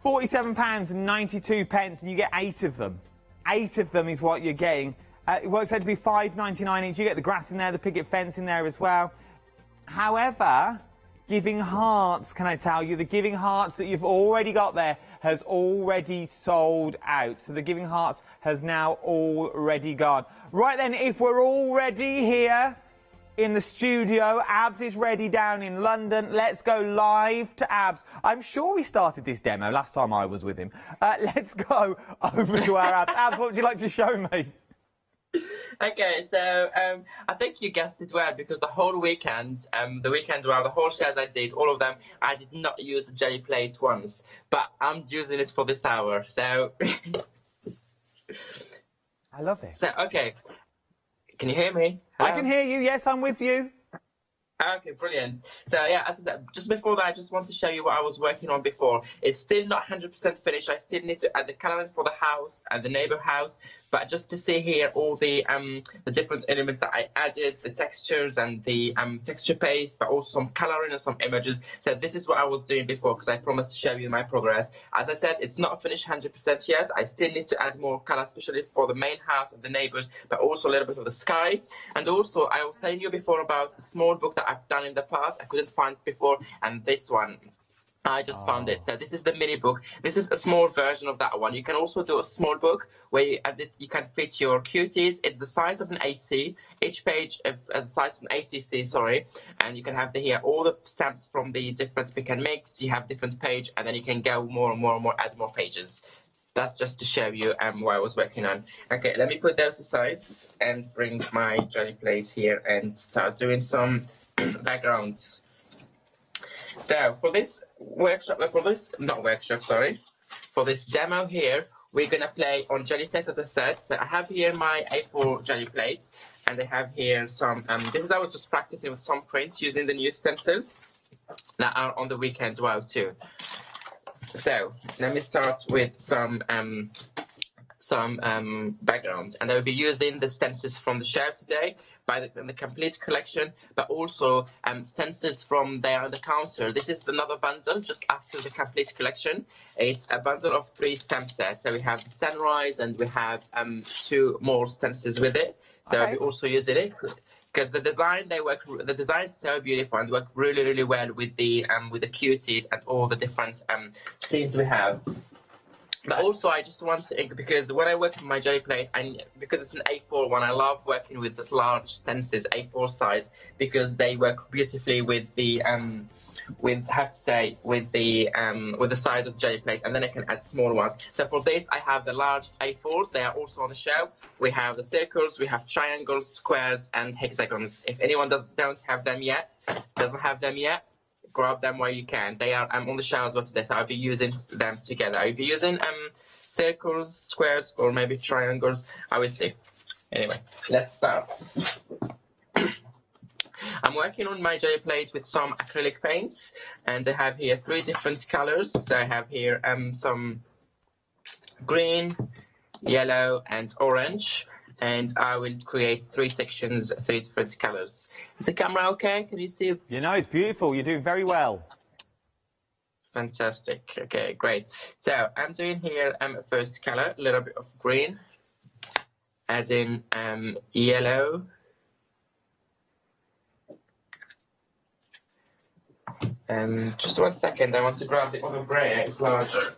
Speaker 16: £47.92, and you get 8 of them. 8 of them is what you're getting. It works out to be £5.99 each. You get the grass in there, the picket fence in there as well. However, Giving Hearts, can I tell you, the Giving Hearts that you've already got there has already sold out. So the Giving Hearts has now already gone. Right then, if we're already here in the studio, Abs is ready down in London. Let's go live to Abs. I'm sure we started this demo last time I was with him. Let's go over to our Abs. Abs, what would you like to show me?
Speaker 2: Okay, so I think you guessed it well, because the whole weekend, the whole shares I did, all of them, I did not use the jelly plate once, but I'm using it for this hour, so...
Speaker 16: I love it.
Speaker 2: So, okay, can you hear me? Hello?
Speaker 16: I can hear you, yes, I'm with you.
Speaker 2: Okay, brilliant. So yeah, as I said, just before that, I just want to show you what I was working on before. It's still not 100% finished. I still need to add the colouring for the house and the neighbour house. But just to see here all the different elements that I added, the textures and the texture paste, but also some colouring and some images. So this is what I was doing before, because I promised to show you my progress. As I said, it's not finished 100% yet. I still need to add more colour, especially for the main house and the neighbours, but also a little bit of the sky. And also, I was telling you before about a small book that I've done in the past. I couldn't find before, and this one. I just found it. So this is the mini book. This is a small version of that one. You can also do a small book where you can fit your cuties. It's the size of an AC. Each page is the size of an ATC, sorry. And you can have here all the stamps from the different pick and mix. You have different page, and then you can go more and more and more, add more pages. That's just to show you what I was working on. Okay, let me put those aside and bring my jelly plate here and start doing some backgrounds. So for this for this demo here, we're gonna play on jelly plate, as I said. So I have here my A4 jelly plates, and I have here some. I was just practicing with some prints using the new stencils that are on the weekend well too. So let me start with some background, and I will be using the stencils from the show today by the complete collection, but also stencils from there on the counter. This is another bundle just after the complete collection. It's a bundle of 3 stamp sets. So we have the sunrise, and we have 2 more stencils with it. So we also use it because the design is so beautiful and work really, really well with the cuties and all the different scenes we have. But also, I just want to, because when I work with my jelly plate, and because it's an A4 one, I love working with the large stencils, A4 size, because they work beautifully with the with the size of jelly plate, and then I can add small ones. So for this, I have the large A4s. They are also on the shelf. We have the circles, we have triangles, squares, and hexagons. If anyone doesn't have them yet, grab them while you can. They are on the shelves today, so I'll be using them together. I'll be using circles, squares, or maybe triangles. I will see. Anyway, let's start. I'm working on my jelly plate with some acrylic paints, and I have here 3 different colors. So I have here some green, yellow, and orange. and I will create 3 sections, 3 different colors. Is the camera okay? Can you see?
Speaker 16: You know, it's beautiful. You're doing very well.
Speaker 2: Fantastic. Okay, great. So I'm doing here first color, a little bit of green, adding yellow, just 1 second, I want to grab the other grey, it's larger.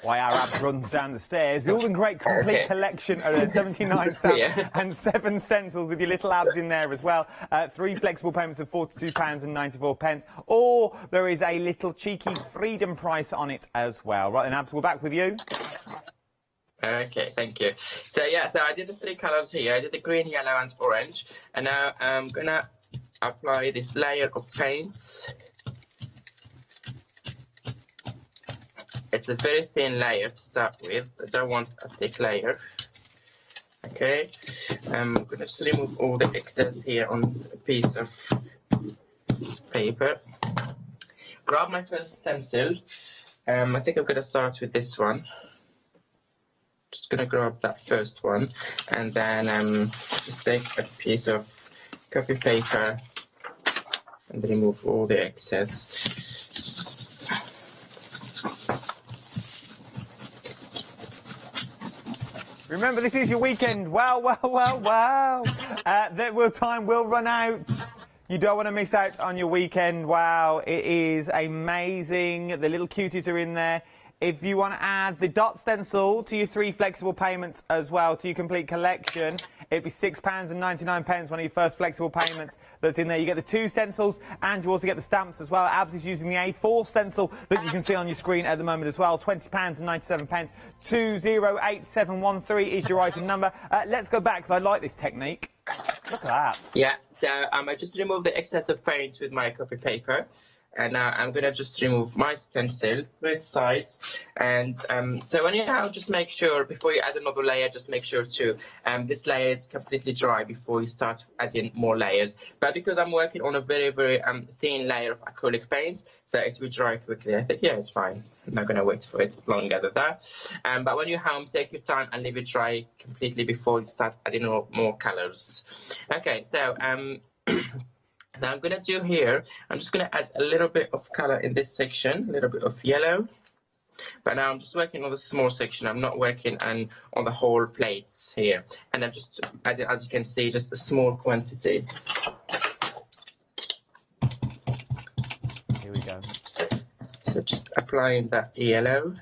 Speaker 16: Why our Abs runs down the stairs. The All in Great complete collection are 79 stamps and 7 stencils with your little Abs in there as well. 3 flexible payments of £42.94. Or there is a little cheeky freedom price on it as well. Right then, Abs, we're back with you.
Speaker 2: Okay, thank you. So yeah, so I did the 3 colors here. I did the green, yellow and orange. And now I'm gonna apply this layer of paint. It's a very thin layer to start with. I don't want a thick layer. Okay, I'm gonna just remove all the excess here on a piece of paper. Grab my first stencil. I think I'm gonna start with this one. Just gonna grab that first one, and then just take a piece of copy paper and remove all the excess.
Speaker 16: Remember, this is your weekend. Wow, wow, wow, wow. Time will run out. You don't want to miss out on your weekend. Wow, it is amazing. The little cuties are in there. If you want to add the dot stencil to your 3 flexible payments as well, to your complete collection, it'd be £6.99, one of your first flexible payments that's in there. You get the 2 stencils, and you also get the stamps as well. Abs is using the A4 stencil that you can see on your screen at the moment as well. £20.97. 208713 is your item number. Let's go back, because I like this technique. Look at that.
Speaker 2: Yeah, so I just remove the excess of paint with my copy paper. And now I'm going to just remove my stencil, both sides. And so when you now just make sure, before you add another layer, just make sure to, this layer is completely dry before you start adding more layers. But because I'm working on a very, very thin layer of acrylic paint, so it will dry quickly. I think, yeah, it's fine. I'm not going to wait for it longer than that. But when you're home, take your time and leave it dry completely before you start adding more colors. Okay, so now I'm going to do here, I'm just going to add a little bit of color in this section, a little bit of yellow. But now I'm just working on the small section. I'm not working on the whole plates here. And I'm just adding, as you can see, just a small quantity.
Speaker 16: Here we go.
Speaker 2: So just applying that yellow,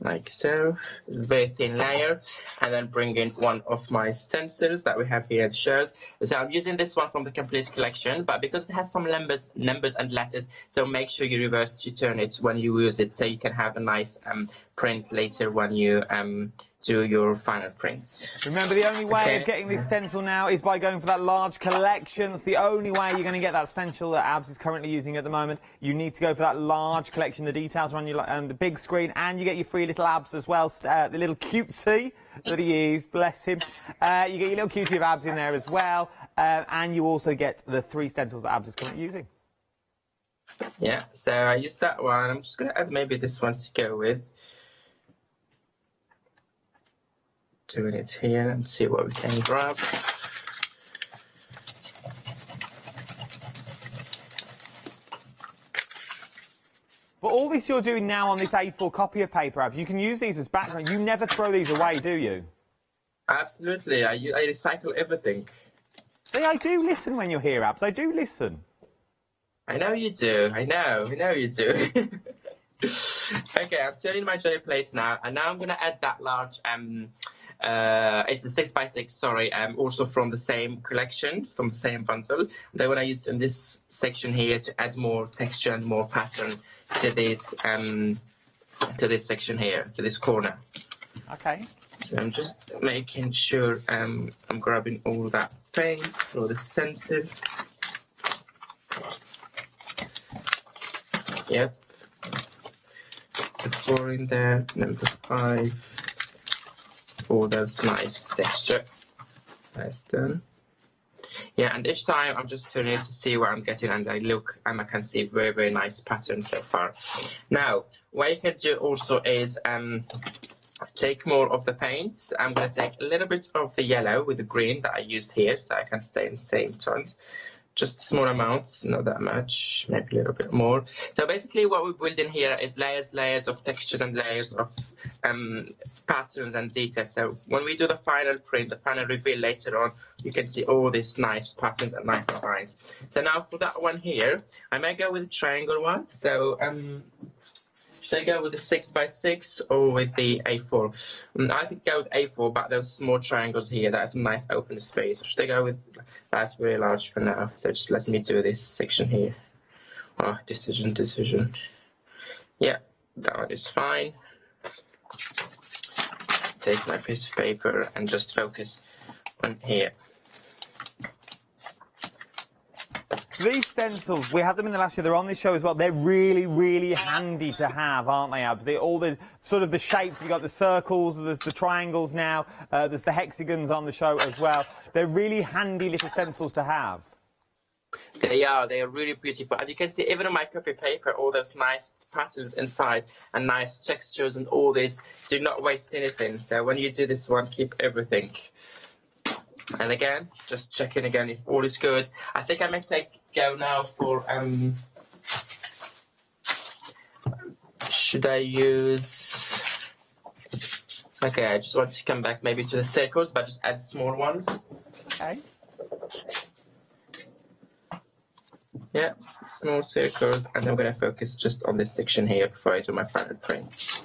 Speaker 2: like so, very thin layer, and then bring in one of my stencils that we have here at the shows. So I'm using this one from the complete collection, but because it has some numbers and letters, so make sure you reverse to turn it when you use it, so you can have a nice print later when you do your final prints.
Speaker 16: Remember, the only way of getting this stencil now is by going for that large collection. It's the only way you're going to get that stencil that Abs is currently using at the moment. You need to go for that large collection. The details are on your, the big screen, and you get your 3 little Abs as well. The little cutesy that he is, bless him. You get your little cutie of Abs in there as well, and you also get the 3 stencils that Abs is currently using.
Speaker 2: Yeah, so I used that one. I'm just going to add maybe this one to go with. Doing it here and see what we can grab.
Speaker 16: But all this you're doing now on this A4 copy of paper, Abs, you can use these as background. You never throw these away, do you?
Speaker 2: Absolutely. I recycle everything.
Speaker 16: See, I do listen when you're here, Abs. I do listen.
Speaker 2: I know you do. I know you do. Okay, I'm turning my jelly plates now, and now I'm going to add that large it's a 6x6, sorry, also from the same collection, from the same bundle. Then when I use in this section here to add more texture and more pattern to this section here, to this corner.
Speaker 16: Okay.
Speaker 2: So I'm just making sure I'm grabbing all that paint for the stencil. Yep. The 4 in there, number 5. Oh, that's nice texture. That's done. Yeah, and each time I'm just turning it to see what I'm getting, and I look and I can see very, very nice pattern so far. Now, what you can do also is take more of the paint. I'm going to take a little bit of the yellow with the green that I used here, so I can stay in the same tone. Just a small amount, not that much, maybe a little bit more. So basically what we're building here is layers of textures and layers of patterns and details. So when we do the final print, the final reveal later on, you can see all these nice patterns and nice designs. So now for that one here, I may go with a triangle one. So should I go with the 6x6 or with the A4? I think go with A4, but those small triangles here, that's a nice open space. Or should I go with, that's very large for now. So just let me do this section here. Oh, decision. Yeah, that one is fine. Take my piece of paper and just focus on here.
Speaker 16: So these stencils, we had them in the last year, they're on this show as well. They're really, really handy to have, aren't they, Abs? All the sort of the shapes, you've got the circles, there's the triangles now, there's the hexagons on the show as well. They're really handy little stencils to have.
Speaker 2: They are really beautiful. And you can see even on my copy paper, all those nice patterns inside and nice textures and all this. Do not waste anything. So when you do this one, keep everything. And again, just checking again if all is good. I think I may go now for, should I use, okay, I just want to come back maybe to the circles, but just add small ones.
Speaker 16: Okay.
Speaker 2: Yeah, small circles, and I'm going to focus just on this section here before I do my final prints.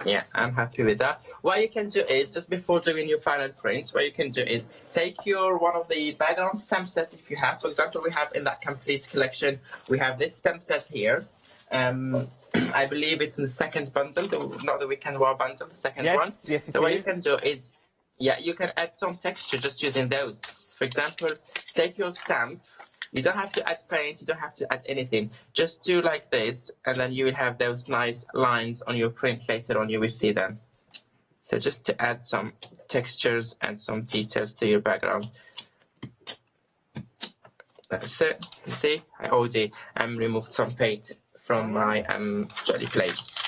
Speaker 2: Yeah, I'm happy with that. What you can do is, just before doing your final prints, what you can do is take one of the background stamp set if you have. For example, we have in that complete collection, we have this stamp set here. I believe it's in the second bundle, not the Weekend War bundle, the second one.
Speaker 16: Yes,
Speaker 2: so what you can do is, yeah, you can add some texture just using those. For example, take your stamp. You don't have to add paint, you don't have to add anything. Just do like this, and then you will have those nice lines on your print later on, you will see them. So just to add some textures and some details to your background. That's it. You see, I already removed some paint from my jelly plates.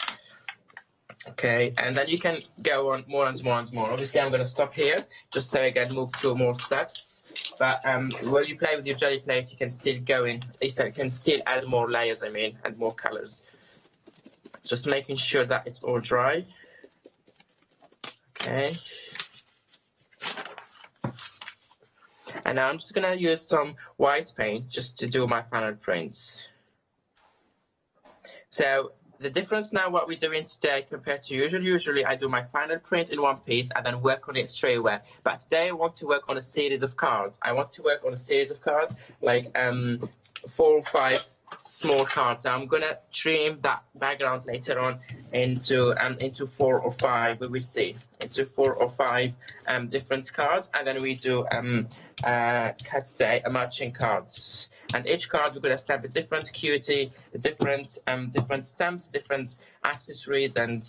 Speaker 2: Okay, and then you can go on more and more and more. Obviously, I'm going to stop here, just so I can move to more steps. But when you play with your jelly plate, you can still go in, at least you can still add more layers, and more colors. Just making sure that it's all dry. Okay. And now I'm just going to use some white paint just to do my final prints. So the difference now what we're doing today compared to usually I do my final print in one piece and then work on it straight away. But today I want to work on a series of cards. I want to work on a series of cards, like 4 or 5 small cards. So I'm gonna trim that background later on into 4 or 5. We will see into 4 or 5 different cards, and then we do matching cards. And each card we're going to stamp a different cutie, different stamps, different accessories, and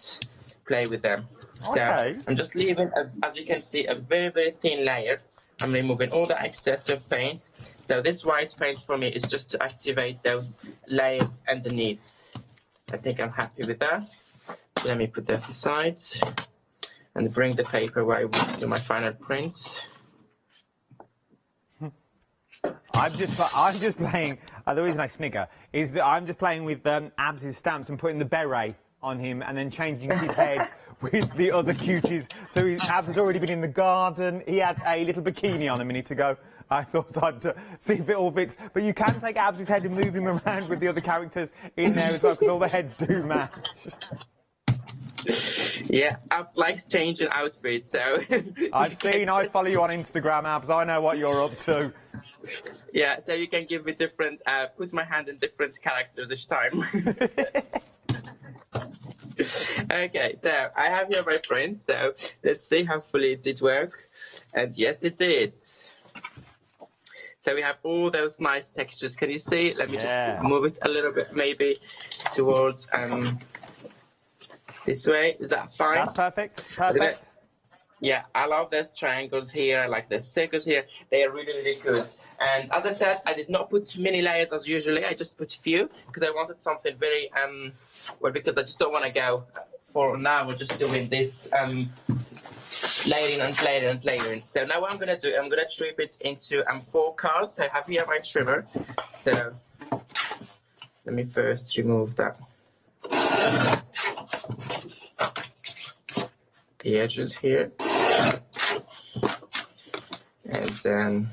Speaker 2: play with them.
Speaker 16: Okay.
Speaker 2: So I'm just leaving, as you can see, a very, very thin layer. I'm removing all the excess of paint. So this white paint for me is just to activate those layers underneath. I think I'm happy with that. So let me put this aside and bring the paper where I will do my final print.
Speaker 16: I'm just playing. The reason I snigger is that I'm just playing with Abs' stamps and putting the beret on him and then changing his head with the other cuties. So Abs has already been in the garden. He had a little bikini on a minute ago. I thought I'd see if it all fits. But you can take Abs' head and move him around with the other characters in there as well, because all the heads do match.
Speaker 2: Yeah, Abs likes changing outfits, so...
Speaker 16: I follow you on Instagram, Abs. I know what you're up to.
Speaker 2: Yeah, so you can give me different, put my hand in different characters each time. Okay, so I have here my print, so let's see how fully it did work. And yes, it did. So we have all those nice textures. Can you see? Let me just move it a little bit, maybe towards this way. Is that fine?
Speaker 16: That's perfect. Perfect.
Speaker 2: Yeah, I love those triangles here. I like the circles here. They are really, really good. And as I said, I did not put many layers as usually. I just put few because I wanted something very, well, because I just don't want to go for now. We're just doing this layering and layering and layering. So now what I'm going to do, I'm going to trim it into 4 cards. I have here my trimmer. So let me first remove that. The edges here. And then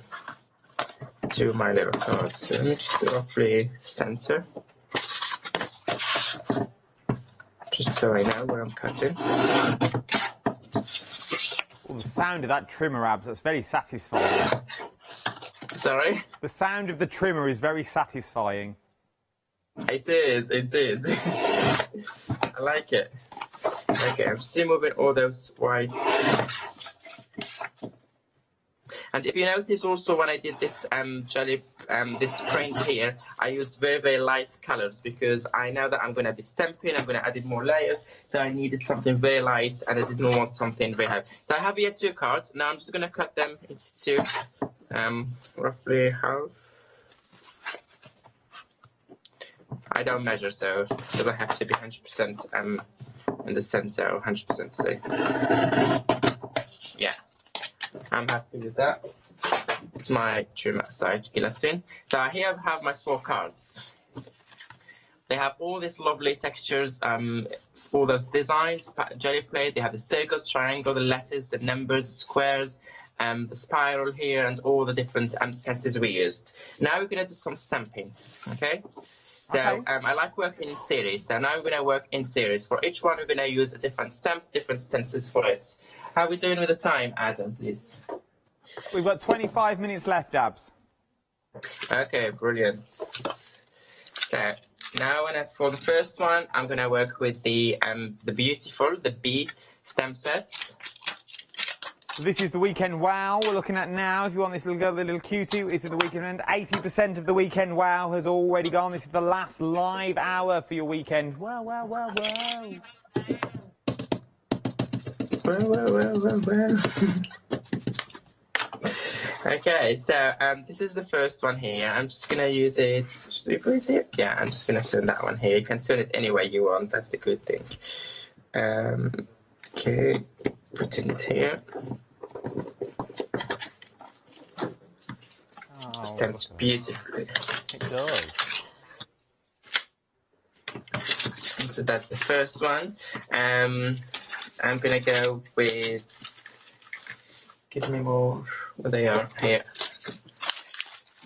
Speaker 2: do my little cards. So let me just roughly center. Just so I know where I'm cutting.
Speaker 16: Oh, the sound of that trimmer, Abs, that's very satisfying.
Speaker 2: Sorry?
Speaker 16: The sound of the trimmer is very satisfying.
Speaker 2: It is, it is. I like it. Okay, I'm just removing all those whites. And if you notice also when I did this this print here, I used very, very light colors because I know that I'm going to be stamping, I'm going to add in more layers, so I needed something very light and I didn't want something very heavy. So I have here 2 cards. Now I'm just going to cut them into 2, roughly half. I don't measure, so because I have to be 100% in the center, or 100% say. Yeah, I'm happy with that. It's my trim side guillotine. So here I have my 4 cards. They have all these lovely textures, all those designs, jelly plate. They have the circles, triangle, the letters, the numbers, the squares, the spiral here, and all the different stencils we used. Now we're going to do some stamping, okay? So I like working in series. So now we're going to work in series. For each one, we're going to use a different stamps, different stencils for it. How are we doing with the time, Adam, please?
Speaker 16: We've got 25 minutes left, Abs.
Speaker 2: Okay, brilliant. So now for the first one, I'm going to work with the beautiful, the B stamp set.
Speaker 16: This is the Weekend Wow we're looking at now. If you want this little girl, the little cutie, this is the weekend. 80% of the Weekend Wow has already gone. This is the last live hour for your weekend. Wow, wow, wow, wow.
Speaker 2: Well, well, well, well, well. Okay, so this is the first one here. I'm just going to use it. Should we put it here? Yeah, I'm just going to turn that one here. You can turn it any way you want. That's the good thing. Okay, putting it here.
Speaker 16: Oh,
Speaker 2: stamps beautifully.
Speaker 16: It does.
Speaker 2: And so that's the first one. I'm going to go with, give me more, where they are, here.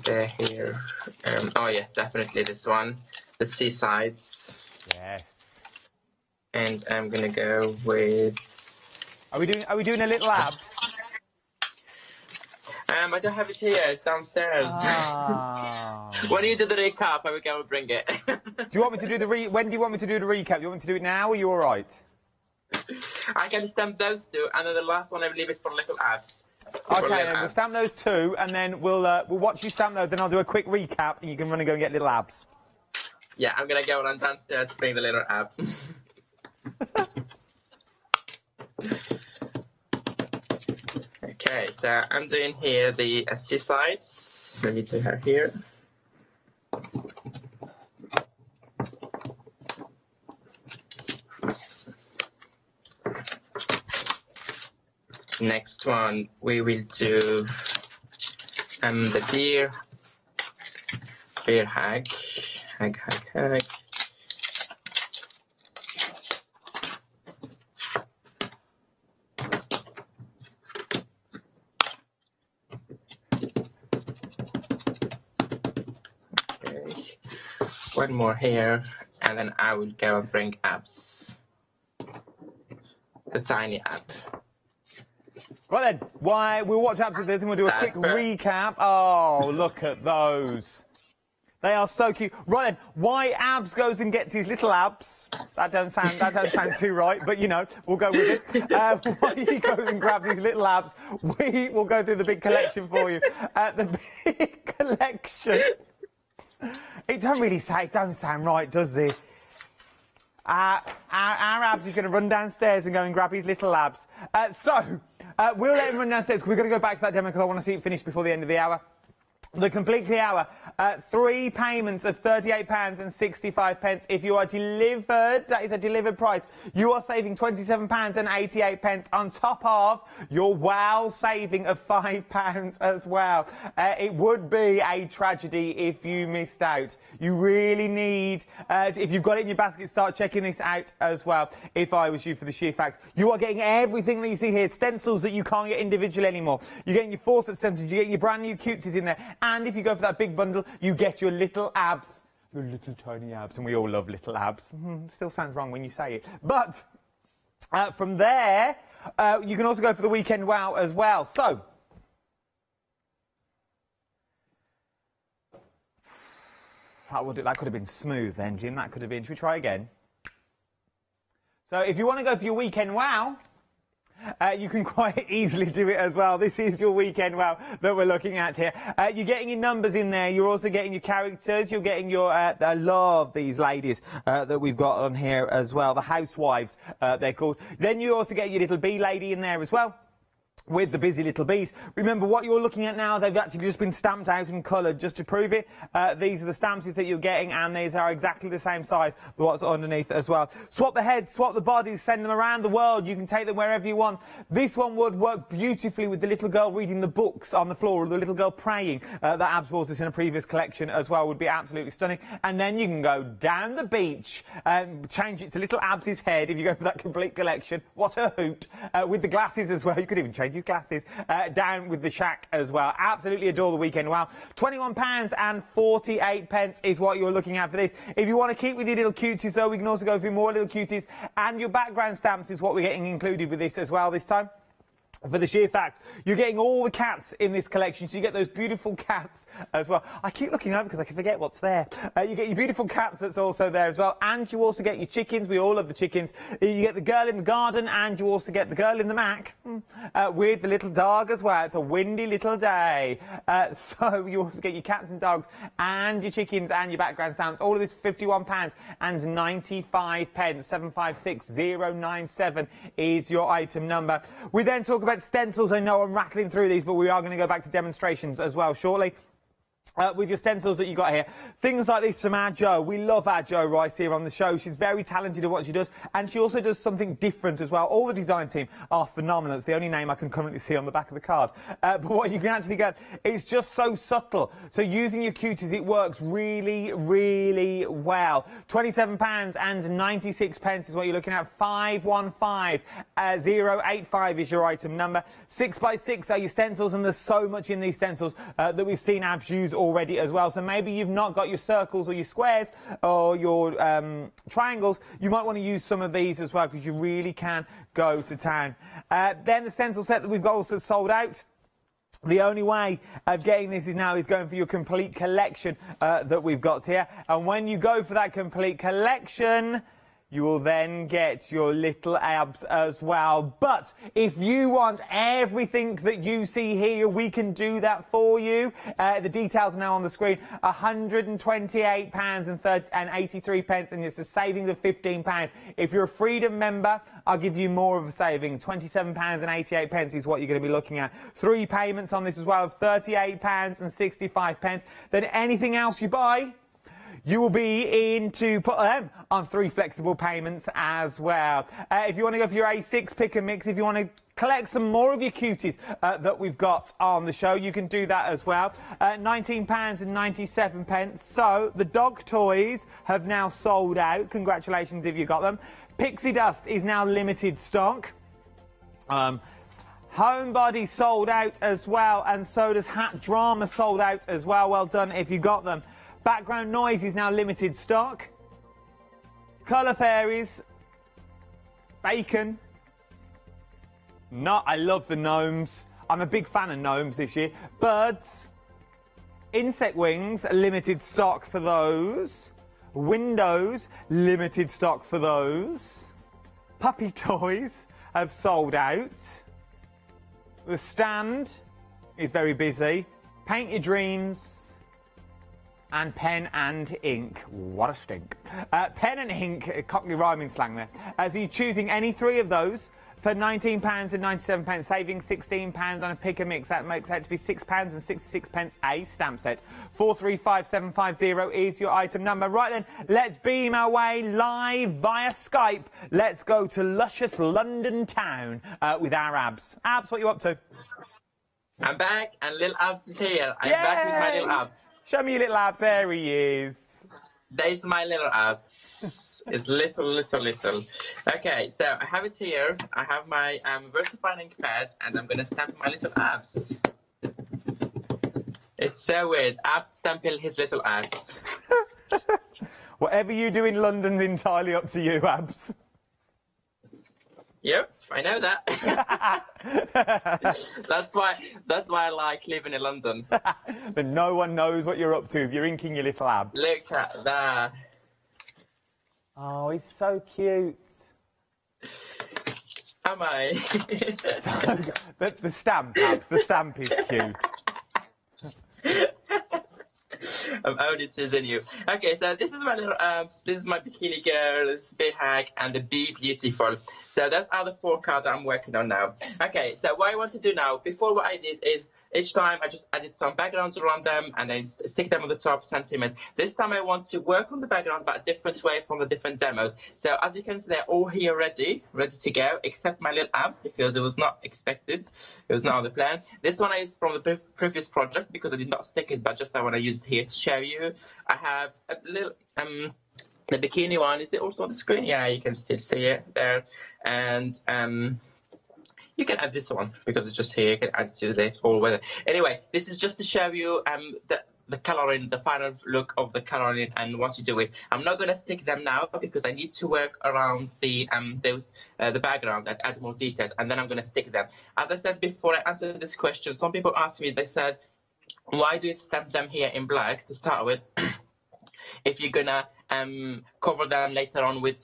Speaker 2: They're here. Oh yeah, definitely this one, the seasides.
Speaker 16: Yes.
Speaker 2: And I'm going to go with...
Speaker 16: Are we doing a little abs?
Speaker 2: I don't have it here. It's downstairs. When you do the recap, I will go and bring it.
Speaker 16: Do you want me to do the when do you want me to do the recap? Do you want me to do it now, or are you all right?
Speaker 2: I can stamp those 2, and then the last one I will leave it for little abs.
Speaker 16: Okay, then we'll stamp those 2, and then we'll watch you stamp those. Then I'll do a quick recap, and you can run and go and get little abs.
Speaker 2: Yeah, I'm gonna go run downstairs to bring the little abs. Okay, so I'm doing here the seasides. Let me do her here. Next one, we will do the beer hag. One more here, and then I will go and bring abs. The tiny ab.
Speaker 16: Right then, we'll watch abs with this and we'll do a quick recap. Oh, look at those. They are so cute. Right then, why Abs goes and gets his little abs. That don't sound too right, but you know, we'll go with it. Why he goes and grabs his little abs, we will go through the big collection for you. The big collection. It don't sound right, does it? Our Abs is going to run downstairs and go and grab his little abs. So, We'll let him run downstairs because we're going to go back to that demo because I want to see it finished before the end of the hour. The completely hour, 3 payments of £38.65. If you are delivered, that is a delivered price, you are saving £27.88 on top of your wow saving of £5 as well. It would be a tragedy if you missed out. You really need, if you've got it in your basket, start checking this out as well. If I was you, for the sheer fact, you are getting everything that you see here, stencils that you can't get individually anymore. You're getting your 4-set stencils, you're getting your brand new cutesies in there. And if you go for that big bundle, you get your little abs. Your little tiny abs. And we all love little abs. Still sounds wrong when you say it. But from there, you can also go for the weekend wow as well. So, that could have been smooth then, Jim. That could have been. Should we try again? So if you want to go for your weekend wow, you can quite easily do it as well. This is your weekend wow that we're looking at here. You're getting your numbers in there. You're also getting your characters. You're getting your, I love these ladies that we've got on here as well. The housewives, they're called. Then you also get your little bee lady in there as well, with the busy little bees. Remember, what you're looking at now, they've actually just been stamped out and coloured just to prove it. These are the stamps that you're getting, and these are exactly the same size, what's underneath as well. Swap the heads, swap the bodies, send them around the world. You can take them wherever you want. This one would work beautifully with the little girl reading the books on the floor, or the little girl praying. That Abs was this in a previous collection as well, would be absolutely stunning. And then you can go down the beach and change it to little Abs's head if you go for that complete collection. What a hoot. With the glasses as well. You could even change his glasses down with the shack as well. Absolutely adore the weekend wow. £21.48 is what you're looking at for this. If you want to keep with your little cuties though, we can also go through more little cuties, and your background stamps is what we're getting included with this as well this time. For the sheer fact, you're getting all the cats in this collection, so you get those beautiful cats as well. I keep looking over because I can forget what's there. You get your beautiful cats that's also there as well, and you also get your chickens. We all love the chickens. You get the girl in the garden, and you also get the girl in the Mac with the little dog as well. It's a windy little day. So you also get your cats and dogs and your chickens and your background stamps. All of this £51.95. 756097 is your item number. We then talk about stencils. I know I'm rattling through these, but we are going to go back to demonstrations as well shortly. With your stencils that you got here. Things like this from our Jo. We love our Jo Rice here on the show. She's very talented at what she does, and she also does something different as well. All the design team are phenomenal. It's the only name I can currently see on the back of the card. But what you can actually get, it's just so subtle. So using your cuties, it works really, really well. £27.96 is what you're looking at. 515085 is your item number. 6x6 are your stencils, and there's so much in these stencils that we've seen Abs use already as well. So maybe you've not got your circles or your squares or your triangles. You might want to use some of these as well, because you really can go to town. Then the stencil set that we've got also sold out. The only way of getting this is going for your complete collection that we've got here. And when you go for that complete collection, you will then get your little Abs as well. But if you want everything that you see here, we can do that for you. The details are now on the screen. £128.83, and it's a saving of £15. If you're a Freedom member, I'll give you more of a saving. £27.88 is what you're going to be looking at. 3 payments on this as well of £38.65. Then anything else you buy, you will be in to put them on 3 flexible payments as well. If you want to go for your A6 pick and mix, if you want to collect some more of your cuties that we've got on the show, you can do that as well. £19.97. So the dog toys have now sold out. Congratulations if you got them. Pixie Dust is now limited stock. Homebody sold out as well, and so does Hat Drama sold out as well. Well done if you got them. Background Noise is now limited stock. Colour Fairies. Bacon. I love the gnomes. I'm a big fan of gnomes this year. Birds. Insect Wings, limited stock for those. Windows, limited stock for those. Puppy Toys have sold out. The stand is very busy. Paint Your Dreams. And pen and ink. What a stink. Pen and ink, Cockney rhyming slang there. So you're choosing any 3 of those For £19.97, saving £16 on a pick and mix. That makes out to be £6.66 a stamp set. 435750 is your item number. Right then, let's beam our way live via Skype. Let's go to luscious London town with our Abs. Abs, what are you up to?
Speaker 2: I'm back, and little Abs is here. I'm back with my little Abs.
Speaker 16: Show me your little Abs. There he is.
Speaker 2: There's my little Abs. It's little. Okay, so I have it here. I have my VersaFine ink pad, and I'm gonna stamp my little Abs. It's so weird. Abs stamping his little Abs.
Speaker 16: Whatever you do in London's entirely up to you, Abs.
Speaker 2: Yep, I know that. That's why I like living in London.
Speaker 16: Then no one knows what you're up to if you're inking your little Abs.
Speaker 2: Look at that.
Speaker 16: Oh, he's so cute.
Speaker 2: Am I?
Speaker 16: So, the stamp, Abs, the stamp is cute.
Speaker 2: I'm only teasing you. Okay, so this is my little Abs, this is my bikini girl, this is Big Hag, and the Be Beautiful. So those are the 4 cards that I'm working on now. Okay, so what I want to do now, before what I did is, each time I just added some backgrounds around them and then stick them on the top sentiment. This time I want to work on the background but a different way from the different demos. So as you can see, they're all here ready to go, except my little Abs because it was not expected. It was not on the plan. This one is from the previous project because I did not stick it, but just I want to use it here to show you. I have a little, the bikini one, is it also on the screen? Yeah, you can still see it there. And, you can add this one because it's just here. You can add it to the whole weather. Anyway, this is just to show you the coloring, the final look of the coloring, and once you do it, I'm not going to stick them now because I need to work around the background and add more details, and then I'm going to stick them. As I said before, I answered this question. Some people asked me, they said, why do you stamp them here in black to start with? If you're gonna cover them later on with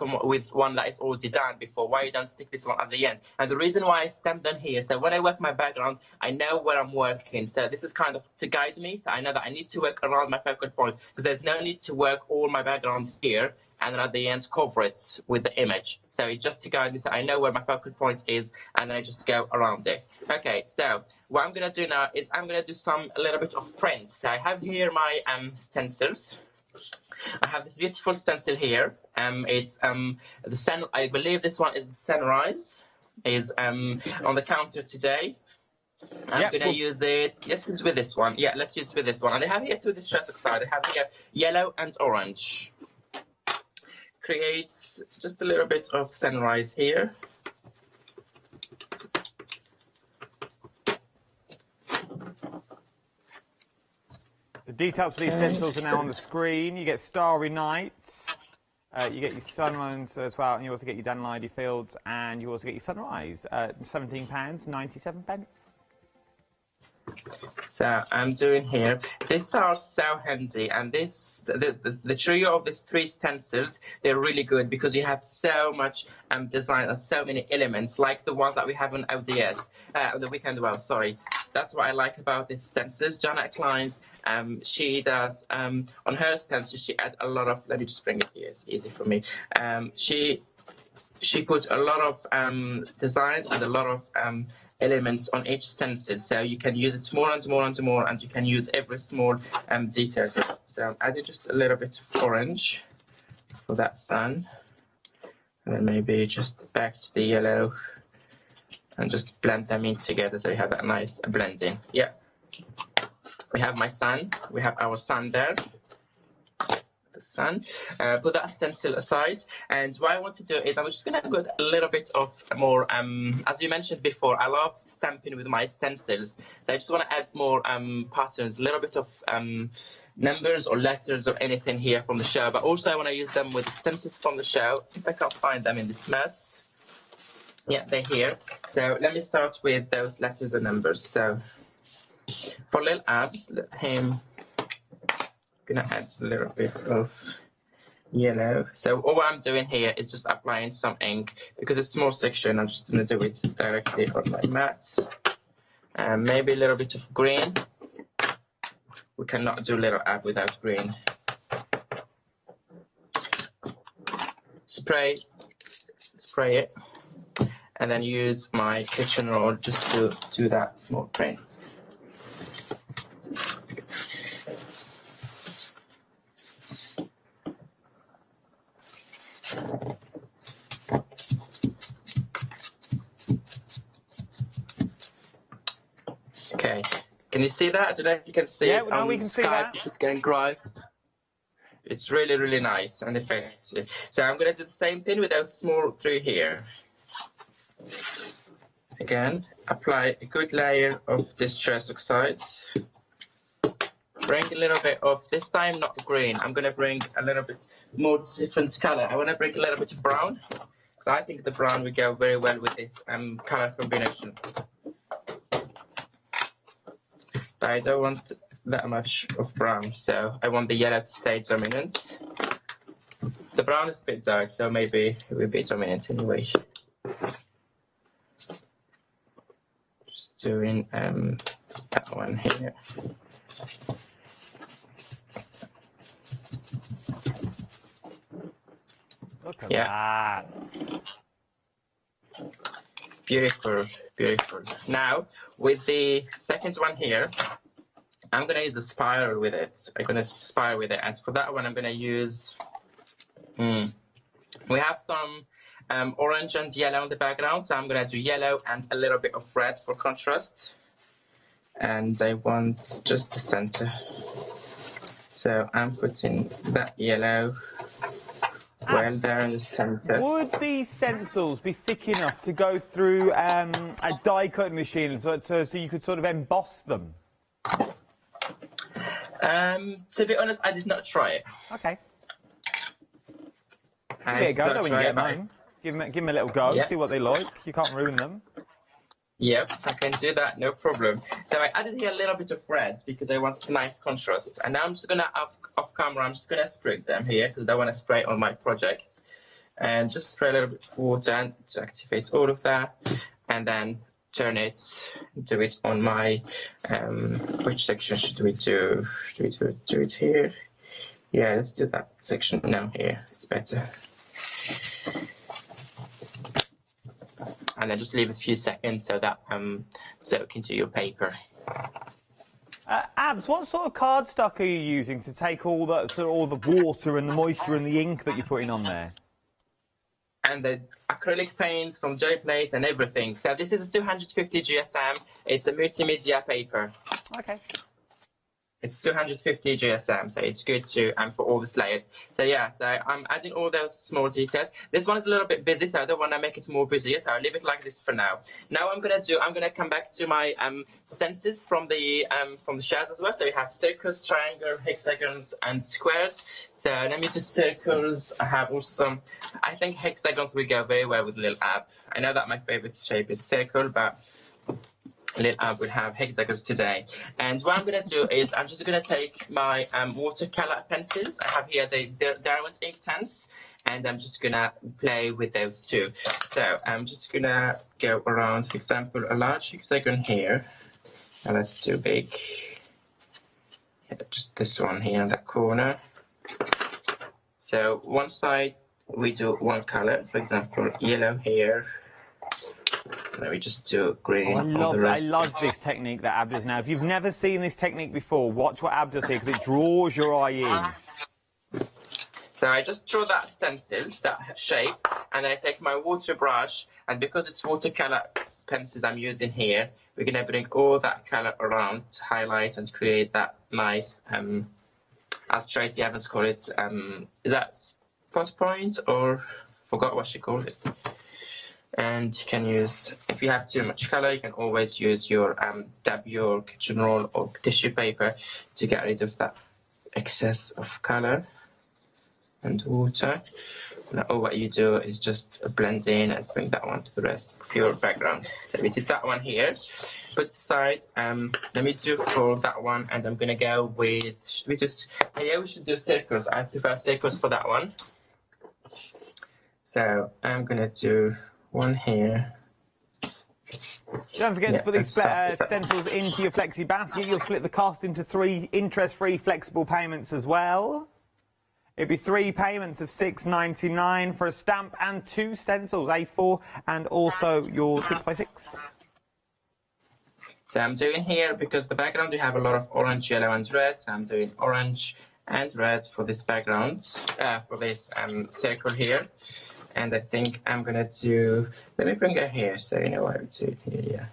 Speaker 2: one that is already done before, why you don't stick this one at the end? And the reason why I stamp them here, so when I work my background, I know where I'm working. So this is kind of to guide me. So I know that I need to work around my focal point because there's no need to work all my background here and then at the end cover it with the image. So it's just to guide me so I know where my focal point is and then I just go around it. Okay, so what I'm gonna do now is I'm gonna do a little bit of prints. So I have here my stencils. I have this beautiful stencil here. It's the sun. I believe this one is the sunrise. Is on the counter today. I'm gonna use it. Let's use with this one. Yeah, let's use with this one. And I have here to the stress side. I have here yellow and orange. Creates just a little bit of sunrise here.
Speaker 16: The details for these stencils are now on the screen. You get Starry Night, you get your Sunrise as well, and you also get your Danlady Fields, and you also get your Sunrise, £17.97.
Speaker 2: So I'm doing here. These are so handy, and the trio of these 3 stencils, they're really good because you have so much design and so many elements, like the ones that we have on ODS, the Weekend Well. Sorry, that's what I like about these stencils. Jana Klein's, she does on her stencils. She adds a lot of. Let me just bring it here. It's easy for me. She puts a lot of designs and a lot of elements on each stencil, so you can use it more and more and more, and you can use every small detail. So I did just a little bit of orange for that sun, and then maybe just back to the yellow, and just blend them in together so you have that nice blending. Yeah, we have my sun. We have our sun there. Sun. Put that stencil aside, and what I want to do is I'm just going to go a little bit of more, as you mentioned before, I love stamping with my stencils, so I just want to add more patterns, a little bit of numbers or letters or anything here from the show, but also I want to use them with the stencils from the show. If I can't find them in this mess. Yeah, they're here. So let me start with those letters and numbers. So for little Abs, him, gonna add a little bit of yellow. So all I'm doing here is just applying some ink because it's a small section. I'm just gonna do it directly on my mat. And maybe a little bit of green. We cannot do little Ab without green. Spray it. and then use my kitchen roll just to do that small prints. Okay, can you see that? I don't know if you can see it.
Speaker 16: Yeah, now we can see that.
Speaker 2: It's getting dry. It's really, really nice and effective. So I'm going to do the same thing with those small through here. Again, apply a good layer of distress oxides. Bring a little bit of, this time not green, I'm going to bring a little bit more different color. I want to bring a little bit of brown, because I think the brown will go very well with this color combination. But I don't want that much of brown, so I want the yellow to stay dominant. The brown is a bit dark, so maybe it will be dominant anyway. Just doing that one here.
Speaker 16: Look at that.
Speaker 2: Beautiful, beautiful. Now, with the second one here, I'm going to use a spiral with it. I'm going to spiral with it. And for that one, I'm going to use... we have some orange and yellow in the background, so I'm going to do yellow and a little bit of red for contrast. And I want just the center. So I'm putting that yellow well there in the center.
Speaker 16: Would these stencils be thick enough to go through a die cutting machine so you could sort of emboss them?
Speaker 2: To be honest, I did not try it.
Speaker 16: Okay. Give it a go, though, when you get them. Give them a little go, see what they like. You can't ruin them.
Speaker 2: Yep, I can do that, no problem. So I added here a little bit of red because I want a nice contrast. And now I'm just going to, off camera, I'm just going to spray them here because I want to spray on my project. And just spray a little bit of water to activate all of that. And then turn it, do it on my, which section should we do? Should we do it here? Yeah, let's do that section now here, it's better. And then just leave it a few seconds so that soak into your paper.
Speaker 16: Abs, what sort of cardstock are you using to take all the water and the moisture and the ink that you're putting on there?
Speaker 2: And the acrylic paint from Joy Plate and everything. So this is a 250 GSM. It's a multimedia paper.
Speaker 16: Okay.
Speaker 2: It's 250 GSM, so it's good to for all the layers. So yeah, so I'm adding all those small details. This one is a little bit busy, so I don't want to make it more busy, so I'll leave it like this for now. Now I'm gonna come back to my stencils from the shells as well. So we have circles, triangle, hexagons, and squares. So let me do circles. I have also some. I think hexagons will go very well with Lil Ab. I know that my favorite shape is circle, but Lil Ab will have hexagons today. And what I'm going to do is I'm just going to take my watercolor pencils. I have here the Derwent ink tents, and I'm just going to play with those two. So I'm just going to go around, for example, a large hexagon here. Now that's too big. Yeah, just this one here in that corner. So one side we do one color, for example, yellow here. Let me just do green.
Speaker 16: I love this technique that Ab does now. If you've never seen this technique before, watch what Ab does here because it draws your eye in.
Speaker 2: So I just draw that stencil, that shape, and then I take my water brush, and because it's watercolor pencils I'm using here, we're going to bring all that color around to highlight and create that nice, as Tracy Evans called it, that's spot point, or forgot what she called it. And you can use, if you have too much color, you can always use your dab your kitchen roll or tissue paper to get rid of that excess of color and water. Now all what you do is just blend in and bring that one to the rest of your background. So we did that one here. Put aside, let me do for that one, and I'm gonna go with, we should do circles. I prefer circles for that one. So I'm gonna do one here.
Speaker 16: Don't forget to put these stencils into your flexi basket. You'll split the cost into 3 interest-free flexible payments as well. It'd be 3 payments of £6.99 for a stamp and 2 stencils, A4 and also your 6x6.
Speaker 2: So I'm doing here, because the background we have a lot of orange, yellow and red, so I'm doing orange and red for this background, for this circle here. And I think I'm gonna do, let me bring her here so you know what to do here, yeah.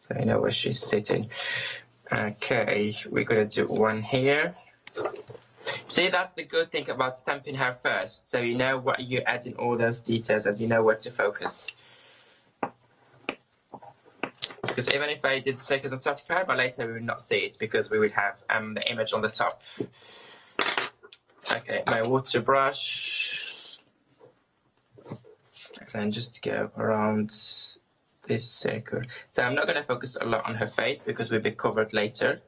Speaker 2: So you know where she's sitting. Okay, we're gonna do one here. See, that's the good thing about stamping her first. So you know what you add in all those details and you know where to focus. Because even if I did circles on top of her, but later we will not see it because we will have the image on the top. Okay, my water brush. And just go around this circle. So I'm not going to focus a lot on her face because we'll be covered later.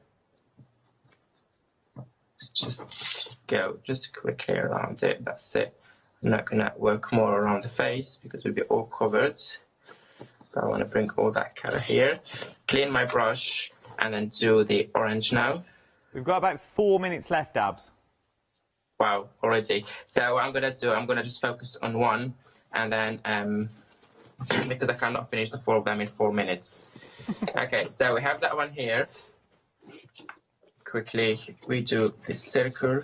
Speaker 2: Just go just quickly around it. That's it. I'm not going to work more around the face because we'll be all covered. So I want to bring all that colour here. Clean my brush and then do the orange now.
Speaker 16: We've got about 4 minutes left, Abs.
Speaker 2: Wow, already. So what I'm going to do, I'm going to just focus on one. And then, because I cannot finish the 4 of them in 4 minutes. Okay, so we have that one here. Quickly, we do this circle.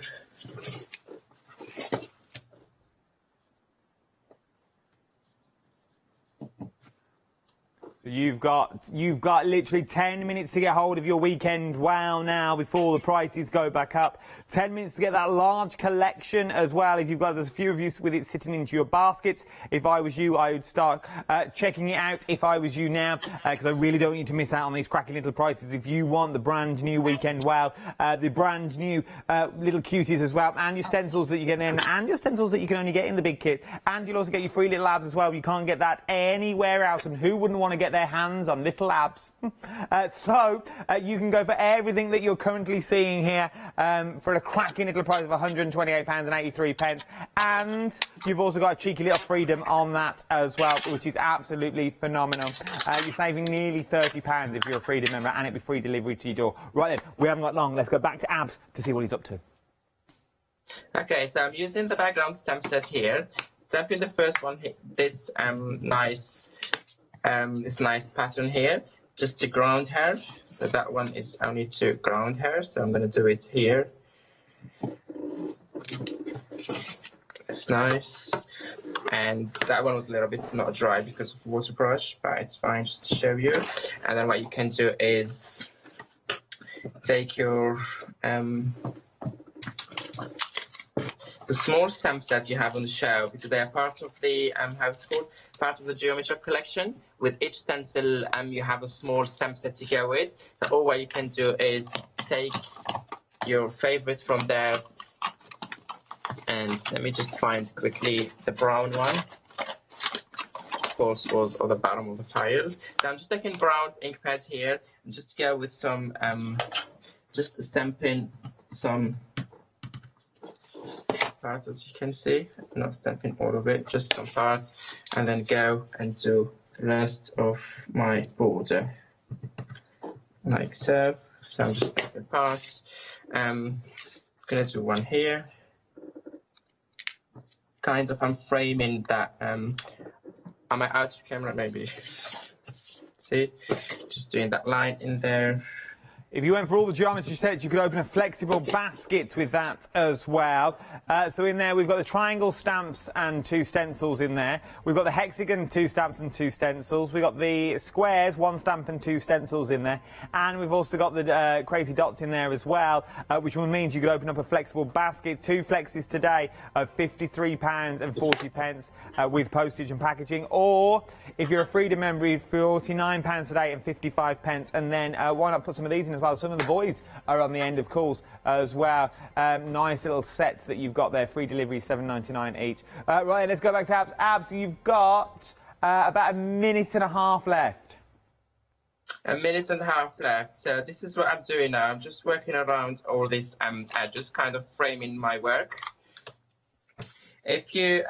Speaker 16: So you've got literally 10 minutes to get hold of your weekend wow now before the prices go back up. 10 minutes to get that large collection as well. If you've got, there's a few of you with it sitting into your baskets. If I was you, I would start checking it out if I was you now, because I really don't want you to miss out on these cracking little prices. If you want the brand new weekend wow, the brand new little cuties as well, and your stencils that you get in, and your stencils that you can only get in the big kit, and you'll also get your free little abs as well. You can't get that anywhere else, and who wouldn't want to get their hands on little abs? So you can go for everything that you're currently seeing here for a cracking little price of £128.83, and you've also got a cheeky little freedom on that as well, which is absolutely phenomenal. You're saving nearly £30 if you're a freedom member, and it'll be free delivery to your door. Right then, we haven't got long. Let's go back to Abs to see what he's up to.
Speaker 2: Okay, so I'm using the background stamp set here. Stamping the first one, this nice pattern here, just to ground her. So that one is only to ground her, so I'm going to do it here. It's nice. And that one was a little bit not dry because of water brush, but it's fine, just to show you. And then what you can do is take your the small stamps that you have on the shelf, because they are part of the how it's called, part of the geometry collection. With each stencil, you have a small stamp set to go with. So all what you can do is take your favorite from there, and let me just find quickly the brown one. Of course, was on the bottom of the file. So I'm just taking brown ink pad here, and just go with some, just stamping some parts, as you can see. I'm not stamping all of it, just some parts, and then go and do the rest of my border like so. So I'm just stamping parts. I'm gonna do one here. Kind of, I'm framing that. Am I out of camera? Maybe. See, just doing that line in there.
Speaker 16: If you went for all the geometry sets, you could open a flexible basket with that as well. So in there, we've got the triangle stamps and 2 stencils in there. We've got the hexagon, 2 stamps and 2 stencils. We've got the squares, 1 stamp and 2 stencils in there. And we've also got the crazy dots in there as well, which means you could open up a flexible basket. 2 flexis today of £53.40 with postage and packaging. Or if you're a Freedom member, £49 today and 55p. And then why not put some of these in as well? Some of the boys are on the end of calls as well. Nice little sets that you've got there. Free delivery, £7.99 each. Right, let's go back to Abs. Abs, you've got about a minute and a half left.
Speaker 2: A minute and a half left. So this is what I'm doing now. I'm just working around all this just kind of framing my work. If you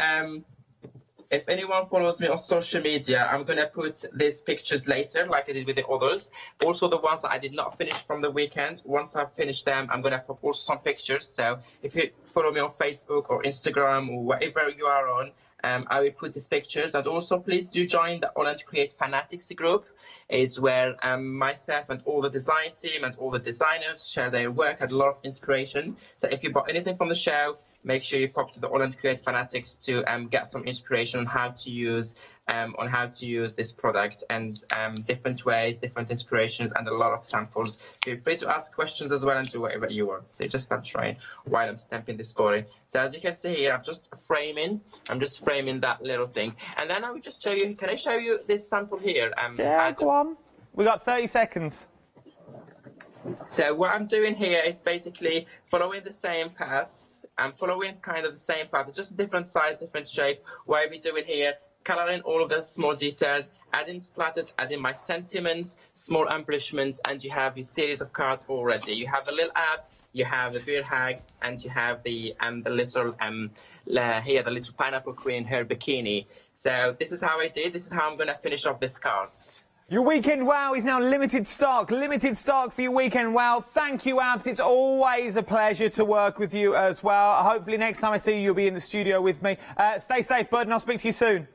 Speaker 2: if anyone follows me on social media, I'm going to put these pictures later, like I did with the others. Also, the ones that I did not finish from the weekend. Once I've finished them, I'm going to put also some pictures. So if you follow me on Facebook or Instagram or wherever you are on, I will put these pictures. And also, please do join the Olay Create Fanatics group. Is where myself and all the design team and all the designers share their work and a lot of inspiration. So if you bought anything from the show, make sure you pop to the Olay Create Fanatics to get some inspiration on how to use this product and different ways, different inspirations, and a lot of samples. Feel free to ask questions as well and do whatever you want. So just start trying while I'm stamping this body. So as you can see here, I'm just framing that little thing, and then I will just show you. Can I show you this sample here?
Speaker 16: Yeah, go on. We got 30 seconds.
Speaker 2: So what I'm doing here is basically following the same path. I'm following kind of the same path, just different size, different shape. What we're doing here, coloring all of the small details, adding splatters, adding my sentiments, small embellishments, and you have your series of cards already. You have the little app, you have the beer hags, and you have the little here the little pineapple queen, her bikini. So this is how I did. This is how I'm going to finish off these cards.
Speaker 16: Your weekend wow is now limited stock for your weekend wow. Thank you, Abs. It's always a pleasure to work with you as well. Hopefully next time I see you, you'll be in the studio with me. Stay safe, bud, and I'll speak to you soon.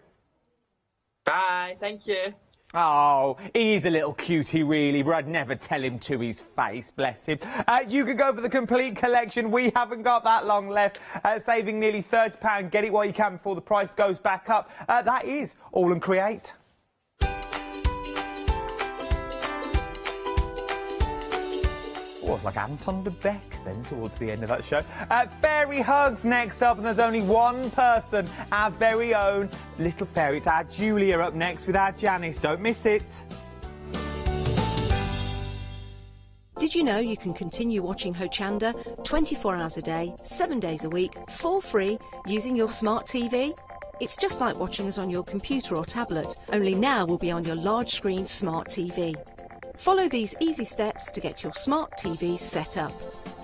Speaker 2: Bye. Thank you.
Speaker 16: Oh, he is a little cutie, really, but I'd never tell him to his face, bless him. You could go for the complete collection. We haven't got that long left. Saving nearly £30. Get it while you can before the price goes back up. That is All and Create. Oh, it's like Anton de Beck then towards the end of that show. Fairy hugs next up, and there's only one person, our very own little fairy. It's our Julia up next with our Janice. Don't miss it.
Speaker 15: Did you know you can continue watching Hochanda 24 hours a day, 7 days a week, for free, using your smart TV? It's just like watching us on your computer or tablet, only now we'll be on your large screen smart TV. Follow these easy steps to get your smart TV set up.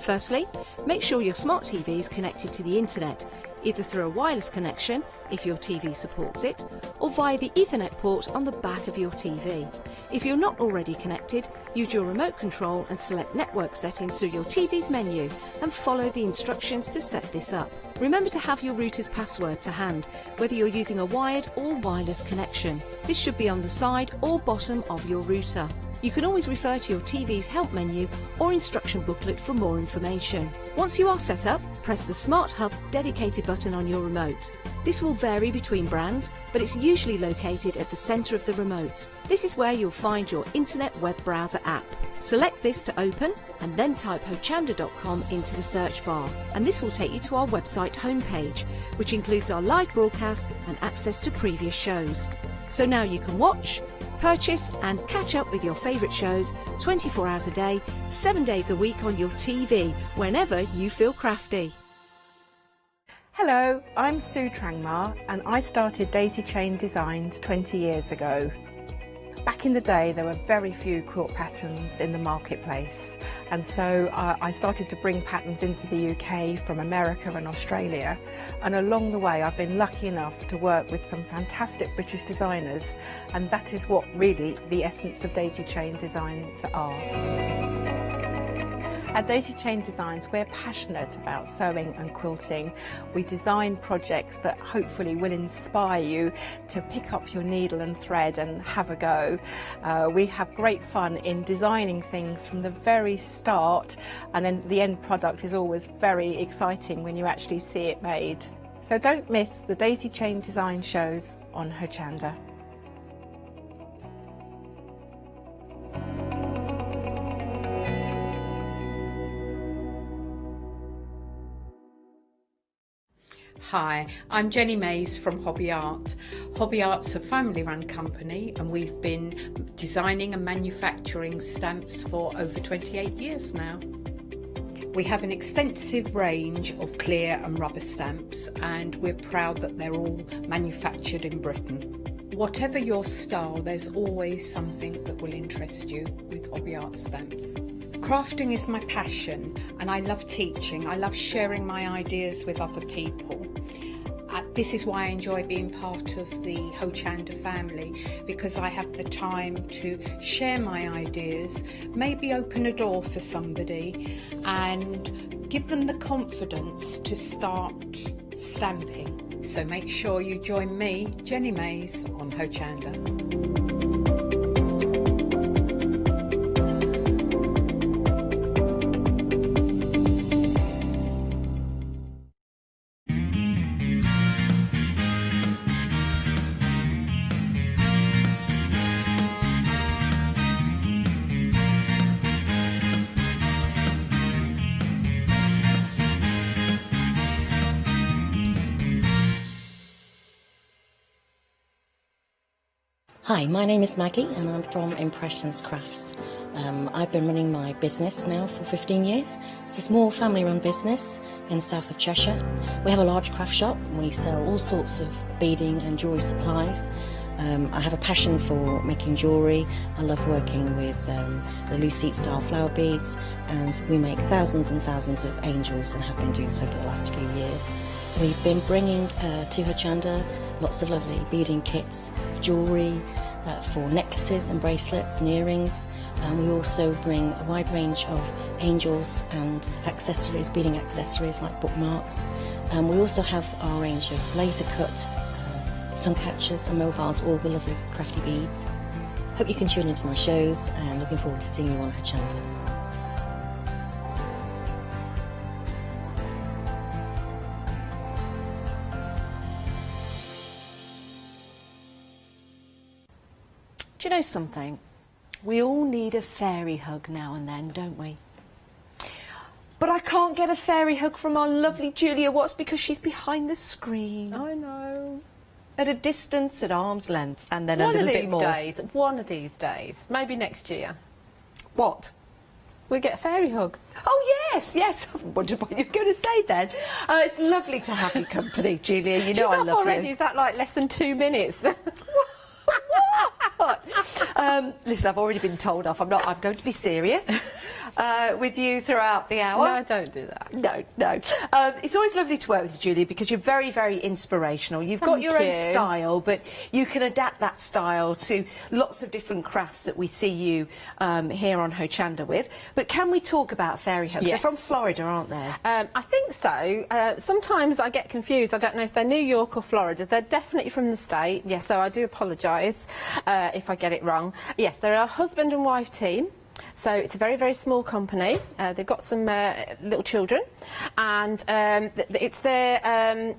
Speaker 15: Firstly, make sure your smart TV is connected to the internet, either through a wireless connection, if your TV supports it, or via the Ethernet port on the back of your TV. If you're not already connected, use your remote control and select network settings through your TV's menu and follow the instructions to set this up. Remember to have your router's password to hand, whether you're using a wired or wireless connection. This should be on the side or bottom of your router. You can always refer to your TV's help menu or instruction booklet for more information. Once you are set up, press the Smart Hub dedicated button on your remote. This will vary between brands, but it's usually located at the centre of the remote. This is where you'll find your internet web browser app. Select this to open and then type hochanda.com into the search bar, and this will take you to our website homepage, which includes our live broadcast and access to previous shows. So now you can watch, purchase and catch up with your favourite shows 24 hours a day, 7 days a week on your TV, whenever you feel crafty.
Speaker 11: Hello, I'm Sue Trangmar and I started Daisy Chain Designs 20 years ago. Back in the day there were very few quilt patterns in the marketplace, and so I started to bring patterns into the UK from America and Australia, and along the way I've been lucky enough to work with some fantastic British designers, and that is what really the essence of Daisy Chain Designs are. At Daisy Chain Designs, we're passionate about sewing and quilting. We design projects that hopefully will inspire you to pick up your needle and thread and have a go. We have great fun in designing things from the very start, and then the end product is always very exciting when you actually see it made. So don't miss the Daisy Chain Design shows on Hochanda.
Speaker 4: Hi, I'm Jenny Mays from Hobby Art. Hobby Art's a family-run company and we've been designing and manufacturing stamps for over 28 years now. We have an extensive range of clear and rubber stamps, and we're proud that they're all manufactured in Britain. Whatever your style, there's always something that will interest you with Hobby Art stamps. Crafting is my passion and I love teaching. I love sharing my ideas with other people. At This is why I enjoy being part of the Hochanda family, because I have the time to share my ideas, maybe open a door for somebody and give them the confidence to start stamping. So make sure you join me, Jenny Mays, on Hochanda.
Speaker 9: Hi, my name is Maggie and I'm from Impressions Crafts. I've been running my business now for 15 years. It's a small family-run business in the south of Cheshire. We have a large craft shop. We sell all sorts of beading and jewellery supplies. I have a passion for making jewellery. I love working with the Lucite style flower beads, and we make thousands and thousands of angels and have been doing so for the last few years. We've been bringing to Hochanda lots of lovely beading kits, jewellery for necklaces and bracelets and earrings. And we also bring a wide range of angels and accessories, beading accessories like bookmarks. And we also have our range of laser cut sun catchers and mobiles, all the lovely crafty beads. Hope you can tune into my shows and looking forward to seeing you on Hochanda.
Speaker 15: Do you know something? We all need a fairy hug now and then, don't we? But I can't get a fairy hug from our lovely Julia Watts because she's behind the screen.
Speaker 19: I know.
Speaker 15: At a distance, at arm's length, and then a little bit more.
Speaker 19: One of these days, maybe next year.
Speaker 15: What?
Speaker 19: We get a fairy hug.
Speaker 15: Oh, yes, yes. I wondered what you were going to say then. It's lovely to have your company, Julia. You know I love
Speaker 19: already?
Speaker 15: you.
Speaker 19: Is that like less than 2 minutes?
Speaker 15: Listen, I've already been told off. I'm going to be serious with you throughout the hour.
Speaker 19: No, don't do that.
Speaker 15: No. It's always lovely to work with you, Julie, because you're very, very inspirational. You've got your own style, but you can adapt that style to lots of different crafts that we see you here on Hochanda with. But can we talk about fairy hugs?
Speaker 19: Yes.
Speaker 15: They're from Florida, aren't they?
Speaker 19: I think so. Sometimes I get confused. I don't know if they're New York or Florida. They're definitely from the States,
Speaker 15: yes.
Speaker 19: So I do apologise if I get it wrong. Yes, they're a husband and wife team. So it's a very, very small company. They've got some little children, and it's their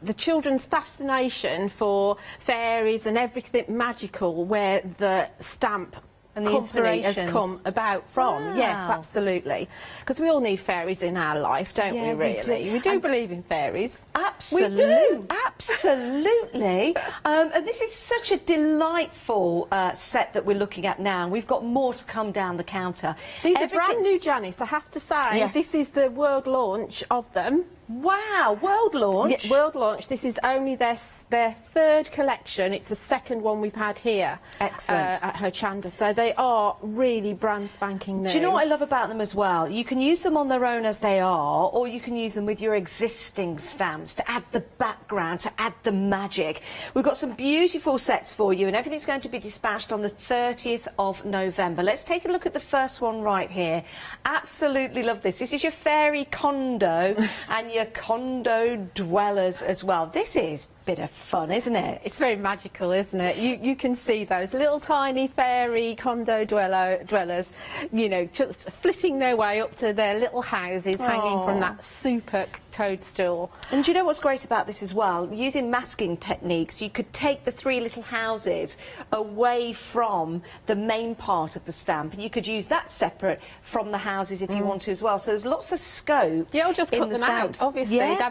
Speaker 19: the children's fascination for fairies and everything magical where the stamp
Speaker 15: and the
Speaker 19: company has
Speaker 15: inspirations
Speaker 19: come about from.
Speaker 15: Wow.
Speaker 19: Yes, absolutely. Because we all need fairies in our life, don't we, really? We do believe in fairies.
Speaker 15: Absolutely. We do. Absolutely. And this is such a delightful set that we're looking at now. We've got more to come down the counter.
Speaker 19: These are brand new, Janice, I have to say.
Speaker 15: Yes.
Speaker 19: This is the world launch of them.
Speaker 15: Wow, world launch?
Speaker 19: Yeah, world launch. This is only their third collection. It's the second one we've had here.
Speaker 15: Excellent.
Speaker 19: At Hochanda. So they are really brand spanking new.
Speaker 15: Do you know what I love about them as well? You can use them on their own as they are, or you can use them with your existing stamps to add the background, to add the magic. We've got some beautiful sets for you, and everything's going to be dispatched on the 30th of November. Let's take a look at the first one right here. Absolutely love this. This is your fairy condo and your condo dwellers as well. This is a bit of fun, isn't it?
Speaker 19: It's very magical, isn't it? You can see those little tiny fairy condo dwellers, you know, just flitting their way up to their little houses hanging from that super toadstool.
Speaker 15: And do you know what's great about this as well? Using masking techniques, you could take the three little houses away from the main part of the stamp, and you could use that separate from the houses if you want to as well. So there's lots of scope.
Speaker 19: Yeah, I'll just cut them out. Obviously,
Speaker 15: Yeah?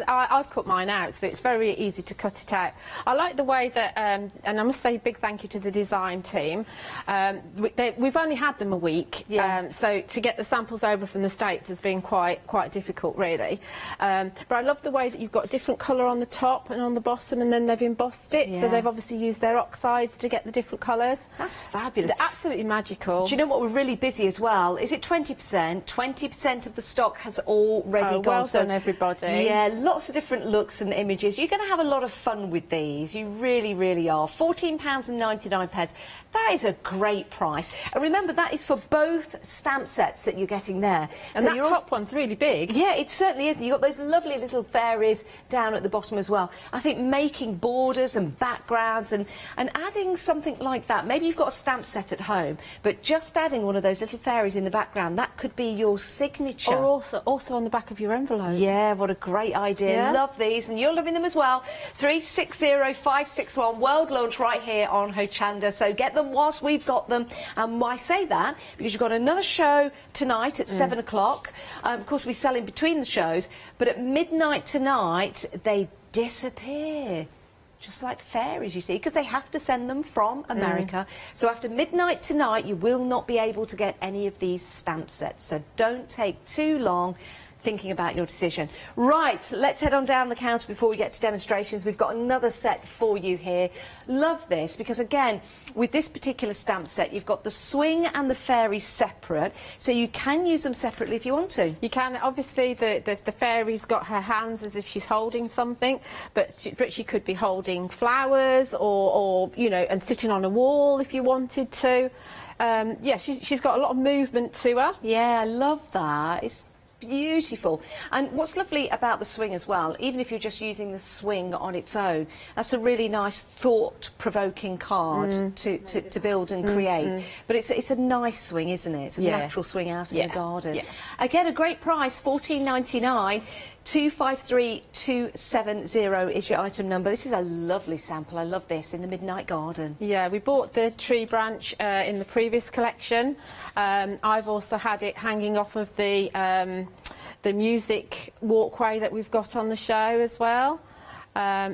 Speaker 19: I've cut mine out, so it's very easy to cut it out. I like the way that, and I must say a big thank you to the design team. We've only had them a week, so to get the samples over from the States has been quite difficult, really. But I love the way that you've got a different colour on the top and on the bottom, and then they've embossed it, so they've obviously used their oxides to get the different colours.
Speaker 5: That's fabulous.
Speaker 19: They're absolutely magical.
Speaker 5: Do you know what, we're really busy as well? Is it 20%? 20% of the stock has already gone.
Speaker 19: Well done, everybody.
Speaker 5: Yeah, lots of different looks and images. You're going to have a lot of fun with these. You really, really are. £14.99. That is a great price. And remember, that is for both stamp sets that you're getting there.
Speaker 19: And so that top one's really big.
Speaker 5: Yeah, it certainly is. You've got those lovely little fairies down at the bottom as well. I think making borders and backgrounds and adding something like that. Maybe you've got a stamp set at home, but just adding one of those little fairies in the background, that could be your signature.
Speaker 19: Or also on the back of your envelope.
Speaker 5: Yeah, what a great idea.
Speaker 19: Yeah.
Speaker 5: Love these, and you're loving them as well. 360561, world launch right here on Hochanda. So get them whilst we've got them. And why say that? Because you've got another show tonight at 7 o'clock. Of course, we sell in between the shows, but at midnight tonight, they disappear. Just like fairies, you see, because they have to send them from America. So after midnight tonight, you will not be able to get any of these stamp sets. So don't take too long thinking about your decision. Right, let's head on down the counter before we get to demonstrations. We've got another set for you here. Love this, because again, with this particular stamp set, you've got the swing and the fairy separate, so you can use them separately if you want to.
Speaker 19: You can. Obviously, the fairy's got her hands as if she's holding something, but she could be holding flowers or you know, and sitting on a wall if you wanted to. Yeah, she's got a lot of movement to her.
Speaker 5: Yeah, I love that. It's beautiful. And what's lovely about the swing as well, even if you're just using the swing on its own, that's a really nice thought-provoking card to build and create. But it's a nice swing, isn't it? It's a natural swing out in the garden. Again, a great price, $14.99. 253270 is your item number. This is a lovely sample. I love this, in the Midnight Garden.
Speaker 19: Yeah, we bought the tree branch in the previous collection. I've also had it hanging off of the music walkway that we've got on the show as well.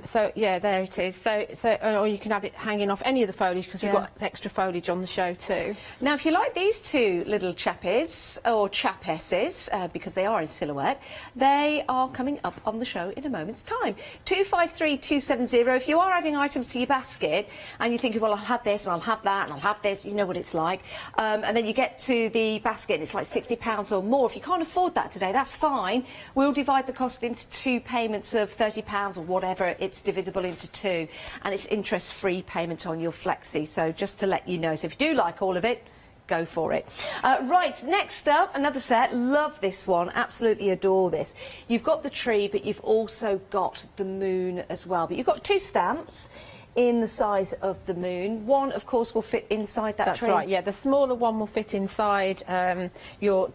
Speaker 19: So yeah, there it is. So or you can have it hanging off any of the foliage, because we've got extra foliage on the show too.
Speaker 5: Now, if you like these two little chappies or chapesses, because they are in silhouette, they are coming up on the show in a moment's time. 253270. If you are adding items to your basket and you're thinking, well, I'll have this and I'll have that and I'll have this, you know what it's like. And then you get to the basket and it's like £60 or more. If you can't afford that today, that's fine. We'll divide the cost into 2 payments of £30 or whatever. It's divisible into 2, and it's interest-free payment on your flexi. So just to let you know, so if you do like all of it, go for it. Right, next up, another set. Love this one, absolutely adore this. You've got the tree, but you've also got the moon as well. But you've got 2 stamps in the size of the moon. One, of course, will fit inside that tree.
Speaker 19: That's right, yeah. The smaller one will fit inside your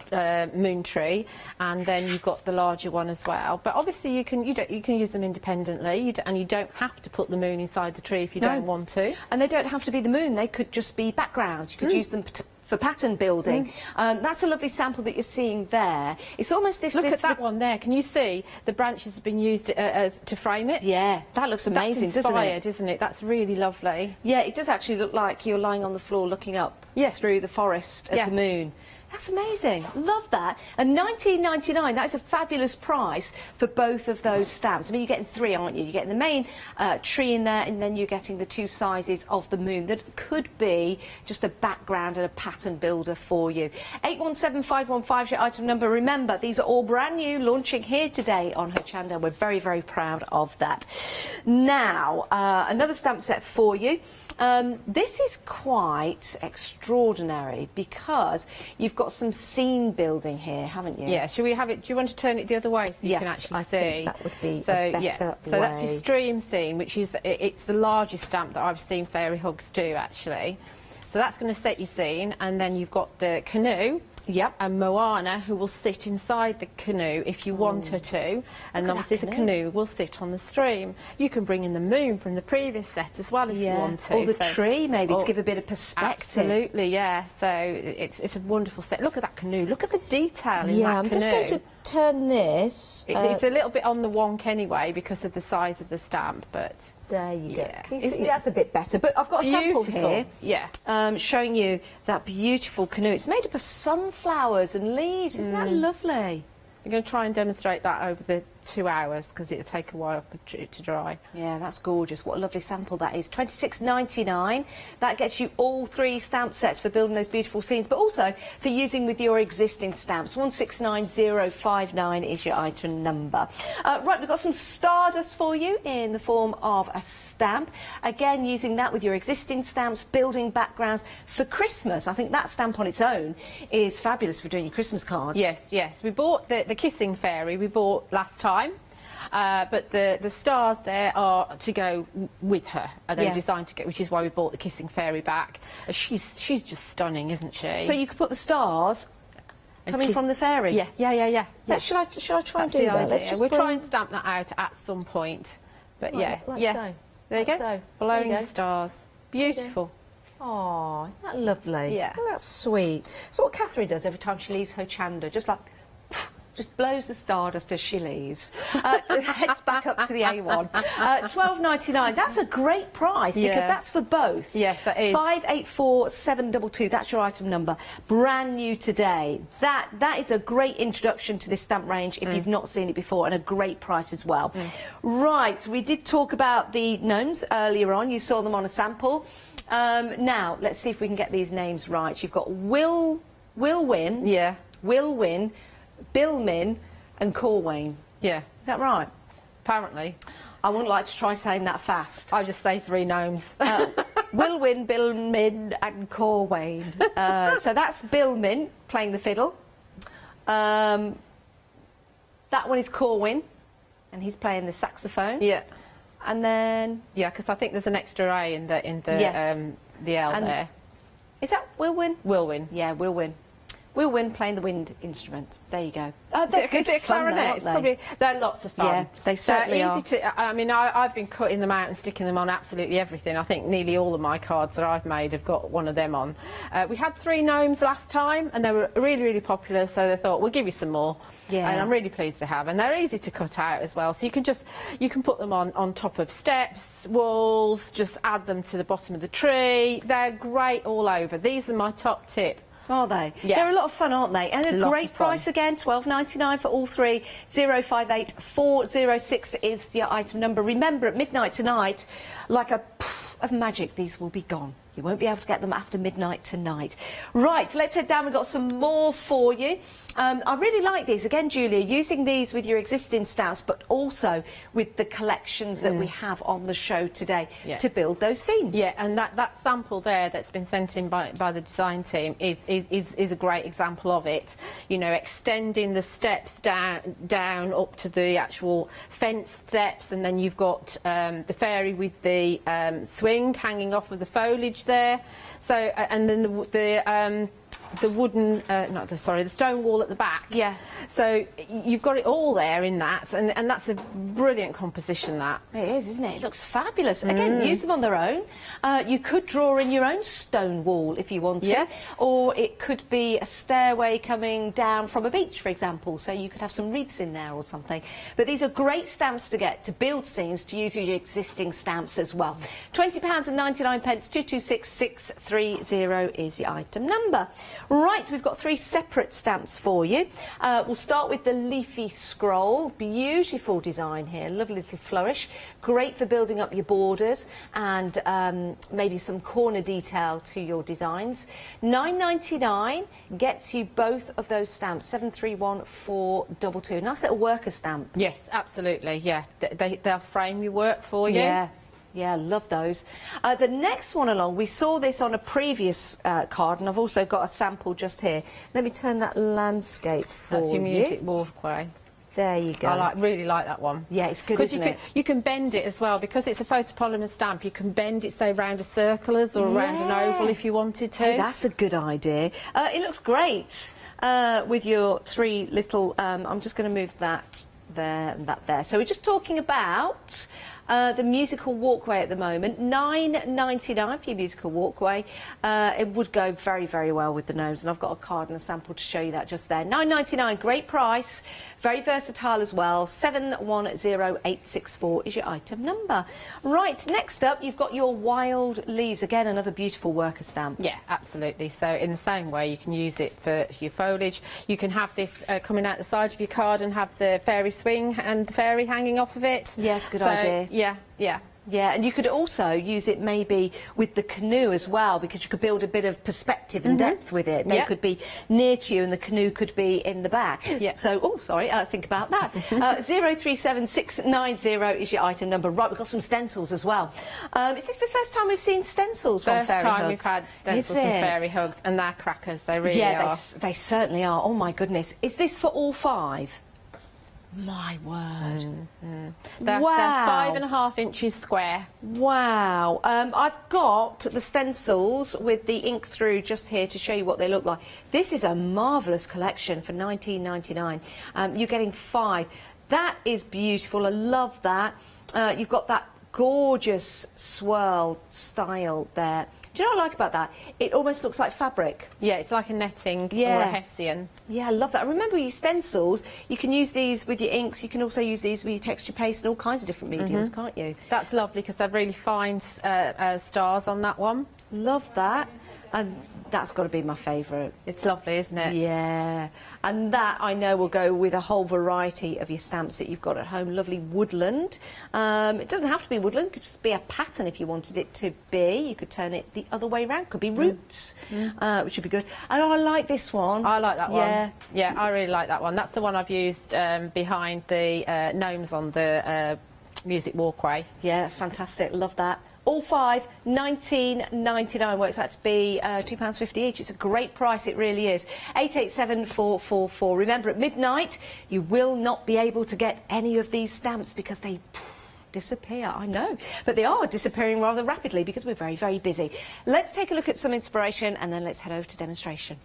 Speaker 19: moon tree, and then you've got the larger one as well. But obviously, you can use them independently, and you don't have to put the moon inside the tree if you don't want to.
Speaker 5: And they don't have to be the moon. They could just be backgrounds. You could use them for pattern building. That's a lovely sample that you're seeing there. It's almost as if...
Speaker 19: Look at that one there. Can you see the branches have been used to frame it?
Speaker 5: Yeah, that looks amazing,
Speaker 19: doesn't it? Isn't it? That's really lovely.
Speaker 5: Yeah, it does actually look like you're lying on the floor looking up through the forest at the moon. That's amazing. Love that. And $19.99, that is a fabulous price for both of those stamps. I mean, you're getting 3, aren't you? You're getting the main tree in there, and then you're getting the 2 sizes of the moon that could be just a background and a pattern builder for you. 817515 is your item number. Remember, these are all brand new, launching here today on Hochanda. We're very, very proud of that. Now, another stamp set for you. This is quite extraordinary, because you've got some scene building here, haven't you?
Speaker 19: Yeah, should we have it? Do you want to turn it the other way so you can actually see?
Speaker 5: Think that would be a better way.
Speaker 19: So that's your stream scene, which is it's the largest stamp that I've seen fairy hugs do, actually. So that's going to set your scene, and then you've got the canoe.
Speaker 5: Yep.
Speaker 19: And Moana, who will sit inside the canoe if you want her to, and obviously the canoe will sit on the stream. You can bring in the moon from the previous set as well if you want to.
Speaker 5: Or the tree, maybe, to give a bit of perspective.
Speaker 19: Absolutely, yeah. So it's a wonderful set. Look at that canoe. Look at the detail in that canoe.
Speaker 5: I'm just going to
Speaker 10: turn this...
Speaker 19: It's a little bit on the wonk anyway because of the size of the stamp, but...
Speaker 10: There you go. Can you see?
Speaker 19: Isn't it?
Speaker 10: That's a bit better. But I've got a sample here.
Speaker 19: Yeah.
Speaker 10: Showing you that beautiful canoe. It's made up of sunflowers and leaves. Isn't that lovely?
Speaker 19: I'm going to try and demonstrate that over the 2 hours because it'll take a while for it to dry.
Speaker 10: Yeah, that's gorgeous. What a lovely sample that is. $26.99. That gets you all 3 stamp sets for building those beautiful scenes, but also for using with your existing stamps. 169059 is your item number. Right, we've got some stardust for you in the form of a stamp. Again, using that with your existing stamps, building backgrounds for Christmas. I think that stamp on its own is fabulous for doing your Christmas cards.
Speaker 19: Yes. We bought the kissing fairy we bought last time. But the stars there are to go with her, and they're designed to go, which is why we bought the kissing fairy back. She's just stunning, isn't she?
Speaker 10: So you could put the stars coming from the fairy.
Speaker 19: Yeah.
Speaker 10: Shall I try and do
Speaker 19: That's
Speaker 10: that?
Speaker 19: the idea. We'll try and stamp that out at some point. But
Speaker 10: Like so.
Speaker 19: There you go.
Speaker 10: So.
Speaker 19: Blowing
Speaker 10: There you
Speaker 19: the
Speaker 10: go.
Speaker 19: stars. Beautiful.
Speaker 10: Oh, isn't that lovely?
Speaker 19: Yeah.
Speaker 10: Oh, that's sweet. So what Catherine does every time she leaves Hochanda, just blows the stardust as she leaves. Heads back up to the A1. $12.99. That's a great price because that's for both.
Speaker 19: Yes, that is.
Speaker 10: 584722. That's your item number. Brand new today. That is a great introduction to this stamp range if you've not seen it before, and a great price as well. Right, we did talk about the gnomes earlier on. You saw them on a sample. Now let's see if we can get these names right. You've got Will Win.
Speaker 19: Yeah.
Speaker 10: Will Win. Bill Min and Corwayne.
Speaker 19: Yeah.
Speaker 10: Is that right?
Speaker 19: Apparently.
Speaker 10: I wouldn't like to try saying that fast.
Speaker 19: I'll just say 3 gnomes.
Speaker 10: Will Win, Bill Min and Corwayne. So that's Bill Min playing the fiddle. That one is Corwin, and he's playing the saxophone.
Speaker 19: Yeah.
Speaker 10: And then...
Speaker 19: Yeah, because I think there's an extra A in the L
Speaker 10: And
Speaker 19: there.
Speaker 10: Is that Will Win?
Speaker 19: Will Win.
Speaker 10: Yeah, Will Win. Will Win playing the wind instrument. There you go. They're good fun, though, aren't they?
Speaker 19: They're lots of fun.
Speaker 10: Yeah, they certainly
Speaker 19: they're
Speaker 10: are.
Speaker 19: easy to, I mean, I've been cutting them out and sticking them on absolutely everything. I think nearly all of my cards that I've made have got one of them on. We had 3 gnomes last time, and they were really, really popular, so they thought, we'll give you some more.
Speaker 10: Yeah.
Speaker 19: And I'm really pleased they have. And they're easy to cut out as well, so you can put them on top of steps, walls, just add them to the bottom of the tree. They're great all over. These are my top tip.
Speaker 10: Are they?
Speaker 19: Yeah.
Speaker 10: They're a lot of fun, aren't they? And a
Speaker 19: Lots
Speaker 10: great
Speaker 19: of fun.
Speaker 10: price again, $12.99 for all 3. 058406 is your item number. Remember, at midnight tonight, like a poof of magic, these will be gone. You won't be able to get them after midnight tonight. Right, let's head down. We've got some more for you. I really like these. Again, Julia, using these with your existing stamps, but also with the collections that we have on the show today to build those scenes.
Speaker 19: Yeah, and that sample there that's been sent in by the design team is a great example of it. You know, extending the steps down up to the actual fence steps, and then you've got the fairy with the swing hanging off of the foliage there. So and then the wooden, the stone wall at the back.
Speaker 10: Yeah.
Speaker 19: So you've got it all there in that, and that's a brilliant composition, that.
Speaker 10: It is, isn't it? It looks fabulous. Again, use them on their own. You could draw in your own stone wall if you want to.
Speaker 19: Yes.
Speaker 10: Or it could be a stairway coming down from a beach, for example, so you could have some wreaths in there or something. But these are great stamps to get to build scenes, to use your existing stamps as well. £20.99, 226630 is your item number. Right, we've got 3 separate stamps for you. We'll start with the leafy scroll. Beautiful design here, lovely little flourish. Great for building up your borders and maybe some corner detail to your designs. $9.99 gets you both of those stamps, 731422. Nice little worker stamp.
Speaker 19: Yes, absolutely, yeah. They'll frame your work for you.
Speaker 10: Yeah. Yeah, love those. The next one along, we saw this on a previous card, and I've also got a sample just here. Let me turn that landscape for you.
Speaker 19: That's your music walkway.
Speaker 10: There you go.
Speaker 19: I really like that one.
Speaker 10: Yeah, it's good, isn't it?
Speaker 19: You can bend it as well, because it's a photopolymer stamp. You can bend it, say, round a circulars or around an oval if you wanted to.
Speaker 10: Hey, that's a good idea. It looks great with your 3 little... I'm just going to move that there and that there. So we're just talking about the musical walkway at the moment. $9.99 for your musical walkway. It would go very, very well with the gnomes, and I've got a card and a sample to show you that just there. $9.99, great price, very versatile as well. 710864 is your item number. Right, next up, you've got your wild leaves. Again, another beautiful worker stamp.
Speaker 19: Yeah, absolutely. So in the same way, you can use it for your foliage. You can have this coming out the side of your card and have the fairy swing and the fairy hanging off of it.
Speaker 10: Yes, good idea.
Speaker 19: Yeah, yeah.
Speaker 10: Yeah, and you could also use it maybe with the canoe as well, because you could build a bit of perspective and depth with it. They could be near to you and the canoe could be in the back. Yeah. So, oh, sorry, think about that. 037690 is your item number. Right, we've got some stencils as well. Is this the first time we've seen stencils from Fairy Hugs?
Speaker 19: First time we've had stencils from Fairy Hugs, and they're crackers, they really are.
Speaker 10: Yeah, they certainly are. Oh, my goodness. Is this for all 5? My word.
Speaker 19: They're
Speaker 10: Wow.
Speaker 19: 5.5 inches square.
Speaker 10: Wow. I've got the stencils with the ink through just here to show you what they look like. This is a marvellous collection for $19.99. You're getting 5. That is beautiful. I love that. You've got that gorgeous swirl style there. Do you know what I like about that? It almost looks like fabric.
Speaker 19: Yeah, it's like a netting or a hessian.
Speaker 10: Yeah, I love that. Remember, your stencils, you can use these with your inks. You can also use these with your texture paste and all kinds of different mediums, can't you?
Speaker 19: That's lovely because they're really fine stars on that one.
Speaker 10: Love that. And that's got to be my favourite.
Speaker 19: It's lovely, isn't it?
Speaker 10: Yeah. And that, I know, will go with a whole variety of your stamps that you've got at home. Lovely woodland. It doesn't have to be woodland. It could just be a pattern if you wanted it to be. You could turn it the other way around. Could be roots, which would be good. And I like this one.
Speaker 19: I like that one.
Speaker 10: Yeah.
Speaker 19: Yeah, I really like that one. That's the one I've used behind the gnomes on the music walkway.
Speaker 10: Yeah, that's fantastic. Love that. All 5, $19.99, works out to be £2.50 each. It's a great price, it really is. 887444. Remember, at midnight, you will not be able to get any of these stamps because they disappear. I know, but they are disappearing rather rapidly because we're very, very busy. Let's take a look at some inspiration and then let's head over to demonstration.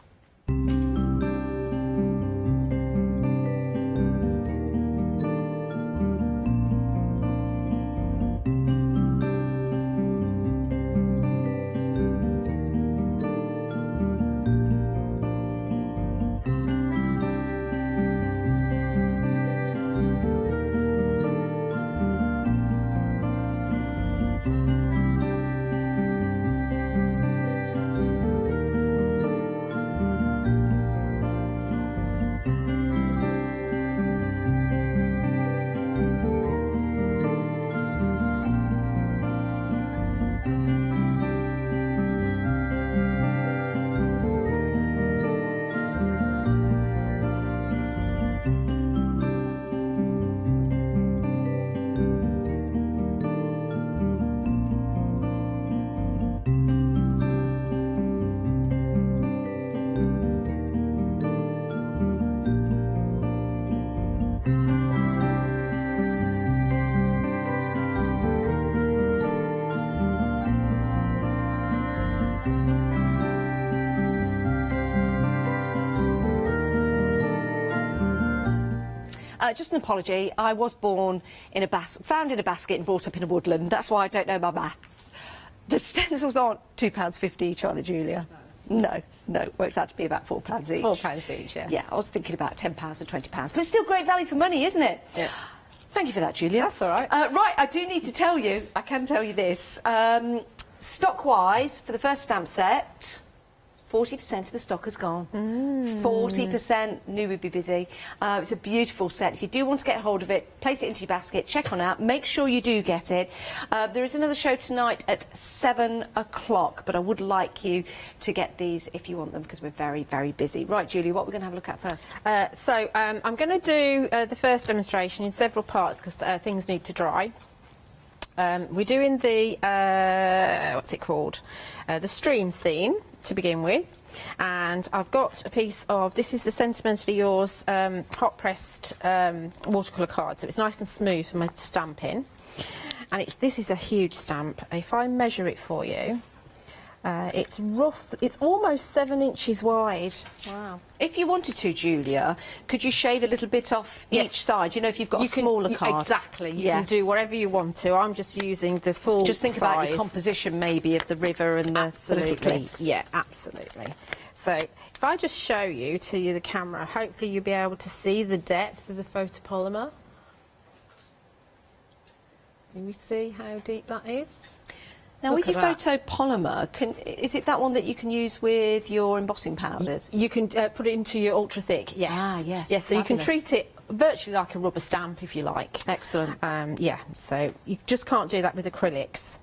Speaker 10: Just an apology. I was born in a found in a basket and brought up in a woodland. That's why I don't know my maths. The stencils aren't £2.50 each, are they, Julia? No, works out to be about £4 each.
Speaker 19: £4 each, yeah.
Speaker 10: Yeah, I was thinking about £10 or £20, but it's still great value for money, isn't it?
Speaker 19: Yeah.
Speaker 10: Thank you for that, Julia.
Speaker 19: That's all right.
Speaker 10: Right, I do need to tell you, I can tell you this. Stock-wise, for the first stamp set, 40% of the stock has gone. 40%. Knew we'd be busy. It's a beautiful set. If you do want to get hold of it, place it into your basket, check on out, make sure you do get it. There is another show tonight at 7 o'clock, but I would like you to get these if you want them because we're very, very busy. Right, Julie, what we're going to have a look at first?
Speaker 19: I'm going to do the first demonstration in several parts because things need to dry. We're doing the, what's it called? The stream scene to begin with. And I've got a piece of, this is the Sentimentally Yours hot pressed watercolour card. So it's nice and smooth for my stamping. And this is a huge stamp. If I measure it for you, It's rough, it's almost 7 inches wide.
Speaker 10: Wow. If you wanted to, Julia, could you shave a little bit off each side? You know, if you've got a smaller card.
Speaker 19: Exactly, you can do whatever you want to. I'm just using the full
Speaker 10: Just think about your composition maybe of the river and the little clips.
Speaker 19: Yeah, absolutely. So if I just show you to the camera, hopefully you'll be able to see the depth of the photopolymer. Can we see how deep that is?
Speaker 10: Now, with your photopolymer, is it that one that you can use with your embossing powders?
Speaker 19: You can put it into your ultra thick, yes.
Speaker 10: Ah, yes.
Speaker 19: Yes, so you can treat it virtually like a rubber stamp if you like.
Speaker 10: Excellent.
Speaker 19: Yeah, so you just can't do that with acrylics.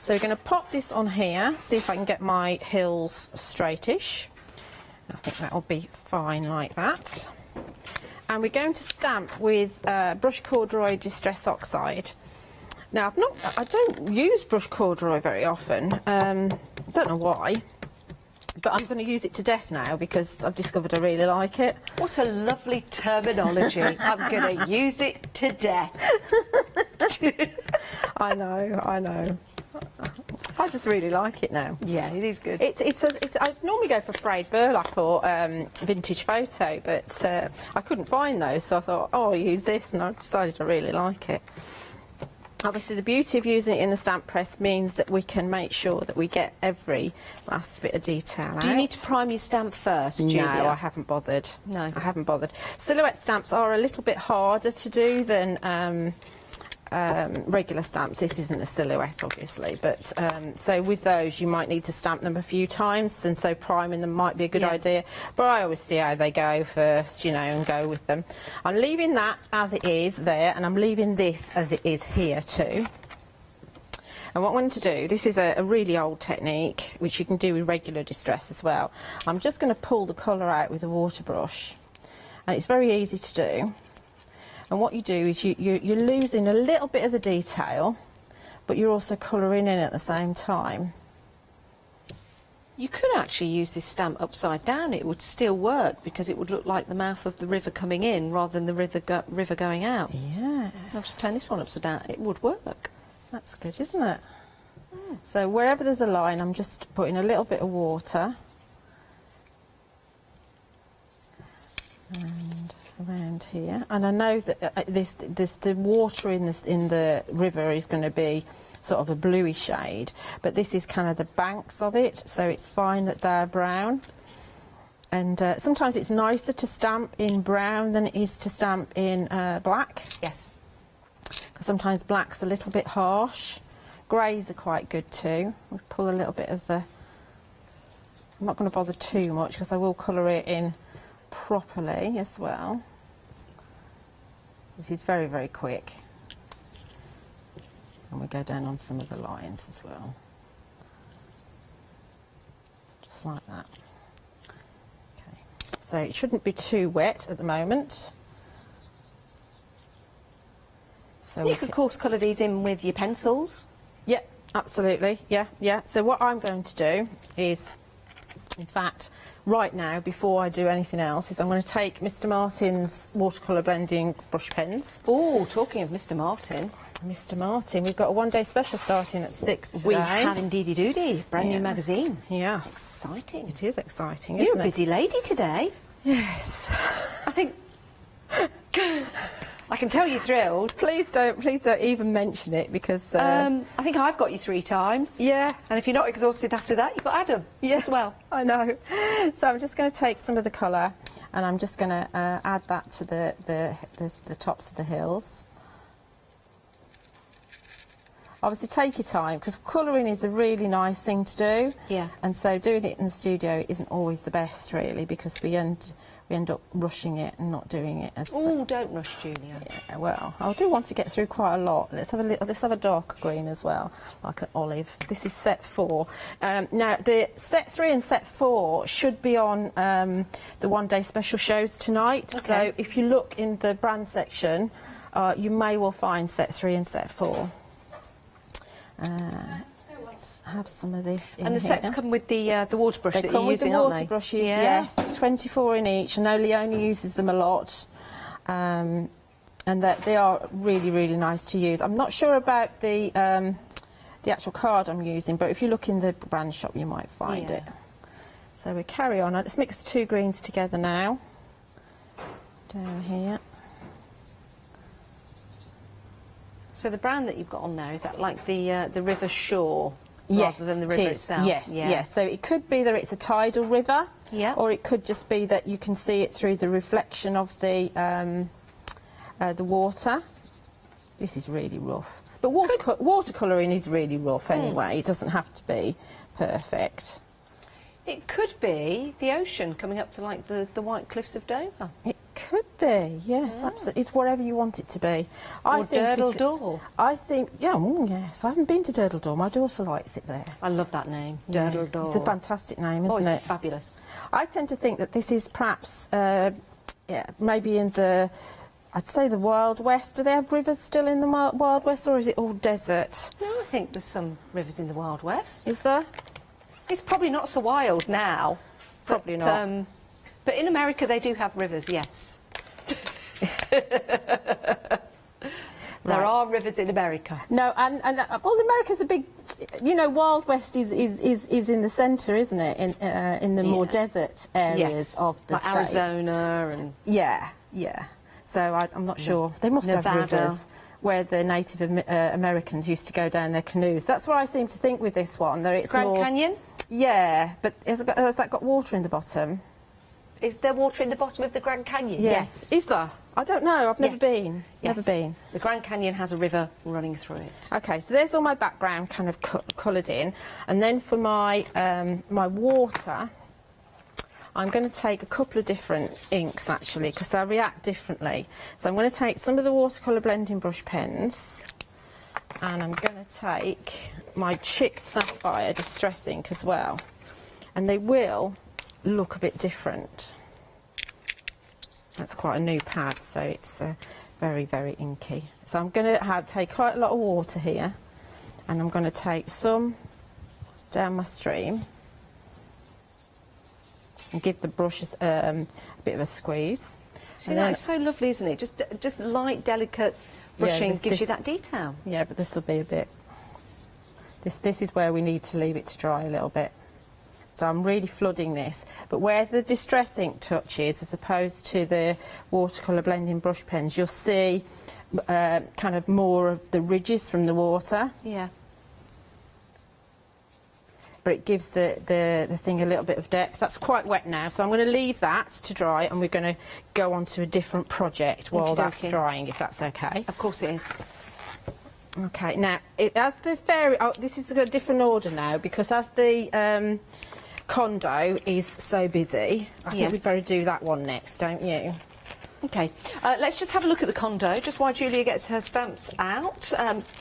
Speaker 19: So we're going to pop this on here, see if I can get my hills straightish. I think that will be fine like that. And we're going to stamp with brush corduroy Distress Oxide. Now, I don't use brush corduroy very often. Don't know why, but I'm going to use it to death now because I've discovered I really like it.
Speaker 10: What a lovely terminology. I'm going to use it to death.
Speaker 19: I know. I just really like it now.
Speaker 10: Yeah, it is good.
Speaker 19: I normally go for frayed burlap or vintage photo, but I couldn't find those, so I thought, oh, I'll use this, and I decided I really like it. Obviously, the beauty of using it in the stamp press means that we can make sure that we get every last bit of detail out.
Speaker 10: Do you need to prime your stamp first, Julia?
Speaker 19: No, I haven't bothered.
Speaker 10: No.
Speaker 19: I haven't bothered. Silhouette stamps are a little bit harder to do than regular stamps. This isn't a silhouette, obviously, but so with those you might need to stamp them a few times, and so priming them might be a good idea, but I always see how they go first, you know, and go with them. I'm leaving that as it is there, and I'm leaving this as it is here too. And what I want to do, this is a really old technique which you can do with regular distress as well. I'm just going to pull the colour out with a water brush, and it's very easy to do. And what you do is you're losing a little bit of the detail, but you're also colouring in at the same time.
Speaker 10: You could actually use this stamp upside down. It would still work because it would look like the mouth of the river coming in rather than the river going out.
Speaker 19: Yeah.
Speaker 10: I'll just turn this one upside down. It would work.
Speaker 19: That's good, isn't it? So wherever there's a line, I'm just putting a little bit of water. And around here, and I know that the water in the river is going to be sort of a bluey shade, but this is kind of the banks of it, so it's fine that they're brown. And sometimes it's nicer to stamp in brown than it is to stamp in black.
Speaker 10: Yes.
Speaker 19: Because sometimes black's a little bit harsh. Greys are quite good too. We'll pull a little bit of the... I'm not going to bother too much because I will colour it in properly as well. This is very, very quick. And we go down on some of the lines as well. Just like that. Okay. So it shouldn't be too wet at the moment. So
Speaker 10: you could, of course, colour these in with your pencils.
Speaker 19: Yeah, absolutely. Yeah. So what I'm going to do is, in fact, right now, before I do anything else, is I'm going to take Mr. Martin's watercolour blending brush pens.
Speaker 10: Oh, talking of Mr. Martin.
Speaker 19: Mr. Martin, we've got a one-day special starting at 6 today.
Speaker 10: We have indeedy doody, brand new magazine.
Speaker 19: Yes.
Speaker 10: Exciting.
Speaker 19: It is exciting,
Speaker 10: You're
Speaker 19: isn't
Speaker 10: a busy lady today.
Speaker 19: Yes.
Speaker 10: I think... I can tell you're thrilled.
Speaker 19: Please don't even mention it because...
Speaker 10: I think I've got you 3 times.
Speaker 19: Yeah.
Speaker 10: And if you're not exhausted after that, you've got Adam as well.
Speaker 19: I know. So I'm just going to take some of the colour and I'm just going to add that to the tops of the hills. Obviously take your time because colouring is a really nice thing to do.
Speaker 10: Yeah.
Speaker 19: And so doing it in the studio isn't always the best really because we end up rushing it and not doing it as...
Speaker 10: Oh, don't rush, Julia.
Speaker 19: Yeah, well, I do want to get through quite a lot. Let's have a darker green as well, like an olive. This is set 4. Now, the set 3 and set 4 should be on the one-day special shows tonight.
Speaker 10: Okay.
Speaker 19: So if you look in the brand section, you may well find set 3 and set 4. Let's have some of this in
Speaker 10: And the
Speaker 19: here.
Speaker 10: sets come with the water brush
Speaker 19: They
Speaker 10: that
Speaker 19: come
Speaker 10: you're
Speaker 19: with
Speaker 10: using,
Speaker 19: the
Speaker 10: aren't
Speaker 19: water
Speaker 10: they?
Speaker 19: brushes,
Speaker 10: Yeah.
Speaker 19: yes. 24 in each. I know Leona uses them a lot. And that they are really, really nice to use. I'm not sure about the the actual card I'm using, but if you look in the brand shop you might find it. So we carry on. Let's mix the 2 greens together now. Down here.
Speaker 10: So the brand that you've got on there, is that like the River Shore
Speaker 19: Yes,
Speaker 10: rather than the river
Speaker 19: it is.
Speaker 10: itself?
Speaker 19: Yes, yes. So it could be that it's a tidal river, or it could just be that you can see it through the reflection of the water. This is really rough. But watercolouring is really rough anyway. It doesn't have to be perfect.
Speaker 10: It could be the ocean coming up to like the white cliffs of Dover.
Speaker 19: It could be, yes, absolutely. It's whatever you want it to be.
Speaker 10: Or Durdle Door.
Speaker 19: I think, yes, I haven't been to Durdle Door. My daughter likes it there.
Speaker 10: I love that name, Durdle Door.
Speaker 19: It's a fantastic name, isn't it?
Speaker 10: It's fabulous.
Speaker 19: I tend to think that this is perhaps, maybe in the, I'd say the Wild West. Do they have rivers still in the Wild West, or is it all desert?
Speaker 10: No, I think there's some rivers in the Wild West.
Speaker 19: Is there?
Speaker 10: It's probably not so wild now.
Speaker 19: Probably not.
Speaker 10: But in America they do have rivers, yes. There are rivers in America.
Speaker 19: No, and well, America's a big, Wild West is in the centre, isn't it? In the more desert areas of the
Speaker 10: like
Speaker 19: States.
Speaker 10: Arizona and...
Speaker 19: Yeah. So I'm not sure. They must
Speaker 10: Nevada.
Speaker 19: have rivers where the Native Americans used to go down their canoes. That's what I seem to think with this one. That it's
Speaker 10: Grand
Speaker 19: more,
Speaker 10: Canyon?
Speaker 19: Yeah, but has that got water in the bottom?
Speaker 10: Is there water in the bottom of the Grand Canyon?
Speaker 19: Yes. Is there? I don't know. I've never been.
Speaker 10: Yes.
Speaker 19: Never been.
Speaker 10: The Grand Canyon has a river running through it.
Speaker 19: Okay, so there's all my background kind of coloured in, and then for my my water, I'm going to take a couple of different inks actually because they react differently. So I'm going to take some of the watercolour blending brush pens, and I'm going to take my Chipped Sapphire Distress ink as well, and they will look a bit different. That's quite a new pad, so it's very, very inky. So I'm going to take quite a lot of water here, and I'm going to take some down my stream and give the brushes a bit of a squeeze.
Speaker 10: See, that's so lovely, isn't it? Just light, delicate brushing gives you that detail.
Speaker 19: Yeah, but this will be a bit... This is where we need to leave it to dry a little bit. So I'm really flooding this. But where the Distress ink touches, as opposed to the watercolour blending brush pens, you'll see kind of more of the ridges from the water.
Speaker 10: Yeah.
Speaker 19: But it gives the thing a little bit of depth. That's quite wet now, so I'm going to leave that to dry, and we're going to go on to a different project while that's drying, if that's okay.
Speaker 10: Of course it is.
Speaker 19: Okay, now, as the fairy... Oh, this is a different order now, because as the condo is so busy, I think we'd better do that one next, don't you?
Speaker 10: Okay, let's just have a look at the condo, just while Julia gets her stamps out.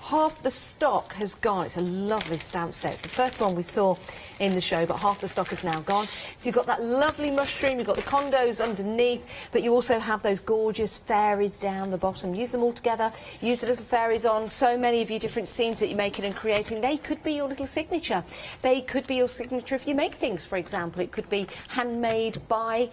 Speaker 10: Half the stock has gone. It's a lovely stamp set. It's the first one we saw in the show, but half the stock is now gone. So you've got that lovely mushroom, you've got the condos underneath, but you also have those gorgeous fairies down the bottom. Use them all together, use the little fairies on so many of your different scenes that you're making and creating. They could be your little signature. They could be your signature if you make things, for example. It could be handmade by...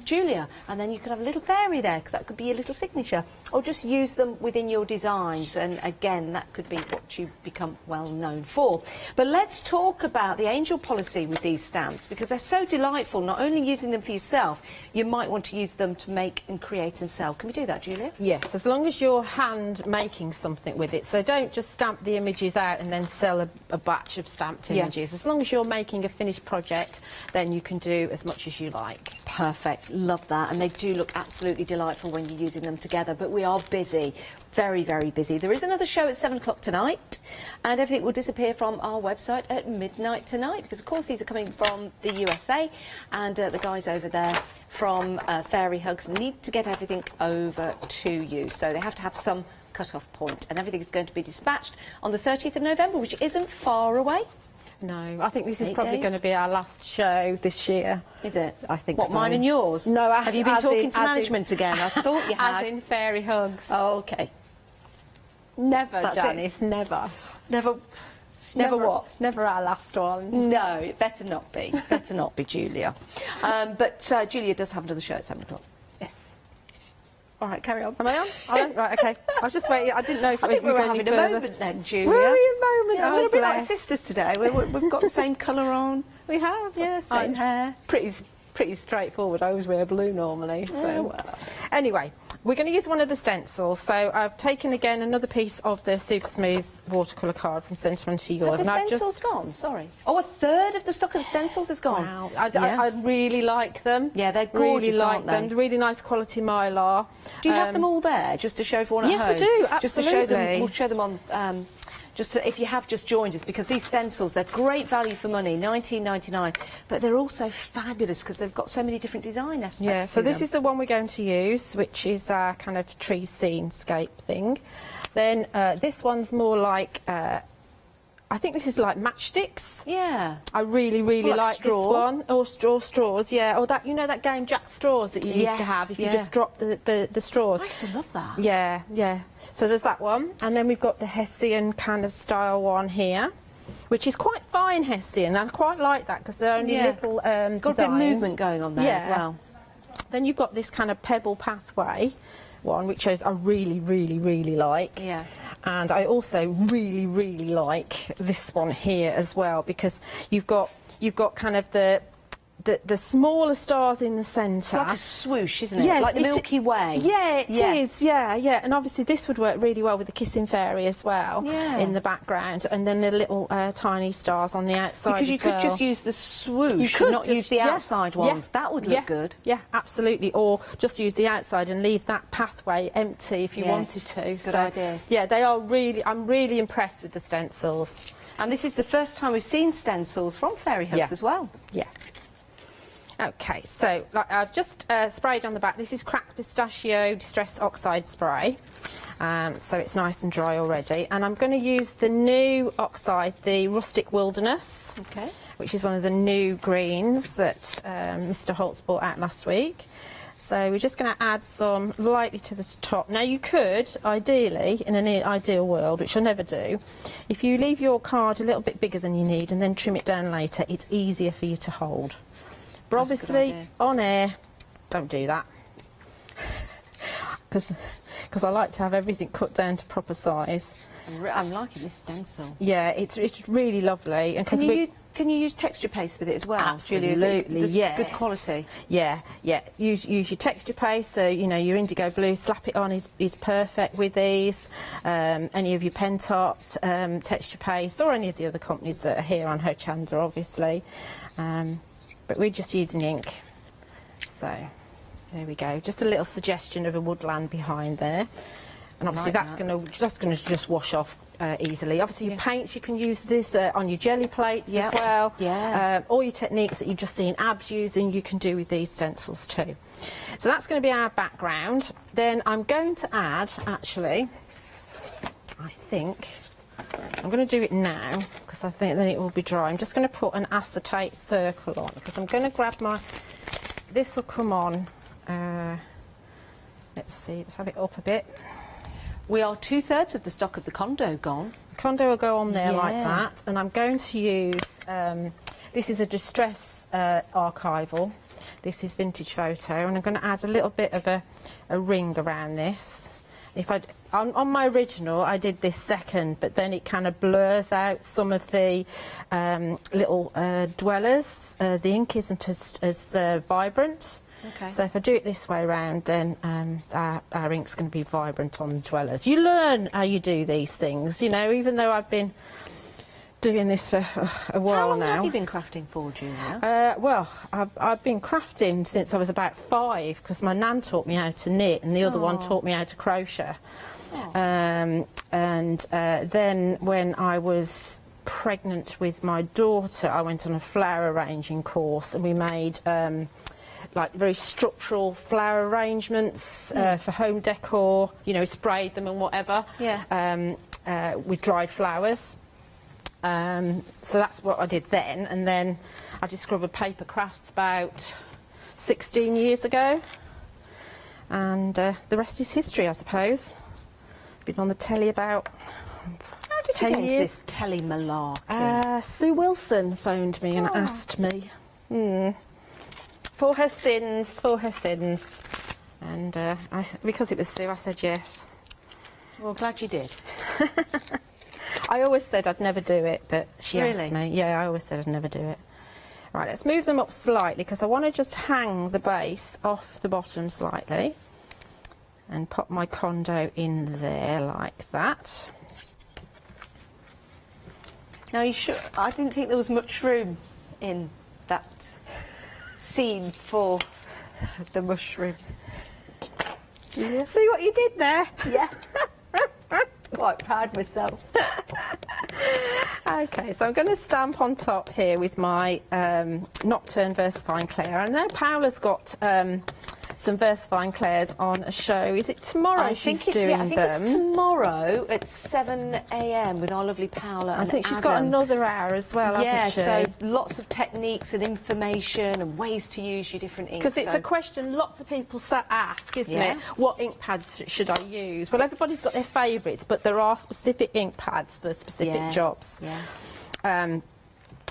Speaker 10: Julia, and then you could have a little fairy there because that could be your little signature, or just use them within your designs, and again that could be what you become well known for. But let's talk about the angel policy with these stamps, because they're so delightful. Not only using them for yourself, you might want to use them to make and create and sell. Can we do that, Julia?
Speaker 19: Yes, as long as you're hand making something with it. So don't just stamp the images out and then sell a batch of stamped images. As long as you're making a finished project, then you can do as much as you like.
Speaker 10: Perfect, love that, and they do look absolutely delightful when you're using them together. But we are busy, very, very busy. There is another show at 7 o'clock tonight, and everything will disappear from our website at midnight tonight, because of course these are coming from the USA, and the guys over there from Fairy Hugs need to get everything over to you, so they have to have some cut-off point, and everything is going to be dispatched on the 30th of November, which isn't far away.
Speaker 19: No, I think this is probably going to be our last show this year.
Speaker 10: Is it?
Speaker 19: I think
Speaker 10: what,
Speaker 19: so.
Speaker 10: mine and yours?
Speaker 19: No,
Speaker 10: have you been talking to management again? I thought you had.
Speaker 19: As in Fairy Hugs.
Speaker 10: Oh, okay.
Speaker 19: Never,
Speaker 10: That's
Speaker 19: Janice, never.
Speaker 10: Never what?
Speaker 19: Never our last one.
Speaker 10: No, it better not be. Better not be, Julia. But Julia does have another show at 7 o'clock.
Speaker 19: Yes.
Speaker 10: All right, carry on.
Speaker 19: Am I on? Right, okay. I was just waiting. I didn't know if
Speaker 10: I think we were having a moment then, Julia.
Speaker 19: Were we in a moment?
Speaker 10: Yeah, a bit like sisters today. We've got the same colour on.
Speaker 19: We have.
Speaker 10: Yeah, same hair.
Speaker 19: Pretty straightforward. I always wear blue normally. So.
Speaker 10: Yeah, well.
Speaker 19: Anyway, we're going to use one of the stencils. So I've taken again another piece of the super smooth watercolour card from Sentimentally Yours.
Speaker 10: Have the stencils gone? Sorry. Oh, a third of the stock of stencils is gone.
Speaker 19: Wow. I really like them.
Speaker 10: Yeah, they're gorgeous,
Speaker 19: really like
Speaker 10: aren't
Speaker 19: them.
Speaker 10: they?
Speaker 19: Really nice quality mylar.
Speaker 10: Do you have them all there, just to show everyone at home?
Speaker 19: Yes, I do. Absolutely.
Speaker 10: Just to show them. We'll show them on. If you have just joined us, because these stencils, they're great value for money, $19.99, but they're also fabulous because they've got so many different design aspects.
Speaker 19: Yeah, so this is the one we're going to use, which is our kind of tree scenescape thing. Then this one's more like, I think this is like matchsticks.
Speaker 10: Yeah.
Speaker 19: I really like
Speaker 10: straw.
Speaker 19: this one. Or straws, yeah. Or that, you know that game Jack Straws that you used to have if you just drop the straws.
Speaker 10: I used to love that.
Speaker 19: Yeah, yeah. So there's that one. And then we've got the Hessian kind of style one here, which is quite fine Hessian. I quite like that because they're only little designs.
Speaker 10: Got a bit of movement going on there as well.
Speaker 19: Then you've got this kind of pebble pathway one, which I really like.
Speaker 10: Yeah.
Speaker 19: And I also really like this one here as well, because you've got kind of the smaller stars in the centre.
Speaker 10: It's like a swoosh, isn't it?
Speaker 19: Yes,
Speaker 10: like the Milky Way.
Speaker 19: Yeah, it is. Yeah. And obviously this would work really well with the Kissing Fairy as well in the background, and then the little tiny stars on the outside.
Speaker 10: Because you could just use the swoosh and not use the outside ones. That would look good.
Speaker 19: Yeah, absolutely. Or just use the outside and leave that pathway empty if you wanted to.
Speaker 10: Good idea.
Speaker 19: Yeah, they are really. I'm really impressed with the stencils.
Speaker 10: And this is the first time we've seen stencils from Fairy Hooks as well.
Speaker 19: Yeah. Okay, so I've just sprayed on the back. This is cracked pistachio distress oxide spray, so it's nice and dry already. And I'm going to use the new oxide, the Rustic Wilderness, which is one of the new greens that Mr. Holtz brought out last week. So we're just going to add some lightly to the top. Now you could, ideally, in an ideal world, which I never do, if you leave your card a little bit bigger than you need and then trim it down later, it's easier for you to hold. But obviously, on air, don't do that. Because I like to have everything cut down to proper size.
Speaker 10: I'm liking this stencil.
Speaker 19: Yeah, it's really lovely. And
Speaker 10: can you use texture paste with it as well?
Speaker 19: Absolutely, yes.
Speaker 10: Good quality.
Speaker 19: Yeah. Use your texture paste. So you know your Indigo Blue. Slap it on is perfect with these. Any of your Pentart texture paste, or any of the other companies that are here on Hochanda, obviously. But we're just using ink. So there we go. Just a little suggestion of a woodland behind there. And obviously that's going to just wash off easily. Obviously your paints, you can use this on your jelly plates as well.
Speaker 10: Yeah.
Speaker 19: All your techniques that you've just seen Abs using, you can do with these stencils too. So that's going to be our background. Then I'm going to add, actually, I think, I'm going to do it now because I think then it will be dry. I'm just going to put an acetate circle on because I'm going to grab my... This will come on. Let's see, let's have it up a bit.
Speaker 10: We are 2/3 of the stock of the Condo gone.
Speaker 19: The Condo will go on there like that, and I'm going to use... this is a distress archival. This is vintage photo, and I'm going to add a little bit of a ring around this. On my original, I did this second, but then it kind of blurs out some of the little dwellers. The ink isn't as vibrant.
Speaker 10: Okay.
Speaker 19: So if I do it this way around, then our ink's going to be vibrant on the dwellers. You learn how you do these things, you know, even though I've been doing this for a while now.
Speaker 10: How long have you been crafting for, Julia?
Speaker 19: Well, I've been crafting since I was about 5 because my nan taught me how to knit and the other one taught me how to crochet. Then when I was pregnant with my daughter, I went on a flower arranging course and we made like very structural flower arrangements for home decor, you know, sprayed them and whatever, with dried flowers. So that's what I did then, and then I discovered papercraft about 16 years ago, and the rest is history, I suppose. Been on the telly about 10
Speaker 10: get into
Speaker 19: years.
Speaker 10: this telly malarkey?
Speaker 19: Sue Wilson phoned me and asked me for her sins, and because it was Sue, I said yes.
Speaker 10: Well, glad you did.
Speaker 19: I always said I'd never do it, but she
Speaker 10: Really?
Speaker 19: asked me. Yeah, I always said I'd never do it. Right, let's move them up slightly because I want to just hang the base off the bottom slightly and pop my condo in there like that.
Speaker 10: Now, you sure? I didn't think there was much room in that scene for the mushroom.
Speaker 19: Yeah. See what you did there?
Speaker 10: Yeah. Quite proud of myself.
Speaker 19: Okay, so I'm going to stamp on top here with my Nocturne Versafine Claire. I know Paola's got some Versafine Claires on a show. Is it tomorrow
Speaker 10: I
Speaker 19: she's
Speaker 10: think
Speaker 19: doing
Speaker 10: it's
Speaker 19: them?
Speaker 10: tomorrow at 7 a.m. with our lovely Paola and
Speaker 19: I think she's
Speaker 10: Adam.
Speaker 19: got another hour as well,
Speaker 10: Yeah,
Speaker 19: hasn't she?
Speaker 10: so lots of techniques and information and ways to use your different inks.
Speaker 19: Because it's a question lots of people ask, isn't
Speaker 10: Yeah.
Speaker 19: it? What ink pads should I use? Well, everybody's got their favourites, but there are specific ink pads for specific jobs.
Speaker 10: Yeah.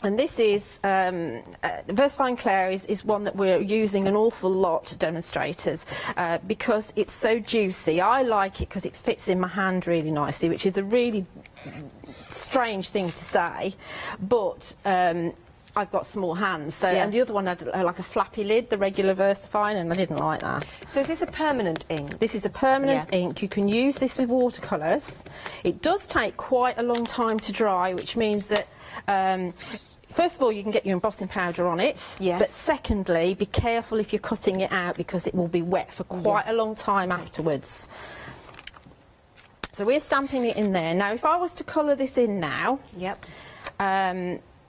Speaker 19: And this is, Versafine Claire is one that we're using an awful lot to demonstrators because it's so juicy. I like it because it fits in my hand really nicely, which is a really strange thing to say, but I've got small hands, so and the other one had like a flappy lid, the regular Versafine, and I didn't like that.
Speaker 10: So is this a permanent ink?
Speaker 19: This is a permanent ink. You can use this with watercolours. It does take quite a long time to dry, which means that first of all, you can get your embossing powder on it.
Speaker 10: Yes.
Speaker 19: But secondly, be careful if you're cutting it out because it will be wet for quite a long time afterwards. So we're stamping it in there. Now, if I was to colour this in now,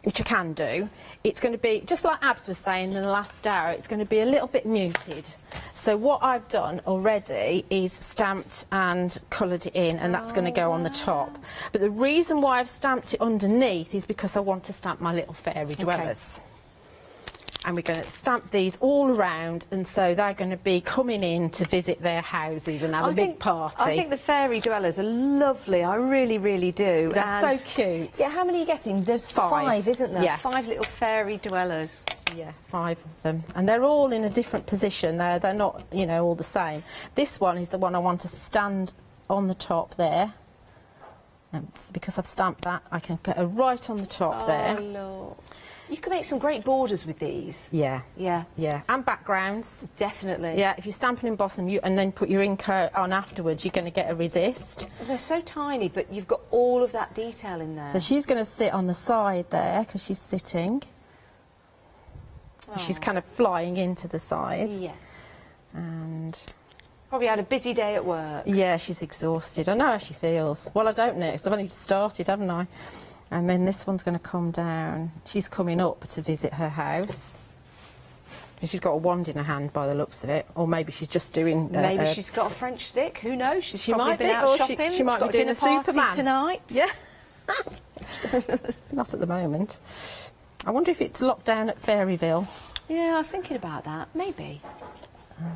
Speaker 19: which I can do, it's going to be, just like Abs was saying in the last hour, it's going to be a little bit muted. So what I've done already is stamped and coloured it in, and that's going to go on the top. But the reason why I've stamped it underneath is because I want to stamp my little fairy dwellers. And we're going to stamp these all around, and so they're going to be coming in to visit their houses and have a big party.
Speaker 10: I think the fairy dwellers are lovely. I really, really do.
Speaker 19: They're so cute.
Speaker 10: Yeah, how many are you getting? There's five, isn't there?
Speaker 19: Yeah.
Speaker 10: 5 little fairy dwellers.
Speaker 19: Yeah, 5 of them. And they're all in a different position. They're not, you know, all the same. This one is the one I want to stand on the top there. And because I've stamped that, I can get her right on the top there.
Speaker 10: Look. You can make some great borders with these.
Speaker 19: Yeah.
Speaker 10: Yeah.
Speaker 19: Yeah. And backgrounds.
Speaker 10: Definitely.
Speaker 19: Yeah, if you stamp and emboss them and then put your ink on afterwards, you're going to get a resist.
Speaker 10: They're so tiny, but you've got all of that detail in there.
Speaker 19: So she's going to sit on the side there because she's sitting. She's kind of flying into the side.
Speaker 10: Yeah.
Speaker 19: And
Speaker 10: probably had a busy day at work.
Speaker 19: Yeah, she's exhausted. I know how she feels. Well, I don't know, because I've only just started, haven't I? And then this one's going to come down. She's coming up to visit her house. And she's got a wand in her hand by the looks of it. Or maybe she's just doing...
Speaker 10: Maybe she's got a French stick. Who knows? She
Speaker 19: might
Speaker 10: probably been
Speaker 19: be,
Speaker 10: out
Speaker 19: or
Speaker 10: shopping.
Speaker 19: She might be doing
Speaker 10: got a dinner party
Speaker 19: Superman
Speaker 10: tonight.
Speaker 19: Yeah. Not at the moment. I wonder if it's locked down at Fairyville.
Speaker 10: Yeah, I was thinking about that. Maybe.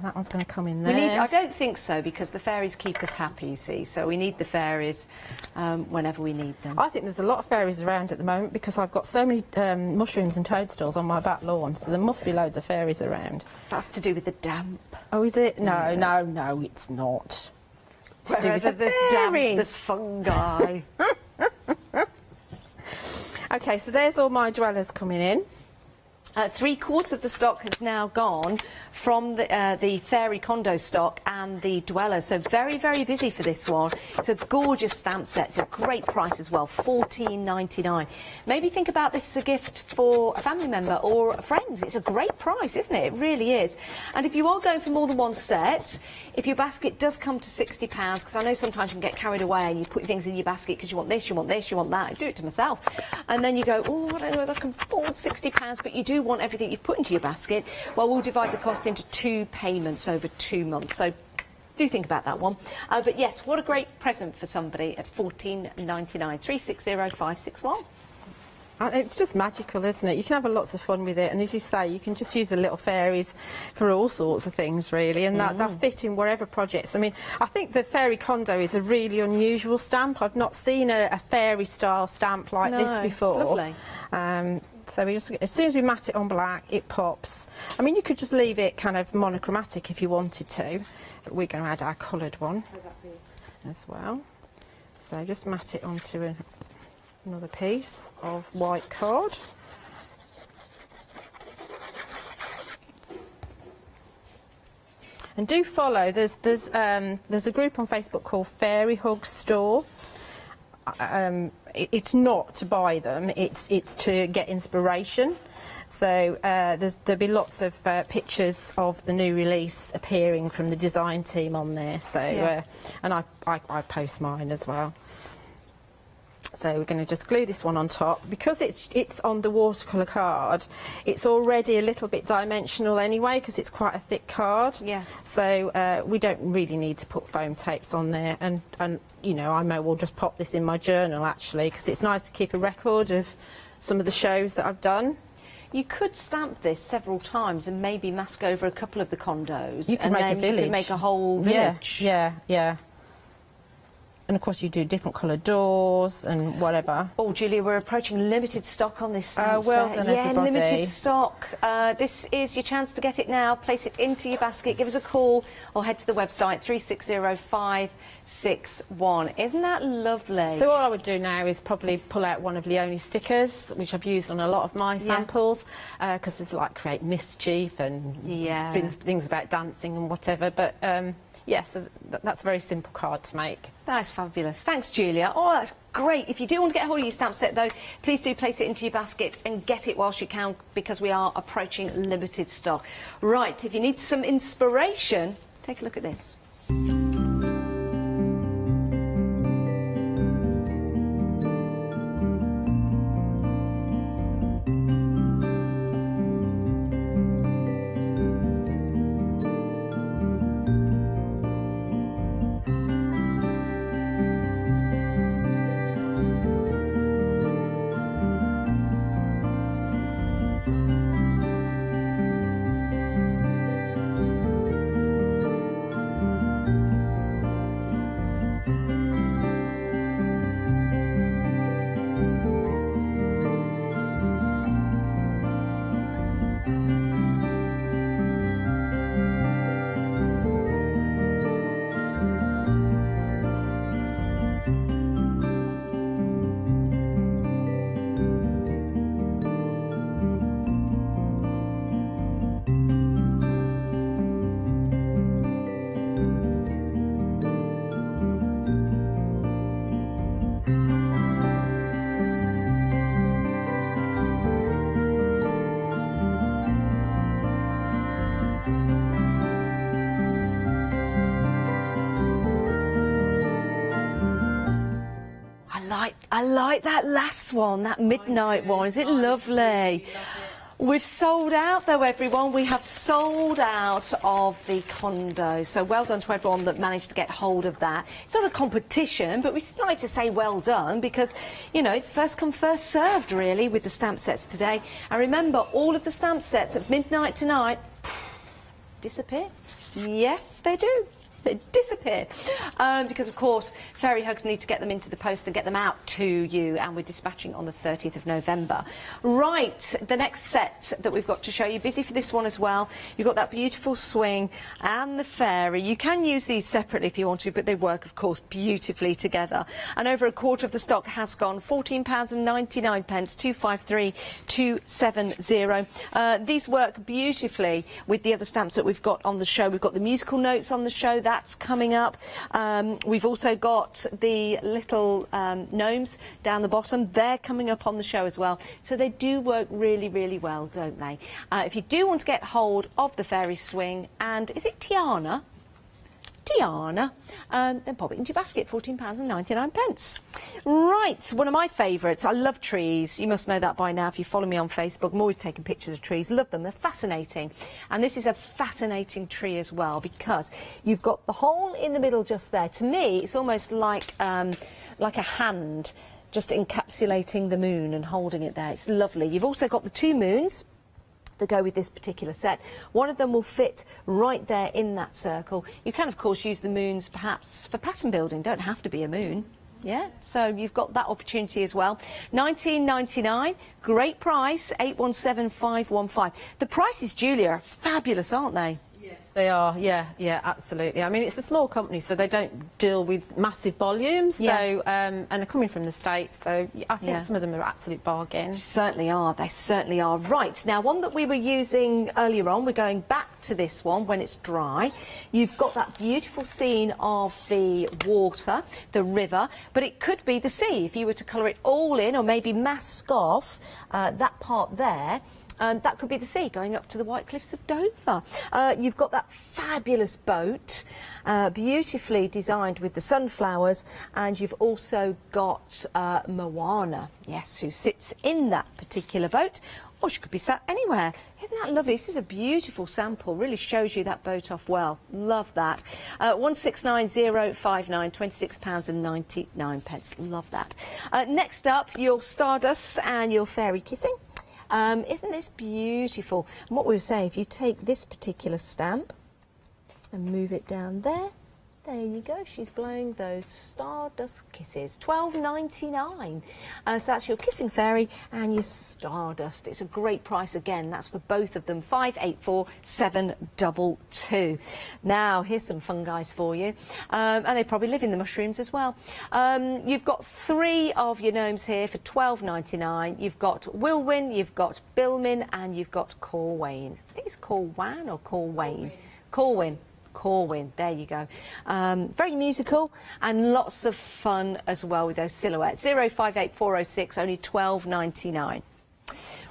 Speaker 19: That one's going to come in there.
Speaker 10: I don't think so, because the fairies keep us happy, you see. So we need the fairies whenever we need them.
Speaker 19: I think there's a lot of fairies around at the moment because I've got so many mushrooms and toadstools on my back lawn, so there must be loads of fairies around.
Speaker 10: That's to do with the damp.
Speaker 19: Oh, is it? No, no, it's not. It's to do with
Speaker 10: Wherever
Speaker 19: the
Speaker 10: there's damp,
Speaker 19: fairies.
Speaker 10: there's fungi.
Speaker 19: OK, so there's all my dwellers coming in.
Speaker 10: 3/4 of the stock has now gone from the fairy condo stock and the dweller, so very, very busy for this one. It's a gorgeous stamp set. It's a great price as well, $14.99. Maybe think about this as a gift for a family member or a friend. It's a great price, isn't it? It really is. And if you are going for more than one set, if your basket does come to £60, because I know sometimes you can get carried away and you put things in your basket because you want this, you want this, you want that. I do it to myself. And then you go, oh, I don't know if I can afford £60, but you do want everything you've put into your basket. Well, we'll divide the cost into 2 payments over 2 months. So do think about that one. But yes, what a great present for somebody at $14.99. 360561.
Speaker 19: It's just magical, isn't it? You can have lots of fun with it, and as you say, you can just use the little fairies for all sorts of things, really, and that fit in wherever projects. I mean, I think the fairy condo is a really unusual stamp. I've not seen a fairy-style stamp like this before.
Speaker 10: It's lovely.
Speaker 19: So we just, as soon as we mat it on black, it pops. I mean, you could just leave it kind of monochromatic if you wanted to, but we're going to add our coloured one as well. So just mat it onto Another piece of white card. And do follow. There's a group on Facebook called Fairy Hug Store. It's not to buy them. It's to get inspiration. So there'll be lots of pictures of the new release appearing from the design team on there. So and I post mine as well. So we're going to just glue this one on top. Because it's on the watercolour card, it's already a little bit dimensional anyway, because it's quite a thick card.
Speaker 10: Yeah.
Speaker 19: So we don't really need to put foam tapes on there. And you know, I may well just pop this in my journal, actually, because it's nice to keep a record of some of the shows that I've done.
Speaker 10: You could stamp this several times and maybe mask over a couple of the condos.
Speaker 19: You can make a village.
Speaker 10: You can make a whole village.
Speaker 19: Yeah. And of course you do different coloured doors and whatever.
Speaker 10: Oh, Julia, we're approaching limited stock on this stamp
Speaker 19: well
Speaker 10: set.
Speaker 19: done,
Speaker 10: yeah,
Speaker 19: everybody.
Speaker 10: limited stock. This is your chance to get it now. Place it into your basket, give us a call, or head to the website 360561. Isn't that lovely?
Speaker 19: So all I would do now is probably pull out one of Leona's stickers, which I've used on a lot of my samples, because there's like create mischief and things about dancing and whatever. But yeah, so that's a very simple card to make.
Speaker 10: That's fabulous. Thanks, Julia. Oh, that's great. If you do want to get hold of your stamp set, though, please do place it into your basket and get it whilst you can, because we are approaching limited stock. Right, if you need some inspiration, take a look at this. I like that last one, that midnight one. Is it lovely? We've sold out, though, everyone. We have sold out of the condo. So well done to everyone that managed to get hold of that. It's not a competition, but we like to say well done because, you know, it's first come, first served, really, with the stamp sets today. And remember, all of the stamp sets at midnight tonight disappear. Yes, they do. They disappear because, of course, Fairy Hugs need to get them into the post and get them out to you, and we're dispatching on the 30th of November. Right, the next set that we've got to show you, busy for this one as well. You've got that beautiful swing and the fairy. You can use these separately if you want to, but they work, of course, beautifully together. And over a quarter of the stock has gone. £14.99, 253270. These work beautifully with the other stamps that we've got on the show. We've got the musical notes on the show. That's coming up. We've also got the little gnomes down the bottom. They're coming up on the show as well. So they do work really, really well, don't they? If you do want to get hold of the fairy swing, and is it Tiana? Then pop it into your basket, £14.99. Right, one of my favourites. I love trees. You must know that by now if you follow me on Facebook. I'm always taking pictures of trees. Love them. They're fascinating. And this is a fascinating tree as well because you've got the hole in the middle just there. To me, it's almost like a hand just encapsulating the moon and holding it there. It's lovely. You've also got the two moons that go with this particular set. One of them will fit right there in that circle. You can, of course, use the moons perhaps for pattern building. Don't have to be a moon. Yeah, so you've got that opportunity as well. £19.99, great price, 817515. The prices, Julia, are fabulous, aren't they?
Speaker 4: Yes,
Speaker 19: they are. Yeah, absolutely. I mean, it's a small company, so they don't deal with massive volumes.
Speaker 10: Yeah.
Speaker 19: So, and they're coming from the States, so I think some of them are absolute bargains.
Speaker 10: Certainly are. They certainly are. Right, now, one that we were using earlier on, we're going back to this one when it's dry. You've got that beautiful scene of the water, the river, but it could be the sea if you were to colour it all in, or maybe mask off that part there. That could be the sea going up to the White Cliffs of Dover. You've got that fabulous boat, beautifully designed with the sunflowers, and you've also got Moana, yes, who sits in that particular boat, or she could be sat anywhere. Isn't that lovely? This is a beautiful sample, really shows you that boat off well. Love that. 169059, £26.99. Love that. Next up, your Stardust and your Fairy Kissing. Isn't this beautiful? And what we were saying, if you take this particular stamp and move it down there, there you go. She's blowing those Stardust kisses. £12.99. So that's your Kissing Fairy and your Stardust. It's a great price again. That's for both of them. £584,722. Now, here's some fun guys for you. And they probably live in the mushrooms as well. You've got 3 of your gnomes here for £12.99. You've got Wilwyn, you've got Bilmin, and you've got Corwin. I think it's Corwan or Corwayne. Corwin. Corwin, there you go. Very musical and lots of fun as well with those silhouettes. 058406, only £12.99.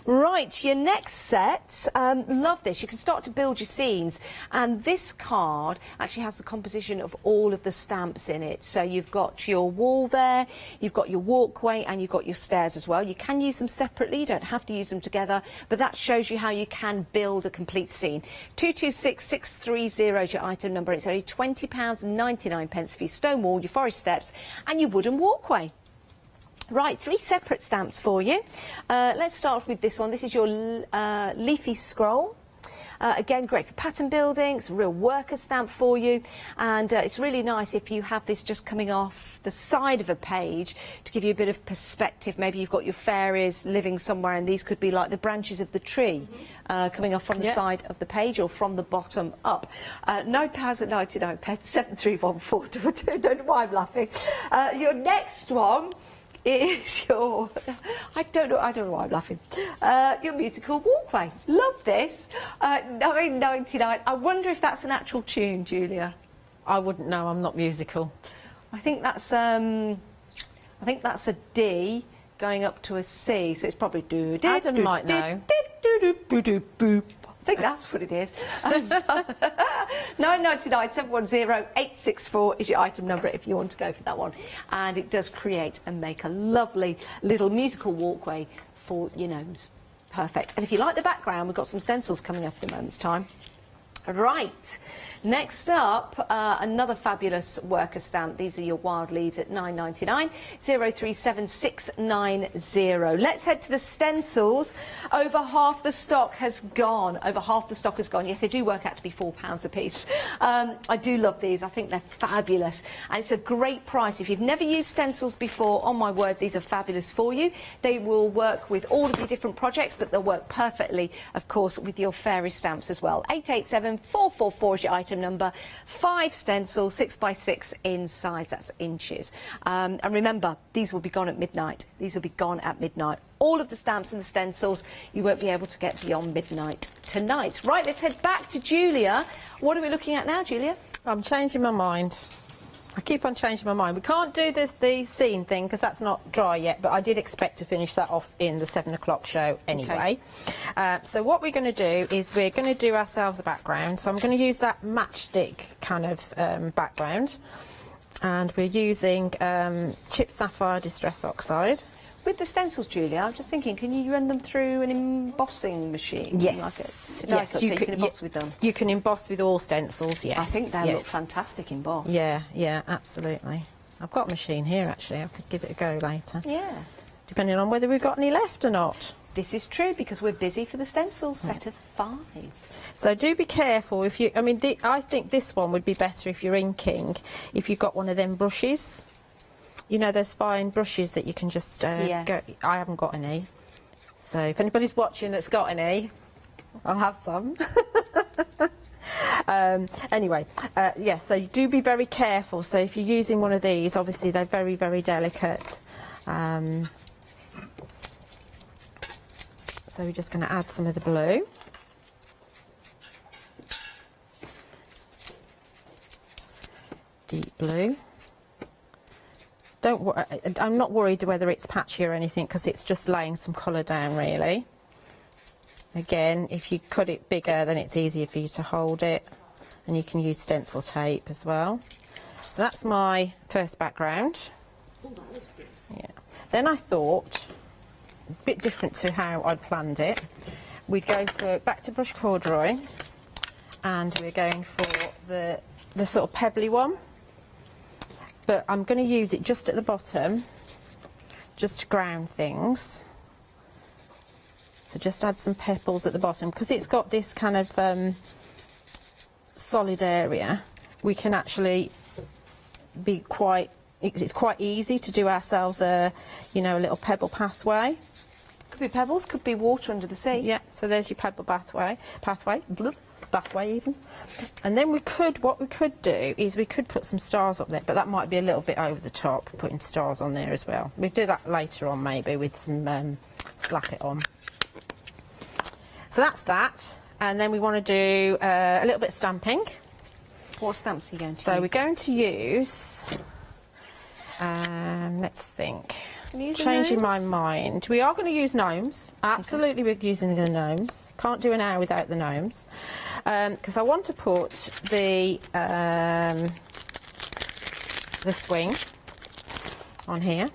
Speaker 10: Right, your next set, love this. You can start to build your scenes, and this card actually has the composition of all of the stamps in it. So you've got your wall there, you've got your walkway, and you've got your stairs as well. You can use them separately, you don't have to use them together, but that shows you how you can build a complete scene. 226630 is your item number. It's only £20.99 for your stone wall, your forest steps, and your wooden walkway. Right, 3 separate stamps for you. Let's start with this one. This is your leafy scroll. Again, great for pattern building. It's a real worker stamp for you, and it's really nice if you have this just coming off the side of a page to give you a bit of perspective. Maybe you've got your fairies living somewhere, and these could be like the branches of the tree coming off from the side of the page or from the bottom up. £9.99, 731422. Don't know why I'm laughing. Your next one is your, I don't know why I'm laughing, your musical walkway. Love this. £9.99. I wonder if that's an actual tune, Julia.
Speaker 19: I wouldn't know, I'm not musical.
Speaker 10: I think that's a D going up to a C, so it's probably do.
Speaker 19: Adam might know.
Speaker 10: I think that's what it is. 999 710 864 is your item number if you want to go for that one. And it does create and make a lovely little musical walkway for your gnomes. Perfect. And if you like the background, we've got some stencils coming up in a moment's time. Right, next up, another fabulous worker stamp. These are your wild leaves at £9.99, 037690. Let's head to the stencils. Over half the stock has gone. Over half the stock has gone. Yes, they do work out to be £4 a piece. I do love these. I think they're fabulous. And it's a great price. If you've never used stencils before, on my word, these are fabulous for you. They will work with all of your different projects, but they'll work perfectly, of course, with your fairy stamps as well. 887444 is your item number. 5 stencils, 6x6 in size, that's inches. And remember, these will be gone at midnight. These will be gone at midnight. All of the stamps and the stencils, you won't be able to get beyond midnight tonight. Right, let's head back to Julia. What are we looking at now, Julia?
Speaker 19: I'm changing my mind. I keep on changing my mind. We can't do the scene thing because that's not dry yet, but I did expect to finish that off in the 7 o'clock show anyway. Okay. So what we're going to do is we're going to do ourselves a background. So I'm going to use that matchstick kind of background, and we're using Chipped Sapphire Distress Oxide.
Speaker 10: With the stencils, Julia, I'm just thinking, can you run them through an embossing machine?
Speaker 19: Yes.
Speaker 10: Like
Speaker 19: Yes,
Speaker 10: so you can emboss with them?
Speaker 19: You can emboss with all stencils, yes.
Speaker 10: I think they look fantastic embossed.
Speaker 19: Yeah, yeah, absolutely. I've got a machine here, actually. I could give it a go later.
Speaker 10: Yeah.
Speaker 19: Depending on whether we've got any left or not.
Speaker 10: This is true, because we're busy for the stencils set of 5.
Speaker 19: So do be careful if you... I mean, I think this one would be better if you're inking, if you've got one of them brushes. You know, those fine brushes that you can just go... I haven't got any. So if anybody's watching that's got any, I'll have some. Anyway, yes, so do be very careful. So if you're using one of these, obviously they're very, very delicate. So we're just going to add some of the blue. Deep blue. Don't worry, I'm not worried whether it's patchy or anything because it's just laying some colour down really. Again, if you cut it bigger then it's easier for you to hold it, and you can use stencil tape as well. So that's my first background.
Speaker 10: Oh, that looks good.
Speaker 19: Yeah. Then I thought, a bit different to how I'd planned it, we'd go for back to brush corduroy, and we're going for the sort of pebbly one. But I'm going to use it just at the bottom, just to ground things. So just add some pebbles at the bottom, because it's got this kind of solid area. We can actually be quite, it's quite easy to do ourselves a, you know, a little pebble pathway.
Speaker 10: Could be pebbles, could be water under the sea.
Speaker 19: Yeah, so there's your pebble pathway, bloop. That way even. And then what we could do is we could put some stars up there, but that might be a little bit over the top, putting stars on there as well. We'll do that later on maybe with some slap it on. So that's that, and then we want to do a little bit of stamping.
Speaker 10: What stamps are you going to use?
Speaker 19: So we're going to use, let's think. Changing my mind. We are going to use gnomes. Absolutely, we're using the gnomes. Can't do an hour without the gnomes. Because I want to put the swing on here.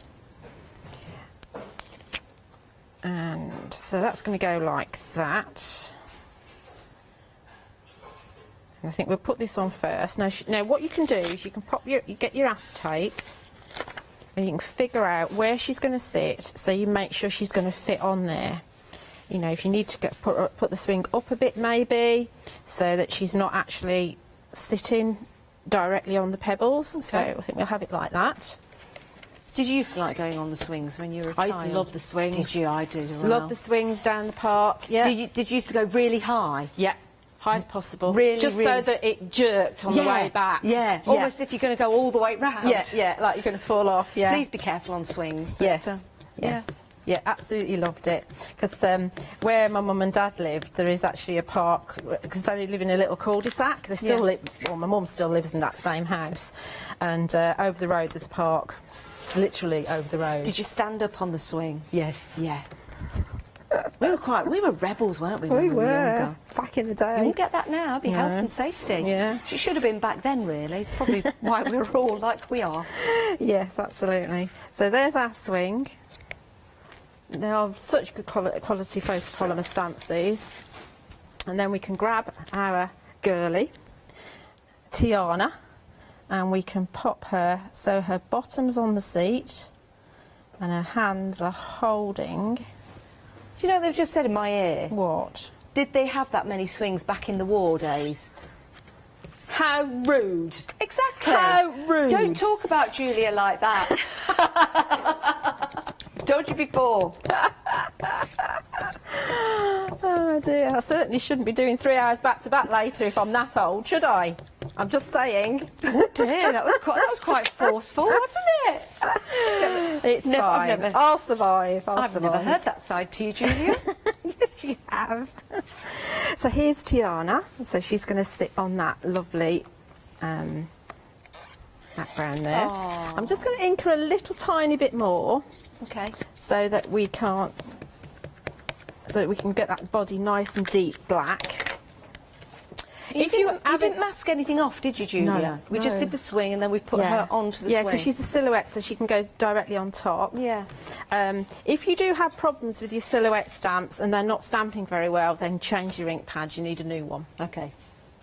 Speaker 19: And so that's going to go like that. And I think we'll put this on first. Now what you can do is you can get your acetate, and you can figure out where she's going to sit, so you make sure she's going to fit on there. You know, if you need to put the swing up a bit maybe, so that she's not actually sitting directly on the pebbles. Okay. So I think we'll have it like that.
Speaker 10: Did you used to like going on the swings when you were a child?
Speaker 19: I used to love the swings.
Speaker 10: Did you? I did as well.
Speaker 19: Love the swings down the park, yeah.
Speaker 10: Did you used to go really high?
Speaker 19: Yeah. High as possible.
Speaker 10: Really,
Speaker 19: just
Speaker 10: really...
Speaker 19: so that it jerked on the way back.
Speaker 10: Yeah, almost if you're going to go all the way round.
Speaker 19: Yeah, like you're going to fall off, yeah.
Speaker 10: Please be careful on swings. But,
Speaker 19: yes, yeah, absolutely loved it. Because where my mum and dad lived, there is actually a park, because they live in a little cul-de-sac. They still live, well, my mum still lives in that same house. And over the road there's a park, literally over the road.
Speaker 10: Did you stand up on the swing?
Speaker 19: Yes.
Speaker 10: Yeah. We were rebels, weren't we?
Speaker 19: We
Speaker 10: when we were younger?
Speaker 19: Back in the day.
Speaker 10: You won't get that now. It'd be health and safety. Yeah. It should have been back then, really. It's probably why we're all like we are.
Speaker 19: Yes, absolutely. So there's our swing. They are such good quality photopolymer stamps, these. And then we can grab our girly, Tiana, and we can pop her so her bottom's on the seat and her hands are holding.
Speaker 10: Do you know what they've just said in my ear?
Speaker 19: What?
Speaker 10: Did they have that many swings back in the war days?
Speaker 19: How rude.
Speaker 10: Exactly.
Speaker 19: How rude.
Speaker 10: Don't talk about Julia like that. Told you before.
Speaker 19: Oh dear, I certainly shouldn't be doing 3 hours back to back later if I'm that old, should I? I'm just saying.
Speaker 10: Oh dear, that was quite forceful, wasn't it?
Speaker 19: It's fine. I'll survive.
Speaker 10: I've never heard that side to you, Julia.
Speaker 19: Yes, you have. So here's Tiana. So she's going to sit on that lovely background there.
Speaker 10: Aww.
Speaker 19: I'm just going to ink her a little tiny bit more.
Speaker 10: Okay.
Speaker 19: So that we can get that body nice and deep black.
Speaker 10: You didn't mask anything off, did you, Julia?
Speaker 19: No,
Speaker 10: we just did the swing and then we put her onto the swing.
Speaker 19: Yeah, because she's a silhouette, so she can go directly on top.
Speaker 10: Yeah.
Speaker 19: If you do have problems with your silhouette stamps and they're not stamping very well, then change your ink pad. You need a new one.
Speaker 10: Okay.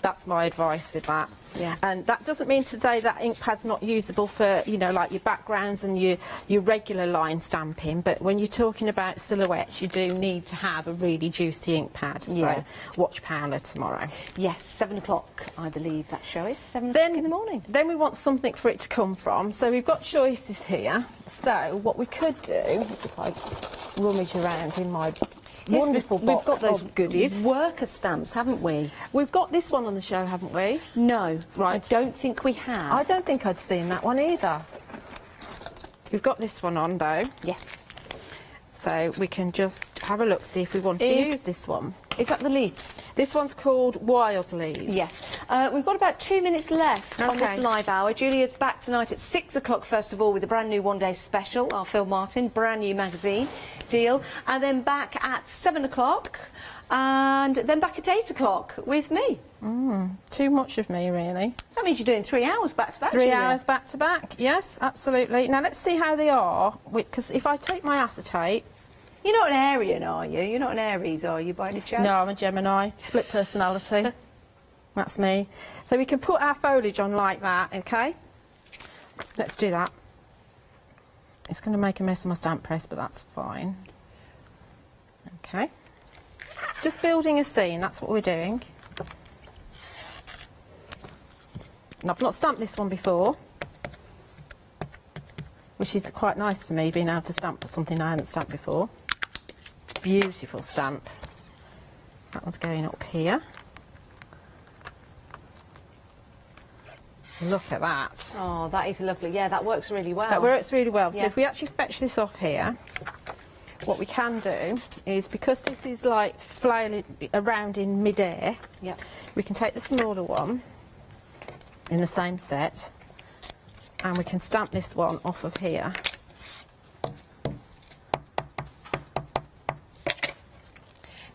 Speaker 19: That's my advice with that.
Speaker 10: Yeah.
Speaker 19: And that doesn't mean to say that ink pad's not usable for, you know, like your backgrounds and your regular line stamping, but when you're talking about silhouettes, you do need to have a really juicy ink pad.
Speaker 10: Yeah.
Speaker 19: So watch Paola tomorrow.
Speaker 10: Yes, 7 o'clock, I believe that show is. 7 o'clock in the morning.
Speaker 19: Then we want something for it to come from, so we've got choices here. So what we could do is if I rummage around in my
Speaker 5: Yes,
Speaker 19: wonderful
Speaker 5: we've
Speaker 19: box
Speaker 5: got those
Speaker 19: of goodies.
Speaker 5: worker stamps, haven't we?
Speaker 19: We've got this one on the show, haven't we?
Speaker 5: No, I don't think we have.
Speaker 19: I don't think I'd seen that one either. We've got this one on though.
Speaker 5: Yes.
Speaker 19: So we can just have a look, see if we want to use this one.
Speaker 5: Is that the leaf?
Speaker 19: This one's called Wild Leaves.
Speaker 5: Yes. We've got about 2 minutes left on this live hour. Julia's back tonight at 6 o'clock, first of all, with a brand new one-day special, our Phil Martin, brand new magazine deal. And then back at 7 o'clock. And then back at 8 o'clock with me.
Speaker 19: Too much of me, really.
Speaker 5: So that means you're doing 3 hours back to back,
Speaker 19: 3
Speaker 5: Julia.
Speaker 19: hours back to back, yes, absolutely. Now let's see how they are, because if I take my acetate...
Speaker 5: You're not an Arian, are you? You're not an Aries, are you, by any chance?
Speaker 19: No, I'm a Gemini, split personality. That's me. So we can put our foliage on like that, okay? Let's do that. It's going to make a mess of my stamp press, but that's fine. Okay. Just building a scene, that's what we're doing. And I've not stamped this one before, which is quite nice for me, being able to stamp something I hadn't stamped before. Beautiful stamp. That one's going up here. Look at that.
Speaker 5: Oh, that is lovely. Yeah, that works really well.
Speaker 19: That works really well.
Speaker 5: Yeah.
Speaker 19: So if we actually fetch this off here, what we can do is, because this is like flailing around in mid-air, we can take the smaller one in the same set and we can stamp this one off of here.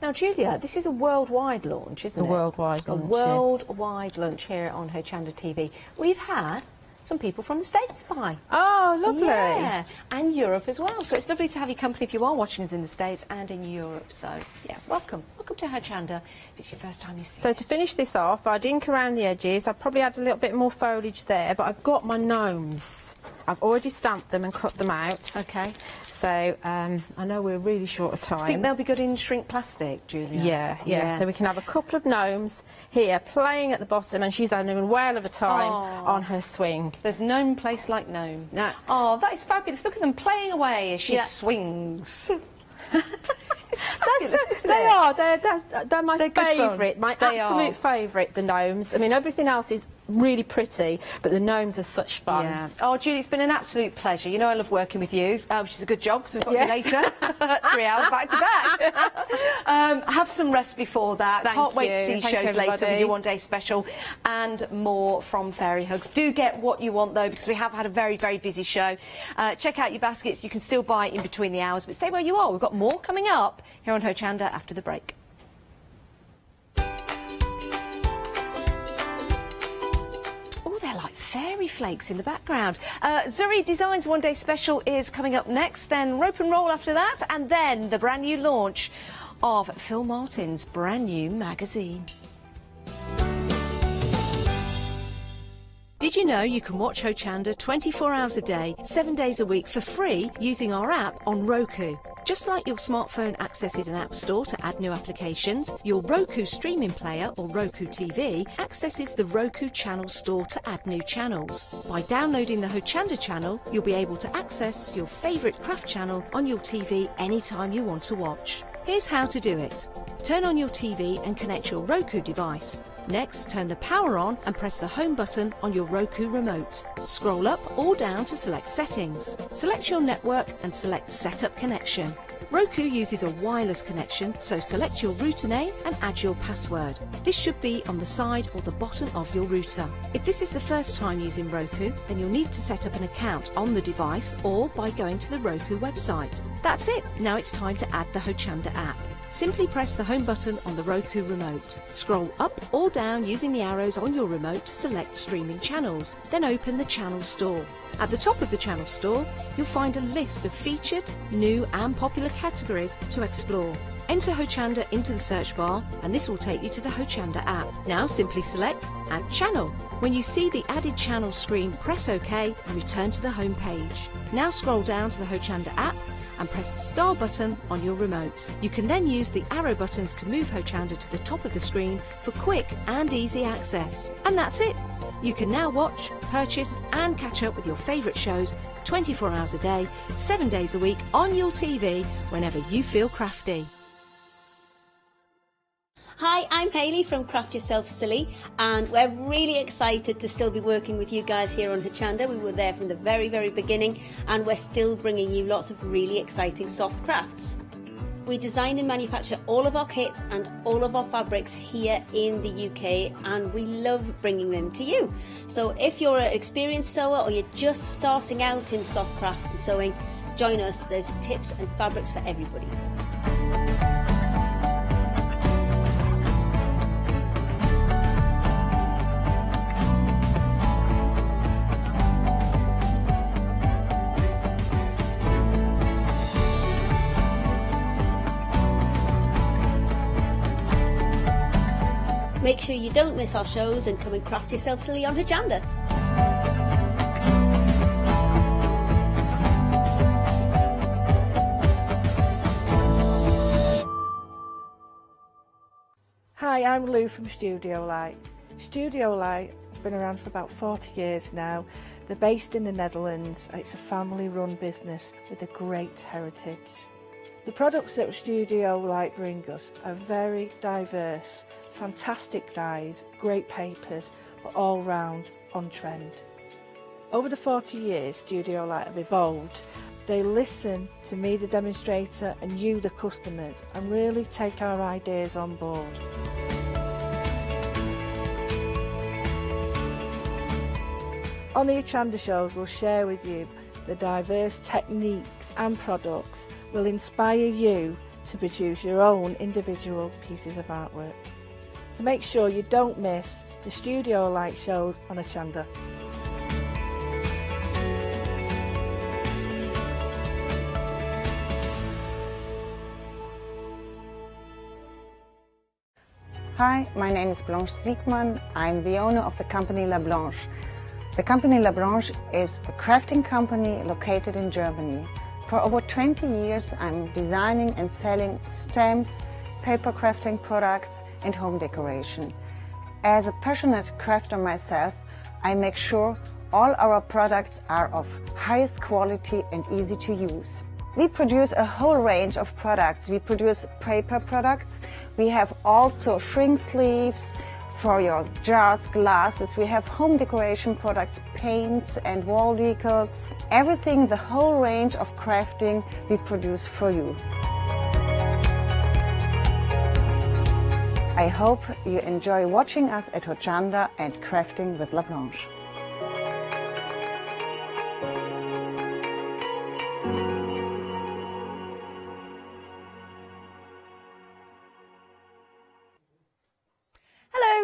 Speaker 5: Now, Julia, this is a worldwide launch, isn't it?
Speaker 19: A worldwide launch,
Speaker 5: A worldwide launch here on Hochanda TV. We've had some people from the States by.
Speaker 19: Oh, lovely.
Speaker 5: Yeah, and Europe as well. So it's lovely to have your company if you are watching us in the States and in Europe. So, yeah, welcome. Welcome to Hochanda if it's your first time you've seen
Speaker 19: So to finish this off, I'd ink around the edges. I've probably had a little bit more foliage there, but I've got my gnomes. I've already stamped them and cut them out.
Speaker 5: Okay.
Speaker 19: So I know we're really short of time.
Speaker 5: Do you think they'll be good in shrink plastic, Julia?
Speaker 19: Yeah. So we can have a couple of gnomes here playing at the bottom, and she's having a whale of a time on her swing.
Speaker 5: There's no place like gnome.
Speaker 19: No.
Speaker 5: Oh, that is fabulous. Look at them playing away as she swings.
Speaker 19: They are. They're my favourite, my
Speaker 5: They
Speaker 19: absolute
Speaker 5: are.
Speaker 19: favourite, the gnomes. I mean, everything else is really pretty, but the gnomes are such fun.
Speaker 5: Yeah. Oh, Julie, it's been an absolute pleasure. You know I love working with you, which is a good job because we've got you later. 3 hours back to back. Have some rest before that. Can't wait to see shows later with your one-day special and more from Fairy Hugs. Do get what you want, though, because we have had a very, very busy show. Check out your baskets. You can still buy in between the hours, but stay where you are. We've got more coming up here on Hochanda after the break. They're like fairy flakes in the background. Zuri Designs one-day special is coming up next, then Rope and Roll after that, and then the brand new launch of Phil Martin's brand new magazine.
Speaker 15: Did you know you can watch Hochanda 24 hours a day, 7 days a week for free using our app on Roku? Just like your smartphone accesses an app store to add new applications, your Roku streaming player or Roku TV accesses the Roku channel store to add new channels. By downloading the Hochanda channel, you'll be able to access your favourite craft channel on your TV anytime you want to watch. Here's how to do it. Turn on your TV and connect your Roku device. Next, turn the power on and press the home button on your Roku remote. Scroll up or down to select settings. Select your network and select setup connection. Roku uses a wireless connection, so select your router name and add your password. This should be on the side or the bottom of your router. If this is the first time using Roku, then you'll need to set up an account on the device or by going to the Roku website. That's it. Now it's time to add the Hochanda app. Simply press the home button on the Roku remote. Scroll up or down using the arrows on your remote to select streaming channels. Then open the channel store. At the top of the channel store, you'll find a list of featured, new and popular categories to explore. Enter Hochanda into the search bar and this will take you to the Hochanda app. Now simply select Add Channel. When you see the added channel screen, press OK and return to the home page. Now scroll down to the Hochanda app and press the star button on your remote. You can then use the arrow buttons to move Hochanda to the top of the screen for quick and easy access. And that's it. You can now watch, purchase and catch up with your favourite shows 24 hours a day, 7 days a week on your TV whenever you feel crafty.
Speaker 7: Hi, I'm Hayley from Craft Yourself Silly, and we're really excited to still be working with you guys here on Hochanda. We were there from the very, very beginning, and we're still bringing you lots of really exciting soft crafts. We design and manufacture all of our kits and all of our fabrics here in the UK, and we love bringing them to you. So if you're an experienced sewer or you're just starting out in soft crafts and sewing, join us. There's tips and fabrics for everybody. Make sure you don't miss our shows and come and craft yourself silly on Hochanda.
Speaker 11: Hi, I'm Lou from Studio Light. Studio Light has been around for about 40 years now. They're based in the Netherlands. It's a family-run business with a great heritage. The products that Studio Light bring us are very diverse, fantastic dyes, great papers, but all round on trend. Over the 40 years Studio Light have evolved. They listen to me, the demonstrator, and you, the customers, and really take our ideas on board. On the Hochanda shows, we'll share with you the diverse techniques and products will inspire you to produce your own individual pieces of artwork. So make sure you don't miss the Studio Light shows on Hochanda.
Speaker 21: Hi, my name is Blanche Siegmann. I'm the owner of the company La Blanche. The company La Blanche is a crafting company located in Germany. For over 20 years I'm designing and selling stamps, paper crafting products and home decoration. As a passionate crafter myself, I make sure all our products are of highest quality and easy to use. We produce a whole range of products. We produce paper products. We have also shrink sleeves for your jars, glasses. We have home decoration products, paints and wall decals. Everything, the whole range of crafting we produce for you. I hope you enjoy watching us at Hochanda and crafting with La Blanche.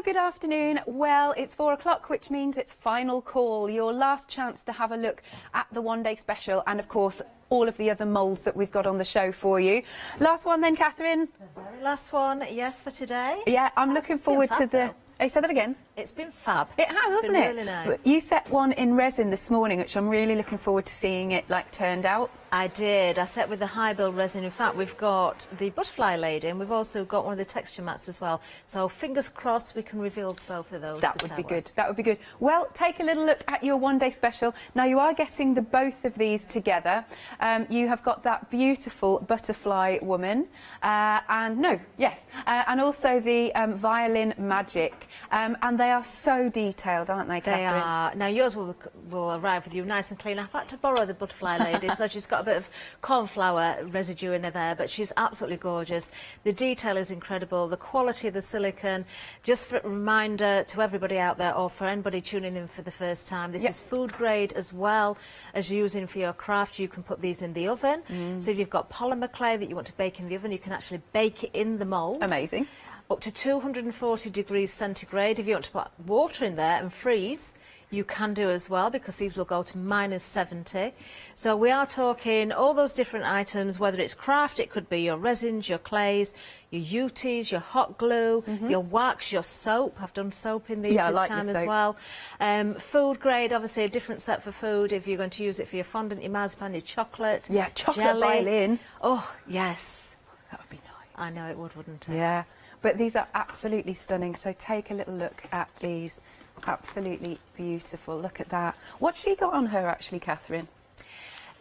Speaker 5: Good afternoon. Well, it's 4 o'clock, which means it's final call, your last chance to have a look at the one-day special and, of course, all of the other moulds that we've got on the show for you. Last one then, Catherine.
Speaker 1: The very last one, yes, for today.
Speaker 5: Yeah, I'm looking forward to the... Hey, say that again.
Speaker 1: It's been fab.
Speaker 5: It has, hasn't it?
Speaker 1: Really nice.
Speaker 5: But you set one in resin this morning, which I'm really looking forward to seeing it turned out.
Speaker 1: I did. I set with the high build resin. In fact, we've got the butterfly laid in. We've also got one of the texture mats as well. So fingers crossed we can reveal both of those.
Speaker 5: That would be good. That would be good. Well, take a little look at your one-day special. Now, you are getting the both of these together. You have got that beautiful butterfly woman, and also the violin magic. And they are so detailed, aren't they, Catherine?
Speaker 1: They are. Now, yours will arrive with you nice and clean. I've had to borrow the butterfly lady, so she's got a bit of cornflower residue in her there, but she's absolutely gorgeous. The detail is incredible. The quality of the silicone. Just for a reminder to everybody out there, or for anybody tuning in for the first time, this is food grade as well as using for your craft. You can put these in the oven. So if you've got polymer clay that you want to bake in the oven, you can actually bake it in the mould.
Speaker 5: Amazing.
Speaker 1: Up to 240 degrees centigrade. If you want to put water in there and freeze, you can do as well, because these will go to -70. So we are talking all those different items, whether it's craft, it could be your resins, your clays, your UTs, your hot glue, your wax, your soap. I've done soap in these this time as well. Food grade, obviously a different set for food if you're going to use it for your fondant, your marzipan, your chocolate.
Speaker 5: Yeah, chocolate
Speaker 1: jelly.
Speaker 5: violin.
Speaker 1: Oh, yes.
Speaker 5: That would be nice.
Speaker 1: I know it would, wouldn't it?
Speaker 5: Yeah. But these are absolutely stunning, so take a little look at these. Absolutely beautiful. Look at that. What's she got on her, actually, Catherine?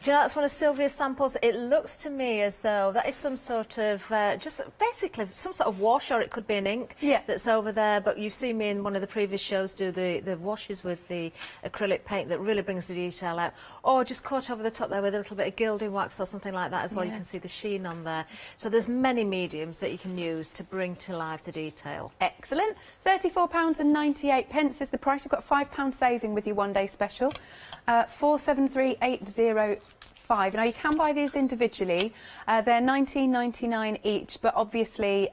Speaker 1: Do you know, that's one of Sylvia's samples. It looks to me as though that is some sort of, just basically some sort of wash, or it could be an ink that's over there. But you've seen me in one of the previous shows do the washes with the acrylic paint that really brings the detail out. Or just cut over the top there with a little bit of gilding wax or something like that as well. You can see the sheen on there. So there's many mediums that you can use to bring to life the detail.
Speaker 5: Excellent. £34.98 is the price. You've got a £5 saving with your one-day special. 473805. Now you can buy these individually. They're $19.99 each, but obviously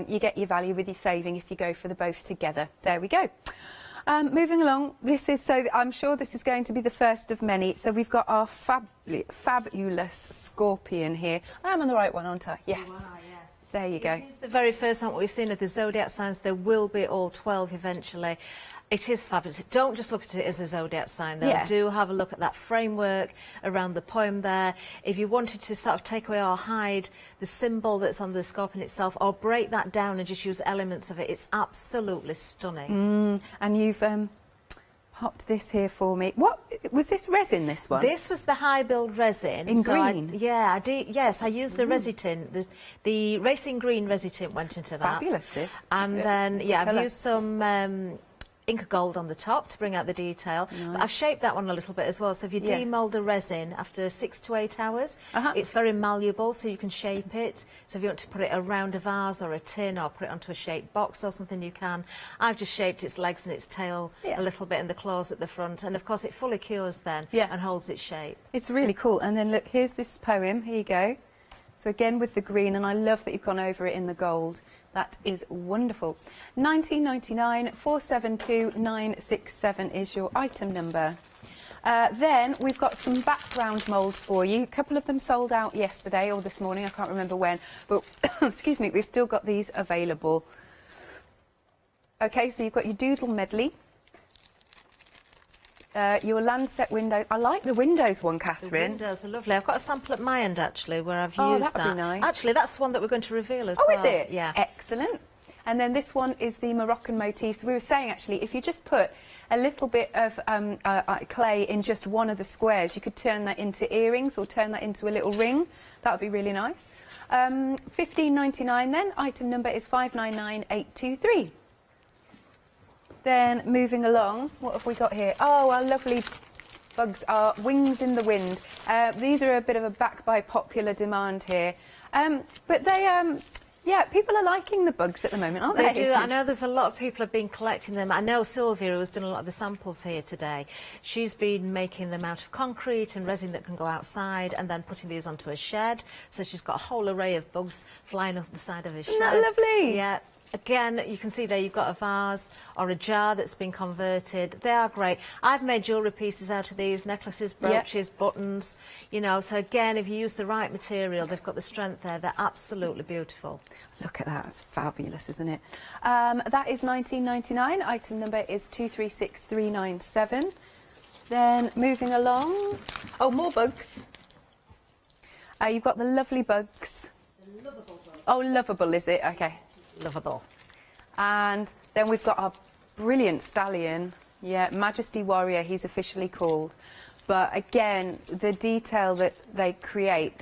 Speaker 5: you get your value with your saving if you go for the both together. There we go. Moving along, this is, so I'm sure this is going to be the first of many. So we've got our fabulous scorpion here. I'm on the right one, aren't I? Yes.
Speaker 1: You are, yes.
Speaker 5: There you go.
Speaker 1: This is the very first one we've seen of the zodiac signs. There will be all 12 eventually. It is fabulous. Don't just look at it as a zodiac sign, though.
Speaker 5: Yeah.
Speaker 1: Do have a look at that framework around the poem there. If you wanted to sort of take away or hide the symbol that's on the scorpion itself, or break that down and just use elements of it, it's absolutely stunning.
Speaker 5: And you've popped this here for me. What was this resin? This one?
Speaker 1: This was the high build resin
Speaker 5: in green.
Speaker 1: I did. Yes, I used the Resitint. The racing green Resitint went into that.
Speaker 5: Fabulous. This.
Speaker 1: And then I've
Speaker 5: colour.
Speaker 1: used some Inca Gold on the top to bring out the detail. But I've shaped that one a little bit as well. So if you demould the resin after 6 to 8 hours, it's very malleable, so you can shape it. So if you want to put it around a vase or a tin, or put it onto a shaped box or something, you can. I've just shaped its legs and its tail a little bit, and the claws at the front. And of course it fully cures then and holds its shape.
Speaker 5: It's really cool. And then look, here's this poem. Here you go. So again with the green, and I love that you've gone over it in the gold. That is wonderful. $19.99, 472967 is your item number. Then we've got some background moulds for you. A couple of them sold out yesterday or this morning, I can't remember when, but excuse me, we've still got these available. Okay, so you've got your doodle medley. Your Lancet window. I like the windows one, Catherine.
Speaker 1: The windows are lovely. I've got a sample at my end actually where I've
Speaker 5: Oh,
Speaker 1: used
Speaker 5: that'd
Speaker 1: that.
Speaker 5: be nice.
Speaker 1: Actually, that's one that we're going to reveal as
Speaker 5: Oh,
Speaker 1: well.
Speaker 5: is it?
Speaker 1: Yeah.
Speaker 5: Excellent. And then this one is the Moroccan motif. So we were saying actually, if you just put a little bit of clay in just one of the squares, you could turn that into earrings or turn that into a little ring. That would be really nice. $15.99 then. Item number is 599823. Then moving along, what have we got here? Oh, our lovely bugs are Wings in the Wind. These are a bit of a back by popular demand here. But they, people are liking the bugs at the moment, aren't they?
Speaker 1: They do. I know there's a lot of people have been collecting them. I know Sylvia, who's done a lot of the samples here today, she's been making them out of concrete and resin that can go outside, and then putting these onto a shed. So she's got a whole array of bugs flying up the side of a shed.
Speaker 5: Isn't that lovely?
Speaker 1: Yeah. Again, you can see there you've got a vase or a jar that's been converted. They are great. I've made jewellery pieces out of these, necklaces, brooches, buttons, you know. So again, if you use the right material, they've got the strength there. They're absolutely beautiful.
Speaker 5: Look at that. It's fabulous, isn't it? That is $19.99. Item number is 236397. Then moving along. Oh, more bugs. You've got the lovely bugs.
Speaker 1: The lovable bugs.
Speaker 5: Oh, lovable, is it? Okay.
Speaker 1: Lovable.
Speaker 5: And then we've got our brilliant stallion. Yeah, Majesty Warrior, he's officially called. But again, the detail that they create,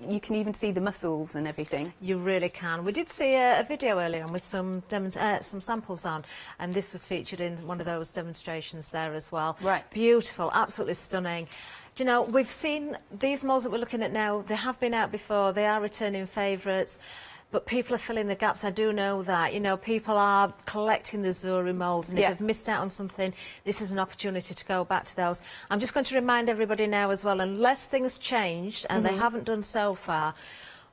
Speaker 5: you can even see the muscles and everything.
Speaker 1: You really can. We did see a video earlier on with some samples on, and this was featured in one of those demonstrations there as well.
Speaker 5: Right.
Speaker 1: Beautiful, absolutely stunning. Do you know, we've seen these moulds that we're looking at now, they have been out before, they are returning favourites. But people are filling the gaps. I do know that. You know, people are collecting the Zuri moulds, and if they've missed out on something, this is an opportunity to go back to those. I'm just going to remind everybody now as well, unless things changed, and they haven't done so far,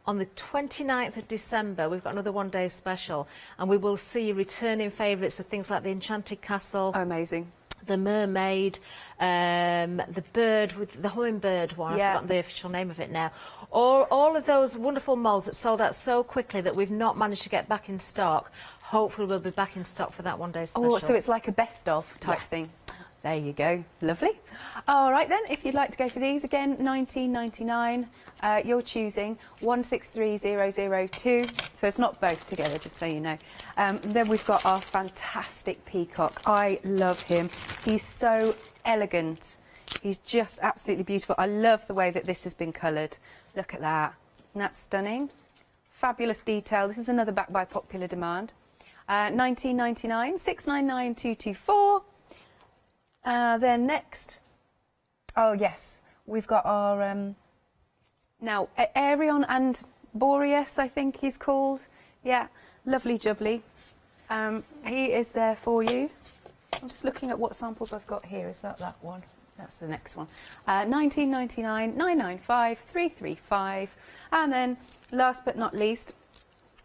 Speaker 1: on the 29th of December, we've got another one-day special, and we will see returning favourites of things like the Enchanted Castle.
Speaker 5: Oh, amazing.
Speaker 1: The mermaid, the bird with the hummingbird one, I've forgotten the official name of it now. All of those wonderful moulds that sold out so quickly that we've not managed to get back in stock. Hopefully we'll be back in stock for that one-day special.
Speaker 5: Oh, so it's like a best of type thing. There you go. Lovely. All right then, if you'd like to go for these again, $19.99. You're choosing 163002. So it's not both together, just so you know. Then we've got our fantastic peacock. I love him. He's so elegant. He's just absolutely beautiful. I love the way that this has been coloured. Look at that. And that's stunning. Fabulous detail. This is another back by popular demand. 19.99, 699,224. Then next, oh yes, we've got our now Arion and Boreas, I think he's called. Yeah, lovely jubbly. He is there for you. I'm just looking at what samples I've got here. Is that one? That's the next one. 19.99, 995, 335, and then last but not least,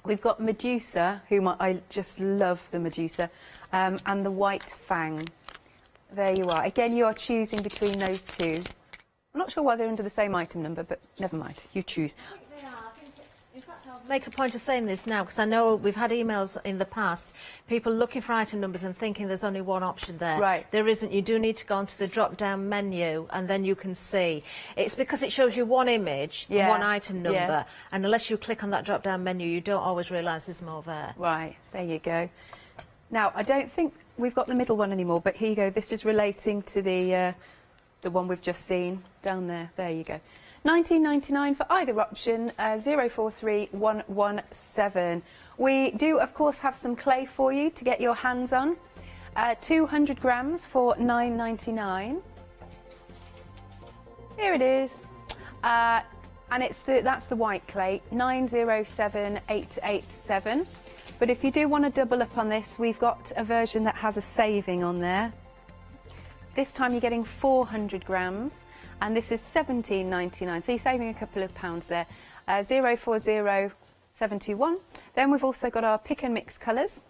Speaker 5: we've got Medusa, whom I just love the Medusa, and the White Fang. There you are. Again, you are choosing between those two. I'm not sure why they're under the same item number, but never mind. You choose.
Speaker 1: In fact, I'll make a point of saying this now because I know we've had emails in the past, people looking for item numbers and thinking there's only one option there.
Speaker 5: Right.
Speaker 1: There isn't. You do need to go onto the drop-down menu and then you can see. It's because it shows you one image, and one item number, and unless you click on that drop-down menu, you don't always realise there's more there.
Speaker 5: Right, there you go. Now, I don't think we've got the middle one anymore, but here you go. This is relating to the one we've just seen down there. There you go. 19.99 for either option, 043117. We do, of course, have some clay for you to get your hands on. 200 grams for $9.99. Here it is. And that's the white clay, 907887. But if you do want to double up on this, we've got a version that has a saving on there. This time you're getting 400 grams. And this is $17.99, so you're saving a couple of pounds there. 040721. Then we've also got our pick and mix colours.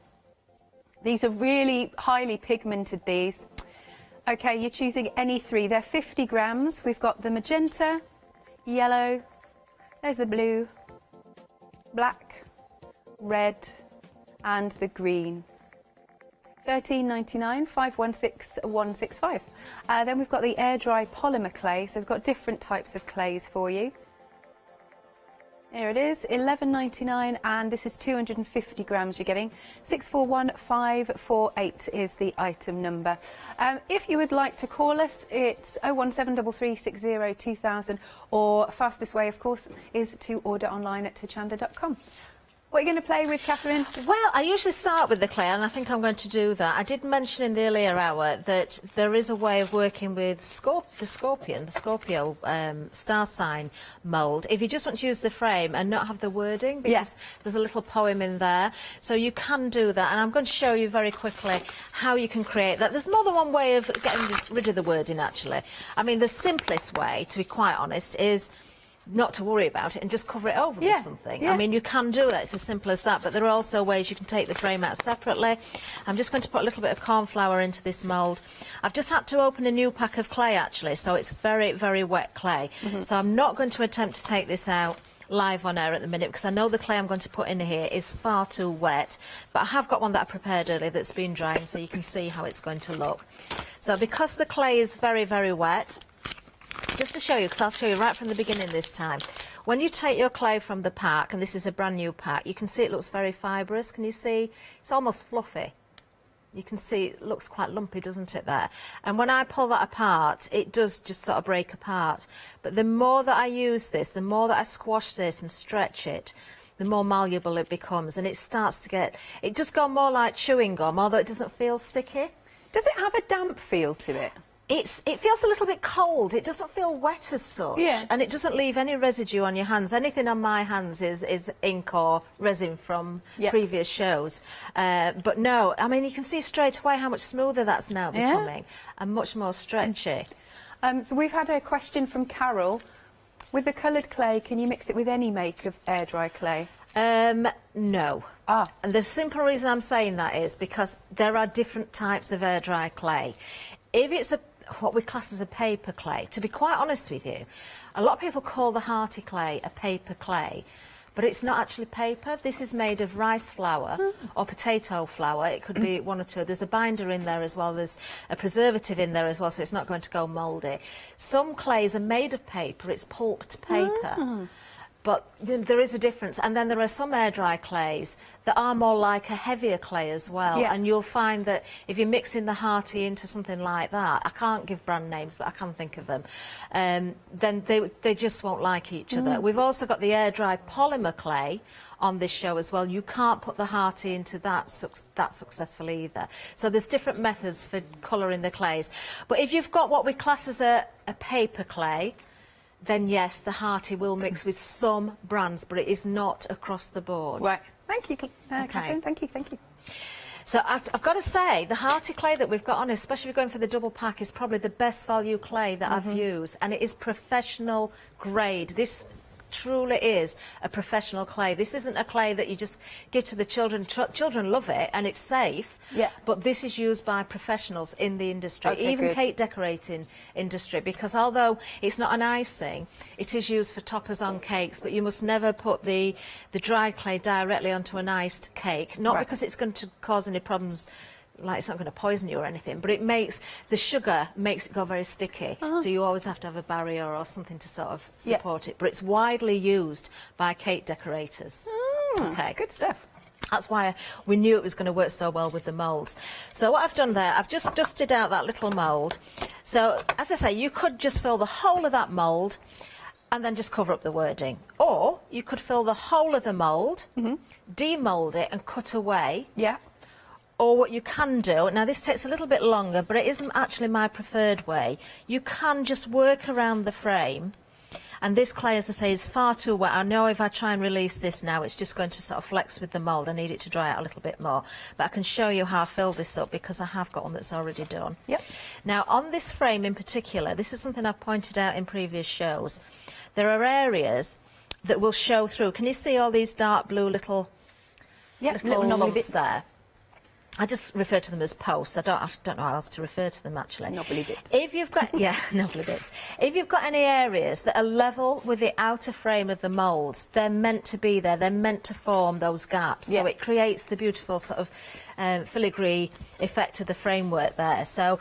Speaker 5: These are really highly pigmented, these. Okay, you're choosing any three. They're 50 grams. We've got the magenta, yellow, there's the blue, black, red, and the green. $13.99, 516165. Then we've got the air dry polymer clay, so we've got different types of clays for you. Here it is, $11.99, and this is 250 grams you're getting. 641548 is the item number. If you would like to call us, it's 01733602000, or fastest way, of course, is to order online at hochanda.com. What are you going to play with, Catherine?
Speaker 1: Well, I usually start with the clay, and I think I'm going to do that. I did mention in the earlier hour that there is a way of working with the Scorpio star sign mould. If you just want to use the frame and not have the wording, because there's a little poem in there, so you can do that. And I'm going to show you very quickly how you can create that. There's more than one way of getting rid of the wording, actually. I mean, the simplest way, to be quite honest, is not to worry about it and just cover it over with something. I mean, you can do that, it's as simple as that, but there are also ways you can take the frame out separately. I'm just going to put a little bit of corn flour into this mould. I've just had to open a new pack of clay, actually, so it's very, very wet clay. So I'm not going to attempt to take this out live on air at the minute because I know the clay I'm going to put in here is far too wet, but I have got one that I prepared earlier that's been drying, so you can see how it's going to look. So because the clay is very, very wet, just to show you, because I'll show you right from the beginning this time. When you take your clay from the pack, and this is a brand new pack, you can see it looks very fibrous. Can you see? It's almost fluffy. You can see it looks quite lumpy, doesn't it, there? And when I pull that apart, it does just sort of break apart. But the more that I use this, the more that I squash this and stretch it, the more malleable it becomes. And it starts to get, it just goes more like chewing gum, although it doesn't feel sticky.
Speaker 5: Does it have a damp feel to it?
Speaker 1: It feels a little bit cold. It doesn't feel wet as such. Yeah. And it doesn't leave any residue on your hands. Anything on my hands is ink or resin from previous shows. But no, I mean, you can see straight away how much smoother that's now becoming and much more stretchy.
Speaker 5: So we've had a question from Carol. With the coloured clay, can you mix it with any make of air dry clay?
Speaker 1: No. And the simple reason I'm saying that is because there are different types of air dry clay. If it's what we class as a paper clay, to be quite honest with you, a lot of people call the hearty clay a paper clay, but it's not actually paper. This is made of rice flour or potato flour. It could be one or two. There's a binder in there as well. There's a preservative in there as well, so it's not going to go mouldy. Some clays are made of paper. It's pulped paper. but there is a difference. And then there are some air dry clays that are more like a heavier clay as well.
Speaker 5: Yeah.
Speaker 1: And you'll find that if you're mixing the hearty into something like that, I can't give brand names, but I can think of them, then they just won't like each other. We've also got the air dry polymer clay on this show as well. You can't put the hearty into that successfully either. So there's different methods for colouring the clays. But if you've got what we class as a paper clay, then yes, the hearty will mix with some brands, but it is not across the board.
Speaker 5: Right. Thank you, Catherine. Thank you.
Speaker 1: So I've got to say, the hearty clay that we've got on, especially if you're going for the double pack, is probably the best value clay that I've used, and it is professional grade. This truly is a professional clay. This isn't a clay that you just give to the children. Children love it and it's safe.
Speaker 5: Yeah.
Speaker 1: But this is used by professionals in the industry,
Speaker 5: Okay,
Speaker 1: even
Speaker 5: good.
Speaker 1: cake decorating industry, because although it's not an icing, it is used for toppers on cakes. But you must never put the dry clay directly onto an iced cake, not
Speaker 5: Right.
Speaker 1: because it's going to cause any problems. Like it's not going to poison you or anything, but it makes the sugar makes it go very sticky. So you always have to have a barrier or something to sort of support it. But it's widely used by cake decorators. Okay,
Speaker 5: good stuff.
Speaker 1: That's why we knew it was going to work so well with the moulds. So what I've done there, I've just dusted out that little mould. So as I say, you could just fill the whole of that mould and then just cover up the wording, or you could fill the whole of the mould, demould it, and cut away.
Speaker 5: Yeah.
Speaker 1: Or what you can do, now this takes a little bit longer, but it isn't actually my preferred way. You can just work around the frame, and this clay, as I say, is far too wet. I know if I try and release this now, it's just going to sort of flex with the mould. I need it to dry out a little bit more. But I can show you how I fill this up because I have got one that's already done.
Speaker 5: Yep.
Speaker 1: Now, on this frame in particular, this is something I've pointed out in previous shows. There are areas that will show through. Can you see all these dark blue little lumps
Speaker 5: bits
Speaker 1: there? I just refer to them as posts. I don't know how else to refer to them actually.
Speaker 5: Knobbly bits.
Speaker 1: If you've got knobbly bits. If you've got any areas that are level with the outer frame of the moulds, they're meant to be there. They're meant to form those gaps.
Speaker 5: Yeah.
Speaker 1: So it creates the beautiful sort of filigree effect of the framework there. So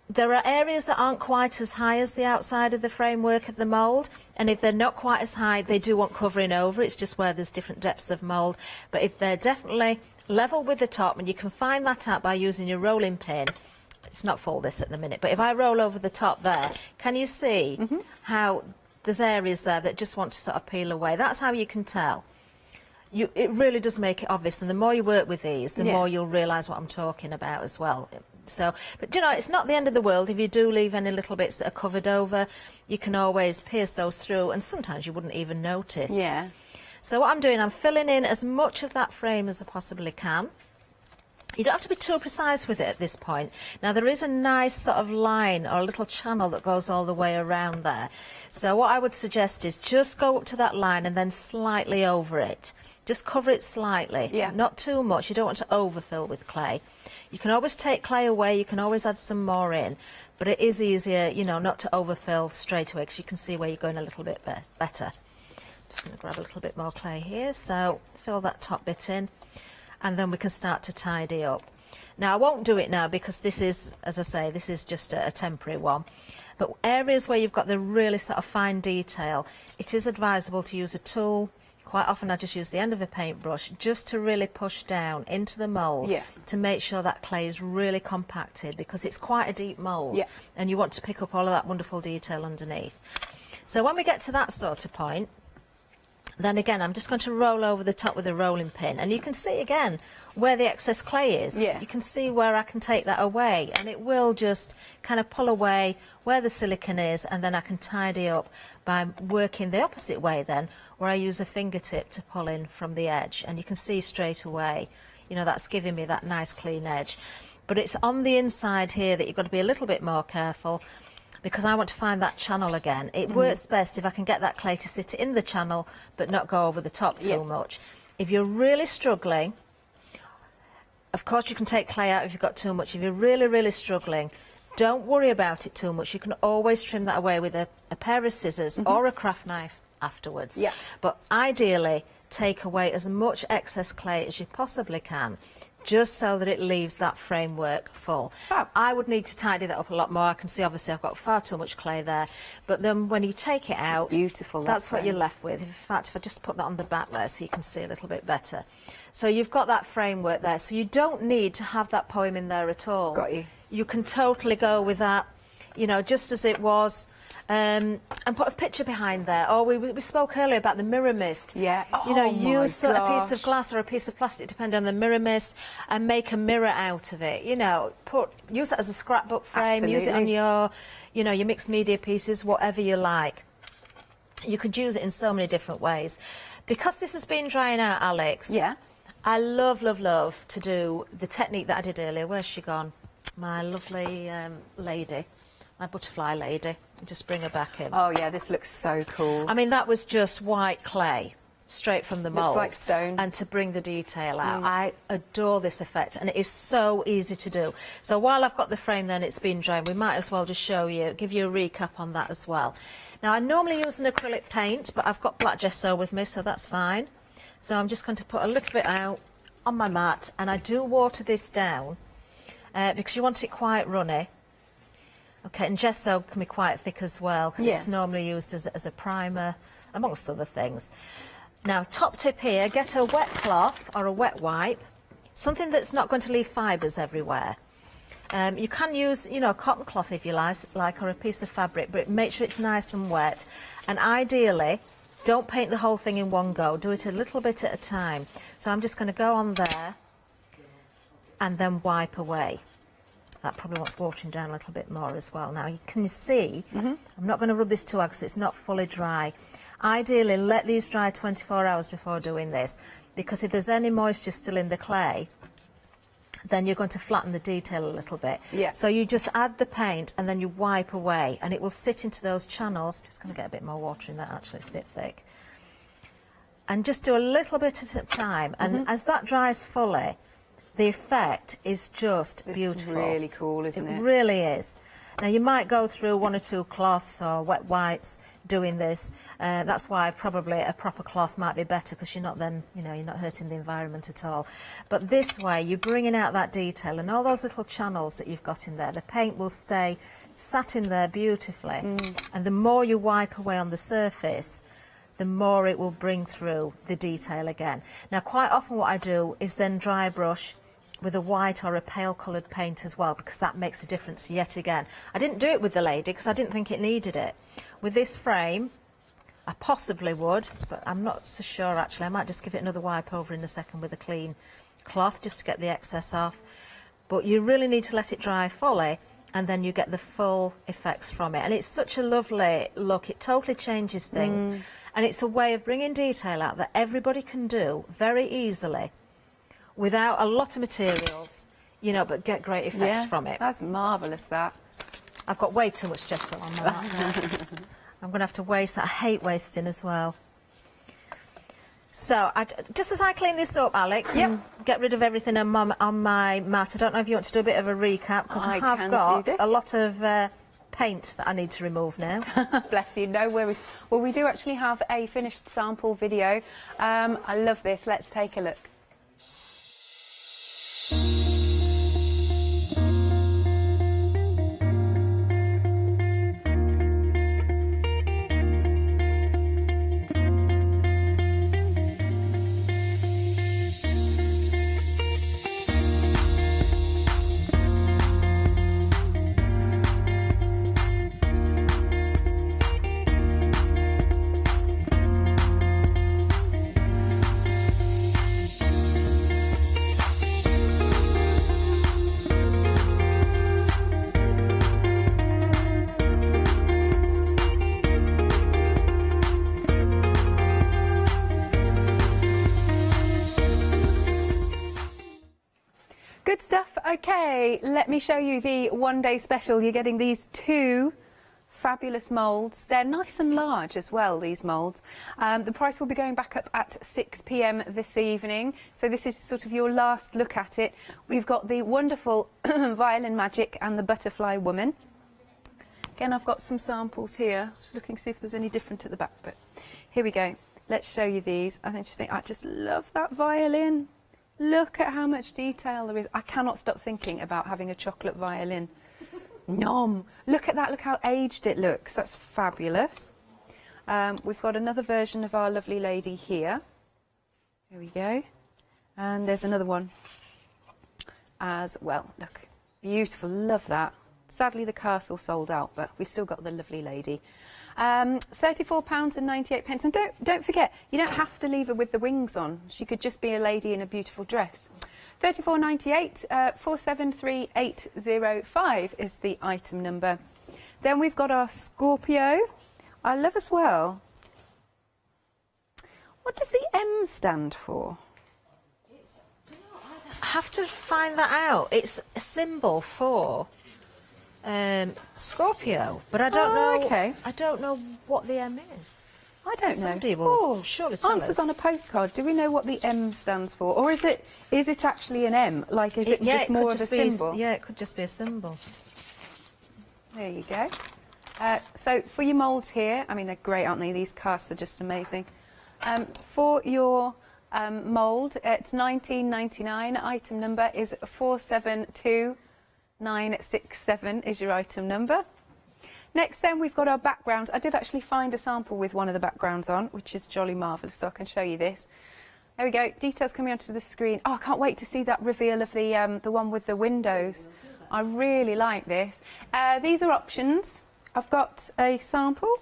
Speaker 1: there are areas that aren't quite as high as the outside of the framework of the mould, and if they're not quite as high, they do want covering over. It's just where there's different depths of mould. But if they're definitely level with the top, and you can find that out by using your rolling pin. It's not full this at the minute, but if I roll over the top there, can you see how there's areas there that just want to sort of peel away? That's how you can tell. It really does make it obvious, and the more you work with these, the more you'll realise what I'm talking about as well. So, but you know, it's not the end of the world if you do leave any little bits that are covered over. You can always pierce those through, and sometimes you wouldn't even notice.
Speaker 5: Yeah.
Speaker 1: So what I'm doing, I'm filling in as much of that frame as I possibly can. You don't have to be too precise with it at this point. Now, there is a nice sort of line or a little channel that goes all the way around there. So what I would suggest is just go up to that line and then slightly over it. Just cover it slightly, not too much. You don't want to overfill with clay. You can always take clay away, you can always add some more in, but it is easier, you know, not to overfill straight away because you can see where you're going a little bit better. Just going to grab a little bit more clay here, so fill that top bit in, and then we can start to tidy up. Now, I won't do it now because this is, as I say, this is just a temporary one. But areas where you've got the really sort of fine detail, it is advisable to use a tool. Quite often I just use the end of a paintbrush just to really push down into the mould to make sure that clay is really compacted because it's quite a deep mould and you want to pick up all of that wonderful detail underneath. So when we get to that sort of point, then again, I'm just going to roll over the top with a rolling pin, and you can see again where the excess clay is. You can see where I can take that away, and it will just kind of pull away where the silicone is, and then I can tidy up by working the opposite way then, where I use a fingertip to pull in from the edge, and you can see straight away, you know, that's giving me that nice clean edge. But it's on the inside here that you've got to be a little bit more careful, because I want to find that channel again. It works best if I can get that clay to sit in the channel but not go over the top too much. If you're really struggling, of course you can take clay out if you've got too much. If you're really, really struggling, don't worry about it too much. You can always trim that away with a pair of scissors or a craft knife afterwards. But ideally, take away as much excess clay as you possibly can just so that it leaves that framework full. I would need to tidy that up a lot more. I can see obviously I've got far too much clay there, but then when you take it out,
Speaker 5: it's beautiful.
Speaker 1: That's what you're left with. In fact, if I just put that on the back there so you can see a little bit better. So you've got that framework there, so you don't need to have that poem in there at all.
Speaker 5: Got you.
Speaker 1: You can totally go with that, you know, just as it was. And put a picture behind there. Or we spoke earlier about the mirror mist.
Speaker 5: Yeah.
Speaker 1: You know,
Speaker 5: Oh
Speaker 1: use
Speaker 5: my
Speaker 1: a piece of
Speaker 5: gosh.
Speaker 1: glass or a piece of plastic, depending on the mirror mist, and make a mirror out of it. You know, use it as a scrapbook frame. Use it on your, you know, your mixed media pieces, whatever you like. You could use it in so many different ways. Because this has been drying out, Alex.
Speaker 5: Yeah.
Speaker 1: I love, love, love to do the technique that I did earlier. Where's she gone? My lovely lady. My butterfly lady. Just bring her back in.
Speaker 5: Oh yeah, this looks so cool.
Speaker 1: I mean, that was just white clay, straight from the mould.
Speaker 5: Looks like stone.
Speaker 1: And to bring the detail out. I adore this effect, and it is so easy to do. So while I've got the frame then, it's been drying, we might as well just show you, give you a recap on that as well. Now, I normally use an acrylic paint, but I've got black gesso with me, so that's fine. So I'm just going to put a little bit out on my mat, and I do water this down because you want it quite runny. Okay, and gesso can be quite thick as well because it's normally used as a primer, amongst other things. Now, top tip here, get a wet cloth or a wet wipe, something that's not going to leave fibres everywhere. You can use, you know, a cotton cloth if you like, or a piece of fabric, but make sure it's nice and wet. And ideally, don't paint the whole thing in one go. Do it a little bit at a time. So I'm just going to go on there and then wipe away. That probably wants watering down a little bit more as well. Now, you can see, I'm not going to rub this too hard because it's not fully dry. Ideally, let these dry 24 hours before doing this, because if there's any moisture still in the clay, then you're going to flatten the detail a little bit.
Speaker 5: Yeah.
Speaker 1: So you just add the paint and then you wipe away, and it will sit into those channels. Just going to get a bit more water in that, actually, it's a bit thick. And just do a little bit at a time, and as that dries fully, the effect is just beautiful.
Speaker 5: It's really cool, isn't it?
Speaker 1: It really is. Now, you might go through one or two cloths or wet wipes doing this. That's why probably a proper cloth might be better, because you're not then, you know, you're not hurting the environment at all. But this way, you're bringing out that detail, and all those little channels that you've got in there, the paint will stay sat in there beautifully. And the more you wipe away on the surface, the more it will bring through the detail again. Now, quite often what I do is then dry brush with a white or a pale coloured paint as well, because that makes a difference yet again. I didn't do it with the lady because I didn't think it needed it. With this frame, I possibly would, but I'm not so sure actually. I might just give it another wipe over in a second with a clean cloth just to get the excess off. But you really need to let it dry fully, and then you get the full effects from it. And it's such a lovely look. It totally changes things. And it's a way of bringing detail out that everybody can do very easily, without a lot of materials, you know, but get great effects from it.
Speaker 5: That's marvellous, that.
Speaker 1: I've got way too much gesso on my mat now. I'm going to have to waste that. I hate wasting as well. So, just as I clean this up, Alex, and get rid of everything on my mat, I don't know if you want to do a bit of a recap, because I have got a lot of paint that I need to remove now.
Speaker 5: Bless you, no worries. Well, we do actually have a finished sample video. I love this. Let's take a look. Good stuff. Okay, let me show you the one-day special. You're getting these two fabulous moulds. They're nice and large as well, these moulds. The price will be going back up at 6 p.m. this evening. So this is sort of your last look at it. We've got the wonderful Violin Magic and the Butterfly Woman. Again, I've got some samples here. Just looking to see if there's any different at the back, but here we go. Let's show you these. I just love that violin. Look at how much detail there is. I cannot stop thinking about having a chocolate violin. Nom! Look at that, look how aged it looks. That's fabulous. We've got another version of our lovely lady here. There we go. And there's another one as well. Look, beautiful, love that. Sadly, the castle sold out, but we've still got the lovely lady. £34.98. And don't forget, you don't have to leave her with the wings on. She could just be a lady in a beautiful dress. £34.98, 473805 is the item number. Then we've got our Scorpio. I love as well. What does the M stand for?
Speaker 1: I have to find that out. It's a symbol for Scorpio, but I don't know.
Speaker 5: Okay.
Speaker 1: I don't know what the M is.
Speaker 5: I don't
Speaker 1: Somebody
Speaker 5: know.
Speaker 1: will surely tell
Speaker 5: answers
Speaker 1: us.
Speaker 5: on a postcard. Do we know what the M stands for, or is it actually an M? Like, is it
Speaker 1: yeah,
Speaker 5: just
Speaker 1: it
Speaker 5: more
Speaker 1: could
Speaker 5: of a
Speaker 1: just be
Speaker 5: symbol?
Speaker 1: yeah, it could just be a symbol.
Speaker 5: There you go. So for your moulds here, I mean, they're great, aren't they? These casts are just amazing. For your mould, it's £19.99. Item number is 472967 is your item number. Next then we've got our backgrounds. I did actually find a sample with one of the backgrounds on, which is jolly marvellous, so I can show you this. There we go, details coming onto the screen. Oh, I can't wait to see that reveal of the one with the windows. I really like this. These are options. I've got a sample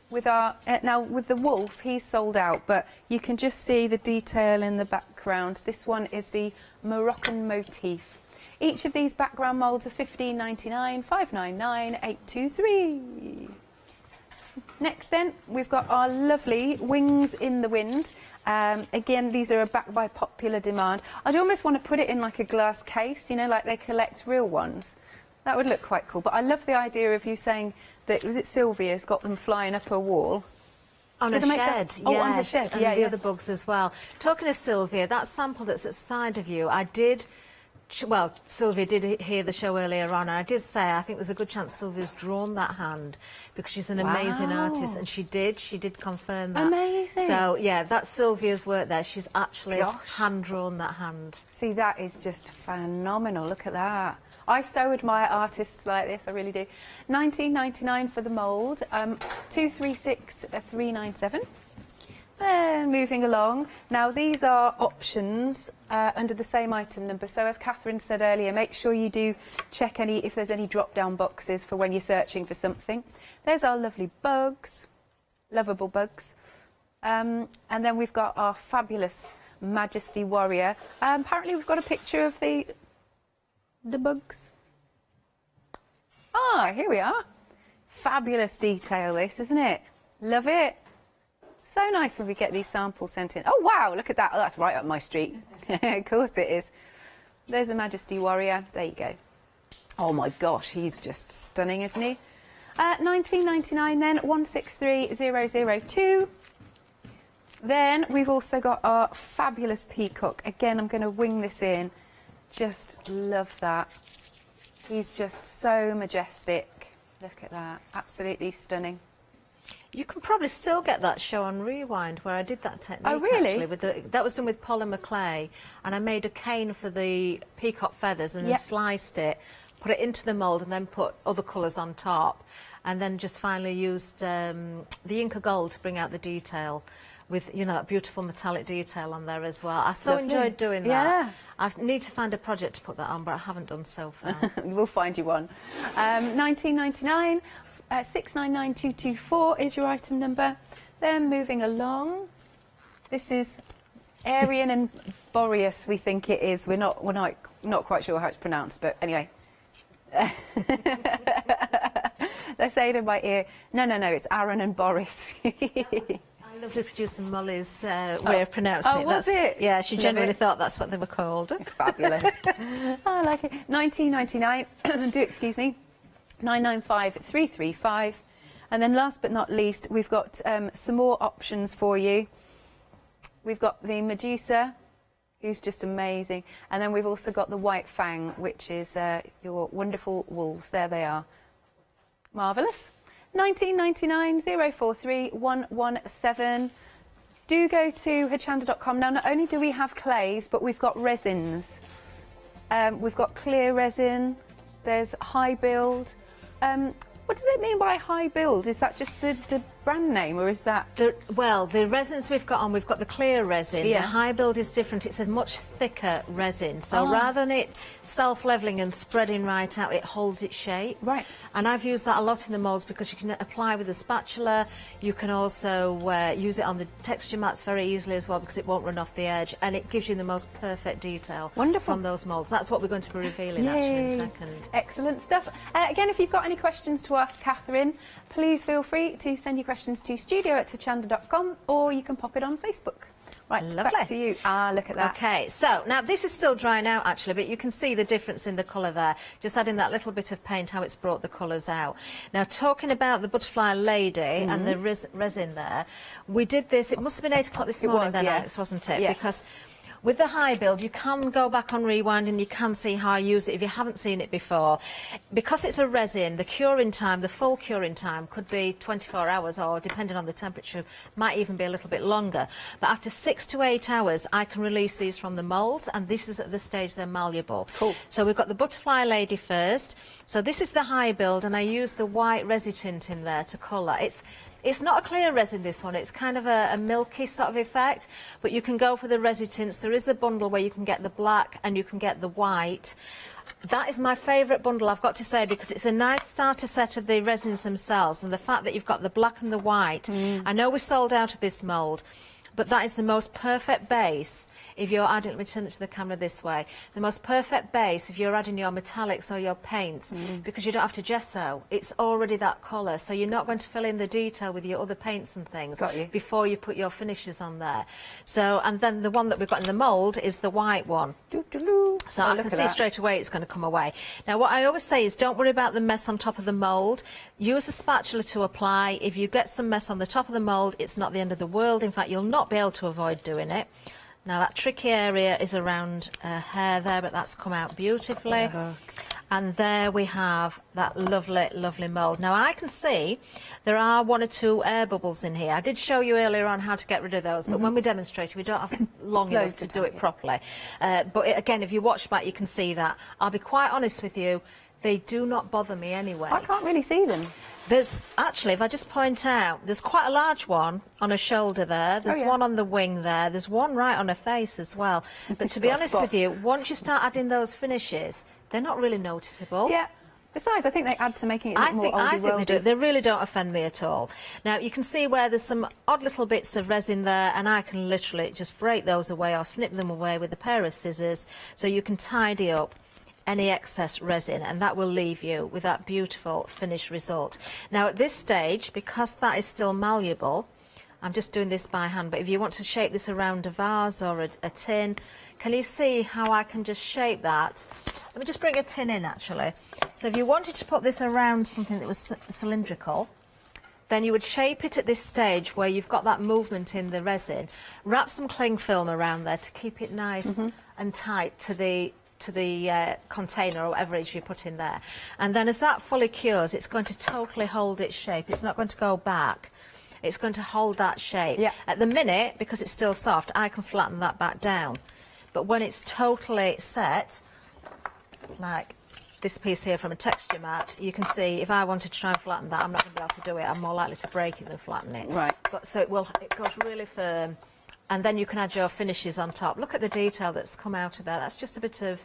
Speaker 5: with our, now with the wolf, he's sold out, but you can just see the detail in the background. This one is the Moroccan motif. Each of these background moulds are £15.99, £5.99, £8.23. Next then, we've got our lovely Wings in the Wind. Again, these are backed by popular demand. I'd almost want to put it in like a glass case, you know, like they collect real ones. That would look quite cool. But I love the idea of you saying that, was it Sylvia's got them flying up a wall?
Speaker 1: On a shed,
Speaker 5: Oh,
Speaker 1: yes,
Speaker 5: on her shed,
Speaker 1: and the other bugs as well. Talking of Sylvia, that sample that's at the side of you, I did... Well, Sylvia did hear the show earlier on, and I did say I think there's a good chance Sylvia's drawn that hand because she's an amazing artist, and she did confirm that.
Speaker 5: Amazing.
Speaker 1: So, yeah, that's Sylvia's work there. She's actually hand-drawn that hand.
Speaker 5: See, that is just phenomenal. Look at that. I so admire artists like this, I really do. £19.99 for the mould, 236397. Then moving along. Now these are options under the same item number. So as Catherine said earlier, make sure you do check if there's any drop-down boxes for when you're searching for something. There's our lovely bugs, lovable bugs. And then we've got our fabulous Majesty Warrior. Apparently we've got a picture of the bugs. Ah, here we are. Fabulous detail this, isn't it? Love it. So nice when we get these samples sent in. Oh, wow, look at that. Oh, that's right up my street. Of course it is. There's the Majesty Warrior. There you go. Oh, my gosh, he's just stunning, isn't he? £19.99 then, 163002. Then we've also got our fabulous peacock. Again, I'm going to wing this in. Just love that. He's just so majestic. Look at that. Absolutely stunning.
Speaker 1: You can probably still get that show on Rewind where I did that technique.
Speaker 5: Oh, really?
Speaker 1: Actually, that was done with polymer clay, and I made a cane for the peacock feathers and then sliced it, put it into the mould, and then put other colours on top, and then just finally used the Inca Gold to bring out the detail with, you know, that beautiful metallic detail on there as well. I so enjoyed doing that.
Speaker 5: Yeah.
Speaker 1: I need to find a project to put that on, but I haven't done so far.
Speaker 5: We'll find you one. £19.99. 699224 is your item number. Then moving along, this is Aryan and Boreas, we think it is. We're not quite sure how it's pronounced, but anyway. They're saying in my ear, no, it's Aaron and Boris.
Speaker 1: I lovely producer Molly's way of pronouncing it.
Speaker 5: Oh, was it?
Speaker 1: Yeah, she genuinely thought that's what they were called.
Speaker 5: Fabulous. I like it. £19.99. Do excuse me. 995335. And then last but not least, we've got some more options for you. We've got the Medusa, who's just amazing, and then we've also got the White Fang, which is your wonderful wolves. There they are. Marvellous. 1999 043 117. do go to hochanda.com. Now, not only do we have clays, but we've got resins. We've got clear resin, there's high build. What does it mean by high build? Is that just the brand name, or is that...
Speaker 1: Well, the resins we've got on, we've got the clear resin.
Speaker 5: Yeah.
Speaker 1: The high build is different. It's a much thicker resin. So rather than it self-levelling and spreading right out, it holds its shape.
Speaker 5: Right.
Speaker 1: And I've used that a lot in the moulds because you can apply with a spatula. You can also use it on the texture mats very easily as well because it won't run off the edge. And it gives you the most perfect detail from those moulds. That's what we're going to be revealing actually in a second.
Speaker 5: Excellent stuff. Again, if you've got any questions to ask Catherine, please feel free to send your questions to studio@hochanda.com, or you can pop it on Facebook. Right,
Speaker 1: Lovely.
Speaker 5: back to you. Ah, look at that.
Speaker 1: Okay, so now this is still drying out actually, but you can see the difference in the colour there. Just adding that little bit of paint, how it's brought the colours out. Now, talking about the butterfly lady and the resin there, we did this, it must have been 8 o'clock this morning then, Alex, wasn't it?
Speaker 5: Yeah.
Speaker 1: Because with the high build, you can go back on rewind and you can see how I use it if you haven't seen it before. Because it's a resin, the curing time, the full curing time, could be 24 hours or, depending on the temperature, might even be a little bit longer. But after 6 to 8 hours, I can release these from the moulds, and this is at the stage they're malleable.
Speaker 5: Cool.
Speaker 1: So we've got the butterfly lady first. So this is the high build, and I use the white resin tint in there to colour. It's not a clear resin, this one. It's kind of a milky sort of effect, but you can go for the resin tints. There is a bundle where you can get the black and you can get the white. That is my favourite bundle, I've got to say, because it's a nice starter set of the resins themselves, and the fact that you've got the black and the white. I know we're sold out of this mould, but that is the most perfect base if you're adding, let me turn it to the camera this way, the most perfect base if you're adding your metallics or your paints, because you don't have to gesso. It's already that colour, so you're not going to fill in the detail with your other paints and things before you put your finishes on there. So, and then the one that we've got in the mould is the white one. So I can see straight away it's going to come away. Now, what I always say is don't worry about the mess on top of the mould. Use a spatula to apply. If you get some mess on the top of the mould, it's not the end of the world. In fact, you'll not be able to avoid doing it. Now, that tricky area is around hair there, but that's come out beautifully. And there we have that lovely, lovely mould. Now, I can see there are 1 or 2 air bubbles in here. I did show you earlier on how to get rid of those, but when we demonstrated, we don't have long enough to do it properly. Again, if you watch back, you can see that. I'll be quite honest with you, they do not bother me anyway.
Speaker 5: I can't really see them.
Speaker 1: There's actually, if I just point out, there's quite a large one on her shoulder there. There's one on the wing there. There's one right on her face as well. But to be honest with you, once you start adding those finishes, they're not really noticeable.
Speaker 5: Yeah. Besides, I think they add to making it look more oldie-worldy.
Speaker 1: I think they do. They really don't offend me at all. Now, you can see where there's some odd little bits of resin there, and I can literally just break those away or snip them away with a pair of scissors, so you can tidy up any excess resin, and that will leave you with that beautiful finished result. Now, at this stage, because that is still malleable, I'm just doing this by hand, but if you want to shape this around a vase or a tin, can you see how I can just shape that? Let me just bring a tin in, actually. So if you wanted to put this around something that was cylindrical, then you would shape it at this stage where you've got that movement in the resin. Wrap some cling film around there to keep it nice and tight to the container or whatever it is you put in there. And then as that fully cures, it's going to totally hold its shape. It's not going to go back. It's going to hold that shape.
Speaker 5: Yeah.
Speaker 1: At the minute, because it's still soft, I can flatten that back down. But when it's totally set, like this piece here from a texture mat, you can see if I wanted to try and flatten that, I'm not going to be able to do it. I'm more likely to break it than flatten it.
Speaker 5: Right.
Speaker 1: But so it goes really firm. And then you can add your finishes on top. Look at the detail that's come out of there. That's just a bit of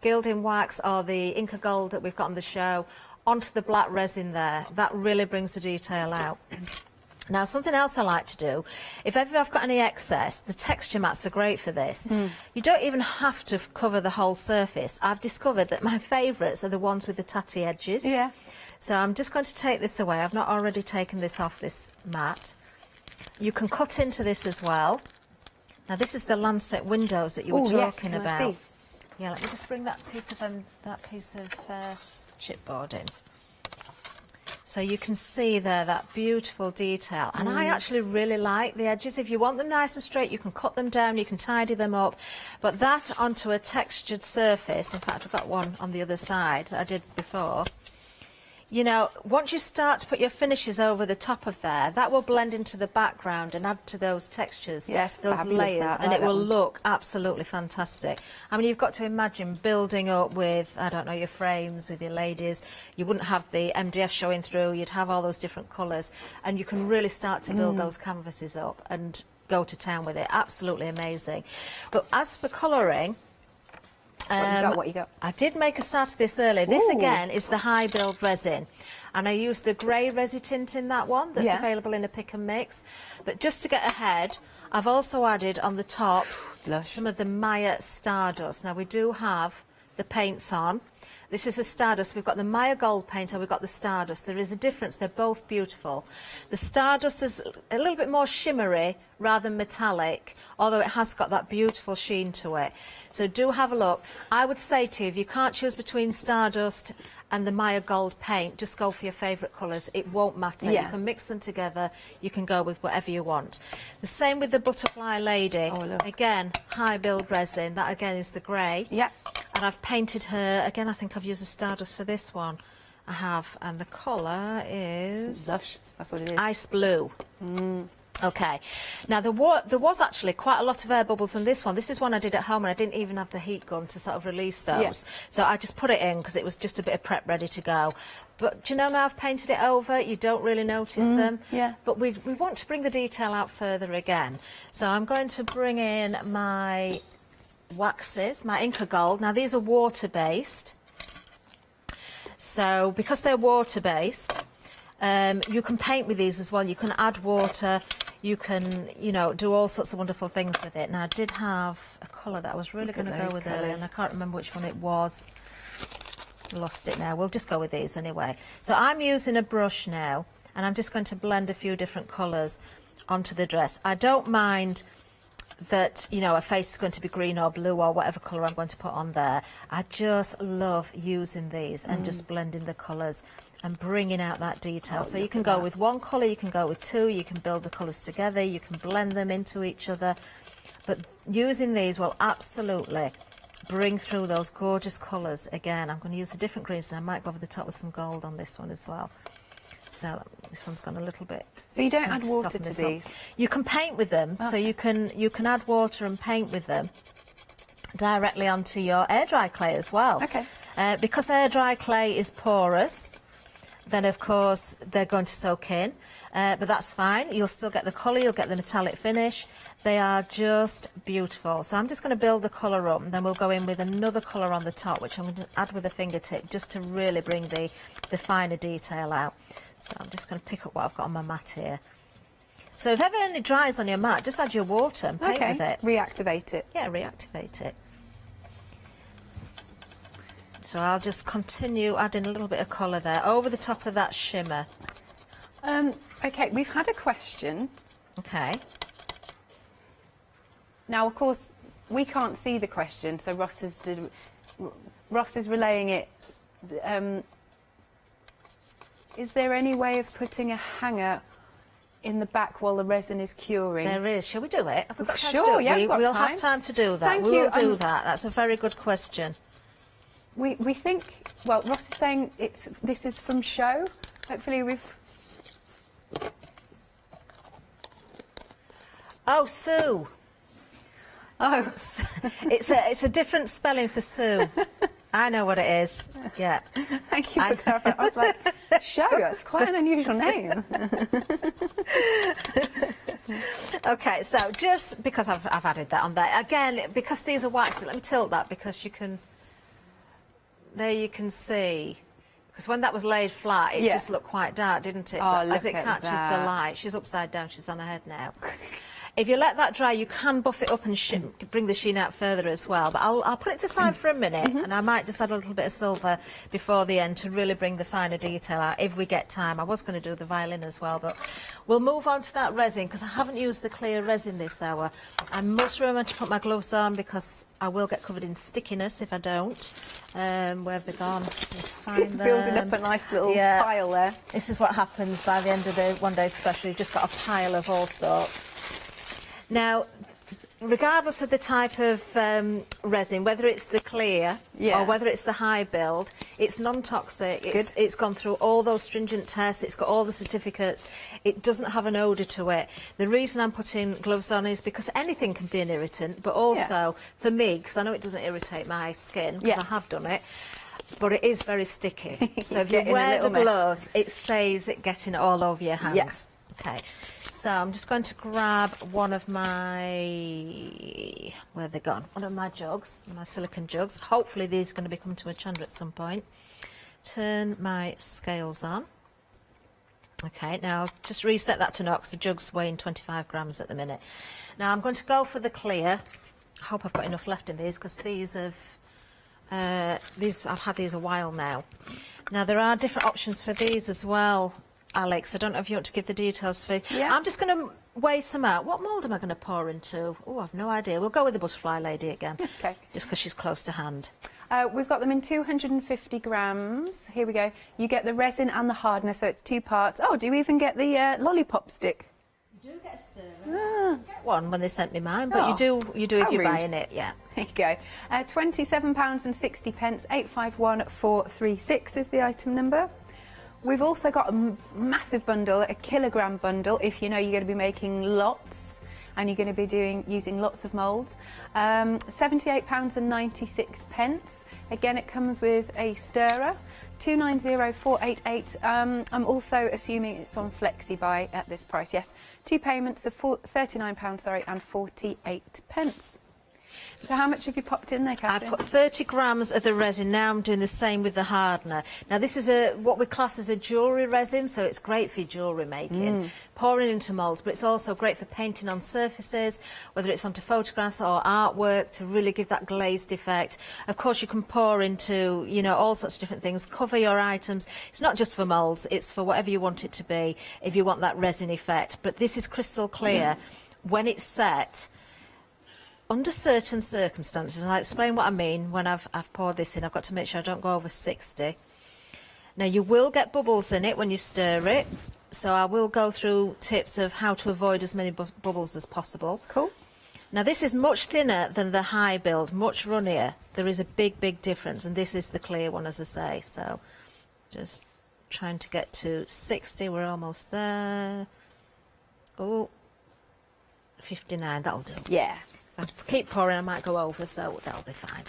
Speaker 1: gilding wax or the Inca Gold that we've got on the show onto the black resin there. That really brings the detail out. Now, something else I like to do, if ever I've got any excess, the texture mats are great for this. You don't even have to cover the whole surface. I've discovered that my favourites are the ones with the tatty edges.
Speaker 5: Yeah.
Speaker 1: So I'm just going to take this away. I've not already taken this off this mat. You can cut into this as well. Now, this is the lancet windows that you were talking about. Yeah, let me just bring that piece of chipboard in. So you can see there that beautiful detail. And I actually really like the edges. If you want them nice and straight, you can cut them down, you can tidy them up. But that onto a textured surface, in fact, I've got one on the other side that I did before, you know, once you start to put your finishes over the top of there, that will blend into the background and add to those textures,
Speaker 5: yes,
Speaker 1: those layers, and it will look absolutely fantastic. I mean, you've got to imagine building up with, I don't know, your frames, with your ladies. You wouldn't have the MDF showing through, you'd have all those different colours, and you can really start to build those canvases up and go to town with it. Absolutely amazing. But as for colouring,
Speaker 5: what you got?
Speaker 1: I did make a start of this earlier. This again is the high build resin, and I used the grey resi tint in that one that's available in a pick and mix. But just to get ahead, I've also added on the top some of the Maya Stardust. Now we do have the paints on. This is a Stardust. We've got the Maya Gold paint and we've got the Stardust. There is a difference. They're both beautiful. The Stardust is a little bit more shimmery rather than metallic, although it has got that beautiful sheen to it. So do have a look. I would say to you, if you can't choose between Stardust and the Maya Gold paint, just go for your favourite colours. It won't matter. You can mix them together. You can go with whatever you want. The same with the Butterfly Lady. Again, high build resin. That again is the grey. And I've painted her, again, I think I've used a Stardust for this one. I have, and the colour is...
Speaker 5: Lush. That's what it is.
Speaker 1: Ice Blue. Okay. Now, there was actually quite a lot of air bubbles in this one. This is one I did at home, and I didn't even have the heat gun to sort of release those. So I just put it in because it was just a bit of prep ready to go. But do you know, now I've painted it over, you don't really notice them. But we want to bring the detail out further again. So I'm going to bring in my waxes, my Inca Gold. Now, these are water-based. So because they're water-based, you can paint with these as well. You can add water. You can, you know, do all sorts of wonderful things with it. Now, I did have a colour that I was really going to go with earlier, and I can't remember which one it was. Lost it now. We'll just go with these anyway. So I'm using a brush now, and I'm just going to blend a few different colours onto the dress. I don't mind that, you know, a face is going to be green or blue or whatever colour I'm going to put on there. I just love using these and just blending the colours and bringing out that detail. So you can go with one colour, you can go with two, you can build the colours together, you can blend them into each other. But using these will absolutely bring through those gorgeous colours. Again, I'm going to use a different greens, and I might go over the top with some gold on this one as well. So this one's gone a little bit.
Speaker 5: So you don't add water to these?
Speaker 1: You can paint with them. So you can add water and paint with them directly onto your air dry clay as well. Because air dry clay is porous, then of course they're going to soak in, but that's fine. You'll still get the colour, you'll get the metallic finish. They are just beautiful. So I'm just going to build the colour up, and then we'll go in with another colour on the top, which I'm going to add with a fingertip just to really bring the finer detail out. So I'm just going to pick up what I've got on my mat here. So if ever it dries on your mat, just add your water and paint with it.
Speaker 5: Reactivate it.
Speaker 1: Yeah, reactivate it. So I'll just continue adding a little bit of colour there over the top of that shimmer.
Speaker 5: Okay, we've had a question.
Speaker 1: Okay.
Speaker 5: Now, of course, we can't see the question, so Ross is relaying it. Is there any way of putting a hanger in the back while the resin is curing?
Speaker 1: There is. Shall we do it? Have we got time
Speaker 5: Sure,
Speaker 1: to do it?
Speaker 5: yeah, we've got
Speaker 1: we'll
Speaker 5: time.
Speaker 1: have time to do that.
Speaker 5: Thank
Speaker 1: we
Speaker 5: you.
Speaker 1: will do that. That's a very good question.
Speaker 5: We think, well, Ross is saying this is from show. Hopefully we've...
Speaker 1: Oh, Sue. Oh, it's a different spelling for Sue. I know what it is. Yeah.
Speaker 5: Thank you for clarifying. I was like, show, that's quite an unusual name.
Speaker 1: Okay, so just because I've added that on there, again, because these are waxes, let me tilt that because you can, there you can see, because when that was laid flat, it just looked quite dark, didn't it?
Speaker 5: Oh,
Speaker 1: But as it catches the light, she's upside down, she's on her head now. If you let that dry, you can buff it up and bring the sheen out further as well. But I'll put it to the side for a minute, and I might just add a little bit of silver before the end to really bring the finer detail out if we get time. I was going to do the violin as well, but we'll move on to that resin because I haven't used the clear resin this hour. I must remember to put my gloves on because I will get covered in stickiness if I don't. Where have they gone? Find them.
Speaker 5: Building up a nice little pile there.
Speaker 1: This is what happens by the end of the one day special. You've just got a pile of all sorts. Now, regardless of the type of resin, whether it's the clear or whether it's the high build, it's non-toxic. It's gone through all those stringent tests. It's got all the certificates. It doesn't have an odour to it. The reason I'm putting gloves on is because anything can be an irritant, but also for me, because I know it doesn't irritate my skin, because I have done it, but it is very sticky. So if you wear the gloves, it saves it getting all over your hands. Okay. So I'm just going to grab one of my, where have they gone? One of my jugs, my silicone jugs. Hopefully these are going to become to a chandra at some point. Turn my scales on. Okay, now just reset that to knots. The jug's weighing 25 grams at the minute. Now I'm going to go for the clear. I hope I've got enough left in these, because these have, I've had these a while now. Now there are different options for these as well, Alex. I don't know if you want to give the details for... I'm just going to weigh some out. What mould am I going to pour into? Oh, I've no idea. We'll go with the butterfly lady again. Okay. Just because she's close to hand.
Speaker 5: We've got them in 250 grams. Here we go. You get the resin and the hardener, so it's 2 parts. Oh, do you even get the lollipop stick?
Speaker 1: You do get a stirrer. Get one when they sent me mine, but you do if you're buying it, There
Speaker 5: you go. £27.60, 851436 is the item number. We've also got a massive bundle, a kilogram bundle, if you know you're going to be making lots and you're going to be using lots of moulds. £78.96. Again, it comes with a stirrer. 290488. I'm also assuming it's on flexi buy at this price. Yes, 2 payments of £39, sorry, and 48 pence. So how much have you popped in there, Catherine?
Speaker 1: I've put 30 grams of the resin. Now I'm doing the same with the hardener. Now this is what we class as a jewellery resin, so it's great for jewellery making. Pouring into moulds, but it's also great for painting on surfaces, whether it's onto photographs or artwork, to really give that glazed effect. Of course, you can pour into, you know, all sorts of different things. Cover your items. It's not just for moulds, it's for whatever you want it to be, if you want that resin effect. But this is crystal clear. When it's set, under certain circumstances, and I'll explain what I mean when I've poured this in. I've got to make sure I don't go over 60. Now, you will get bubbles in it when you stir it, so I will go through tips of how to avoid as many bubbles as possible.
Speaker 5: Cool.
Speaker 1: Now, this is much thinner than the high build, much runnier. There is a big, big difference, and this is the clear one, as I say. So, just trying to get to 60. We're almost there. Oh, 59, that'll do.
Speaker 5: Yeah.
Speaker 1: I keep pouring, I might go over, so that'll be fine.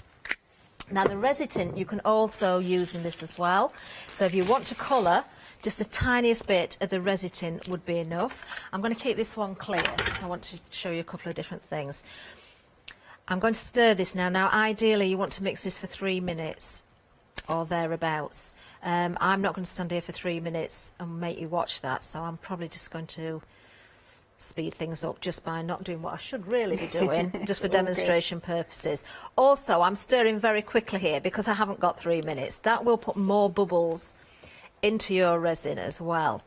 Speaker 1: Now, the resin you can also use in this as well. So if you want to colour, just the tiniest bit of the resin would be enough. I'm going to keep this one clear, because I want to show you a couple of different things. I'm going to stir this now. Now, ideally, you want to mix this for 3 minutes or thereabouts. I'm not going to stand here for 3 minutes and make you watch that, so I'm probably just going to speed things up just by not doing what I should really be doing, just for demonstration purposes. Also, I'm stirring very quickly here because I haven't got 3 minutes. That will put more bubbles into your resin as well.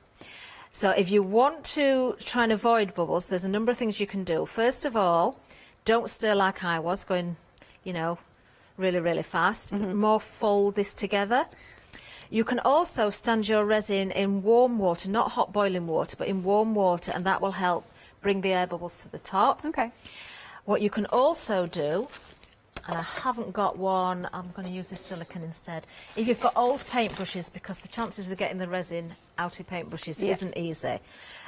Speaker 1: So if you want to try and avoid bubbles, there's a number of things you can do. First of all, don't stir like I was, going, you know, really, really fast. More fold this together. You can also stand your resin in warm water, not hot boiling water, but in warm water, and that will help bring the air bubbles to the top.
Speaker 5: Okay.
Speaker 1: What you can also do, and I haven't got one, I'm going to use this silicone instead. If you've got old paintbrushes, because the chances of getting the resin out of paintbrushes isn't easy.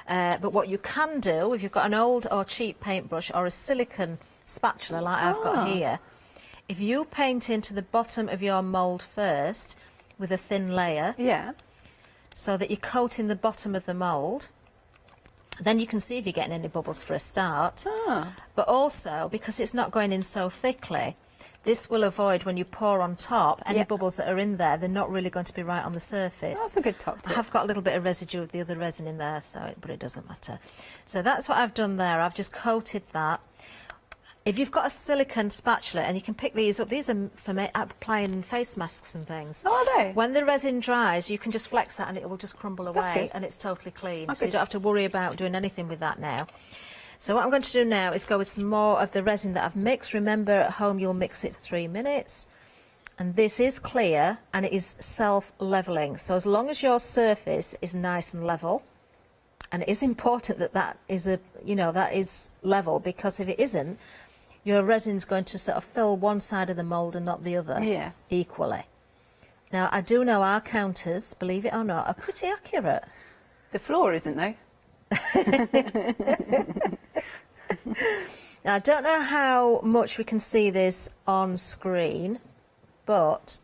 Speaker 1: But what you can do, if you've got an old or cheap paintbrush or a silicone spatula like I've got here, if you paint into the bottom of your mould first with a thin layer, so that you're coating the bottom of the mould, then you can see if you're getting any bubbles for a start. But also, because it's not going in so thickly, this will avoid, when you pour on top, any bubbles that are in there. They're not really going to be right on the surface.
Speaker 5: That's a good top tip.
Speaker 1: I have got a little bit of residue of the other resin in there, but it doesn't matter. So that's what I've done there. I've just coated that. If you've got a silicone spatula, and you can pick these up, these are for applying face masks and things.
Speaker 5: Oh, are they?
Speaker 1: When the resin dries, you can just flex that and it will just crumble away, and it's totally clean. So you don't have to worry about doing anything with that now. So what I'm going to do now is go with some more of the resin that I've mixed. Remember, at home you'll mix it for 3 minutes. And this is clear, and it is self-levelling. So as long as your surface is nice and level, and it is important that that is that is level, because if it isn't, your resin's going to sort of fill one side of the mould and not the other equally. Now, I do know our counters, believe it or not, are pretty accurate.
Speaker 5: The floor isn't, though.
Speaker 1: Now, I don't know how much we can see this on screen, but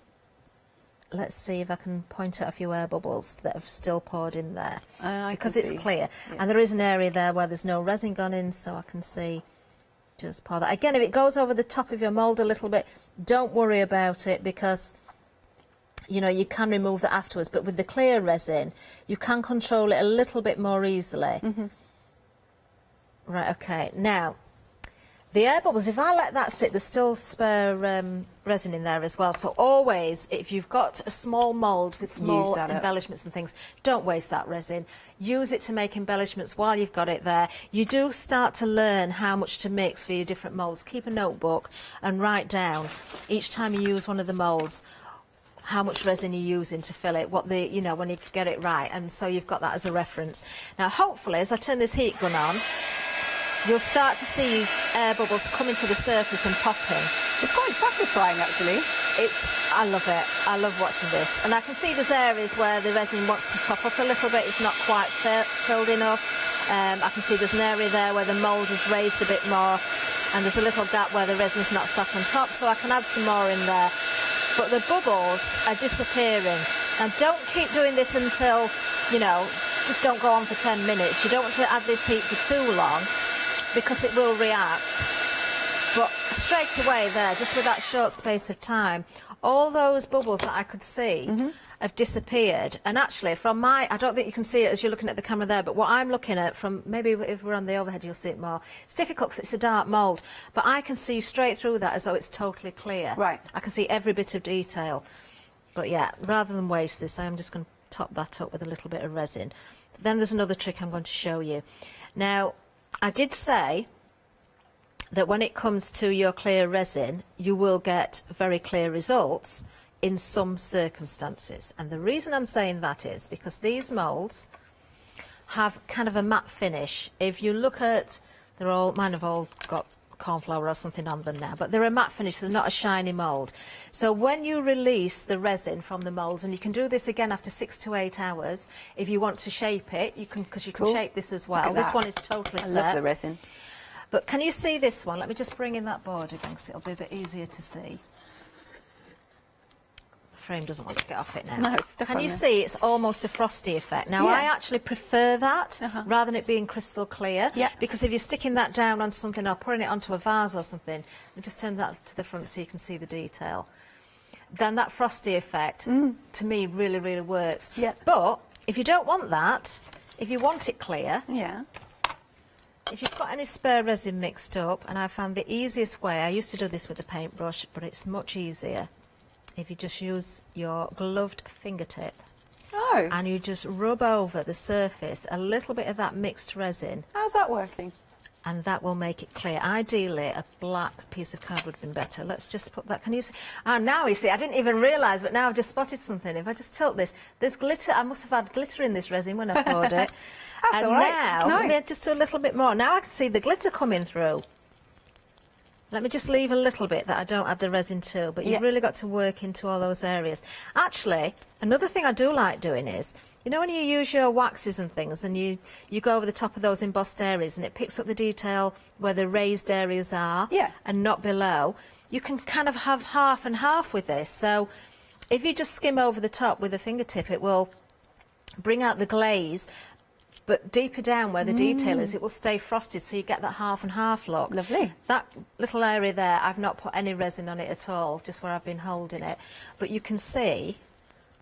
Speaker 1: let's see if I can point out a few air bubbles that have still poured in there, because it's clear. Yeah. And there is an area there where there's no resin gone in, so I can see just pour that. Again, if it goes over the top of your mould a little bit, don't worry about it, because you know, you can remove that afterwards, but with the clear resin, you can control it a little bit more easily. Right, okay. Now, the air bubbles, if I let that sit, there's still spare resin in there as well. So always, if you've got a small mould with small embellishments and things, don't waste that resin. Use it to make embellishments while you've got it there. You do start to learn how much to mix for your different moulds. Keep a notebook and write down each time you use one of the moulds how much resin you're using to fill it, what the, you know, when you get it right, and so you've got that as a reference. Now, hopefully, as I turn this heat gun on, you'll start to see air bubbles coming to the surface and popping.
Speaker 5: It's quite satisfying, actually.
Speaker 1: I love it. I love watching this. And I can see there's areas where the resin wants to top up a little bit. It's not quite filled enough. I can see there's an area there where the mould is raised a bit more, and there's a little gap where the resin's not sat on top, so I can add some more in there. But the bubbles are disappearing. Now, don't keep doing this until, you know, just don't go on for 10 minutes. You don't want to add this heat for too long, because it will react. But straight away there, just with that short space of time, all those bubbles that I could see have disappeared. And actually, from my, I don't think you can see it as you're looking at the camera there, but what I'm looking at from, maybe if we're on the overhead you'll see it more. It's difficult because it's a dark mould, but I can see straight through that as though it's totally clear. Right. I can see every bit of detail. But yeah, rather than waste this, I'm just going to top that up with a little bit of resin. Then there's another trick I'm going to show you. Now, I did say that when it comes to your clear resin, you will get very clear results in some circumstances. And the reason I'm saying that is because these moulds have kind of a matte finish. If you look at, mine have all got cornflour or something on them now, but they're a matte finish, they're not a shiny mould. So when you release the resin from the moulds, and you can do this again after 6 to 8 hours, if you want to shape it, you can, because you can shape this as well. This one is totally set.
Speaker 5: I love the resin.
Speaker 1: But can you see this one? Let me just bring in that board again, because it'll be a bit easier to see. The frame doesn't want to get off it now.
Speaker 5: No, it's stuck on
Speaker 1: Can you
Speaker 5: there.
Speaker 1: see it's almost a frosty effect? Now, I actually prefer that rather than it being crystal clear, because if you're sticking that down on something or putting it onto a vase or something, and just turn that to the front so you can see the detail, then that frosty effect, to me, really, really works. But if you don't want that, if you want it clear, if you've got any spare resin mixed up, and I found the easiest way, I used to do this with a paintbrush, but it's much easier if you just use your gloved fingertip and you just rub over the surface a little bit of that mixed resin.
Speaker 5: How's that working?
Speaker 1: And that will make it clear. Ideally, a black piece of card would have been better. Let's just put that. Can you see? Now you see, I didn't even realise, but now I've just spotted something. If I just tilt this, there's glitter. I must have had glitter in this resin when I poured it.
Speaker 5: That's
Speaker 1: and
Speaker 5: all right.
Speaker 1: now,
Speaker 5: Nice.
Speaker 1: let me just do a little bit more. Now I can see the glitter coming through. Let me just leave a little bit that I don't add the resin to, but you've really got to work into all those areas. Actually, another thing I do like doing is, you know when you use your waxes and things and you go over the top of those embossed areas and it picks up the detail where the raised areas are and not below, you can kind of have half and half with this. So if you just skim over the top with a fingertip, it will bring out the glaze, but deeper down where the detail is, it will stay frosted, so you get that half and half look.
Speaker 5: Lovely.
Speaker 1: That little area there, I've not put any resin on it at all, just where I've been holding it. But you can see,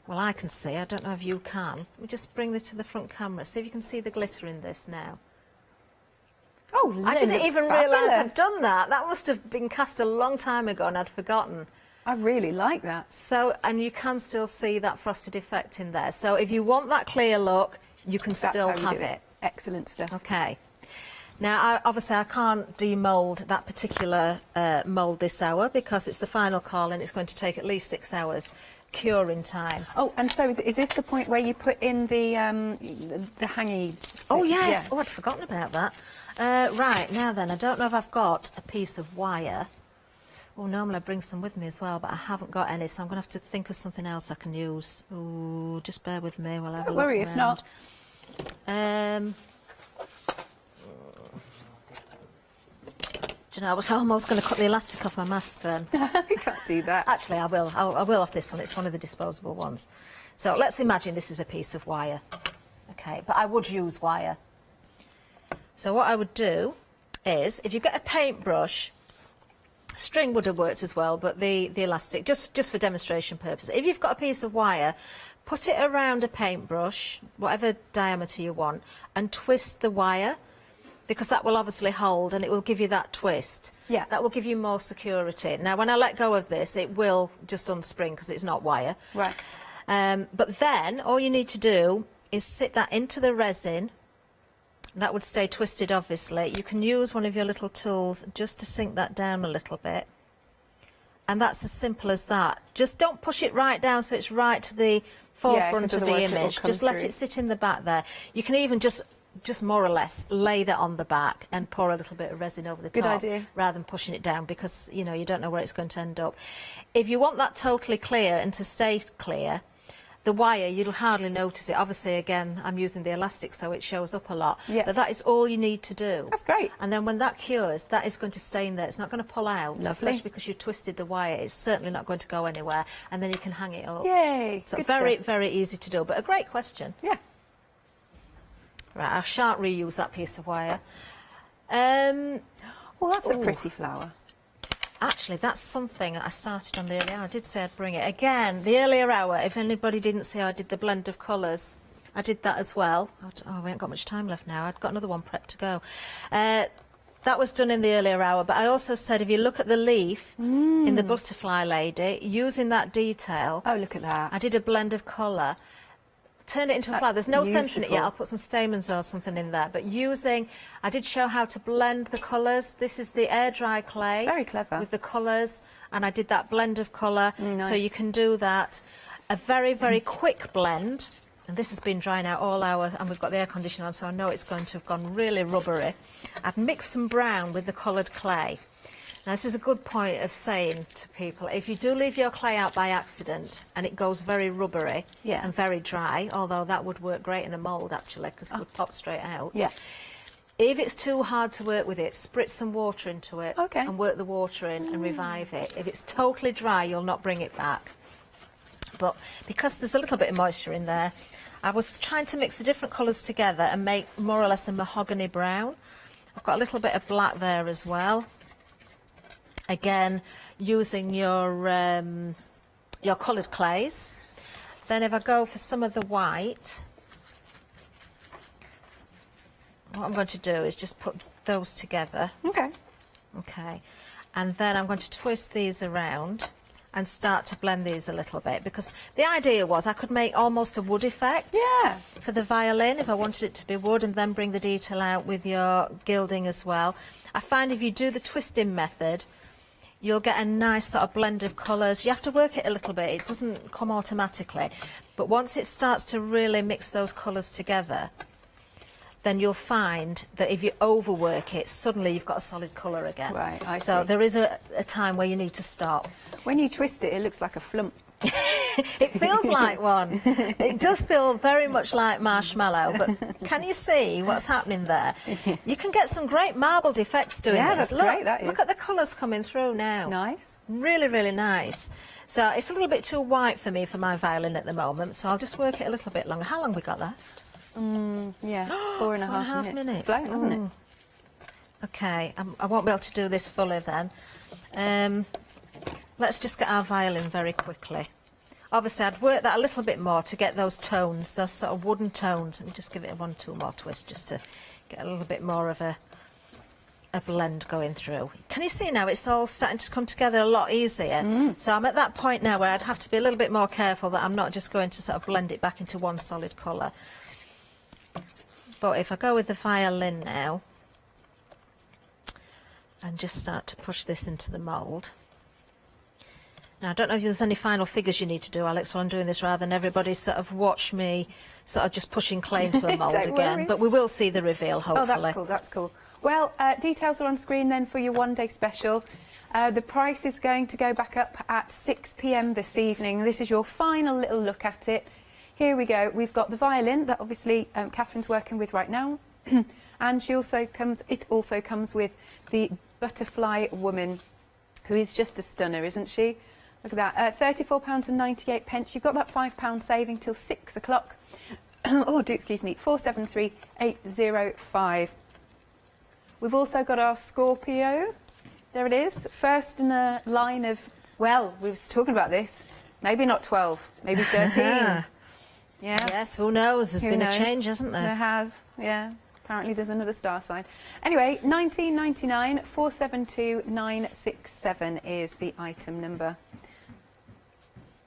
Speaker 1: well, I can see, I don't know if you can. Let me just bring this to the front camera, see if you can see the glitter in this now.
Speaker 5: Oh,
Speaker 1: I didn't even realise I'd done that. That must have been cast a long time ago and I'd forgotten.
Speaker 5: I really like that.
Speaker 1: So, and you can still see that frosted effect in there. So if you want that clear look, you can still have it.
Speaker 5: Excellent stuff.
Speaker 1: Okay. Now, obviously, I can't demould that particular mould this hour because it's the final call and it's going to take at least 6 hours curing time.
Speaker 5: Oh, and so is this the point where you put in the hangy?
Speaker 1: Oh, yes. Oh, I'd forgotten about that. Right, now then, I don't know if I've got a piece of wire. Oh, normally I bring some with me as well, but I haven't got any, so I'm going to have to think of something else I can use. Oh, just bear with me while I have a look.
Speaker 5: Don't worry if not.
Speaker 1: Do you know, I was almost going to cut the elastic off my mask then.
Speaker 5: You can't do that.
Speaker 1: Actually, I will. I will off this one. It's one of the disposable ones. So let's imagine this is a piece of wire. Okay, but I would use wire. So what I would do is, if you get a paintbrush, string would have worked as well, but the elastic, just for demonstration purposes. If you've got a piece of wire, put it around a paintbrush, whatever diameter you want, and twist the wire, because that will obviously hold and it will give you that twist.
Speaker 5: Yeah.
Speaker 1: That will give you more security. Now, when I let go of this, it will just unspring because it's not wire.
Speaker 5: Right.
Speaker 1: But then, all you need to do is sit that into the resin. That would stay twisted, obviously. You can use one of your little tools just to sink that down a little bit. And that's as simple as that. Just don't push it right down so it's right to the forefront of the image. Just let it sit in the back there. You can even just more or less lay that on the back and pour a little bit of resin over the top.
Speaker 5: Good idea.
Speaker 1: Rather than pushing it down, because, you know, you don't know where it's going to end up. If you want that totally clear and to stay clear, the wire, you'll hardly notice it. Obviously, again, I'm using the elastic, so it shows up a lot.
Speaker 5: Yeah.
Speaker 1: But that is all you need to do.
Speaker 5: That's great.
Speaker 1: And then when that cures, that is going to stay in there. It's not going to pull out,
Speaker 5: Lovely.
Speaker 1: especially because you twisted the wire. It's certainly not going to go anywhere. And then you can hang it up.
Speaker 5: Yay!
Speaker 1: So
Speaker 5: Good
Speaker 1: very,
Speaker 5: stuff.
Speaker 1: very easy to do. But a great question.
Speaker 5: Yeah.
Speaker 1: Right, I shan't reuse that piece of wire.
Speaker 5: Well, that's a pretty flower.
Speaker 1: Actually, that's something I started on the early hour. I did say I'd bring it. Again, the earlier hour, if anybody didn't see, I did the blend of colours. I did that as well. Oh, we ain't got much time left now. I've got another one prepped to go. That was done in the earlier hour, but I also said if you look at the leaf in the butterfly lady, using that detail.
Speaker 5: Oh, look at that.
Speaker 1: I did a blend of colour. Turn it into a flower. There's no scent in it yet. I'll put some stamens or something in there. But I did show how to blend the colours. This is the air dry clay.
Speaker 5: It's very clever.
Speaker 1: With the colours, and I did that blend of colour.
Speaker 5: Nice.
Speaker 1: So you can do that. A very, very quick blend. And this has been drying out all hour, and we've got the air conditioner on, so I know it's going to have gone really rubbery. I've mixed some brown with the coloured clay. Now, this is a good point of saying to people, if you do leave your clay out by accident and it goes very rubbery and very dry, although that would work great in a mould, actually, because it would pop straight out.
Speaker 5: Yeah.
Speaker 1: If it's too hard to work with it, spritz some water into it and work the water in and revive it. If it's totally dry, you'll not bring it back. But because there's a little bit of moisture in there, I was trying to mix the different colours together and make more or less a mahogany brown. I've got a little bit of black there as well. Again, using your coloured clays. Then if I go for some of the white, what I'm going to do is just put those together.
Speaker 5: Okay.
Speaker 1: Okay. And then I'm going to twist these around and start to blend these a little bit, because the idea was I could make almost a wood effect for the violin if I wanted it to be wood, and then bring the detail out with your gilding as well. I find if you do the twisting method, you'll get a nice sort of blend of colours. You have to work it a little bit. It doesn't come automatically. But once it starts to really mix those colours together, then you'll find that if you overwork it, suddenly you've got a solid colour again.
Speaker 5: Right, I
Speaker 1: So
Speaker 5: see.
Speaker 1: there is a time where you need to stop.
Speaker 5: When you twist it, it looks like a flump.
Speaker 1: It feels like one. It does feel very much like marshmallow, but can you see what's happening there? You can get some great marbled effects doing
Speaker 5: Yeah,
Speaker 1: this.
Speaker 5: that's great, that is.
Speaker 1: Look at the colours coming through now.
Speaker 5: Nice.
Speaker 1: Really, really nice. So it's a little bit too white for me for my violin at the moment, so I'll just work it a little bit longer. How long have we got left?
Speaker 5: Yeah, 4.5 minutes. It's flown, hasn't it?
Speaker 1: Okay, I won't be able to do this fully then. Let's just get our violin very quickly. Obviously, I'd work that a little bit more to get those tones, those sort of wooden tones. Let me just give it a 1-2 more twist just to get a little bit more of a blend going through. Can you see now it's all starting to come together a lot easier? So I'm at that point now where I'd have to be a little bit more careful that I'm not just going to sort of blend it back into one solid colour. But if I go with the violin now and just start to push this into the mould. Now, I don't know if there's any final figures you need to do, Alex, while I'm doing this, rather than everybody sort of watch me sort of just pushing clay into a mould
Speaker 5: Don't
Speaker 1: again.
Speaker 5: worry.
Speaker 1: But we will see the reveal, hopefully.
Speaker 5: Oh, that's cool, that's cool. Well, details are on screen then for your one-day special. The price is going to go back up at 6 p.m. this evening. This is your final little look at it. Here we go. We've got the violin that obviously Catherine's working with right now. And it also comes with the butterfly woman, who is just a stunner, isn't she? Look at that. £34.98. You've got that £5 saving till 6 o'clock. Oh, excuse me. 473805. We've also got our Scorpio. There it is. First in a line of, well, we were talking about this. Maybe not 12, maybe 13. Yeah.
Speaker 1: Yes, who knows? There's been a change, hasn't there?
Speaker 5: There has, yeah. Apparently there's another star sign. Anyway, 1999 472967 is the item number.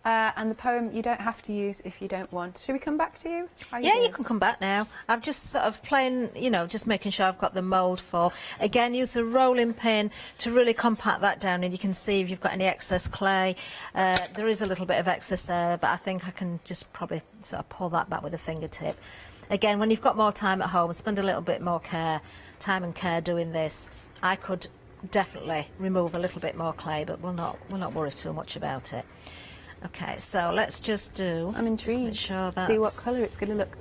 Speaker 5: And the poem you don't have to use if you don't want. Should we come back to you?
Speaker 1: Yeah, you can come back now. I've just sort of playing, you know, just making sure I've got the mould full. Again, use a rolling pin to really compact that down, and you can see if you've got any excess clay. There is a little bit of excess there, but I think I can just probably sort of pull that back with a fingertip. Again, when you've got more time at home, spend a little bit more time and care doing this. I could definitely remove a little bit more clay, but we'll not worry too much about it. Okay, so let's just do...
Speaker 5: I'm intrigued.
Speaker 1: Make sure that's...
Speaker 5: See what colour it's going to look.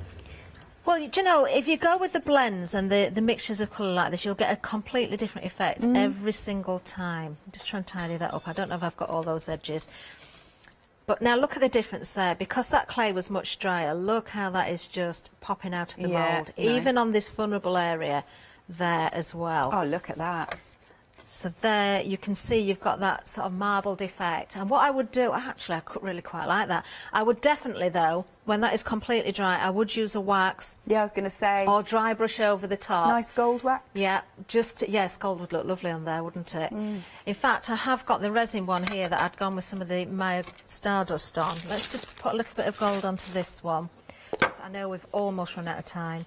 Speaker 1: Well, do you know, if you go with the blends and the mixtures of colour like this, you'll get a completely different effect every single time. I'm just trying to tidy that up. I don't know if I've got all those edges. But now look at the difference there. Because that clay was much drier, look how that is just popping out of the mould.
Speaker 5: Nice.
Speaker 1: Even on this vulnerable area there as well.
Speaker 5: Oh, look at that.
Speaker 1: So there you can see you've got that sort of marbled effect. And what I would do, actually I could really quite like that. I would definitely though, when that is completely dry, I would use a wax.
Speaker 5: Yeah, I was going to say.
Speaker 1: Or dry brush over the top.
Speaker 5: Nice gold wax.
Speaker 1: Yeah, yes, gold would look lovely on there, wouldn't it? In fact, I have got the resin one here that I'd gone with some of the Maya Stardust on. Let's just put a little bit of gold onto this one. Because I know we've almost run out of time.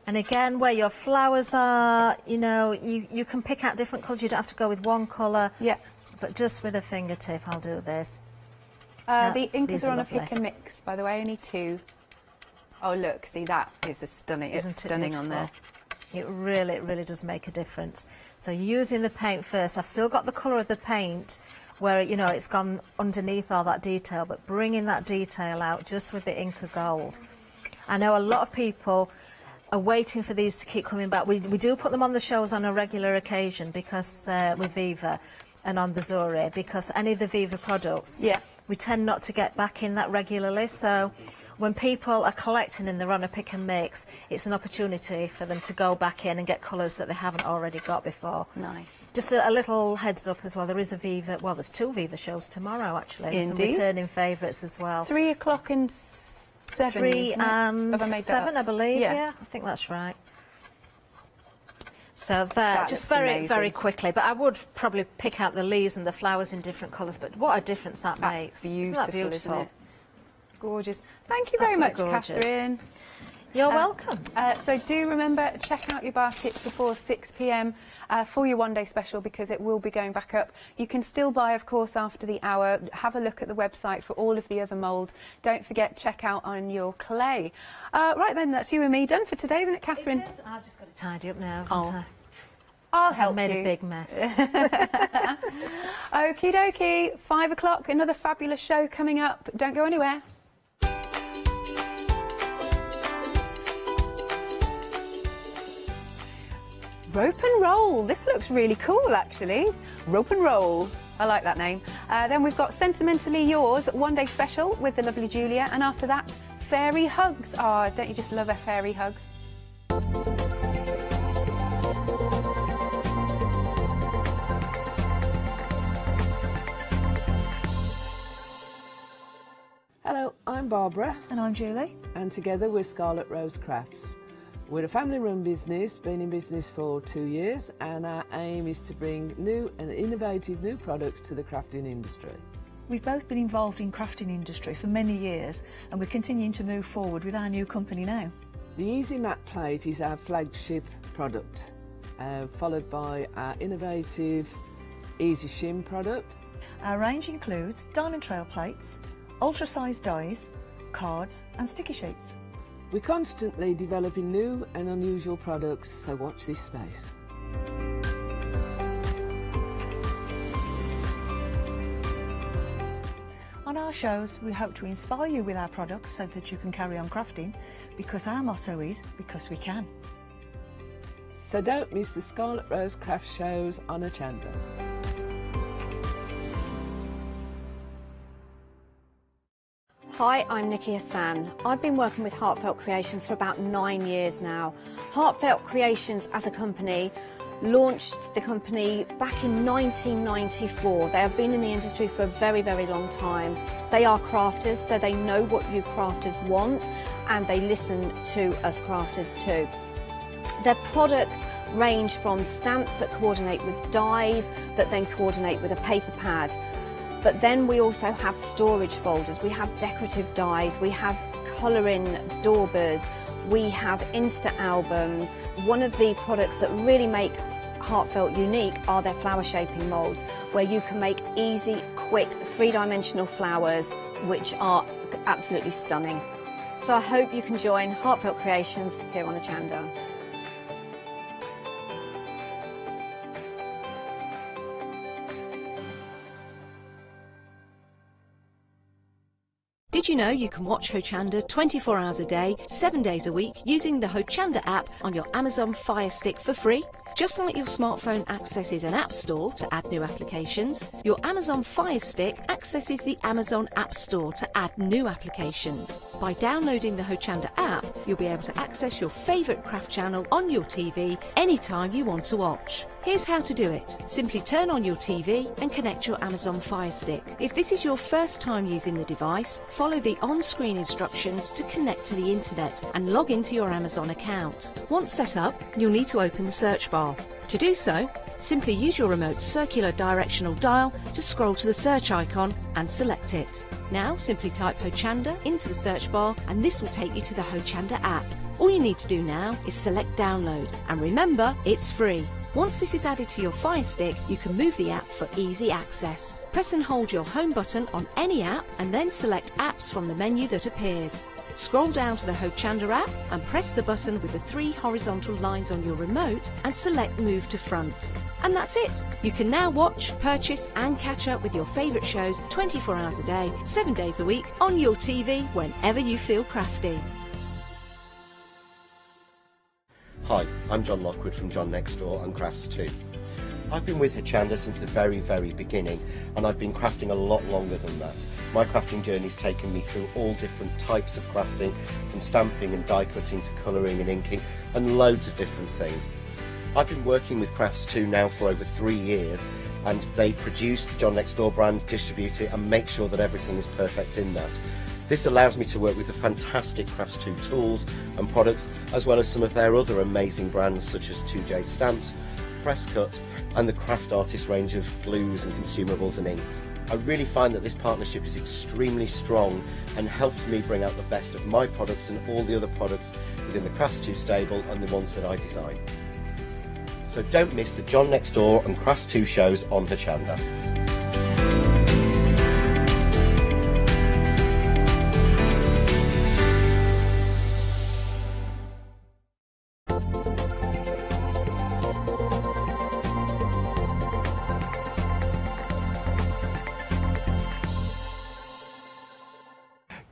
Speaker 1: And again, where your flowers are, you know, you can pick out different colours. You don't have to go with one colour.
Speaker 5: Yeah.
Speaker 1: But just with a fingertip, I'll do this.
Speaker 5: The inkers are on
Speaker 1: lovely.
Speaker 5: a pick and mix, by the way, only 2. Oh, look, see, that is a stunning.
Speaker 1: Isn't
Speaker 5: it's
Speaker 1: it
Speaker 5: stunning on there.
Speaker 1: It really does make a difference. So using the paint first, I've still got the colour of the paint where, you know, it's gone underneath all that detail, but bringing that detail out just with the Inca Gold. I know a lot of people are waiting for these to keep coming back. We do put them on the shows on a regular occasion because with Viva and on the Zuri, because any of the Viva products, we tend not to get back in that regularly. So when people are collecting and they're on a pick and mix, it's an opportunity for them to go back in and get colours that they haven't already got before.
Speaker 5: Nice.
Speaker 1: Just a little heads up as well, there is a Viva, well, there's 2 Viva shows tomorrow actually.
Speaker 5: Indeed.
Speaker 1: Some returning favourites as well.
Speaker 5: 3 o'clock and 7.
Speaker 1: 3 and 7, I believe. Yeah, I think that's right. So there, just very quickly. But I would probably pick out the leaves and the flowers in different colours. But what a difference that makes!
Speaker 5: Beautiful,
Speaker 1: Isn't that beautiful?
Speaker 5: isn't it? Gorgeous. Thank you very much,
Speaker 1: Gorgeous.
Speaker 5: Catherine.
Speaker 1: You're welcome.
Speaker 5: So do remember, check out your baskets before 6 p.m. For your one-day special, because it will be going back up. You can still buy, of course, after the hour. Have a look at the website for all of the other moulds. Don't forget, check out on your clay. Right then, that's you and me done for today, isn't it, Catherine?
Speaker 1: It is. I've just got to tidy up now.
Speaker 5: I'll help you.
Speaker 1: I've made a big mess.
Speaker 5: Okie dokie. 5 o'clock, another fabulous show coming up. Don't go anywhere. Rope and Roll. This looks really cool, actually. Rope and Roll. I like that name. Then we've got Sentimentally Yours, one-day special with the lovely Julia. And after that, Fairy Hugs. Oh, don't you just love a fairy hug?
Speaker 13: Hello, I'm Barbara.
Speaker 22: And I'm Julie.
Speaker 13: And together we're Scarlet Rose Crafts. We're a family-run business, been in business for 2 years, and our aim is to bring new and innovative new products to the crafting industry.
Speaker 22: We've both been involved in crafting industry for many years, and we're continuing to move forward with our new company now.
Speaker 13: The Easy Mat Plate is our flagship product, followed by our innovative Easy Shim product.
Speaker 22: Our range includes diamond trail plates, ultra-sized dies, cards and sticky sheets.
Speaker 13: We're constantly developing new and unusual products, so watch this space.
Speaker 22: On our shows, we hope to inspire you with our products so that you can carry on crafting, because our motto is, because we can.
Speaker 13: So don't miss the Scarlet Rose Crafts shows on Hochanda.
Speaker 10: Hi, I'm Nikki Hassan. I've been working with Heartfelt Creations for about 9 years now. Heartfelt Creations as a company launched the company back in 1994. They have been in the industry for a very, very long time. They are crafters, so they know what you crafters want, and they listen to us crafters too. Their products range from stamps that coordinate with dies that then coordinate with a paper pad. But then we also have storage folders, we have decorative dies, we have colouring daubers, we have Insta albums. One of the products that really make Heartfelt unique are their flower shaping moulds, where you can make easy, quick, three-dimensional flowers, which are absolutely stunning. So I hope you can join Heartfelt Creations here on Hochanda.
Speaker 15: Did you know you can watch Hochanda 24 hours a day, 7 days a week using the Hochanda app on your Amazon Fire Stick for free? Just like your smartphone accesses an app store to add new applications, your Amazon Fire Stick accesses the Amazon App Store to add new applications. By downloading the Hochanda app, you'll be able to access your favourite craft channel on your TV anytime you want to watch. Here's how to do it. Simply turn on your TV and connect your Amazon Fire Stick. If this is your first time using the device, follow the on-screen instructions to connect to the internet and log into your Amazon account. Once set up, you'll need to open the search bar. To do so, simply use your remote circular directional dial to scroll to the search icon and select it. Now simply type Hochanda into the search bar and this will take you to the Hochanda app. All you need to do now is select download, and remember, it's free. Once this is added to your Fire Stick, you can move the app for easy access. Press and hold your home button on any app and then select apps from the menu that appears. Scroll down to the Hochanda app and press the button with the 3 horizontal lines on your remote and select Move to Front. And that's it! You can now watch, purchase and catch up with your favourite shows 24 hours a day, 7 days a week on your TV whenever you feel crafty.
Speaker 3: Hi, I'm John Lockwood from John Next Door and Crafts 2. I've been with Hochanda since the very, very beginning, and I've been crafting a lot longer than that. My crafting journey's taken me through all different types of crafting, from stamping and die cutting to colouring and inking, and loads of different things. I've been working with Crafts 2 now for over 3 years, and they produce the John Next Door brand, distribute it, and make sure that everything is perfect in that. This allows me to work with the fantastic Crafts 2 tools and products, as well as some of their other amazing brands such as 2J Stamps, Press Cut, and the Craft Artist range of glues and consumables and inks. I really find that this partnership is extremely strong and helps me bring out the best of my products and all the other products within the Crafts 2 stable and the ones that I design. So don't miss the John Next Door and Crafts 2 shows on Hochanda.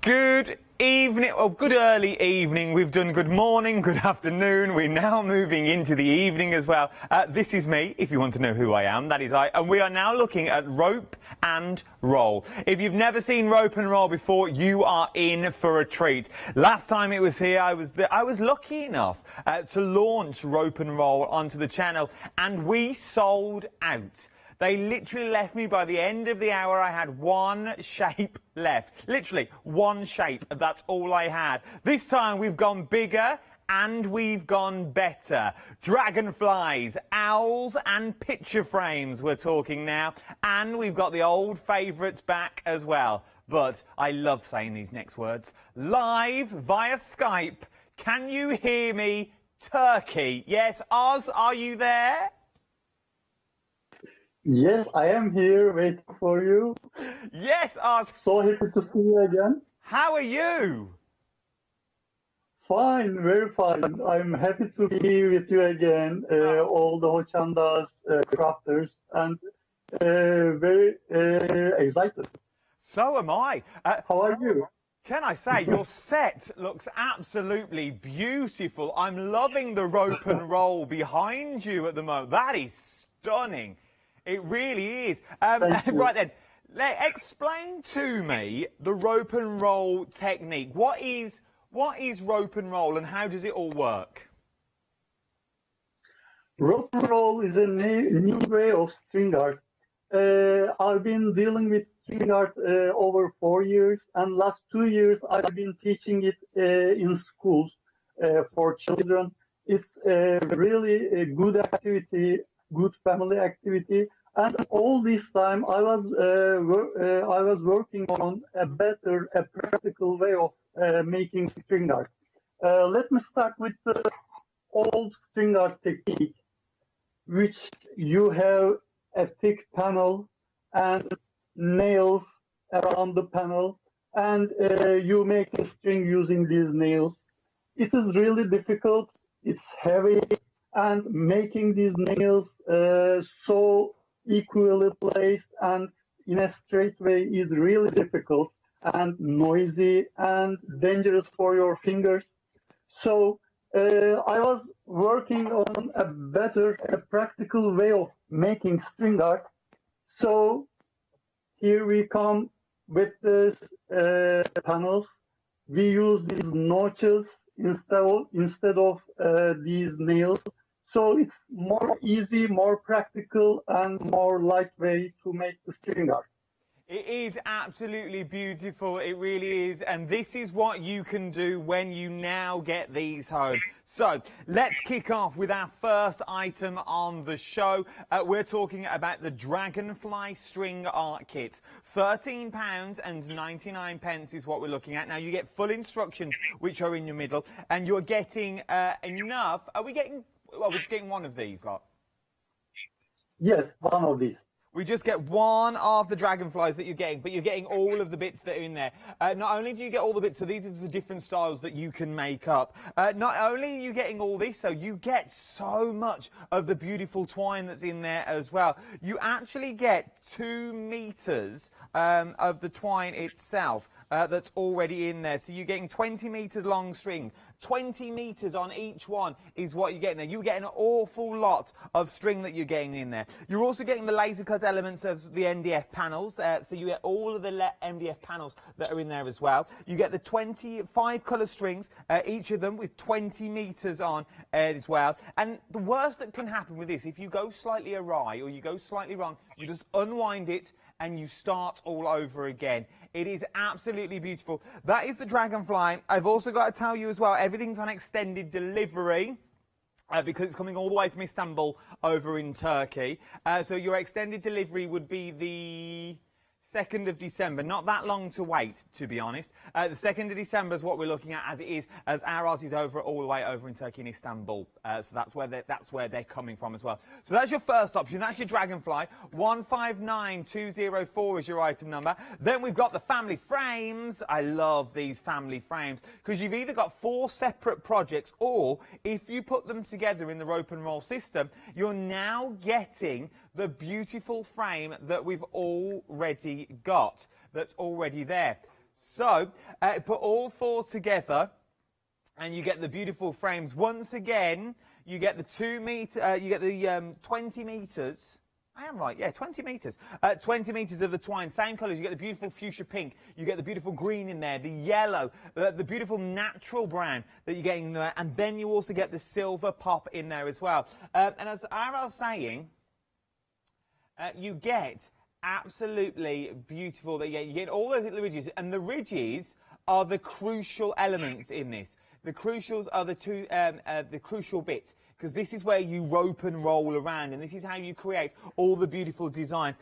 Speaker 16: Good evening, or good early evening. We've done good morning, good afternoon. We're now moving into the evening as well. This is me, if you want to know who I am, that is I. And we are now looking at rope and roll. If you've never seen rope and roll before, you are in for a treat. Last time it was here, I was lucky enough to launch rope and roll onto the channel, and we sold out. They literally left me by the end of the hour. I had one shape left. Literally one shape. That's all I had. This time we've gone bigger and we've gone better. Dragonflies, owls and picture frames we're talking now. And we've got the old favourites back as well. But I love saying these next words. Live via Skype. Can you hear me? Turkey. Yes, Oz, are you there?
Speaker 14: Yes, I am here waiting for you.
Speaker 16: Yes, Oz.
Speaker 14: So happy to see you again.
Speaker 16: How are you?
Speaker 14: Fine, very fine. I'm happy to be with you again, all the Hochanda's crafters, and very excited.
Speaker 16: So am I.
Speaker 14: How are you?
Speaker 16: Can I say, your set looks absolutely beautiful. I'm loving the rope and roll behind you at the moment. That is stunning. It really is. Right then, explain to me the rope and roll technique. What is rope and roll and how does it all work?
Speaker 14: Rope and roll is a new way of string art. I've been dealing with string art over 4 years, and last 2 years I've been teaching it in schools for children. It's really a good activity, good family activity, and all this time I was working on a practical way of making string art. Let me start with the old string art technique, which you have a thick panel and nails around the panel, and you make a string using these nails. It is really difficult, it's heavy, and making these nails so equally placed and in a straight way is really difficult and noisy and dangerous for your fingers. So I was working on a practical way of making string art. So here we come with these panels. We use these notches instead of these nails. So it's more easy, more practical, and more lightweight to make the string art.
Speaker 16: It is absolutely beautiful, it really is, and this is what you can do when you now get these home. So, let's kick off with our first item on the show. We're talking about the Dragonfly String Art Kit. £13.99 is what we're looking at. Now, you get full instructions, which are in your middle, and you're getting enough. Are we getting, well, we're just getting one of these, lot?
Speaker 14: Yes, one of these.
Speaker 16: We just get one of the dragonflies that you're getting, but you're getting all of the bits that are in there. Not only do you get all the bits, so these are the different styles that you can make up. Not only are you getting all this, though, you get so much of the beautiful twine that's in there as well. You actually get 2 meters of the twine itself that's already in there. So you're getting 20 meters long string. 20 meters on each one is what you're getting there. You get an awful lot of string that you're getting in there. You're also getting the laser cut elements of the MDF panels, so you get all of the MDF panels that are in there as well. You get the 25 colour strings, each of them with 20 meters on as well. And the worst that can happen with this, if you go slightly awry or you go slightly wrong, you just unwind it and you start all over again. It is absolutely beautiful. That is the Dragonfly. I've also got to tell you as well, everything's on extended delivery. Because it's coming all the way from Istanbul over in Turkey. So your extended delivery would be the 2nd of December. Not that long to wait, to be honest. The 2nd of December is what we're looking at, as it is, as our art is over all the way over in Turkey in Istanbul. So that's where they're coming from as well. So that's your first option. That's your Dragonfly. 159204 is your item number. Then we've got the family frames. I love these family frames because you've either got 4 separate projects, or if you put them together in the rope and roll system, you're now getting the beautiful frame that we've already got, that's already there. So put all 4 together and you get the beautiful frames. Once again, you get the 2 meter, you get the 20 meters. I am right, yeah, 20 meters. 20 meters of the twine, same colours. You get the beautiful fuchsia pink, you get the beautiful green in there, the yellow, the beautiful natural brown that you're getting there, and then you also get the silver pop in there as well. And as I was saying, you get absolutely beautiful. You get all those little ridges, and the ridges are the crucial elements in this. The crucials are the crucial bit. because this is where you rope and roll around, and this is how you create all the beautiful designs.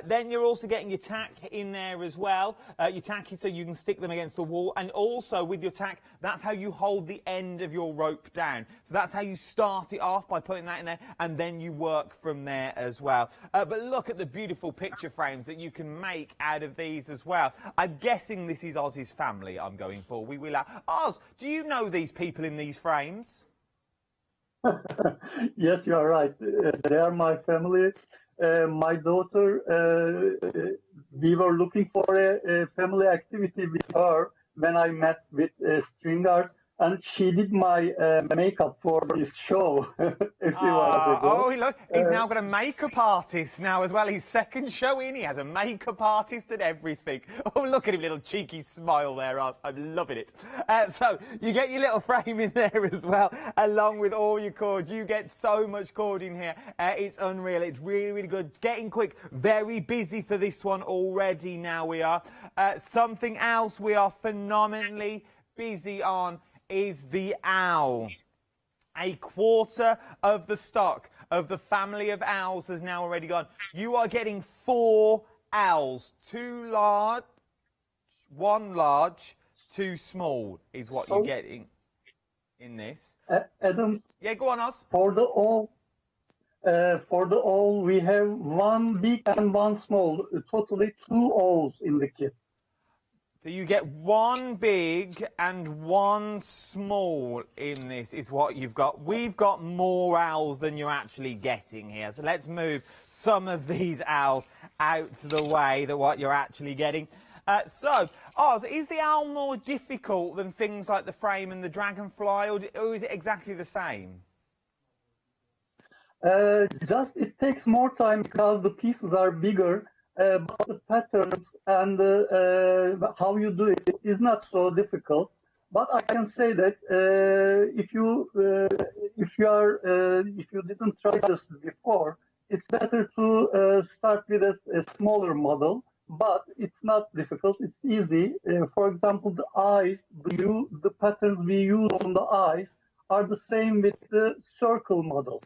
Speaker 16: Then you're also getting your tack in there as well. Your tack is so you can stick them against the wall, and also with your tack, that's how you hold the end of your rope down. So that's how you start it off, by putting that in there, and then you work from there as well. But look at the beautiful picture frames that you can make out of these as well. I'm guessing this is Oz's family I'm going for. We will Oz, do you know these people in these frames?
Speaker 14: Yes, you are right. They are my family. My daughter, we were looking for a family activity with her when I met with string art, and she did my makeup for this show a few hours ago.
Speaker 16: Oh, look, he's now got a makeup artist now as well. His second show in, he has a makeup artist and everything. Oh, look at him, little cheeky smile there, Oz. I'm loving it. So you get your little frame in there as well, along with all your cords. You get so much cord in here. It's unreal. It's really, really good. Getting quick. Very busy for this one already now we are. Something else we are phenomenally busy on is the owl. A quarter of the stock of the family of owls has now already gone. You are getting 4 owls. 2 large, 1 large, 2 small is what you're getting in this.
Speaker 14: Adam,
Speaker 16: yeah, go on, Oz.
Speaker 14: For the owl, we have 1 big and 1 small, totally 2 owls in the kit.
Speaker 16: So you get 1 big and 1 small in this is what you've got. We've got more owls than you're actually getting here. So let's move some of these owls out to the way than what you're actually getting. So, Oz, is the owl more difficult than things like the frame and the dragonfly, or is it exactly the same?
Speaker 14: Just it takes more time because the pieces are bigger. But the patterns and how you do it is not so difficult. But I can say that if you didn't try this before, it's better to start with a smaller model. But it's not difficult; it's easy. For example, the eyes, the patterns we use on the eyes are the same with the circle model.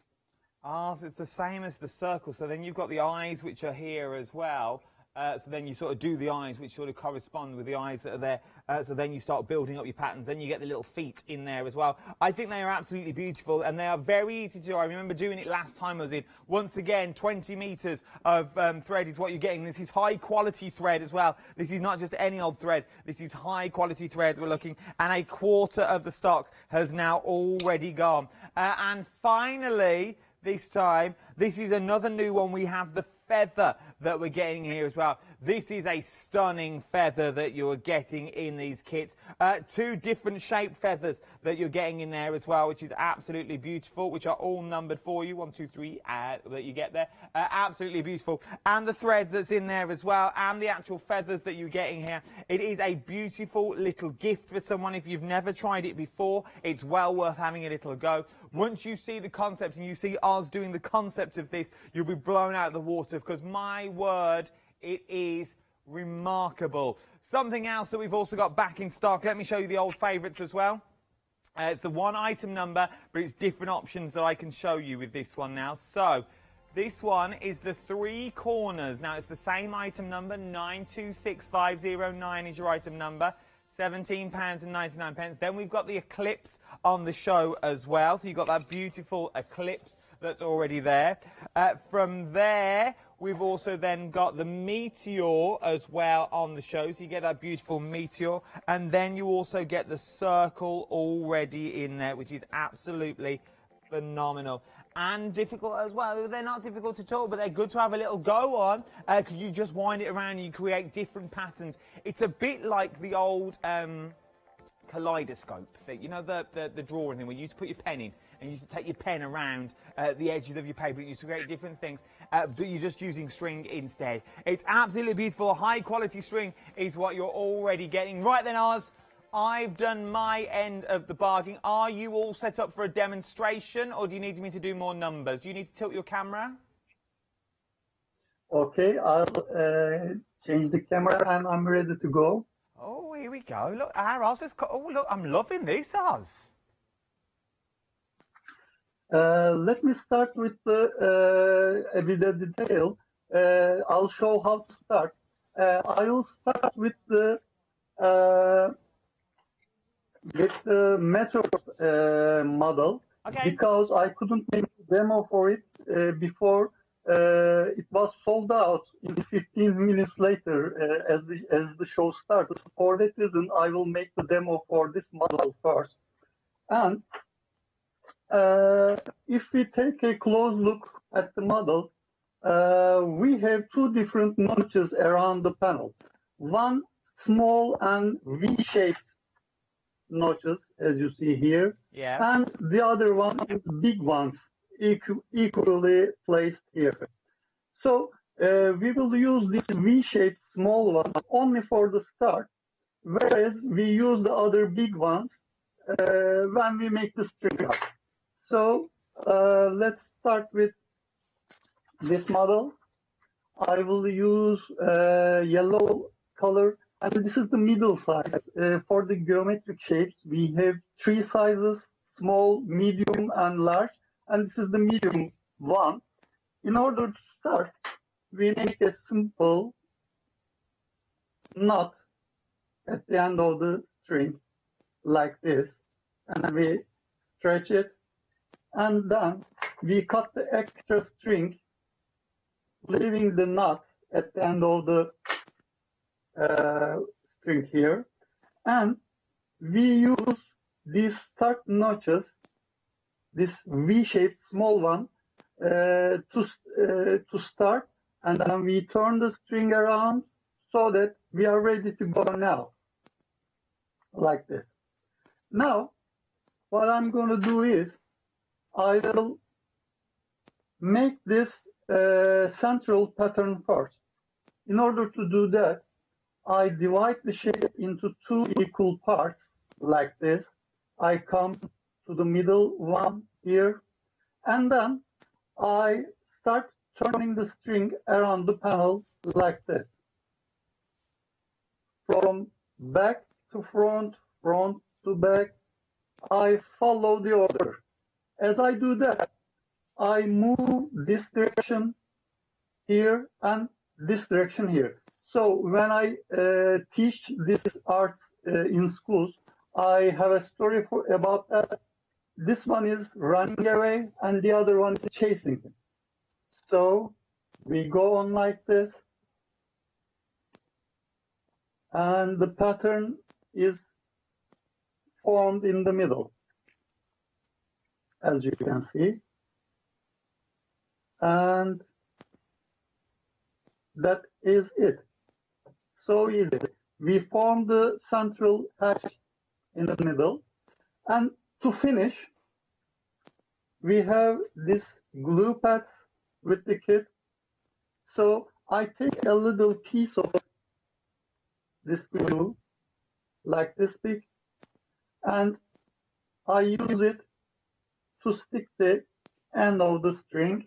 Speaker 16: Ah, so it's the same as the circle. So then you've got the eyes, which are here as well. So then you sort of do the eyes, which sort of correspond with the eyes that are there. So then you start building up your patterns. Then you get the little feet in there as well. I think they are absolutely beautiful, and they are very easy to do. I remember doing it last time I was in. Once again, 20 metres of thread is what you're getting. This is high-quality thread as well. This is not just any old thread. This is high-quality thread we're looking. And a quarter of the stock has now already gone. And finally, this time, this is another new one. We have the feather that we're getting here as well. This is a stunning feather that you're getting in these kits. 2 different shaped feathers that you're getting in there as well, which is absolutely beautiful, which are all numbered for you. 1, 2, 3 that you get there. Absolutely beautiful. And the thread that's in there as well, and the actual feathers that you're getting here. It is a beautiful little gift for someone. If you've never tried it before, it's well worth having a little go. Once you see the concept and you see Oz doing the concept of this, you'll be blown out of the water, because my word, it is remarkable. Something else that we've also got back in stock. Let me show you the old favourites as well. It's the 1 item number, but it's different options that I can show you with this one now. So this one is the 3 corners. Now it's the same item number, 926509 is your item number. £17.99. Then we've got the eclipse on the show as well. So you've got that beautiful eclipse that's already there. From there, we've also then got the meteor as well on the show. So you get that beautiful meteor. And then you also get the circle already in there, which is absolutely phenomenal. And difficult as well. They're not difficult at all, but they're good to have a little go on, because you just wind it around and you create different patterns. It's a bit like the old kaleidoscope thing, you know, the drawing thing where you used to put your pen in and you used to take your pen around the edges of your paper and you used to create different things. You're just using string instead. It's absolutely beautiful. High quality string is what you're already getting. Right then, Oz, I've done my end of the bargain. Are you all set up for a demonstration, or do you need me to do more numbers? Do you need to tilt your camera?
Speaker 14: Okay, I'll change the camera and I'm ready to go.
Speaker 16: Oh, here we go. Look, our Oz has got... Oh, look, I'm loving this, Oz.
Speaker 14: Let me start with the detail. I'll show how to start. I will start with the method model, because I couldn't make a demo for it before. It was sold out in 15 minutes later as the show started. For that reason, I will make the demo for this model first. And if we take a close look at the model, we have two different notches around the panel. One small and V-shaped notches, as you see here, and the other one is big ones, equally placed here. So we will use this V-shaped small one only for the start, whereas we use the other big ones when we make the string up. So let's start with this model. I will use yellow color, and this is the middle size. For the geometric shapes, we have three sizes: small, medium, and large, and this is the medium one. In order to start, we make a simple knot at the end of the string, like this, and we stretch it, and then we cut the extra string, leaving the knot at the end of the string here, and we use these start notches, this V-shaped small one, to start, and then we turn the string around so that we are ready to go now, like this. Now, what I'm going to do is I will make this central pattern first. In order to do that, I divide the shape into two equal parts, like this. I come to the middle one here, and then I start turning the string around the panel like this. From back to front, front to back, I follow the order. As I do that, I move this direction here and this direction here. So when I teach this art in schools, I have a story about that. This one is running away and the other one is chasing him. So we go on like this, and the pattern is formed in the middle, as you can see. And that is it. So easy. We form the central hatch in the middle, and to finish, we have this glue pads with the kit. So I take a little piece of this glue, like this big, and I use it to stick the end of the string,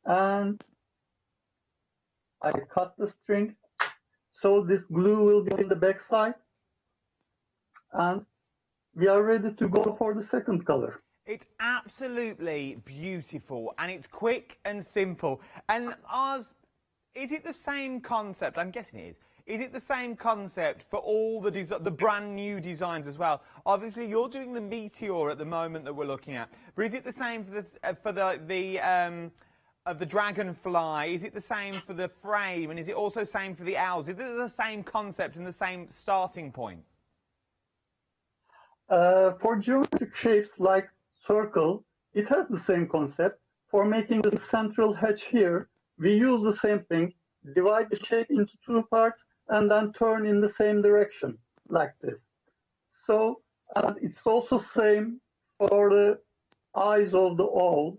Speaker 14: and I cut the string, so this glue will be in the back side, and we are ready to go for the second color.
Speaker 16: It's absolutely beautiful, and it's quick and simple. And ours, is it the same concept? I'm guessing it is. Is it the same concept for all the brand new designs as well? Obviously, you're doing the meteor at the moment that we're looking at, but is it the same for the dragonfly? Is it the same for the frame, and is it also the same for the owls? Is it the same concept and the same starting point?
Speaker 14: For geometric shapes like circle, it has the same concept. For making the central hatch here, we use the same thing. Divide the shape into two parts and then turn in the same direction, like this. So it's also same for the eyes of the owl.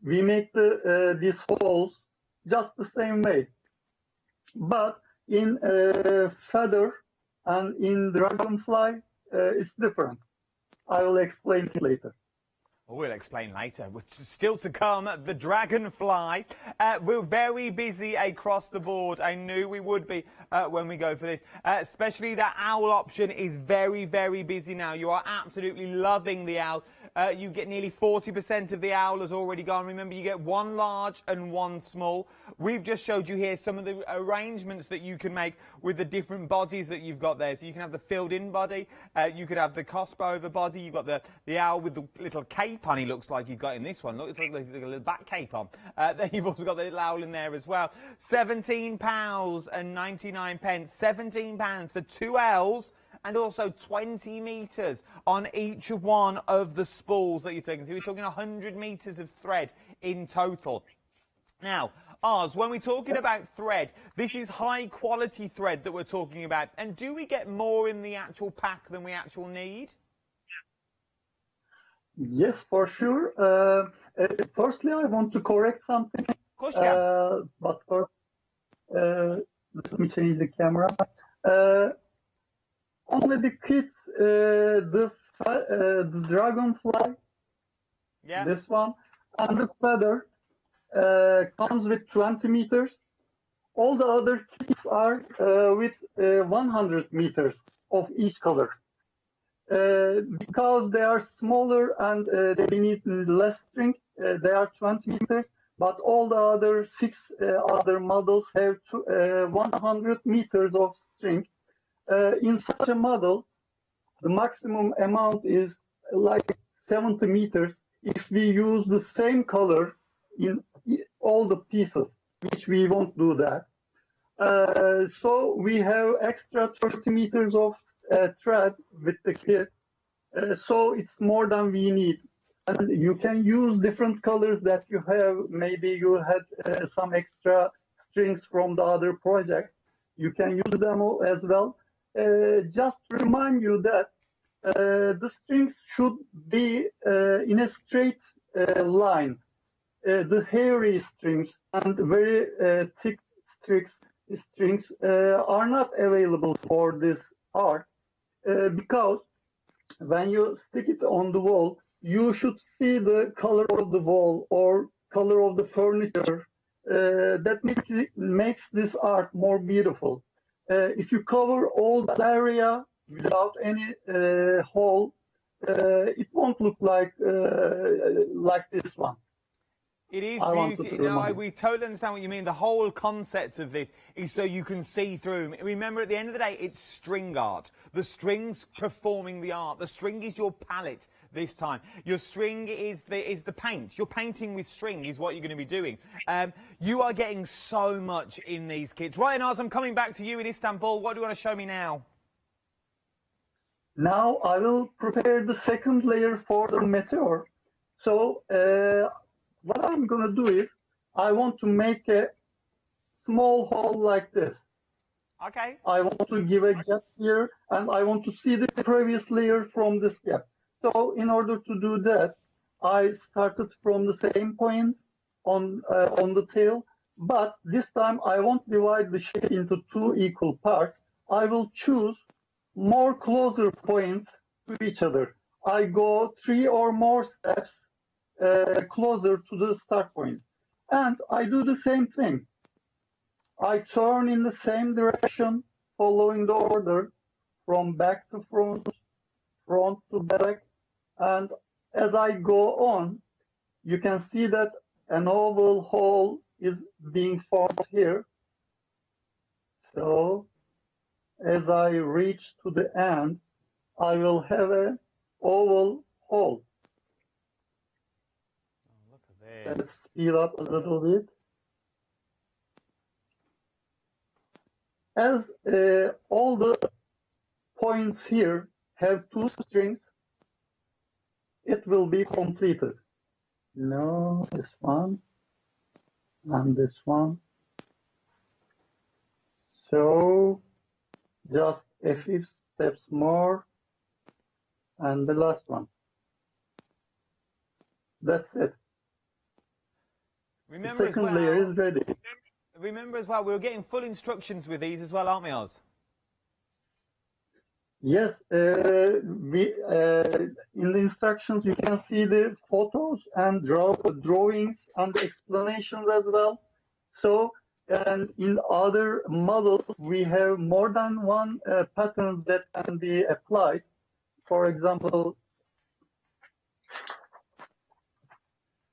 Speaker 14: We make these holes just the same way. But in feather and in dragonfly, it's different. I will explain it later.
Speaker 16: We'll explain later. Still to come, the dragonfly. We're very busy across the board. I knew we would be when we go for this. Especially that owl option is very, very busy now. You are absolutely loving the owl. You get nearly 40% of the owl has already gone. Remember, you get one large and one small. We've just showed you here some of the arrangements that you can make with the different bodies that you've got there. So you can have the filled-in body, you could have the cosp over body, you've got the owl with the little cape on, he looks like you've got in this one. Look, it's like a little back cape on. Then you've also got the little owl in there as well. £17.99. £17 for 2 owls and also 20 metres on each one of the spools that you're taking. So we're talking 100 metres of thread in total. Now, Oz, when we're talking about thread, this is high quality thread that we're talking about. And do we get more in the actual pack than we actually need?
Speaker 14: Yes, for sure. Firstly, I want to correct something.
Speaker 16: Of course you can.
Speaker 14: But first, let me change the camera. Only the kits, the dragonfly, this one, and the feather comes with 20 meters. All the other kits are with 100 meters of each color. Because they are smaller and they need less string, they are 20 meters, but all the other 6 other models have 100 meters of string. In such a model, the maximum amount is like 70 meters if we use the same color in all the pieces, which we won't do that. So we have extra 30 meters of thread with the kit, so it's more than we need. And you can use different colors that you have. Maybe you had some extra strings from the other project. You can use them as well. Just to remind you that the strings should be in a straight line. The hairy strings and very thick strings are not available for this art because when you stick it on the wall, you should see the color of the wall or color of the furniture. That makes this art more beautiful. If you cover all the area without any hole, it won't look like this one.
Speaker 16: It is beautiful. No, we totally understand what you mean. The whole concept of this is so you can see through. Remember, at the end of the day, it's string art. The string's performing the art. The string is your palette this time. Your string is the paint. You're painting with string is what you're going to be doing. You are getting so much in these kits. Right, Naz, I'm coming back to you in Istanbul. What do you want to show me now?
Speaker 14: Now I will prepare the second layer for the meteor. So what I'm going to do is I want to make a small hole like this.
Speaker 16: Okay.
Speaker 14: I want to give a gap here, and I want to see the previous layer from this gap. So in order to do that, I started from the same point on the tail, but this time I won't divide the shape into 2 equal parts. I will choose more closer points to each other. I go 3 or more steps closer to the start point. And I do the same thing. I turn in the same direction, following the order from back to front, front to back. And as I go on, you can see that an oval hole is being formed here. So as I reach to the end, I will have an oval hole. Let's speed up a little bit. As all the points here have 2 strings, it will be completed. No, this one and this one. So just a few steps more and the last one. That's it.
Speaker 16: Remember
Speaker 14: the second
Speaker 16: as well,
Speaker 14: layer is ready.
Speaker 16: Remember as well, we were getting full instructions with these as well, aren't we, Oz?
Speaker 14: Yes, in the instructions you can see the photos and drawings and explanations as well. So, and in other models, we have more than one pattern that can be applied. For example,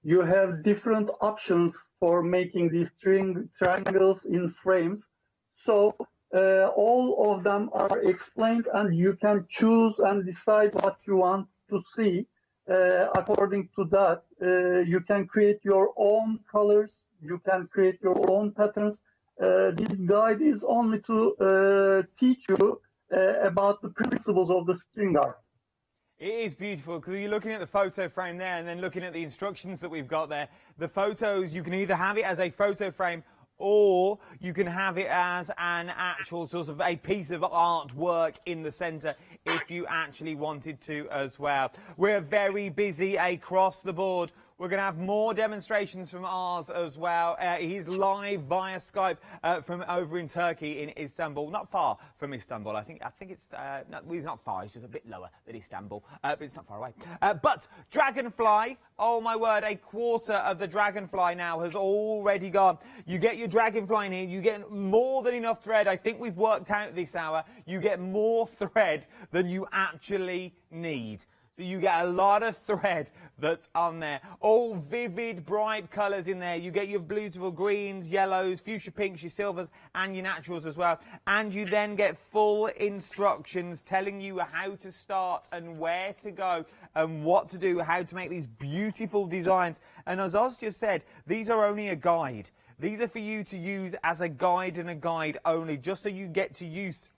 Speaker 14: You have different options for making these triangles in frames. So all of them are explained, and you can choose and decide what you want to see. According to that, you can create your own colors, you can create your own patterns. This guide is only to teach you about the principles of the string art.
Speaker 16: It is beautiful because you're looking at the photo frame there and then looking at the instructions that we've got there. The photos, you can either have it as a photo frame or you can have it as an actual sort of a piece of artwork in the centre if you actually wanted to as well. We're very busy across the board. We're going to have more demonstrations from ours as well. He's live via Skype from over in Turkey in Istanbul. Not far from Istanbul. I think it's no, he's not far. He's just a bit lower than Istanbul, but it's not far away. But Dragonfly, oh my word, a quarter of the Dragonfly now has already gone. You get your Dragonfly in here. You get more than enough thread. I think we've worked out this hour. You get more thread than you actually need. So you get a lot of thread that's on there. All vivid, bright colours in there. You get your beautiful greens, yellows, fuchsia pinks, your silvers, and your naturals as well. And you then get full instructions telling you how to start and where to go and what to do, how to make these beautiful designs. And as Oz just said, these are only a guide. These are for you to use as a guide and a guide only, just so you get to use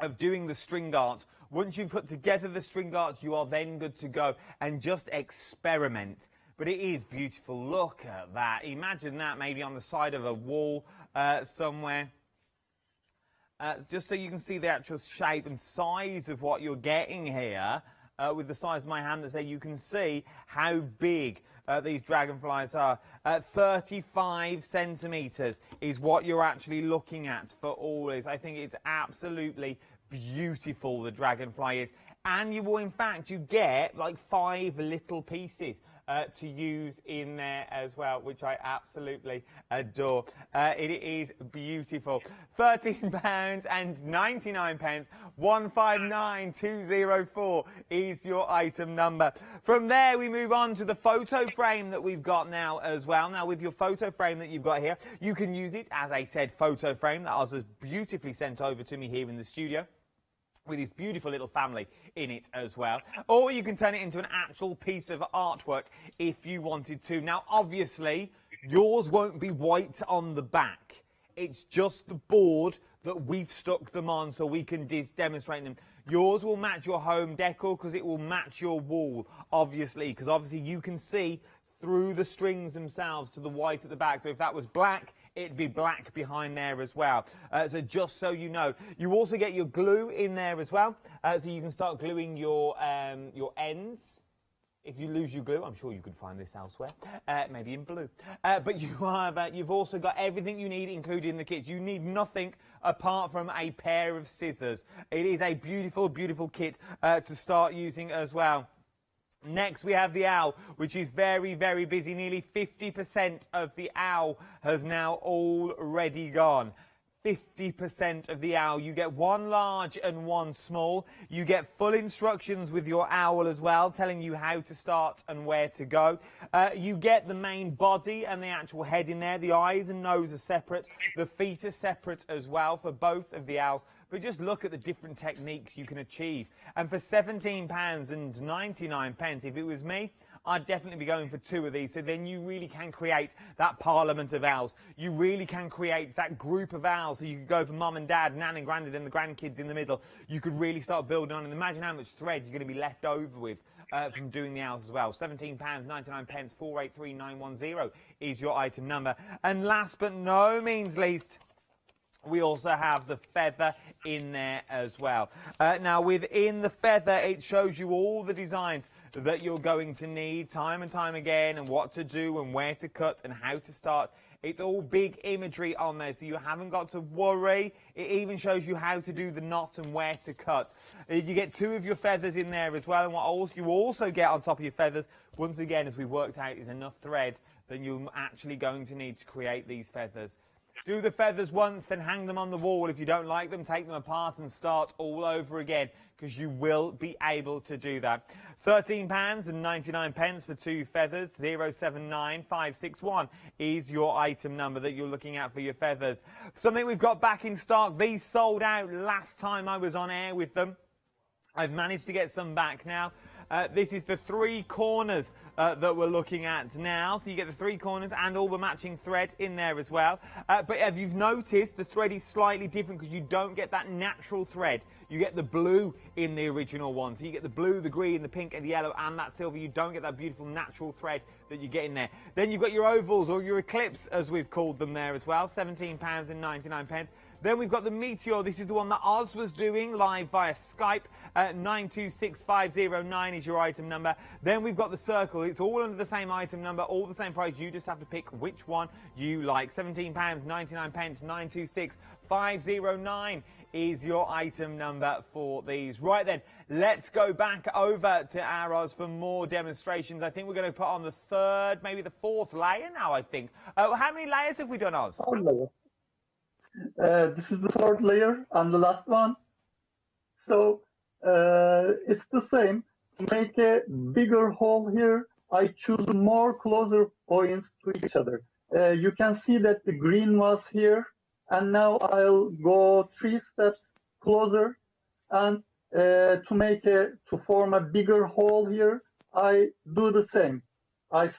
Speaker 16: of doing the string arts. Once you've put together the string arts, you are then good to go and just experiment. But it is beautiful. Look at that. Imagine that maybe on the side of a wall somewhere. Just so you can see the actual shape and size of what you're getting here with the size of my hand, so you can see how big these dragonflies are. 35 centimetres is what you're actually looking at for all this. I think it's absolutely beautiful, the dragonfly is. And you will, in fact, you get like 5 little pieces to use in there as well, which I absolutely adore. It is beautiful. £13.99, 159204 is your item number. From there, we move on to the photo frame that we've got now as well. Now, with your photo frame that you've got here, you can use it, as I said, photo frame that was beautifully sent over to me here in the studio, with his beautiful little family in it as well. Or you can turn it into an actual piece of artwork if you wanted to. Now, obviously, yours won't be white on the back. It's just the board that we've stuck them on so we can demonstrate them. Yours will match your home decor because it will match your wall, obviously, because obviously you can see through the strings themselves to the white at the back. So if that was black, it'd be black behind there as well. So just so you know. You also get your glue in there as well, so you can start gluing your ends. If you lose your glue, I'm sure you could find this elsewhere, maybe in blue. But you've also got everything you need, including the kits. You need nothing apart from a pair of scissors. It is a beautiful, beautiful kit to start using as well. Next, we have the owl, which is very, very busy. Nearly 50% of the owl has now already gone. 50% of the owl. You get one large and one small. You get full instructions with your owl as well, telling you how to start and where to go. You get the main body and the actual head in there. The eyes and nose are separate. The feet are separate as well for both of the owls. But just look at the different techniques you can achieve. And for £17.99, if it was me, I'd definitely be going for 2 of these. So then you really can create that parliament of owls. You really can create that group of owls. So you could go for mum and dad, nan and granddad and the grandkids in the middle. You could really start building on. And imagine how much thread you're going to be left over with from doing the owls as well. £17.99, 483910 is your item number. And last but no means least, we also have the feather in there as well. Now, within the feather, it shows you all the designs that you're going to need time and time again, and what to do and where to cut and how to start. It's all big imagery on there, so you haven't got to worry. It even shows you how to do the knot and where to cut. You get 2 of your feathers in there as well, and what you also get on top of your feathers, once again, as we worked out, is enough thread that you're actually going to need to create these feathers. Do the feathers once, then hang them on the wall. If you don't like them, take them apart and start all over again, because you will be able to do that. £13.99 for 2 feathers. 079561 is your item number that you're looking at for your feathers. Something we've got back in stock. These sold out last time I was on air with them. I've managed to get some back now. This is the 3 corners that we're looking at now. So you get the 3 corners and all the matching thread in there as well. But if you've noticed, the thread is slightly different because you don't get that natural thread. You get the blue in the original one. So you get the blue, the green, the pink and the yellow and that silver. You don't get that beautiful natural thread that you get in there. Then you've got your ovals, or your eclipse as we've called them there as well. £17.99. Then we've got the Meteor. This is the one that Oz was doing live via Skype. 926509 is your item number. Then we've got the Circle. It's all under the same item number, all the same price. You just have to pick which one you like. £17.99. 926509 is your item number for these. Right then, let's go back over to our Oz for more demonstrations. I think we're going to put on the 3rd, maybe the 4th layer now, I think. How many layers have we done, Oz?
Speaker 14: 4 layers. This is the 4th layer and the last one. So it's the same. To make a bigger hole here, I choose more closer points to each other. You can see that the green was here, and now I'll go 3 steps closer, and to form a bigger hole here, I do the same. I